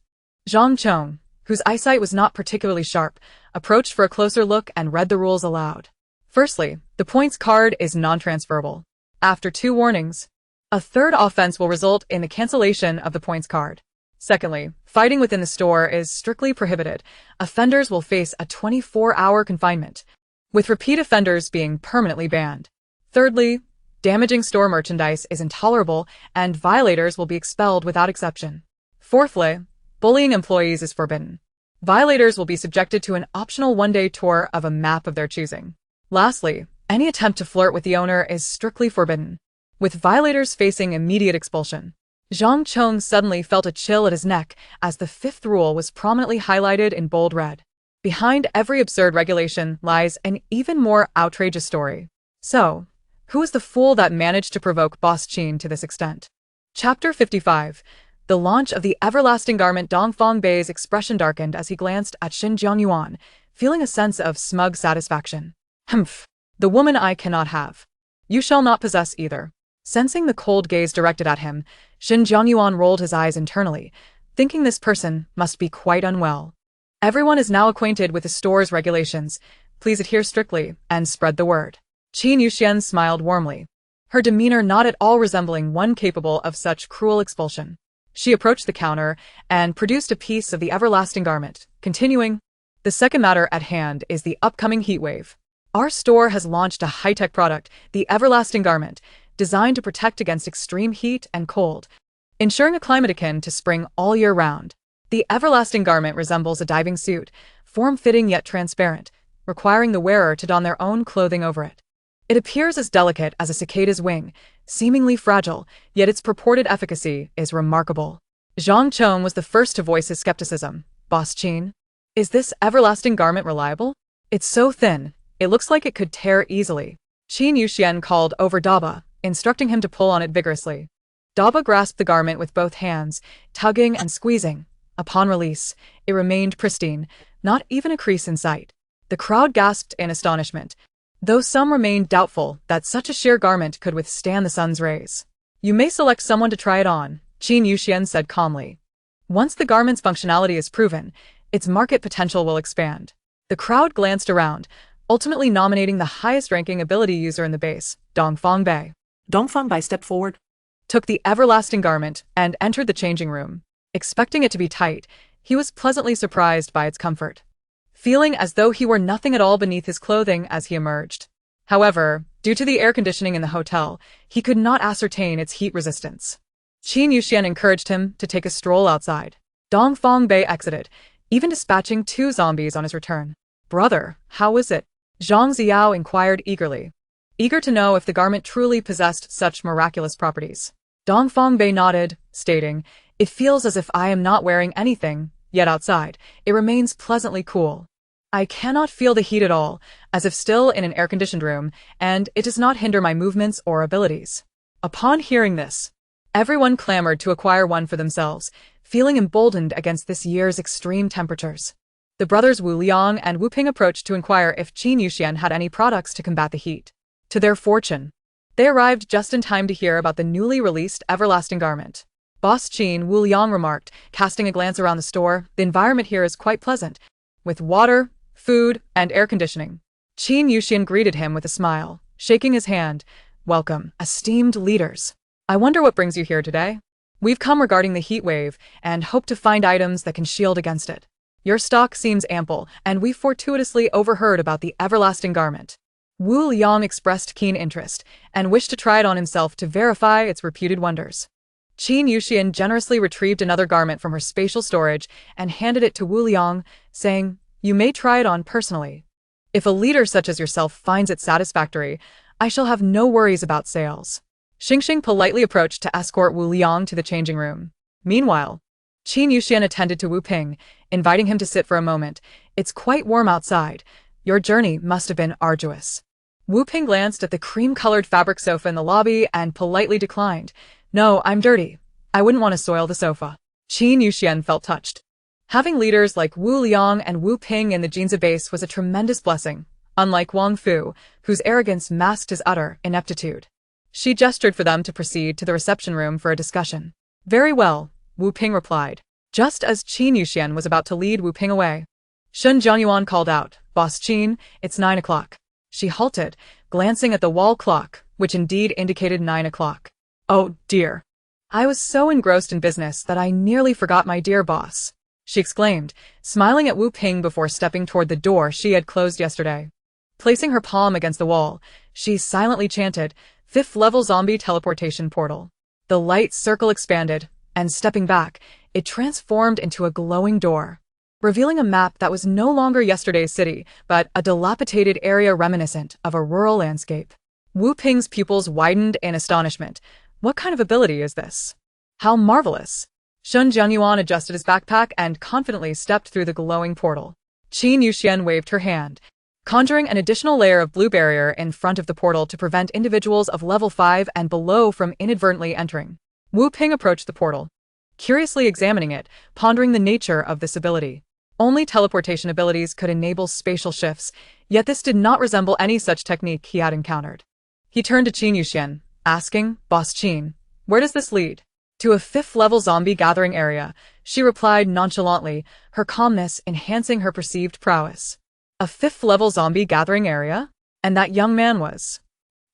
Zhang Chong, whose eyesight was not particularly sharp, approached for a closer look and read the rules aloud. Firstly, the points card is non-transferable. After 2 warnings, a third offense will result in the cancellation of the points card. Secondly, fighting within the store is strictly prohibited. Offenders will face a 24-hour confinement, with repeat offenders being permanently banned. Thirdly, damaging store merchandise is intolerable and violators will be expelled without exception. Fourthly, bullying employees is forbidden. Violators will be subjected to an optional one-day tour of a map of their choosing. Lastly, any attempt to flirt with the owner is strictly forbidden, with violators facing immediate expulsion. Zhang Chong suddenly felt a chill at his neck as the 5th rule was prominently highlighted in bold red. Behind every absurd regulation lies an even more outrageous story. So, who is the fool that managed to provoke Boss Qin to this extent? Chapter 55. The launch of the everlasting garment. Dongfang Bei's expression darkened as he glanced at Shen Zhongyuan, feeling a sense of smug satisfaction. Humph. The woman I cannot have. You shall not possess either. Sensing the cold gaze directed at him, Shen Zhongyuan rolled his eyes internally, thinking this person must be quite unwell. Everyone is now acquainted with the store's regulations. Please adhere strictly and spread the word. Qin Yuxian smiled warmly, her demeanor not at all resembling one capable of such cruel expulsion. She approached the counter and produced a piece of the everlasting garment, continuing, "The second matter at hand is the upcoming heat wave. Our store has launched a high-tech product, the everlasting garment, designed to protect against extreme heat and cold, ensuring a climate akin to spring all year round. The everlasting garment resembles a diving suit, form-fitting yet transparent, requiring the wearer to don their own clothing over it. It appears as delicate as a cicada's wing, seemingly fragile, yet its purported efficacy is remarkable." Zhang Chong was the first to voice his skepticism. "Boss Qin, is this everlasting garment reliable? It's so thin, it looks like it could tear easily." Qin Yuxian called over Daba, instructing him to pull on it vigorously. Daba grasped the garment with both hands, tugging and squeezing. Upon release, it remained pristine, not even a crease in sight. The crowd gasped in astonishment, though some remained doubtful that such a sheer garment could withstand the sun's rays. You may select someone to try it on, Qin Yuxian said calmly. Once the garment's functionality is proven, its market potential will expand. The crowd glanced around, ultimately nominating the highest-ranking ability user in the base, Dongfang Bei. Dongfang Bai stepped forward, Took the everlasting garment, and entered the changing room. Expecting it to be tight, he was pleasantly surprised by its comfort, feeling as though he were nothing at all beneath his clothing as he emerged. However, due to the air conditioning in the hotel, he could not ascertain its heat resistance. Qin Yuxian encouraged him to take a stroll outside. Dongfang Bei exited, even dispatching 2 zombies on his return. Brother, how is it? Zhang Xiao inquired eagerly, eager to know if the garment truly possessed such miraculous properties. Dongfang Bei nodded, stating, "It feels as if I am not wearing anything, yet outside, it remains pleasantly cool. I cannot feel the heat at all, as if still in an air-conditioned room, and it does not hinder my movements or abilities." Upon hearing this, everyone clamored to acquire one for themselves, feeling emboldened against this year's extreme temperatures. The brothers Wu Liang and Wu Ping approached to inquire if Qin Yuxian had any products to combat the heat. To their fortune, they arrived just in time to hear about the newly released everlasting garment. Boss Qin, Wu Liang remarked, casting a glance around the store, "The environment here is quite pleasant, with water, food, and air conditioning." Qin Yuxian greeted him with a smile, shaking his hand. "Welcome, esteemed leaders. I wonder what brings you here today? We've come regarding the heat wave, and hope to find items that can shield against it. Your stock seems ample, and we fortuitously overheard about the everlasting garment." Wu Liang expressed keen interest, and wished to try it on himself to verify its reputed wonders. Qin Yuxian generously retrieved another garment from her spatial storage and handed it to Wu Liang, saying, "You may try it on personally. If a leader such as yourself finds it satisfactory, I shall have no worries about sales." Xingxing politely approached to escort Wu Liang to the changing room. Meanwhile, Qin Yuxian attended to Wu Ping, inviting him to sit for a moment. "It's quite warm outside. Your journey must have been arduous." Wu Ping glanced at the cream-colored fabric sofa in the lobby and politely declined. "No, I'm dirty. I wouldn't want to soil the sofa." Qin Yuxian felt touched. Having leaders like Wu Liang and Wu Ping in the Jinza base was a tremendous blessing, unlike Wang Fu, whose arrogance masked his utter ineptitude. She gestured for them to proceed to the reception room for a discussion. "Very well," Wu Ping replied, just as Qin Yuxian was about to lead Wu Ping away. Shun Jianyuan called out, "Boss Qin, it's 9 o'clock." She halted, glancing at the wall clock, which indeed indicated 9 o'clock. "Oh, dear. I was so engrossed in business that I nearly forgot my dear boss," she exclaimed, smiling at Wu Ping before stepping toward the door she had closed yesterday. Placing her palm against the wall, she silently chanted, "5th-level zombie teleportation portal." The light circle expanded, and stepping back, it transformed into a glowing door, revealing a map that was no longer yesterday's city, but a dilapidated area reminiscent of a rural landscape. Wu Ping's pupils widened in astonishment. What kind of ability is this? How marvelous! Shun Jianyuan adjusted his backpack and confidently stepped through the glowing portal. Qin Yuxian waved her hand, conjuring an additional layer of blue barrier in front of the portal to prevent individuals of level 5 and below from inadvertently entering. Wu Ping approached the portal, curiously examining it, pondering the nature of this ability. Only teleportation abilities could enable spatial shifts, yet this did not resemble any such technique he had encountered. He turned to Qin Yuxian, asking, "Boss Qin, where does this lead?" "To a 5th-level zombie gathering area," she replied nonchalantly, her calmness enhancing her perceived prowess. A 5th-level zombie gathering area? And that young man was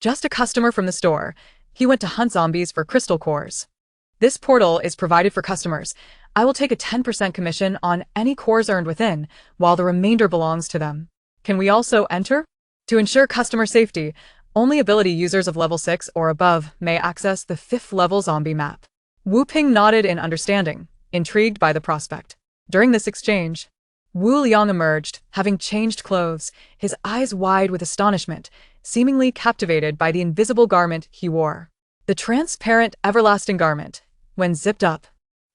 just a customer from the store. He went to hunt zombies for crystal cores. "This portal is provided for customers. I will take a 10% commission on any cores earned within, while the remainder belongs to them. Can we also enter? To ensure customer safety, only ability users of level 6 or above may access the 5th-level zombie map." Wu Ping nodded in understanding, intrigued by the prospect. During this exchange, Wu Liang emerged, having changed clothes, his eyes wide with astonishment, seemingly captivated by the invisible garment he wore. The transparent, everlasting garment, when zipped up,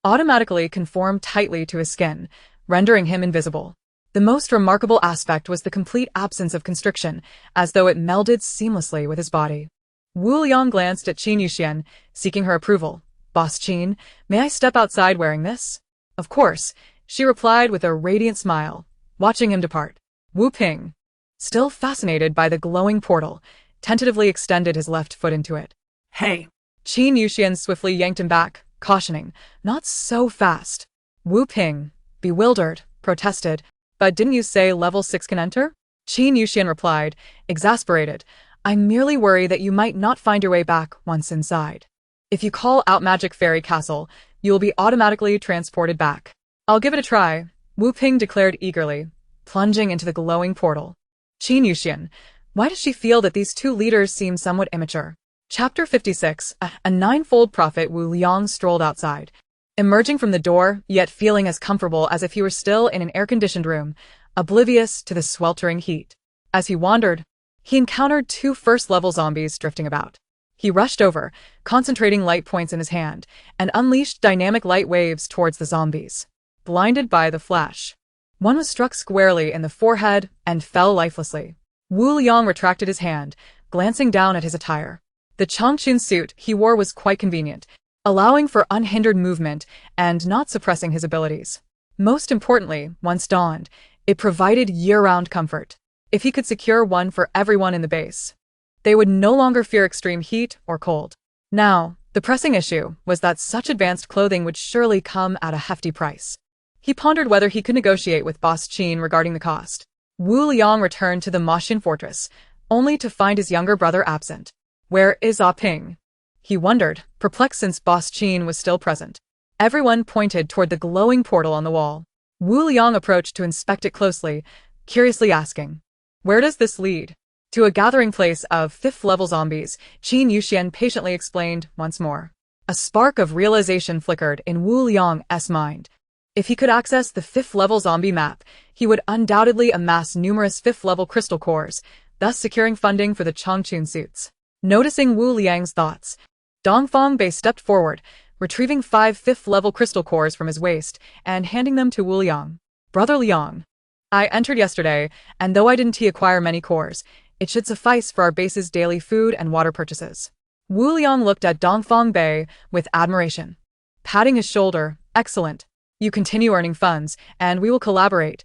automatically conformed tightly to his skin, rendering him invisible. The most remarkable aspect was the complete absence of constriction, as though it melded seamlessly with his body. Wu Liang glanced at Qin Yuxian, seeking her approval. "Boss Qin, may I step outside wearing this?" "Of course," she replied with a radiant smile, watching him depart. Wu Ping, still fascinated by the glowing portal, tentatively extended his left foot into it. "Hey, Qin Yuxian swiftly yanked him back, cautioning, "Not so fast." Wu Ping, bewildered, protested, "But didn't you say level 6 can enter?" Qin Yuxian replied, exasperated, "I merely worry that you might not find your way back once inside. If you call out Magic Fairy Castle, you will be automatically transported back." "I'll give it a try," Wu Ping declared eagerly, plunging into the glowing portal. Qin Yuxian, why does she feel that these two leaders seem somewhat immature? Chapter 56. A ninefold prophet. Wu Liang strolled outside, emerging from the door, yet feeling as comfortable as if he were still in an air-conditioned room, oblivious to the sweltering heat. As he wandered, he encountered two first-level zombies drifting about. He rushed over, concentrating light points in his hand, and unleashed dynamic light waves towards the zombies. Blinded by the flash, one was struck squarely in the forehead and fell lifelessly. Wu Liang retracted his hand, glancing down at his attire. The Changchun suit he wore was quite convenient, allowing for unhindered movement and not suppressing his abilities. Most importantly, once donned, it provided year-round comfort. If he could secure one for everyone in the base, they would no longer fear extreme heat or cold. Now, the pressing issue was that such advanced clothing would surely come at a hefty price. He pondered whether he could negotiate with Boss Qin regarding the cost. Wu Liang returned to the Moshin fortress, only to find his younger brother absent. "Where is Ah Ping?" he wondered, perplexed since Boss Qin was still present. Everyone pointed toward the glowing portal on the wall. Wu Liang approached to inspect it closely, curiously asking, "Where does this lead?" "To a gathering place of 5th-level zombies," Qin Yuxian patiently explained once more. A spark of realization flickered in Wu Liang's mind. If he could access the 5th-level zombie map, he would undoubtedly amass numerous 5th-level crystal cores, thus securing funding for the Changchun suits. Noticing Wu Liang's thoughts, Dongfang Bei stepped forward, retrieving 5 5th-level crystal cores from his waist and handing them to Wu Liang. "Brother Liang, I entered yesterday, and though I didn't acquire many cores, it should suffice for our base's daily food and water purchases." Wu Liang looked at Dongfang Bei with admiration. Patting his shoulder, "Excellent. You continue earning funds, and we will collaborate.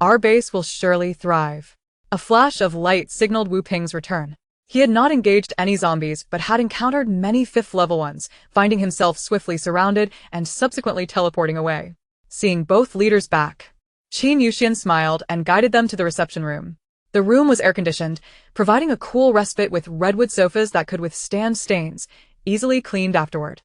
Our base will surely thrive." A flash of light signaled Wu Ping's return. He had not engaged any zombies but had encountered many 5th-level ones, finding himself swiftly surrounded and subsequently teleporting away. Seeing both leaders back, Qin Yuxian smiled and guided them to the reception room. The room was air-conditioned, providing a cool respite with redwood sofas that could withstand stains, easily cleaned afterward.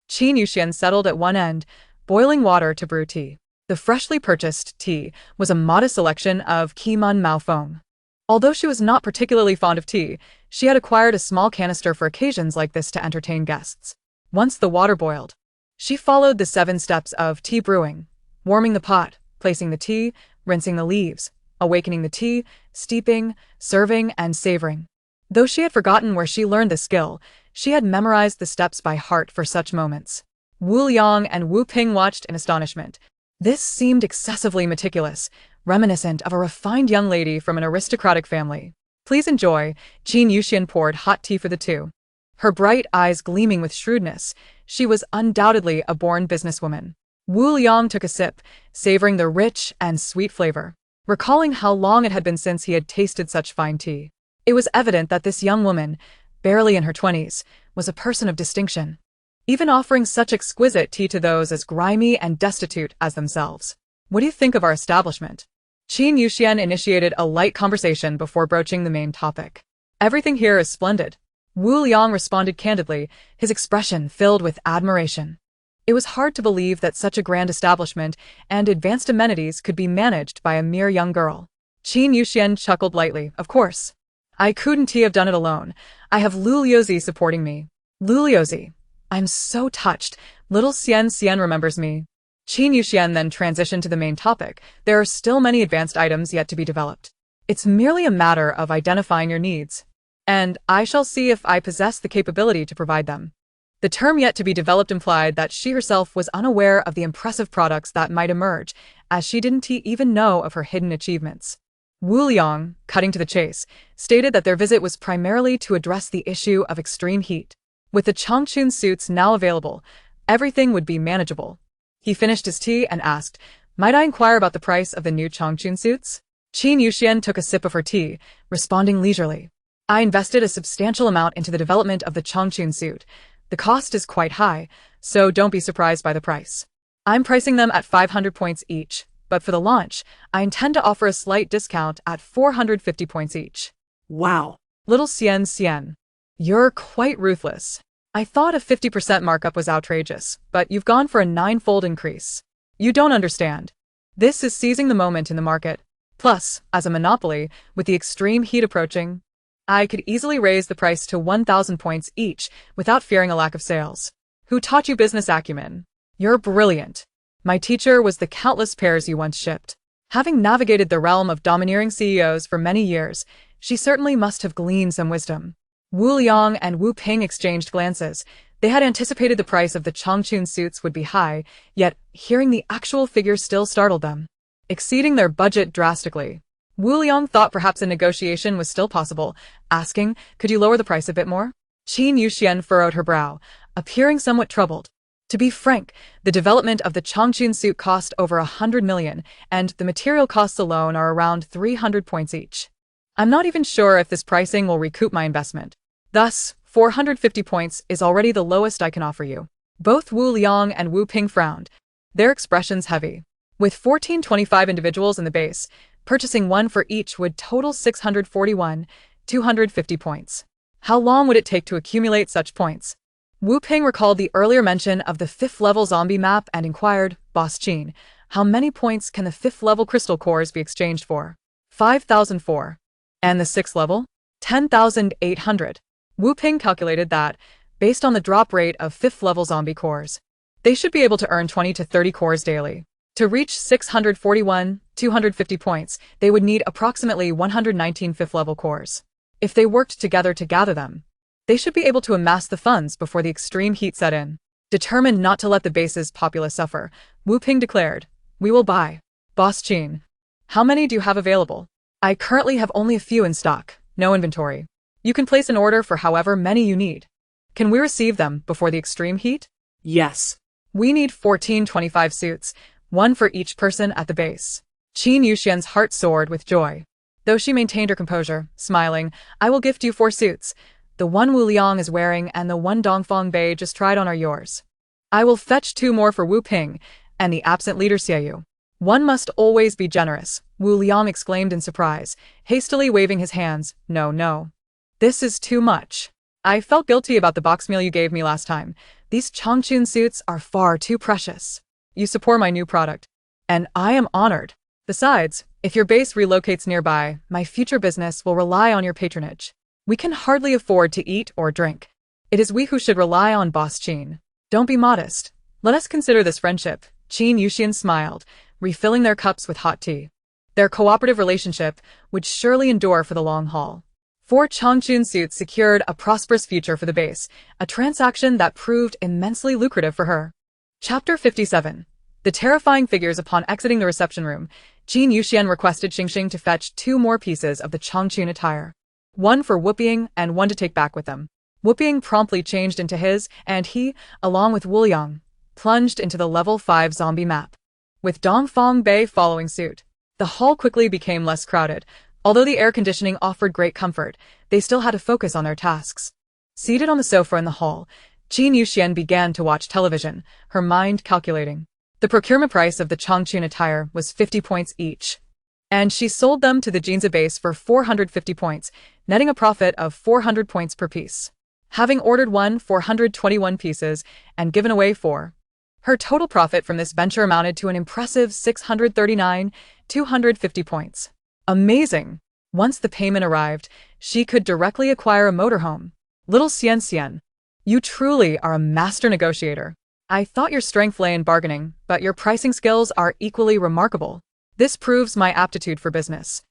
Qin Yuxian settled at one end, boiling water to brew tea. The freshly purchased tea was a modest selection of Qimun Maofeng. Although she was not particularly fond of tea, she had acquired a small canister for occasions like this to entertain guests. Once the water boiled, she followed the 7 steps of tea brewing, warming the pot, placing the tea, rinsing the leaves, awakening the tea, steeping, serving, and savoring. Though she had forgotten where she learned the skill, she had memorized the steps by heart for such moments. Wu Liang and Wu Ping watched in astonishment. This seemed excessively meticulous, reminiscent of a refined young lady from an aristocratic family. "Please enjoy." Qin Yuxian poured hot tea for the two. Her bright eyes gleaming with shrewdness, she was undoubtedly a born businesswoman. Wu Liang took a sip, savoring the rich and sweet flavor. Recalling how long it had been since he had tasted such fine tea, it was evident that this young woman, barely in her 20s, was a person of distinction, even offering such exquisite tea to those as grimy and destitute as themselves. "What do you think of our establishment?" Qin Yuxian initiated a light conversation before broaching the main topic. "Everything here is splendid." Wu Liang responded candidly, his expression filled with admiration. It was hard to believe that such a grand establishment and advanced amenities could be managed by a mere young girl. Qin Yuxian chuckled lightly. "Of course. I couldn't have done it alone. I have Lu Liuzi supporting me." "Lu Liuzi. I'm so touched. Little Xian remembers me." Qin Yuxian then transitioned to the main topic. "There are still many advanced items yet to be developed. It's merely a matter of identifying your needs, and I shall see if I possess the capability to provide them." The term "yet to be developed" implied that she herself was unaware of the impressive products that might emerge, as she didn't even know of her hidden achievements. Wu Liang, cutting to the chase, stated that their visit was primarily to address the issue of extreme heat. With the Changchun suits now available, everything would be manageable. He finished his tea and asked, "Might I inquire about the price of the new Changchun suits?" Qin Yuxian took a sip of her tea, responding leisurely. "I invested a substantial amount into the development of the Changchun suit. The cost is quite high, so don't be surprised by the price. I'm pricing them at 500 points each, but for the launch, I intend to offer a slight discount at 450 points each. Wow. Little Cien, you're quite ruthless. I thought a 50% markup was outrageous, but you've gone for a 9-fold increase. You don't understand. This is seizing the moment in the market. Plus, as a monopoly, with the extreme heat approaching, I could easily raise the price to 1,000 points each without fearing a lack of sales. Who taught you business acumen? You're brilliant. My teacher was the countless pairs you once shipped. Having navigated the realm of domineering CEOs for many years, she certainly must have gleaned some wisdom. Wu Liang and Wu Ping exchanged glances. They had anticipated the price of the Changchun suits would be high, yet hearing the actual figure still startled them, exceeding their budget drastically. Wu Liang thought perhaps a negotiation was still possible, asking, "Could you lower the price a bit more?" Qin Yuxian furrowed her brow, appearing somewhat troubled. To be frank, the development of the Changchun suit cost over 100 million, and the material costs alone are around 300 points each. I'm not even sure if this pricing will recoup my investment. Thus, 450 points is already the lowest I can offer you. Both Wu Liang and Wu Ping frowned, their expressions heavy. With 1425 individuals in the base, purchasing one for each would total 641, 250 points. How long would it take to accumulate such points? Wu Ping recalled the earlier mention of the 5th level zombie map and inquired, "Boss Qin, how many points can the 5th level crystal cores be exchanged for?" 5,004. And the 6th level? 10,800. Wu Ping calculated that, based on the drop rate of 5th level zombie cores, they should be able to earn 20 to 30 cores daily. To reach 641, 250 points, they would need approximately 119 5th level cores. If they worked together to gather them, they should be able to amass the funds before the extreme heat set in. Determined not to let the base's populace suffer, Wu Ping declared, "We will buy. Boss Qin, how many do you have available?" "I currently have only a few in stock, no inventory. You can place an order for however many you need. Can we receive them before the extreme heat?" Yes. "We need 1425 suits, one for each person at the base." Qin Yuxian's heart soared with joy. Though she maintained her composure, smiling, "I will gift you 4 suits. The one Wu Liang is wearing and the one Dongfang Bei just tried on are yours. I will fetch 2 more for Wu Ping and the absent leader Xiaoyu." "One must always be generous," Wu Liang exclaimed in surprise, hastily waving his hands. No. This is too much. I felt guilty about the box meal you gave me last time. These Changchun suits are far too precious. You support my new product, and I am honored. Besides, if your base relocates nearby, my future business will rely on your patronage. We can hardly afford to eat or drink. It is we who should rely on Boss Qin. Don't be modest. Let us consider this friendship." Qin Yuxian smiled, refilling their cups with hot tea. Their cooperative relationship would surely endure for the long haul. 4 Changchun suits secured a prosperous future for the base, a transaction that proved immensely lucrative for her. Chapter 57. The terrifying figures. Upon exiting the reception room, Qin Yuxian requested Xingxing to fetch 2 more pieces of the Changchun attire. One for Wuping and one to take back with them. Wuping promptly changed into his, and he, along with Wu Liang, plunged into the level 5 zombie map. With Dongfang Bei following suit, the hall quickly became less crowded. Although the air conditioning offered great comfort, they still had to focus on their tasks. Seated on the sofa in the hall, Qin Yuxian began to watch television, her mind calculating. The procurement price of the Changchun attire was 50 points each, and she sold them to the Jinza base for 450 points, netting a profit of 400 points per piece. Having ordered 421 pieces and given away 4, her total profit from this venture amounted to an impressive 639, 250 points. Amazing! Once the payment arrived, she could directly acquire a motorhome. Little Xian, you truly are a master negotiator. I thought your strength lay in bargaining, but your pricing skills are equally remarkable. This proves my aptitude for business.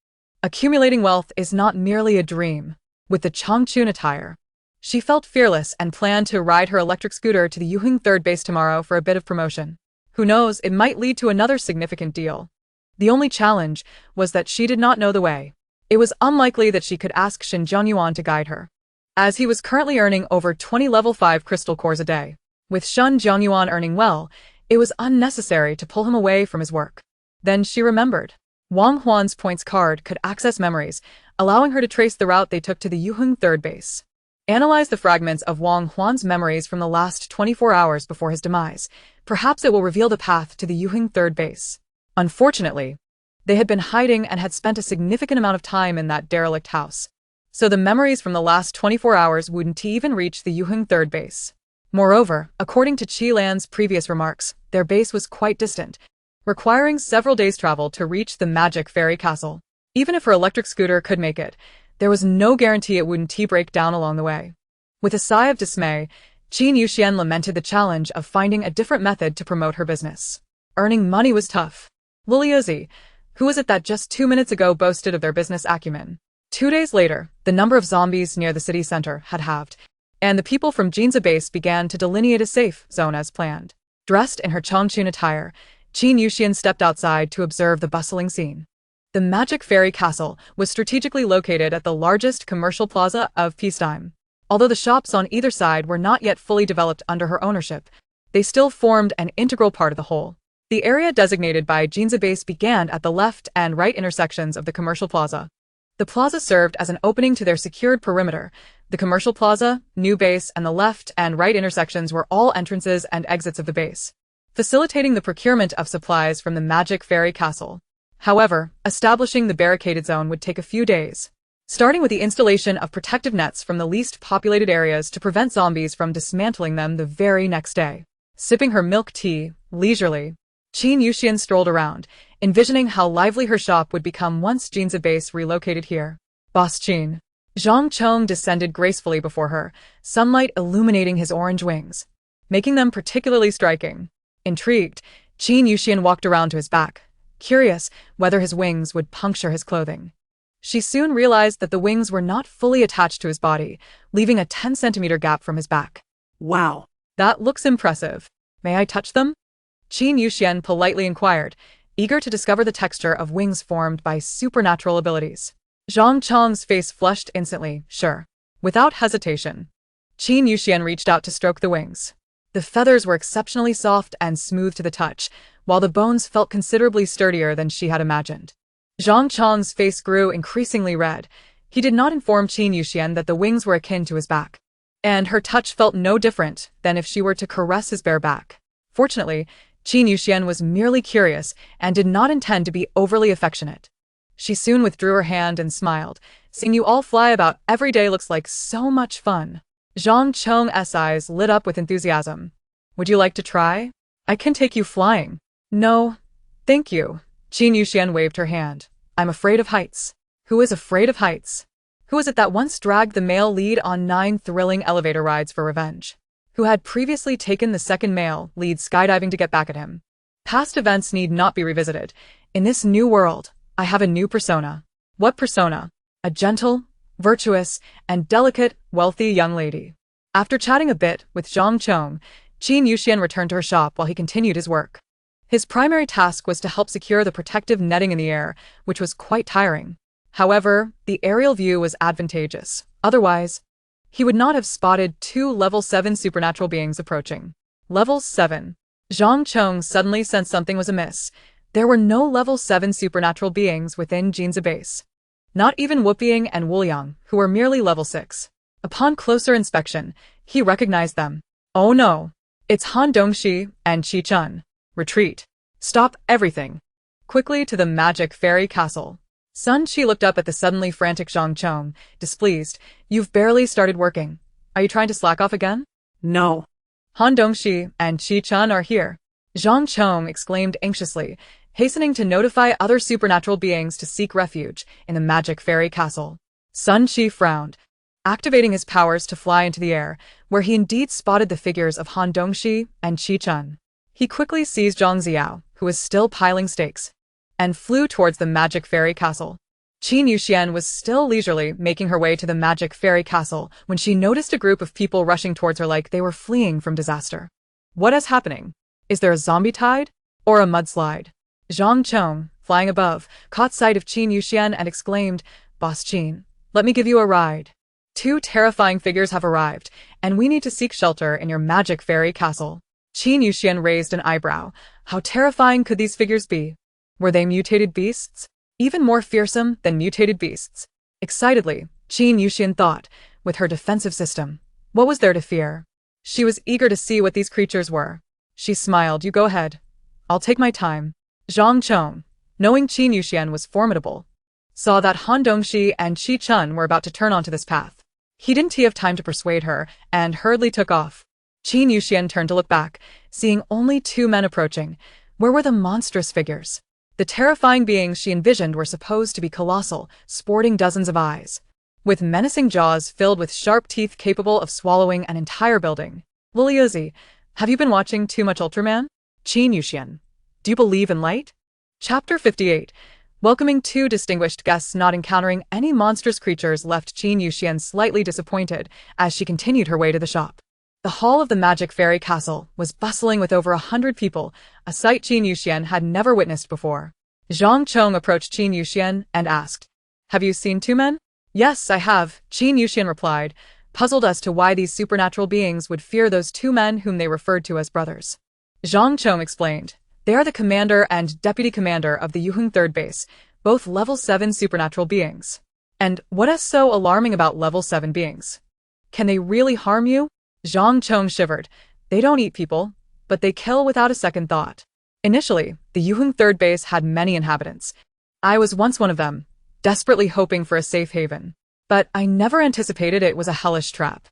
Accumulating wealth is not merely a dream. With the Changchun attire, she felt fearless and planned to ride her electric scooter to the Yuheng 3rd base tomorrow for a bit of promotion. Who knows, it might lead to another significant deal. The only challenge was that she did not know the way. It was unlikely that she could ask Shen Zhongyuan to guide her, as he was currently earning over 20 level 5 crystal cores a day. With Shen Zhongyuan earning well, it was unnecessary to pull him away from his work. Then she remembered. Wang Huan's points card could access memories, allowing her to trace the route they took to the Yuheng 3rd base. Analyze the fragments of Wang Huan's memories from the last 24 hours before his demise. Perhaps it will reveal the path to the Yuheng third base. Unfortunately, they had been hiding and had spent a significant amount of time in that derelict house. So the memories from the last 24 hours wouldn't even reach the Yuheng third base. Moreover, according to Qi Lan's previous remarks, their base was quite distant, requiring several days' travel to reach the magic fairy castle. Even if her electric scooter could make it, there was no guarantee it wouldn't break down along the way. With a sigh of dismay, Qin Yuxian lamented the challenge of finding a different method to promote her business. Earning money was tough. Liliazi, who was it that just 2 minutes ago boasted of their business acumen? 2 days later, the number of zombies near the city center had halved, and the people from Jinza base began to delineate a safe zone as planned. Dressed in her Chongqun attire, Qin Yuxian stepped outside to observe the bustling scene. The Magic Fairy Castle was strategically located at the largest commercial plaza of peacetime. Although the shops on either side were not yet fully developed under her ownership, they still formed an integral part of the whole. The area designated by Jinza base began at the left and right intersections of the commercial plaza. The plaza served as an opening to their secured perimeter. The commercial plaza, new base, and the left and right intersections were all entrances and exits of the base, facilitating the procurement of supplies from the Magic Fairy Castle. However, establishing the barricaded zone would take a few days, starting with the installation of protective nets from the least populated areas to prevent zombies from dismantling them the very next day. Sipping her milk tea, leisurely, Qin Yuxian strolled around, envisioning how lively her shop would become once Jinza base relocated here. Boss Qin. Zhang Chong descended gracefully before her, sunlight illuminating his orange wings, making them particularly striking. Intrigued, Qin Yuxian walked around to his back, curious whether his wings would puncture his clothing. She soon realized that the wings were not fully attached to his body, leaving a 10-centimeter gap from his back. Wow. That looks impressive. May I touch them? Qin Yuxian politely inquired, eager to discover the texture of wings formed by supernatural abilities. Zhang Chong's face flushed instantly, sure. Without hesitation, Qin Yuxian reached out to stroke the wings. The feathers were exceptionally soft and smooth to the touch, while the bones felt considerably sturdier than she had imagined. Zhang Chong's face grew increasingly red. He did not inform Qin Yuxian that the wings were akin to his back, and her touch felt no different than if she were to caress his bare back. Fortunately, Qin Yuxian was merely curious and did not intend to be overly affectionate. She soon withdrew her hand and smiled. Seeing you all fly about every day looks like so much fun. Zhang Chong's eyes lit up with enthusiasm. Would you like to try? I can take you flying. No, thank you. Qin Yuxian waved her hand. I'm afraid of heights. Who is afraid of heights? Who was it that once dragged the male lead on 9 thrilling elevator rides for revenge? Who had previously taken the second male lead skydiving to get back at him? Past events need not be revisited. In this new world, I have a new persona. What persona? A gentle, virtuous, and delicate, wealthy young lady. After chatting a bit with Zhang Chong, Qin Yuxian returned to her shop while he continued his work. His primary task was to help secure the protective netting in the air, which was quite tiring. However, the aerial view was advantageous. Otherwise, he would not have spotted 2 level 7 supernatural beings approaching. Level 7. Zhang Chong suddenly sensed something was amiss. There were no level 7 supernatural beings within Jinza base. Not even Wuping and Wuliang, who were merely level 6. Upon closer inspection, he recognized them. Oh no! It's Han Dongxi and Qi Chun. Retreat. Stop everything. Quickly to the Magic Fairy Castle. Sun Qi looked up at the suddenly frantic Zhang Chong, displeased. You've barely started working. Are you trying to slack off again? No. Han Dongxi and Qi Chun are here. Zhang Chong exclaimed anxiously, hastening to notify other supernatural beings to seek refuge in the Magic Fairy Castle. Sun Qi frowned, activating his powers to fly into the air, where he indeed spotted the figures of Han Dongxi and Qi Chun. He quickly seized Zhang Xiao, who was still piling stakes, and flew towards the Magic Fairy Castle. Qin Yuxian was still leisurely making her way to the Magic Fairy Castle when she noticed a group of people rushing towards her like they were fleeing from disaster. What is happening? Is there a zombie tide? Or a mudslide? Zhang Chong, flying above, caught sight of Qin Yuxian and exclaimed, Boss Qin, let me give you a ride. 2 terrifying figures have arrived, and we need to seek shelter in your Magic Fairy Castle. Qin Yuxian raised an eyebrow. How terrifying could these figures be? Were they mutated beasts? Even more fearsome than mutated beasts. Excitedly, Qin Yuxian thought, with her defensive system. What was there to fear? She was eager to see what these creatures were. She smiled. You go ahead. I'll take my time. Zhang Chong, knowing Qin Yuxian was formidable, saw that Han Dongxi and Qi Chun were about to turn onto this path. He didn't have time to persuade her, and hurriedly took off. Qin Yuxian turned to look back, seeing only two men approaching. Where were the monstrous figures? The terrifying beings she envisioned were supposed to be colossal, sporting dozens of eyes, with menacing jaws filled with sharp teeth capable of swallowing an entire building. Liliuzi, have you been watching too much Ultraman? Qin Yuxian, do you believe in light? Chapter 58. Welcoming two distinguished guests not encountering any monstrous creatures left Qin Yuxian slightly disappointed as she continued her way to the shop. The hall of the Magic Fairy Castle was bustling with over 100 people, a sight Qin Yuxian had never witnessed before. Zhang Chong approached Qin Yuxian and asked, "Have you seen two men?" "Yes, I have," Qin Yuxian replied, puzzled as to why these supernatural beings would fear those two men whom they referred to as brothers. Zhang Chong explained, "They are the commander and deputy commander of the Yuheng 3rd Base, both level 7 supernatural beings." "And what is so alarming about level 7 beings? Can they really harm you?" Zhang Chong shivered. "They don't eat people, but they kill without a second thought." Initially, the Yuheng 3rd Base had many inhabitants. I was once one of them, desperately hoping for a safe haven. But I never anticipated it was a hellish trap.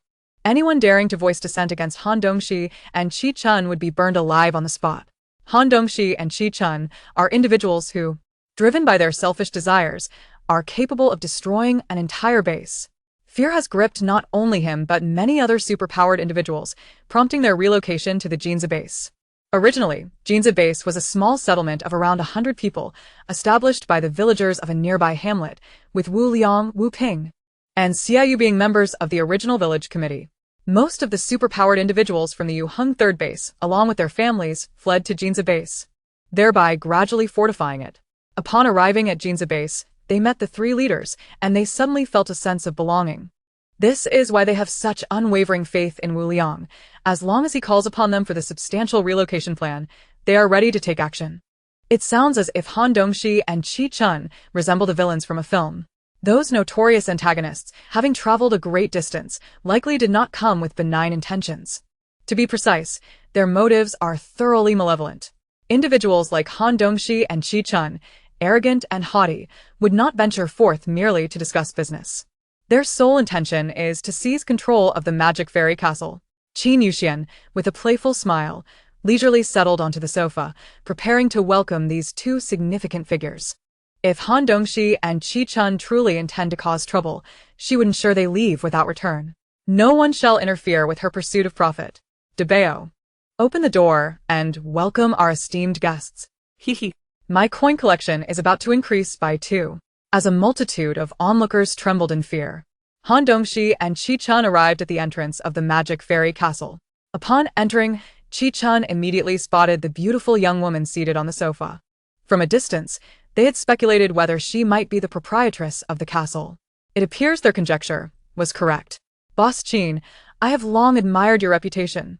Anyone daring to voice dissent against Han Dongxi and Qi Chun would be burned alive on the spot. Han Dongxi and Qi Chun are individuals who, driven by their selfish desires, are capable of destroying an entire base. Fear has gripped not only him but many other superpowered individuals, prompting their relocation to the Jinza base. Originally, Jinza base was a small settlement of around 100 people, established by the villagers of a nearby hamlet, with Wu Liang, Wu Ping, and Xiaoyu being members of the original village committee. Most of the superpowered individuals from the Yuheng 3rd Base, along with their families, fled to Jinza base, thereby gradually fortifying it. Upon arriving at Jinza base, they met the three leaders, and they suddenly felt a sense of belonging. This is why they have such unwavering faith in Wu Liang. As long as he calls upon them for the substantial relocation plan, they are ready to take action. It sounds as if Han Dongxi and Qi Chun resemble the villains from a film. Those notorious antagonists, having traveled a great distance, likely did not come with benign intentions. To be precise, their motives are thoroughly malevolent. Individuals like Han Dongxi and Qi Chun, arrogant and haughty, would not venture forth merely to discuss business. Their sole intention is to seize control of the Magic Fairy Castle. Qin Yuxian, with a playful smile, leisurely settled onto the sofa, preparing to welcome these two significant figures. If Han Dongxi and Qi Chun truly intend to cause trouble, she would ensure they leave without return. No one shall interfere with her pursuit of profit. Debeo, open the door and welcome our esteemed guests. Hihi. My coin collection is about to increase by 2. As a multitude of onlookers trembled in fear, Han Dongxi and Qi Chun arrived at the entrance of the Magic Fairy Castle. Upon entering, Qi Chun immediately spotted the beautiful young woman seated on the sofa. From a distance, they had speculated whether she might be the proprietress of the castle. It appears their conjecture was correct. "Boss Qin, I have long admired your reputation,"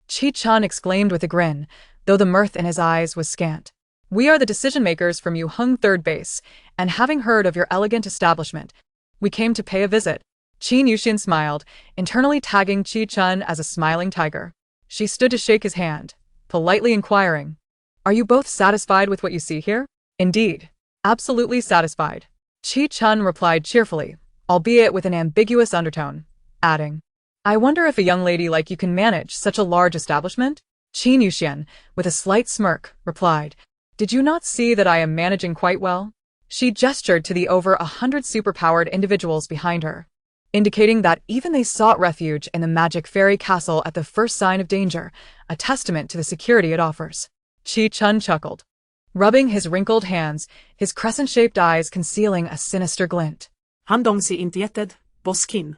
Qi Chun exclaimed with a grin, though the mirth in his eyes was scant. "We are the decision-makers from Yuheng 3rd Base, and having heard of your elegant establishment, we came to pay a visit." Qin Yuxian smiled, internally tagging Qi Chun as a smiling tiger. She stood to shake his hand, politely inquiring, "Are you both satisfied with what you see here?" "Indeed, absolutely satisfied," Qi Chun replied cheerfully, albeit with an ambiguous undertone, adding, "I wonder if a young lady like you can manage such a large establishment?" Qin Yuxian, with a slight smirk, replied, "Did you not see that I am managing quite well?" She gestured to the over 100 superpowered individuals behind her, indicating that even they sought refuge in the Magic Fairy Castle at the first sign of danger, a testament to the security it offers. Qi Chun chuckled, rubbing his wrinkled hands, his crescent-shaped eyes concealing a sinister glint. Han Dongxi intieted, Boss Qin.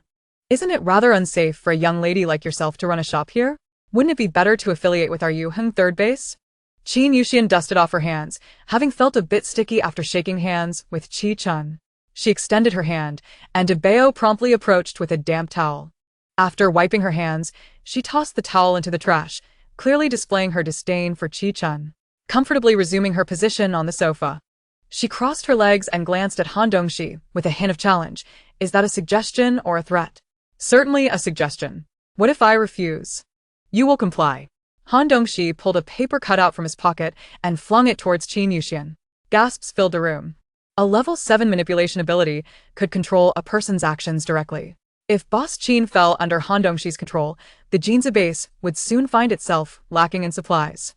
"Isn't it rather unsafe for a young lady like yourself to run a shop here? Wouldn't it be better to affiliate with our Yuheng 3rd Base?" Qin Yuxian dusted off her hands, having felt a bit sticky after shaking hands with Qi Chun. She extended her hand, and Debeo promptly approached with a damp towel. After wiping her hands, she tossed the towel into the trash, clearly displaying her disdain for Qi Chun. Comfortably resuming her position on the sofa, she crossed her legs and glanced at Han Dongxi with a hint of challenge. "Is that a suggestion or a threat?" Certainly a suggestion. What if I refuse? You will comply. Han Dongxi pulled a paper cutout from his pocket and flung it towards Qin Yuxian. Gasps filled the room. A level 7 manipulation ability could control a person's actions directly. If Boss Qin fell under Han Dongxi's control, the Jinza base would soon find itself lacking in supplies.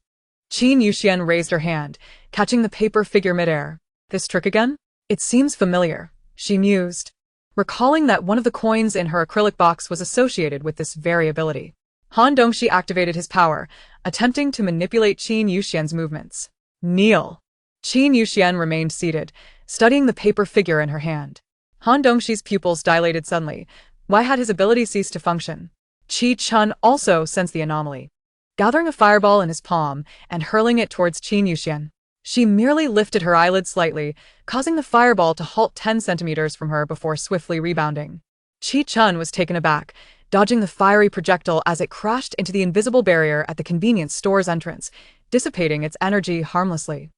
Qin Yuxian raised her hand, catching the paper figure midair. This trick again? It seems familiar, she mused, recalling that one of the coins in her acrylic box was associated with this very ability. Han Dongxi activated his power, attempting to manipulate Qin Yuxian's movements. Kneel. Qin Yuxian remained seated, studying the paper figure in her hand. Han Dongxi's pupils dilated suddenly. Why had his ability ceased to function? Qi Chun also sensed the anomaly. Gathering a fireball in his palm and hurling it towards Qin Yuxian, she merely lifted her eyelids slightly, causing the fireball to halt 10 centimeters from her before swiftly rebounding. Qi Chun was taken aback, dodging the fiery projectile as it crashed into the invisible barrier at the convenience store's entrance, dissipating its energy harmlessly.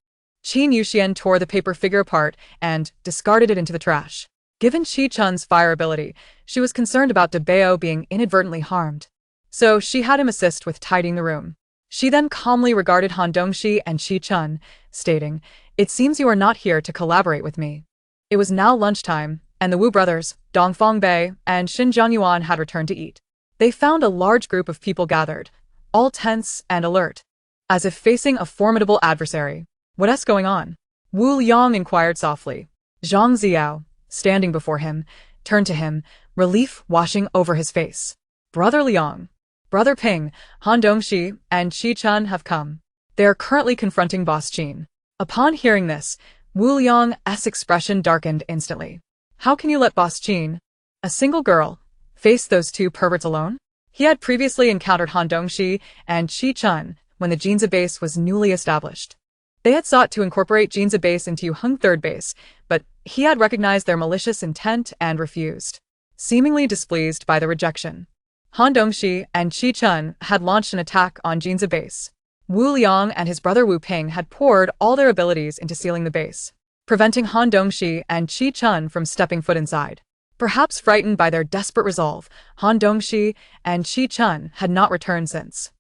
Qin Yuxian tore the paper figure apart and discarded it into the trash. Given Qi Chun's fire ability, she was concerned about De Bao being inadvertently harmed. So she had him assist with tidying the room. She then calmly regarded Han Dongxi and Qi Chun, stating, "It seems you are not here to collaborate with me." It was now lunchtime, and the Wu brothers, Dongfang Bei, and Xin Jianyuan had returned to eat. They found a large group of people gathered, all tense and alert, as if facing a formidable adversary. "What's going on?" Wu Liang inquired softly. Zhang Ziao, standing before him, turned to him, relief washing over his face. "Brother Liang, Brother Ping, Han Dongxi, and Qi Chun have come. They are currently confronting Boss Qin." Upon hearing this, Wu Liang's expression darkened instantly. How can you let Boss Qin, a single girl, face those two perverts alone? He had previously encountered Han Dongxi and Qi Chun when the Jinza base was newly established. They had sought to incorporate Jinza base into Hung Third Base, but he had recognized their malicious intent and refused, seemingly displeased by the rejection. Han Dongxi and Qi Chun had launched an attack on Jinza base. Wu Liang and his brother Wu Ping had poured all their abilities into sealing the base, preventing Han Dongxi and Qi Chun from stepping foot inside. Perhaps frightened by their desperate resolve, Han Dongxi and Qi Chun had not returned since.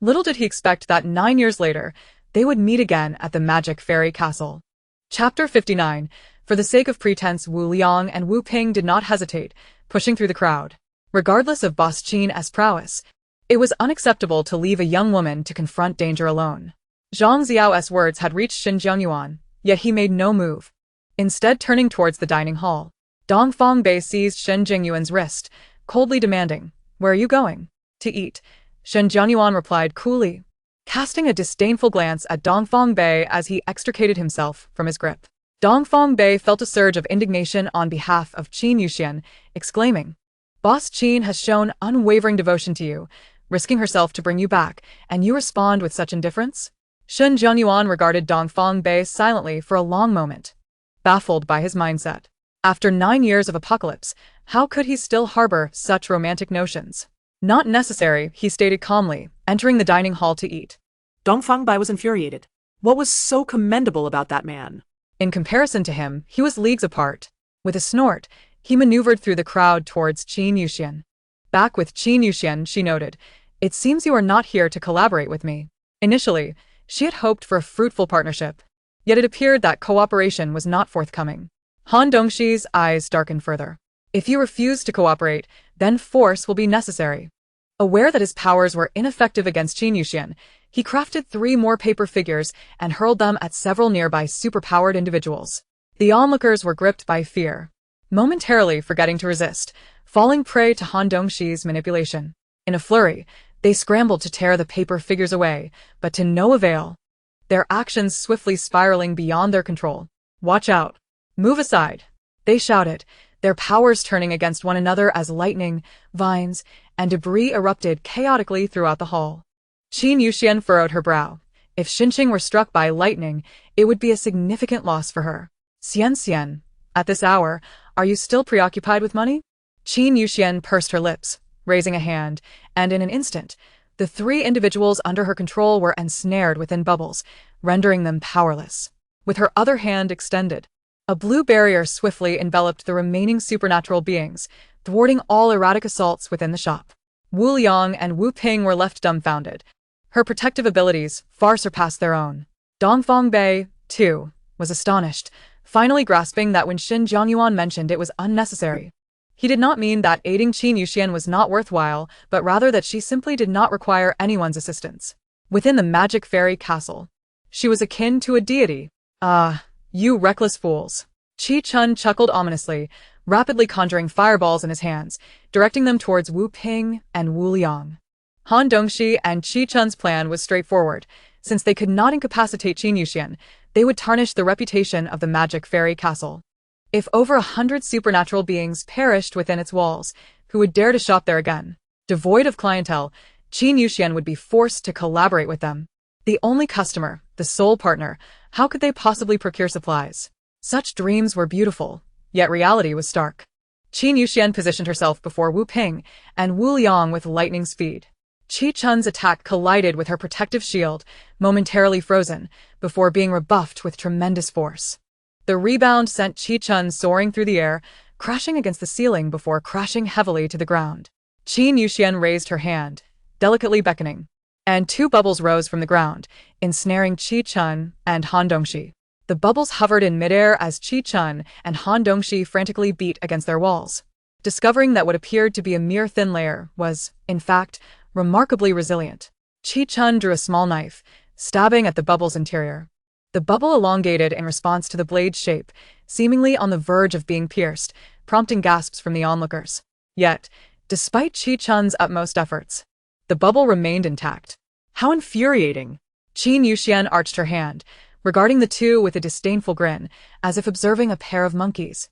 Little did he expect that 9 years later, they would meet again at the Magic Fairy Castle. Chapter 59. For the sake of pretense, Wu Liang and Wu Ping did not hesitate, pushing through the crowd. Regardless of Boss Qin's prowess, it was unacceptable to leave a young woman to confront danger alone. Zhang Ziao's words had reached Xin Jianyuan, yet he made no move. Instead, turning towards the dining hall, Dongfang Bei seized Shen Jingyuan's wrist, coldly demanding, "Where are you going?" "To eat," Shen Jianyuan replied coolly, casting a disdainful glance at Dongfang Bei as he extricated himself from his grip. Dongfang Bei felt a surge of indignation on behalf of Qin Yuxian, exclaiming, "Boss Qin has shown unwavering devotion to you, risking herself to bring you back, and you respond with such indifference?" Shen Jianyuan regarded Dongfang Bei silently for a long moment, baffled by his mindset. After 9 years of apocalypse, how could he still harbor such romantic notions? "Not necessary," he stated calmly, entering the dining hall to eat. Dongfang Bai was infuriated. What was so commendable about that man? In comparison to him, he was leagues apart. With a snort, he maneuvered through the crowd towards Qin Yuxian. Back with Qin Yuxian, she noted, "It seems you are not here to collaborate with me." Initially, she had hoped for a fruitful partnership, yet it appeared that cooperation was not forthcoming. Han Dongxi's eyes darkened further. "If you refuse to cooperate, then force will be necessary." Aware that his powers were ineffective against Qin Yuxian, he crafted 3 more paper figures and hurled them at several nearby superpowered individuals. The onlookers were gripped by fear, momentarily forgetting to resist, falling prey to Han Dongxi's manipulation. In a flurry, they scrambled to tear the paper figures away, but to no avail, their actions swiftly spiraling beyond their control. "Watch out! Move aside!" they shouted, their powers turning against one another as lightning, vines, and debris erupted chaotically throughout the hall. Qin Yuxian furrowed her brow. If Xinqing were struck by lightning, it would be a significant loss for her. Xian, at this hour, are you still preoccupied with money?" Qin Yuxian pursed her lips, raising a hand, and in an instant, the 3 individuals under her control were ensnared within bubbles, rendering them powerless. With her other hand extended, a blue barrier swiftly enveloped the remaining supernatural beings, thwarting all erratic assaults within the shop. Wu Liang and Wu Ping were left dumbfounded. Her protective abilities far surpassed their own. Dongfang Bei, too, was astonished, finally grasping that when Xin Jiangyuan mentioned it was unnecessary. He did not mean that aiding Qin Yuxian was not worthwhile, but rather that she simply did not require anyone's assistance. Within the magic fairy castle, she was akin to a deity. Ah, you reckless fools. Qi Chun chuckled ominously, rapidly conjuring fireballs in his hands, directing them towards Wu Ping and Wu Liang. Han Dongxi and Qi Chun's plan was straightforward. Since they could not incapacitate Qin Yuxian, they would tarnish the reputation of the magic fairy castle. If over 100 supernatural beings perished within its walls, who would dare to shop there again? Devoid of clientele, Qin Yuxian would be forced to collaborate with them. The only customer, the sole partner, how could they possibly procure supplies? Such dreams were beautiful, yet reality was stark. Qin Yuxian positioned herself before Wu Ping and Wu Liang with lightning speed. Qi Chun's attack collided with her protective shield, momentarily frozen, before being rebuffed with tremendous force. The rebound sent Qi Chun soaring through the air, crashing against the ceiling before crashing heavily to the ground. Qin Yuxian raised her hand, delicately beckoning, and two bubbles rose from the ground, ensnaring Qi Chun and Han Dongxi. The bubbles hovered in midair as Qi Chun and Han Dongxi frantically beat against their walls, discovering that what appeared to be a mere thin layer was, in fact, remarkably resilient. Qi Chun drew a small knife, stabbing at the bubble's interior. The bubble elongated in response to the blade's shape, seemingly on the verge of being pierced, prompting gasps from the onlookers. Yet, despite Qi Chun's utmost efforts, the bubble remained intact. How infuriating! Qin Yuxian arched her hand, regarding the two with a disdainful grin, as if observing a pair of monkeys.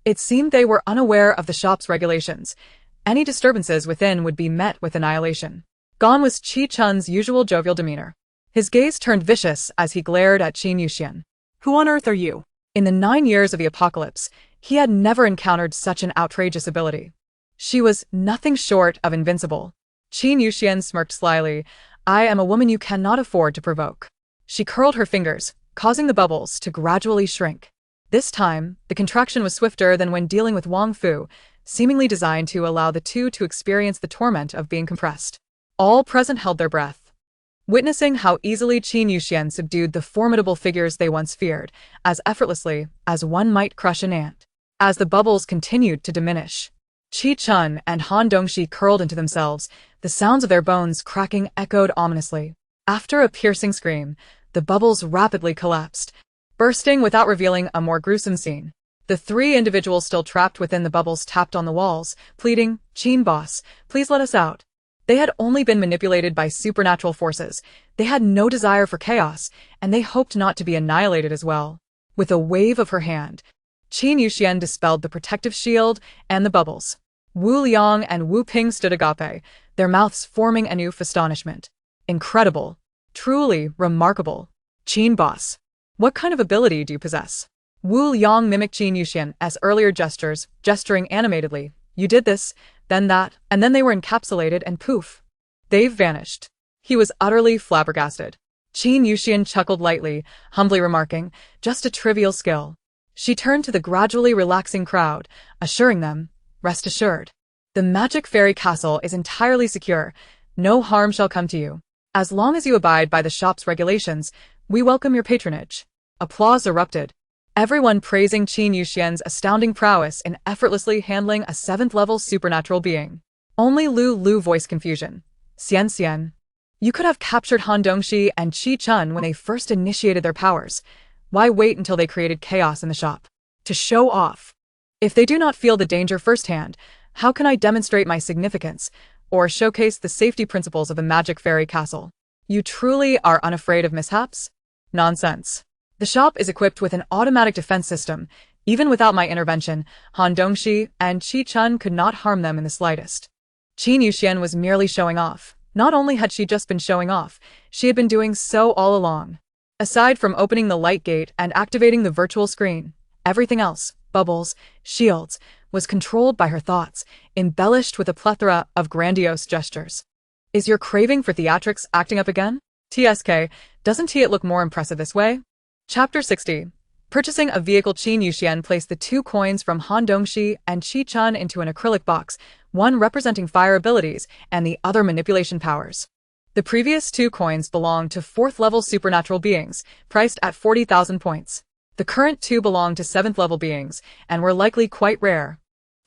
It seemed they were unaware of the shop's regulations. Any disturbances within would be met with annihilation. Gone was Qi Chun's usual jovial demeanor. His gaze turned vicious as he glared at Qin Yuxian. Who on earth are you? In the 9 years of the apocalypse, he had never encountered such an outrageous ability. She was nothing short of invincible. Qin Yuxian smirked slyly. I am a woman you cannot afford to provoke. She curled her fingers, causing the bubbles to gradually shrink. This time, the contraction was swifter than when dealing with Wang Fu, seemingly designed to allow the two to experience the torment of being compressed. All present held their breath, witnessing how easily Qin Yuxian subdued the formidable figures they once feared, as effortlessly as one might crush an ant. As the bubbles continued to diminish, Qi Chun and Han Dongxi curled into themselves, the sounds of their bones cracking echoed ominously. After a piercing scream, the bubbles rapidly collapsed, bursting without revealing a more gruesome scene. The three individuals still trapped within the bubbles tapped on the walls, pleading, Qin boss, please let us out. They had only been manipulated by supernatural forces. They had no desire for chaos, and they hoped not to be annihilated as well. With a wave of her hand, Qin Yuxian dispelled the protective shield and the bubbles. Wu Liang and Wu Ping stood agape, their mouths forming anew with astonishment. Incredible. Truly remarkable. Qin boss, what kind of ability do you possess? Wu Liang mimicked Qin Yuxian as earlier gestures, gesturing animatedly. You did this, then that, and then they were encapsulated and poof. They've vanished. He was utterly flabbergasted. Qin Yuxian chuckled lightly, humbly remarking, just a trivial skill. She turned to the gradually relaxing crowd, assuring them, rest assured. The magic fairy castle is entirely secure. No harm shall come to you. As long as you abide by the shop's regulations, we welcome your patronage. Applause erupted, everyone praising Qin Yuxian's astounding prowess in effortlessly handling a 7th-level supernatural being. Only Lu voiced confusion. Xian, you could have captured Han Dongxi and Qi Chun when they first initiated their powers. Why wait until they created chaos in the shop? To show off. If they do not feel the danger firsthand, how can I demonstrate my significance, or showcase the safety principles of the magic fairy castle? You truly are unafraid of mishaps? Nonsense. The shop is equipped with an automatic defense system. Even without my intervention, Han Dongxi and Qi Chun could not harm them in the slightest. Qin Yuxian was merely showing off. Not only had she just been showing off, she had been doing so all along. Aside from opening the light gate and activating the virtual screen, everything else, bubbles, shields, was controlled by her thoughts, embellished with a plethora of grandiose gestures. Is your craving for theatrics acting up again? TSK, doesn't it look more impressive this way? Chapter 60. Purchasing a vehicle, Qin Yuxian placed the 2 coins from Han Dongxi and Qi Chun into an acrylic box, one representing fire abilities and the other manipulation powers. The previous 2 coins belonged to 4th-level supernatural beings, priced at 40,000 points. The current 2 belonged to 7th-level beings, and were likely quite rare,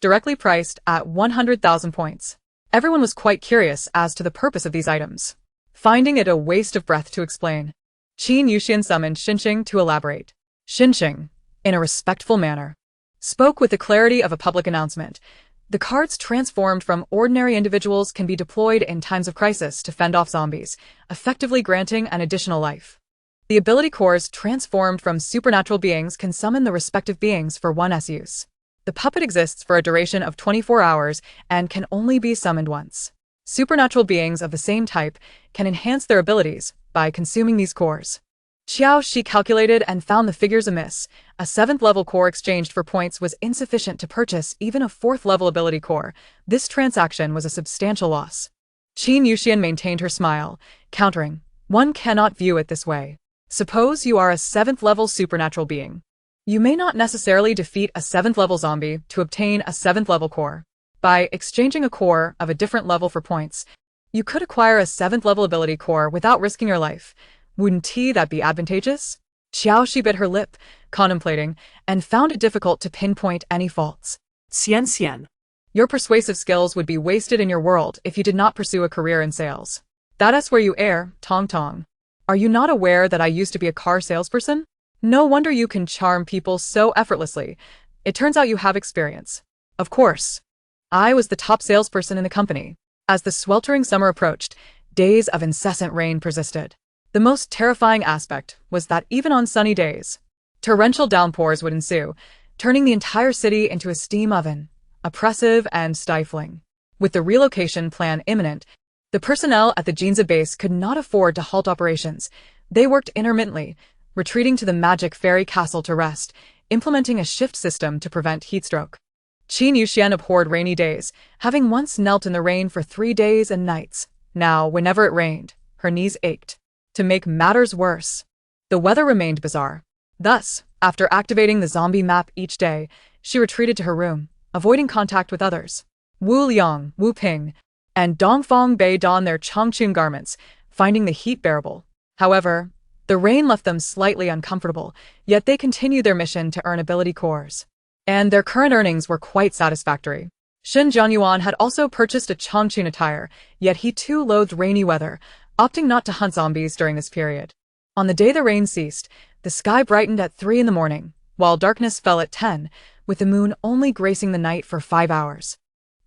directly priced at 100,000 points. Everyone was quite curious as to the purpose of these items. Finding it a waste of breath to explain, Qin Yuxian summoned Xinqing to elaborate. Xinqing, in a respectful manner, spoke with the clarity of a public announcement. The cards transformed from ordinary individuals can be deployed in times of crisis to fend off zombies, effectively granting an additional life. The ability cores transformed from supernatural beings can summon the respective beings for 1's use. The puppet exists for a duration of 24 hours and can only be summoned once. Supernatural beings of the same type can enhance their abilities by consuming these cores. Xiao Shi calculated and found the figures amiss. A 7th-level core exchanged for points was insufficient to purchase even a 4th-level ability core. This transaction was a substantial loss. Qin Yuxian maintained her smile, countering, "One cannot view it this way. Suppose you are a 7th-level supernatural being. You may not necessarily defeat a 7th-level zombie to obtain a 7th-level core. By exchanging a core of a different level for points, you could acquire a 7th-level ability core without risking your life. Wouldn't that be advantageous?" Xiao Shi bit her lip, contemplating, and found it difficult to pinpoint any faults. Xian. Your persuasive skills would be wasted in your world if you did not pursue a career in sales. That's where you err, Tong Tong. Are you not aware that I used to be a car salesperson? No wonder you can charm people so effortlessly. It turns out you have experience. Of course. I was the top salesperson in the company. As the sweltering summer approached, days of incessant rain persisted. The most terrifying aspect was that even on sunny days, torrential downpours would ensue, turning the entire city into a steam oven, oppressive and stifling. With the relocation plan imminent, the personnel at the Ginza base could not afford to halt operations. They worked intermittently, retreating to the magic fairy castle to rest, implementing a shift system to prevent heatstroke. Qin Yuxian abhorred rainy days, having once knelt in the rain for 3 days and nights. Now, whenever it rained, her knees ached. To make matters worse, the weather remained bizarre. Thus, after activating the zombie map each day, she retreated to her room, avoiding contact with others. Wu Liang, Wu Ping, and Dongfang Bei donned their Chongqing garments, finding the heat bearable. However, the rain left them slightly uncomfortable, yet they continued their mission to earn ability cores. And their current earnings were quite satisfactory. Shen Jianyuan had also purchased a Chongqing attire, yet he too loathed rainy weather, opting not to hunt zombies during this period. On the day the rain ceased, the sky brightened at 3 in the morning, while darkness fell at 10, with the moon only gracing the night for 5 hours.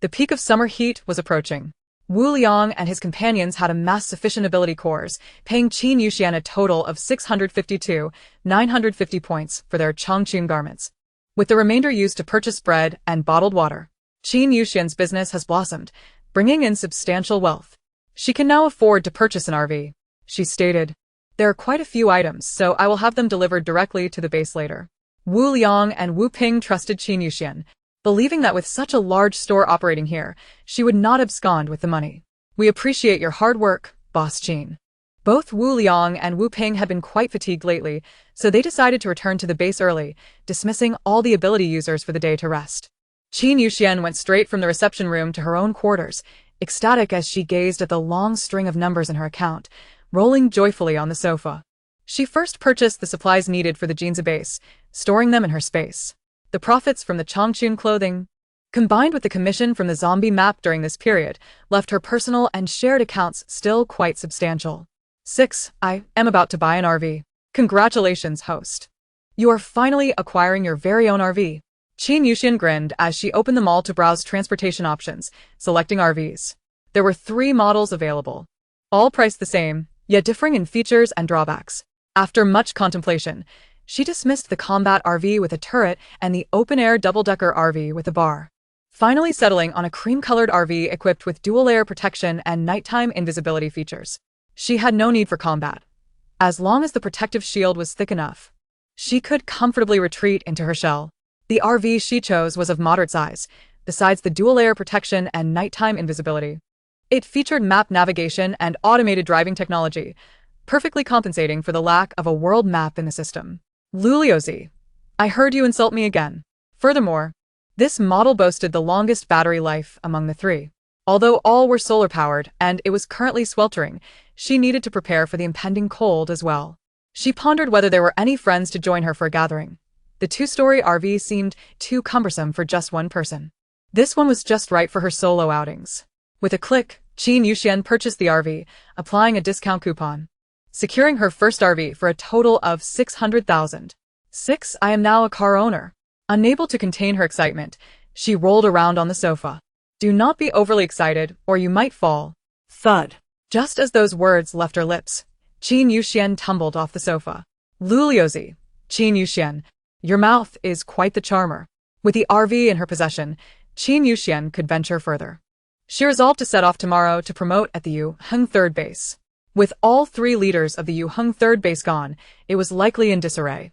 The peak of summer heat was approaching. Wu Liang and his companions had amassed sufficient ability cores, paying Qin Yuxian a total of 652,950 points for their Chongqing garments, with the remainder used to purchase bread and bottled water. Qin Yuxian's business has blossomed, bringing in substantial wealth. She can now afford to purchase an RV, she stated. There are quite a few items, so I will have them delivered directly to the base later. Wu Liang and Wu Ping trusted Qin Yuxian, believing that with such a large store operating here, she would not abscond with the money. We appreciate your hard work, Boss Qin. Both Wu Liang and Wu Ping had been quite fatigued lately, so they decided to return to the base early, dismissing all the ability users for the day to rest. Qin Yuxian went straight from the reception room to her own quarters, ecstatic as she gazed at the long string of numbers in her account, rolling joyfully on the sofa. She first purchased the supplies needed for the Ginza base, storing them in her space. The profits from the Chongqing clothing, combined with the commission from the zombie map during this period, left her personal and shared accounts still quite substantial. 6. I am about to buy an RV. Congratulations, host. You are finally acquiring your very own RV. Qin Yuxian grinned as she opened them all to browse transportation options, selecting RVs. There were 3 models available, all priced the same, yet differing in features and drawbacks. After much contemplation, she dismissed the combat RV with a turret and the open-air double-decker RV with a bar, finally settling on a cream-colored RV equipped with dual-layer protection and nighttime invisibility features. She had no need for combat. As long as the protective shield was thick enough, she could comfortably retreat into her shell. The RV she chose was of moderate size, besides the dual-layer protection and nighttime invisibility. It featured map navigation and automated driving technology, perfectly compensating for the lack of a world map in the system. Luliozi, I heard you insult me again. Furthermore, this model boasted the longest battery life among the three. Although all were solar-powered and it was currently sweltering, she needed to prepare for the impending cold as well. She pondered whether there were any friends to join her for a gathering. The two-story RV seemed too cumbersome for just one person. This one was just right for her solo outings. With a click, Qin Yuxian purchased the RV, applying a discount coupon, securing her first RV for a total of 600,000. I am now a car owner. Unable to contain her excitement, she rolled around on the sofa. Do not be overly excited, or you might fall. Thud. Just as those words left her lips, Qin Yuxian tumbled off the sofa. Luliozi, Qin Yuxian, your mouth is quite the charmer. With the RV in her possession, Qin Yuxian could venture further. She resolved to set off tomorrow to promote at the Yu-Hung third base. With all 3 leaders of the Yu-Hung third base gone, it was likely in disarray.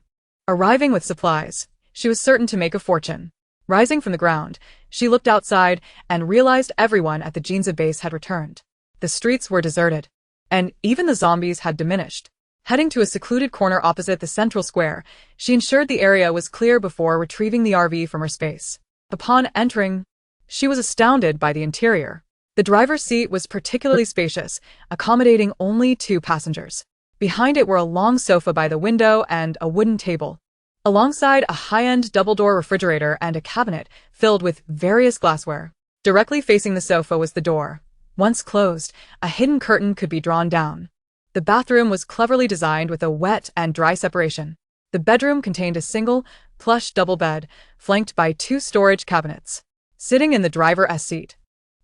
Arriving with supplies, she was certain to make a fortune. Rising from the ground, she looked outside and realized everyone at the Ginza base had returned. The streets were deserted, and even the zombies had diminished. Heading to a secluded corner opposite the central square, she ensured the area was clear before retrieving the RV from her space. Upon entering, she was astounded by the interior. The driver's seat was particularly spacious, accommodating only 2 passengers. Behind it were a long sofa by the window and a wooden table, alongside a high-end double-door refrigerator and a cabinet filled with various glassware. Directly facing the sofa was the door. Once closed, a hidden curtain could be drawn down. The bathroom was cleverly designed with a wet and dry separation. The bedroom contained a single, plush double bed, flanked by 2 storage cabinets. Sitting in the driver's seat,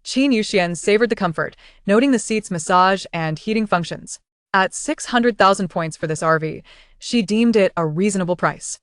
Qin Yuxian savored the comfort, noting the seat's massage and heating functions. At 600,000 points for this RV, she deemed it a reasonable price.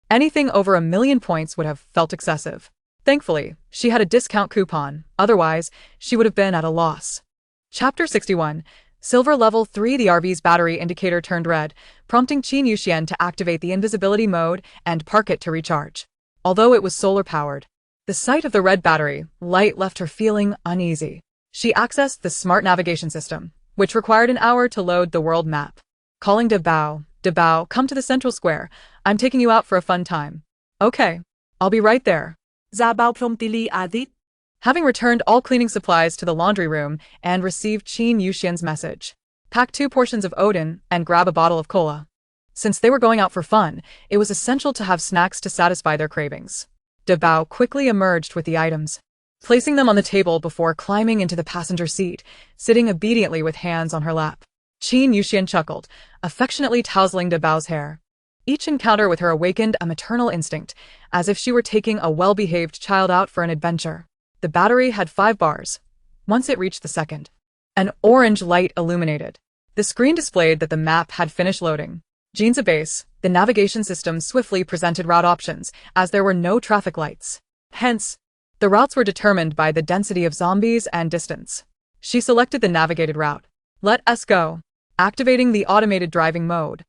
Anything over 1 million points would have felt excessive. Thankfully, she had a discount coupon, otherwise, she would have been at a loss. Chapter 61. Silver Level 3. The RV's battery indicator turned red, prompting Qin Yuxian to activate the invisibility mode and park it to recharge. Although it was solar-powered, the sight of the red battery light left her feeling uneasy. She accessed the smart navigation system, which required an hour to load the world map. Calling Dabao, come to the central square. I'm taking you out for a fun time. Okay, I'll be right there. Zabao promptly added. Having returned all cleaning supplies to the laundry room and received Qin Yuxian's message, pack 2 portions of Odin and grab a bottle of cola. Since they were going out for fun, it was essential to have snacks to satisfy their cravings. Dabao quickly emerged with the items, placing them on the table before climbing into the passenger seat, sitting obediently with hands on her lap. Qin Yuxian chuckled, affectionately tousling Dabao's hair. Each encounter with her awakened a maternal instinct, as if she were taking a well-behaved child out for an adventure. The battery had 5 bars. Once it reached the second, an orange light illuminated. The screen displayed that the map had finished loading. Ginza base, the navigation system swiftly presented route options, as there were no traffic lights. Hence, the routes were determined by the density of zombies and distance. She selected the navigated route. Let us go. Activating the automated driving mode.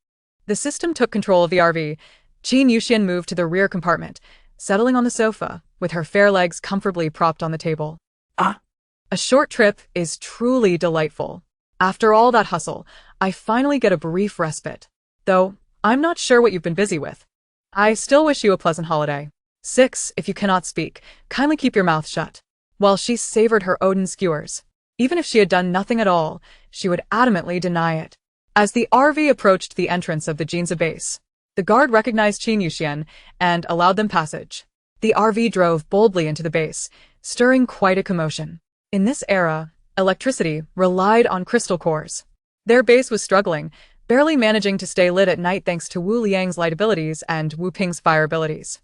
The system took control of the RV. Qin Yuxian moved to the rear compartment, settling on the sofa, with her fair legs comfortably propped on the table. A short trip is truly delightful. After all that hustle, I finally get a brief respite. Though, I'm not sure what you've been busy with. I still wish you a pleasant holiday. 6. If you cannot speak, kindly keep your mouth shut. While she savored her Odin skewers, even if she had done nothing at all, she would adamantly deny it. As the RV approached the entrance of the Ginza base, the guard recognized Qin Yuxian and allowed them passage. The RV drove boldly into the base, stirring quite a commotion. In this era, electricity relied on crystal cores. Their base was struggling, barely managing to stay lit at night thanks to Wu Liang's light abilities and Wu Ping's fire abilities.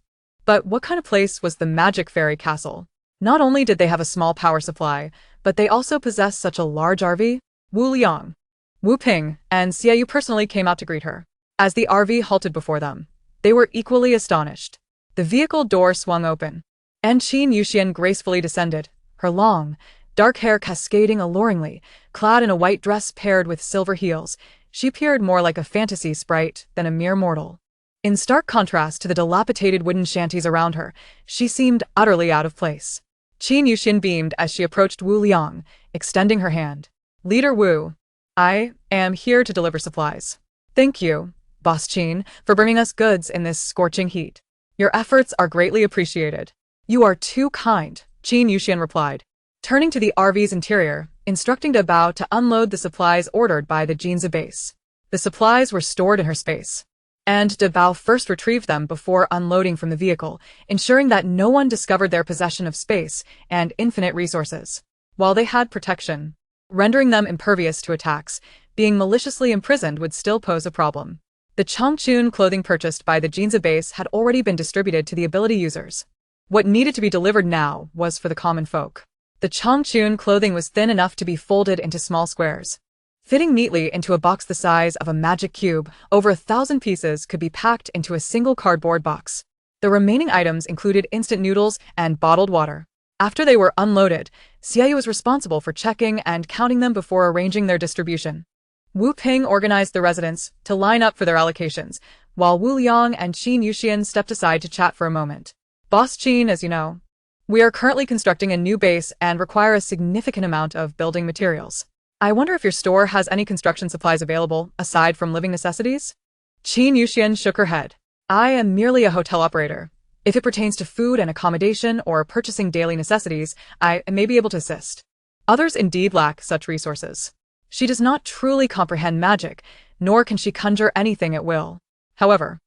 But what kind of place was the Magic Fairy Castle? Not only did they have a small power supply, but they also possessed such a large RV. Wu Liang, Wu Ping, and Xiaoyu personally came out to greet her. As the RV halted before them, they were equally astonished. The vehicle door swung open, and Qin Yuxian gracefully descended, her long, dark hair cascading alluringly, clad in a white dress paired with silver heels. She appeared more like a fantasy sprite than a mere mortal. In stark contrast to the dilapidated wooden shanties around her, she seemed utterly out of place. Qin Yuxian beamed as she approached Wu Liang, extending her hand. Leader Wu, I am here to deliver supplies. Thank you, Boss Qin, for bringing us goods in this scorching heat. Your efforts are greatly appreciated. You are too kind, Qin Yuxian replied, turning to the RV's interior, instructing Dabao to unload the supplies ordered by the Jinza base. The supplies were stored in her space, and Dabao first retrieved them before unloading from the vehicle, ensuring that no one discovered their possession of space and infinite resources. While they had protection, rendering them impervious to attacks, being maliciously imprisoned would still pose a problem. The Changchun clothing purchased by the Jinza base had already been distributed to the ability users. What needed to be delivered now was for the common folk. The Changchun clothing was thin enough to be folded into small squares. Fitting neatly into a box the size of a magic cube, over 1,000 pieces could be packed into a single cardboard box. The remaining items included instant noodles and bottled water. After they were unloaded, Xiaoyu was responsible for checking and counting them before arranging their distribution. Wu Ping organized the residents to line up for their allocations, while Wu Liang and Qin Yuxian stepped aside to chat for a moment. Boss Qin, as you know, we are currently constructing a new base and require a significant amount of building materials. I wonder if your store has any construction supplies available, aside from living necessities? Qin Yuxian shook her head. I am merely a hotel operator. If it pertains to food and accommodation or purchasing daily necessities, I may be able to assist. Others indeed lack such resources. She does not truly comprehend magic, nor can she conjure anything at will. However,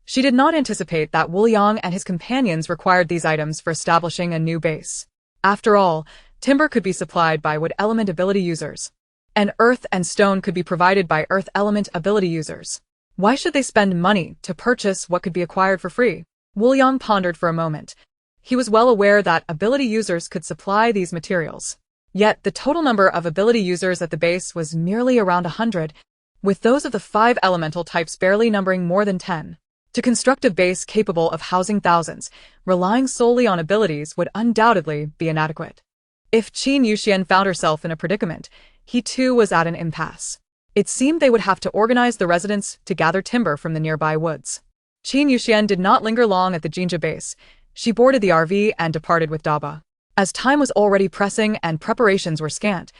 she did not anticipate that Wu Liang and his companions required these items for establishing a new base. After all, timber could be supplied by wood element ability users, and earth and stone could be provided by earth element ability users. Why should they spend money to purchase what could be acquired for free? Wu Liang pondered for a moment. He was well aware that ability users could supply these materials. Yet the total number of ability users at the base was merely around 100, with those of the 5 elemental types barely numbering more than 10. To construct a base capable of housing thousands, relying solely on abilities would undoubtedly be inadequate. If Qin Yuxian found herself in a predicament, he too was at an impasse. It seemed they would have to organize the residents to gather timber from the nearby woods. Qin Yuxian did not linger long at the Jinja base. She boarded the RV and departed with Daba. As time was already pressing and preparations were scant,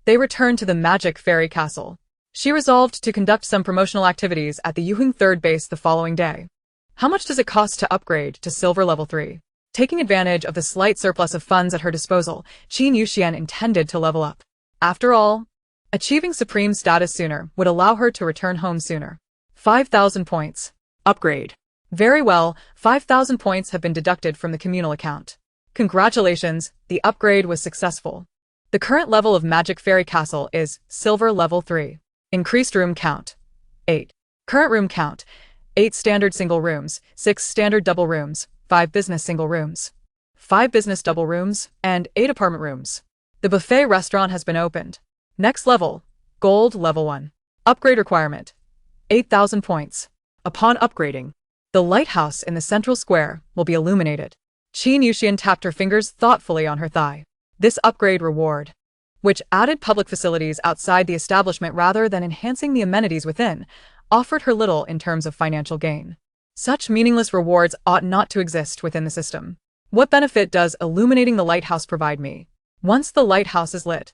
they returned to the Magic Fairy Castle. She resolved to conduct some promotional activities at the Yuheng 3rd base the following day. How much does it cost to upgrade to Silver Level 3? Taking advantage of the slight surplus of funds at her disposal, Qin Yuxian intended to level up. After all, achieving supreme status sooner would allow her to return home sooner. 5,000 points. Upgrade. Very well, 5,000 points have been deducted from the communal account. Congratulations, the upgrade was successful. The current level of Magic Fairy Castle is Silver Level 3. Increased room count, 8. Current room count, 8 standard single rooms, 6 standard double rooms, 5 business single rooms, 5 business double rooms, and 8 apartment rooms. The buffet restaurant has been opened. Next level, Gold Level 1. Upgrade requirement, 8,000 points. Upon upgrading, the lighthouse in the central square will be illuminated. Qin Yuxian tapped her fingers thoughtfully on her thigh. This upgrade reward, which added public facilities outside the establishment rather than enhancing the amenities within, offered her little in terms of financial gain. Such meaningless rewards ought not to exist within the system. What benefit does illuminating the lighthouse provide me? Once the lighthouse is lit,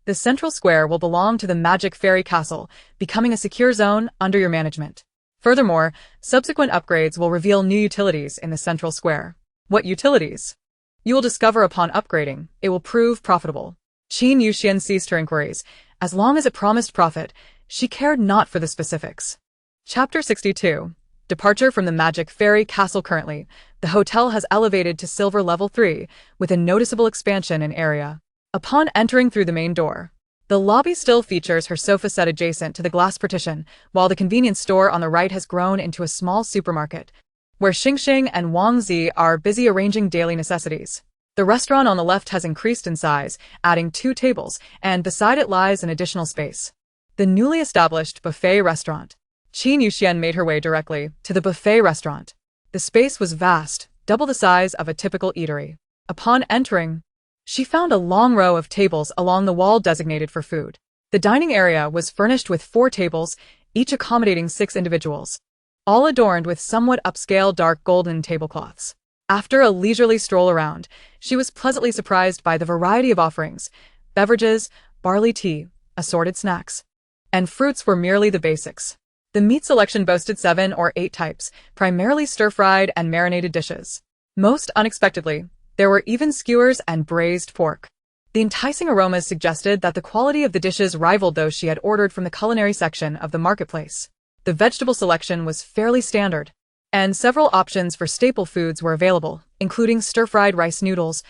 the central square will belong to the Magic Fairy Castle, becoming a secure zone under your management. Furthermore, subsequent upgrades will reveal new utilities in the central square. What utilities? You will discover upon upgrading. It will prove profitable. Qin Yuxian ceased her inquiries. As long as it promised profit, she cared not for the specifics. Chapter 62. Departure from the Magic Fairy Castle. Currently, the hotel has elevated to Silver Level 3, with a noticeable expansion in area. Upon entering through the main door, the lobby still features her sofa set adjacent to the glass partition, while the convenience store on the right has grown into a small supermarket, where Xingxing and Wang Zi are busy arranging daily necessities. The restaurant on the left has increased in size, adding 2 tables, and beside it lies an additional space. The newly established buffet restaurant. Qin Yuxian made her way directly to the buffet restaurant. The space was vast, double the size of a typical eatery. Upon entering, she found a long row of tables along the wall designated for food. The dining area was furnished with 4 tables, each accommodating 6 individuals, all adorned with somewhat upscale dark golden tablecloths. After a leisurely stroll around, she was pleasantly surprised by the variety of offerings. Beverages, barley tea, assorted snacks, and fruits were merely the basics. The meat selection boasted 7 or 8 types, primarily stir-fried and marinated dishes. Most unexpectedly, there were even skewers and braised pork. The enticing aromas suggested that the quality of the dishes rivaled those she had ordered from the culinary section of the marketplace. The vegetable selection was fairly standard, and several options for staple foods were available, including stir-fried rice noodles,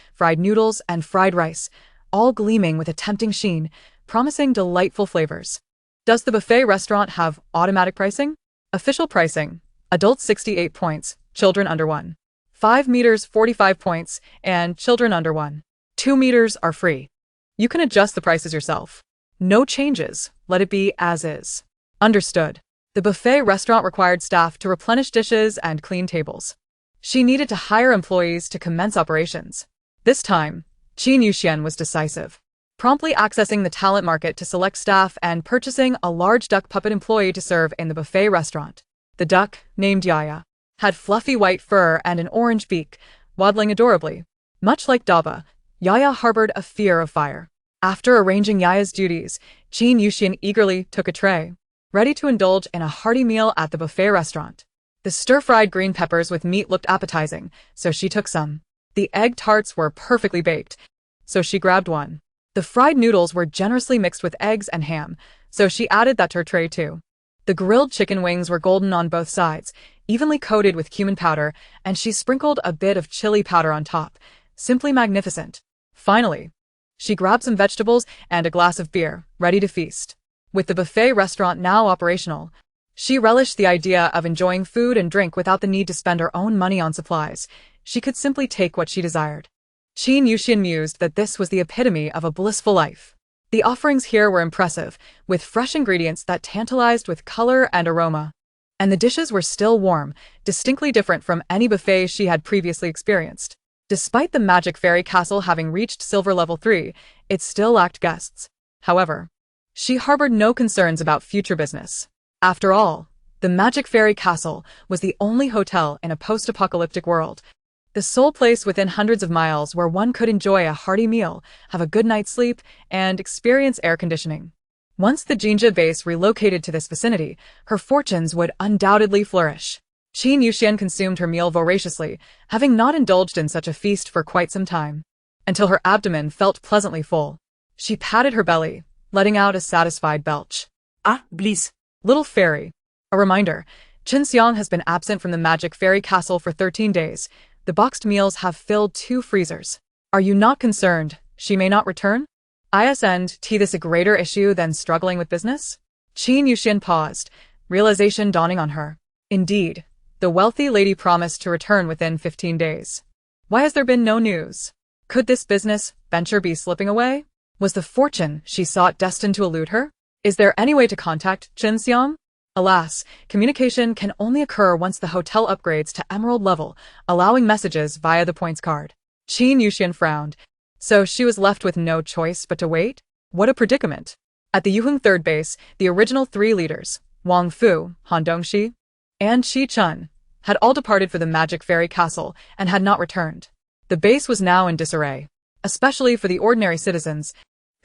and fried rice, all gleaming with a tempting sheen, promising delightful flavors. Does the buffet restaurant have automatic pricing? Official pricing: adults 68 points, children under 1. 5 meters 45 points, and children under 1. 2 meters are free. You can adjust the prices yourself. No changes, let it be as is. Understood. The buffet restaurant required staff to replenish dishes and clean tables. She needed to hire employees to commence operations. This time, Qin Yuxian was decisive, promptly accessing the talent market to select staff and purchasing a large duck puppet employee to serve in the buffet restaurant. The duck, named Yaya, had fluffy white fur and an orange beak, waddling adorably. Much like Daba, Yaya harbored a fear of fire. After arranging Yaya's duties, Qin Yuxian eagerly took a tray, ready to indulge in a hearty meal at the buffet restaurant. The stir-fried green peppers with meat looked appetizing, so she took some. The egg tarts were perfectly baked, so she grabbed one. The fried noodles were generously mixed with eggs and ham, so she added that to her tray too. The grilled chicken wings were golden on both sides, evenly coated with cumin powder, and she sprinkled a bit of chili powder on top. Simply magnificent. Finally, she grabbed some vegetables and a glass of beer, ready to feast. With the buffet restaurant now operational, she relished the idea of enjoying food and drink without the need to spend her own money on supplies. She could simply take what she desired. Qin Yuxian mused that this was the epitome of a blissful life. The offerings here were impressive, with fresh ingredients that tantalized with color and aroma. And the dishes were still warm, distinctly different from any buffet she had previously experienced. Despite the Magic Fairy Castle having reached Silver Level 3, it still lacked guests. However, she harbored no concerns about future business. After all, the Magic Fairy Castle was the only hotel in a post-apocalyptic world, the sole place within hundreds of miles where one could enjoy a hearty meal, have a good night's sleep, and experience air conditioning. Once the Jinja base relocated to this vicinity, her fortunes would undoubtedly flourish. Qin Yuxian consumed her meal voraciously, having not indulged in such a feast for quite some time, until her abdomen felt pleasantly full. She patted her belly, letting out a satisfied belch. Ah, please. Little fairy. A reminder, Chen Xiang has been absent from the Magic Fairy Castle for 13 days. The boxed meals have filled 2 freezers. Are you not concerned she may not return? Isn't this a greater issue than struggling with business? Qin Yuxian paused, realization dawning on her. Indeed, the wealthy lady promised to return within 15 days. Why has there been no news? Could this business venture be slipping away? Was the fortune she sought destined to elude her? Is there any way to contact Chen Xiang? Alas, communication can only occur once the hotel upgrades to Emerald level, allowing messages via the points card. Qin Yuxian frowned. So she was left with no choice but to wait? What a predicament. At the Yuheng third base, the original 3 leaders, Wang Fu, Han Dongxi, and Qi Chun, had all departed for the Magic Fairy Castle and had not returned. The base was now in disarray, especially for the ordinary citizens,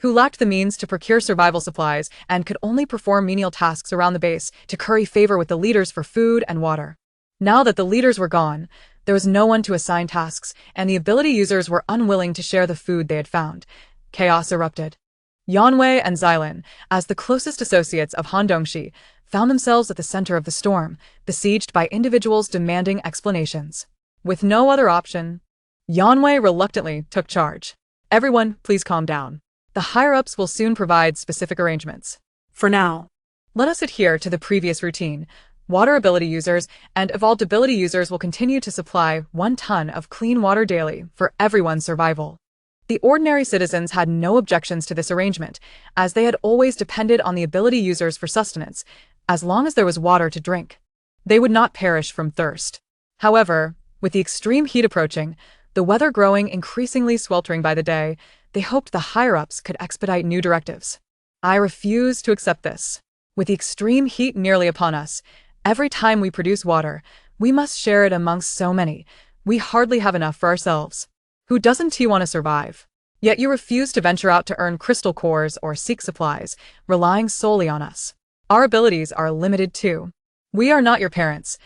who lacked the means to procure survival supplies and could only perform menial tasks around the base to curry favor with the leaders for food and water. Now that the leaders were gone, there was no one to assign tasks, and the ability users were unwilling to share the food they had found. Chaos erupted. Yanwei and Xylin, as the closest associates of Han Dongxi, found themselves at the center of the storm, besieged by individuals demanding explanations. With no other option, Yanwei reluctantly took charge. Everyone, please calm down. The higher-ups will soon provide specific arrangements. For now, let us adhere to the previous routine. Water ability users and evolved ability users will continue to supply 1 ton of clean water daily for everyone's survival. The ordinary citizens had no objections to this arrangement, as they had always depended on the ability users for sustenance. As long as there was water to drink, they would not perish from thirst. However, with the extreme heat approaching, the weather growing increasingly sweltering by the day, they hoped the higher-ups could expedite new directives. I refuse to accept this. With the extreme heat nearly upon us, every time we produce water, we must share it amongst so many. We hardly have enough for ourselves. Who doesn't want to survive? Yet you refuse to venture out to earn crystal cores or seek supplies, relying solely on us. Our abilities are limited too. We are not your parents.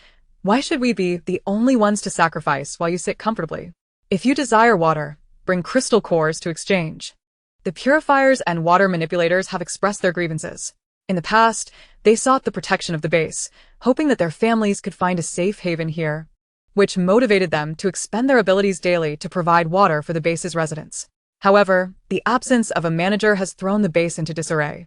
Why should we be the only ones to sacrifice while you sit comfortably? If you desire water, bring crystal cores to exchange. The purifiers and water manipulators have expressed their grievances. In the past, they sought the protection of the base, hoping that their families could find a safe haven here, which motivated them to expend their abilities daily to provide water for the base's residents. However, the absence of a manager has thrown the base into disarray.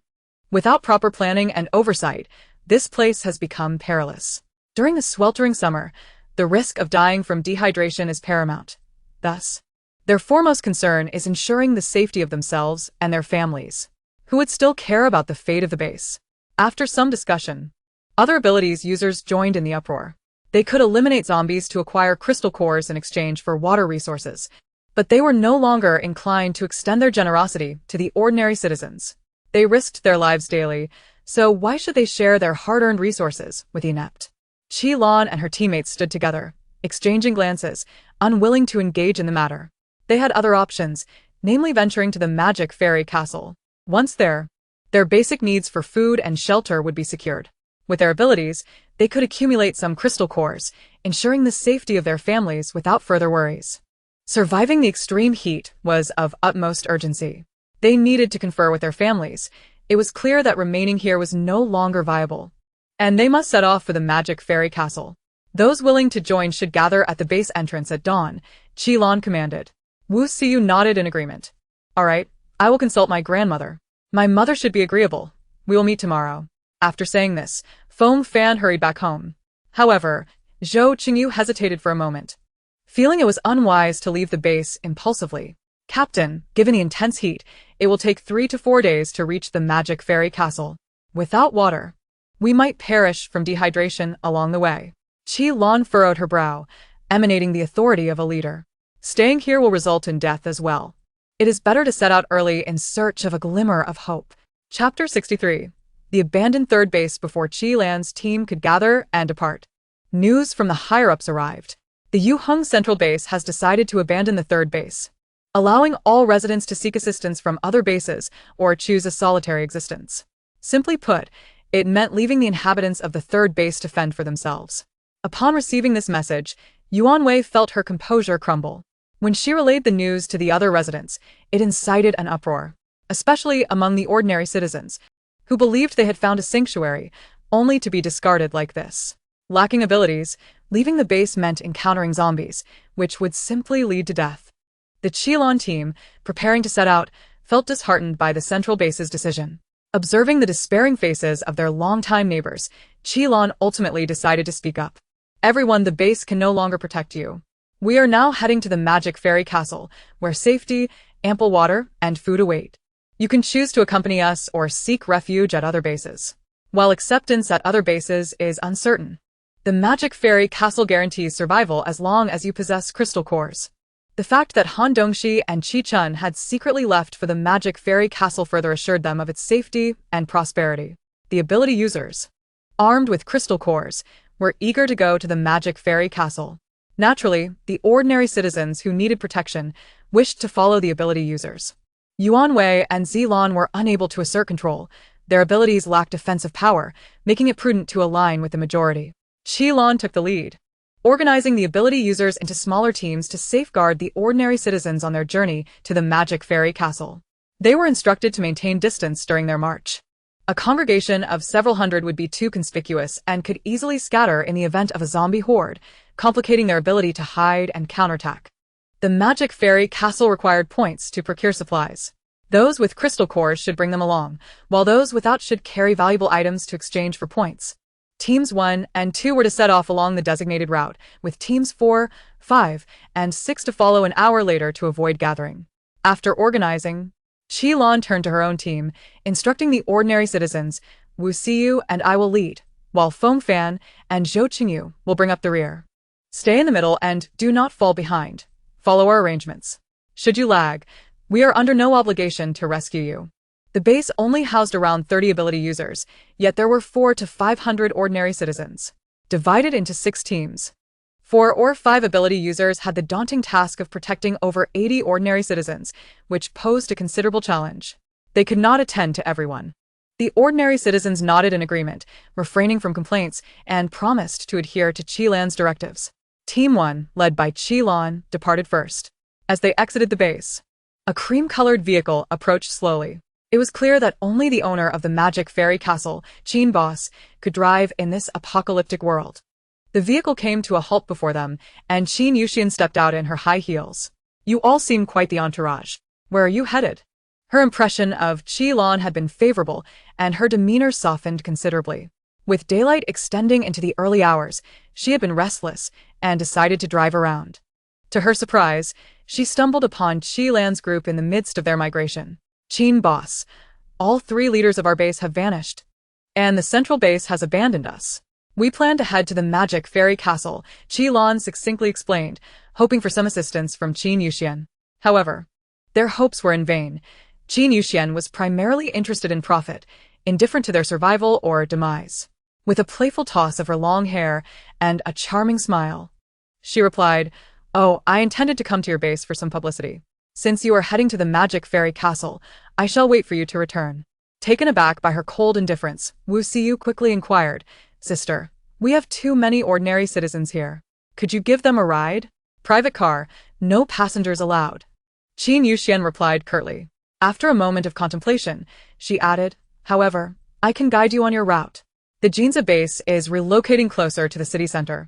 Without proper planning and oversight, this place has become perilous. During the sweltering summer, the risk of dying from dehydration is paramount. Thus, their foremost concern is ensuring the safety of themselves and their families, who would still care about the fate of the base. After some discussion, other abilities users joined in the uproar. They could eliminate zombies to acquire crystal cores in exchange for water resources, but they were no longer inclined to extend their generosity to the ordinary citizens. They risked their lives daily, so why should they share their hard-earned resources with the inept? Qi-Lan and her teammates stood together, exchanging glances, unwilling to engage in the matter. They had other options, namely venturing to the magic fairy castle. Once there, their basic needs for food and shelter would be secured. With their abilities, they could accumulate some crystal cores, ensuring the safety of their families without further worries. Surviving the extreme heat was of utmost urgency. They needed to confer with their families. It was clear that remaining here was no longer viable, and they must set off for the magic fairy castle. Those willing to join should gather at the base entrance at dawn, Qi-Lan commanded. Wu Xiu nodded in agreement. All right, I will consult my grandmother. My mother should be agreeable. We will meet tomorrow. After saying this, Foam Fan hurried back home. However, Zhou Qingyu hesitated for a moment, feeling it was unwise to leave the base impulsively. Captain, given the intense heat, it will take 3 to 4 days to reach the magic fairy castle. Without water, we might perish from dehydration along the way. Qi-Lan furrowed her brow, emanating the authority of a leader. Staying here will result in death as well. It is better to set out early in search of a glimmer of hope. Chapter 63. The abandoned third base before Qi-Lan's team could gather and depart. News from the higher-ups arrived. The Yuheng Central Base has decided to abandon the third base, allowing all residents to seek assistance from other bases or choose a solitary existence. Simply put, it meant leaving the inhabitants of the third base to fend for themselves. Upon receiving this message, Yuan Wei felt her composure crumble. When she relayed the news to the other residents, it incited an uproar, especially among the ordinary citizens, who believed they had found a sanctuary, only to be discarded like this. Lacking abilities, leaving the base meant encountering zombies, which would simply lead to death. The Qi-Lan team, preparing to set out, felt disheartened by the central base's decision. Observing the despairing faces of their longtime neighbors, Qi-Lan ultimately decided to speak up. Everyone, the base can no longer protect you. We are now heading to the magic fairy castle, where safety, ample water, and food await. You can choose to accompany us or seek refuge at other bases. While acceptance at other bases is uncertain, the magic fairy castle guarantees survival as long as you possess crystal cores. The fact that Han Dongxi and Qi Chun had secretly left for the magic fairy castle further assured them of its safety and prosperity. The ability users, armed with crystal cores, were eager to go to the magic fairy castle. Naturally, the ordinary citizens who needed protection wished to follow the ability users. Yuan Wei and Zilan were unable to assert control. Their abilities lacked offensive power, making it prudent to align with the majority. Qi-Lan took the lead, organizing the ability users into smaller teams to safeguard the ordinary citizens on their journey to the magic fairy castle. They were instructed to maintain distance during their march. A congregation of several hundred would be too conspicuous and could easily scatter in the event of a zombie horde, complicating their ability to hide and counterattack. The magic fairy castle required points to procure supplies. Those with crystal cores should bring them along, while those without should carry valuable items to exchange for points. Teams 1 and 2 were to set off along the designated route, with teams 4, 5, and 6 to follow an hour later to avoid gathering. After organizing, Qi-Lan turned to her own team, instructing the ordinary citizens, Wu Xiu and I will lead, while Foam Fan and Zhou Qingyu will bring up the rear. Stay in the middle and do not fall behind. Follow our arrangements. Should you lag, we are under no obligation to rescue you. The base only housed around 30 ability users, yet there were 400 to 500 ordinary citizens, divided into 6 teams. 4 or 5 ability users had the daunting task of protecting over 80 ordinary citizens, which posed a considerable challenge. They could not attend to everyone. The ordinary citizens nodded in agreement, refraining from complaints, and promised to adhere to Qilan's directives. Team 1, led by Qilan, departed first. As they exited the base, a cream-colored vehicle approached slowly. It was clear that only the owner of the magic fairy castle, Qin Boss, could drive in this apocalyptic world. The vehicle came to a halt before them, and Qin Yuxian stepped out in her high heels. You all seem quite the entourage. Where are you headed? Her impression of Qilan had been favorable, and her demeanor softened considerably. With daylight extending into the early hours, she had been restless and decided to drive around. To her surprise, she stumbled upon Qilan's group in the midst of their migration. Qin Boss, all 3 leaders of our base have vanished, and the central base has abandoned us. We plan to head to the magic fairy castle, Qilan succinctly explained, hoping for some assistance from Qin Yuxian. However, their hopes were in vain. Qin Yuxian was primarily interested in profit, indifferent to their survival or demise. With a playful toss of her long hair and a charming smile, she replied, "Oh, I intended to come to your base for some publicity. Since you are heading to the magic fairy castle, I shall wait for you to return." Taken aback by her cold indifference, Wu Xiyu quickly inquired, "Sister, we have too many ordinary citizens here. Could you give them a ride? Private car, no passengers allowed." Qin Yuxian replied curtly. After a moment of contemplation, she added, "However, I can guide you on your route. The Jinza base is relocating closer to the city center.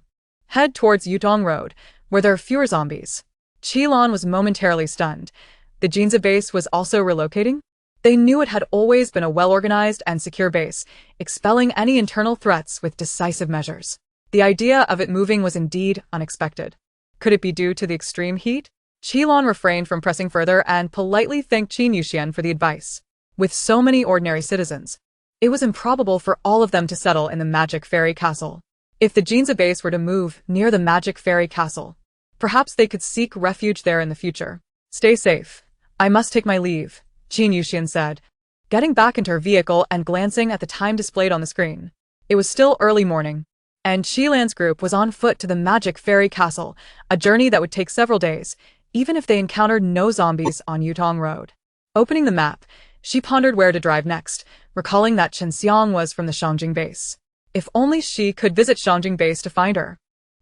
Head towards Yutong Road, where there are fewer zombies." Qilan was momentarily stunned. The Jinza base was also relocating? They knew it had always been a well-organized and secure base, expelling any internal threats with decisive measures. The idea of it moving was indeed unexpected. Could it be due to the extreme heat? Qilan refrained from pressing further and politely thanked Qin Yuxian for the advice. With so many ordinary citizens, it was improbable for all of them to settle in the magic fairy castle. If the Jinza base were to move near the magic fairy castle, perhaps they could seek refuge there in the future. "Stay safe. I must take my leave," Qin Yuxian said, getting back into her vehicle and glancing at the time displayed on the screen. It was still early morning, and Qilan's group was on foot to the magic fairy castle, a journey that would take several days, even if they encountered no zombies on Yutong Road. Opening the map, she pondered where to drive next, recalling that Chenxiang was from the Shangjing base. If only she could visit Shangjing base to find her.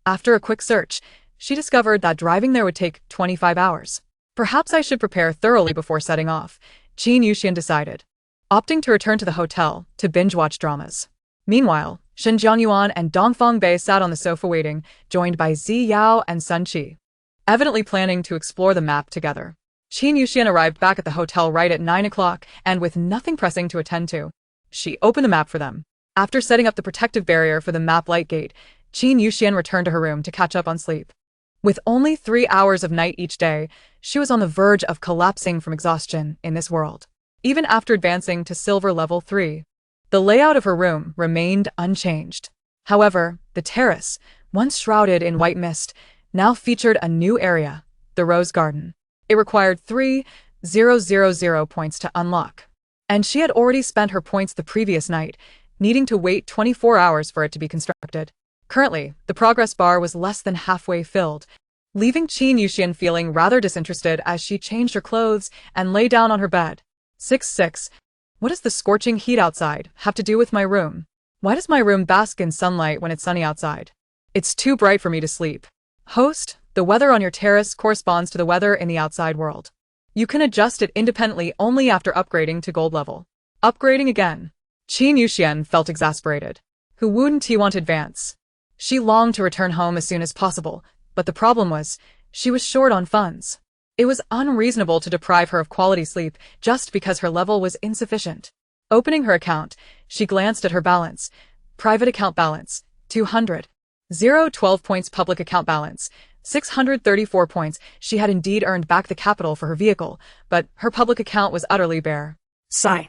After a quick search, she discovered that driving there would take 25 hours. Perhaps I should prepare thoroughly before setting off, Qin Yuxian decided, opting to return to the hotel to binge-watch dramas. Meanwhile, Shen Jianyuan and Dongfang Bei sat on the sofa waiting, joined by Zi Yao and Sun Qi, evidently planning to explore the map together. Qin Yuxian arrived back at the hotel right at 9 o'clock, and with nothing pressing to attend to, she opened the map for them. After setting up the protective barrier for the map light gate, Qin Yuxian returned to her room to catch up on sleep. With only 3 hours of night each day, she was on the verge of collapsing from exhaustion in this world. Even after advancing to silver level 3, the layout of her room remained unchanged. However, the terrace, once shrouded in white mist, now featured a new area, the Rose Garden. It required 3,000 points to unlock, and she had already spent her points the previous night, needing to wait 24 hours for it to be constructed. Currently, the progress bar was less than halfway filled, leaving Qin Yuxian feeling rather disinterested as she changed her clothes and lay down on her bed. 6. What does the scorching heat outside have to do with my room? Why does my room bask in sunlight when it's sunny outside? It's too bright for me to sleep. Host, the weather on your terrace corresponds to the weather in the outside world. You can adjust it independently only after upgrading to gold level. Upgrading again. Qin Yuxian felt exasperated. Who wouldn't he want to advance? She longed to return home as soon as possible, but the problem was, she was short on funds. It was unreasonable to deprive her of quality sleep just because her level was insufficient. Opening her account, she glanced at her balance. Private account balance, 200. 12 points. Public account balance, 634 points. She had indeed earned back the capital for her vehicle, but her public account was utterly bare. Sigh.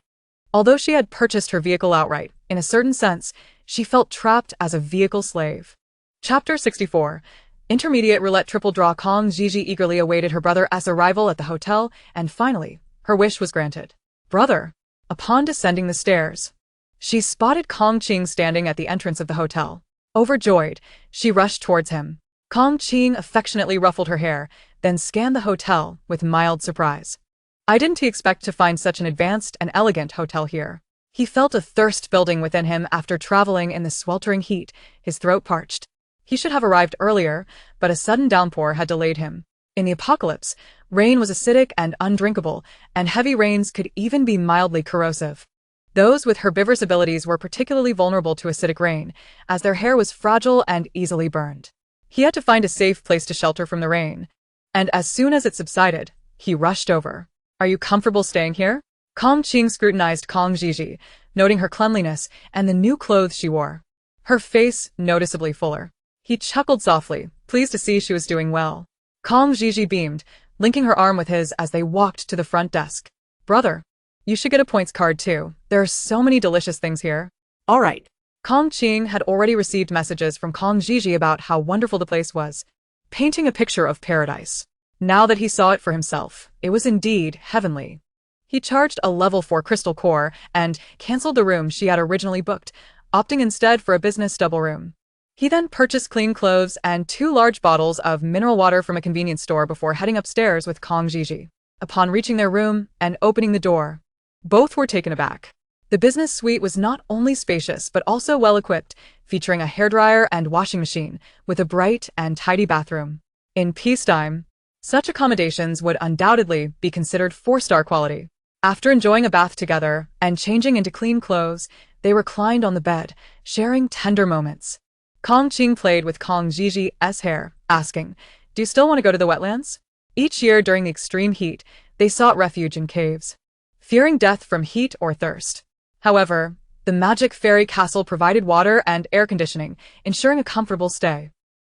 Although she had purchased her vehicle outright, in a certain sense, she felt trapped as a vehicle slave. Chapter 64. Intermediate roulette triple draw. Kong Gigi eagerly awaited her brother's arrival at the hotel, and finally, her wish was granted. Brother. Upon descending the stairs, she spotted Kong Qing standing at the entrance of the hotel. Overjoyed, she rushed towards him. Kong Qing affectionately ruffled her hair, then scanned the hotel with mild surprise. I didn't expect to find such an advanced and elegant hotel here. He felt a thirst building within him after traveling in the sweltering heat, his throat parched. He should have arrived earlier, but a sudden downpour had delayed him. In the apocalypse, rain was acidic and undrinkable, and heavy rains could even be mildly corrosive. Those with herbivorous abilities were particularly vulnerable to acidic rain, as their hair was fragile and easily burned. He had to find a safe place to shelter from the rain, and as soon as it subsided, he rushed over. "Are you comfortable staying here?" Kong Qing scrutinized Kong Gigi, noting her cleanliness and the new clothes she wore. Her face noticeably fuller. He chuckled softly, pleased to see she was doing well. Kong Gigi beamed, linking her arm with his as they walked to the front desk. "Brother, you should get a points card too. There are so many delicious things here." All right. Kong Qing had already received messages from Kong Gigi about how wonderful the place was, painting a picture of paradise. Now that he saw it for himself, it was indeed heavenly. He charged a level 4 crystal core and cancelled the room she had originally booked, opting instead for a business double room. He then purchased clean clothes and 2 large bottles of mineral water from a convenience store before heading upstairs with Kong Gigi. Upon reaching their room and opening the door, both were taken aback. The business suite was not only spacious but also well-equipped, featuring a hairdryer and washing machine, with a bright and tidy bathroom. In peacetime, such accommodations would undoubtedly be considered 4-star quality. After enjoying a bath together and changing into clean clothes, they reclined on the bed, sharing tender moments. Kong Qing played with Kong Gigi's hair, asking, "Do you still want to go to the wetlands?" Each year during the extreme heat, they sought refuge in caves, fearing death from heat or thirst. However, the magic fairy castle provided water and air conditioning, ensuring a comfortable stay.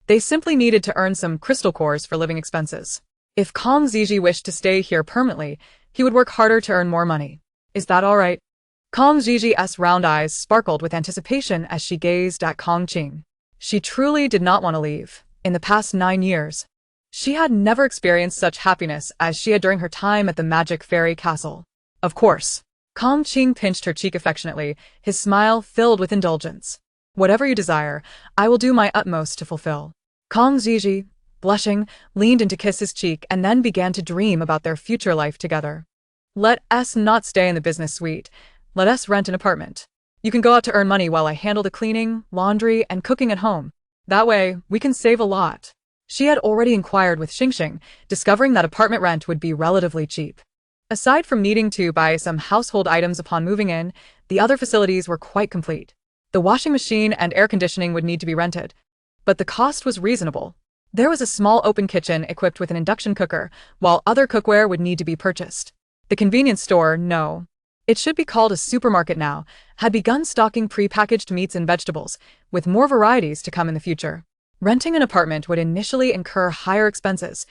They simply needed to earn some crystal cores for living expenses. If Kong Gigi wished to stay here permanently, he would work harder to earn more money. "Is that all right?" Kong Gigi's round eyes sparkled with anticipation as she gazed at Kong Qing. She truly did not want to leave. In the past 9 years, she had never experienced such happiness as she had during her time at the magic fairy castle. Of course. Kong Qing pinched her cheek affectionately, his smile filled with indulgence. "Whatever you desire, I will do my utmost to fulfill." Kong Gigi, blushing, leaned in to kiss his cheek and then began to dream about their future life together. "Let us not stay in the business suite. Let us rent an apartment. You can go out to earn money while I handle the cleaning, laundry, and cooking at home. That way, we can save a lot." She had already inquired with Xingxing, discovering that apartment rent would be relatively cheap. Aside from needing to buy some household items upon moving in, the other facilities were quite complete. The washing machine and air conditioning would need to be rented, but the cost was reasonable. There was a small open kitchen equipped with an induction cooker, while other cookware would need to be purchased. The convenience store, no, it should be called a supermarket now, had begun stocking pre-packaged meats and vegetables, with more varieties to come in the future. Renting an apartment would initially incur higher expenses,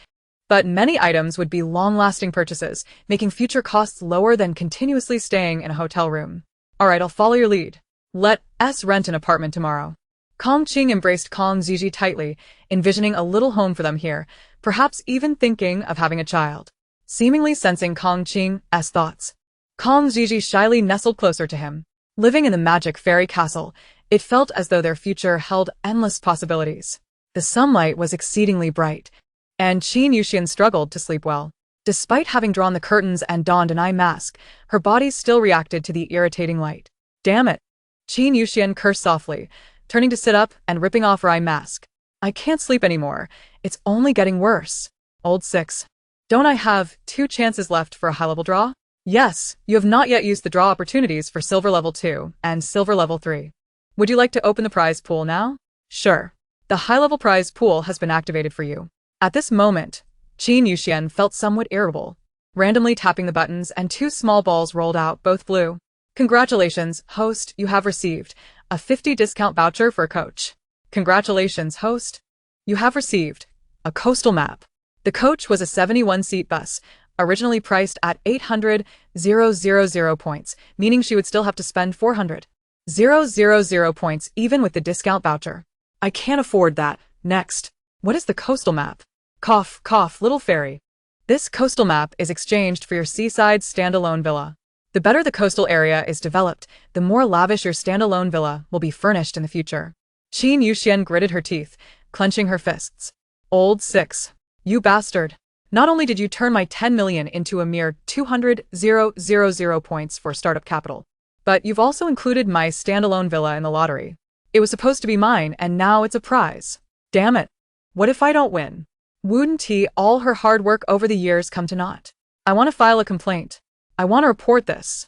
but many items would be long-lasting purchases, making future costs lower than continuously staying in a hotel room. "All right, I'll follow your lead. Let us rent an apartment tomorrow." Kong Qing embraced Kong Gigi tightly, envisioning a little home for them here, perhaps even thinking of having a child. Seemingly sensing Kong Qing's thoughts, Kong Gigi shyly nestled closer to him. Living in the magic fairy castle, it felt as though their future held endless possibilities. The sunlight was exceedingly bright, and Qin Yuxian struggled to sleep well. Despite having drawn the curtains and donned an eye mask, her body still reacted to the irritating light. "Damn it!" Qin Yuxian cursed softly, turning to sit up and ripping off her eye mask. "I can't sleep anymore. It's only getting worse." Old 6. "Don't I have 2 chances left for a high-level draw?" "Yes, you have not yet used the draw opportunities for Silver Level 2 and Silver Level 3. Would you like to open the prize pool now?" "Sure. The high-level prize pool has been activated for you." At this moment, Qin Yuxian felt somewhat irritable. Randomly tapping the buttons and 2 small balls rolled out, both blue. "Congratulations, host, you have received a 50 discount voucher for a coach." "Congratulations, host. You have received a coastal map." The coach was a 71-seat bus, originally priced at 800,000 points, meaning she would still have to spend 400,000 points even with the discount voucher. "I can't afford that." "Next. What is the coastal map?" Cough, cough, little fairy. "This coastal map is exchanged for your seaside standalone villa. The better the coastal area is developed, the more lavish your standalone villa will be furnished in the future." Qin Yuxian gritted her teeth, clenching her fists. "Old 6. You bastard. Not only did you turn my 10 million into a mere 200,000 points for startup capital, But you've also included my standalone villa in the lottery. It was supposed to be mine, and now it's a prize. Damn it. What if I don't win? Wouldn't all her hard work over the years come to naught? I want to file a complaint. I want to report this.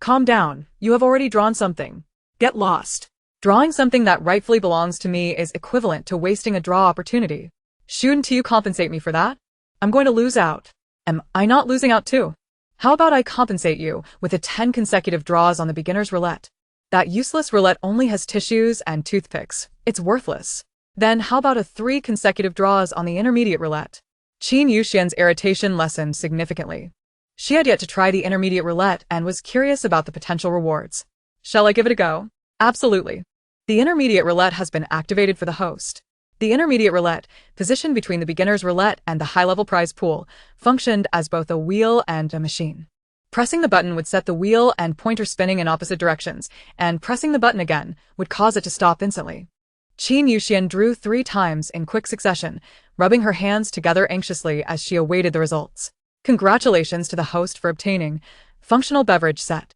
Calm down. You have already drawn something. Get lost. Drawing something that rightfully belongs to me is equivalent to wasting a draw opportunity. Shouldn't you compensate me for that? I'm going to lose out. Am I not losing out too? How about I compensate you with 10 consecutive draws on the beginner's roulette? That useless roulette only has tissues and toothpicks. It's worthless. Then how about 3 consecutive draws on the intermediate roulette? Qin Yuxian's irritation lessened significantly. She had yet to try the intermediate roulette and was curious about the potential rewards. Shall I give it a go? Absolutely. The intermediate roulette has been activated for the host. The intermediate roulette, positioned between the beginner's roulette and the high-level prize pool, functioned as both a wheel and a machine. Pressing the button would set the wheel and pointer spinning in opposite directions, and pressing the button again would cause it to stop instantly. Qin Yuxian drew 3 times in quick succession, rubbing her hands together anxiously as she awaited the results. Congratulations to the host for obtaining Functional Beverage Set.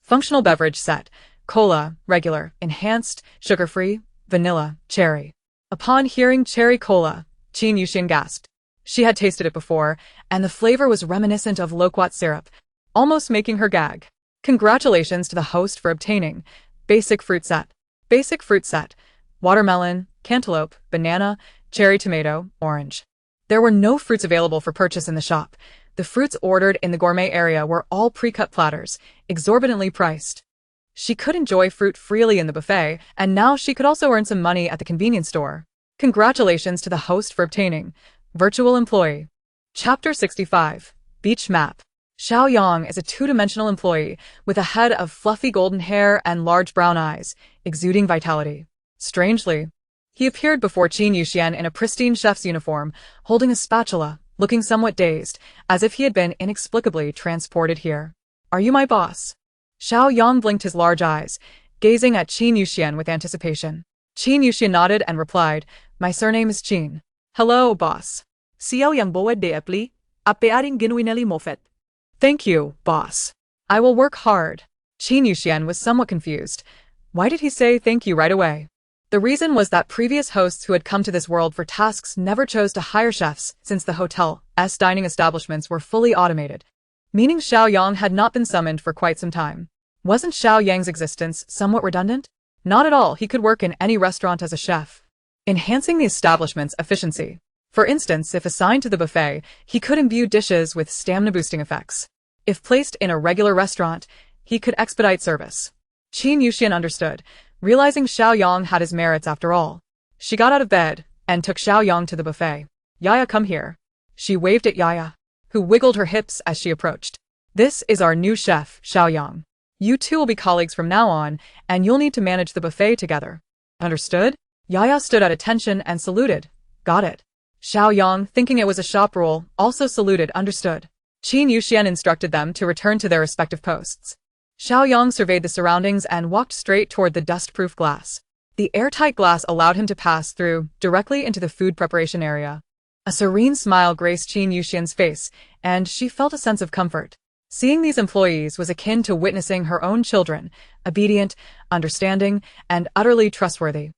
Functional Beverage Set. Cola, regular, enhanced, sugar-free, vanilla, cherry. Upon hearing cherry cola, Qin Yuxian gasped. She had tasted it before, and the flavor was reminiscent of loquat syrup, almost making her gag. Congratulations to the host for obtaining Basic Fruit Set. Basic Fruit Set. Watermelon, cantaloupe, banana, cherry tomato, orange. There were no fruits available for purchase in the shop. The fruits ordered in the gourmet area were all pre-cut platters, exorbitantly priced. She could enjoy fruit freely in the buffet, and now she could also earn some money at the convenience store. Congratulations to the host for obtaining Virtual Employee. Chapter 65. Beach Map. Xiao Yang is a 2-dimensional employee with a head of fluffy golden hair and large brown eyes, exuding vitality. Strangely, he appeared before Qin Yuxian in a pristine chef's uniform, holding a spatula, looking somewhat dazed, as if he had been inexplicably transported here. Are you my boss? Xiao Yang blinked his large eyes, gazing at Qin Yuxian with anticipation. Qin Yuxian nodded and replied, My surname is Qin. Hello, boss. Xiao Yang boed de appli, apearing genuinely mofet. Thank you, boss. I will work hard. Qin Yuxian was somewhat confused. Why did he say thank you right away? The reason was that previous hosts who had come to this world for tasks never chose to hire chefs since the hotel's dining establishments were fully automated, meaning Xiao Yang had not been summoned for quite some time. Wasn't Xiao Yang's existence somewhat redundant? Not at all. He could work in any restaurant as a chef, enhancing the establishment's efficiency. For instance, if assigned to the buffet, he could imbue dishes with stamina-boosting effects. If placed in a regular restaurant, he could expedite service. Qin Yuxian understood, realizing Xiao Yang had his merits after all. She got out of bed and took Xiao Yang to the buffet. Yaya, come here. She waved at Yaya, who wiggled her hips as she approached. This is our new chef, Xiao Yang. You two will be colleagues from now on, and you'll need to manage the buffet together. Understood? Yaya stood at attention and saluted. Got it. Xiao Yang, thinking it was a shop rule, also saluted. Understood. Qin Yuxian instructed them to return to their respective posts. Xiao Yang surveyed the surroundings and walked straight toward the dust-proof glass. The airtight glass allowed him to pass through, directly into the food preparation area. A serene smile graced Qin Yuxian's face, and she felt a sense of comfort. Seeing these employees was akin to witnessing her own children, obedient, understanding, and utterly trustworthy,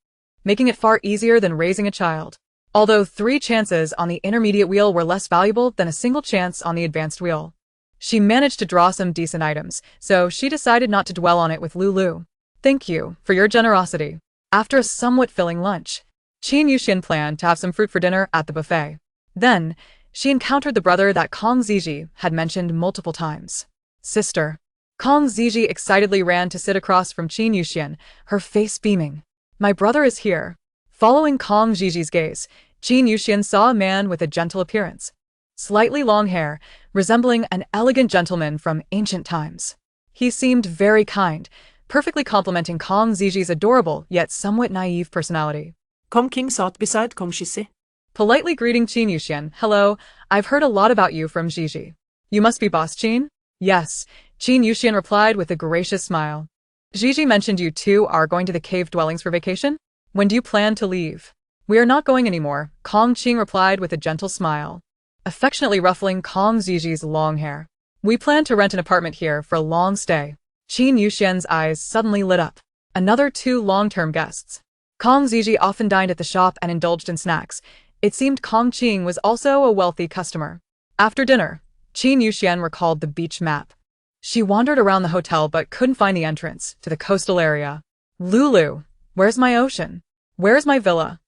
making it far easier than raising a child. Although 3 chances on the intermediate wheel were less valuable than a single chance on the advanced wheel. She managed to draw some decent items, so she decided not to dwell on it with Lulu. Thank you for your generosity. After a somewhat filling lunch, Qin Yuxian planned to have some fruit for dinner at the buffet. Then, she encountered the brother that Kong Ziji had mentioned multiple times. Sister. Kong Ziji excitedly ran to sit across from Qin Yuxian, her face beaming. My brother is here. Following Kong Ziji's gaze, Qin Yuxian saw a man with a gentle appearance. Slightly long hair, resembling an elegant gentleman from ancient times. He seemed very kind, perfectly complementing Kong Ziji's adorable yet somewhat naive personality. Kong King sat beside Kong Shise. Politely greeting Qin Yuxian, hello, I've heard a lot about you from Ziji. You must be Boss Qin? Yes, Qin Yuxian replied with a gracious smile. Ziji mentioned you two are going to the cave dwellings for vacation? When do you plan to leave? We are not going anymore, Kong Qing replied with a gentle smile, affectionately ruffling Kong Ziji's long hair. We plan to rent an apartment here for a long stay. Qin Yuxian's eyes suddenly lit up. Another 2 long-term guests. Kong Ziji often dined at the shop and indulged in snacks. It seemed Kong Qing was also a wealthy customer. After dinner, Qin Yuxian recalled the beach map. She wandered around the hotel but couldn't find the entrance to the coastal area. Lulu, where's my ocean? Where's my villa?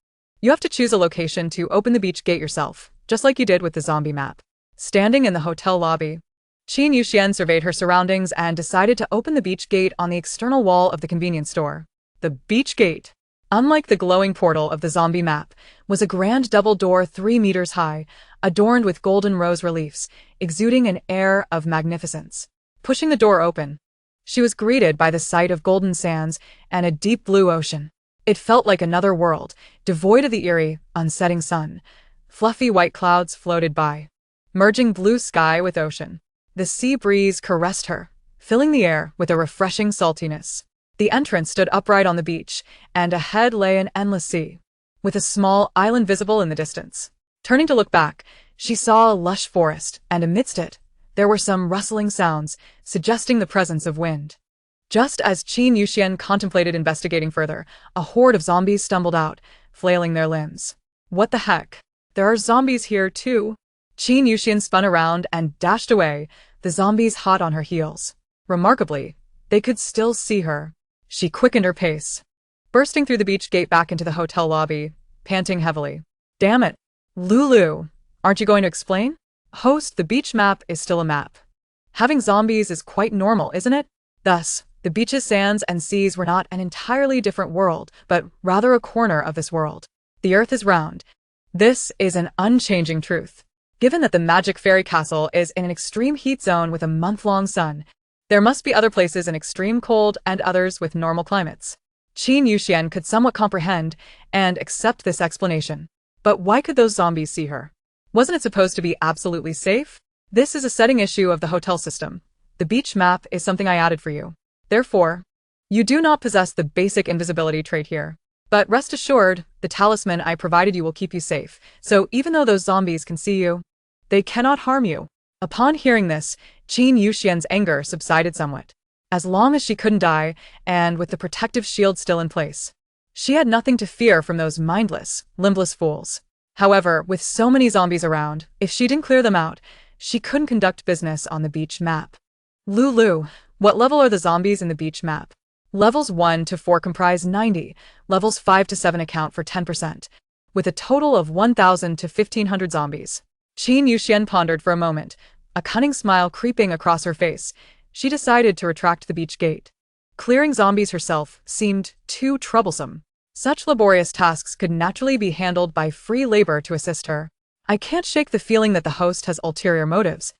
You have to choose a location to open the beach gate yourself, just like you did with the zombie map. Standing in the hotel lobby, Qin Yuxian surveyed her surroundings and decided to open the beach gate on the external wall of the convenience store. The beach gate, unlike the glowing portal of the zombie map, was a grand double door 3 meters high, adorned with golden rose reliefs, exuding an air of magnificence. Pushing the door open, she was greeted by the sight of golden sands and a deep blue ocean. It felt like another world, devoid of the eerie, unsetting sun. Fluffy white clouds floated by, merging blue sky with ocean. The sea breeze caressed her, filling the air with a refreshing saltiness. The entrance stood upright on the beach, and ahead lay an endless sea, with a small island visible in the distance. Turning to look back, she saw a lush forest, and amidst it, there were some rustling sounds, suggesting the presence of wind. Just as Qin Yuxian contemplated investigating further, a horde of zombies stumbled out, flailing their limbs. What the heck? There are zombies here too? Qin Yuxian spun around and dashed away, the zombies hot on her heels. Remarkably, they could still see her. She quickened her pace, bursting through the beach gate back into the hotel lobby, panting heavily. Damn it. Lulu, aren't you going to explain? Host, the beach map is still a map. Having zombies is quite normal, isn't it? Thus, the beaches, sands, and seas were not an entirely different world, but rather a corner of this world. The earth is round. This is an unchanging truth. Given that the magic fairy castle is in an extreme heat zone with a month-long sun, there must be other places in extreme cold and others with normal climates. Qin Yuxian could somewhat comprehend and accept this explanation. But why could those zombies see her? Wasn't it supposed to be absolutely safe? This is a setting issue of the hotel system. The beach map is something I added for you. Therefore, you do not possess the basic invisibility trait here. But rest assured, the talisman I provided you will keep you safe, so even though those zombies can see you, they cannot harm you. Upon hearing this, Qin Yuxian's anger subsided somewhat. As long as she couldn't die, and with the protective shield still in place, she had nothing to fear from those mindless, limbless fools. However, with so many zombies around, if she didn't clear them out, she couldn't conduct business on the beach map. Lulu, what level are the zombies in the beach map? Levels 1 to 4 comprise 90, levels 5 to 7 account for 10%, with a total of 1,000 to 1,500 zombies. Qin Yuxian pondered for a moment, a cunning smile creeping across her face. She decided to retract the beach gate. Clearing zombies herself seemed too troublesome. Such laborious tasks could naturally be handled by free labor to assist her. I can't shake the feeling that the host has ulterior motives,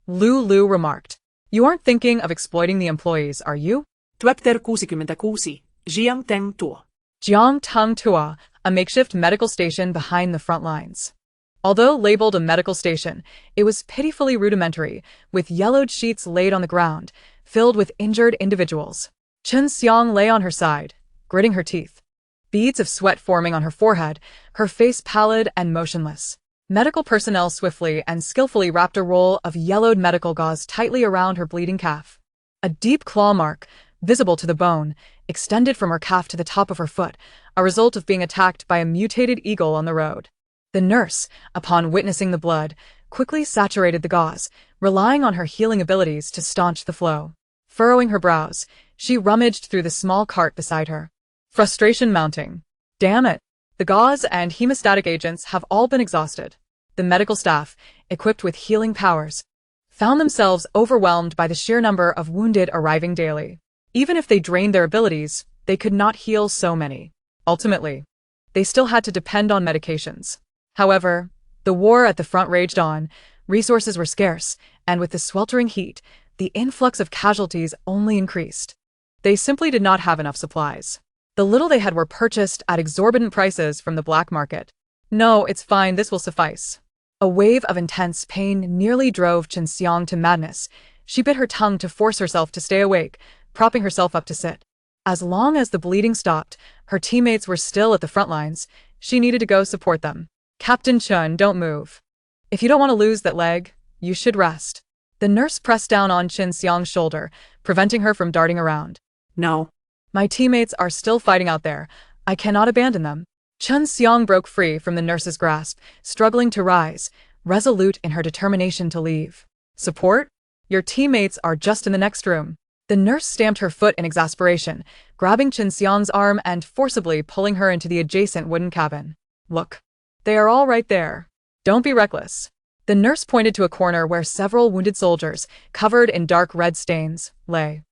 Lulu remarked. You aren't thinking of exploiting the employees, are you? Chapter 66, Jiang Teng Tuo. Jiang Teng Tuo, a makeshift medical station behind the front lines. Although labeled a medical station, it was pitifully rudimentary, with yellowed sheets laid on the ground, filled with injured individuals. Chen Xiang lay on her side, gritting her teeth. Beads of sweat forming on her forehead, her face pallid and motionless. Medical personnel swiftly and skillfully wrapped a roll of yellowed medical gauze tightly around her bleeding calf. A deep claw mark, visible to the bone, extended from her calf to the top of her foot, a result of being attacked by a mutated eagle on the road. The nurse, upon witnessing the blood, quickly saturated the gauze, relying on her healing abilities to staunch the flow. Furrowing her brows, she rummaged through the small cart beside her. Frustration mounting. Damn it. The gauze and hemostatic agents have all been exhausted. The medical staff, equipped with healing powers, found themselves overwhelmed by the sheer number of wounded arriving daily. Even if they drained their abilities, they could not heal so many. Ultimately, they still had to depend on medications. However, the war at the front raged on, resources were scarce, and with the sweltering heat, the influx of casualties only increased. They simply did not have enough supplies. The little they had were purchased at exorbitant prices from the black market. No, it's fine, this will suffice. A wave of intense pain nearly drove Chen Xiang to madness. She bit her tongue to force herself to stay awake, propping herself up to sit. As long as the bleeding stopped, her teammates were still at the front lines. She needed to go support them. Captain Chun, don't move. If you don't want to lose that leg, you should rest. The nurse pressed down on Qin Xiang's shoulder, preventing her from darting around. No. My teammates are still fighting out there. I cannot abandon them. Qin Xiang broke free from the nurse's grasp, struggling to rise, resolute in her determination to leave. Support? Your teammates are just in the next room. The nurse stamped her foot in exasperation, grabbing Qin Xiang's arm and forcibly pulling her into the adjacent wooden cabin. Look. They are all right there. Don't be reckless. The nurse pointed to a corner where several wounded soldiers, covered in dark red stains, lay.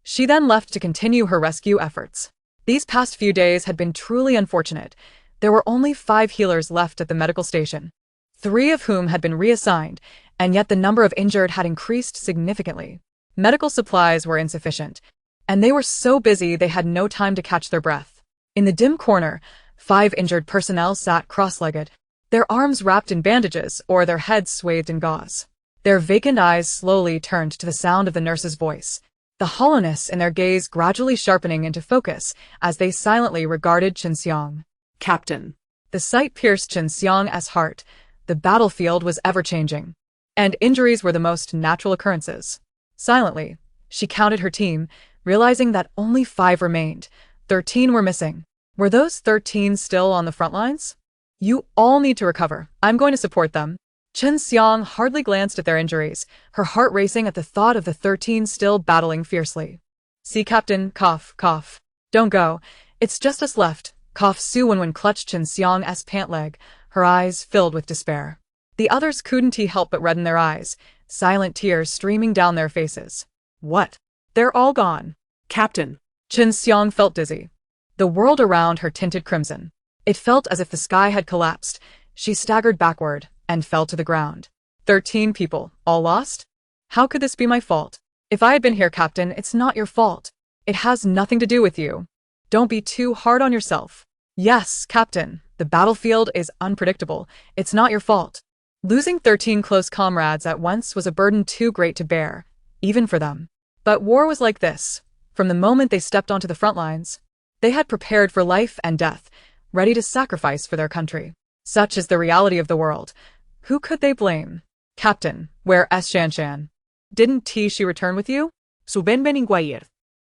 She then left to continue her rescue efforts. These past few days had been truly unfortunate. There were only 5 healers left at the medical station, 3 of whom had been reassigned, and yet the number of injured had increased significantly. Medical supplies were insufficient, and they were so busy they had no time to catch their breath. In the dim corner, 5 injured personnel sat cross-legged, their arms wrapped in bandages or their heads swathed in gauze. Their vacant eyes slowly turned to the sound of the nurse's voice, the hollowness in their gaze gradually sharpening into focus as they silently regarded Qin Xiang. Captain. The sight pierced Qin Xiang's heart. The battlefield was ever-changing, and injuries were the most natural occurrences. Silently, she counted her team, realizing that only 5 remained. 13 were missing. Were those 13 still on the front lines? You all need to recover. I'm going to support them. Qin Xiang hardly glanced at their injuries, her heart racing at the thought of the 13 still battling fiercely. See, Captain, cough, cough. Don't go. It's just us left. Cough. Su Wenwen clutched Qin Xiang's pant leg, her eyes filled with despair. The others couldn't help but redden their eyes, silent tears streaming down their faces. What? They're all gone. Captain. Qin Xiang felt dizzy. The world around her tinted crimson. It felt as if the sky had collapsed. She staggered backward and fell to the ground. 13 people, all lost? How could this be my fault? If I had been here, Captain, it's not your fault. It has nothing to do with you. Don't be too hard on yourself. Yes, Captain, the battlefield is unpredictable. It's not your fault. Losing 13 close comrades at once was a burden too great to bear, even for them. But war was like this. From the moment they stepped onto the front lines, they had prepared for life and death, ready to sacrifice for their country. Such is the reality of the world. Who could they blame? Captain, where is Shanshan? Didn't she return with you?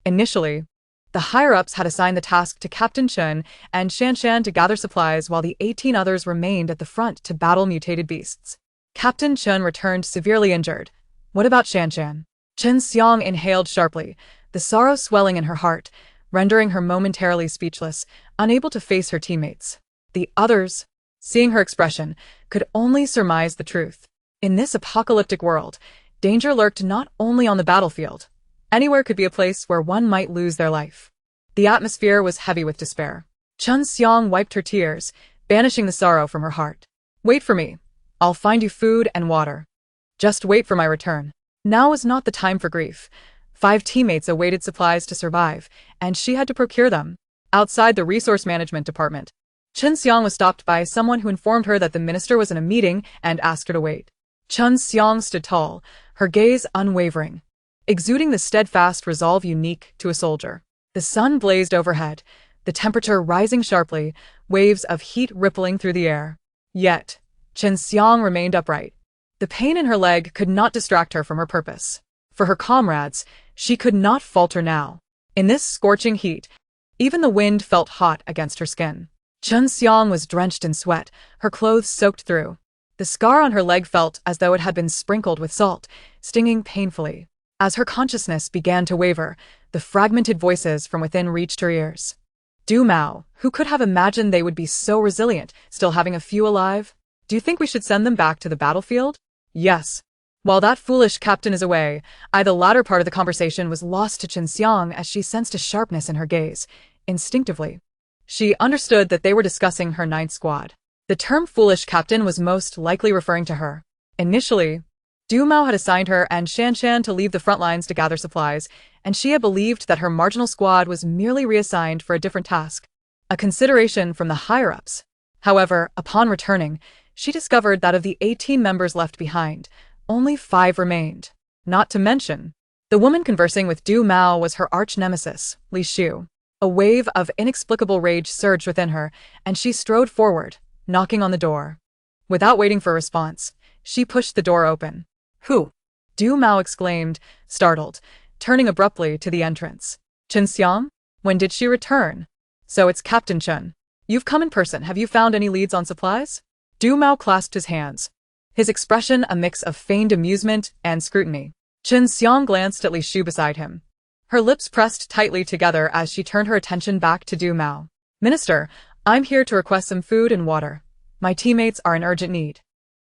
Initially, the higher-ups had assigned the task to Captain Chen and Shanshan to gather supplies while the 18 others remained at the front to battle mutated beasts. Captain Chen returned severely injured. What about Shanshan? Qin Xiang inhaled sharply, the sorrow swelling in her heart, rendering her momentarily speechless, unable to face her teammates. The others, seeing her expression, could only surmise the truth. In this apocalyptic world, danger lurked not only on the battlefield. Anywhere could be a place where one might lose their life. The atmosphere was heavy with despair. Qin Xiang wiped her tears, banishing the sorrow from her heart. Wait for me. I'll find you food and water. Just wait for my return. Now was not the time for grief. 5 teammates awaited supplies to survive, and she had to procure them. Outside the resource management department, Qin Xiang was stopped by someone who informed her that the minister was in a meeting and asked her to wait. Qin Xiang stood tall, her gaze unwavering, exuding the steadfast resolve unique to a soldier. The sun blazed overhead, the temperature rising sharply, waves of heat rippling through the air. Yet, Qin Xiang remained upright. The pain in her leg could not distract her from her purpose. For her comrades, she could not falter now. In this scorching heat, even the wind felt hot against her skin. Qin Xiang was drenched in sweat, her clothes soaked through. The scar on her leg felt as though it had been sprinkled with salt, stinging painfully. As her consciousness began to waver, the fragmented voices from within reached her ears. Du Mao, who could have imagined they would be so resilient, still having a few alive? Do you think we should send them back to the battlefield? Yes. While that foolish captain is away, the latter part of the conversation was lost to Qin Xiang as she sensed a sharpness in her gaze. Instinctively, she understood that they were discussing her 9th squad. The term foolish captain was most likely referring to her. Initially, Du Mao had assigned her and Shanshan to leave the front lines to gather supplies, and she had believed that her marginal squad was merely reassigned for a different task, a consideration from the higher-ups. However, upon returning, she discovered that of the 18 members left behind, only 5 remained. Not to mention, the woman conversing with Du Mao was her arch-nemesis, Li Shu. A wave of inexplicable rage surged within her, and she strode forward, knocking on the door. Without waiting for a response, she pushed the door open. Who? Du Mao exclaimed, startled, turning abruptly to the entrance. Chen Xiang? When did she return? So it's Captain Chen. You've come in person. Have you found any leads on supplies? Du Mao clasped his hands, his expression a mix of feigned amusement and scrutiny. Chen Xiang glanced at Li Shu beside him, her lips pressed tightly together as she turned her attention back to Du Mao. Minister, I'm here to request some food and water. My teammates are in urgent need.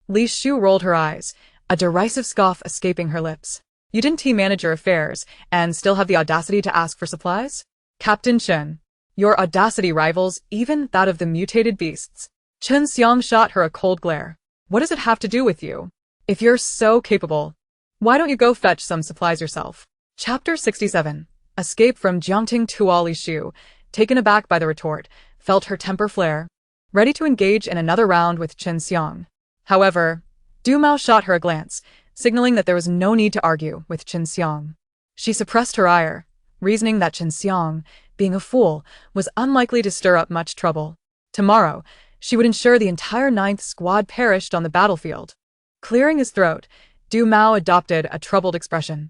Li Shu rolled her eyes, a derisive scoff escaping her lips. You didn't team manage your affairs and still have the audacity to ask for supplies? Captain Chen, your audacity rivals even that of the mutated beasts. Chen Xiang shot her a cold glare. What does it have to do with you? If you're so capable, why don't you go fetch some supplies yourself? Chapter 67. Escape from Jiangting Tuo. Li Shu, taken aback by the retort, felt her temper flare, ready to engage in another round with Chen Xiang. However, Du Mao shot her a glance, signaling that there was no need to argue with Chen Xiang. She suppressed her ire, reasoning that Chen Xiang, being a fool, was unlikely to stir up much trouble. Tomorrow, she would ensure the entire 9th Squad perished on the battlefield. Clearing his throat, Du Mao adopted a troubled expression.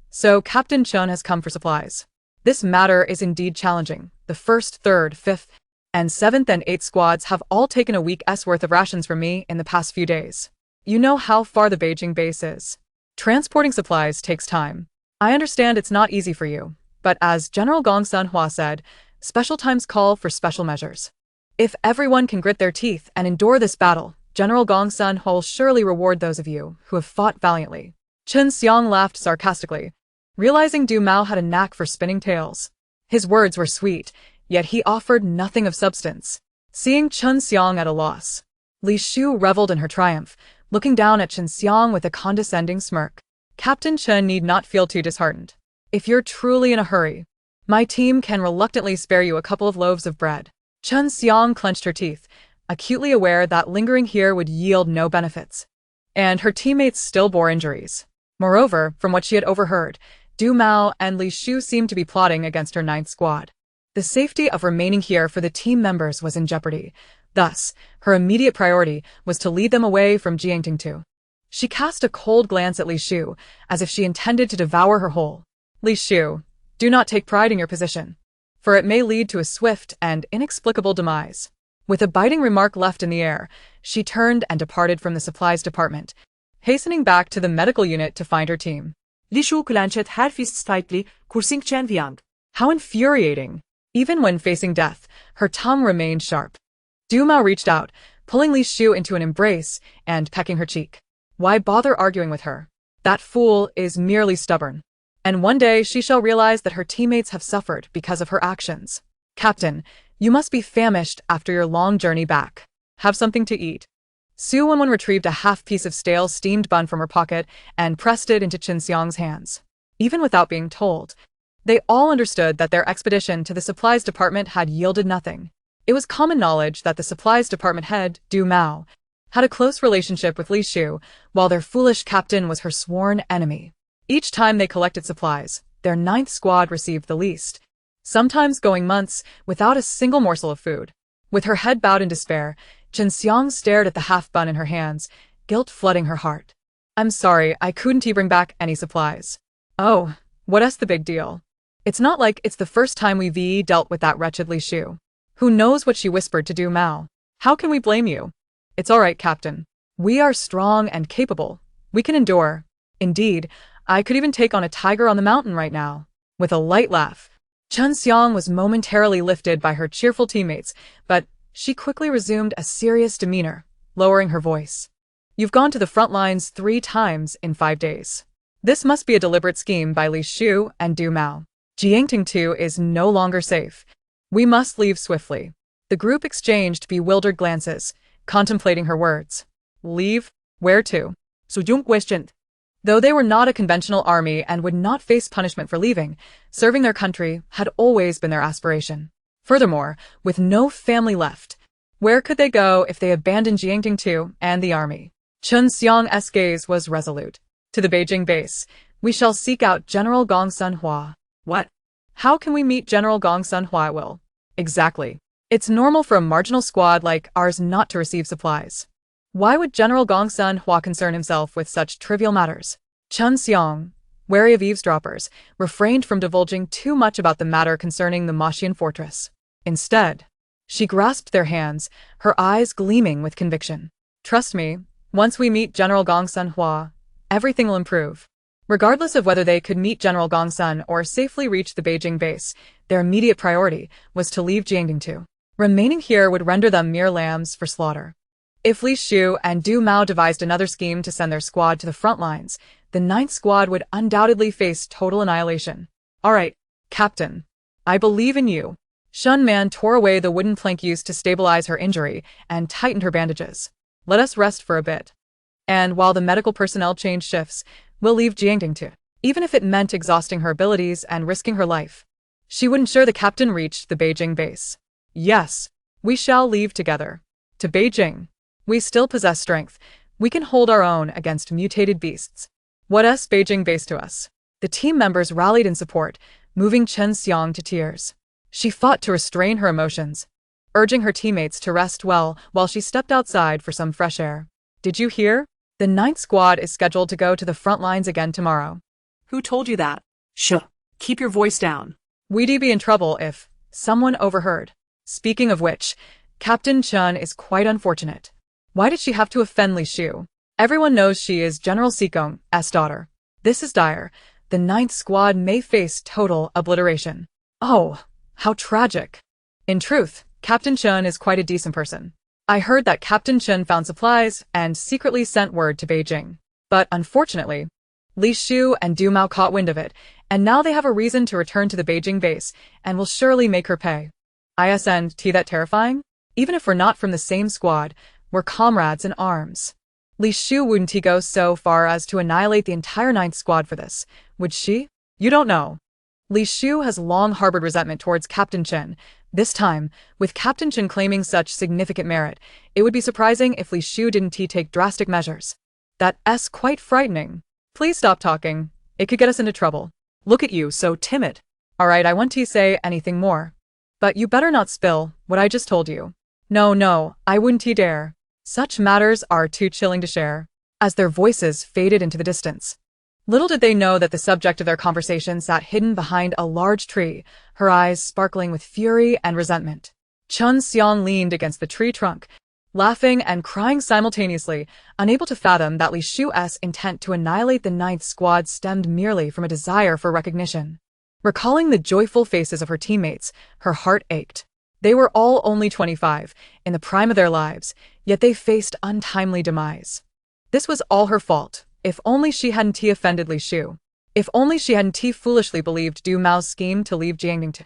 So Captain Chen has come for supplies. This matter is indeed challenging. The 1st, 3rd, 5th, and 7th and 8th squads have all taken a week's worth of rations from me in the past few days. You know how far the Beijing base is. Transporting supplies takes time. I understand it's not easy for you, but as General Gong Sunhua said, special times call for special measures. If everyone can grit their teeth and endure this battle, General Gong Sunhua will surely reward those of you who have fought valiantly. Chen Xiang laughed sarcastically, realizing Du Mao had a knack for spinning tales. His words were sweet, yet he offered nothing of substance. Seeing Chen Xiang at a loss, Li Shu reveled in her triumph, looking down at Chen Xiang with a condescending smirk. Captain Chen need not feel too disheartened. If you're truly in a hurry, my team can reluctantly spare you a couple of loaves of bread. Chen Xiang clenched her teeth, acutely aware that lingering here would yield no benefits. And her teammates still bore injuries. Moreover, from what she had overheard, Du Mao and Li Shu seemed to be plotting against her 9th squad. The safety of remaining here for the team members was in jeopardy. Thus, her immediate priority was to lead them away from Jiangting. She cast a cold glance at Li Shu, as if she intended to devour her whole. Li Shu, do not take pride in your position, for it may lead to a swift and inexplicable demise. With a biting remark left in the air, she turned and departed from the supplies department, hastening back to the medical unit to find her team. Li Shu clenched her fists tightly, cursing Chen Xiang. How infuriating! Even when facing death, her tongue remained sharp. Du Mao reached out, pulling Li Shu into an embrace and pecking her cheek. Why bother arguing with her? That fool is merely stubborn. And one day she shall realize that her teammates have suffered because of her actions. Captain, you must be famished after your long journey back. Have something to eat. Su Wenwen retrieved a half-piece of stale steamed bun from her pocket and pressed it into Chen Xiang's hands. Even without being told, they all understood that their expedition to the supplies department had yielded nothing. It was common knowledge that the supplies department head, Du Mao, had a close relationship with Li Shu, while their foolish captain was her sworn enemy. Each time they collected supplies, their 9th squad received the least, sometimes going months without a single morsel of food. With her head bowed in despair, Chen Xiang stared at the half-bun in her hands, guilt flooding her heart. I'm sorry, I couldn't bring back any supplies. Oh, what's the big deal? It's not like it's the first time we've dealt with that wretched Li Shu. Who knows what she whispered to Du Mao? How can we blame you? It's all right, Captain. We are strong and capable. We can endure. Indeed, I could even take on a tiger on the mountain right now. With a light laugh, Chen Xiang was momentarily lifted by her cheerful teammates, but she quickly resumed a serious demeanor, lowering her voice. You've gone to the front lines 3 times in 5 days. This must be a deliberate scheme by Li Shu and Du Mao. Jiangting is no longer safe. We must leave swiftly. The group exchanged bewildered glances, contemplating her words. Leave? Where to? Su Jung questioned. Though they were not a conventional army and would not face punishment for leaving, serving their country had always been their aspiration. Furthermore, with no family left, where could they go if they abandoned Jiangting and the army? Chen Xiang's gaze was resolute. To the Beijing base, we shall seek out General Gong Sunhua. What? How can we meet General Gong Sunhua at will? Exactly. It's normal for a marginal squad like ours not to receive supplies. Why would General Gong Sunhua concern himself with such trivial matters? Chun Xiang, wary of eavesdroppers, refrained from divulging too much about the matter concerning the Maxian fortress. Instead, she grasped their hands, her eyes gleaming with conviction. Trust me, once we meet General Gongsun Hua, everything will improve. Regardless of whether they could meet General Gongsun or safely reach the Beijing base, their immediate priority was to leave Jiangding. Remaining here would render them mere lambs for slaughter. If Li Shu and Du Mao devised another scheme to send their squad to the front lines, the 9th Squad would undoubtedly face total annihilation. All right, Captain. I believe in you. Shun Man tore away the wooden plank used to stabilize her injury and tightened her bandages. Let us rest for a bit. And while the medical personnel change shifts, we'll leave Jiangding. Even if it meant exhausting her abilities and risking her life. She would ensure the captain reached the Beijing base. Yes, we shall leave together. To Beijing. We still possess strength. We can hold our own against mutated beasts. What's Beijing base to us? The team members rallied in support, moving Chen Xiang to tears. She fought to restrain her emotions, urging her teammates to rest well while she stepped outside for some fresh air. Did you hear? The 9th Squad is scheduled to go to the front lines again tomorrow. Who told you that? Shh. Keep your voice down. We'd be in trouble if someone overheard. Speaking of which, Captain Chun is quite unfortunate. Why did she have to offend Li Shu? Everyone knows she is General Sikong's daughter. This is dire. The 9th Squad may face total obliteration. Oh, how tragic. In truth, Captain Chun is quite a decent person. I heard that Captain Chun found supplies and secretly sent word to Beijing. But unfortunately, Li Shu and Du Mao caught wind of it, and now they have a reason to return to the Beijing base and will surely make her pay. Isn't that terrifying? Even if we're not from the same squad, we're comrades in arms. Li Shu wouldn't go so far as to annihilate the entire 9th Squad for this, would she? You don't know. Li Shu has long harbored resentment towards Captain Chen. This time, with Captain Chen claiming such significant merit, it would be surprising if Li Shu didn't take drastic measures. That's quite frightening. Please stop talking. It could get us into trouble. Look at you, so timid. All right, I won't say anything more. But you better not spill what I just told you. No, I wouldn't dare. Such matters are too chilling to share. As their voices faded into the distance. Little did they know that the subject of their conversation sat hidden behind a large tree, her eyes sparkling with fury and resentment. Chun Xiang leaned against the tree trunk, laughing and crying simultaneously, unable to fathom that Li Shu's intent to annihilate the 9th Squad stemmed merely from a desire for recognition. Recalling the joyful faces of her teammates, her heart ached. They were all only 25, in the prime of their lives, yet they faced untimely demise. This was all her fault. If only she hadn't offended Li Shu. If only she hadn't foolishly believed Du Mao's scheme to leave Jiangding.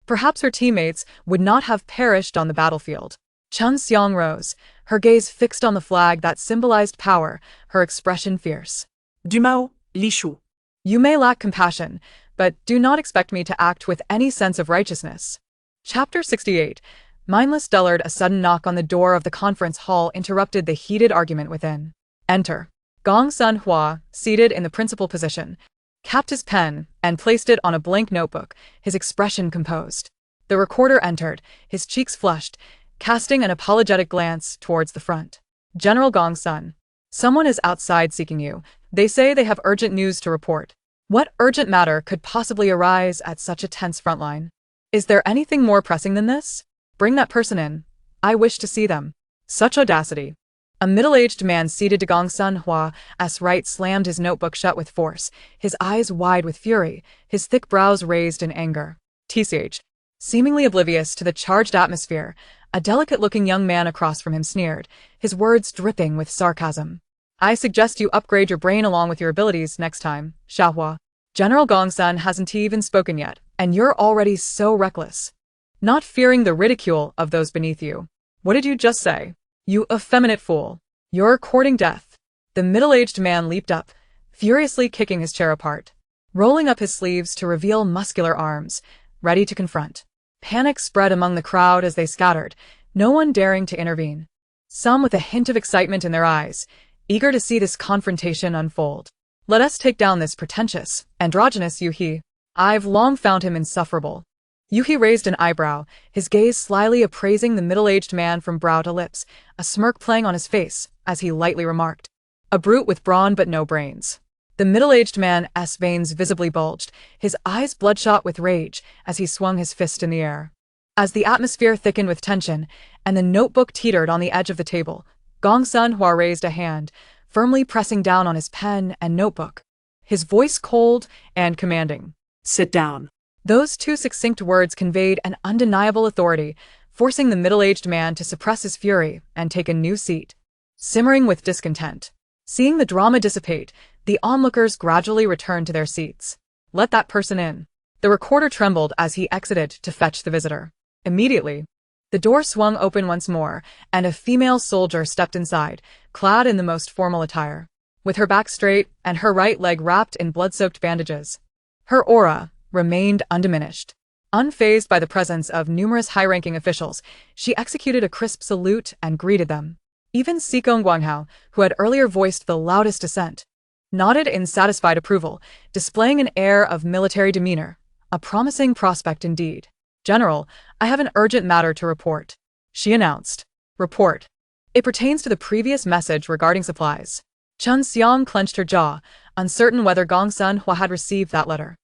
Perhaps her teammates would not have perished on the battlefield. Chun Xiang rose, her gaze fixed on the flag that symbolized power, her expression fierce. Du Mao, Li Shu. You may lack compassion, but do not expect me to act with any sense of righteousness. Chapter 68. Mindless dullard. A sudden knock on the door of the conference hall interrupted the heated argument within. Enter. Gongsun Hua, seated in the principal position, capped his pen and placed it on a blank notebook, his expression composed. The recorder entered, his cheeks flushed, casting an apologetic glance towards the front. General Gongsun. Someone is outside seeking you. They say they have urgent news to report. What urgent matter could possibly arise at such a tense frontline? Is there anything more pressing than this? Bring that person in. I wish to see them. Such audacity. A middle-aged man seated to Gongsun Hua's right slammed his notebook shut with force, his eyes wide with fury, his thick brows raised in anger. TCH. Seemingly oblivious to the charged atmosphere, a delicate-looking young man across from him sneered, his words dripping with sarcasm. I suggest you upgrade your brain along with your abilities next time, Xiahua. General Gongsun hasn't even spoken yet, and you're already so reckless. Not fearing the ridicule of those beneath you. What did you just say? You effeminate fool. You're courting death. The middle-aged man leaped up, furiously kicking his chair apart, rolling up his sleeves to reveal muscular arms, ready to confront. Panic spread among the crowd as they scattered, no one daring to intervene. Some with a hint of excitement in their eyes, eager to see this confrontation unfold. Let us take down this pretentious, androgynous Yuhi. I've long found him insufferable. Yuhi raised an eyebrow, his gaze slyly appraising the middle-aged man from brow to lips, a smirk playing on his face, as he lightly remarked. A brute with brawn but no brains. The middle-aged man's veins visibly bulged, his eyes bloodshot with rage as he swung his fist in the air. As the atmosphere thickened with tension and the notebook teetered on the edge of the table, Gong Sun-hwa raised a hand, firmly pressing down on his pen and notebook, his voice cold and commanding. Sit down. Those two succinct words conveyed an undeniable authority, forcing the middle-aged man to suppress his fury and take a new seat. Simmering with discontent. Seeing the drama dissipate, the onlookers gradually returned to their seats. Let that person in. The recorder trembled as he exited to fetch the visitor. Immediately, the door swung open once more, and a female soldier stepped inside, clad in the most formal attire, with her back straight and her right leg wrapped in blood-soaked bandages. Her aura remained undiminished. Unfazed by the presence of numerous high-ranking officials, she executed a crisp salute and greeted them. Even Sikong Guanghao, who had earlier voiced the loudest dissent, nodded in satisfied approval, displaying an air of military demeanor, a promising prospect indeed. General, I have an urgent matter to report, she announced. Report. It pertains to the previous message regarding supplies. Chun Xiang clenched her jaw, uncertain whether Gong Sun-hwa had received that letter.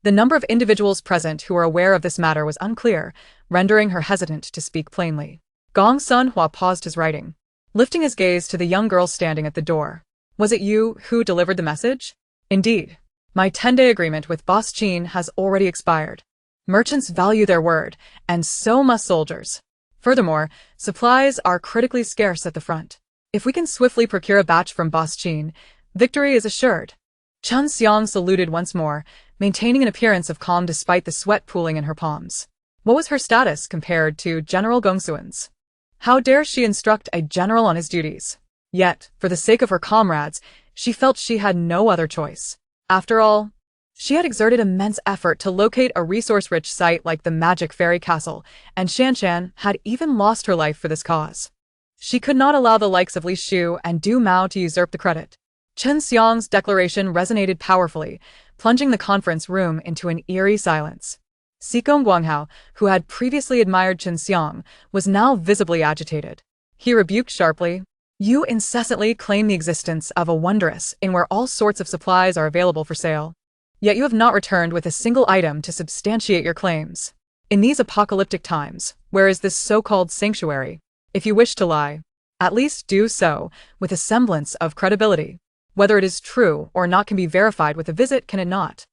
The number of individuals present who were aware of this matter was unclear, rendering her hesitant to speak plainly. Gong Sun-hwa paused his writing, lifting his gaze to the young girl standing at the door. Was it you who delivered the message? Indeed. My 10-day agreement with Boss Qin has already expired. Merchants value their word, and so must soldiers. Furthermore, supplies are critically scarce at the front. If we can swiftly procure a batch from Boss Qin, victory is assured. Chun Xiang saluted once more, maintaining an appearance of calm despite the sweat pooling in her palms. What was her status compared to General Gongsuan's? How dare she instruct a general on his duties? Yet, for the sake of her comrades, she felt she had no other choice. After all, she had exerted immense effort to locate a resource-rich site like the Magic Fairy Castle, and Shanshan had even lost her life for this cause. She could not allow the likes of Li Shu and Du Mao to usurp the credit. Chun Xiang's declaration resonated powerfully, plunging the conference room into an eerie silence. Sikong Guanghao, who had previously admired Chun Xiang, was now visibly agitated. He rebuked sharply, "You incessantly claim the existence of a wondrous inn where all sorts of supplies are available for sale. Yet you have not returned with a single item to substantiate your claims. In these apocalyptic times, where is this so-called sanctuary? If you wish to lie, at least do so with a semblance of credibility. Whether it is true or not can be verified with a visit, can it not?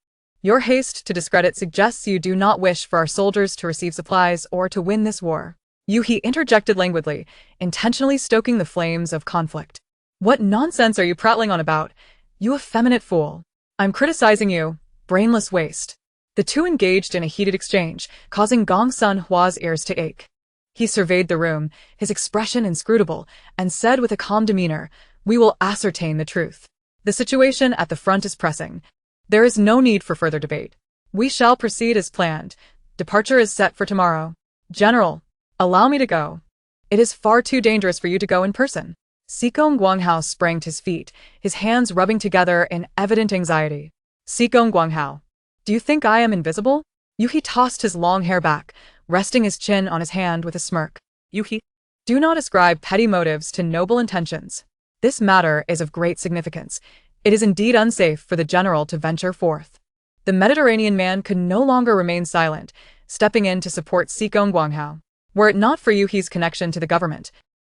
Your haste to discredit suggests you do not wish for our soldiers to receive supplies or to win this war." He interjected languidly, intentionally stoking the flames of conflict. "What nonsense are you prattling on about, you effeminate fool? I'm criticizing you, brainless waste." The two engaged in a heated exchange, causing Gong Sun-hwa's ears to ache. He surveyed the room, his expression inscrutable, and said with a calm demeanor, "We will ascertain the truth. The situation at the front is pressing. There is no need for further debate. We shall proceed as planned. Departure is set for tomorrow. General, allow me to go. It is far too dangerous for you to go in person." Sikong Guanghao sprang to his feet, his hands rubbing together in evident anxiety. "Sikong Guanghao, do you think I am invisible?" He tossed his long hair back, resting his chin on his hand with a smirk. "Do not ascribe petty motives to noble intentions. This matter is of great significance. It is indeed unsafe for the general to venture forth." The Mediterranean man could no longer remain silent, stepping in to support Sikong Guanghao. Were it not for Yuhi's connection to the government,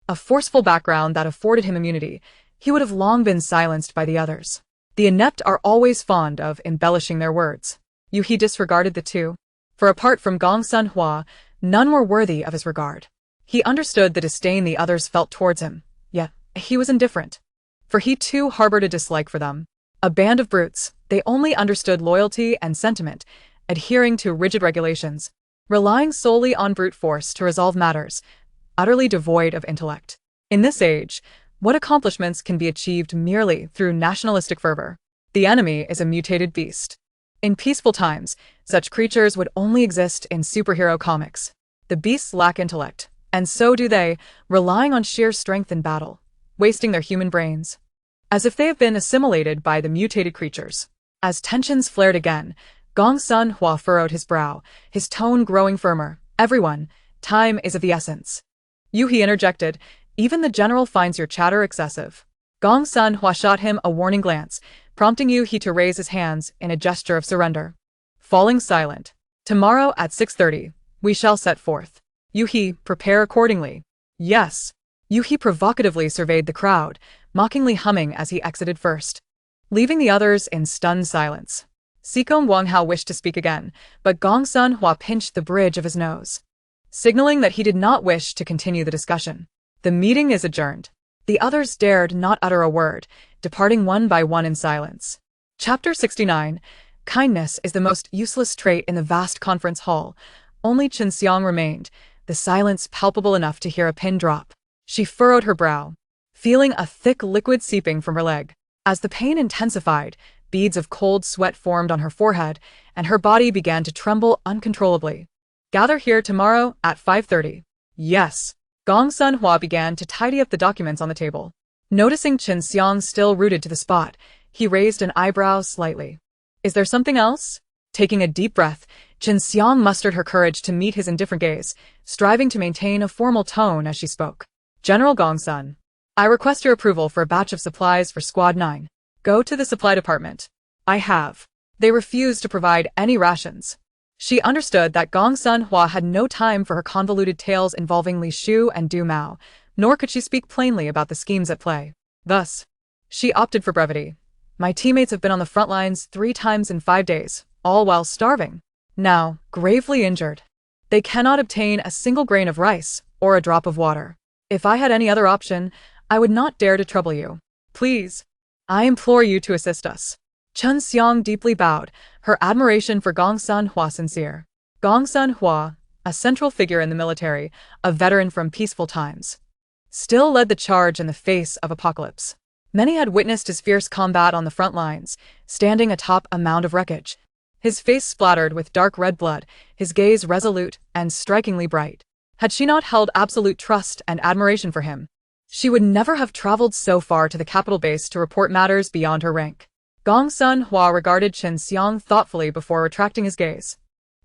a forceful background that afforded him immunity, he would have long been silenced by the others. The inept are always fond of embellishing their words. Yuhi disregarded the two, for apart from Gong Sun-hwa, none were worthy of his regard. He understood the disdain the others felt towards him, yet he was indifferent, for he too harbored a dislike for them. A band of brutes, they only understood loyalty and sentiment, adhering to rigid regulations, relying solely on brute force to resolve matters, utterly devoid of intellect. In this age, what accomplishments can be achieved merely through nationalistic fervor? The enemy is a mutated beast. In peaceful times, such creatures would only exist in superhero comics. The beasts lack intellect, and so do they, relying on sheer strength in battle, wasting their human brains, as if they have been assimilated by the mutated creatures. As tensions flared again, Gong Sun-hwa furrowed his brow, his tone growing firmer. "Everyone, time is of the essence." Yuhi interjected, "Even the general finds your chatter excessive." Gong Sun-hwa shot him a warning glance, prompting Yu-hee to raise his hands in a gesture of surrender. Falling silent. Tomorrow at 6:30, we shall set forth. Yu-hee, prepare accordingly. Yes. Yu-hee provocatively surveyed the crowd, mockingly humming as he exited first, leaving the others in stunned silence. Sekom Wonghao wished to speak again, but Gong Sun Hua pinched the bridge of his nose, signaling that he did not wish to continue the discussion. The meeting is adjourned. The others dared not utter a word, departing one by one in silence. Chapter 69. Kindness is the most useless trait in the vast conference hall. Only Chen Xiang remained, the silence palpable enough to hear a pin drop. She furrowed her brow, feeling a thick liquid seeping from her leg. As the pain intensified, beads of cold sweat formed on her forehead, and her body began to tremble uncontrollably. Gather here tomorrow at 5:30. Yes. Gong Sun Hua began to tidy up the documents on the table. Noticing Chen Xiang still rooted to the spot, he raised an eyebrow slightly. Is there something else? Taking a deep breath, Chen Xiang mustered her courage to meet his indifferent gaze, striving to maintain a formal tone as she spoke. General Gong Sun, I request your approval for a batch of supplies for Squad 9. Go to the supply department. I have. They refused to provide any rations. She understood that Gong Sun Hua had no time for her convoluted tales involving Li Shu and Du Mao, nor could she speak plainly about the schemes at play. Thus, she opted for brevity. My teammates have been on the front lines 3 times in 5 days, all while starving. Now, gravely injured. They cannot obtain a single grain of rice or a drop of water. If I had any other option, I would not dare to trouble you. Please, I implore you to assist us. Chen Xiang deeply bowed, her admiration for Gong Sun Hua sincere. Gong Sun Hua, a central figure in the military, a veteran from peaceful times, still led the charge in the face of apocalypse. Many had witnessed his fierce combat on the front lines, standing atop a mound of wreckage, his face splattered with dark red blood, his gaze resolute and strikingly bright. Had she not held absolute trust and admiration for him, she would never have traveled so far to the capital base to report matters beyond her rank. Gong Sun Hua regarded Chen Xiang thoughtfully before retracting his gaze,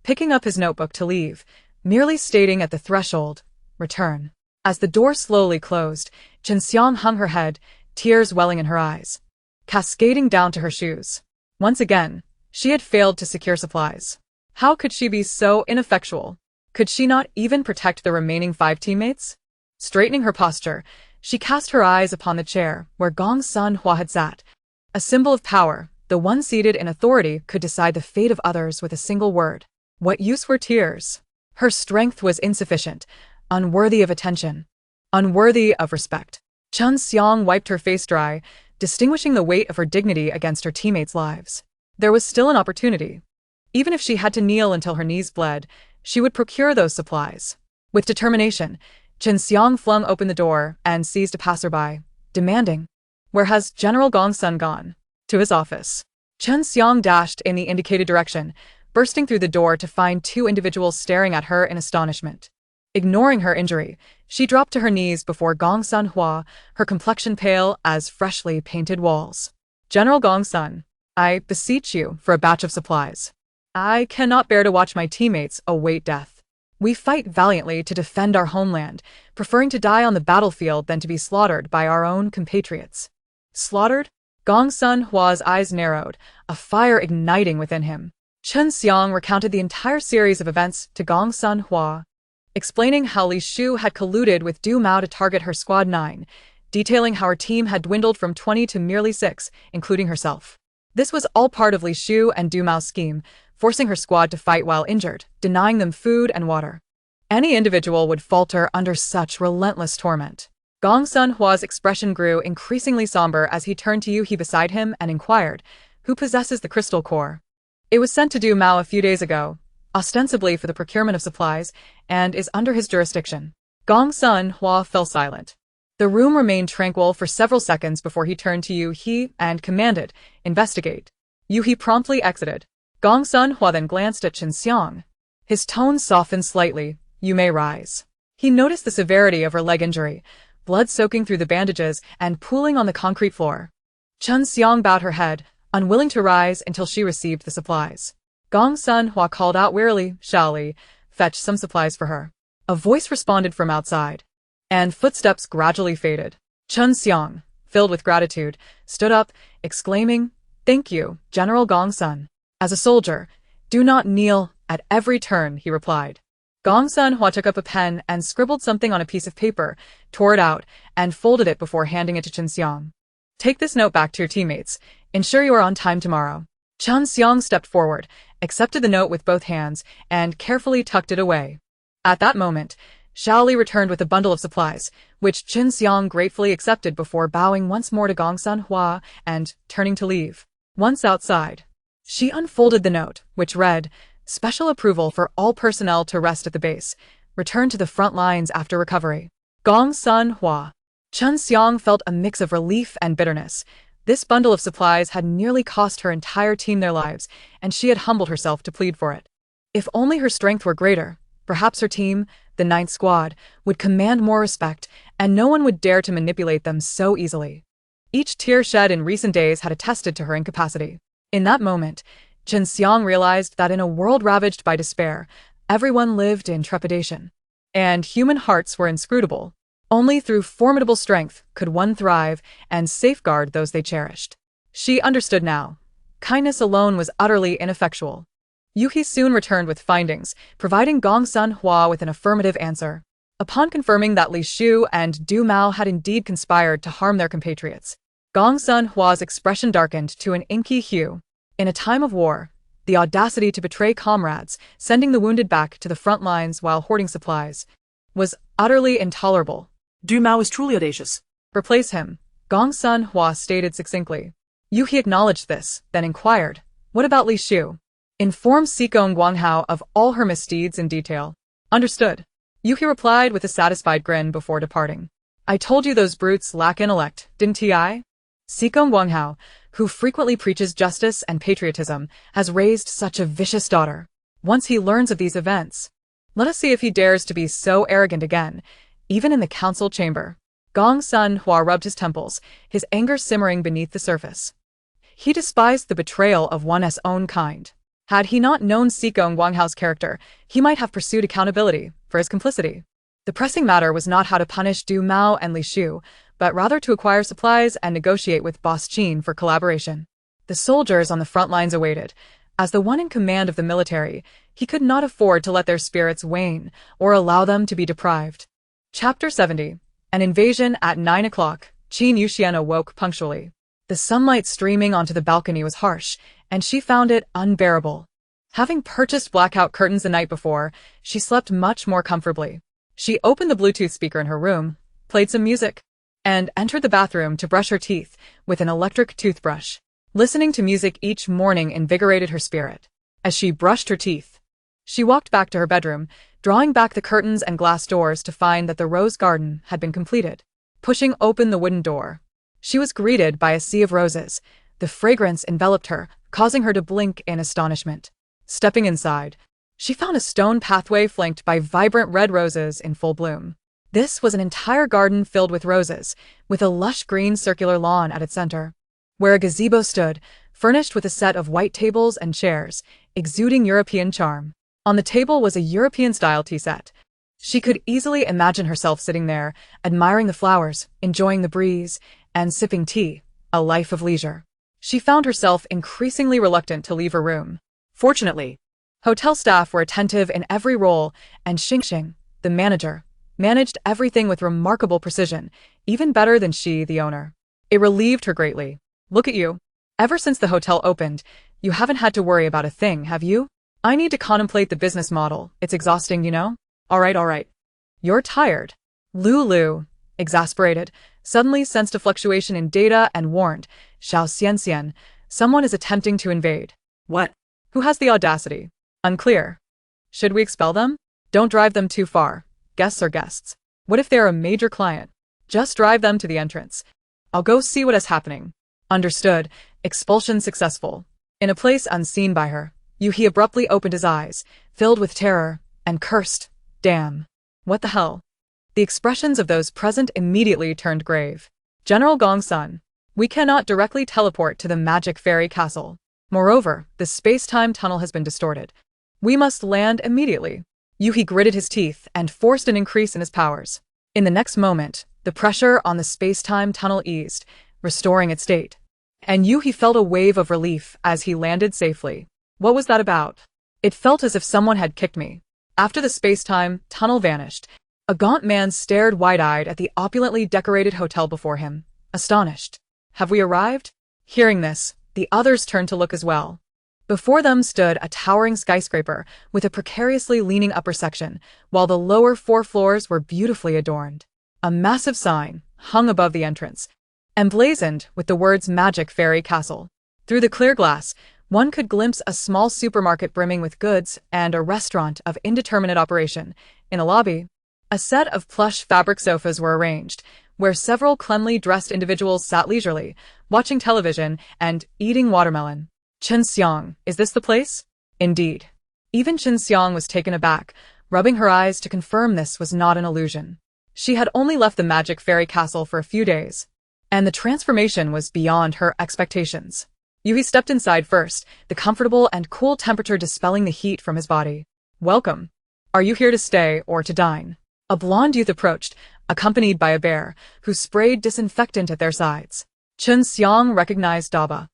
picking up his notebook to leave, merely stating at the threshold, return. As the door slowly closed, Chen Xiang hung her head, tears welling in her eyes, cascading down to her shoes. Once again, she had failed to secure supplies. How could she be so ineffectual? Could she not even protect the remaining 5 teammates? Straightening her posture, she cast her eyes upon the chair where Gong Sun Hua had sat. A symbol of power, the one seated in authority could decide the fate of others with a single word. What use were tears? Her strength was insufficient, unworthy of attention, unworthy of respect. Chen Xiang wiped her face dry, distinguishing the weight of her dignity against her teammates' lives. There was still an opportunity. Even if she had to kneel until her knees bled, she would procure those supplies. With determination, Chen Xiang flung open the door and seized a passerby, demanding, "Where has General Gong Sun gone?" To his office. Chen Xiang dashed in the indicated direction, bursting through the door to find 2 individuals staring at her in astonishment. Ignoring her injury, she dropped to her knees before Gong Sun Hua, her complexion pale as freshly painted walls. General Gong Sun, I beseech you for a batch of supplies. I cannot bear to watch my teammates await death. We fight valiantly to defend our homeland, preferring to die on the battlefield than to be slaughtered by our own compatriots. Slaughtered? Gong Sun Hua's eyes narrowed, a fire igniting within him. Chen Xiang recounted the entire series of events to Gong Sun Hua, explaining how Li Shu had colluded with Du Mao to target her Squad 9, detailing how her team had dwindled from 20 to merely 6, including herself. This was all part of Li Shu and Du Mao's scheme, forcing her squad to fight while injured, denying them food and water. Any individual would falter under such relentless torment. Gong Sun Hua's expression grew increasingly somber as he turned to Yu-hee beside him and inquired, "Who possesses the crystal core?" "It was sent to Du Mao a few days ago, ostensibly for the procurement of supplies, and is under his jurisdiction." Gong Sun Hua fell silent. The room remained tranquil for several seconds before he turned to Yu-hee and commanded, "Investigate." Yu-hee promptly exited. Gong Sun Hua then glanced at Chen Xiang. His tone softened slightly. "You may rise." He noticed the severity of her leg injury, blood soaking through the bandages and pooling on the concrete floor. Chen Xiang bowed her head, unwilling to rise until she received the supplies. Gong Sun Hua called out wearily, "Shall Li, fetch some supplies for her." A voice responded from outside, and footsteps gradually faded. Chen Xiang, filled with gratitude, stood up, exclaiming, Thank you, General Gongsun. As a soldier, do not kneel at every turn, he replied. Gongsun Hua took up a pen and scribbled something on a piece of paper, tore it out, and folded it before handing it to Chen Xiang. Take this note back to your teammates. Ensure you are on time tomorrow. Chen Xiang stepped forward, accepted the note with both hands, and carefully tucked it away. At that moment, Shaoli returned with a bundle of supplies, which Chen Xiang gratefully accepted before bowing once more to Gongsun Hua and turning to leave. Once outside, she unfolded the note, which read, "Special approval for all personnel to rest at the base. Return to the front lines after recovery." Gongsun Hua. Chen Xiang felt a mix of relief and bitterness. This bundle of supplies had nearly cost her entire team their lives, and she had humbled herself to plead for it. If only her strength were greater, perhaps her team, the 9th Squad, would command more respect, and no one would dare to manipulate them so easily. Each tear shed in recent days had attested to her incapacity. In that moment, Chen Xiang realized that in a world ravaged by despair, everyone lived in trepidation. And human hearts were inscrutable. Only through formidable strength could one thrive and safeguard those they cherished. She understood now. Kindness alone was utterly ineffectual. Yuhi soon returned with findings, providing Gongsun Hua with an affirmative answer. Upon confirming that Li Shu and Du Mao had indeed conspired to harm their compatriots, Gongsun Hua's expression darkened to an inky hue. In a time of war, the audacity to betray comrades, sending the wounded back to the front lines while hoarding supplies, was utterly intolerable. Du Mao is truly audacious. Replace him, Gongsun Hua stated succinctly. Yuhi acknowledged this, then inquired, what about Li Shu? Inform Sikong Guanghao of all her misdeeds in detail. Understood. Yuhi replied with a satisfied grin before departing. I told you those brutes lack intellect, didn't I? Sikong Guanghao, who frequently preaches justice and patriotism, has raised such a vicious daughter. Once he learns of these events, let us see if he dares to be so arrogant again, even in the council chamber. Gongsun Hua rubbed his temples, his anger simmering beneath the surface. He despised the betrayal of one's own kind. Had he not known Sikong Guanghao's character, he might have pursued accountability for his complicity. The pressing matter was not how to punish Du Mao and Li Shu, but rather to acquire supplies and negotiate with Boss Qin for collaboration. The soldiers on the front lines awaited. As the one in command of the military, he could not afford to let their spirits wane or allow them to be deprived. Chapter 70. An invasion at 9 o'clock. Qin Yuxian awoke punctually. The sunlight streaming onto the balcony was harsh, and she found it unbearable. Having purchased blackout curtains the night before, she slept much more comfortably. She opened the Bluetooth speaker in her room, played some music, and entered the bathroom to brush her teeth with an electric toothbrush. Listening to music each morning invigorated her spirit. As she brushed her teeth, she walked back to her bedroom, drawing back the curtains and glass doors to find that the rose garden had been completed. Pushing open the wooden door, she was greeted by a sea of roses. The fragrance enveloped her, causing her to blink in astonishment. Stepping inside, she found a stone pathway flanked by vibrant red roses in full bloom. This was an entire garden filled with roses, with a lush green circular lawn at its center, where a gazebo stood, furnished with a set of white tables and chairs, exuding European charm. On the table was a European-style tea set. She could easily imagine herself sitting there, admiring the flowers, enjoying the breeze, and sipping tea, a life of leisure. She found herself increasingly reluctant to leave her room. Fortunately, hotel staff were attentive in every role, and Xingxing, the manager, managed everything with remarkable precision, even better than she, the owner. It relieved her greatly. Look at you. Ever since the hotel opened, you haven't had to worry about a thing, have you? I need to contemplate the business model. It's exhausting, you know? All right. You're tired. Lu, exasperated, suddenly sensed a fluctuation in data and warned, Xiao Xianxian, someone is attempting to invade. What? Who has the audacity? Unclear. Should we expel them? Don't drive them too far. Guests are guests. What if they're a major client? Just drive them to the entrance. I'll go see what is happening. Understood. Expulsion successful. In a place unseen by her, Yuhi abruptly opened his eyes, filled with terror, and cursed, damn. What the hell? The expressions of those present immediately turned grave. General Gongsun, we cannot directly teleport to the magic fairy castle. Moreover, the space-time tunnel has been distorted. We must land immediately. Yuhi gritted his teeth and forced an increase in his powers. In the next moment, the pressure on the space-time tunnel eased, restoring its state. And Yuhi felt a wave of relief as he landed safely. What was that about? It felt as if someone had kicked me. After the space-time tunnel vanished, a gaunt man stared wide-eyed at the opulently decorated hotel before him, astonished. Have we arrived? Hearing this, the others turned to look as well. Before them stood a towering skyscraper with a precariously leaning upper section, while the lower 4 floors were beautifully adorned. A massive sign hung above the entrance, emblazoned with the words Magic Fairy Castle. Through the clear glass, one could glimpse a small supermarket brimming with goods and a restaurant of indeterminate operation. In a lobby, a set of plush fabric sofas were arranged, where several cleanly dressed individuals sat leisurely, watching television and eating watermelon. Chen Xiang, is this the place? Indeed. Even Chen Xiang was taken aback, rubbing her eyes to confirm this was not an illusion. She had only left the Magic Fairy Castle for a few days, and the transformation was beyond her expectations. Yuhi stepped inside first, the comfortable and cool temperature dispelling the heat from his body. Welcome. Are you here to stay or to dine? A blonde youth approached, accompanied by a bear, who sprayed disinfectant at their sides. Chen Xiang recognized Daba.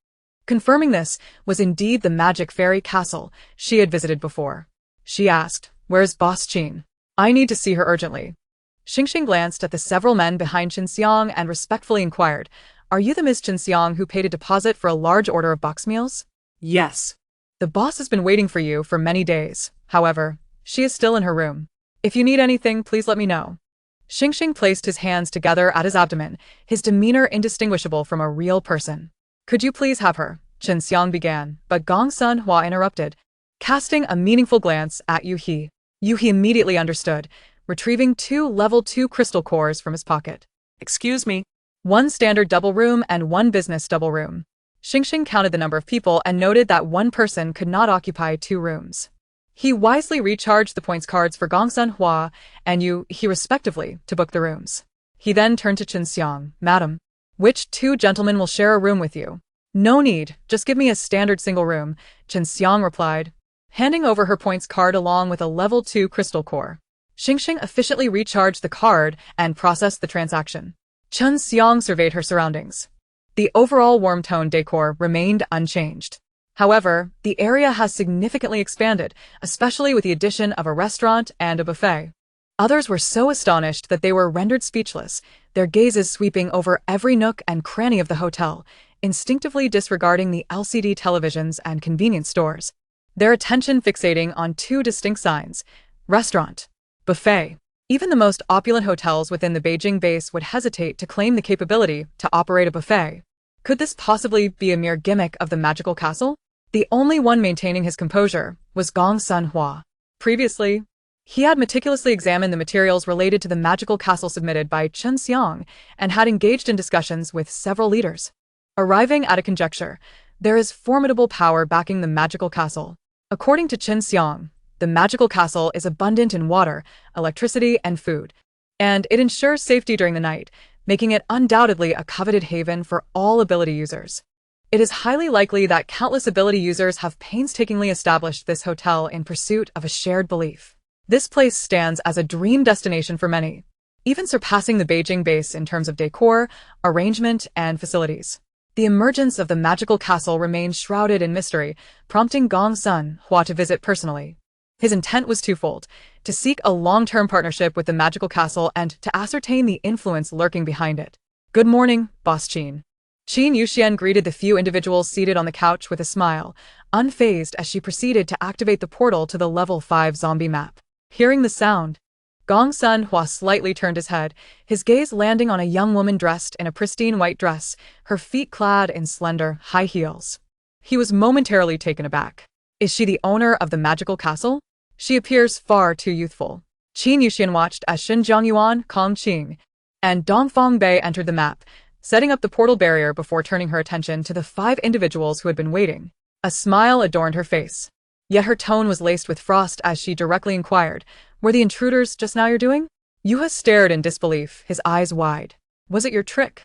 Confirming this was indeed the Magic Fairy Castle she had visited before. She asked, "Where's Boss Qin? I need to see her urgently." Xingxing glanced at the several men behind Chen Xiang and respectfully inquired, "Are you the Miss Chen Xiang who paid a deposit for a large order of box meals?" Yes. The boss has been waiting for you for many days. However, she is still in her room. If you need anything, please let me know. Xingxing placed his hands together at his abdomen, his demeanor indistinguishable from a real person. Could you please have her? Chen Xiang began, but Gong Sun Hua interrupted, casting a meaningful glance at Yuhi. Yuhi immediately understood, retrieving 2 level 2 crystal cores from his pocket. Excuse me. 1 standard double room and 1 business double room. Xingxing counted the number of people and noted that 1 person could not occupy 2 rooms. He wisely recharged the points cards for Gong Sun Hua and Yuhi respectively to book the rooms. He then turned to Chen Xiang, "Madam, which 2 gentlemen will share a room with you?" "No need, just give me a standard single room," Chen Xiang replied, handing over her points card along with a level 2 crystal core. Xingxing efficiently recharged the card and processed the transaction. Chen Xiang surveyed her surroundings. The overall warm-toned decor remained unchanged. However, the area has significantly expanded, especially with the addition of a restaurant and a buffet. Others were so astonished that they were rendered speechless, their gazes sweeping over every nook and cranny of the hotel, instinctively disregarding the LCD televisions and convenience stores, their attention fixating on 2 distinct signs: restaurant, buffet. Even the most opulent hotels within the Beijing base would hesitate to claim the capability to operate a buffet. Could this possibly be a mere gimmick of the magical castle? The only one maintaining his composure was Gong Sun Hua. Previously, he had meticulously examined the materials related to the magical castle submitted by Chen Xiang and had engaged in discussions with several leaders. Arriving at a conjecture, there is formidable power backing the magical castle. According to Chen Xiang, the magical castle is abundant in water, electricity, and food, and it ensures safety during the night, making it undoubtedly a coveted haven for all ability users. It is highly likely that countless ability users have painstakingly established this hotel in pursuit of a shared belief. This place stands as a dream destination for many, even surpassing the Beijing base in terms of decor, arrangement, and facilities. The emergence of the magical castle remains shrouded in mystery, prompting Gong Sun Hua to visit personally. His intent was twofold: to seek a long-term partnership with the magical castle and to ascertain the influence lurking behind it. "Good morning, Boss Qin." Qin Yuxian greeted the few individuals seated on the couch with a smile, unfazed as she proceeded to activate the portal to the level 5 zombie map. Hearing the sound, Gong Sun Hua slightly turned his head, his gaze landing on a young woman dressed in a pristine white dress, her feet clad in slender, high heels. He was momentarily taken aback. Is she the owner of the magical castle? She appears far too youthful. Qin Yuxian watched as Shin Zhongyuan, Kong Qing, and Dongfang Bei entered the map, setting up the portal barrier before turning her attention to the 5 individuals who had been waiting. A smile adorned her face. Yet her tone was laced with frost as she directly inquired, "Were the intruders just now you're doing?" Yuha stared in disbelief, his eyes wide. "Was it your trick?"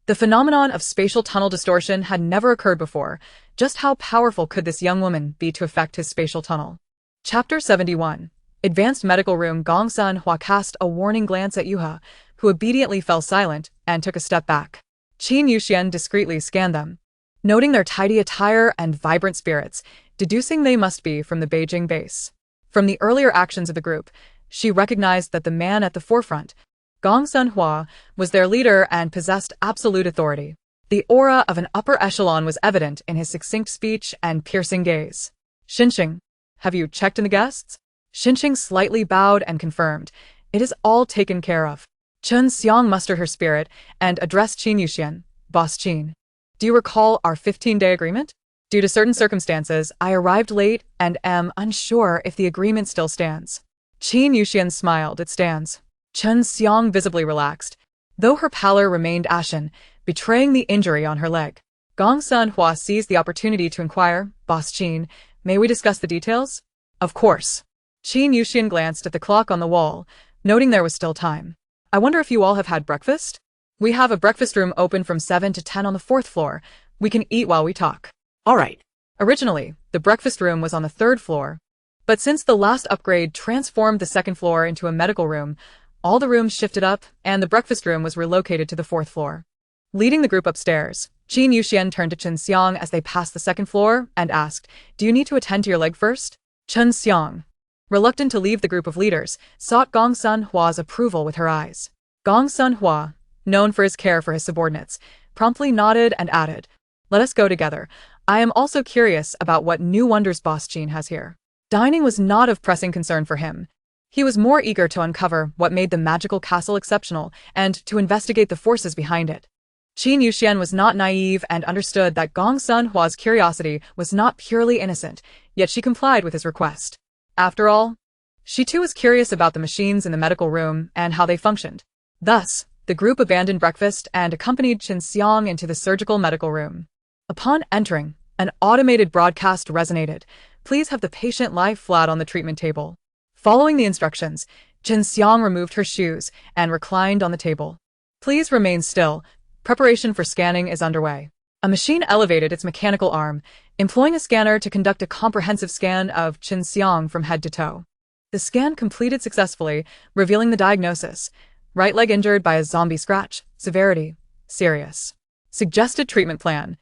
The phenomenon of spatial tunnel distortion had never occurred before. Just how powerful could this young woman be to affect his spatial tunnel? Chapter 71. Advanced Medical Room. Gong Sun Hua cast a warning glance at Yuha, who obediently fell silent and took a step back. Qin Yuxian discreetly scanned them. noting their tidy attire and vibrant spirits, deducing they must be from the Beijing base. From the earlier actions of the group, she recognized that the man at the forefront, Gong Sunhua, was their leader and possessed absolute authority. The aura of an upper echelon was evident in his succinct speech and piercing gaze. Xinxing, have you checked in the guests? Xinxing slightly bowed and confirmed. It is all taken care of. Chen Xiang mustered her spirit and addressed Qin Yuxian, Boss Qin. Do you recall our 15-day agreement? Due to certain circumstances, I arrived late and am unsure if the agreement still stands. Qin Yuxian smiled. It stands. Chen Xiang visibly relaxed, though her pallor remained ashen, betraying the injury on her leg. Gong Sunhua seized the opportunity to inquire, Boss Qin, may we discuss the details? Of course. Qin Yuxian glanced at the clock on the wall, noting there was still time. I wonder if you all have had breakfast? We have a breakfast room open from 7 to 10 on the 4th floor. We can eat while we talk. All right. Originally, the breakfast room was on the 3rd floor, but since the last upgrade transformed the 2nd floor into a medical room, all the rooms shifted up and the breakfast room was relocated to the 4th floor. Leading the group upstairs, Qin Yuxian turned to Chen Xiang as they passed the 2nd floor and asked, do you need to attend to your leg first? Chen Xiang, reluctant to leave the group of leaders, sought Gong Sunhua's approval with her eyes. Gong Sunhua, known for his care for his subordinates, promptly nodded and added, let us go together. I am also curious about what new wonders Boss Qin has here. Dining was not of pressing concern for him. He was more eager to uncover what made the magical castle exceptional and to investigate the forces behind it. Qin Yuxian was not naive and understood that Gong Sunhua's curiosity was not purely innocent, yet she complied with his request. After all, she too was curious about the machines in the medical room and how they functioned. Thus, the group abandoned breakfast and accompanied Chen Xiang into the surgical medical room. Upon entering, an automated broadcast resonated. Please have the patient lie flat on the treatment table. Following the instructions, Chen Xiang removed her shoes and reclined on the table. Please remain still. Preparation for scanning is underway. A machine elevated its mechanical arm, employing a scanner to conduct a comprehensive scan of Chen Xiang from head to toe. The scan completed successfully, revealing the diagnosis. Right leg injured by a zombie scratch. Severity: serious. Suggested treatment plan: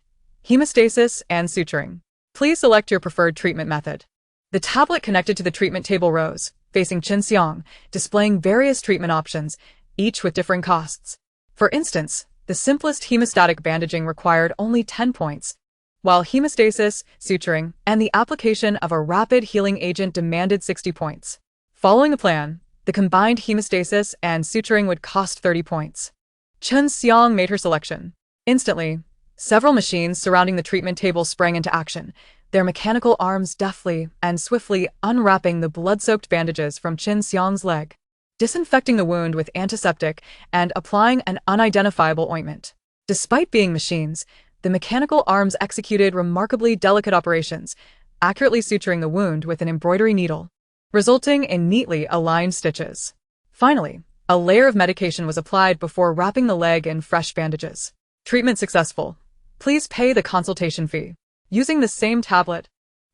hemostasis and suturing. Please select your preferred treatment method. The tablet connected to the treatment table rose, facing Chen Xiang, displaying various treatment options, each with differing costs. For instance, the simplest hemostatic bandaging required only 10 points, while hemostasis, suturing, and the application of a rapid healing agent demanded 60 points. Following the plan, the combined hemostasis and suturing would cost 30 points. Chen Xiang made her selection. Instantly, several machines surrounding the treatment table sprang into action, their mechanical arms deftly and swiftly unwrapping the blood-soaked bandages from Chen Xiang's leg, disinfecting the wound with antiseptic and applying an unidentifiable ointment. Despite being machines, the mechanical arms executed remarkably delicate operations, accurately suturing the wound with an embroidery needle, resulting in neatly aligned stitches. Finally, a layer of medication was applied before wrapping the leg in fresh bandages. Treatment successful. Please pay the consultation fee. Using the same tablet,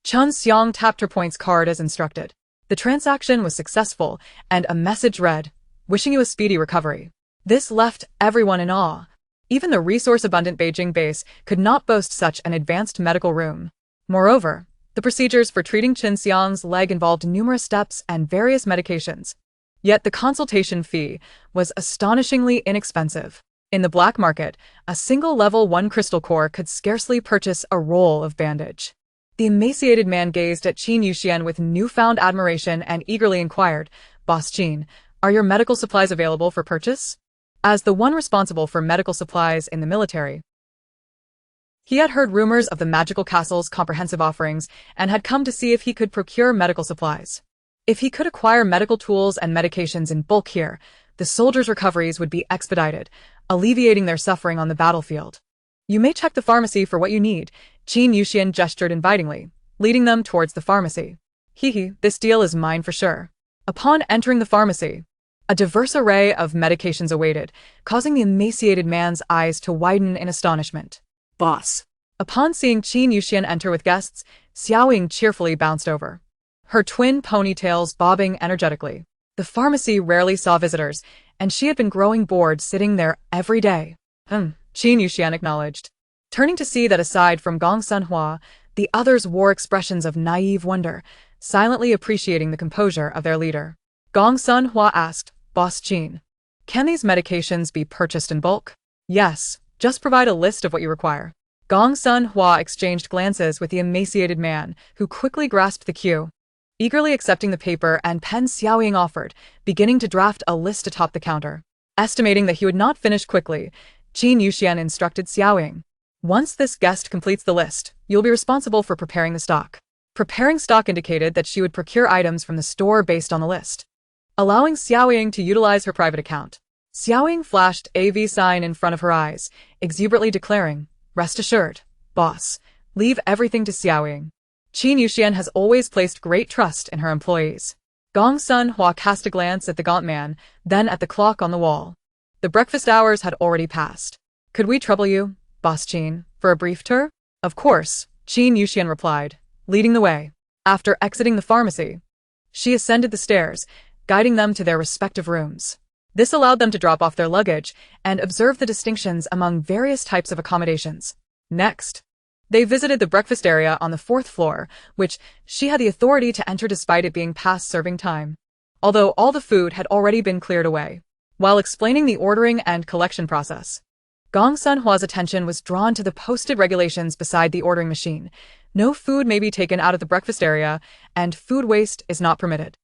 Chen Xiang tapped her points card as instructed. The transaction was successful, and a message read, wishing you a speedy recovery. This left everyone in awe. Even the resource-abundant Beijing base could not boast such an advanced medical room. Moreover, the procedures for treating Chen Xiang's leg involved numerous steps and various medications. Yet the consultation fee was astonishingly inexpensive. In the black market, a single level 1 crystal core could scarcely purchase a roll of bandage. The emaciated man gazed at Qin Yuxian with newfound admiration and eagerly inquired, Boss Qin, are your medical supplies available for purchase? As the one responsible for medical supplies in the military, he had heard rumors of the magical castle's comprehensive offerings and had come to see if he could procure medical supplies. If he could acquire medical tools and medications in bulk here, the soldiers' recoveries would be expedited, alleviating their suffering on the battlefield. You may check the pharmacy for what you need. Qin Yuxian gestured invitingly, leading them towards the pharmacy. Hee, this deal is mine for sure. Upon entering the pharmacy, a diverse array of medications awaited, causing the emaciated man's eyes to widen in astonishment. Boss. Upon seeing Qin Yuxian enter with guests, Xiaoying cheerfully bounced over, her twin ponytails bobbing energetically. The pharmacy rarely saw visitors, and she had been growing bored sitting there every day. Qin Yuxian acknowledged. turning to see that aside from Gong Sunhua, the others wore expressions of naive wonder, silently appreciating the composure of their leader. Gong Sunhua asked, Boss Qin, can these medications be purchased in bulk? Yes, just provide a list of what you require. Gong Sunhua exchanged glances with the emaciated man, who quickly grasped the cue, eagerly accepting the paper and pen Xiaoying offered, beginning to draft a list atop the counter. Estimating that he would not finish quickly, Qin Yuxian instructed Xiaoying, once this guest completes the list, you'll be responsible for preparing the stock. Preparing stock indicated that she would procure items from the store based on the list, allowing Xiaoying to utilize her private account. Xiaoying flashed a V sign in front of her eyes, exuberantly declaring, rest assured, boss, leave everything to Xiaoying. Qin Yuxian has always placed great trust in her employees. Gong Sunhua cast a glance at the gaunt man, then at the clock on the wall. The breakfast hours had already passed. Could we trouble you, Boss Qin, for a brief tour? Of course, Qin Yuxian replied, leading the way. After exiting the pharmacy, she ascended the stairs, guiding them to their respective rooms. This allowed them to drop off their luggage and observe the distinctions among various types of accommodations. Next, they visited the breakfast area on the 4th floor, which she had the authority to enter despite it being past serving time, although all the food had already been cleared away. While explaining the ordering and collection process, Gong Sunhua's attention was drawn to the posted regulations beside the ordering machine. No food may be taken out of the breakfast area, and food waste is not permitted.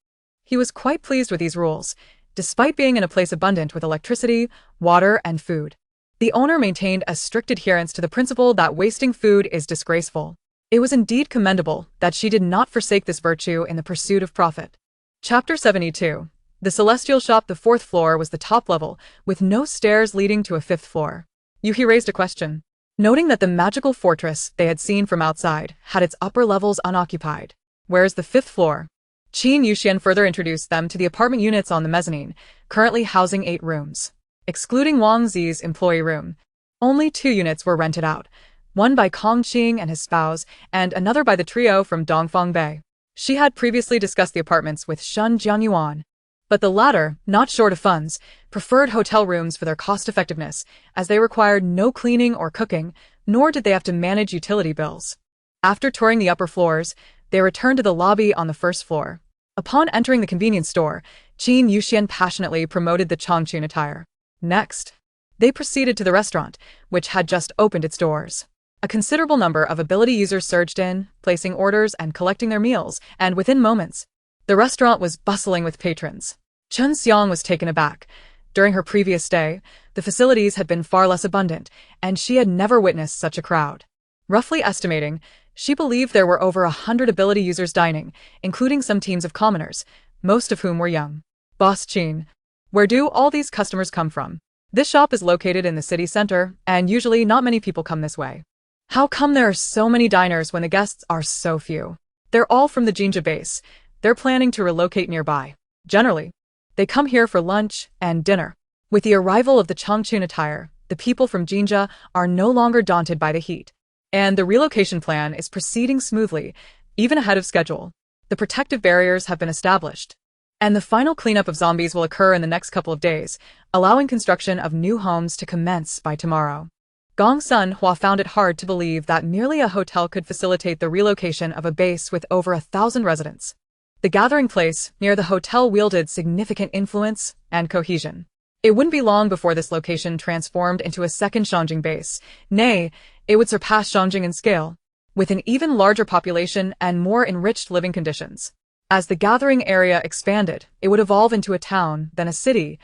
He was quite pleased with these rules, despite being in a place abundant with electricity, water, and food. The owner maintained a strict adherence to the principle that wasting food is disgraceful. It was indeed commendable that she did not forsake this virtue in the pursuit of profit. Chapter 72. The Celestial Shop. The 4th floor was the top level, with no stairs leading to a 5th floor. Yuhi raised a question, noting that the magical fortress they had seen from outside had its upper levels unoccupied. Where's the 5th floor? Qin Yuxian further introduced them to the apartment units on the mezzanine, currently housing 8 rooms. Excluding Wang Zi's employee room, only 2 units were rented out, one by Kong Qing and his spouse, and another by the trio from Dongfang Bay. She had previously discussed the apartments with Shun Jianyuan, but the latter, not short of funds, preferred hotel rooms for their cost-effectiveness, as they required no cleaning or cooking, nor did they have to manage utility bills. After touring the upper floors, they returned to the lobby on the 1st floor. Upon entering the convenience store, Qin Yuxian passionately promoted the Chongqing attire. Next, they proceeded to the restaurant, which had just opened its doors. A considerable number of ability users surged in, placing orders and collecting their meals, and within moments, the restaurant was bustling with patrons. Chen Xiang was taken aback. During her previous stay, the facilities had been far less abundant, and she had never witnessed such a crowd. Roughly estimating, she believed there were over 100 ability users dining, including some teams of commoners, most of whom were young. Boss Qin, where do all these customers come from? This shop is located in the city center, and usually not many people come this way. How come there are so many diners when the guests are so few? They're all from the Jinja base. They're planning to relocate nearby. Generally, they come here for lunch and dinner. With the arrival of the Chongqing attire, the people from Jinja are no longer daunted by the heat, and the relocation plan is proceeding smoothly, even ahead of schedule. The protective barriers have been established, and the final cleanup of zombies will occur in the next couple of days, allowing construction of new homes to commence by tomorrow. Gong Sunhua found it hard to believe that merely a hotel could facilitate the relocation of a base with over 1,000 residents. The gathering place near the hotel wielded significant influence and cohesion. It wouldn't be long before this location transformed into a second Shangjing base. Nay, it would surpass Shangjing in scale, with an even larger population and more enriched living conditions. As the gathering area expanded, it would evolve into a town, then a city,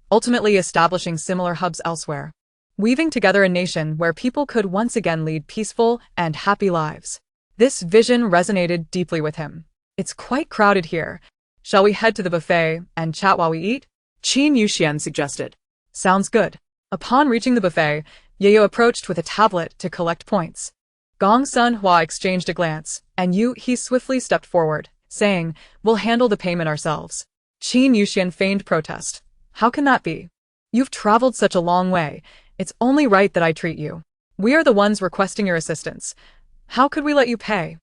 ultimately establishing similar hubs elsewhere, weaving together a nation where people could once again lead peaceful and happy lives. This vision resonated deeply with him. It's quite crowded here. Shall we head to the buffet and chat while we eat? Qin Yuxian suggested. Sounds good. Upon reaching the buffet, Yayo approached with a tablet to collect points. Gong Sunhua exchanged a glance, and he swiftly stepped forward, saying, we'll handle the payment ourselves. Qin Yuxian feigned protest. How can that be? You've traveled such a long way. It's only right that I treat you. We are the ones requesting your assistance. How could we let you pay?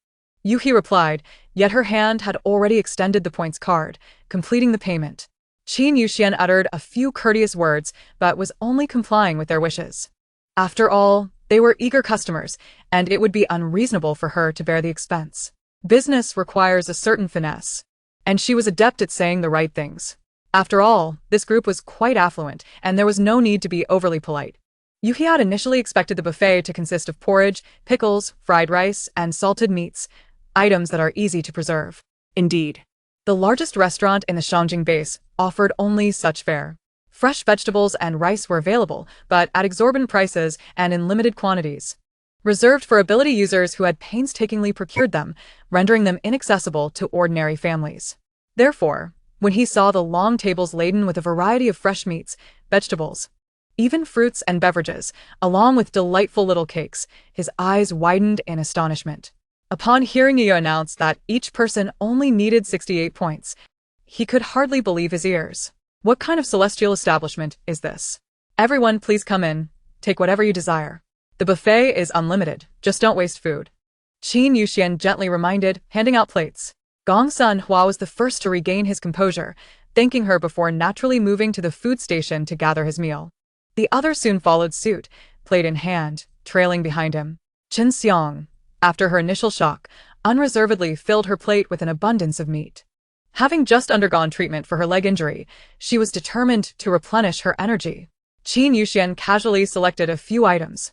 Yuhi replied, yet her hand had already extended the points card, completing the payment. Qin Yuxian uttered a few courteous words, but was only complying with their wishes. After all, They were eager customers, and it would be unreasonable for her to bear the expense. Business requires a certain finesse, and she was adept at saying the right things. After all, this group was quite affluent, and there was no need to be overly polite. Yuki had initially expected the buffet to consist of porridge, pickles, fried rice, and salted meats, items that are easy to preserve. Indeed. The largest restaurant in the Shangjing base offered only such fare. Fresh vegetables and rice were available, but at exorbitant prices and in limited quantities. Reserved for ability users who had painstakingly procured them, rendering them inaccessible to ordinary families. Therefore, when he saw the long tables laden with a variety of fresh meats, vegetables, even fruits and beverages, along with delightful little cakes, his eyes widened in astonishment. Upon hearing Yu announce that each person only needed 68 points, he could hardly believe his ears. What kind of celestial establishment is this? Everyone please come in, take whatever you desire. The buffet is unlimited, just don't waste food. Qin Yuxian gently reminded, handing out plates. Gongsun Hua was the first to regain his composure, thanking her before naturally moving to the food station to gather his meal. The others soon followed suit, plate in hand, trailing behind him. Chen Xiang, after her initial shock, unreservedly filled her plate with an abundance of meat. Having just undergone treatment for her leg injury, she was determined to replenish her energy. Qin Yuxian casually selected a few items,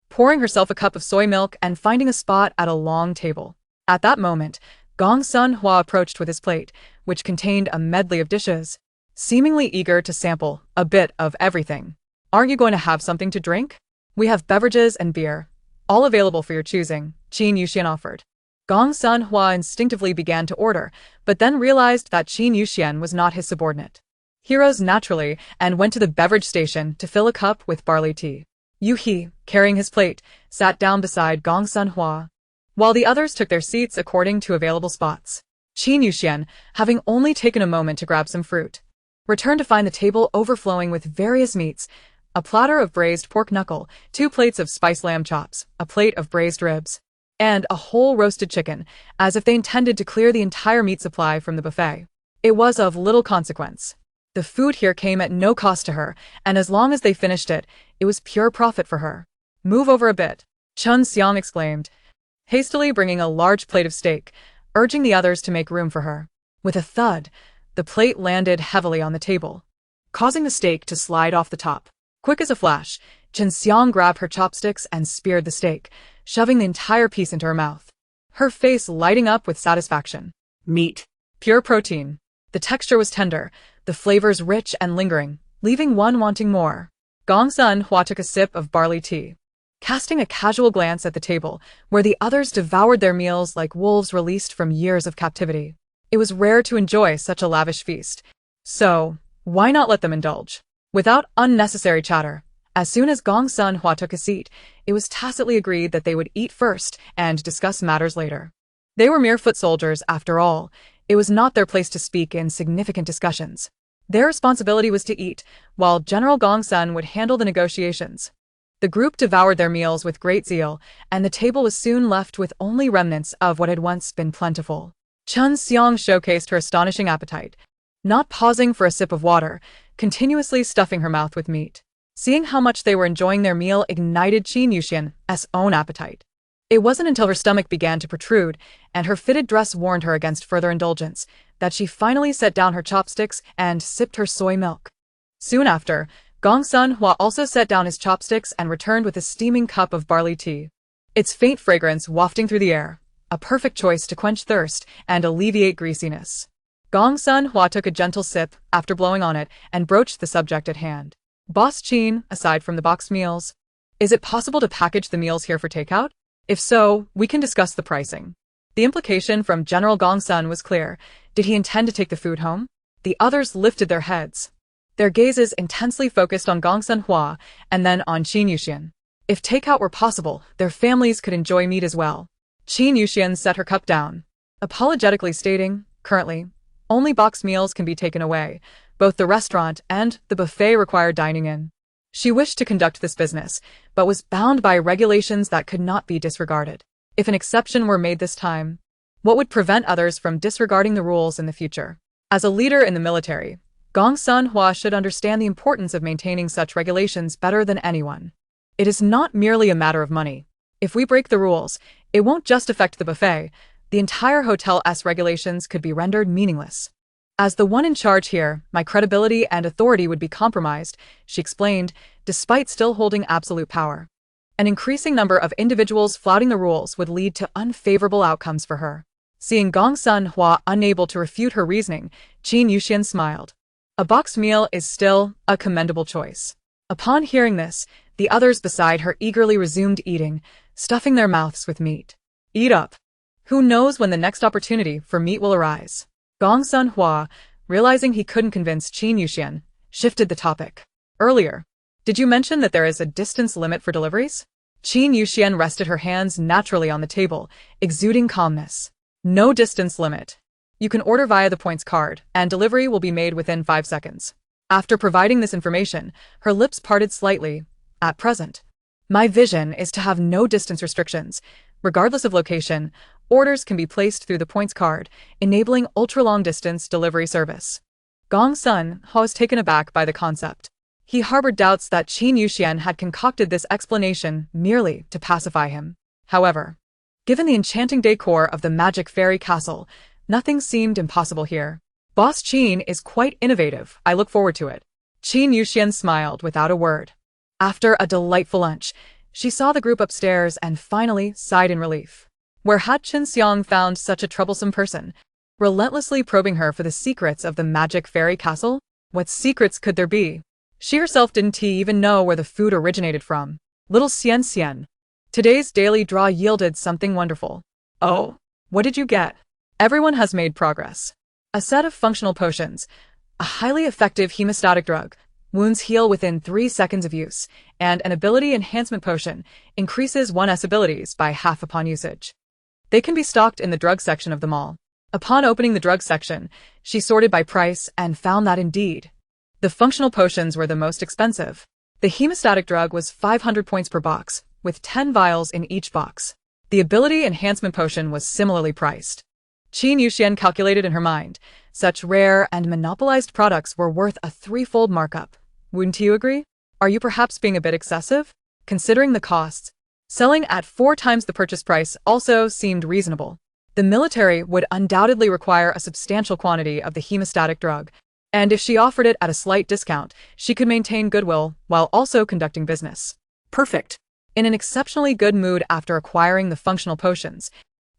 pouring herself a cup of soy milk and finding a spot at a long table. At that moment, Gongsun Hua approached with his plate, which contained a medley of dishes, seemingly eager to sample a bit of everything. Aren't you going to have something to drink? We have beverages and beer, all available for your choosing, Qin Yuxian offered. Gongsun Hua instinctively began to order, but then realized that Qin Yuxian was not his subordinate. He rose naturally and went to the beverage station to fill a cup with barley tea. Yu He, carrying his plate, sat down beside Gongsun Hua, while the others took their seats according to available spots. Qin Yuxian, having only taken a moment to grab some fruit, returned to find the table overflowing with various meats, a platter of braised pork knuckle, 2 plates of spiced lamb chops, a plate of braised ribs, and a whole roasted chicken, as if they intended to clear the entire meat supply from the buffet. It was of little consequence. The food here came at no cost to her, and as long as they finished it, it was pure profit for her. Move over a bit, Chen Xiang exclaimed, hastily bringing a large plate of steak, urging the others to make room for her. With a thud, the plate landed heavily on the table, causing the steak to slide off the top. Quick as a flash, Chen Xiang grabbed her chopsticks and speared the steak, shoving the entire piece into her mouth, her face lighting up with satisfaction. Meat. Pure protein. The texture was tender, the flavors rich and lingering, leaving one wanting more. Gongsun Hua took a sip of barley tea, casting a casual glance at the table, where the others devoured their meals like wolves released from years of captivity. It was rare to enjoy such a lavish feast, so why not let them indulge? Without unnecessary chatter, as soon as Gongsun Hua took a seat, it was tacitly agreed that they would eat first and discuss matters later. They were mere foot soldiers, after all. It was not their place to speak in significant discussions. Their responsibility was to eat, while General Gongsun would handle the negotiations. The group devoured their meals with great zeal, and the table was soon left with only remnants of what had once been plentiful. Chen Xiang showcased her astonishing appetite, not pausing for a sip of water, continuously stuffing her mouth with meat. Seeing how much they were enjoying their meal ignited Qin Yuxian's own appetite. It wasn't until her stomach began to protrude, and her fitted dress warned her against further indulgence, that she finally set down her chopsticks and sipped her soy milk. Soon after, Gongsun Hua also set down his chopsticks and returned with a steaming cup of barley tea, its faint fragrance wafting through the air, a perfect choice to quench thirst and alleviate greasiness. Gongsun Hua took a gentle sip after blowing on it and broached the subject at hand. Boss Qin, aside from the boxed meals, is it possible to package the meals here for takeout? If so, we can discuss the pricing. The implication from General Gongsun was clear. Did he intend to take the food home? The others lifted their heads, their gazes intensely focused on Gongsun Hua and then on Qin Yuxian. If takeout were possible, their families could enjoy meat as well. Qin Yuxian set her cup down, apologetically stating, currently, only boxed meals can be taken away. Both the restaurant and the buffet require dining in. She wished to conduct this business, but was bound by regulations that could not be disregarded. If an exception were made this time, what would prevent others from disregarding the rules in the future? As a leader in the military, Gongsun Hua should understand the importance of maintaining such regulations better than anyone. It is not merely a matter of money. If we break the rules, it won't just affect the buffet. The entire hotel's regulations could be rendered meaningless. As the one in charge here, my credibility and authority would be compromised, she explained, despite still holding absolute power. An increasing number of individuals flouting the rules would lead to unfavorable outcomes for her. Seeing Gong Sun Hua unable to refute her reasoning, Qin Yuxian smiled. A boxed meal is still a commendable choice. Upon hearing this, the others beside her eagerly resumed eating, stuffing their mouths with meat. Eat up. Who knows when the next opportunity for meat will arise? Gong Sun Hua, realizing he couldn't convince Qin Yuxian, shifted the topic. Earlier, did you mention that there is a distance limit for deliveries? Qin Yuxian rested her hands naturally on the table, exuding calmness. No distance limit. You can order via the points card, and delivery will be made within 5 seconds. After providing this information, her lips parted slightly. At present, my vision is to have no distance restrictions. Regardless of location, orders can be placed through the points card, enabling ultra-long distance delivery service. Gong Sun Hua was taken aback by the concept. He harbored doubts that Qin Yuxian had concocted this explanation merely to pacify him. However, given the enchanting decor of the magic fairy castle, nothing seemed impossible here. Boss Qin is quite innovative. I look forward to it. Qin Yuxian smiled without a word. After a delightful lunch, she saw the group upstairs and finally sighed in relief. Where had Qin Xiang found such a troublesome person, relentlessly probing her for the secrets of the magic fairy castle? What secrets could there be? She herself didn't even know where the food originated from. Little Xian Xian. Today's daily draw yielded something wonderful. Oh, what did you get? Everyone has made progress. A set of functional potions, a highly effective hemostatic drug, wounds heal within 3 seconds of use, and an ability enhancement potion increases one's abilities by half upon usage. They can be stocked in the drug section of the mall. Upon opening the drug section, she sorted by price and found that indeed, the functional potions were the most expensive. The hemostatic drug was 500 points per box, with 10 vials in each box. The ability enhancement potion was similarly priced. Qin Yuxian calculated in her mind, such rare and monopolized products were worth a 3-fold markup. Wouldn't you agree? Are you perhaps being a bit excessive? Considering the costs, selling at 4 times the purchase price also seemed reasonable. The military would undoubtedly require a substantial quantity of the hemostatic drug, and if she offered it at a slight discount, she could maintain goodwill while also conducting business. Perfect. In an exceptionally good mood after acquiring the functional potions,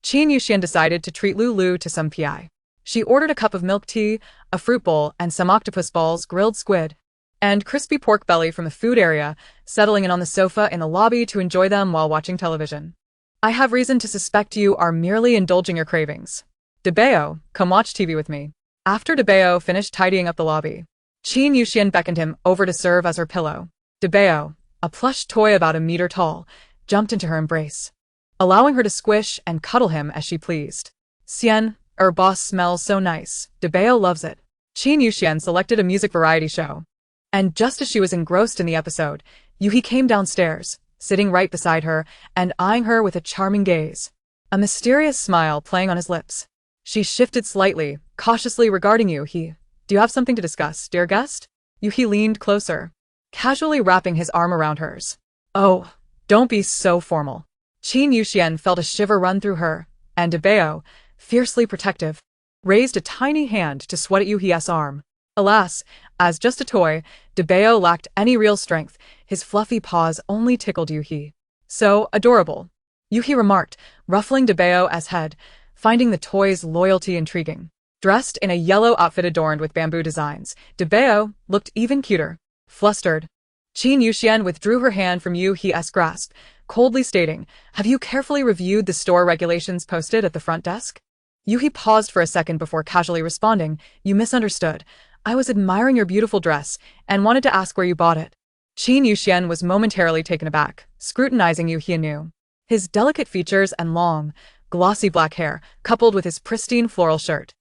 Qin Yuxian decided to treat Lulu to some pi. She ordered a cup of milk tea, a fruit bowl, and some octopus balls, grilled squid, and crispy pork belly from the food area, settling in on the sofa in the lobby to enjoy them while watching television. I have reason to suspect you are merely indulging your cravings. Debeo, come watch TV with me. After Debeo finished tidying up the lobby, Qin Yuxian beckoned him over to serve as her pillow. Debeo, a plush toy about 1 meter tall, jumped into her embrace, allowing her to squish and cuddle him as she pleased. Xian, boss smells so nice. Debeo loves it. Qin Yuxian selected a music variety show. And just as she was engrossed in the episode, Yuhi came downstairs, sitting right beside her and eyeing her with a charming gaze, a mysterious smile playing on his lips. She shifted slightly, cautiously regarding Yuhi. Do you have something to discuss, dear guest? Yuhi leaned closer, casually wrapping his arm around hers. Oh, don't be so formal. Qin Yuxian felt a shiver run through her, and Debeo, fiercely protective, raised a tiny hand to swat at Yuhi's arm. Alas, as just a toy, Debeo lacked any real strength. His fluffy paws only tickled Yuhi. So adorable, Yuhi remarked, ruffling Debeo's head, finding the toy's loyalty intriguing. Dressed in a yellow outfit adorned with bamboo designs, Debeo looked even cuter. Flustered, Qin Yuxian withdrew her hand from Yuhi's grasp, coldly stating, "Have you carefully reviewed the store regulations posted at the front desk?" Yuhi paused for a second before casually responding, "You misunderstood. I was admiring your beautiful dress and wanted to ask where you bought it." Qin Yuxian was momentarily taken aback, scrutinizing Yuhi anew. His delicate features and long, glossy black hair, coupled with his pristine floral shirt,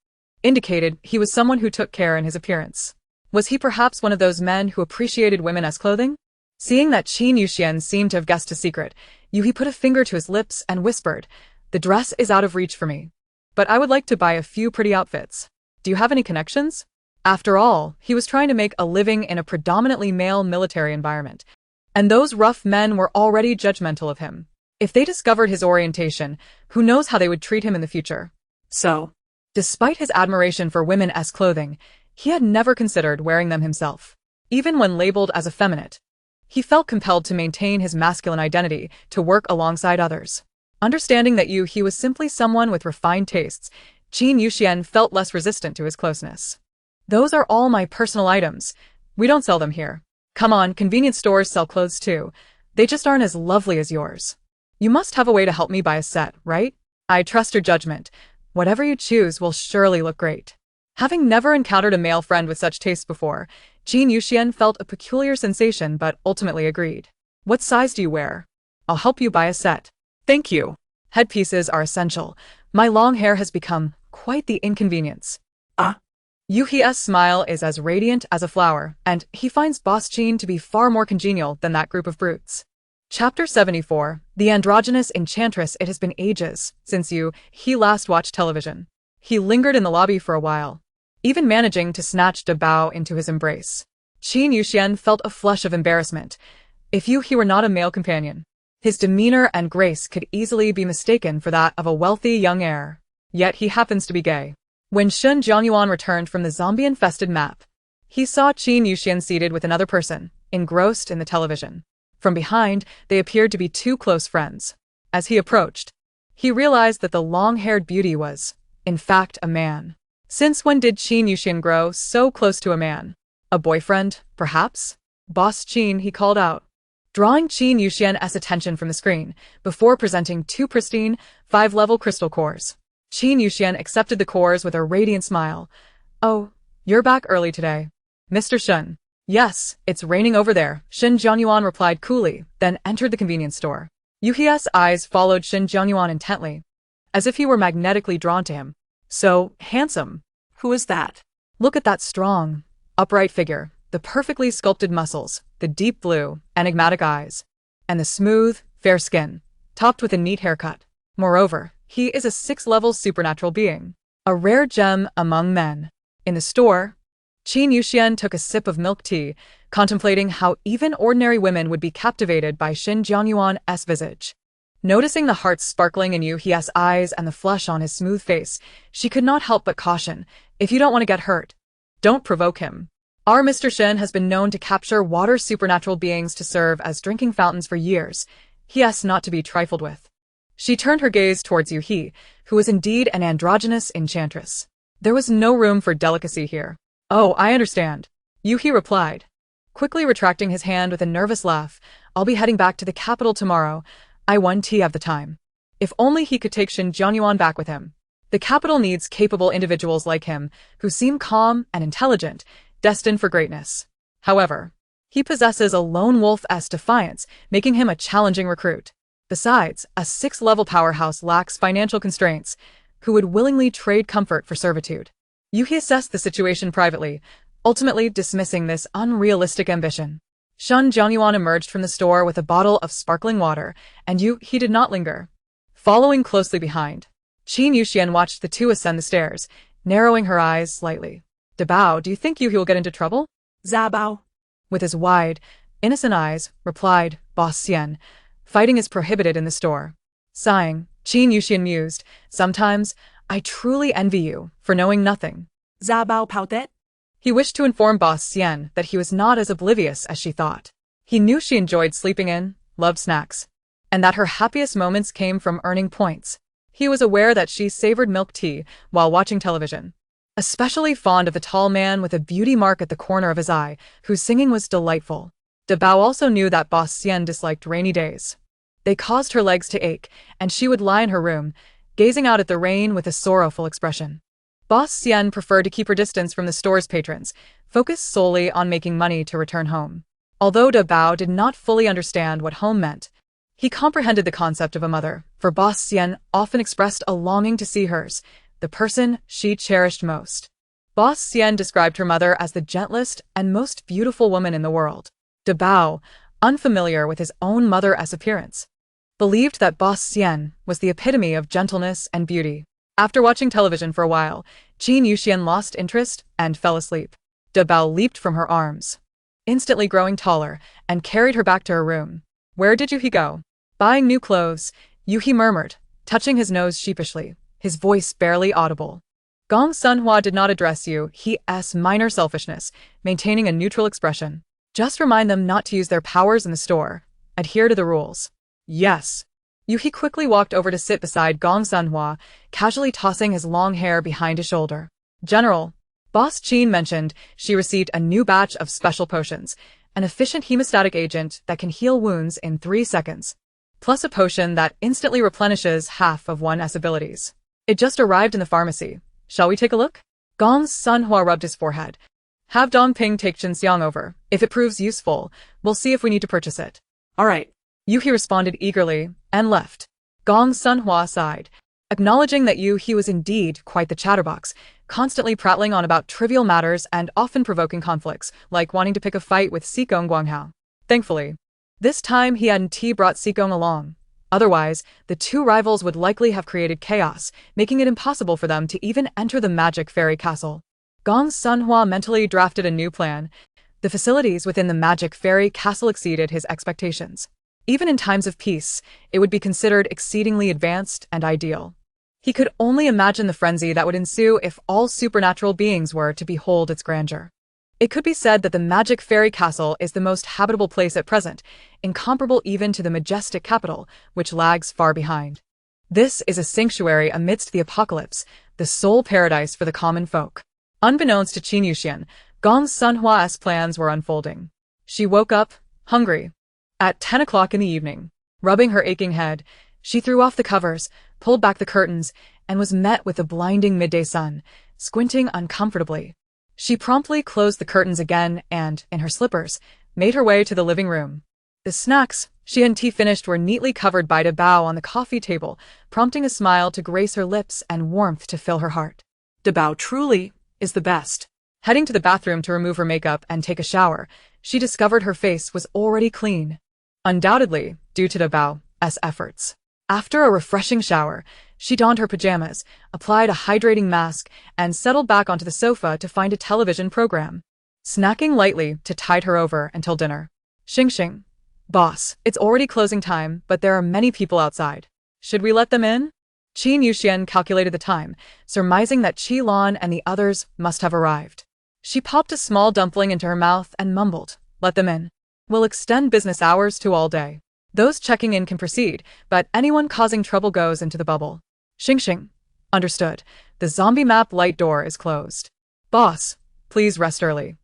indicated he was someone who took care in his appearance. Was he perhaps one of those men who appreciated women as clothing? Seeing that Qin Yuxian seemed to have guessed a secret, Yuhi put a finger to his lips and whispered, "The dress is out of reach for me, but I would like to buy a few pretty outfits. Do you have any connections?" After all, he was trying to make a living in a predominantly male military environment, And those rough men were already judgmental of him. If they discovered his orientation, who knows how they would treat him in the future. So, Despite his admiration for women's clothing, he had never considered wearing them himself. Even when labeled as effeminate, he felt compelled to maintain his masculine identity to work alongside others. Understanding that he was simply someone with refined tastes, Qin Yuxian felt less resistant to his closeness. Those are all my personal items. We don't sell them here. Come on, convenience stores sell clothes too. They just aren't as lovely as yours. You must have a way to help me buy a set, right? I trust your judgment. Whatever you choose will surely look great. Having never encountered a male friend with such tastes before, Qin Yuxian felt a peculiar sensation but ultimately agreed. What size do you wear? I'll help you buy a set. thank you. Headpieces are essential. My long hair has become quite the inconvenience. Yuhi's smile is as radiant as a flower, and he finds Boss Qin to be far more congenial than that group of brutes. Chapter 74, The Androgynous Enchantress. It has been ages since he last watched television. He lingered in the lobby for a while, even managing to snatch De Bao into his embrace. Qin Yuxian felt a flush of embarrassment. If he were not a male companion, his demeanor and grace could easily be mistaken for that of a wealthy young heir. Yet he happens to be gay. When Shun Jianyuan returned from the zombie-infested map, he saw Qin Yuxian seated with another person, engrossed in the television. From behind, they appeared to be two close friends. As he approached, he realized that the long-haired beauty was, in fact, a man. Since when did Qin Yuxian grow so close to a man? A boyfriend, perhaps? Boss Qin, he called out, drawing Qin Yuxian's attention from the screen, before presenting two pristine, 5-level crystal cores. Qin Yuxian accepted the cores with a radiant smile. Oh, you're back early today. Mr. Shun. Yes, it's raining over there, Shin Jianyuan replied coolly, then entered the convenience store. Yuhi's eyes followed Shin Jianyuan intently, as if he were magnetically drawn to him. So handsome. Who is that? Look at that strong, upright figure, the perfectly sculpted muscles, the deep blue, enigmatic eyes, and the smooth, fair skin, topped with a neat haircut. Moreover, he is a 6-level supernatural being, a rare gem among men. In the store, Qin Yuxian took a sip of milk tea, contemplating how even ordinary women would be captivated by Shin Jianyuan's visage. Noticing the hearts sparkling in Yuhi's eyes and the flush on his smooth face, she could not help but caution, if you don't want to get hurt, don't provoke him. Our Mr. Shin has been known to capture water supernatural beings to serve as drinking fountains for years. He is not to be trifled with. She turned her gaze towards Yuhi, who was indeed an androgynous enchantress. There was no room for delicacy here. Oh, I understand, Yuhi replied, quickly retracting his hand with a nervous laugh. I'll be heading back to the capital tomorrow. I won't have the time. If only he could take Shin Jianyuan back with him. The capital needs capable individuals like him, who seem calm and intelligent, destined for greatness. However, he possesses a lone wolf's defiance, making him a challenging recruit. Besides, a 6-level powerhouse lacks financial constraints, who would willingly trade comfort for servitude. Yuhi assessed the situation privately, ultimately dismissing this unrealistic ambition. Shun Jianyuan emerged from the store with a bottle of sparkling water, and he did not linger. Following closely behind, Qin Yuxian watched the two ascend the stairs, narrowing her eyes slightly. De Bao, do you think Yuhi will get into trouble? Zabao. With his wide, innocent eyes, replied Boss Xian. Fighting is prohibited in the store. Sighing, Qin Yuxian mused, sometimes, I truly envy you for knowing nothing. Zabao Pautet. He wished to inform Boss Xian that he was not as oblivious as she thought. He knew she enjoyed sleeping in, loved snacks, and that her happiest moments came from earning points. He was aware that she savored milk tea while watching television, especially fond of the tall man with a beauty mark at the corner of his eye, whose singing was delightful. De Bao also knew that Boss Xian disliked rainy days. They caused her legs to ache, and she would lie in her room, gazing out at the rain with a sorrowful expression. Boss Xian preferred to keep her distance from the store's patrons, focused solely on making money to return home. Although De Bao did not fully understand what home meant, he comprehended the concept of a mother, for Boss Xian often expressed a longing to see hers, the person she cherished most. Boss Xian described her mother as the gentlest and most beautiful woman in the world. De Bao, unfamiliar with his own mother's appearance, believed that Boss Xian was the epitome of gentleness and beauty. After watching television for a while, Qin Yuxian lost interest and fell asleep. De Bao leaped from her arms. instantly growing taller, and carried her back to her room. Where did Yuhi go? Buying new clothes, Yuhi murmured, touching his nose sheepishly, his voice barely audible. Gong Sunhua did not address Yuhi's minor selfishness, maintaining a neutral expression. Just remind them not to use their powers in the store. Adhere to the rules. Yes. Yuhi quickly walked over to sit beside Gong Sunhua, casually tossing his long hair behind his shoulder. General, Boss Qin mentioned she received a new batch of special potions, an efficient hemostatic agent that can heal wounds in 3 seconds, plus a potion that instantly replenishes half of one's abilities. It just arrived in the pharmacy. Shall we take a look? Gong Sunhua rubbed his forehead. Have Dongping take Xinxiang over. If it proves useful, we'll see if we need to purchase it. All right. Yuhi responded eagerly, and left. Gong Sunhua sighed, acknowledging that Yuhi was indeed quite the chatterbox, constantly prattling on about trivial matters and often provoking conflicts, like wanting to pick a fight with Xigong Guanghao. Thankfully, this time he hadn't brought Xigong along. Otherwise, the two rivals would likely have created chaos, making it impossible for them to even enter the Magic Fairy Castle. Gong Sunhua mentally drafted a new plan. The facilities within the Magic Fairy Castle exceeded his expectations. Even in times of peace, it would be considered exceedingly advanced and ideal. He could only imagine the frenzy that would ensue if all supernatural beings were to behold its grandeur. It could be said that the Magic Fairy Castle is the most habitable place at present, incomparable even to the majestic capital, which lags far behind. This is a sanctuary amidst the apocalypse, the sole paradise for the common folk. Unbeknownst to Qin Yuxian, Gong Sunhua's plans were unfolding. She woke up, hungry. At 10 o'clock in the evening, rubbing her aching head, she threw off the covers, pulled back the curtains, and was met with the blinding midday sun, squinting uncomfortably. She promptly closed the curtains again and, in her slippers, made her way to the living room. The snacks she and tea finished were neatly covered by a bao on the coffee table, prompting a smile to grace her lips and warmth to fill her heart. The bao truly is the best. Heading to the bathroom to remove her makeup and take a shower, she discovered her face was already clean. Undoubtedly, due to the bao's efforts. After a refreshing shower, she donned her pajamas, applied a hydrating mask, and settled back onto the sofa to find a television program. Snacking lightly to tide her over until dinner. Xing. Boss, it's already closing time, but there are many people outside. Should we let them in? Qin Yuxian calculated the time, surmising that Qi Lan and the others must have arrived. She popped a small dumpling into her mouth and mumbled, "Let them in. We'll extend business hours to all day. Those checking in can proceed, but anyone causing trouble goes into the bubble." Xing. Understood. The zombie map light door is closed. Boss, please rest early.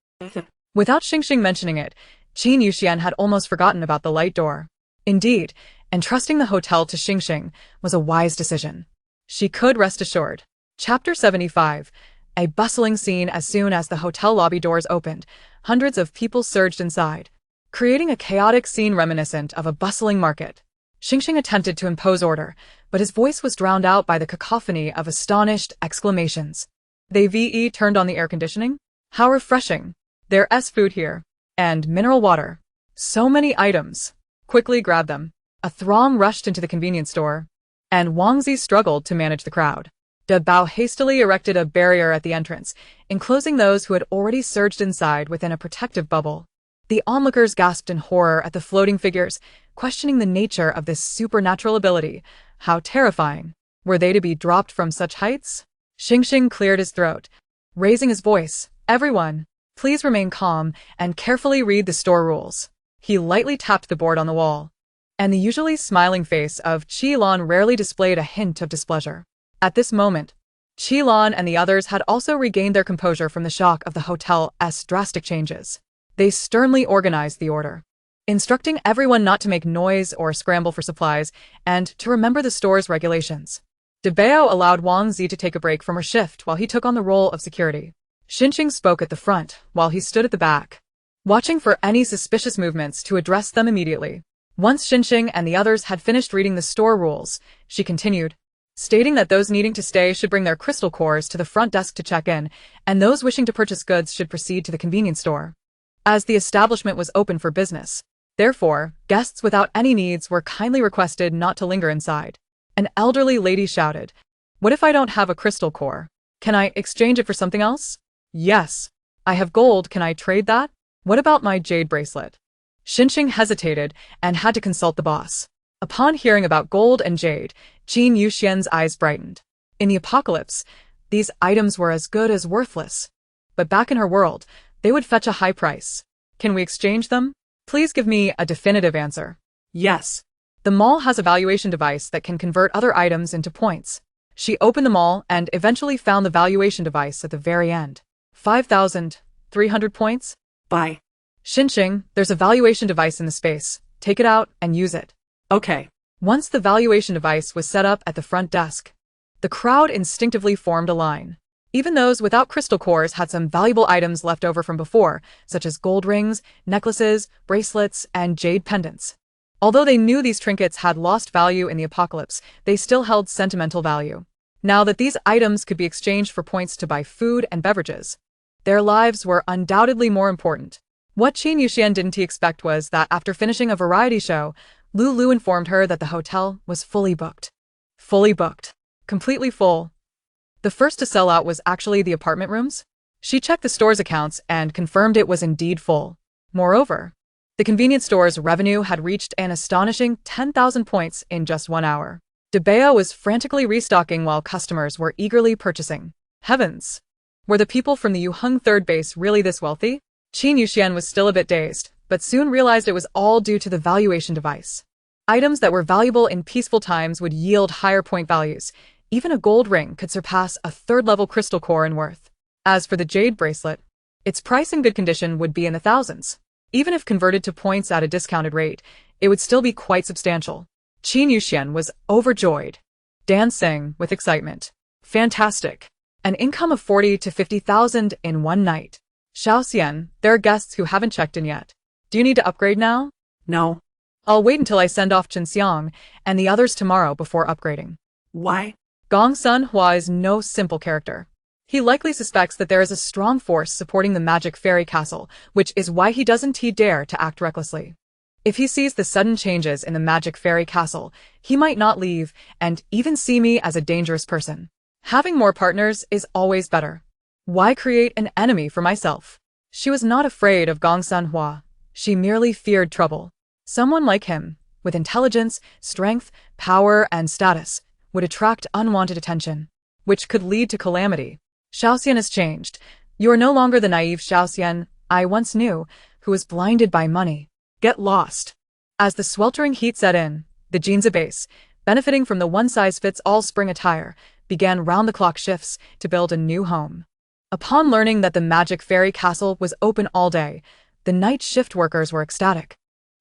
Without Xing mentioning it, Qin Yuxian had almost forgotten about the light door. Indeed, entrusting the hotel to Xing was a wise decision. She could rest assured. Chapter 75. A bustling scene. As soon as the hotel lobby doors opened, hundreds of people surged inside, creating a chaotic scene reminiscent of a bustling market. Xing attempted to impose order, but his voice was drowned out by the cacophony of astonished exclamations. They turned on the air conditioning? How refreshing. There's food here. And mineral water. So many items. Quickly grab them. A throng rushed into the convenience store, and Wang Zi struggled to manage the crowd. De Bao hastily erected a barrier at the entrance, enclosing those who had already surged inside within a protective bubble. The onlookers gasped in horror at the floating figures, questioning the nature of this supernatural ability. How terrifying. Were they to be dropped from such heights? Xing cleared his throat, raising his voice. Everyone, please remain calm and carefully read the store rules. He lightly tapped the board on the wall, and the usually smiling face of Qi Lan rarely displayed a hint of displeasure. At this moment, Qi Lan and the others had also regained their composure from the shock of the hotel's drastic changes. They sternly organized the order, instructing everyone not to make noise or scramble for supplies, and to remember the store's regulations. De Bao allowed Wang Zi to take a break from her shift while he took on the role of security. Xing spoke at the front, while he stood at the back, watching for any suspicious movements to address them immediately. Once Xing and the others had finished reading the store rules, she continued, stating that those needing to stay should bring their crystal cores to the front desk to check in, and those wishing to purchase goods should proceed to the convenience store, as the establishment was open for business. Therefore, guests without any needs were kindly requested not to linger inside. An elderly lady shouted, "What if I don't have a crystal core? Can I exchange it for something else?" "Yes. I have gold, can I trade that?" What about my jade bracelet? Xinqing hesitated and had to consult the boss. Upon hearing about gold and jade, Qin Yuxian's eyes brightened. In the apocalypse, these items were as good as worthless. But back in her world, they would fetch a high price. Can we exchange them? Please give me a definitive answer. Yes. The mall has a valuation device that can convert other items into points. She opened the mall and eventually found the valuation device at the very end. 5,300 points? Buy. Xinqing, there's a valuation device in the space. Take it out and use it. Okay. Once the valuation device was set up at the front desk, the crowd instinctively formed a line. Even those without crystal cores had some valuable items left over from before, such as gold rings, necklaces, bracelets, and jade pendants. Although they knew these trinkets had lost value in the apocalypse, they still held sentimental value. Now that these items could be exchanged for points to buy food and beverages, their lives were undoubtedly more important. What Qin Yuxian didn't expect was that after finishing a variety show, Lulu informed her that the hotel was fully booked. Fully booked. Completely full. The first to sell out was actually the apartment rooms. She checked the store's accounts and confirmed it was indeed full. Moreover, the convenience store's revenue had reached an astonishing 10,000 points in just 1 hour. Debeo was frantically restocking while customers were eagerly purchasing. Heavens! Were the people from the Yuheng third base really this wealthy? Qin Yuxian was still a bit dazed, but soon realized it was all due to the valuation device. Items that were valuable in peaceful times would yield higher point values. Even a gold ring could surpass a third-level crystal core in worth. As for the jade bracelet, its price in good condition would be in the thousands. Even if converted to points at a discounted rate, it would still be quite substantial. Qin Yuxian was overjoyed, dancing with excitement. Fantastic! An income of 40 to 50,000 in one night. Xiaoxian, there are guests who haven't checked in yet. Do you need to upgrade now? No. I'll wait until I send off Chenxiang and the others tomorrow before upgrading. Why? Gongsun Hua is no simple character. He likely suspects that there is a strong force supporting the magic fairy castle, which is why he doesn't dare to act recklessly. If he sees the sudden changes in the magic fairy castle, he might not leave and even see me as a dangerous person. Having more partners is always better. Why create an enemy for myself? She was not afraid of Gongsun Hua. She merely feared trouble. Someone like him, with intelligence, strength, power, and status, would attract unwanted attention, which could lead to calamity. Xiaoxian has changed. You are no longer the naive Xiaoxian I once knew, who was blinded by money. Get lost. As the sweltering heat set in, the Jinza base, benefiting from the one-size-fits-all spring attire, began round-the-clock shifts to build a new home. Upon learning that the magic fairy castle was open all day, the night shift workers were ecstatic,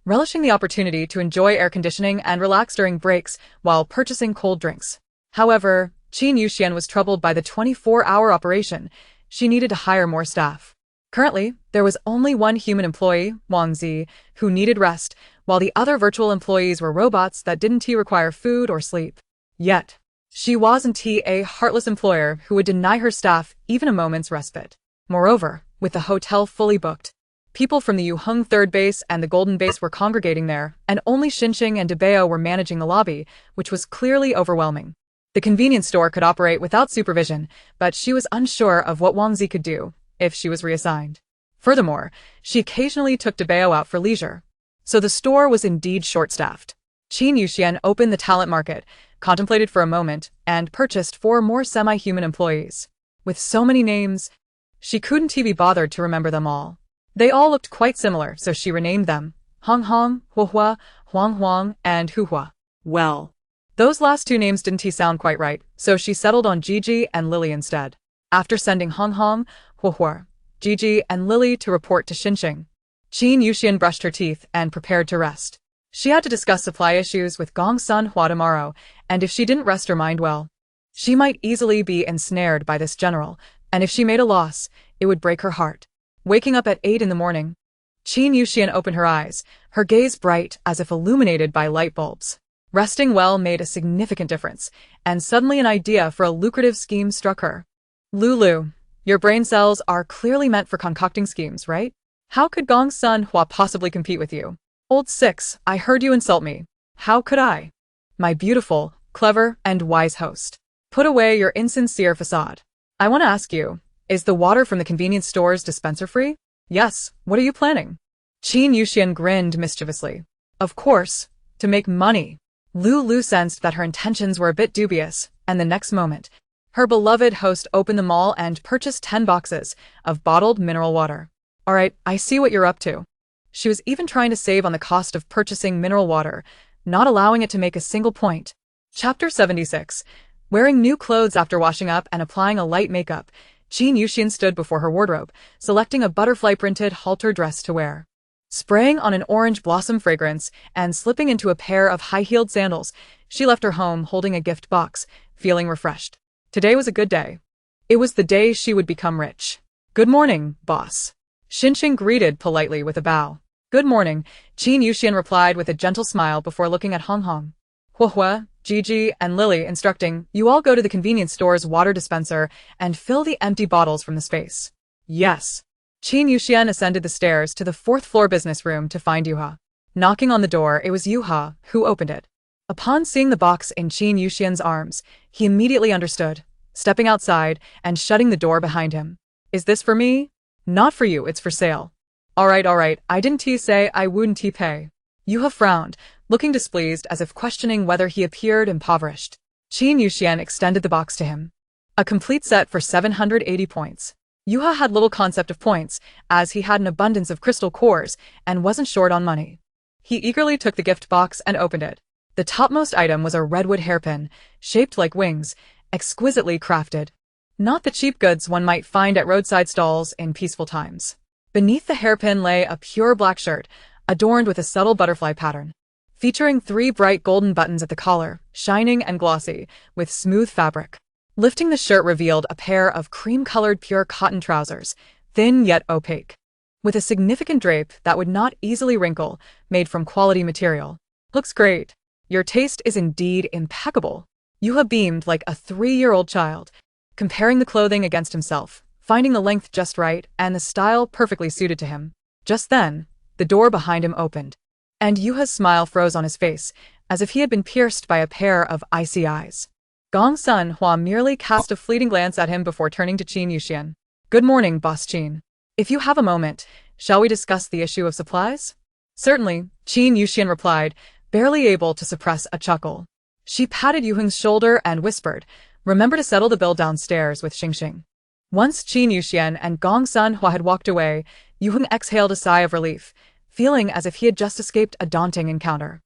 relishing the opportunity to enjoy air conditioning and relax during breaks while purchasing cold drinks. However, Qin Yuxian was troubled by the 24-hour operation. She needed to hire more staff. Currently, there was only one human employee, Wang Zi, who needed rest, while the other virtual employees were robots that didn't require food or sleep. Yet, she wasn't a heartless employer who would deny her staff even a moment's respite. Moreover, with the hotel fully booked, people from the Yuheng third base and the Golden base were congregating there, and only Xinqing and Debeo were managing the lobby, which was clearly overwhelming. The convenience store could operate without supervision, but she was unsure of what Wang Zi could do if she was reassigned. Furthermore, she occasionally took Debeo out for leisure. So the store was indeed short-staffed. Qin Yuxian opened the talent market, contemplated for a moment, and purchased 4 more semi-human employees. With so many names, she couldn't be bothered to remember them all. They all looked quite similar, so she renamed them Hong Hong, Huahua, Huang Huang, and Huhua. Well, those last 2 names didn't sound quite right, so she settled on Gigi and Lily instead. After sending Hong Hong, Huahua, Gigi, and Lily to report to Xinqing, Qin Yuxian brushed her teeth and prepared to rest. She had to discuss supply issues with Gongsun Hua tomorrow, and if she didn't rest her mind well, she might easily be ensnared by this general, and if she made a loss, it would break her heart. Waking up at 8 in the morning, Qin Yuxian opened her eyes, her gaze bright as if illuminated by light bulbs. Resting well made a significant difference, and suddenly an idea for a lucrative scheme struck her. Lulu, your brain cells are clearly meant for concocting schemes, right? How could Gongsun Hua possibly compete with you? Old 6, I heard you insult me. How could I? My beautiful, clever, and wise host. Put away your insincere facade. I want to ask you, is the water from the convenience store's dispenser free? Yes, what are you planning? Qin Yuxian grinned mischievously. Of course, to make money. Lu sensed that her intentions were a bit dubious, and the next moment, her beloved host opened the mall and purchased 10 boxes of bottled mineral water. Alright, I see what you're up to. She was even trying to save on the cost of purchasing mineral water, not allowing it to make a single point. Chapter 76. Wearing new clothes after washing up and applying a light makeup, Qin Yuxian stood before her wardrobe, selecting a butterfly-printed halter dress to wear. Spraying on an orange blossom fragrance and slipping into a pair of high-heeled sandals, she left her home holding a gift box, feeling refreshed. Today was a good day. It was the day she would become rich. Good morning, boss. Xinqing greeted politely with a bow. Good morning, Qin Yuxian replied with a gentle smile before looking at Hong Hong. Huohua, Gigi, and Lily instructing, you all go to the convenience store's water dispenser and fill the empty bottles from the space. Yes. Qin Yuxian ascended the stairs to the 4th-floor business room to find Yuha. Knocking on the door, it was Yuha who opened it. Upon seeing the box in Qin Yuxian's arms, he immediately understood, stepping outside and shutting the door behind him. Is this for me? Not for you, it's for sale. Alright, I didn't say I wouldn't pay. Yuha frowned, looking displeased as if questioning whether he appeared impoverished. Qin Yuxian extended the box to him. A complete set for 780 points. Yuha had little concept of points, as he had an abundance of crystal cores and wasn't short on money. He eagerly took the gift box and opened it. The topmost item was a redwood hairpin, shaped like wings, exquisitely crafted. Not the cheap goods one might find at roadside stalls in peaceful times. Beneath the hairpin lay a pure black shirt, adorned with a subtle butterfly pattern, featuring 3 bright golden buttons at the collar, shining and glossy, with smooth fabric. Lifting the shirt revealed a pair of cream-colored pure cotton trousers, thin yet opaque, with a significant drape that would not easily wrinkle, made from quality material. Looks great. Your taste is indeed impeccable. Yuha beamed like a 3-year-old child, comparing the clothing against himself, finding the length just right and the style perfectly suited to him. Just then, the door behind him opened, and Yuha's smile froze on his face, as if he had been pierced by a pair of icy eyes. Gong Sun Hua merely cast a fleeting glance at him before turning to Qin Yuxian. Good morning, Boss Qin. If you have a moment, shall we discuss the issue of supplies? Certainly, Qin Yuxian replied, barely able to suppress a chuckle. She patted Yuheng's shoulder and whispered, remember to settle the bill downstairs with Xingxing. Once Qin Yuxian and Gong Sun Hua had walked away, Yuheng exhaled a sigh of relief, feeling as if he had just escaped a daunting encounter.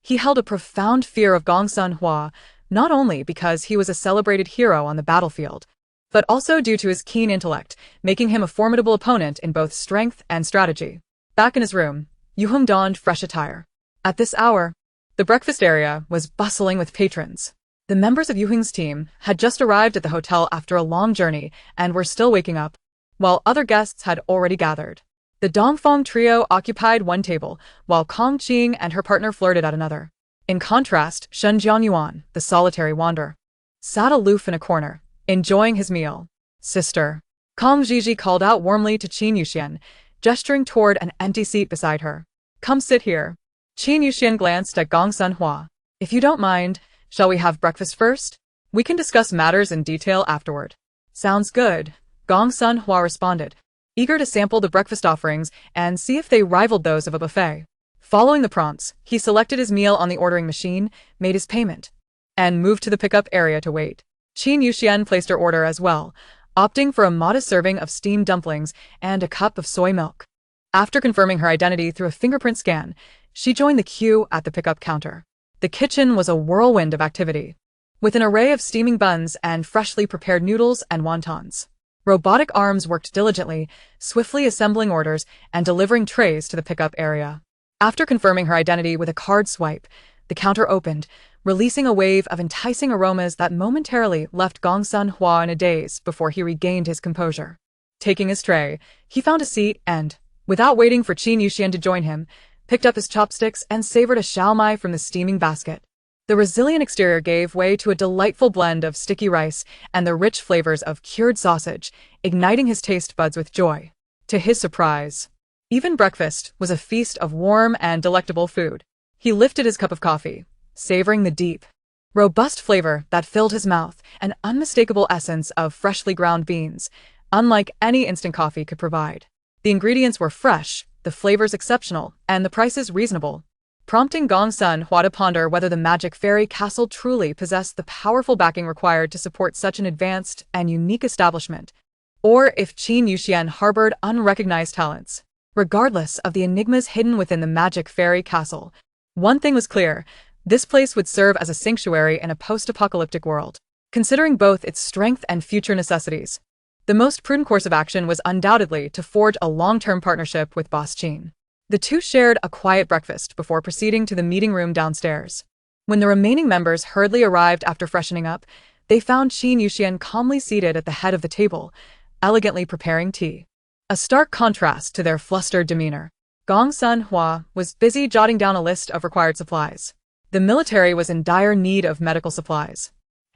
He held a profound fear of Gong Sun Hua, not only because he was a celebrated hero on the battlefield, but also due to his keen intellect, making him a formidable opponent in both strength and strategy. Back in his room, Yuheng donned fresh attire. At this hour, the breakfast area was bustling with patrons. The members of Yuheng's team had just arrived at the hotel after a long journey and were still waking up, while other guests had already gathered. The Dongfeng trio occupied one table, while Kong Qing and her partner flirted at another. In contrast, Shen Jianyuan, the solitary wanderer, sat aloof in a corner, enjoying his meal. Sister. Kong Zhizhi called out warmly to Qin Yuxian, gesturing toward an empty seat beside her. Come sit here. Qin Yuxian glanced at Gong Sun Hua. If you don't mind, shall we have breakfast first? We can discuss matters in detail afterward. Sounds good, Gong Sun Hua responded, eager to sample the breakfast offerings and see if they rivaled those of a buffet. Following the prompts, he selected his meal on the ordering machine, made his payment, and moved to the pickup area to wait. Qin Yuxian placed her order as well, opting for a modest serving of steamed dumplings and a cup of soy milk. After confirming her identity through a fingerprint scan, she joined the queue at the pickup counter. The kitchen was a whirlwind of activity, with an array of steaming buns and freshly prepared noodles and wontons. Robotic arms worked diligently, swiftly assembling orders and delivering trays to the pickup area. After confirming her identity with a card swipe, the counter opened, releasing a wave of enticing aromas that momentarily left Gong Sun Hua in a daze before he regained his composure. Taking his tray, he found a seat and, without waiting for Qin Yuxian to join him, picked up his chopsticks and savored a xiaomai from the steaming basket. The resilient exterior gave way to a delightful blend of sticky rice and the rich flavors of cured sausage, igniting his taste buds with joy. To his surprise, even breakfast was a feast of warm and delectable food. He lifted his cup of coffee, savoring the deep, robust flavor that filled his mouth, an unmistakable essence of freshly ground beans, unlike any instant coffee could provide. The ingredients were fresh, the flavors exceptional, and the prices reasonable, prompting Gong Sun Hua to ponder whether the magic fairy castle truly possessed the powerful backing required to support such an advanced and unique establishment, or if Qin Yuxian harbored unrecognized talents. Regardless of the enigmas hidden within the magic fairy castle, one thing was clear: this place would serve as a sanctuary in a post-apocalyptic world. Considering both its strength and future necessities, the most prudent course of action was undoubtedly to forge a long-term partnership with Boss Qin. The two shared a quiet breakfast before proceeding to the meeting room downstairs. When the remaining members hurriedly arrived after freshening up, they found Qin Yuxian calmly seated at the head of the table, elegantly preparing tea. A stark contrast to their flustered demeanor. Gong Sun Hua was busy jotting down a list of required supplies. The military was in dire need of medical supplies,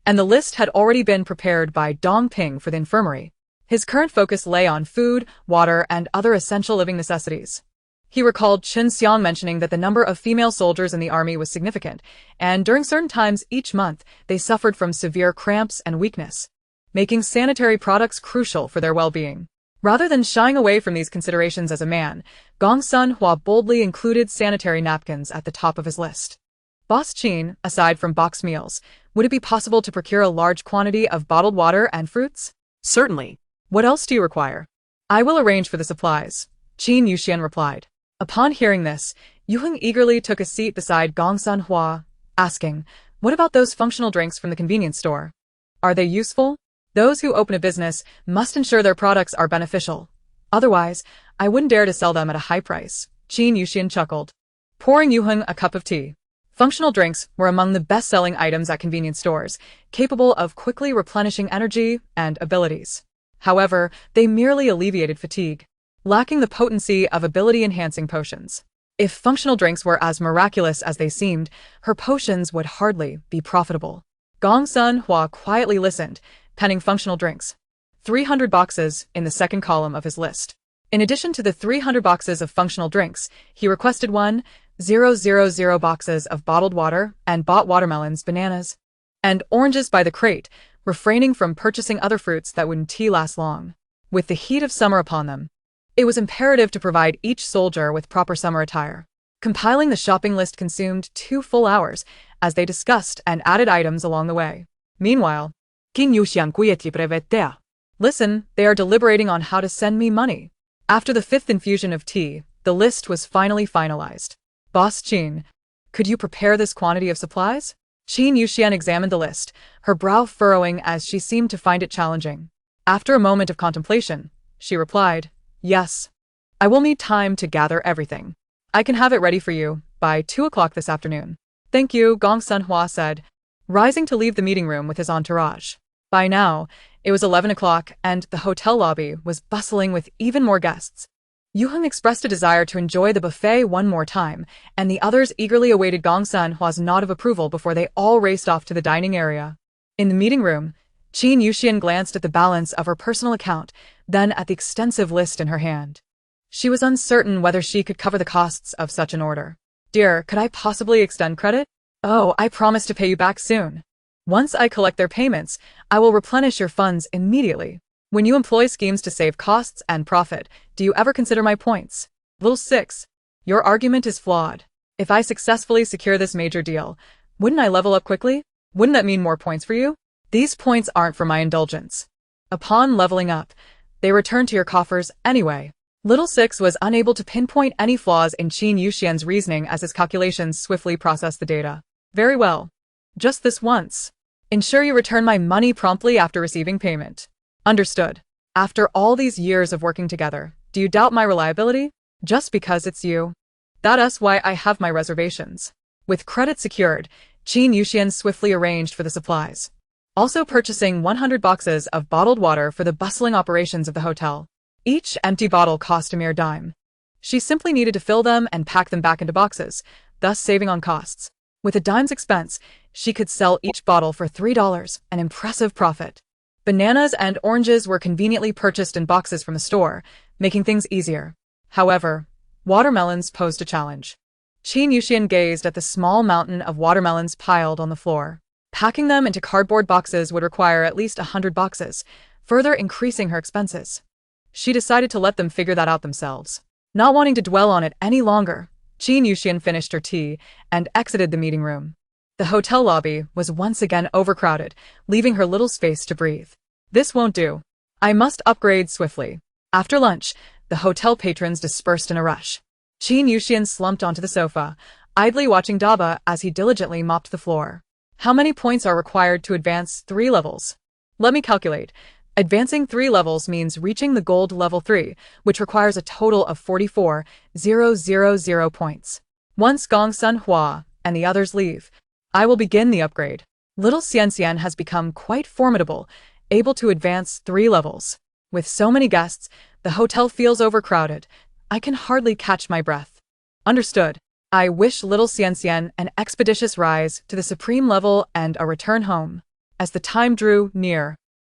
and the list had already been prepared by Dong Ping for the infirmary. His current focus lay on food, water, and other essential living necessities. He recalled Chen Xiang mentioning that the number of female soldiers in the army was significant, and during certain times each month they suffered from severe cramps and weakness, making sanitary products crucial for their well-being. Rather than shying away from these considerations as a man, Gong Sun Hua boldly included sanitary napkins at the top of his list. Boss Qin, aside from boxed meals, would it be possible to procure a large quantity of bottled water and fruits? Certainly. What else do you require? I will arrange for the supplies, Qin Yuxian replied. Upon hearing this, Yuheng eagerly took a seat beside Gong Sun Hua, asking, "What about those functional drinks from the convenience store? Are they useful? Those who open a business must ensure their products are beneficial. Otherwise, I wouldn't dare to sell them at a high price," Qin Yuxian chuckled, pouring Yuheng a cup of tea. Functional drinks were among the best-selling items at convenience stores, capable of quickly replenishing energy and abilities. However, they merely alleviated fatigue, lacking the potency of ability-enhancing potions. If functional drinks were as miraculous as they seemed, her potions would hardly be profitable. Gong Sun Hua quietly listened, penning functional drinks. 300 boxes in the second column of his list. In addition to the 300 boxes of functional drinks, he requested 1,000 boxes of bottled water and bought watermelons, bananas, and oranges by the crate, refraining from purchasing other fruits that wouldn't last long. With the heat of summer upon them, it was imperative to provide each soldier with proper summer attire. Compiling the shopping list consumed 2 full hours, as they discussed and added items along the way. Meanwhile, Qin Yuxian quietly preventait. Listen, they are deliberating on how to send me money. After the 5th infusion of tea, the list was finally finalized. Boss Qin, could you prepare this quantity of supplies? Qin Yuxian examined the list, her brow furrowing as she seemed to find it challenging. After a moment of contemplation, she replied, "Yes. I will need time to gather everything. I can have it ready for you by 2 o'clock this afternoon." "Thank you," Gong Sun Hua said, rising to leave the meeting room with his entourage. By now, it was 11 o'clock and the hotel lobby was bustling with even more guests. Yuheng expressed a desire to enjoy the buffet one more time, and the others eagerly awaited Gong Sun Hua's nod of approval before they all raced off to the dining area. In the meeting room, Qin Yuxian glanced at the balance of her personal account, then at the extensive list in her hand. She was uncertain whether she could cover the costs of such an order. "Dear, could I possibly extend credit?" "Oh, I promise to pay you back soon. Once I collect their payments, I will replenish your funds immediately. When you employ schemes to save costs and profit, do you ever consider my points?" Little 6. Your argument is flawed. If I successfully secure this major deal, wouldn't I level up quickly? Wouldn't that mean more points for you? These points aren't for my indulgence. Upon leveling up, they return to your coffers anyway. Little 6 was unable to pinpoint any flaws in Qin Yuxian's reasoning as his calculations swiftly processed the data. "Very well. Just this once. Ensure you return my money promptly after receiving payment." "Understood. After all these years of working together, do you doubt my reliability? Just because it's you. That's why I have my reservations." With credit secured, Qin Yuxian swiftly arranged for the supplies, also purchasing 100 boxes of bottled water for the bustling operations of the hotel. Each empty bottle cost a mere dime. She simply needed to fill them and pack them back into boxes, thus saving on costs. With a dime's expense, she could sell each bottle for $3, an impressive profit. Bananas and oranges were conveniently purchased in boxes from the store, making things easier. However, watermelons posed a challenge. Qin Yuxian gazed at the small mountain of watermelons piled on the floor. Packing them into cardboard boxes would require at least 100 boxes, further increasing her expenses. She decided to let them figure that out themselves. Not wanting to dwell on it any longer, Qin Yuxian finished her tea and exited the meeting room. The hotel lobby was once again overcrowded, leaving her little space to breathe. This won't do. I must upgrade swiftly. After lunch, the hotel patrons dispersed in a rush. Qin Yuxian slumped onto the sofa, idly watching Daba as he diligently mopped the floor. How many points are required to advance 3 levels? Let me calculate. Advancing 3 levels means reaching the gold level 3, which requires a total of 44,000 points. Once Gong Sun Hua and the others leave, I will begin the upgrade. Little Xian has become quite formidable, able to advance 3 levels. With so many guests, the hotel feels overcrowded. I can hardly catch my breath. Understood. I wish little Xian an expeditious rise to the supreme level and a return home. As the time drew near,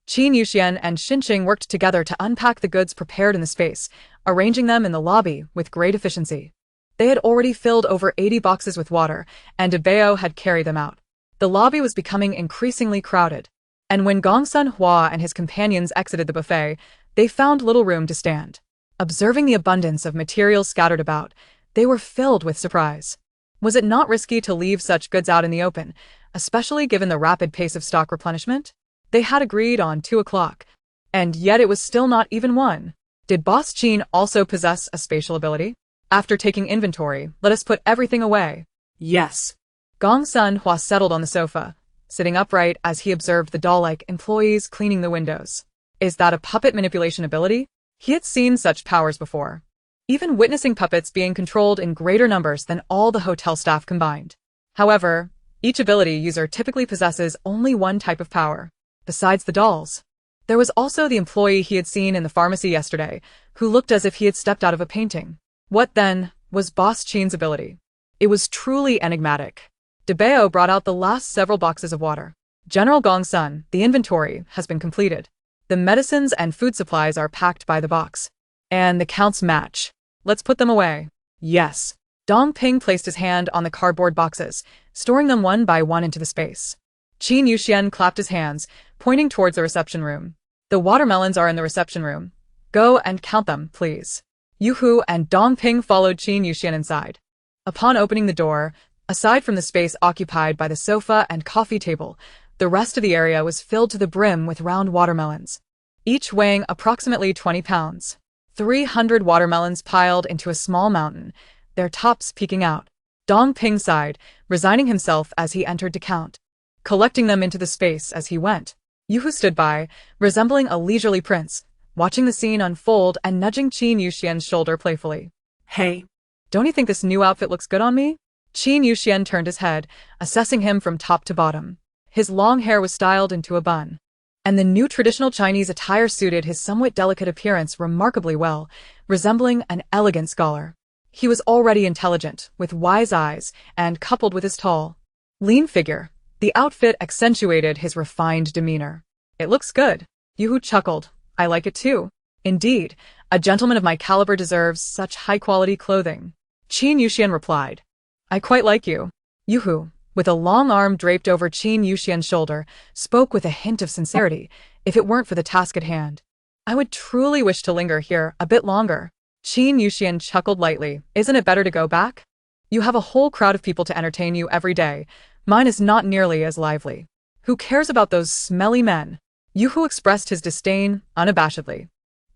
Qin Yuxian and Xinqing worked together to unpack the goods prepared in the space, arranging them in the lobby with great efficiency. They had already filled over 80 boxes with water, and Debao had carried them out. The lobby was becoming increasingly crowded, and when Gong Sun Hua and his companions exited the buffet, they found little room to stand. Observing the abundance of materials scattered about, they were filled with surprise. Was it not risky to leave such goods out in the open, especially given the rapid pace of stock replenishment? They had agreed on 2 o'clock, and yet it was still not even 1. Did Boss Qin also possess a spatial ability? After taking inventory, let us put everything away. Yes. Gong Sun Hua settled on the sofa, sitting upright as he observed the doll-like employees cleaning the windows. Is that a puppet manipulation ability? He had seen such powers before, even witnessing puppets being controlled in greater numbers than all the hotel staff combined. However, each ability user typically possesses only one type of power. Besides the dolls, there was also the employee he had seen in the pharmacy yesterday, who looked as if he had stepped out of a painting. What, then, was Boss Qin's ability? It was truly enigmatic. Debao brought out the last several boxes of water. General Gong Sun, the inventory has been completed. The medicines and food supplies are packed by the box. And the counts match. Let's put them away. Yes. Dong Ping placed his hand on the cardboard boxes, storing them one by one into the space. Qin Yuxian clapped his hands, pointing towards the reception room. The watermelons are in the reception room. Go and count them, please. Yu and Dong Ping followed Qin Yuxian inside. Upon opening the door, aside from the space occupied by the sofa and coffee table, the rest of the area was filled to the brim with round watermelons, each weighing approximately 20 pounds. 300 watermelons piled into a small mountain, their tops peeking out. Dong Ping sighed, resigning himself as he entered to count, collecting them into the space as he went. Yu stood by, resembling a leisurely prince, watching the scene unfold and nudging Qin Yuxian's shoulder playfully. Hey, don't you think this new outfit looks good on me? Qin Yuxian turned his head, assessing him from top to bottom. His long hair was styled into a bun, and the new traditional Chinese attire suited his somewhat delicate appearance remarkably well, resembling an elegant scholar. He was already intelligent, with wise eyes, and coupled with his tall, lean figure, the outfit accentuated his refined demeanor. It looks good. Yu chuckled. I like it too. Indeed, a gentleman of my caliber deserves such high-quality clothing. Qin Yuxian replied. I quite like you. Yu, with a long arm draped over Qin Yuxian's shoulder, spoke with a hint of sincerity. If it weren't for the task at hand, I would truly wish to linger here a bit longer. Qin Yuxian chuckled lightly. Isn't it better to go back? You have a whole crowd of people to entertain you every day. Mine is not nearly as lively. Who cares about those smelly men? Yu expressed his disdain unabashedly.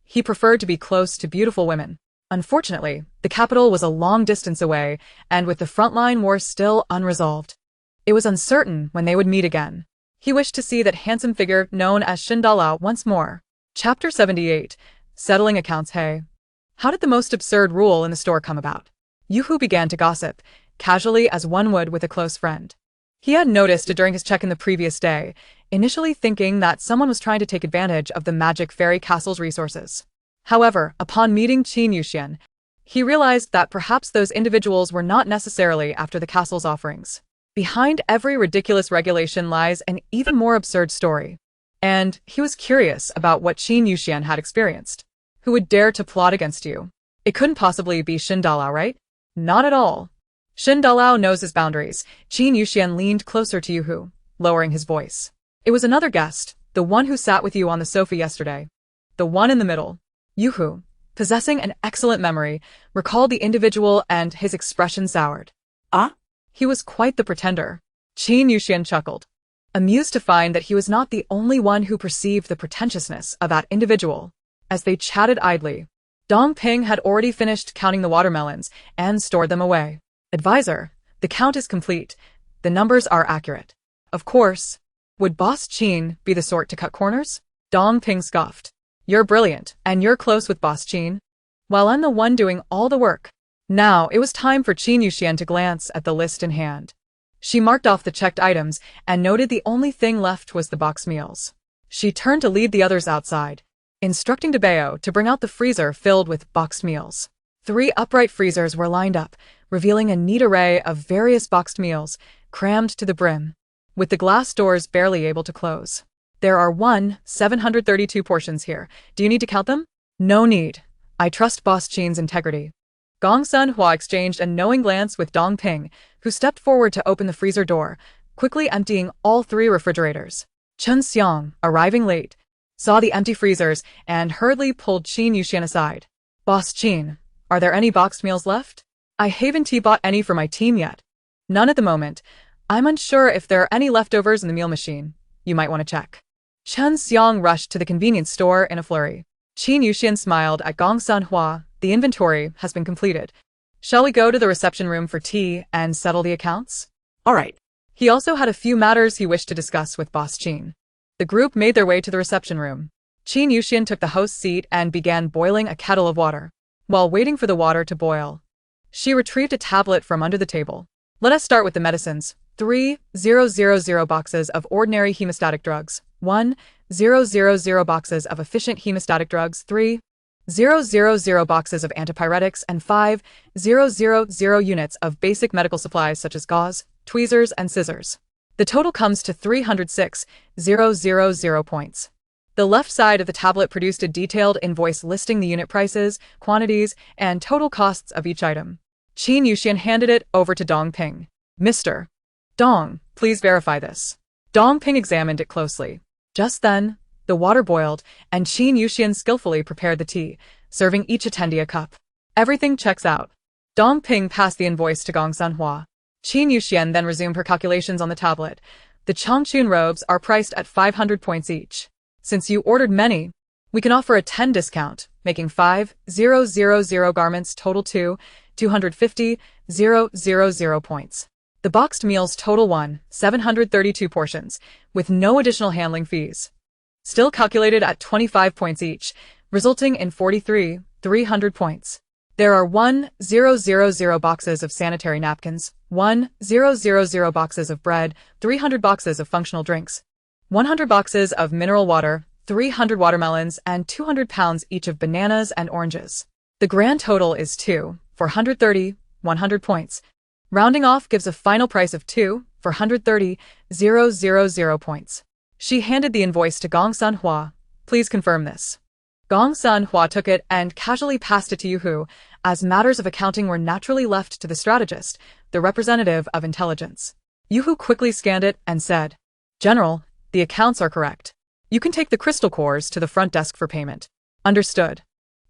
He preferred to be close to beautiful women. Unfortunately, the capital was a long distance away, and with the frontline war still unresolved, it was uncertain when they would meet again. He wished to see that handsome figure known as Shindalao once more. Chapter 78. Settling Accounts. Hey, how did the most absurd rule in the store come about? Yu began to gossip, casually as one would with a close friend. He had noticed it during his check-in the previous day, initially thinking that someone was trying to take advantage of the magic fairy castle's resources. However, upon meeting Qin Yuxian, he realized that perhaps those individuals were not necessarily after the castle's offerings. Behind every ridiculous regulation lies an even more absurd story. And he was curious about what Qin Yuxian had experienced. Who would dare to plot against you? It couldn't possibly be Shindalao, right? Not at all. Shindalao knows his boundaries. Qin Yuxian leaned closer to Yu, lowering his voice. It was another guest, the one who sat with you on the sofa yesterday. The one in the middle. Yuhu, possessing an excellent memory, recalled the individual and his expression soured. Ah? He was quite the pretender. Qin Yuxian chuckled, amused to find that he was not the only one who perceived the pretentiousness of that individual. As they chatted idly, Dong Ping had already finished counting the watermelons and stored them away. Advisor, the count is complete. The numbers are accurate. Of course. Would Boss Qin be the sort to cut corners? Dong Ping scoffed. You're brilliant, and you're close with Boss Qin. While I'm the one doing all the work. Now, it was time for Qin Yuxian to glance at the list in hand. She marked off the checked items and noted the only thing left was the box meals. She turned to lead the others outside, instructing DeBeo to bring out the freezer filled with boxed meals. 3 upright freezers were lined up, revealing a neat array of various boxed meals, crammed to the brim, with the glass doors barely able to close. There are 732 portions here. Do you need to count them? No need. I trust Boss Qin's integrity. Gong Sun Hua exchanged a knowing glance with Dong Ping, who stepped forward to open the freezer door, quickly emptying all 3 refrigerators. Chen Xiang, arriving late, saw the empty freezers and hurriedly pulled Qin Yuxian aside. Boss Qin, are there any boxed meals left? I haven't bought any for my team yet. None at the moment. I'm unsure if there are any leftovers in the meal machine. You might want to check. Chen Xiang rushed to the convenience store in a flurry. Qin Yuxian smiled at Gong Sun Hua. The inventory has been completed. Shall we go to the reception room for tea and settle the accounts? All right. He also had a few matters he wished to discuss with Boss Qin. The group made their way to the reception room. Qin Yuxian took the host's seat and began boiling a kettle of water. While waiting for the water to boil, she retrieved a tablet from under the table. Let us start with the medicines. 3,000 boxes of ordinary hemostatic drugs. 1,000 boxes of efficient hemostatic drugs. 3,000 boxes of antipyretics and 5,000 units of basic medical supplies such as gauze, tweezers, and scissors. The total comes to 306,000 points. The left side of the tablet produced a detailed invoice listing the unit prices, quantities, and total costs of each item. Qin Yuxian handed it over to Dong Ping. Mr. Dong, please verify this. Dong Ping examined it closely. Just then, the water boiled, and Qin Yuxian skillfully prepared the tea, serving each attendee a cup. Everything checks out. Dong Ping passed the invoice to Gong Sun Hua. Qin Yuxian then resumed her calculations on the tablet. The Changchun robes are priced at 500 points each. Since you ordered many, we can offer a 10 discount, making 5,000 garments total to 250,000 points. The boxed meals total 732 portions, with no additional handling fees. Still calculated at 25 points each, resulting in 43,300 points. There are 1,000 boxes of sanitary napkins, 1,000 boxes of bread, 300 boxes of functional drinks, 100 boxes of mineral water, 300 watermelons, and 200 pounds each of bananas and oranges. The grand total is 100 points. Rounding off gives a final price of 430,000 points. She handed the invoice to Gong Sun Hua. Please confirm this. Gong Sun Hua took it and casually passed it to Yuhu, as matters of accounting were naturally left to the strategist, the representative of intelligence. Yuhu quickly scanned it and said, General, the accounts are correct. You can take the crystal cores to the front desk for payment. Understood.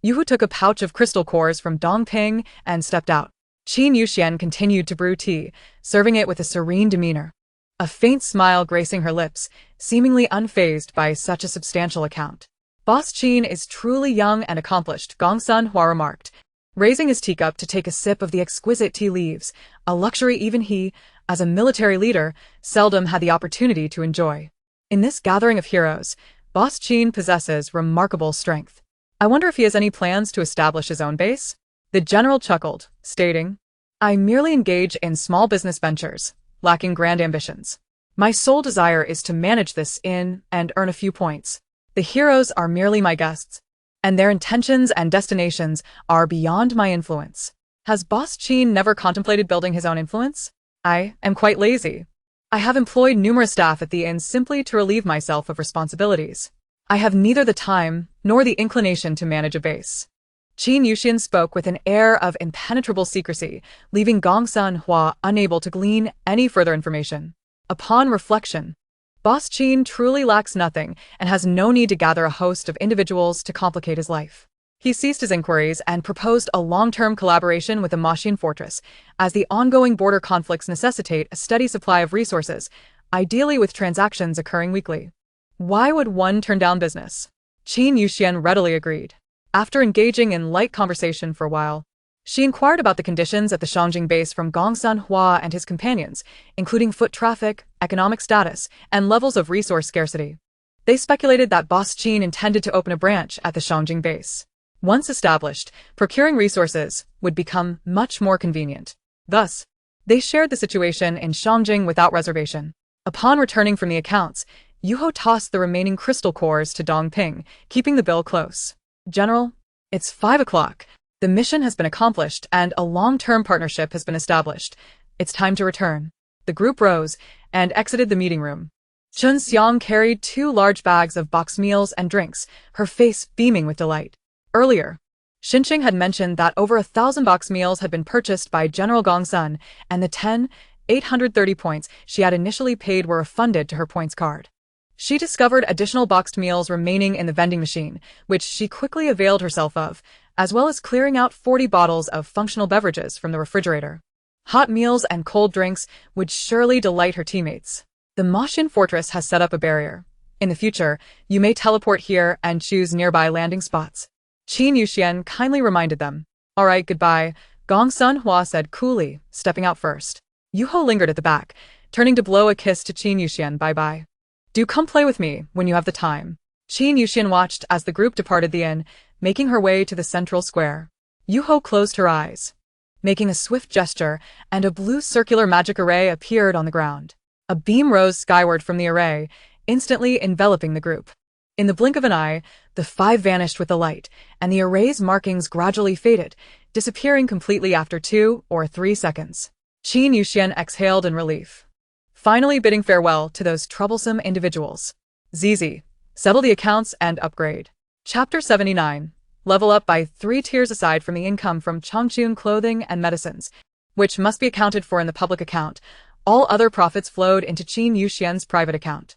Yuhu took a pouch of crystal cores from Dong Ping and stepped out. Qin Yuxian continued to brew tea, serving it with a serene demeanor, a faint smile gracing her lips, seemingly unfazed by such a substantial account. Boss Qin is truly young and accomplished, Gong Sun Hua remarked, raising his teacup to take a sip of the exquisite tea leaves, a luxury even he, as a military leader, seldom had the opportunity to enjoy. In this gathering of heroes, Boss Qin possesses remarkable strength. I wonder if he has any plans to establish his own base? The general chuckled, stating, I merely engage in small business ventures, lacking grand ambitions. My sole desire is to manage this inn and earn a few points. The heroes are merely my guests, and their intentions and destinations are beyond my influence. Has Boss Qin never contemplated building his own influence? I am quite lazy. I have employed numerous staff at the inn simply to relieve myself of responsibilities. I have neither the time nor the inclination to manage a base. Qin Yuxian spoke with an air of impenetrable secrecy, leaving Gong Sun Hua unable to glean any further information. Upon reflection, Boss Qin truly lacks nothing and has no need to gather a host of individuals to complicate his life. He ceased his inquiries and proposed a long-term collaboration with the Machine Fortress, as the ongoing border conflicts necessitate a steady supply of resources, ideally with transactions occurring weekly. Why would one turn down business? Qin Yuxian readily agreed. After engaging in light conversation for a while, she inquired about the conditions at the Shangjing base from Gongsun Hua and his companions, including foot traffic, economic status, and levels of resource scarcity. They speculated that Boss Qin intended to open a branch at the Shangjing base. Once established, procuring resources would become much more convenient. Thus, they shared the situation in Shangjing without reservation. Upon returning from the accounts, Yuho tossed the remaining crystal cores to Dongping, keeping the bill close. General, it's 5 o'clock. The mission has been accomplished and a long-term partnership has been established. It's time to return. The group rose and exited the meeting room. Chun Xiang carried 2 large bags of boxed meals and drinks, her face beaming with delight. Earlier, Xinqing had mentioned that over 1,000 boxed meals had been purchased by General Gongsun, and the 830 points she had initially paid were refunded to her points card. She discovered additional boxed meals remaining in the vending machine, which she quickly availed herself of, as well as clearing out 40 bottles of functional beverages from the refrigerator. Hot meals and cold drinks would surely delight her teammates. The Machine Fortress has set up a barrier. In the future, you may teleport here and choose nearby landing spots. Qin Yuxian kindly reminded them. All right, goodbye, Gongsun Hua said coolly, stepping out first. Yuho lingered at the back, turning to blow a kiss to Qin Yuxian bye-bye. Do come play with me when you have the time. Qin Yuxian watched as the group departed the inn, making her way to the central square. Yuho closed her eyes, making a swift gesture, and a blue circular magic array appeared on the ground. A beam rose skyward from the array, instantly enveloping the group. In the blink of an eye, the 5 vanished with the light, and the array's markings gradually faded, disappearing completely after 2 or 3 seconds. Qin Yuxian exhaled in relief, finally bidding farewell to those troublesome individuals. ZZ. Settle the accounts and upgrade. Chapter 79. Level up by 3 tiers aside from the income from Changchun clothing and medicines, which must be accounted for in the public account. All other profits flowed into Qin Yuxian's private account.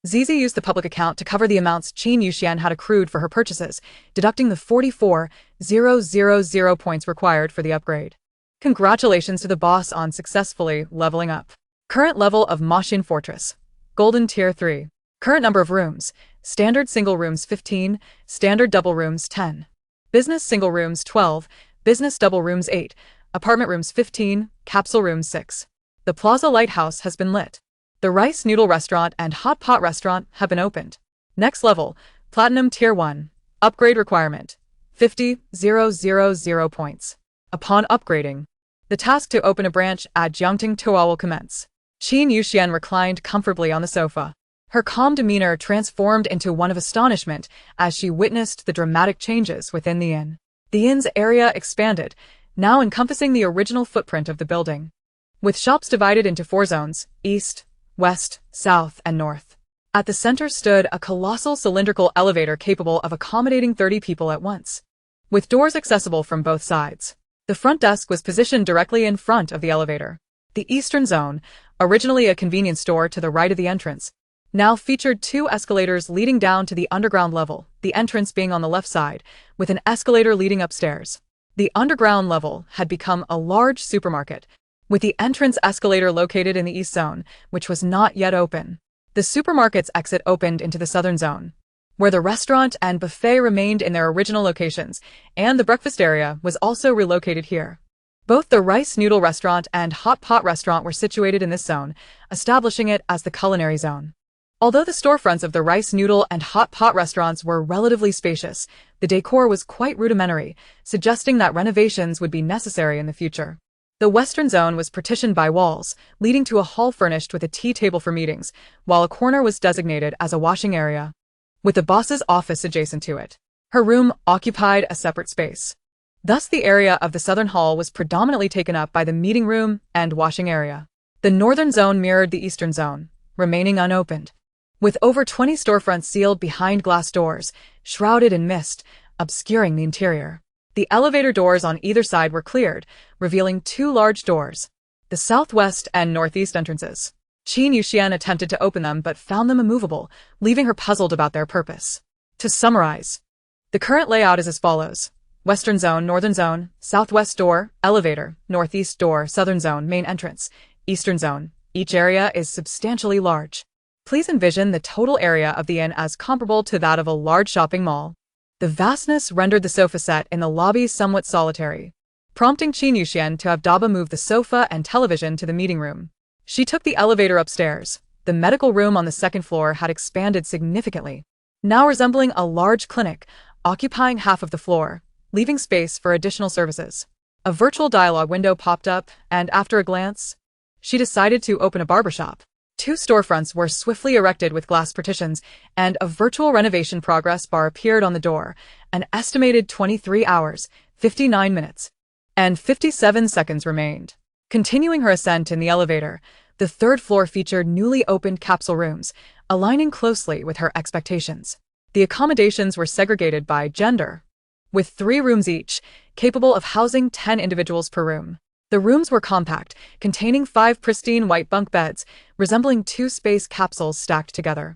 ZZ used the public account to cover the amounts Qin Yuxian had accrued for her purchases, deducting the 44,000 points required for the upgrade. Congratulations to the boss on successfully leveling up. Current level of Machine Fortress. Golden Tier 3. Current number of rooms. Standard single rooms 15, standard double rooms 10. Business single rooms 12, business double rooms 8, apartment rooms 15, capsule rooms 6. The Plaza Lighthouse has been lit. The Rice Noodle Restaurant and Hot Pot Restaurant have been opened. Next level, Platinum Tier 1. Upgrade requirement. 50,000 points. Upon upgrading, the task to open a branch at Jiangting Toa will commence. Qin Yuxian reclined comfortably on the sofa. Her calm demeanor transformed into one of astonishment as she witnessed the dramatic changes within the inn. The inn's area expanded, now encompassing the original footprint of the building, with shops divided into 4 zones: east, west, south, and north. At the center stood a colossal cylindrical elevator capable of accommodating 30 people at once, with doors accessible from both sides. The front desk was positioned directly in front of the elevator. The eastern zone, originally a convenience store to the right of the entrance, now featured 2 escalators leading down to the underground level, the entrance being on the left side, with an escalator leading upstairs. The underground level had become a large supermarket, with the entrance escalator located in the east zone, which was not yet open. The supermarket's exit opened into the southern zone, where the restaurant and buffet remained in their original locations, and the breakfast area was also relocated here. Both the Rice Noodle Restaurant and Hot Pot Restaurant were situated in this zone, establishing it as the culinary zone. Although the storefronts of the Rice Noodle and Hot Pot restaurants were relatively spacious, the decor was quite rudimentary, suggesting that renovations would be necessary in the future. The western zone was partitioned by walls, leading to a hall furnished with a tea table for meetings, while a corner was designated as a washing area, with the boss's office adjacent to it. Her room occupied a separate space. Thus the area of the southern hall was predominantly taken up by the meeting room and washing area. The northern zone mirrored the eastern zone, remaining unopened, with over 20 storefronts sealed behind glass doors, shrouded in mist, obscuring the interior. The elevator doors on either side were cleared, revealing 2 large doors, the southwest and northeast entrances. Qin Yuxian attempted to open them but found them immovable, leaving her puzzled about their purpose. To summarize, The current layout is as follows. Western zone, northern zone, southwest door, elevator, northeast door, southern zone, main entrance, eastern zone. Each area is substantially large. Please envision the total area of the inn as comparable to that of a large shopping mall. The vastness rendered the sofa set in the lobby somewhat solitary, prompting Qin Yuxian to have Daba move the sofa and television to the meeting room. She took the elevator upstairs. The medical room on the second floor had expanded significantly, now resembling a large clinic, occupying half of the floor, leaving space for additional services. A virtual dialogue window popped up, and after a glance, she decided to open a barbershop. 2 storefronts were swiftly erected with glass partitions, and a virtual renovation progress bar appeared on the door. An estimated 23 hours, 59 minutes, and 57 seconds remained. Continuing her ascent in the elevator, the third floor featured newly opened capsule rooms, aligning closely with her expectations. The accommodations were segregated by gender, with 3 rooms each, capable of housing 10 individuals per room. The rooms were compact, containing 5 pristine white bunk beds, resembling 2 space capsules stacked together.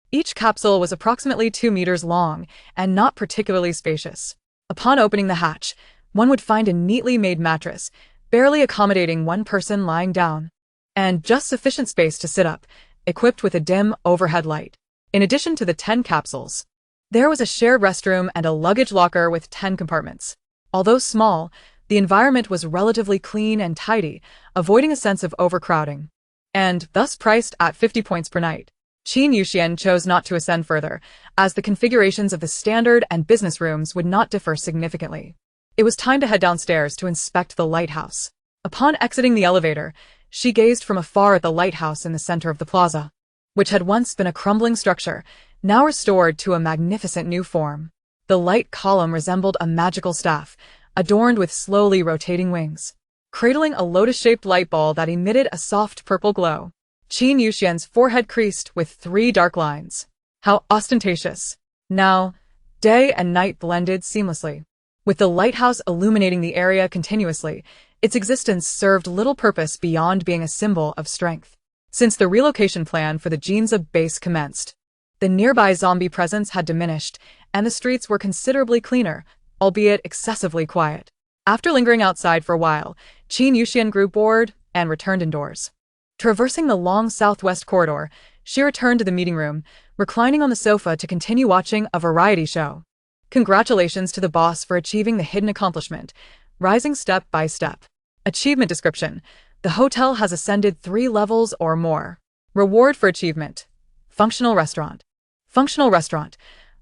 Each capsule was approximately 2 meters long and not particularly spacious. Upon opening the hatch, one would find a neatly made mattress, barely accommodating one person lying down, and just sufficient space to sit up, equipped with a dim overhead light. In addition to the 10 capsules, there was a shared restroom and a luggage locker with 10 compartments. Although small, the environment was relatively clean and tidy, avoiding a sense of overcrowding, and thus priced at 50 points per night. Qin Yuxian chose not to ascend further, as the configurations of the standard and business rooms would not differ significantly. It was time to head downstairs to inspect the lighthouse. Upon exiting the elevator, she gazed from afar at the lighthouse in the center of the plaza, which had once been a crumbling structure, now restored to a magnificent new form. The light column resembled a magical staff, adorned with slowly rotating wings, cradling a lotus-shaped light ball that emitted a soft purple glow. Qin Yuxian's forehead creased with 3 dark lines. How ostentatious! Now, day and night blended seamlessly. With the lighthouse illuminating the area continuously, its existence served little purpose beyond being a symbol of strength. Since the relocation plan for the Jinza base commenced, the nearby zombie presence had diminished, and the streets were considerably cleaner, albeit excessively quiet. After lingering outside for a while, Qin Yuxian grew bored and returned indoors. Traversing the long southwest corridor, she returned to the meeting room, reclining on the sofa to continue watching a variety show. Congratulations to the boss for achieving the hidden accomplishment, rising step by step. Achievement description: the hotel has ascended 3 levels or more. Reward for achievement: functional restaurant. Functional restaurant.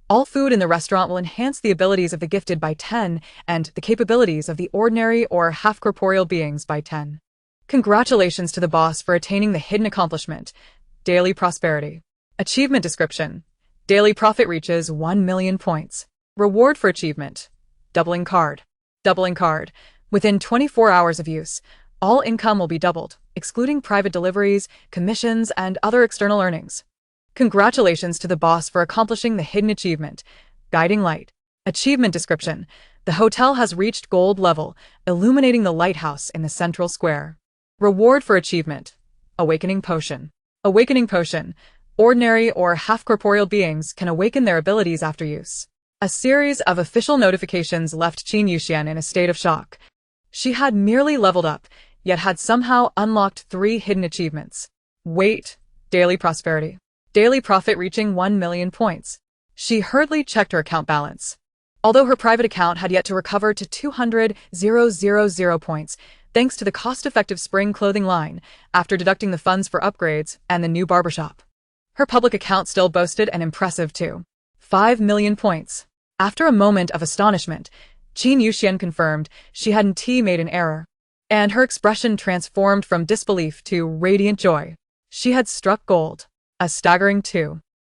All food in the restaurant will enhance the abilities of the gifted by 10 and the capabilities of the ordinary or half-corporeal beings by 10. Congratulations to the boss for attaining the hidden accomplishment, daily prosperity. Achievement description: daily profit reaches 1 million points. Reward for achievement: doubling card. Doubling card. Within 24 hours of use, all income will be doubled, excluding private deliveries, commissions, and other external earnings. Congratulations to the boss for accomplishing the hidden achievement, guiding light. Achievement description: the hotel has reached gold level, illuminating the lighthouse in the central square. Reward for achievement: awakening potion. Awakening potion. Ordinary or half-corporeal beings can awaken their abilities after use. A series of official notifications left Qin Yuxian in a state of shock. She had merely leveled up, yet had somehow unlocked 3 hidden achievements. Wait, daily prosperity. Daily profit reaching 1 million points. She hurriedly checked her account balance. Although her private account had yet to recover to 200,000 points, thanks to the cost-effective spring clothing line, after deducting the funds for upgrades and the new barbershop. Her public account still boasted an impressive 5 million points. After a moment of astonishment, Qin Yuxian confirmed she had indeed made an error, and her expression transformed from disbelief to radiant joy. She had struck gold. A staggering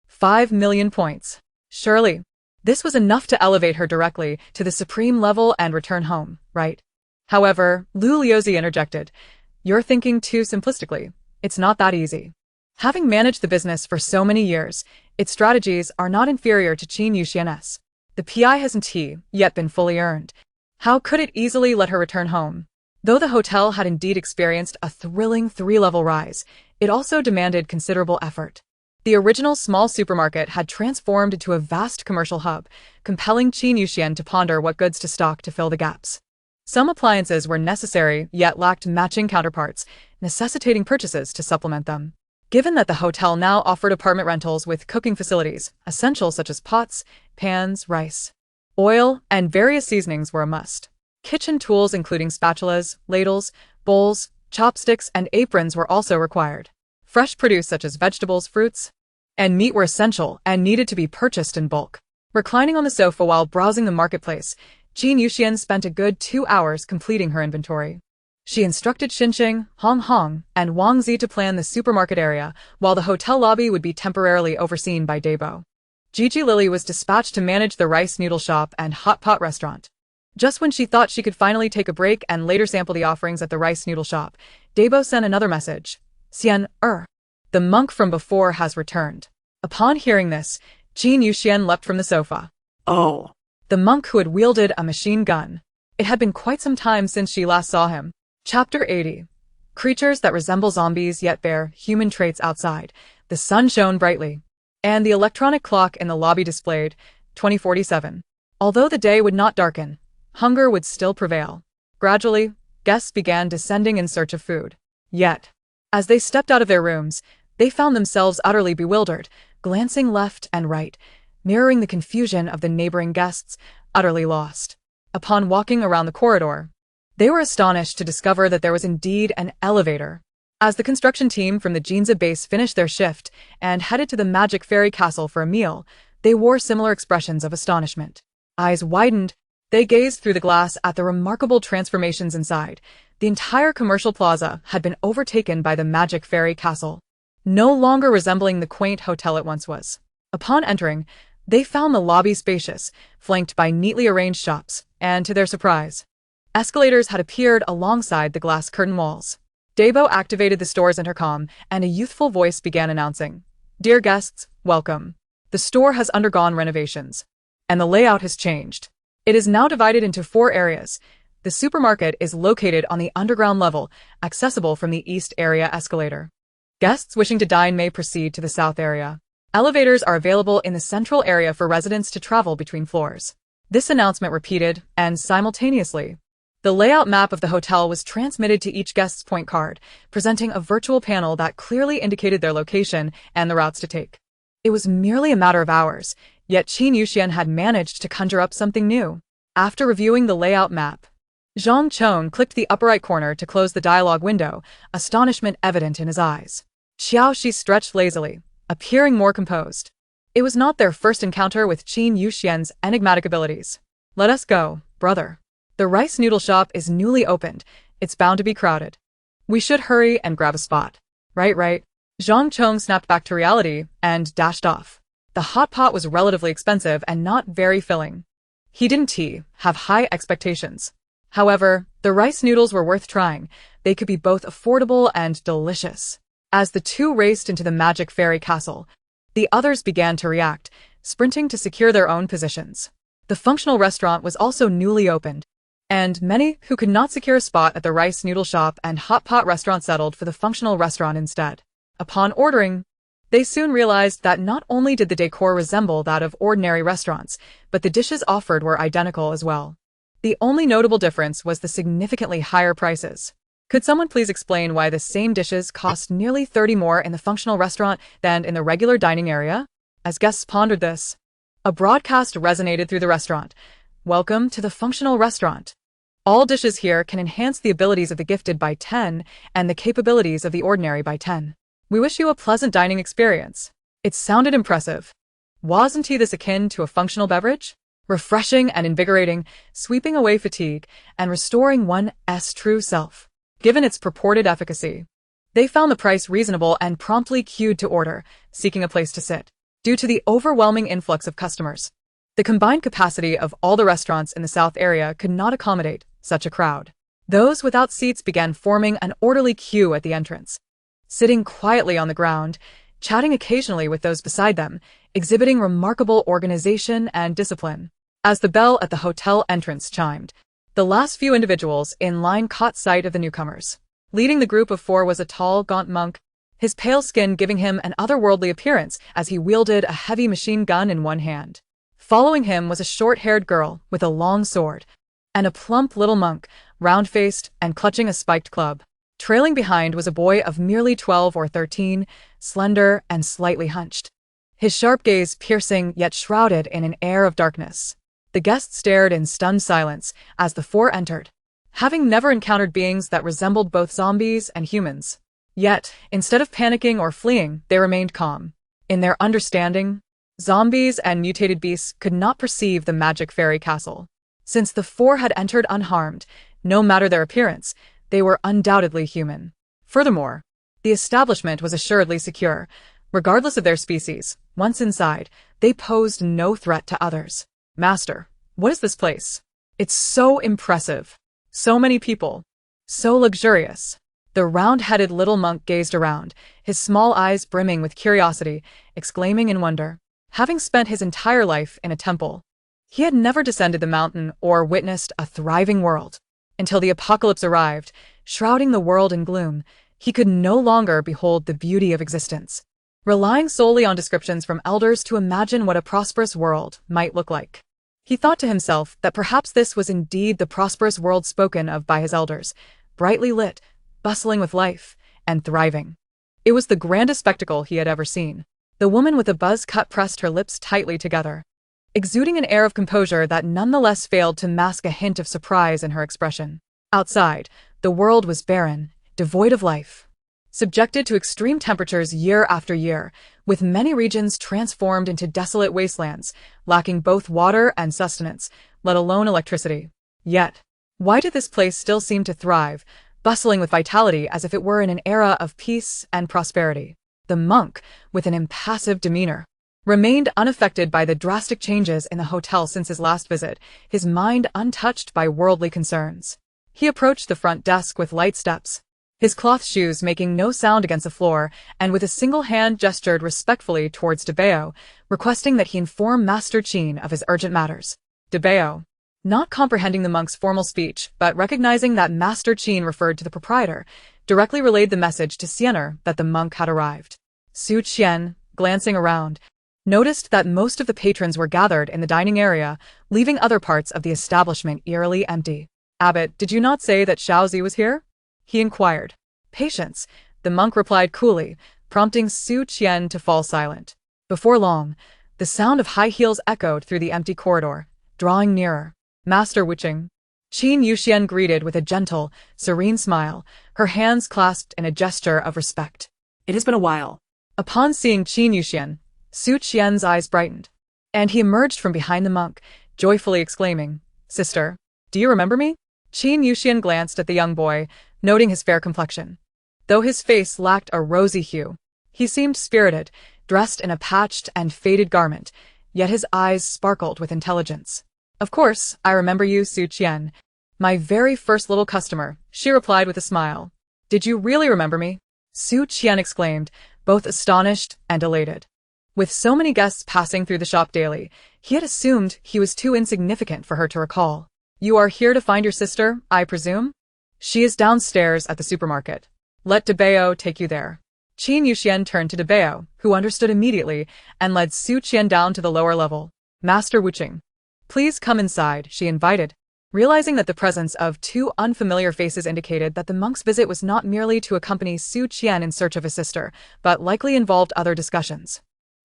5 million points. Surely, this was enough to elevate her directly to the supreme level and return home, right? However, Lu Liuzi interjected, "You're thinking too simplistically. It's not that easy." Having managed the business for so many years, its strategies are not inferior to Qin Yuxian's. The PI hasn't yet been fully earned. How could it easily let her return home? Though the hotel had indeed experienced a thrilling 3-level rise, it also demanded considerable effort. The original small supermarket had transformed into a vast commercial hub, compelling Qin Yuxian to ponder what goods to stock to fill the gaps. Some appliances were necessary, yet lacked matching counterparts, necessitating purchases to supplement them. Given that the hotel now offered apartment rentals with cooking facilities, essentials such as pots, pans, rice, oil, and various seasonings were a must. Kitchen tools including spatulas, ladles, bowls, chopsticks, and aprons were also required. Fresh produce such as vegetables, fruits, and meat were essential and needed to be purchased in bulk. Reclining on the sofa while browsing the marketplace, Qin Yuxian spent a good 2 hours completing her inventory. She instructed Xinqing, Hong Hong, and Wang Zi to plan the supermarket area, while the hotel lobby would be temporarily overseen by Dabo. Gigi Lily was dispatched to manage the rice noodle shop and hot pot restaurant. Just when she thought she could finally take a break and later sample the offerings at the rice noodle shop, Dabo sent another message. Xian, the monk from before has returned. Upon hearing this, Qin Yuxian leapt from the sofa. Oh. The monk who had wielded a machine gun. It had been quite some time since she last saw him. Chapter 80. Creatures that resemble zombies yet bear human traits outside. The sun shone brightly, and the electronic clock in the lobby displayed 2047. Although the day would not darken, hunger would still prevail. Gradually, guests began descending in search of food. Yet, as they stepped out of their rooms, they found themselves utterly bewildered, glancing left and right, mirroring the confusion of the neighboring guests, utterly lost. Upon walking around the corridor, they were astonished to discover that there was indeed an elevator. As the construction team from the Jinza base finished their shift and headed to the Magic Fairy Castle for a meal, they wore similar expressions of astonishment. Eyes widened, they gazed through the glass at the remarkable transformations inside. The entire commercial plaza had been overtaken by the Magic Fairy Castle, no longer resembling the quaint hotel it once was. Upon entering, they found the lobby spacious, flanked by neatly arranged shops, and to their surprise, escalators had appeared alongside the glass curtain walls. Dabo activated the store's intercom, and a youthful voice began announcing, "Dear guests, welcome. The store has undergone renovations, and the layout has changed. It is now divided into 4 areas. The supermarket is located on the underground level, accessible from the east area escalator. Guests wishing to dine may proceed to the south area. Elevators are available in the central area for residents to travel between floors." This announcement repeated, and simultaneously, the layout map of the hotel was transmitted to each guest's point card, presenting a virtual panel that clearly indicated their location and the routes to take. It was merely a matter of hours, yet Qin Yuxian had managed to conjure up something new. After reviewing the layout map, Zhang Chong clicked the upper right corner to close the dialogue window, astonishment evident in his eyes. Xiao Shi stretched lazily, appearing more composed. It was not their first encounter with Qin Yuxian's enigmatic abilities. "Let us go, brother. The rice noodle shop is newly opened. It's bound to be crowded. We should hurry and grab a spot." Right. Zhang Chong snapped back to reality and dashed off. The hot pot was relatively expensive and not very filling. He didn't have high expectations. However, the rice noodles were worth trying. They could be both affordable and delicious. As the two raced into the Magic Fairy Castle, the others began to react, sprinting to secure their own positions. The functional restaurant was also newly opened, and many who could not secure a spot at the rice noodle shop and hot pot restaurant settled for the functional restaurant instead. Upon ordering, they soon realized that not only did the decor resemble that of ordinary restaurants, but the dishes offered were identical as well. The only notable difference was the significantly higher prices. Could someone please explain why the same dishes cost nearly 30 more in the functional restaurant than in the regular dining area? As guests pondered this, a broadcast resonated through the restaurant. "Welcome to the functional restaurant. All dishes here can enhance the abilities of the gifted by 10 and the capabilities of the ordinary by 10. We wish you a pleasant dining experience." It sounded impressive. Wasn't this akin to a functional beverage? Refreshing and invigorating, sweeping away fatigue and restoring one's true self. Given its purported efficacy, they found the price reasonable and promptly queued to order, seeking a place to sit. Due to the overwhelming influx of customers, the combined capacity of all the restaurants in the south area could not accommodate such a crowd. Those without seats began forming an orderly queue at the entrance, sitting quietly on the ground, chatting occasionally with those beside them, exhibiting remarkable organization and discipline. As the bell at the hotel entrance chimed, the last few individuals in line caught sight of the newcomers. Leading the group of 4 was a tall, gaunt monk, his pale skin giving him an otherworldly appearance as he wielded a heavy machine gun in one hand. Following him was a short-haired girl with a long sword, and a plump little monk, round-faced and clutching a spiked club. Trailing behind was a boy of merely 12 or 13, slender and slightly hunched, his sharp gaze piercing yet shrouded in an air of darkness. The guests stared in stunned silence as the four entered, having never encountered beings that resembled both zombies and humans. Yet, instead of panicking or fleeing, they remained calm. In their understanding, zombies and mutated beasts could not perceive the magic fairy castle. Since the four had entered unharmed, no matter their appearance, they were undoubtedly human. Furthermore, the establishment was assuredly secure. Regardless of their species, once inside, they posed no threat to others. Master, what is this place? It's so impressive. So many people. So luxurious. The round-headed little monk gazed around, his small eyes brimming with curiosity, exclaiming in wonder. Having spent his entire life in a temple, he had never descended the mountain or witnessed a thriving world. Until the apocalypse arrived, shrouding the world in gloom, he could no longer behold the beauty of existence, relying solely on descriptions from elders to imagine what a prosperous world might look like. He thought to himself that perhaps this was indeed the prosperous world spoken of by his elders, brightly lit, bustling with life, and thriving. It was the grandest spectacle he had ever seen. The woman with the buzz cut pressed her lips tightly together, exuding an air of composure that nonetheless failed to mask a hint of surprise in her expression. Outside, the world was barren, devoid of life, subjected to extreme temperatures year after year, with many regions transformed into desolate wastelands, lacking both water and sustenance, let alone electricity. Yet, why did this place still seem to thrive, bustling with vitality as if it were in an era of peace and prosperity? The monk, with an impassive demeanor, remained unaffected by the drastic changes in the hotel since his last visit, his mind untouched by worldly concerns. He approached the front desk with light steps, his cloth shoes making no sound against the floor, and with a single hand gestured respectfully towards DeBeo, requesting that he inform Master Qin of his urgent matters. DeBeo, not comprehending the monk's formal speech, but recognizing that Master Qin referred to the proprietor, directly relayed the message to Siener that the monk had arrived. Su Qian, glancing around, noticed that most of the patrons were gathered in the dining area, leaving other parts of the establishment eerily empty. "Abbot, did you not say that Xiaozi was here?" he inquired. "Patience," the monk replied coolly, prompting Su Qian to fall silent. Before long, the sound of high heels echoed through the empty corridor, drawing nearer. "Master Wuqing," Qin Yuxian greeted with a gentle, serene smile, her hands clasped in a gesture of respect. It has been a while. Upon seeing Qin Yuxian, Su Qian's eyes brightened, and he emerged from behind the monk, joyfully exclaiming, "Sister, do you remember me?" Qin Yuxian glanced at the young boy, noting his fair complexion. Though his face lacked a rosy hue, he seemed spirited, dressed in a patched and faded garment, yet his eyes sparkled with intelligence. "Of course, I remember you, Su Qian. My very first little customer," she replied with a smile. "Did you really remember me?" Su Qian exclaimed, both astonished and elated. With so many guests passing through the shop daily, he had assumed he was too insignificant for her to recall. "You are here to find your sister, I presume? She is downstairs at the supermarket. Let DeBeo take you there." Qin Yuxian turned to DeBeo, who understood immediately, and led Su Qian down to the lower level. "Master Wuqing, please come inside," she invited, realizing that the presence of two unfamiliar faces indicated that the monk's visit was not merely to accompany Su Qian in search of his sister, but likely involved other discussions.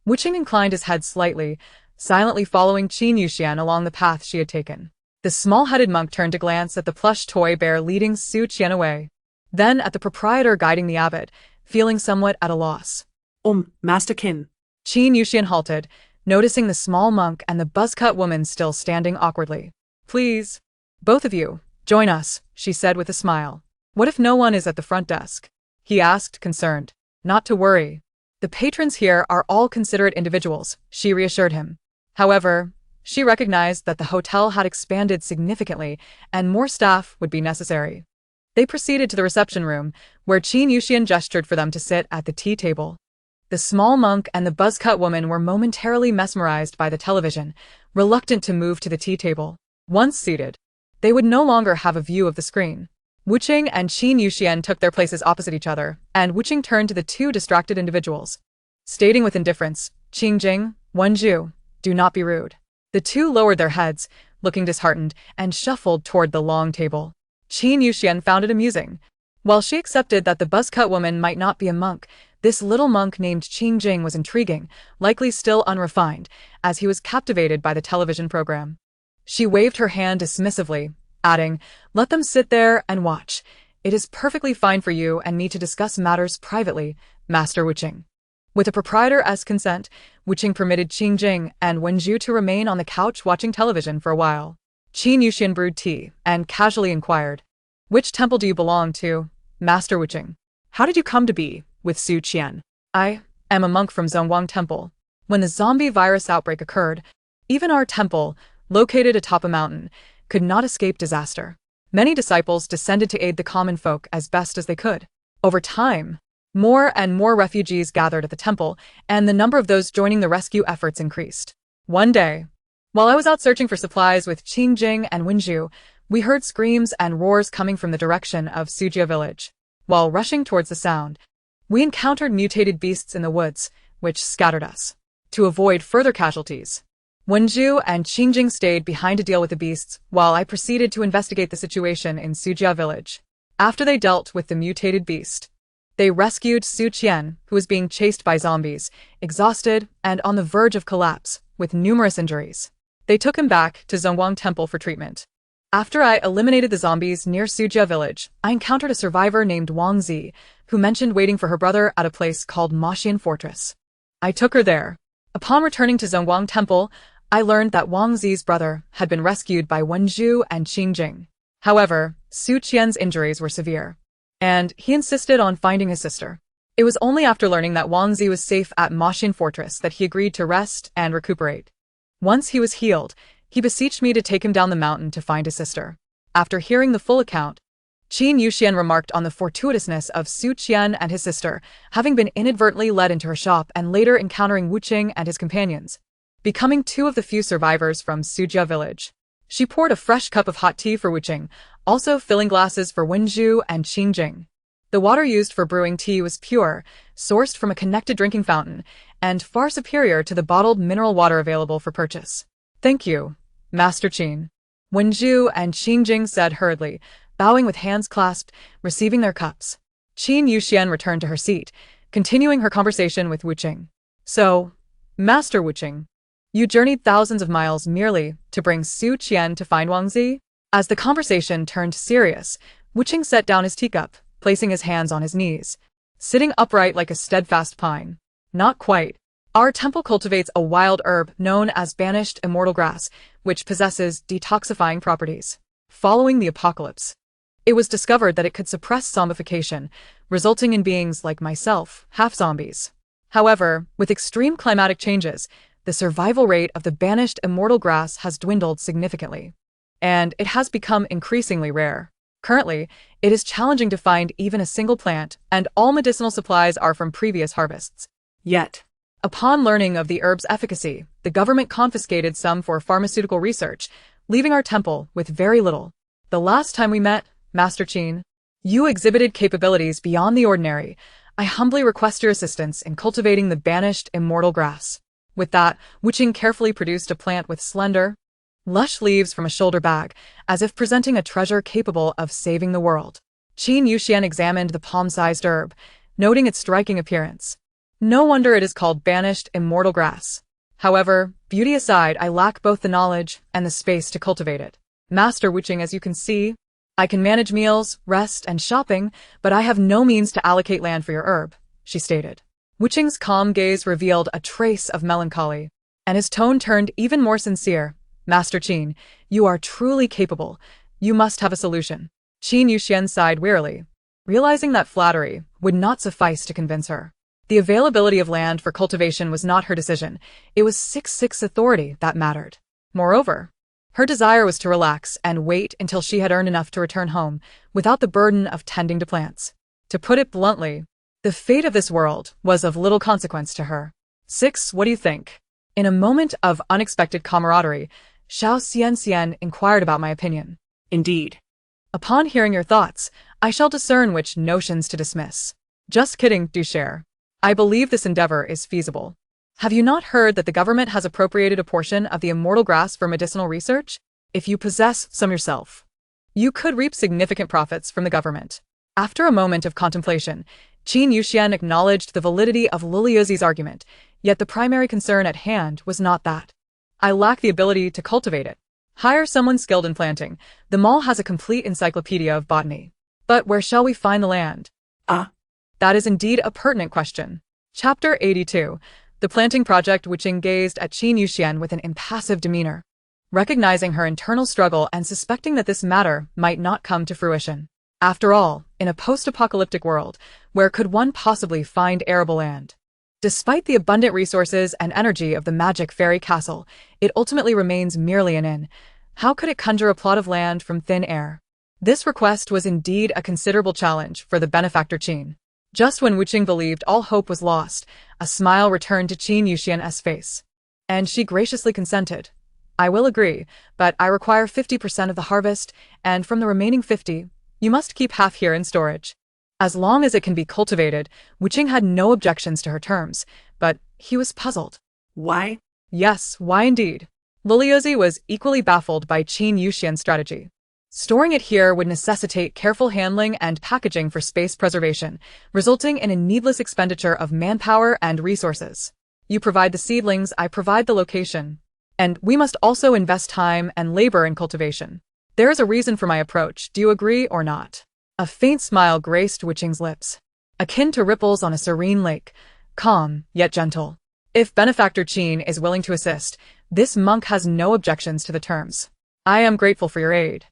Wuqing inclined his head slightly, silently following Qin Yuxian along the path she had taken. The small-headed monk turned to glance at the plush toy bear leading Su Qian away, then at the proprietor guiding the abbot, feeling somewhat at a loss. Master Qin." Qin Yuxian halted, noticing the small monk and the buzz-cut woman still standing awkwardly. "Please, both of you, join us," she said with a smile. "What if no one is at the front desk?" he asked, concerned. "Not to worry. The patrons here are all considerate individuals," she reassured him. However, she recognized that the hotel had expanded significantly and more staff would be necessary. They proceeded to the reception room, where Qin Yuxian gestured for them to sit at the tea table. The small monk and the buzz-cut woman were momentarily mesmerized by the television, reluctant to move to the tea table. Once seated, they would no longer have a view of the screen. Wuqing and Qin Yuxian took their places opposite each other, and Wuqing turned to the two distracted individuals, stating with indifference, "Qingjing, Wenju, do not be rude." The two lowered their heads, looking disheartened, and shuffled toward the long table. Qin Yuxian found it amusing. While she accepted that the buzzcut woman might not be a monk, this little monk named Qingjing was intriguing, likely still unrefined, as he was captivated by the television program. She waved her hand dismissively, adding, "Let them sit there and watch. It is perfectly fine for you and me to discuss matters privately, Master Wuqing." With a proprietor-esque consent, Wuqing permitted Qingjing and Wenju to remain on the couch watching television for a while. Qin Yuxian brewed tea and casually inquired, "Which temple do you belong to, Master Wuqing?" How did you come to be with Su Qian? "I am a monk from Zhongguang Temple. When the zombie virus outbreak occurred, even our temple, located atop a mountain, could not escape disaster. Many disciples descended to aid the common folk as best as they could. Over time, more and more refugees gathered at the temple, and the number of those joining the rescue efforts increased. One day, while I was out searching for supplies with Qingjing and Wenju, we heard screams and roars coming from the direction of Sujia village. While rushing towards the sound, we encountered mutated beasts in the woods, which scattered us. To avoid further casualties, Wenju and Qingjing stayed behind to deal with the beasts, while I proceeded to investigate the situation in Sujia village. After they dealt with the mutated beast, they rescued Su Qian, who was being chased by zombies, exhausted and on the verge of collapse, with numerous injuries. They took him back to Zhongguang Temple for treatment. After I eliminated the zombies near Sujia village, I encountered a survivor named Wang Zi, who mentioned waiting for her brother at a place called Maxian Fortress. I took her there. Upon returning to Zhongguang Temple, I learned that Wang Zi's brother had been rescued by Wenju and Qingjing. However, Su Qian's injuries were severe, and he insisted on finding his sister. It was only after learning that Wang Zi was safe at Maxian Fortress that he agreed to rest and recuperate. Once he was healed, he beseeched me to take him down the mountain to find his sister. After hearing the full account, Qin Yuxian remarked on the fortuitousness of Su Qian and his sister, having been inadvertently led into her shop and later encountering Wuqing and his companions, becoming two of the few survivors from Sujia village. She poured a fresh cup of hot tea for Wuqing, also filling glasses for Wenju and Qingjing. The water used for brewing tea was pure, sourced from a connected drinking fountain, and far superior to the bottled mineral water available for purchase. "Thank you, Master Qin," Wenju and Qingjing said hurriedly, bowing with hands clasped, receiving their cups. Qin Yuxian returned to her seat, continuing her conversation with Wuqing. "So, Master Wuqing, you journeyed thousands of miles merely to bring Su Qian to find Wang Zi?" As the conversation turned serious, Wuqing set down his teacup, placing his hands on his knees, sitting upright like a steadfast pine. "Not quite. Our temple cultivates a wild herb known as banished immortal grass, which possesses detoxifying properties. Following the apocalypse, it was discovered that it could suppress zombification, resulting in beings like myself, half-zombies. However, with extreme climatic changes, the survival rate of the banished immortal grass has dwindled significantly, and it has become increasingly rare. Currently, it is challenging to find even a single plant, and all medicinal supplies are from previous harvests. Yet, upon learning of the herb's efficacy, the government confiscated some for pharmaceutical research, leaving our temple with very little. The last time we met, Master Qin, you exhibited capabilities beyond the ordinary. I humbly request your assistance in cultivating the banished immortal grass." With that, Wuqing carefully produced a plant with slender, lush leaves from a shoulder bag, as if presenting a treasure capable of saving the world. Qin Yuxian examined the palm-sized herb, noting its striking appearance. "No wonder it is called banished immortal grass. However, beauty aside, I lack both the knowledge and the space to cultivate it. Master Wuqing, as you can see, I can manage meals, rest, and shopping, but I have no means to allocate land for your herb," she stated. Wuqing's calm gaze revealed a trace of melancholy, and his tone turned even more sincere. "Master Qin, you are truly capable. You must have a solution." Qin Yuxian sighed wearily, realizing that flattery would not suffice to convince her. The availability of land for cultivation was not her decision. It was 6-6 authority that mattered. Moreover, her desire was to relax and wait until she had earned enough to return home, without the burden of tending to plants. To put it bluntly, the fate of this world was of little consequence to her. 6. What do you think? In a moment of unexpected camaraderie, Xiao Xian inquired about my opinion. Indeed. Upon hearing your thoughts, I shall discern which notions to dismiss. Just kidding, Duchère. I believe this endeavor is feasible. Have you not heard that the government has appropriated a portion of the immortal grass for medicinal research? If you possess some yourself, you could reap significant profits from the government. After a moment of contemplation, Qin Yuxian acknowledged the validity of Liliuzi's argument, yet the primary concern at hand was not that. I lack the ability to cultivate it. Hire someone skilled in planting. The mall has a complete encyclopedia of botany. But where shall we find the land? That is indeed a pertinent question. Chapter 82. The planting project. Wuqing gazed at Qin Yuxian with an impassive demeanor, recognizing her internal struggle and suspecting that this matter might not come to fruition. After all, in a post-apocalyptic world, where could one possibly find arable land? Despite the abundant resources and energy of the magic fairy castle, it ultimately remains merely an inn. How could it conjure a plot of land from thin air? This request was indeed a considerable challenge for the benefactor Qin. Just when Wuqing believed all hope was lost, a smile returned to Qin Yuxian's face. And she graciously consented. I will agree, but I require 50% of the harvest, and from the remaining 50, you must keep half here in storage. As long as it can be cultivated, Wuqing had no objections to her terms, but he was puzzled. Why? Yes, why indeed? Liliuzi was equally baffled by Qin Yuxian's strategy. Storing it here would necessitate careful handling and packaging for space preservation, resulting in a needless expenditure of manpower and resources. You provide the seedlings, I provide the location. And we must also invest time and labor in cultivation. There is a reason for my approach, do you agree or not? A faint smile graced Wuqing's lips, akin to ripples on a serene lake, calm yet gentle. If benefactor Qin is willing to assist, this monk has no objections to the terms. I am grateful for your aid.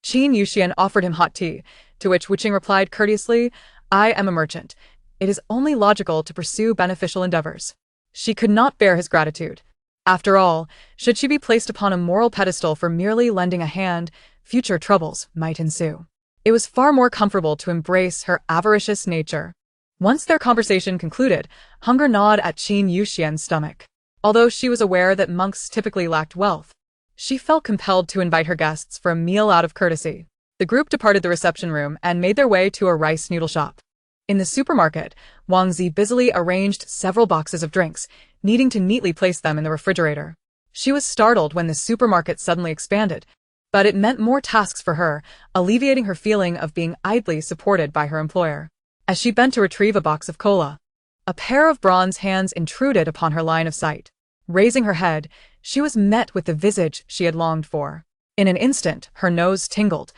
Qin Yuxian offered him hot tea, to which Wuqing replied courteously, I am a merchant. It is only logical to pursue beneficial endeavors. She could not bear his gratitude. After all, should she be placed upon a moral pedestal for merely lending a hand, future troubles might ensue. It was far more comfortable to embrace her avaricious nature. Once their conversation concluded, hunger gnawed at Qin Yuxian's stomach. Although she was aware that monks typically lacked wealth, she felt compelled to invite her guests for a meal out of courtesy. The group departed the reception room and made their way to a rice noodle shop. In the supermarket, Wang Zi busily arranged several boxes of drinks, needing to neatly place them in the refrigerator. She was startled when the supermarket suddenly expanded, but it meant more tasks for her, alleviating her feeling of being idly supported by her employer. As she bent to retrieve a box of cola, a pair of bronze hands intruded upon her line of sight. Raising her head, she was met with the visage she had longed for. In an instant, her nose tingled,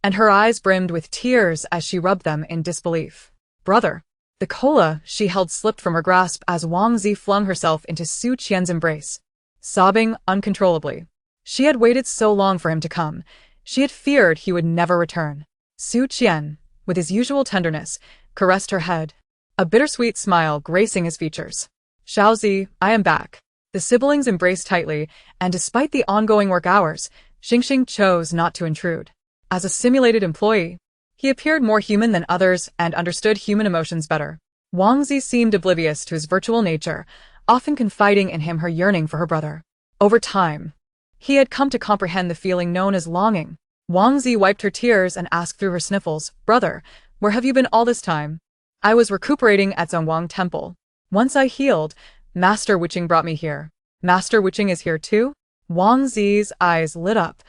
and her eyes brimmed with tears as she rubbed them in disbelief. Brother! The cola she held slipped from her grasp as Wang Zi flung herself into Su Qian's embrace, sobbing uncontrollably. She had waited so long for him to come. She had feared he would never return. Su Qian, with his usual tenderness, caressed her head, a bittersweet smile gracing his features. Xiaozi, I am back. The siblings embraced tightly, and despite the ongoing work hours, Xingxing chose not to intrude. As a simulated employee, he appeared more human than others and understood human emotions better. Wang Zi seemed oblivious to his virtual nature, often confiding in him her yearning for her brother. Over time, he had come to comprehend the feeling known as longing. Wang Zi wiped her tears and asked through her sniffles, Brother, where have you been all this time? I was recuperating at Zhongwang Temple. Once I healed, Master Wuqing brought me here. Master Wuqing is here too? Wang Zi's eyes lit up.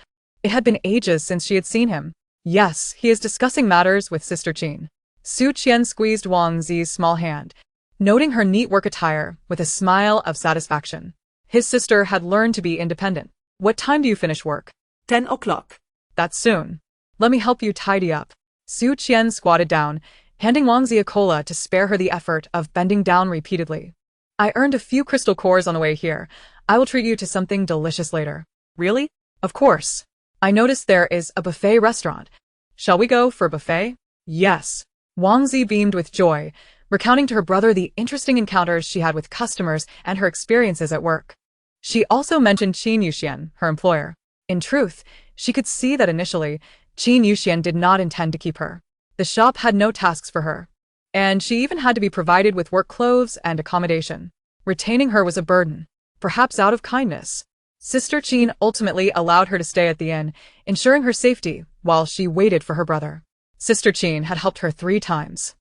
It had been ages since she had seen him. Yes, he is discussing matters with Sister Qin. Su Qian squeezed Wang Zi's small hand, noting her neat work attire with a smile of satisfaction. His sister had learned to be independent. What time do you finish work? 10 o'clock. That's soon. Let me help you tidy up. Su Qian squatted down, handing Wang Zi a cola to spare her the effort of bending down repeatedly. I earned a few crystal cores on the way here. I will treat you to something delicious later. Really? Of course. I noticed there is a buffet restaurant. Shall we go for a buffet? Yes. Wang Zi beamed with joy, recounting to her brother the interesting encounters she had with customers and her experiences at work. She also mentioned Qin Yuxian, her employer. In truth, she could see that initially, Qin Yuxian did not intend to keep her. The shop had no tasks for her, and she even had to be provided with work clothes and accommodation. Retaining her was a burden, perhaps out of kindness. Sister Jean ultimately allowed her to stay at the inn, ensuring her safety while she waited for her brother. Sister Jean had helped her 3 times.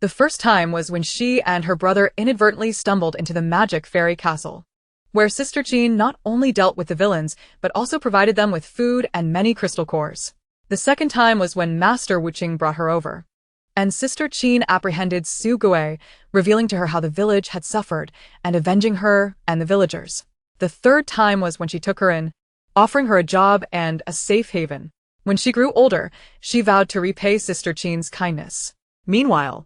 The first time was when she and her brother inadvertently stumbled into the magic fairy castle, where Sister Jean not only dealt with the villains, but also provided them with food and many crystal cores. The second time was when Master Wuching brought her over, and Sister Jean apprehended Su Gui, revealing to her how the village had suffered and avenging her and the villagers. The third time was when she took her in, offering her a job and a safe haven. When she grew older, she vowed to repay Sister Jean's kindness. Meanwhile,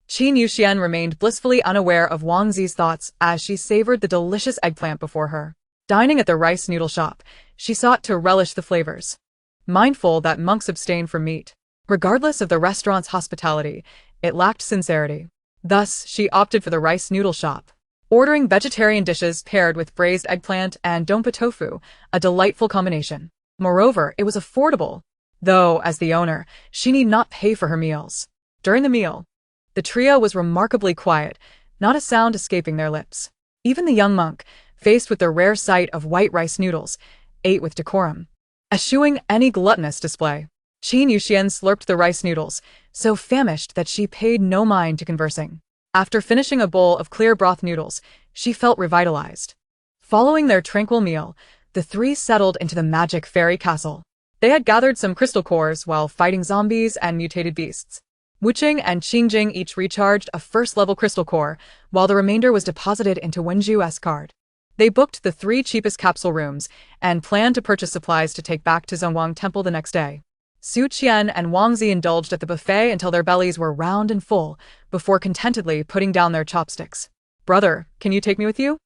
Qin Yuxian remained blissfully unaware of Wang Zi's thoughts as she savored the delicious eggplant before her. Dining at the rice noodle shop, she sought to relish the flavors, mindful that monks abstain from meat. Regardless of the restaurant's hospitality, it lacked sincerity. Thus, she opted for the rice noodle shop, ordering vegetarian dishes paired with braised eggplant and donpa tofu, a delightful combination. Moreover, it was affordable, though, as the owner, she need not pay for her meals. During the meal, the trio was remarkably quiet, not a sound escaping their lips. Even the young monk, faced with the rare sight of white rice noodles, ate with decorum, eschewing any gluttonous display. Qin Yuxian slurped the rice noodles, so famished that she paid no mind to conversing. After finishing a bowl of clear broth noodles, she felt revitalized. Following their tranquil meal, the 3 settled into the magic fairy castle. They had gathered some crystal cores while fighting zombies and mutated beasts. Wuching and Qingjing each recharged a first-level crystal core, while the remainder was deposited into Wenju's card. They booked the 3 cheapest capsule rooms and planned to purchase supplies to take back to Zhongwang Temple the next day. Su Qian and Wang Zi indulged at the buffet until their bellies were round and full, before contentedly putting down their chopsticks. "Brother, can you take me with you?"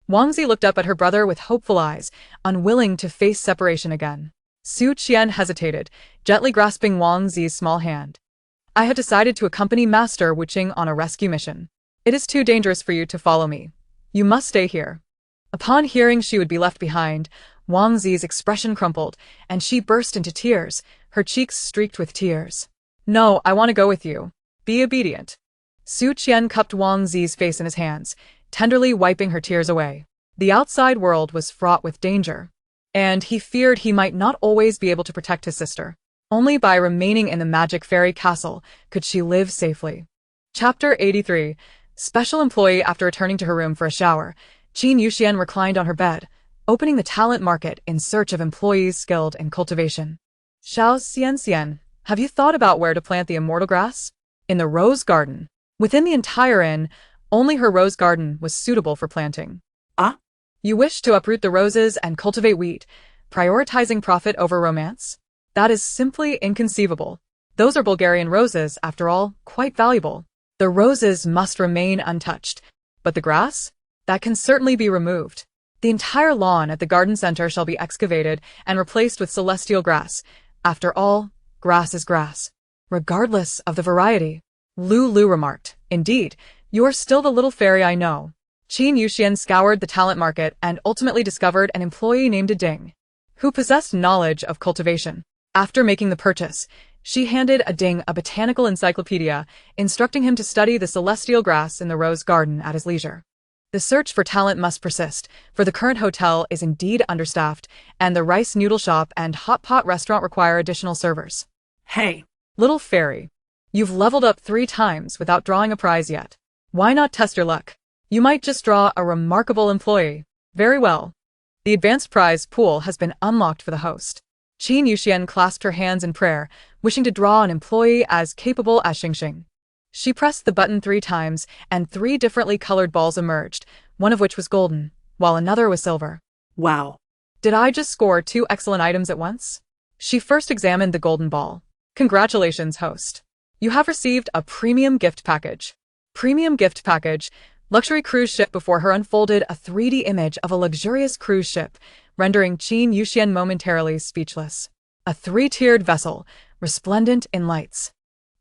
Wang Zi looked up at her brother with hopeful eyes, unwilling to face separation again. Su Qian hesitated, gently grasping Wang Zi's small hand. "I have decided to accompany Master Wuching on a rescue mission. It is too dangerous for you to follow me. You must stay here." Upon hearing she would be left behind, Wang Zi's expression crumpled, and she burst into tears, her cheeks streaked with tears. "No, I want to go with you. Be obedient." Su Qian cupped Wang Zi's face in his hands, tenderly wiping her tears away. The outside world was fraught with danger, and he feared he might not always be able to protect his sister. Only by remaining in the magic fairy castle could she live safely. Chapter 83. Special employee. After returning to her room for a shower, Qin Yuxian reclined on her bed, opening the talent market in search of employees skilled in cultivation. "Xiao Xian, have you thought about where to plant the immortal grass?" "In the rose garden." Within the entire inn, only her rose garden was suitable for planting. Ah? "You wish to uproot the roses and cultivate wheat, prioritizing profit over romance? That is simply inconceivable. Those are Bulgarian roses, after all, quite valuable. The roses must remain untouched, but the grass? That can certainly be removed. The entire lawn at the garden center shall be excavated and replaced with celestial grass. After all, grass is grass, regardless of the variety." Lu remarked. "Indeed, you are still the little fairy I know." Qin Yuxian scoured the talent market and ultimately discovered an employee named Ding, who possessed knowledge of cultivation. After making the purchase, she handed Ding a botanical encyclopedia, instructing him to study the celestial grass in the rose garden at his leisure. The search for talent must persist, for the current hotel is indeed understaffed, and the rice noodle shop and hot pot restaurant require additional servers. Hey, "Little fairy, you've leveled up 3 times without drawing a prize yet. Why not test your luck? You might just draw a remarkable employee." "Very well. The advanced prize pool has been unlocked for the host." Qin Yuxian clasped her hands in prayer, wishing to draw an employee as capable as Xingxing. She pressed the button 3 times, and 3 differently colored balls emerged, one of which was golden, while another was silver. wow. "Did I just score 2 excellent items at once?" She first examined the golden ball. "Congratulations, host. You have received a premium gift package." Premium gift package. Luxury cruise ship. Before her unfolded a 3D image of a luxurious cruise ship, rendering Qin Yuxian momentarily speechless. A 3-tiered vessel, resplendent in lights,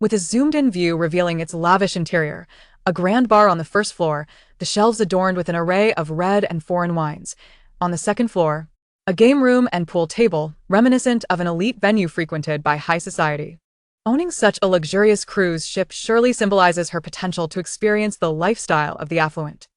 with a zoomed-in view revealing its lavish interior, a grand bar on the first floor, the shelves adorned with an array of red and foreign wines. On the second floor, a game room and pool table, reminiscent of an elite venue frequented by high society. Owning such a luxurious cruise ship surely symbolizes her potential to experience the lifestyle of the affluent.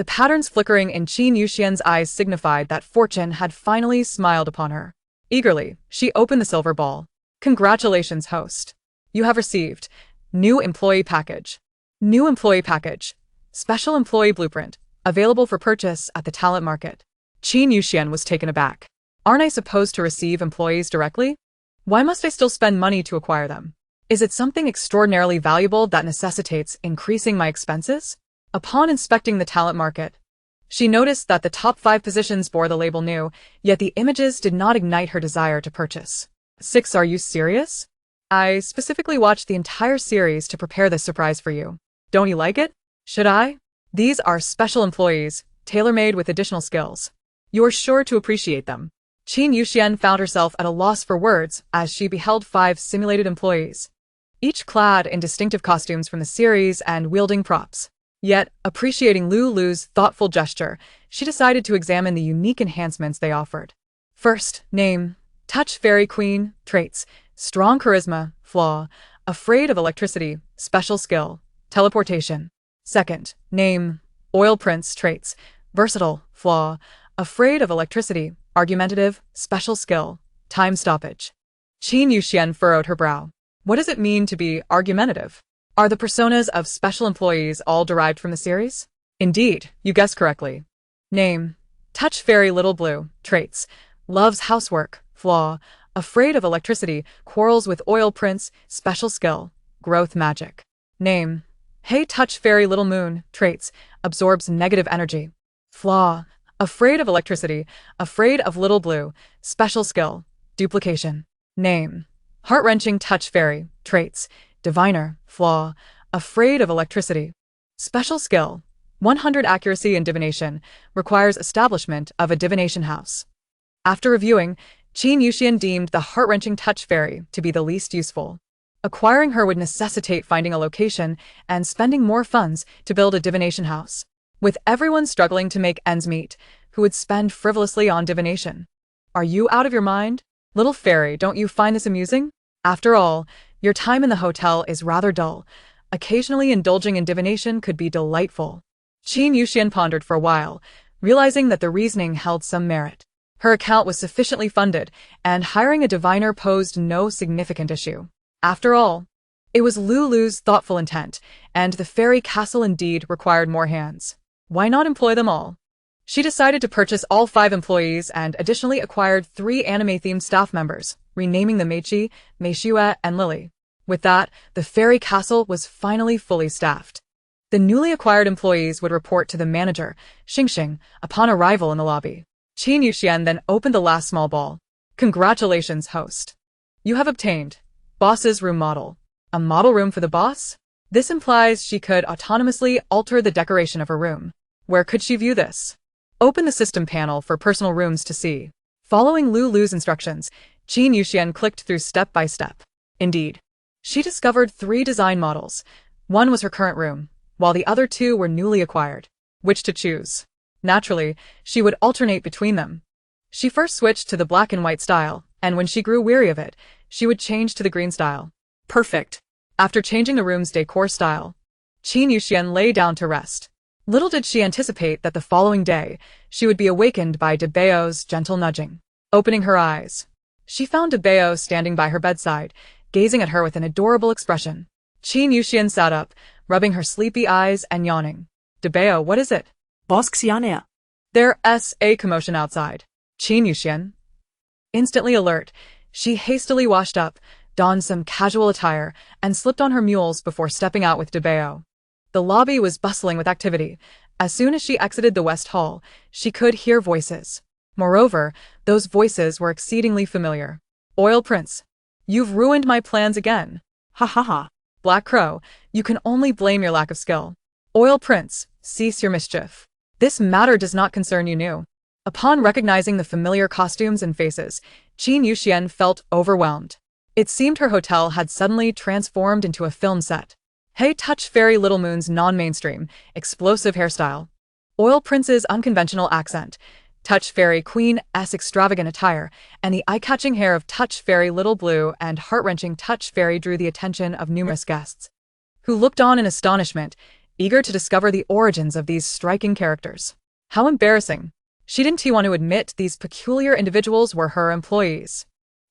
The patterns flickering in Qin Yuxian's eyes signified that fortune had finally smiled upon her. Eagerly, she opened the silver ball. Congratulations, host. You have received new employee package. New employee package. Special employee blueprint. Available for purchase at the talent market. Qin Yuxian was taken aback. Aren't I supposed to receive employees directly? Why must I still spend money to acquire them? Is it something extraordinarily valuable that necessitates increasing my expenses? Upon inspecting the talent market, she noticed that the top 5 positions bore the label new, yet the images did not ignite her desire to purchase. 6. Are you serious? I specifically watched the entire series to prepare this surprise for you. Don't you like it? Should I? These are special employees, tailor-made with additional skills. You're sure to appreciate them. Qin Yuxian found herself at a loss for words as she beheld 5 simulated employees, each clad in distinctive costumes from the series and wielding props. Yet, appreciating Lulu's thoughtful gesture, she decided to examine the unique enhancements they offered. First, name, touch fairy queen, traits, strong charisma, flaw, afraid of electricity, special skill, teleportation. Second, name, oil prince, traits, versatile, flaw, afraid of electricity, argumentative, special skill, time stoppage. Qin Yuxian furrowed her brow. What does it mean to be argumentative? Are the personas of special employees all derived from the series? Indeed, you guessed correctly. Name, touch fairy little blue, traits, loves housework, flaw, afraid of electricity, quarrels with oil prince, special skill, growth magic. Name, hey touch fairy little moon, traits, absorbs negative energy. Flaw, afraid of electricity, afraid of little blue, special skill, duplication. Name, heart-wrenching touch fairy, traits, diviner, flaw, afraid of electricity. Special skill, 100 accuracy in divination, requires establishment of a divination house. After reviewing, Qin Yuxian deemed the heart-wrenching touch fairy to be the least useful. Acquiring her would necessitate finding a location and spending more funds to build a divination house. With everyone struggling to make ends meet, who would spend frivolously on divination? Are you out of your mind? Little fairy, don't you find this amusing? After all, your time in the hotel is rather dull. Occasionally indulging in divination could be delightful. Qin Yuxian pondered for a while, realizing that the reasoning held some merit. Her account was sufficiently funded, and hiring a diviner posed no significant issue. After all, it was Lulu's thoughtful intent, and the fairy castle indeed required more hands. Why not employ them all? She decided to purchase all 5 employees and additionally acquired 3 anime-themed staff members, renaming them Meichi, Meishue, and Lily. With that, the fairy castle was finally fully staffed. The newly acquired employees would report to the manager, Xingxing, upon arrival in the lobby. Qin Yuxian then opened the last small ball. Congratulations, host. You have obtained boss's room model. A model room for the boss? This implies she could autonomously alter the decoration of her room. Where could she view this? Open the system panel for personal rooms to see. Following Lulu's instructions, Qin Yuxian clicked through step by step. Indeed, she discovered 3 design models. One was her current room, while the other 2 were newly acquired. Which to choose? Naturally, she would alternate between them. She first switched to the black and white style, and when she grew weary of it, she would change to the green style. Perfect. After changing the room's decor style, Qin Yuxian lay down to rest. Little did she anticipate that the following day, she would be awakened by Debao's gentle nudging. Opening her eyes, she found Debao standing by her bedside, gazing at her with an adorable expression. Qin Yuxian sat up, rubbing her sleepy eyes and yawning. Debao, what is it? Boss Xianea. There's a commotion outside. Qin Yuxian. Instantly alert, she hastily washed up, donned some casual attire, and slipped on her mules before stepping out with Debao. The lobby was bustling with activity. As soon as she exited the West Hall, she could hear voices. Moreover, those voices were exceedingly familiar. Oil Prince, you've ruined my plans again. Ha ha ha. Black Crow, you can only blame your lack of skill. Oil Prince, cease your mischief. This matter does not concern you new. Upon recognizing the familiar costumes and faces, Qin Yuxian felt overwhelmed. It seemed her hotel had suddenly transformed into a film set. Hey touch fairy little moon's non-mainstream, explosive hairstyle. Oil Prince's unconventional accent. Touch fairy queen's extravagant attire, and the eye-catching hair of touch fairy little blue and heart-wrenching touch fairy drew the attention of numerous guests, who looked on in astonishment. eager to discover the origins of these striking characters. How embarrassing. She didn't want to admit these peculiar individuals were her employees.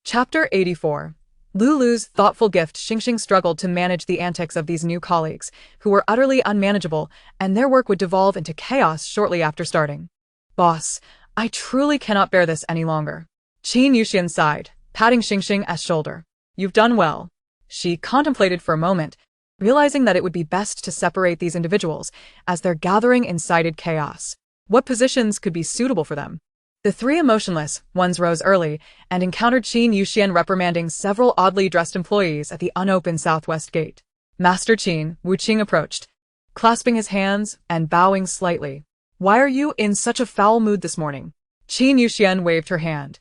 Chapter 84. Lulu's thoughtful gift. Xingxing struggled to manage the antics of these new colleagues, who were utterly unmanageable, and their work would devolve into chaos shortly after starting. Boss, I truly cannot bear this any longer. Qin Yuxian sighed, patting Xingxing's shoulder. You've done well. She contemplated for a moment, realizing that it would be best to separate these individuals, as their gathering incited chaos. What positions could be suitable for them? The three emotionless ones rose early and encountered Qin Yuxian reprimanding several oddly dressed employees at the unopened southwest gate. Master Qin, Wu Qing approached, clasping his hands and bowing slightly. Why are you in such a foul mood this morning? Qin Yuxian waved her hand,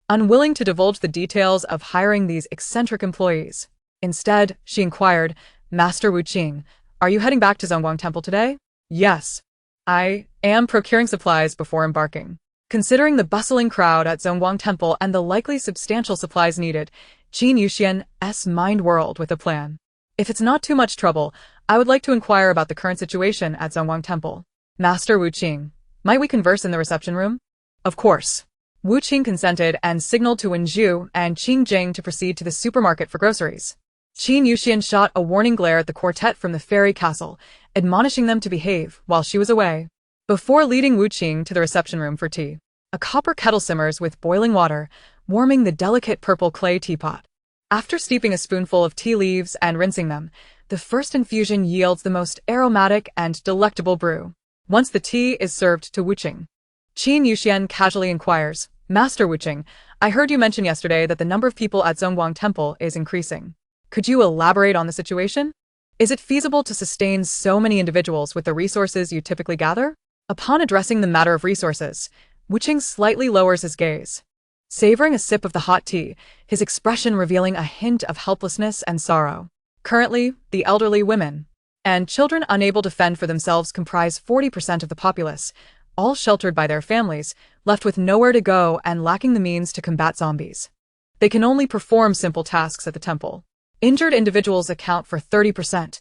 unwilling to divulge the details of hiring these eccentric employees. Instead, she inquired, Master Wu Qing, are you heading back to Zhongguang Temple today? Yes. I am procuring supplies before embarking. Considering the bustling crowd at Zhongguang Temple and the likely substantial supplies needed, Qin Yuxian's mind whirled with a plan. If it's not too much trouble, I would like to inquire about the current situation at Zhongguang Temple. Master Wu Qing, might we converse in the reception room? Of course. Wu Qing consented and signaled to Wenju and Qing Jing to proceed to the supermarket for groceries. Qin Yuxian shot a warning glare at the quartet from the fairy castle, admonishing them to behave while she was away. Before leading Wu Qing to the reception room for tea, a copper kettle simmers with boiling water, warming the delicate purple clay teapot. After steeping a spoonful of tea leaves and rinsing them, the first infusion yields the most aromatic and delectable brew. Once the tea is served to Wu Qing, Qin Yuxian casually inquires, Master Wu Qing, I heard you mention yesterday that the number of people at Zhongguang Temple is increasing. Could you elaborate on the situation? Is it feasible to sustain so many individuals with the resources you typically gather? Upon addressing the matter of resources, Wu Qing slightly lowers his gaze. Savoring a sip of the hot tea, his expression revealing a hint of helplessness and sorrow. Currently, the elderly, women, and children unable to fend for themselves comprise 40% of the populace, all sheltered by their families, left with nowhere to go and lacking the means to combat zombies. They can only perform simple tasks at the temple. Injured individuals account for 30%,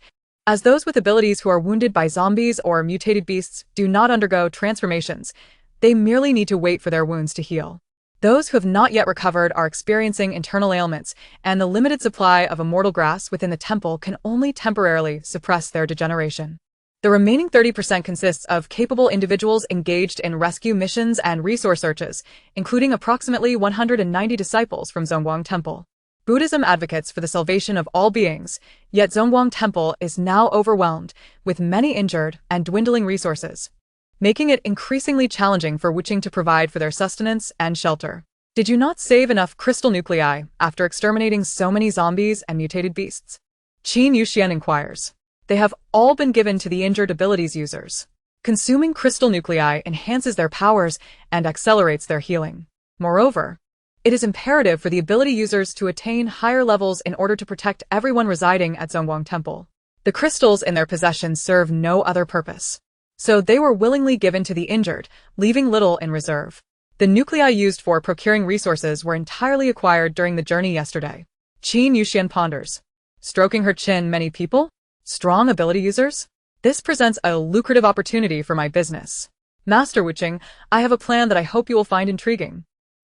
as those with abilities who are wounded by zombies or mutated beasts do not undergo transformations. They merely need to wait for their wounds to heal. Those who have not yet recovered are experiencing internal ailments, and the limited supply of immortal grass within the temple can only temporarily suppress their degeneration. The remaining 30% consists of capable individuals engaged in rescue missions and resource searches, including approximately 190 disciples from Zhongguang Temple. Buddhism advocates for the salvation of all beings, yet Zhongguang Temple is now overwhelmed with many injured and dwindling resources, making it increasingly challenging for Wu Qing to provide for their sustenance and shelter. Did you not save enough crystal nuclei after exterminating so many zombies and mutated beasts? Qin Yuxian inquires. They have all been given to the injured abilities users. Consuming crystal nuclei enhances their powers and accelerates their healing. Moreover, it is imperative for the ability users to attain higher levels in order to protect everyone residing at Zhongguang Temple. The crystals in their possession serve no other purpose, so they were willingly given to the injured, leaving little in reserve. The nuclei used for procuring resources were entirely acquired during the journey yesterday. Qin Yuxian ponders, stroking her chin. Many people? Strong ability users? This presents a lucrative opportunity for my business. Master Wu Qing, I have a plan that I hope you will find intriguing.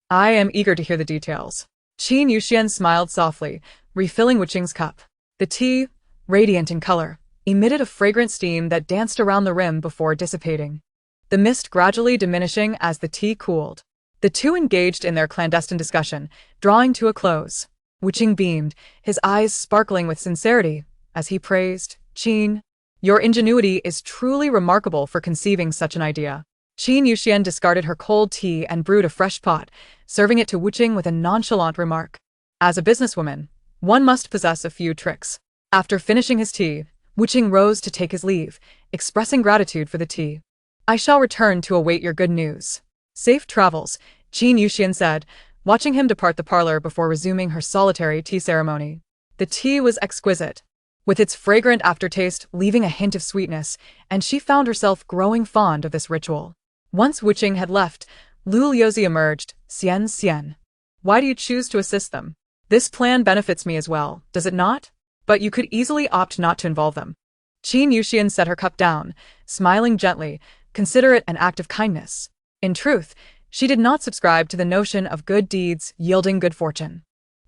I am eager to hear the details. Qin Yuxian smiled softly, refilling Wu Qing's cup. The tea, radiant in color, emitted a fragrant steam that danced around the rim before dissipating, the mist gradually diminishing as the tea cooled. The two engaged in their clandestine discussion, drawing to a close. Wu Qing beamed, his eyes sparkling with sincerity, as he praised, Qin, your ingenuity is truly remarkable for conceiving such an idea. Qin Yuxian discarded her cold tea and brewed a fresh pot, serving it to Wu Qing with a nonchalant remark. As a businesswoman, one must possess a few tricks. After finishing his tea, Wu Qing rose to take his leave, expressing gratitude for the tea. I shall return to await your good news. Safe travels, Qin Yuxian said, watching him depart the parlor before resuming her solitary tea ceremony. The tea was exquisite, with its fragrant aftertaste leaving a hint of sweetness, and she found herself growing fond of this ritual. Once Wu Qing had left, Lu Liuzi emerged. Xian. Why do you choose to assist them? This plan benefits me as well, does it not? But you could easily opt not to involve them. Qin Yuxian set her cup down, smiling gently. Consider it an act of kindness. In truth, she did not subscribe to the notion of good deeds yielding good fortune.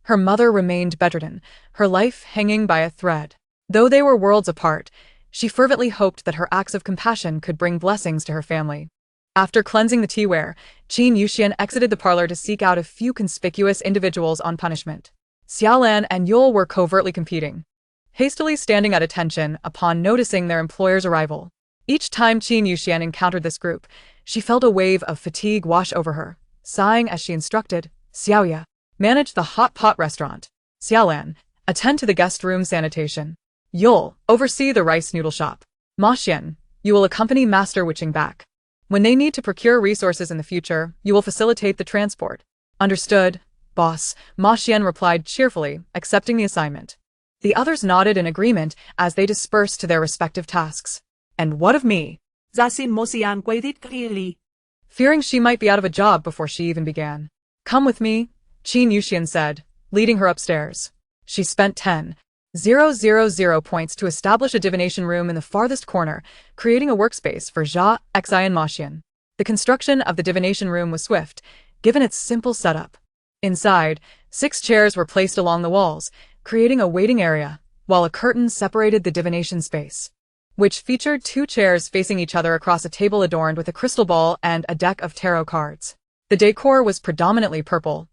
Her mother remained bedridden, her life hanging by a thread. Though they were worlds apart, she fervently hoped that her acts of compassion could bring blessings to her family. After cleansing the teaware, Qin Yuxian exited the parlor to seek out a few conspicuous individuals on punishment. Xiaolan and Yule were covertly competing, hastily standing at attention upon noticing their employer's arrival. Each time Qin Yuxian encountered this group, she felt a wave of fatigue wash over her, sighing as she instructed, Xiaoya, manage the hot pot restaurant. Xiaolan, attend to the guest room sanitation. Yule, oversee the rice noodle shop. Ma Xian, you will accompany Master Witching back. When they need to procure resources in the future, you will facilitate the transport. Understood, boss, Ma Xian replied cheerfully, accepting the assignment. The others nodded in agreement as they dispersed to their respective tasks. And what of me? Zasin Mosian waited clearly. Fearing she might be out of a job before she even began. Come with me, Qin Yuxian said, leading her upstairs. She spent 10,000 points to establish a divination room in the farthest corner, creating a workspace for Xia, Xi and Ma Xian. The construction of the divination room was swift, given its simple setup. Inside, 6 chairs were placed along the walls, creating a waiting area, while a curtain separated the divination space, which featured 2 chairs facing each other across a table adorned with a crystal ball and a deck of tarot cards. The decor was predominantly purple,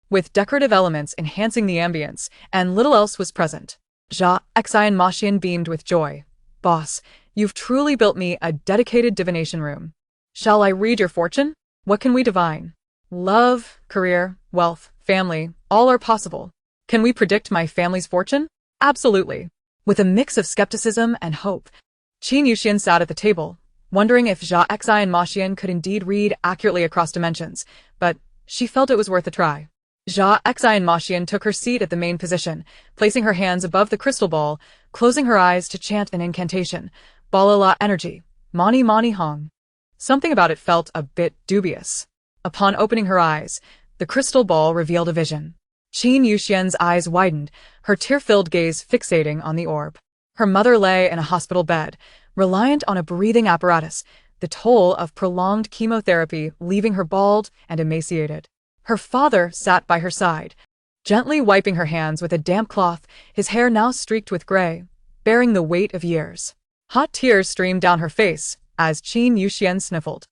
with decorative elements enhancing the ambience, and little else was present. Xia, Xi and Ma Xian beamed with joy. Boss, you've truly built me a dedicated divination room. Shall I read your fortune? What can we divine? Love, career, wealth, family, all are possible. Can we predict my family's fortune? Absolutely. With a mix of skepticism and hope, Qin Yuxian sat at the table, wondering if Xia, Xi and Ma Xian could indeed read accurately across dimensions, but she felt it was worth a try. Xia, Xi and Ma Xian took her seat at the main position, placing her hands above the crystal ball, closing her eyes to chant an incantation, Balala energy, Mani Mani Hong. Something about it felt a bit dubious. Upon opening her eyes, the crystal ball revealed a vision. Qin Yuxian's eyes widened, her tear-filled gaze fixating on the orb. Her mother lay in a hospital bed, reliant on a breathing apparatus, the toll of prolonged chemotherapy leaving her bald and emaciated. Her father sat by her side, gently wiping her hands with a damp cloth, his hair now streaked with gray, bearing the weight of years. Hot tears streamed down her face as Qin Yuxian sniffled.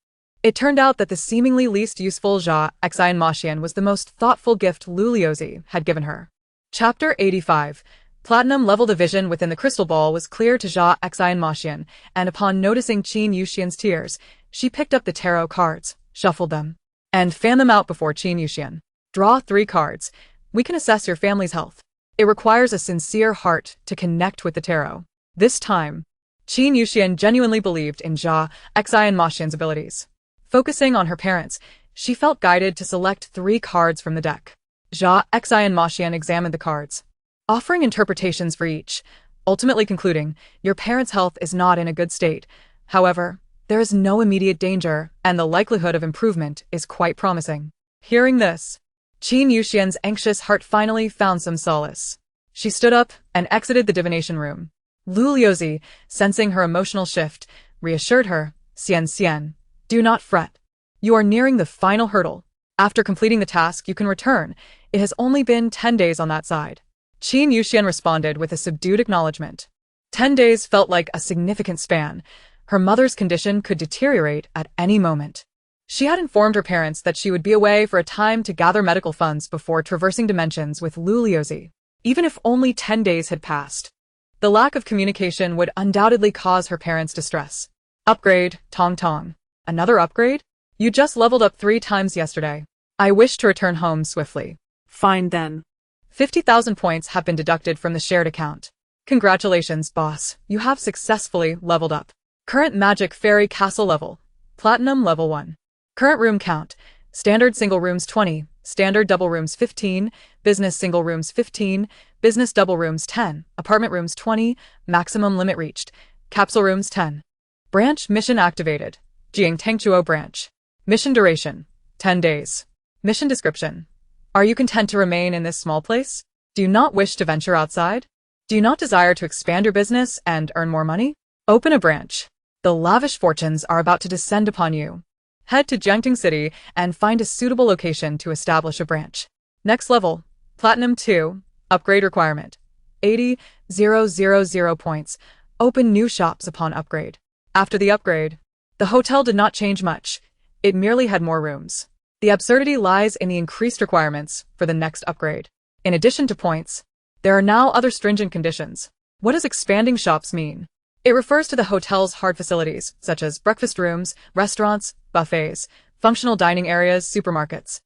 It turned out that the seemingly least useful Xia, Xi and Ma Xian was the most thoughtful gift Luliozi had given her. Chapter 85. Platinum level division within the crystal ball was clear to Xia, Xi and Ma Xian, and upon noticing Qin Yuxian's tears, she picked up the tarot cards, shuffled them, and fanned them out before Qin Yuxian. Draw 3 cards. We can assess your family's health. It requires a sincere heart to connect with the tarot. This time, Qin Yuxian genuinely believed in Xia, Xi and Ma Xian's abilities. Focusing on her parents, she felt guided to select 3 cards from the deck. Xia, Xi and Ma Xian examined the cards, offering interpretations for each, ultimately concluding, your parents' health is not in a good state. However, there is no immediate danger, and the likelihood of improvement is quite promising. Hearing this, Qin Yuxian's anxious heart finally found some solace. She stood up and exited the divination room. Luliozi, sensing her emotional shift, reassured her, Xian, do not fret. You are nearing the final hurdle. After completing the task, you can return. It has only been 10 days on that side. Qin Yuxian responded with a subdued acknowledgement. 10 days felt like a significant span. Her mother's condition could deteriorate at any moment. She had informed her parents that she would be away for a time to gather medical funds before traversing dimensions with Luliozi. Even if only 10 days had passed, the lack of communication would undoubtedly cause her parents distress. Upgrade, Tong. Another upgrade? You just leveled up 3 times yesterday. I wish to return home swiftly. Fine then. 50,000 points have been deducted from the shared account. Congratulations, boss. You have successfully leveled up. Current Magic Fairy Castle level. Platinum level 1. Current room count. Standard single rooms 20. Standard double rooms 15. Business single rooms 15. Business double rooms 10. Apartment rooms 20. Maximum limit reached. Capsule rooms 10. Branch mission activated. Jiangtangchuo branch. Mission duration. 10 days. Mission description. Are you content to remain in this small place? Do you not wish to venture outside? Do you not desire to expand your business and earn more money? Open a branch. The lavish fortunes are about to descend upon you. Head to Jiangting City and find a suitable location to establish a branch. Next level, Platinum 2, upgrade requirement. 80,000 points. Open new shops upon upgrade. After the upgrade, the hotel did not change much. It merely had more rooms. The absurdity lies in the increased requirements for the next upgrade. In addition to points, there are now other stringent conditions. What does expanding shops mean? It refers to the hotel's hard facilities, such as breakfast rooms, restaurants, buffets, functional dining areas, supermarkets,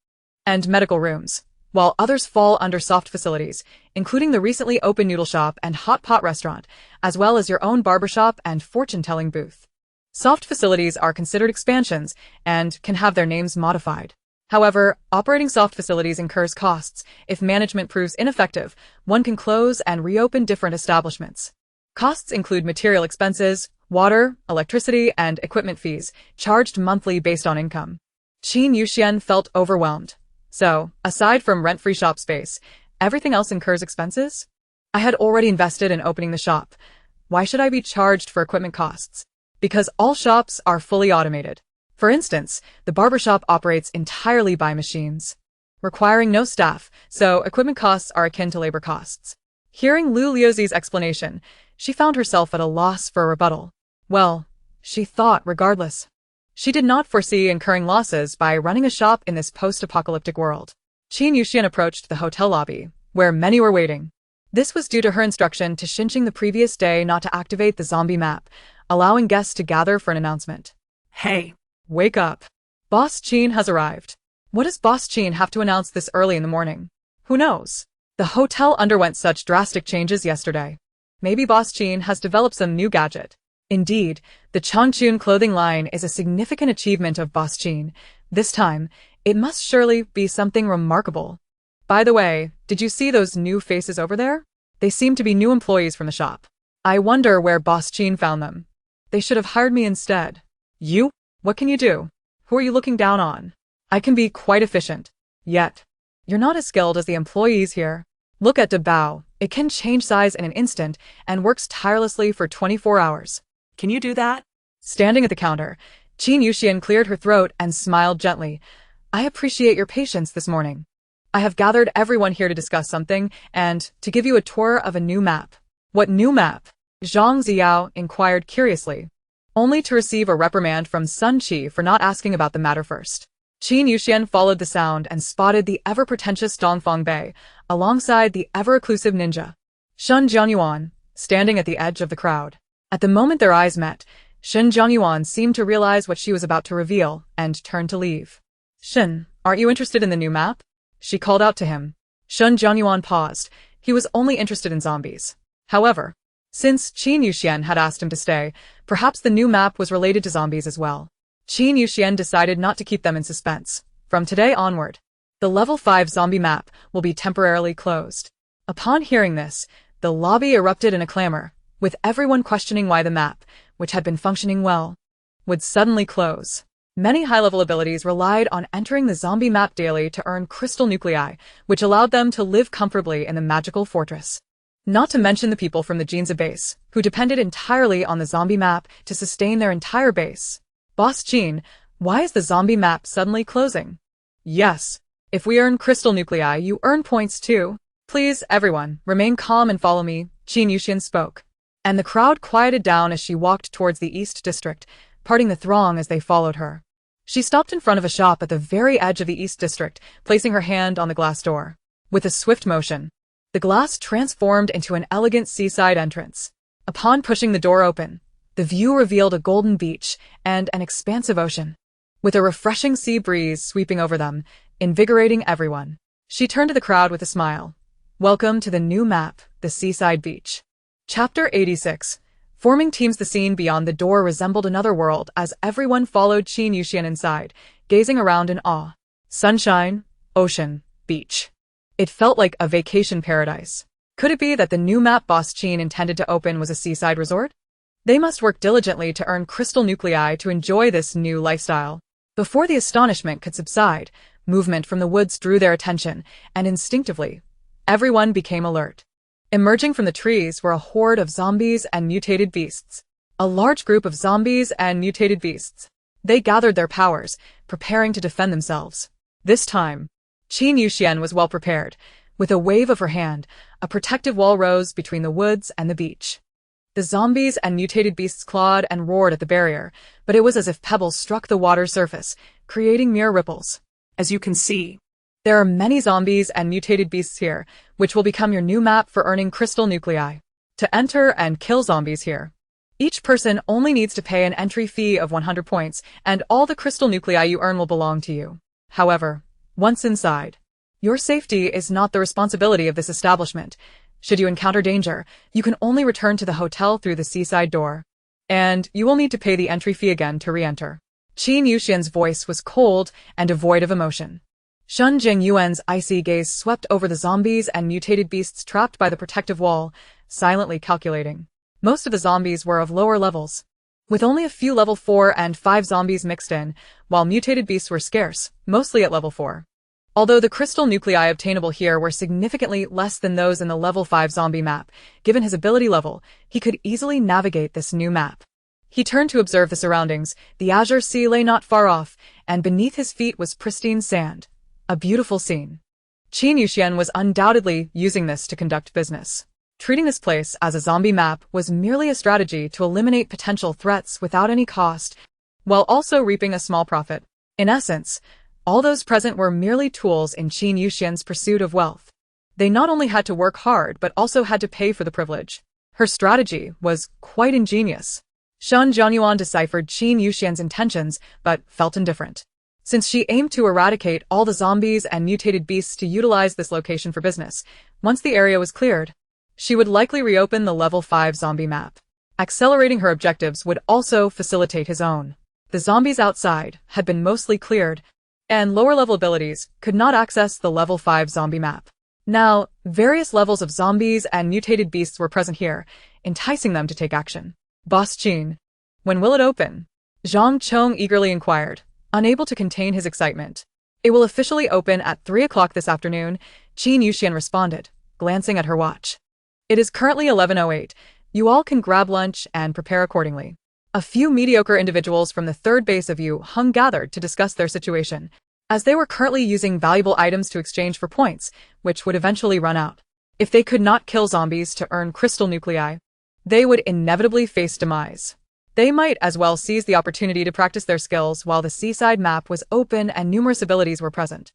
and medical rooms, while others fall under soft facilities, including the recently opened noodle shop and hot pot restaurant, as well as your own barbershop and fortune-telling booth. Soft facilities are considered expansions and can have their names modified. However, operating soft facilities incurs costs. If management proves ineffective, one can close and reopen different establishments. Costs include material expenses, water, electricity, and equipment fees, charged monthly based on income. Qin Yuxian felt overwhelmed. So, aside from rent-free shop space, everything else incurs expenses? I had already invested in opening the shop. Why should I be charged for equipment costs? Because all shops are fully automated. For instance, the barbershop operates entirely by machines, requiring no staff, so equipment costs are akin to labor costs. Hearing Lu Liuzi's explanation, she found herself at a loss for a rebuttal. Well, she thought regardless. She did not foresee incurring losses by running a shop in this post-apocalyptic world. Qin Yuxian approached the hotel lobby, where many were waiting. This was due to her instruction to Xinqing the previous day not to activate the zombie map, allowing guests to gather for an announcement. Hey, wake up. Boss Qin has arrived. What does Boss Qin have to announce this early in the morning? Who knows? The hotel underwent such drastic changes yesterday. Maybe Boss Qin has developed some new gadget. Indeed, the Changchun clothing line is a significant achievement of Boss Qin. This time, it must surely be something remarkable. By the way, did you see those new faces over there? They seem to be new employees from the shop. I wonder where Boss Qin found them. They should have hired me instead. You? What can you do? Who are you looking down on? I can be quite efficient. Yet, you're not as skilled as the employees here. Look at De Bao. It can change size in an instant and works tirelessly for 24 hours. Can you do that? Standing at the counter, Qin Yuxian cleared her throat and smiled gently. I appreciate your patience this morning. I have gathered everyone here to discuss something and to give you a tour of a new map. What new map? Zhang Ziao inquired curiously, only to receive a reprimand from Sun Qi for not asking about the matter first. Qin Yuxian followed the sound and spotted the ever-pretentious Dongfang Bei, alongside the ever-elusive ninja, Shun Jianyuan, standing at the edge of the crowd. At the moment their eyes met, Shun Jianyuan seemed to realize what she was about to reveal and turned to leave. Shun, aren't you interested in the new map? She called out to him. Shun Jianyuan paused. He was only interested in zombies. However, since Qin Yuxian had asked him to stay, perhaps the new map was related to zombies as well. Qin Yuxian decided not to keep them in suspense. From today onward, the level 5 zombie map will be temporarily closed. Upon hearing this, the lobby erupted in a clamor, with everyone questioning why the map, which had been functioning well, would suddenly close. Many high-level abilities relied on entering the zombie map daily to earn crystal nuclei, which allowed them to live comfortably in the magical fortress. Not to mention the people from the Jinza base, who depended entirely on the zombie map to sustain their entire base. Boss Qin, why is the zombie map suddenly closing? Yes. If we earn crystal nuclei, you earn points too. Please, everyone, remain calm and follow me, Qin Yuxian spoke. And the crowd quieted down as she walked towards the East District, parting the throng as they followed her. She stopped in front of a shop at the very edge of the East District, placing her hand on the glass door. With a swift motion, the glass transformed into an elegant seaside entrance. Upon pushing the door open, the view revealed a golden beach and an expansive ocean, with a refreshing sea breeze sweeping over them, invigorating everyone. She turned to the crowd with a smile. Welcome to the new map, the Seaside Beach. Chapter 86. Forming teams. The scene beyond the door resembled another world as everyone followed Qin Yuxian inside, gazing around in awe. Sunshine, ocean, beach. It felt like a vacation paradise. Could it be that the new map Boss Qin intended to open was a seaside resort? They must work diligently to earn crystal nuclei to enjoy this new lifestyle. Before the astonishment could subside, movement from the woods drew their attention, and instinctively, everyone became alert. Emerging from the trees were a horde of zombies and mutated beasts. a large group of zombies and mutated beasts. They gathered their powers, preparing to defend themselves. This time, Qin Yuxian was well prepared. With a wave of her hand, a protective wall rose between the woods and the beach. The zombies and mutated beasts clawed and roared at the barrier, but it was as if pebbles struck the water's surface, creating mere ripples. As you can see, There are many zombies and mutated beasts here, which will become your new map for earning crystal nuclei. To enter and kill zombies here, each person only needs to pay an entry fee of 100 points, and all the crystal nuclei you earn will belong to you. However, once inside, your safety is not the responsibility of this establishment. Should you encounter danger, you can only return to the hotel through the seaside door. And you will need to pay the entry fee again to re-enter. Qin Yuxian's voice was cold and devoid of emotion. Shun Jingyuan's icy gaze swept over the zombies and mutated beasts trapped by the protective wall, silently calculating. Most of the zombies were of lower levels, with only a few level 4 and 5 zombies mixed in, while mutated beasts were scarce, mostly at level 4. Although the crystal nuclei obtainable here were significantly less than those in the level 5 zombie map, given his ability level, he could easily navigate this new map. He turned to observe the surroundings. The azure sea lay not far off, and beneath his feet was pristine sand. A beautiful scene. Qin Yuxian was undoubtedly using this to conduct business. Treating this place as a zombie map was merely a strategy to eliminate potential threats without any cost, while also reaping a small profit. In essence, all those present were merely tools in Qin Yuxian's pursuit of wealth. They not only had to work hard but also had to pay for the privilege. Her strategy was quite ingenious. Shun Jianyuan deciphered Qin Yuxian's intentions but felt indifferent. Since she aimed to eradicate all the zombies and mutated beasts to utilize this location for business, once the area was cleared, she would likely reopen the level 5 zombie map. Accelerating her objectives would also facilitate his own. The zombies outside had been mostly cleared, and lower-level abilities could not access the level 5 zombie map. Now, various levels of zombies and mutated beasts were present here, enticing them to take action. Boss Qin, when will it open? Zhang Chong eagerly inquired, unable to contain his excitement. It will officially open at 3 o'clock this afternoon, Qin Yuxian responded, glancing at her watch. It is currently 11:08. You all can grab lunch and prepare accordingly. A few mediocre individuals from the third base of Yu Hung gathered to discuss their situation, as they were currently using valuable items to exchange for points, which would eventually run out. If they could not kill zombies to earn crystal nuclei, they would inevitably face demise. They might as well seize the opportunity to practice their skills while the seaside map was open and numerous abilities were present.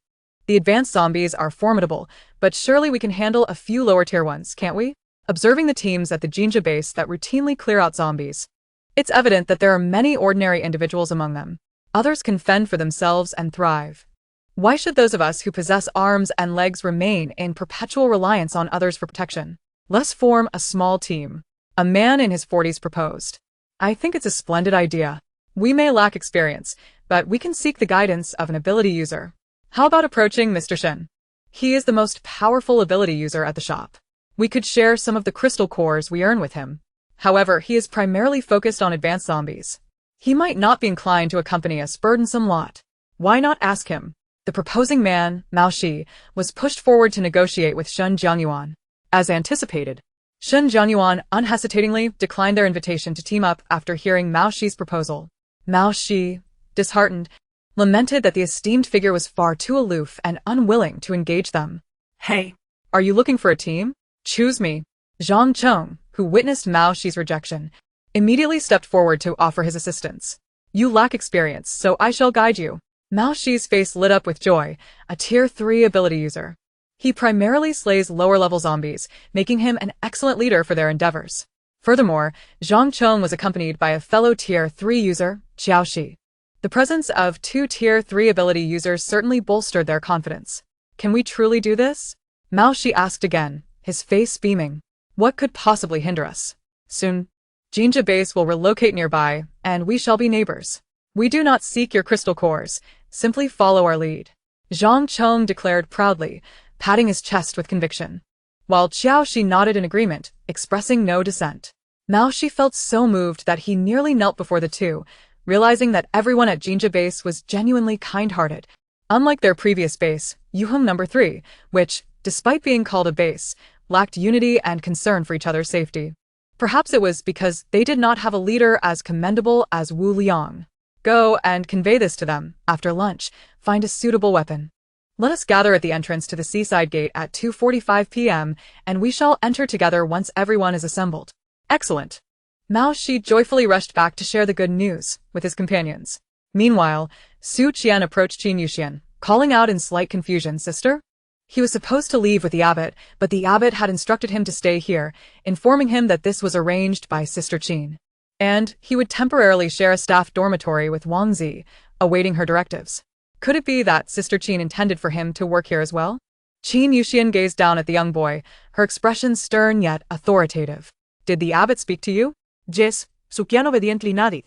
The advanced zombies are formidable, but surely we can handle a few lower-tier ones, can't we? Observing the teams at the Jinja base that routinely clear out zombies, it's evident that there are many ordinary individuals among them. Others can fend for themselves and thrive. Why should those of us who possess arms and legs remain in perpetual reliance on others for protection? Let's form a small team. A man in his 40s proposed. I think it's a splendid idea. We may lack experience, but we can seek the guidance of an ability user. How about approaching Mr. Shen? He is the most powerful ability user at the shop. We could share some of the crystal cores we earn with him. However, he is primarily focused on advanced zombies. He might not be inclined to accompany us burdensome lot. Why not ask him? The proposing man, Mao Shi, was pushed forward to negotiate with Shun Jianyuan. As anticipated, Shun Jianyuan unhesitatingly declined their invitation to team up after hearing Mao Shi's proposal. Mao Shi, disheartened, lamented that the esteemed figure was far too aloof and unwilling to engage them. Hey, Are you looking for a team? Choose me. Zhang Chong, who witnessed Mao Shi's rejection, immediately stepped forward to offer his assistance. You lack experience, so I shall guide you. Mao Shi's face lit up with joy, a Tier 3 ability user. He primarily slays lower-level zombies, making him an excellent leader for their endeavors. Furthermore, Zhang Chong was accompanied by a fellow Tier 3 user, Xiao Shi. The presence of 2 Tier 3 ability users certainly bolstered their confidence. Can we truly do this? Mao Shi asked again, his face beaming. What could possibly hinder us? Soon, Jinja base will relocate nearby, and we shall be neighbors. We do not seek your crystal cores, simply follow our lead. Zhang Chong declared proudly, patting his chest with conviction. While Xiao Shi nodded in agreement, expressing no dissent. Mao Shi felt so moved that he nearly knelt before the two, realizing that everyone at Jinja base was genuinely kind-hearted. Unlike their previous base, Yuhung No. 3, which, despite being called a base, lacked unity and concern for each other's safety. Perhaps it was because they did not have a leader as commendable as Wu Liang. Go and convey this to them. After lunch, find a suitable weapon. Let us gather at the entrance to the seaside gate at 2:45 p.m., and we shall enter together once everyone is assembled. Excellent. Mao Shi joyfully rushed back to share the good news with his companions. Meanwhile, Su Qian approached Qin Yuxian, calling out in slight confusion, "Sister?" He was supposed to leave with the abbot, but the abbot had instructed him to stay here, informing him that this was arranged by Sister Qin. And he would temporarily share a staff dormitory with Wang Zi, awaiting her directives. Could it be that Sister Qin intended for him to work here as well? Qin Yuxian gazed down at the young boy, her expression stern yet authoritative. Did the abbot speak to you? Yes, Su Qian obediently nodded,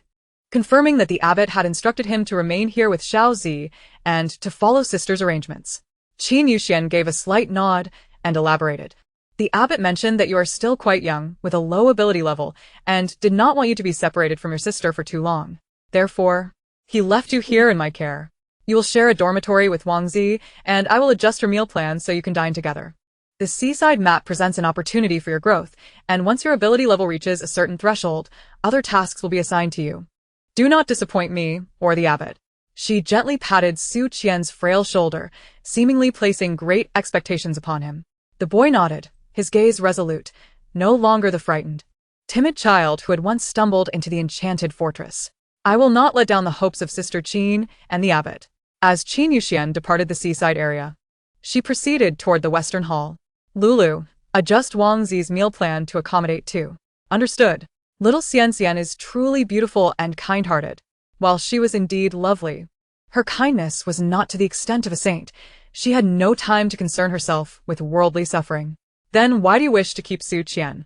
confirming that the abbot had instructed him to remain here with Xiao Zi and to follow Sister's arrangements. Qin Yuxian gave a slight nod and elaborated. The abbot mentioned that you are still quite young, with a low ability level, and did not want you to be separated from your sister for too long. Therefore, he left you here in my care. You will share a dormitory with Wang Zi, and I will adjust your meal plans so you can dine together. The seaside map presents an opportunity for your growth, and once your ability level reaches a certain threshold, other tasks will be assigned to you. Do not disappoint me or the abbot. She gently patted Su Qian's frail shoulder, seemingly placing great expectations upon him. The boy nodded, his gaze resolute, no longer the frightened, timid child who had once stumbled into the enchanted fortress. I will not let down the hopes of Sister Qin and the abbot. As Qin Yuxian departed the seaside area, she proceeded toward the western hall. Lulu, adjust Wang Zi's meal plan to accommodate two. Understood. Little Xian Xian is truly beautiful and kind-hearted. While she was indeed lovely, her kindness was not to the extent of a saint. She had no time to concern herself with worldly suffering. Then why do you wish to keep Su Qian?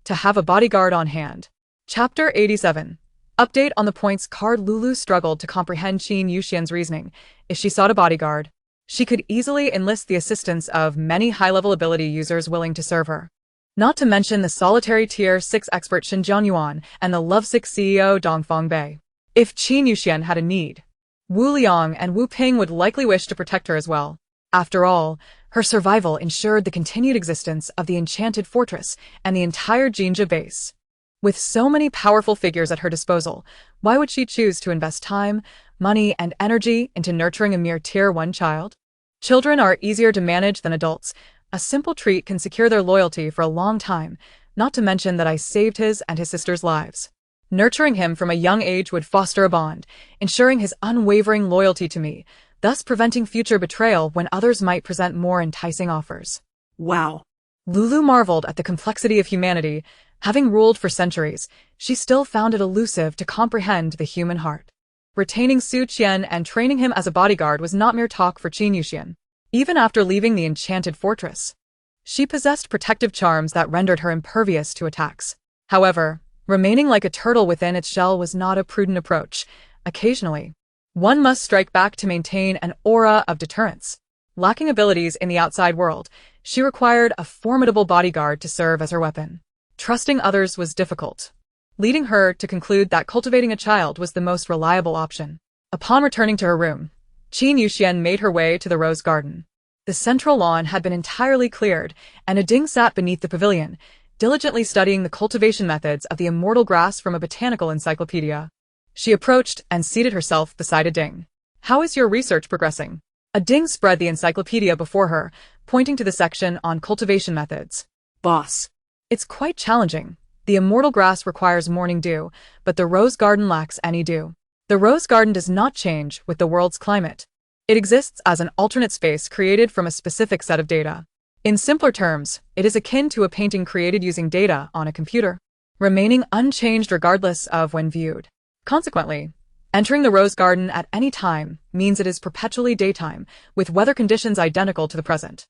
To have a bodyguard on hand. Chapter 87. Update on the points card. Lulu struggled to comprehend Qin Yuxian's reasoning. If she sought a bodyguard, she could easily enlist the assistance of many high-level ability users willing to serve her. Not to mention the solitary Tier 6 expert Xin Jianyuan and the lovesick CEO Dongfang Bei. If Qin Yuxian had a need, Wu Liang and Wu Ping would likely wish to protect her as well. After all, her survival ensured the continued existence of the enchanted fortress and the entire Jinja base. With so many powerful figures at her disposal, why would she choose to invest time, money, and energy into nurturing a mere Tier 1 child? Children are easier to manage than adults. A simple treat can secure their loyalty for a long time, not to mention that I saved his and his sister's lives. Nurturing him from a young age would foster a bond, ensuring his unwavering loyalty to me, thus preventing future betrayal when others might present more enticing offers. Wow. Lulu marveled at the complexity of humanity. Having ruled for centuries, she still found it elusive to comprehend the human heart. Retaining Su Qian and training him as a bodyguard was not mere talk for Qin Yuxian. Even after leaving the enchanted fortress, she possessed protective charms that rendered her impervious to attacks. However, remaining like a turtle within its shell was not a prudent approach. Occasionally, one must strike back to maintain an aura of deterrence. Lacking abilities in the outside world, she required a formidable bodyguard to serve as her weapon. Trusting others was difficult, leading her to conclude that cultivating a child was the most reliable option. Upon returning to her room, Qin Yuxian made her way to the rose garden. The central lawn had been entirely cleared, and a Ding sat beneath the pavilion, diligently studying the cultivation methods of the immortal grass from a botanical encyclopedia. She approached and seated herself beside a Ding. How is your research progressing? A Ding spread the encyclopedia before her, pointing to the section on cultivation methods. Boss. It's quite challenging. The immortal grass requires morning dew, but the rose garden lacks any dew. The rose garden does not change with the world's climate. It exists as an alternate space created from a specific set of data. In simpler terms, it is akin to a painting created using data on a computer, remaining unchanged regardless of when viewed. Consequently, entering the rose garden at any time means it is perpetually daytime, with weather conditions identical to the present.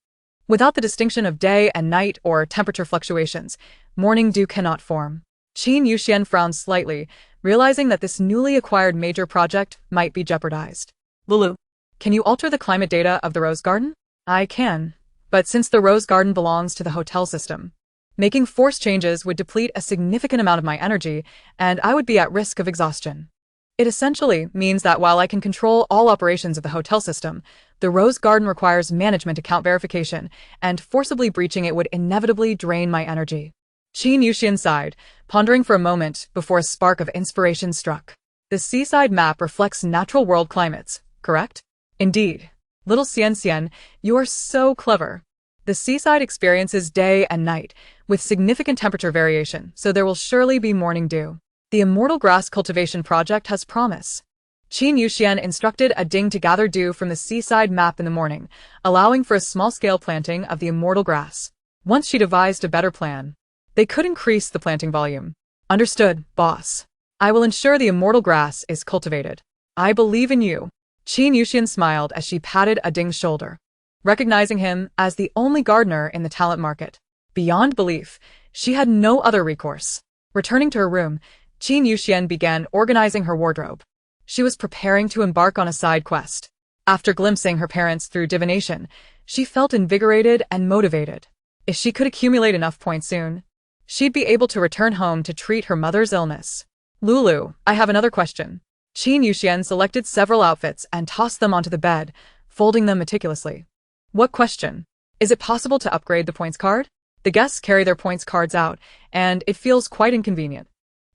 Without the distinction of day and night or temperature fluctuations, morning dew cannot form. Qin Yuxian frowned slightly, realizing that this newly acquired major project might be jeopardized. Lulu, can you alter the climate data of the rose garden? I can, but since the rose garden belongs to the hotel system, making forced changes would deplete a significant amount of my energy, and I would be at risk of exhaustion. It essentially means that while I can control all operations of the hotel system, the rose garden requires management account verification, and forcibly breaching it would inevitably drain my energy. Qin Yuxian sighed, pondering for a moment before a spark of inspiration struck. The seaside map reflects natural world climates, correct? Indeed. Little Xian, you are so clever. The seaside experiences day and night, with significant temperature variation, so there will surely be morning dew. The Immortal Grass Cultivation Project has promise. Qin Yuxian instructed a ding to gather dew from the seaside map in the morning, allowing for a small-scale planting of the immortal grass. Once she devised a better plan, they could increase the planting volume. Understood, boss. I will ensure the immortal grass is cultivated. I believe in you. Qin Yuxian smiled as she patted a ding's shoulder, recognizing him as the only gardener in the talent market. Beyond belief, she had no other recourse. Returning to her room, Qin Yuxian began organizing her wardrobe. She was preparing to embark on a side quest. After glimpsing her parents through divination, she felt invigorated and motivated. If she could accumulate enough points soon, she'd be able to return home to treat her mother's illness. Lulu, I have another question. Qin Yuxian selected several outfits and tossed them onto the bed, folding them meticulously. What question? Is it possible to upgrade the points card? The guests carry their points cards out, and it feels quite inconvenient.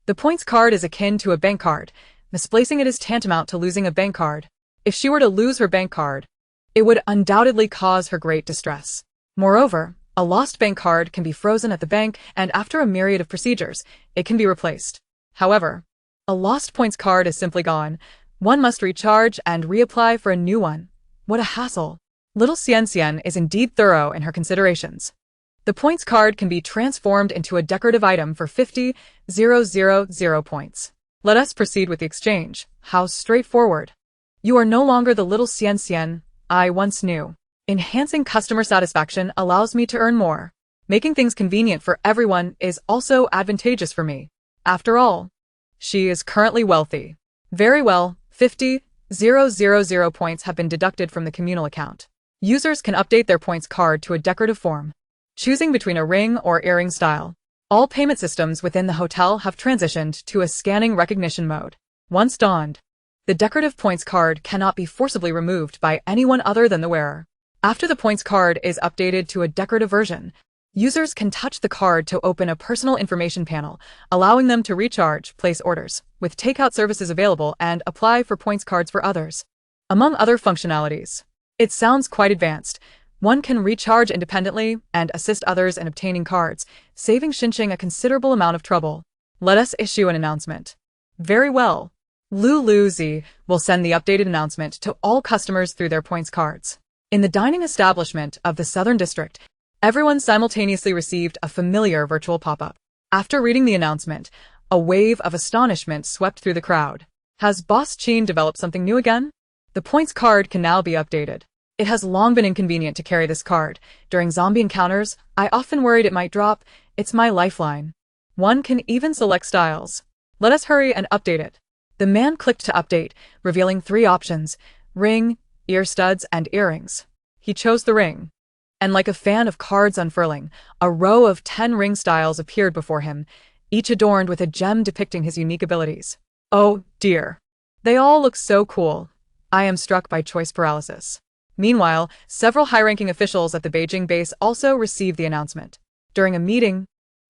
The points card is akin to a bank card. Misplacing it is tantamount to losing a bank card. If she were to lose her bank card, it would undoubtedly cause her great distress. Moreover, a lost bank card can be frozen at the bank, and after a myriad of procedures, it can be replaced. However, a lost points card is simply gone. One must recharge and reapply for a new one. What a hassle. Little Xian is indeed thorough in her considerations. The points card can be transformed into a decorative item for 50,000 points. Let us proceed with the exchange. How straightforward. You are no longer the little Xian I once knew. Enhancing customer satisfaction allows me to earn more. Making things convenient for everyone is also advantageous for me. After all, she is currently wealthy. Very well, 50,000 points have been deducted from the communal account. Users can update their points card to a decorative form, choosing between a ring or earring style. All payment systems within the hotel have transitioned to a scanning recognition mode. Once donned, the decorative points card cannot be forcibly removed by anyone other than the wearer. After the points card is updated to a decorative version, users can touch the card to open a personal information panel, allowing them to recharge, place orders, with takeout services available, and apply for points cards for others. Among other functionalities, it sounds quite advanced. One can recharge independently and assist others in obtaining cards, saving Xinqing a considerable amount of trouble. Let us issue an announcement. Very well. Lulu Zi will send the updated announcement to all customers through their points cards. In the dining establishment of the Southern District, everyone simultaneously received a familiar virtual pop-up. After reading the announcement, a wave of astonishment swept through the crowd. Has Boss Qin developed something new again? The points card can now be updated. It has long been inconvenient to carry this card. During zombie encounters, I often worried it might drop. It's my lifeline. One can even select styles. Let us hurry and update it. The man clicked to update, revealing 3 options: ring, ear studs, and earrings. He chose the ring. And like a fan of cards unfurling, a row of 10 ring styles appeared before him, each adorned with a gem depicting his unique abilities. Oh, dear. They all look so cool. I am struck by choice paralysis. Meanwhile, several high-ranking officials at the Beijing base also received the announcement. During a meeting,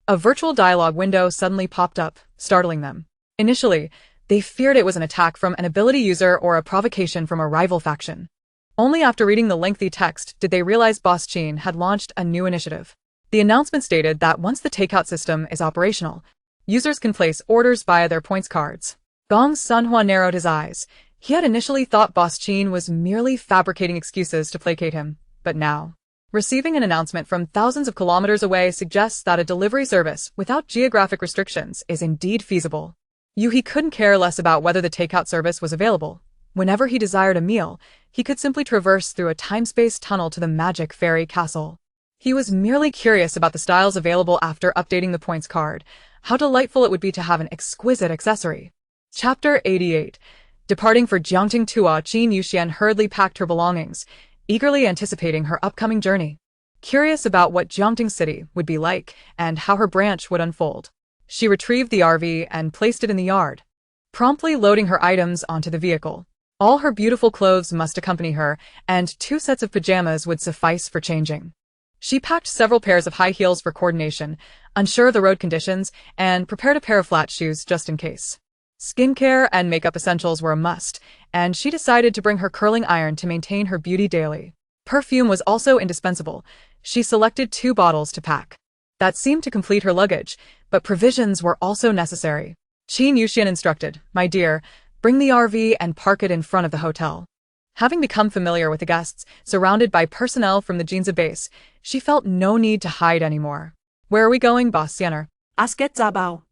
a virtual dialogue window suddenly popped up, startling them. Initially, they feared it was an attack from an ability user or a provocation from a rival faction. Only after reading the lengthy text did they realize Boss Qin had launched a new initiative. The announcement stated that once the takeout system is operational, users can place orders via their points cards. Gong Sunhua narrowed his eyes. He had initially thought Boss Qin was merely fabricating excuses to placate him, but now, receiving an announcement from thousands of kilometers away suggests that a delivery service without geographic restrictions is indeed feasible. He couldn't care less about whether the takeout service was available. Whenever he desired a meal, he could simply traverse through a time-space tunnel to the magic fairy castle. He was merely curious about the styles available after updating the points card. How delightful it would be to have an exquisite accessory. Chapter 88. Departing for Jiangting Tua, Qin Yuxian hurriedly packed her belongings, eagerly anticipating her upcoming journey. Curious about what Jiangting City would be like and how her branch would unfold, she retrieved the RV and placed it in the yard, promptly loading her items onto the vehicle. All her beautiful clothes must accompany her, and 2 sets of pajamas would suffice for changing. She packed several pairs of high heels for coordination, unsure of the road conditions, and prepared a pair of flat shoes just in case. Skincare and makeup essentials were a must, and she decided to bring her curling iron to maintain her beauty daily. Perfume was also indispensable. She selected 2 bottles to pack. That seemed to complete her luggage, but provisions were also necessary. Qin Yuxian instructed, "My dear, bring the RV and park it in front of the hotel." Having become familiar with the guests, surrounded by personnel from the Jinza base, she felt no need to hide anymore. "Where are we going, Boss Xianer?" Asket Zabao.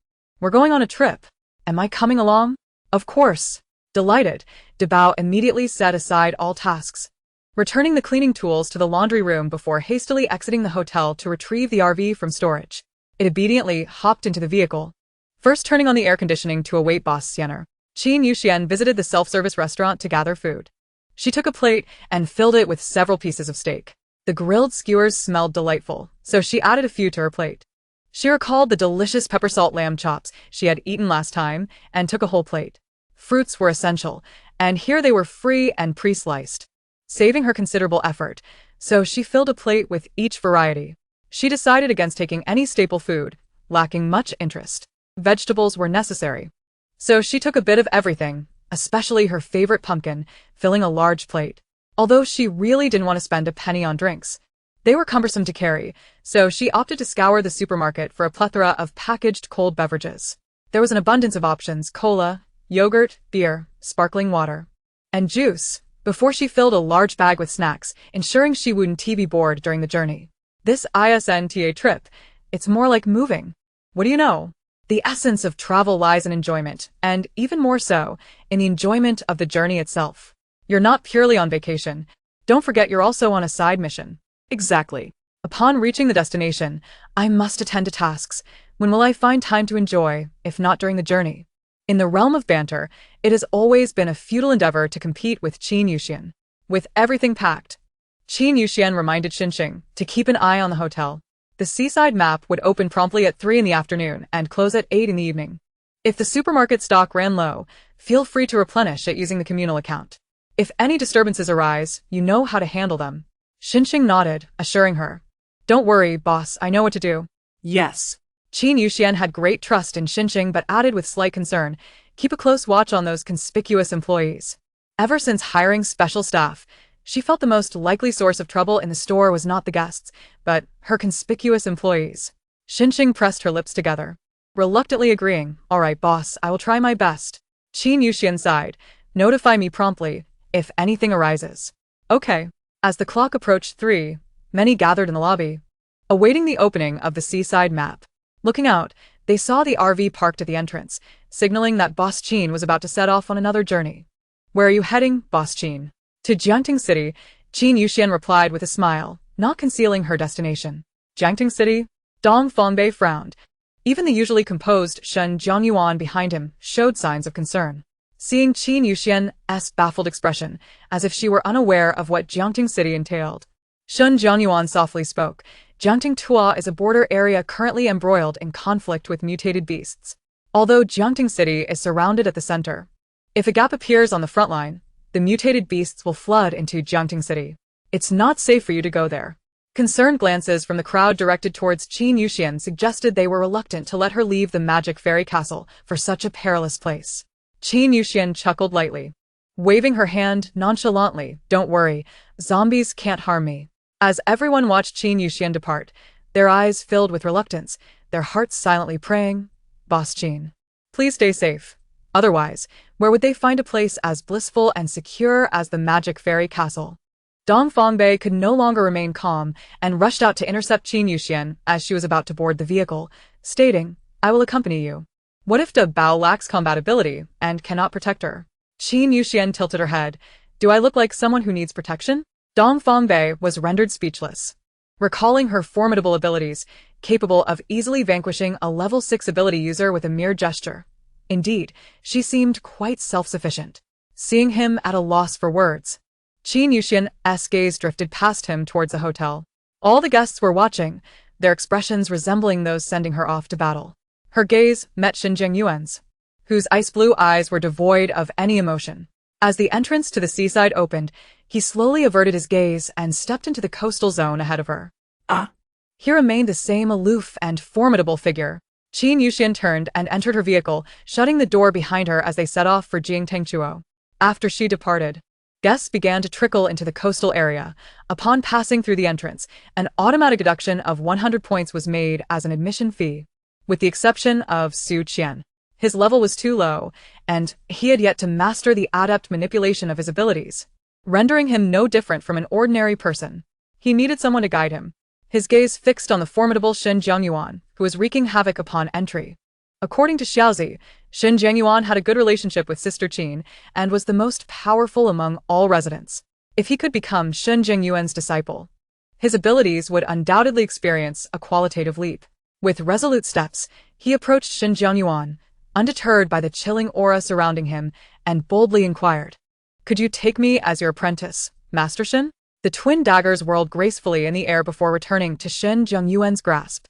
"We're going on a trip. Am I coming along?" "Of course." Delighted, Dabao immediately set aside all tasks, returning the cleaning tools to the laundry room before hastily exiting the hotel to retrieve the RV from storage. It obediently hopped into the vehicle, first turning on the air conditioning to await Boss Xianer. Qin Yuxian visited the self-service restaurant to gather food. She took a plate and filled it with several pieces of steak. The grilled skewers smelled delightful, so she added a few to her plate. She recalled the delicious pepper salt lamb chops she had eaten last time and took a whole plate. Fruits were essential, and here they were free and pre-sliced, saving her considerable effort, so she filled a plate with each variety. She decided against taking any staple food, lacking much interest. Vegetables were necessary, so she took a bit of everything, especially her favorite pumpkin, filling a large plate. Although she really didn't want to spend a penny on drinks, they were cumbersome to carry, so she opted to scour the supermarket for a plethora of packaged cold beverages. There was an abundance of options: cola, yogurt, beer, sparkling water, and juice, before she filled a large bag with snacks, ensuring she wouldn't be bored during the journey. This ISNTA trip, it's more like moving. What do you know? The essence of travel lies in enjoyment, and even more so, in the enjoyment of the journey itself. You're not purely on vacation. Don't forget you're also on a side mission. Exactly. Upon reaching the destination, I must attend to tasks. When will I find time to enjoy, if not during the journey? In the realm of banter, it has always been a futile endeavor to compete with Qin Yuxian. With everything packed, Qin Yuxian reminded Xinxing to keep an eye on the hotel. The seaside map would open promptly at 3 in the afternoon and close at 8 in the evening. If the supermarket stock ran low, feel free to replenish it using the communal account. If any disturbances arise, you know how to handle them. Xinxing nodded, assuring her, "Don't worry, boss, I know what to do." Yes. Qin Yuxian had great trust in Xinxing but added with slight concern, "Keep a close watch on those conspicuous employees." Ever since hiring special staff, she felt the most likely source of trouble in the store was not the guests, but her conspicuous employees. Xinxing pressed her lips together, reluctantly agreeing, "All right, boss, I will try my best." Qin Yuxian sighed, "Notify me promptly if anything arises." "Okay." As the clock approached 3, many gathered in the lobby, awaiting the opening of the seaside map. Looking out, they saw the RV parked at the entrance, signaling that Boss Qin was about to set off on another journey. "Where are you heading, Boss Qin?" "To Jiangting City," Qin Yuxian replied with a smile, not concealing her destination. "Jiangting City?" Dong Fongbei frowned. Even the usually composed Shen Jianyuan behind him showed signs of concern, seeing Qin Yuxian's baffled expression, as if she were unaware of what Jiangting City entailed. Shen Jianyuan softly spoke, "Jiangting Tua is a border area currently embroiled in conflict with mutated beasts. Although Jiangting City is surrounded at the center, if a gap appears on the front line, the mutated beasts will flood into Jiangting City. It's not safe for you to go there." Concerned glances from the crowd directed towards Qin Yuxian suggested they were reluctant to let her leave the magic fairy castle for such a perilous place. Qin Yuxian chuckled lightly, waving her hand nonchalantly, "Don't worry, zombies can't harm me." As everyone watched Qin Yuxian depart, their eyes filled with reluctance, their hearts silently praying, "Boss Qin, please stay safe. Otherwise, where would they find a place as blissful and secure as the magic fairy castle?" Dong Fongbei could no longer remain calm and rushed out to intercept Qin Yuxian as she was about to board the vehicle, stating, "I will accompany you." What if Da Bao lacks compatibility and cannot protect her? Qin Yuxian tilted her head. "Do I look like someone who needs protection?" Dong Fongbei was rendered speechless, recalling her formidable abilities, capable of easily vanquishing a level 6 ability user with a mere gesture. Indeed, she seemed quite self-sufficient. Seeing him at a loss for words, Qin Yuxian's gaze drifted past him towards the hotel. All the guests were watching, their expressions resembling those sending her off to battle. Her gaze met Xinjiang Yuan's, whose ice-blue eyes were devoid of any emotion. As the entrance to the seaside opened, he slowly averted his gaze and stepped into the coastal zone ahead of her. Ah, He remained the same aloof and formidable figure. Qin Yuxian turned and entered her vehicle, shutting the door behind her as they set off for Jingtangchuo. After she departed, guests began to trickle into the coastal area. Upon passing through the entrance, an automatic deduction of 100 points was made as an admission fee. With the exception of Su Qian. His level was too low, and he had yet to master the adept manipulation of his abilities, rendering him no different from an ordinary person. He needed someone to guide him. His gaze fixed on the formidable Shen Jiangyuan, who was wreaking havoc upon entry. According to Xiaozi, Shen Jiangyuan had a good relationship with Sister Qin and was the most powerful among all residents. If he could become Shen Jiangyuan's disciple, his abilities would undoubtedly experience a qualitative leap. With resolute steps, he approached Shen Jiangyuan, undeterred by the chilling aura surrounding him, and boldly inquired, "Could you take me as your apprentice, Master Shen?" The twin daggers whirled gracefully in the air before returning to Shen Jiangyuan's grasp.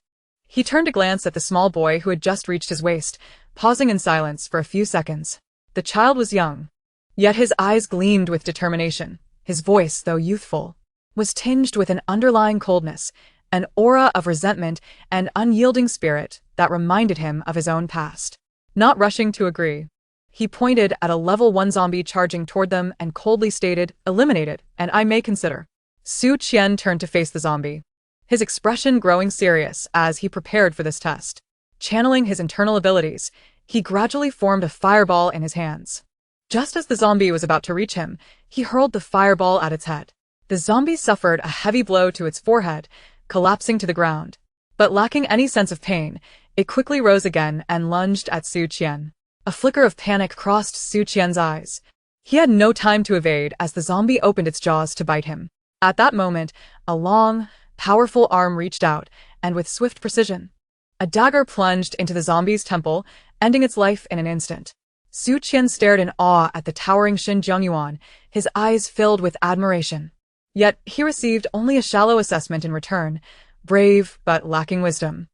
He turned to glance at the small boy who had just reached his waist, pausing in silence for a few seconds. The child was young, yet his eyes gleamed with determination. His voice, though youthful, was tinged with an underlying coldness, an aura of resentment and unyielding spirit that reminded him of his own past. Not rushing to agree, he pointed at a level 1 zombie charging toward them and coldly stated, "Eliminate it, and I may consider." Su Qian turned to face the zombie, his expression growing serious as he prepared for this test. Channeling his internal abilities, he gradually formed a fireball in his hands. Just as the zombie was about to reach him, he hurled the fireball at its head. The zombie suffered a heavy blow to its forehead, collapsing to the ground. But lacking any sense of pain, it quickly rose again and lunged at Su Qian. A flicker of panic crossed Su Qian's eyes. He had no time to evade as the zombie opened its jaws to bite him. At that moment, a long, powerful arm reached out, and with swift precision, a dagger plunged into the zombie's temple, ending its life in an instant. Su Qian stared in awe at the towering Shen Jiangyuan, his eyes filled with admiration. Yet he received only a shallow assessment in return, brave but lacking wisdom.